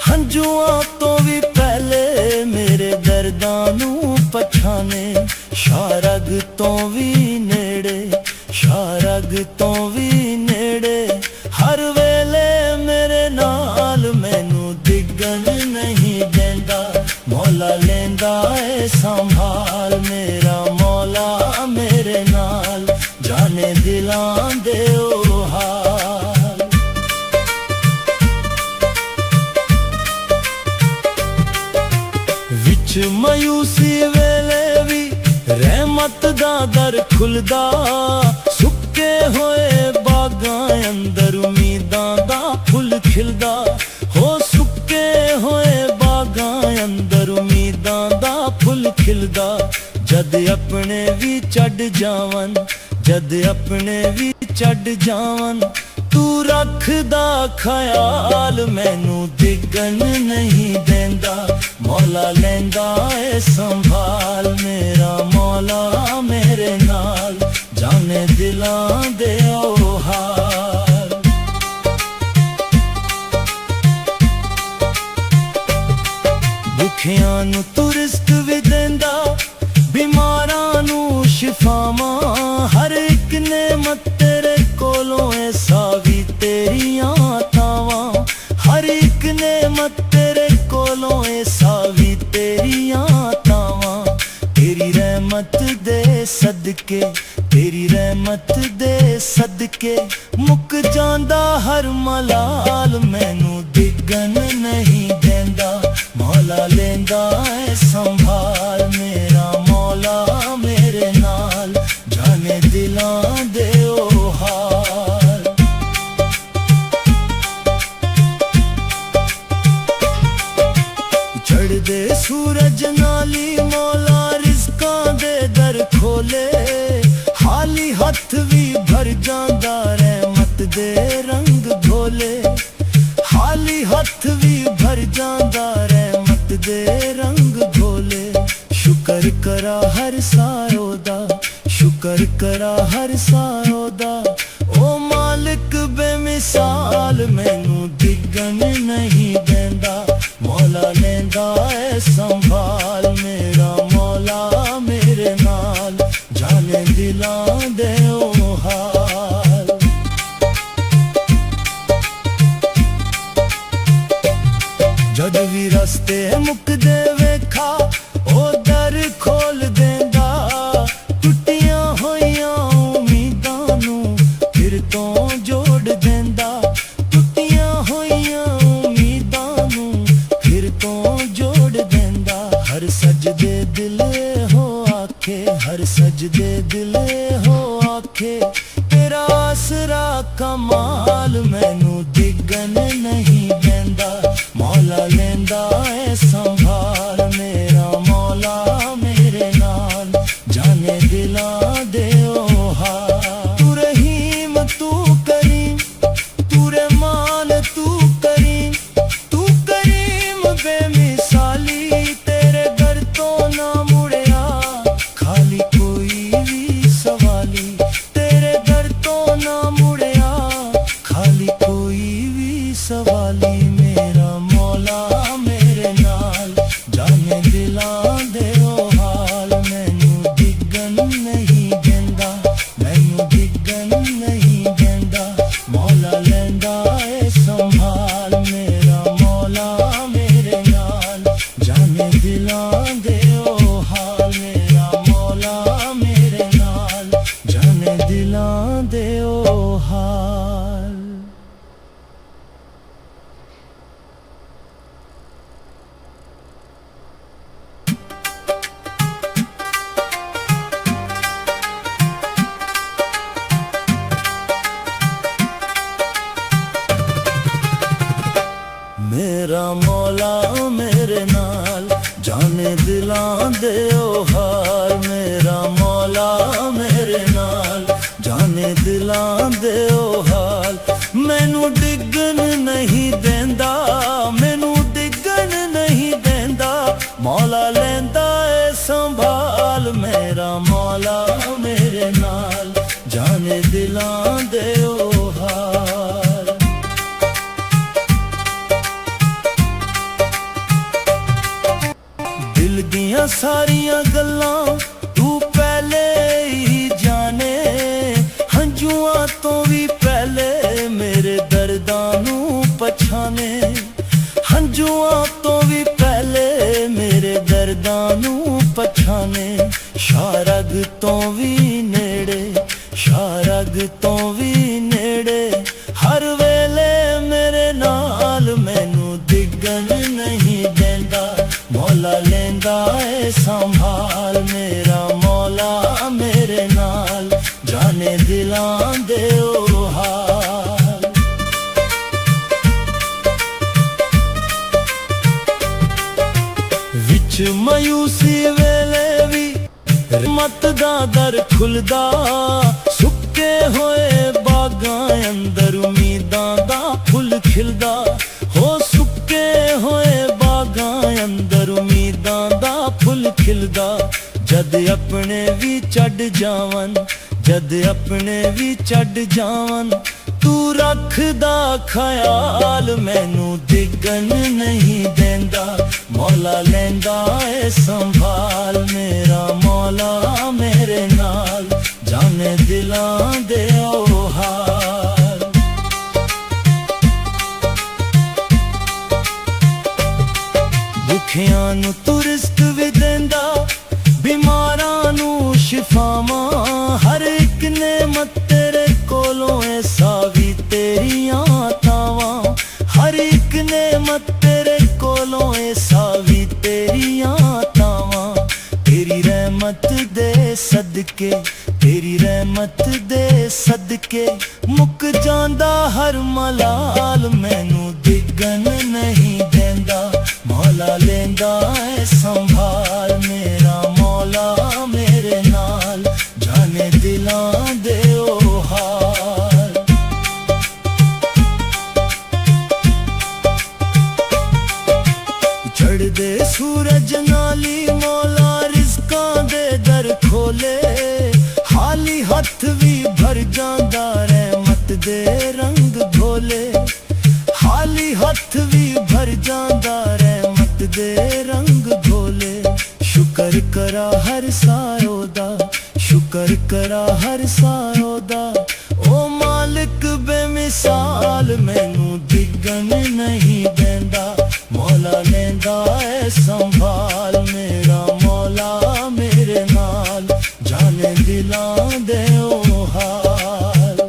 ਹੰਝੂਆਂ ਤੋਂ ਵੀ ਪਹਿਲੇ ਮੇਰੇ ਦਰਦਾਂ ਨੂੰ ਪਛਾਣੇ। ਸ਼ਾਰਗ ਤੋਂ ਵੀ ਨੇੜੇ, ਸ਼ਾਰਗ ਤੋਂ ਵੀ ਨੇੜੇ, ਹਰ ਵੇਲੇ ਮੇਰੇ ਨਾਲ ਮੈਨੂੰ ਡਿੱਗਣ ਨਹੀਂ ਦਿੰਦਾ। ਮੌਲਾ ਲੈਂਦਾ ਏ ਸੰਭਾਲ, ਮੇਰਾ ਮੌਲਾ ਮੇਰੇ ਨਾਲ, ਜਾਣੇ ਦਿਲਾਂ ਦੇ ਉਹ ਹਾਲ। ਵਿੱਚ ਮਾਯੂਸੀ ਵੇਲੇ ਵੀ ਰਹਿਮਤ ਦਾ ਦਰ ਖੁੱਲਦਾ, ਸੁੱਕੇ ਹੋਏ ਬਾਗਾਂ ਅੰਦਰ ਉਮੀਦਾਂ ਦਾ ਫੁੱਲ ਖਿਲਦਾ। ਹੋ ਸੁੱਕੇ ਹੋਏ ਬਾਗਾਂ ਅੰਦਰ ਉਮੀਦਾਂ ਦਾ ਫੁੱਲ ਖਿਲਦਾ। ਜਦ ਆਪਣੇ ਵੀ ਛੱਡ ਜਾਵਨ, ਜਦ ਆਪਣੇ ਵੀ ਛੱਡ ਜਾਵਨ, ਤੂੰ ਰੱਖਦਾ ਖਿਆਲ ਮੈਨੂੰ ਡਿੱਗਣ ਨਹੀਂ ਦਿੰਦਾ। ਮੌਲਾ ਲੈਂਦਾ ਏ ਸੰਭਾਲ, ਮੇਰਾ ਮੌਲਾ ਮੇਰੇ ਨਾਲ, ਜਾਣੇ ਦਿਲਾਂ ਦੇ ਉਹ ਹਾਲ। ਭੁੱਖਿਆਂ ਨੂੰ ਤੂੰ ਰਿਜ਼ਕ ਵੀ ਦਿੰਦਾ, ਬਿਮਾਰਾਂ ਨੂੰ ਸ਼ਿਫਾਵਾਂ। ਹਰ ਇੱਕ ਨੇਮਤ ਤੇਰੇ ਕੋਲੋਂ ਏ ਸਾਵੀ ਤੇਰੀਆਂ ਤਾਵਾਂ, ਹਰ ਇੱਕ ਨੇਮਤ ਤੇਰੇ ਕੋਲੋਂ ਏ ਸਾਵੀ ਤੇਰੀਆਂ ਤਾਵਾਂ। ਤੇਰੀ ਰਹਿਮਤ ਦੇ ਸਦਕੇ, ਤੇਰੀ ਰਹਿਮਤ ਦੇ ਸਦਕੇ ਮੁੱਕ ਜਾਂਦਾ ਹਰ ਮਲਾਲ, ਮੈਨੂੰ ਡਿੱਗਣ ਨਹੀਂ ਦਿੰਦਾ। ਮੌਲਾ ਲੈਂਦਾ ਏ ਸੰਭਾਲ, ਮੇਰਾ ਮੌਲਾ ਮੇਰੇ ਨਾਲ, ਜਾਣੇ ਦਿਲਾਂ ਦੇ ਉਹ ਹਾਲ। ਚੜ੍ਹਦੇ ਸੂਰਜ ਨਾਲੀ ਮੌਲਾ ਰਿਜ਼ਕਾਂ ਦੇ ਦਰ ਖੋਲੇ, ਖਾਲੀ ਹੱਥ ਵੀ ਭਰ ਜਾਂਦਾ ਰਹਿਮਤ ਦੇ ਰੰਗ ਘੋਲੇ। ਖਾਲੀ ਹੱਥ ਵੀ ਭਰ ਜਾਂਦਾ ਰਹਿਮਤ ਦੇ ਰੰਗ ਘੋਲੇ। ਸ਼ੁਕਰ ਕਰਾ ਹਰ ਸਾਇਓ ਦਾ, ਸ਼ੁਕਰ ਕਰਾ ਹਰ ਸਾਇਓ ਦਾ। ਓ ਮਾਲਿਕ ਬੇਮਿਸਾਲ ਮੈਨੂੰ ਡਿੱਗਣ ਨਹੀਂ ਦਿੰਦਾ। ਮੌਲਾ ਲੈਂਦਾ ਏ ਸੰਭਾਲ, ਮੇਰਾ ਮੌਲਾ ਮੇਰੇ ਨਾਲ, ਜਾਣੇ ਦਿਲਾਂ ਦੇ ਉਹ ਹਾਲ। ਜਦ ਵੀ ਰਸਤੇ ਮੁੱਕਦੇ ਵੇਖਾ ਉਹ ਦਰ ਖੋਲ ਦਿੰਦਾ। ਟੁੱਟੀਆਂ ਹੋਈਆਂ ਉਮੀਦਾਂ ਨੂੰ ਫਿਰ ਤੋਂ ਜੋੜ ਦਿੰਦਾ। ਟੁੱਟੀਆਂ ਹੋਈਆਂ ਉਮੀਦਾਂ ਨੂੰ ਫਿਰ ਤੋਂ ਜੋੜ ਦਿੰਦਾ। ਹਰ ਸਜਦੇ ਦਿਲ ਹੋ ਆਖੇ, ਹਰ ਸਜਦੇ ਦਿਲ ਹੋ ਆਖੇ, ਤੇਰਾ ਆਸਰਾ ਕਮਾਲ ਮੈਨੂੰ ਡਿੱਗਣ ਨਹੀਂ ਦਿੰਦਾ। ਮੌਲਾ ਲੈਂਦਾ ਏ ਸੰਭਾਲ, ਮੇਰਾ ਮੌਲਾ ਮੇਰੇ ਨਾਲ, ਜਾਣੇ ਦਿਲਾਂ ਦੇ ਉਹ ਹਾਲ। ਤੂੰ ਰਹੀਮ ਤੂੰ ਕਰੀਮ, ਤੂੰ ਰਹਿਮਾਨ ਤੂੰ ਕਰੀਮ, ਤੂੰ ਕਰੀਮ ਬੇਮਿਸਾਲੀ। ਤੇਰੇ ਦਰ ਤੋਂ ਨਾ ਮੁੜਿਆ ਖਾਲੀ ਕੋਈ ਵੀ ਸਵਾਲੀ। ਤੇਰੇ ਦਰ ਤੋਂ ਨਾ ਮੁੜਿਆ ਖਾਲੀ ਕੋਈ ਵੀ ਸਵਾਲੀ। ਮੇਰਾ ਮੌਲਾ ਮੇਰੇ ਨਾਲ, दे ओ हाल मेरा मौला मेरे नाल जाने दिलां दे ओ हाल मैनू डिगन नहीं देंदा मैनू डिगन नहीं देंदा मौला लेंदा ए संभाल मेरा मौला मेरे नाल जाने दिलां दे ओ हाल दिल दियां सारियां गल्लां तू पहले ही जाने हंजुआं तो भी पहले मेरे दर्दां नू पछाने हंजुआं तो भी पहले मेरे दर्दां नू पछाने शारग तो भी नेड़े शारग तो भी नेड़े हर वेले मेरे नाल मैनू दिगन नहीं देंदा मौला लेंदा ए संभाल मेरा मौला मेरे नाल जाने दिलां दे ओ हाल विच मायूसी वेले भी रहमत दा दर खुलदा सुक्के होए बागां अंदर उम्मीदां दा फुल खिलदा हो सुक्के होए बागां अंदर उम्मीदां दा फुल खिलदा जद अपने भी चढ़ जावन जद अपने भी चढ़ जावन तू रखदा ख्याल मैनू दिगन नहीं देंदा मौला लेंदा ए संभाल मेरा मौला मेरे नाल जाने दिलां दे ओ हाल भुखियां नू तू रिज़्क भी देंदा बीमारां नू शिफावां हर एक नेमत तेरे कोलों ऐसा भी तेरियां तावां हर एक नेमत तेरे कोलों ऐसा भी तेरियां तावां तेरी रहमत दे सदके तेरी रहमत दे सदके मुक जांदा हर मलाल मैनू दिगन नहीं देंदा मौला लेंदा ए संभाल मेरा मौला मेरे नाल जाने दिलां दे ओ हाल चढ़दे सूरज नाली मौला रिज़कां दे दर खोले खाली हथ भी भर जांदा रहमत दे रंग घोले खाली हथ भी भर जांदा रहमत दे रंग घोले शुकर करा हर सायो दा शुकर करा हर सायो दा ओ मालिक बेमिसाल मैनू दिगन नहीं देंदा मौला लेंदा ए संभाल मेरा मौला मेरे नाल जाने दिलां दे ओ हाल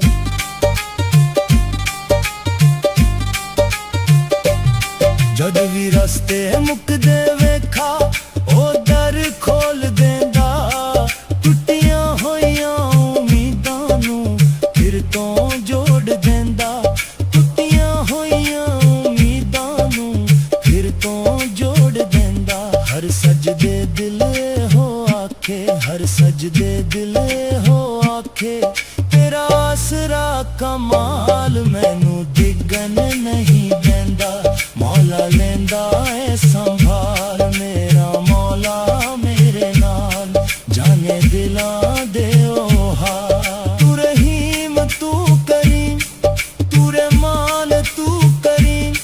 जद भी रस्ते मुकदे वेखा ओ दर खोल देंदा टुटियां होइयां उम्मीदां नू फिर तो जोड़ देंदा टुटियां होइयां उम्मीदां नू फिर तो जोड़ देंदा हर सजदे दिल हो आखे हर सजदे दिल हो आखे तेरा आसरा कमाल मैनू दिगन नहीं देंदा मौला लेंदा ए संभाल मेरा मौला मेरे नाल जाने दिलां दे ओ हाल तू रहीम तू करीम तू रहमान तू करीम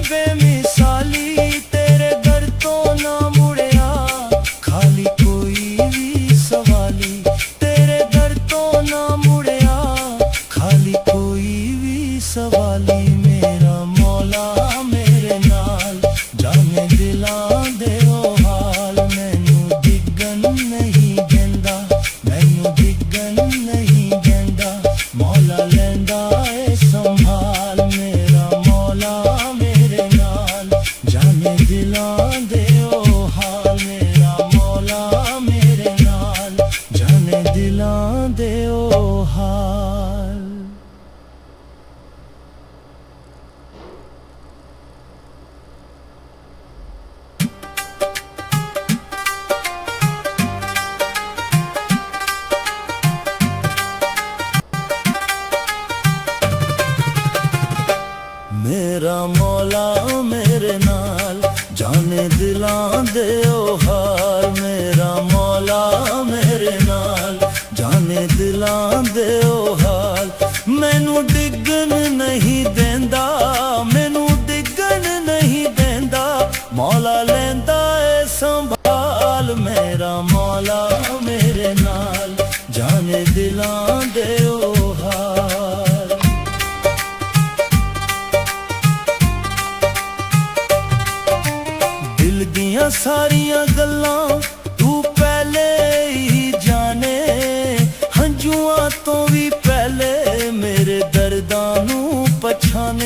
बेमिसाली तेरे दर तो ना मुड़िया खाली कोई भी सवाली तेरे दर तो ना मुड़िया खाली कोई भी सवाली मेरा मौला मेरे नाल जाने दिलां दे ओ हाल मैनू दिगन नहीं देंदा मैनू दिगन नहीं देंदा मौला लेंदा ए संभाल मेरा मौला मेरे नाल जाने दिलां दे ओ हाल मेरा मौला मेरे नाल जाने दिलां दे ओ हाल ਦਿਓ ਹਾਰ ਮੇਰਾ ਮੌਲਾ ਮੇਰੇ ਨਾਲ ਜਾਣੇ ਦਿਲਾਂ ਦਿਓ ਹਾਲ ਮੈਨੂੰ ਡਿੱਗਣ ਨਹੀਂ ਦਿੰਦਾ ਮੈਨੂੰ ਡਿੱਗਣ ਨਹੀਂ ਦਿੰਦਾ ਮੌਲਾ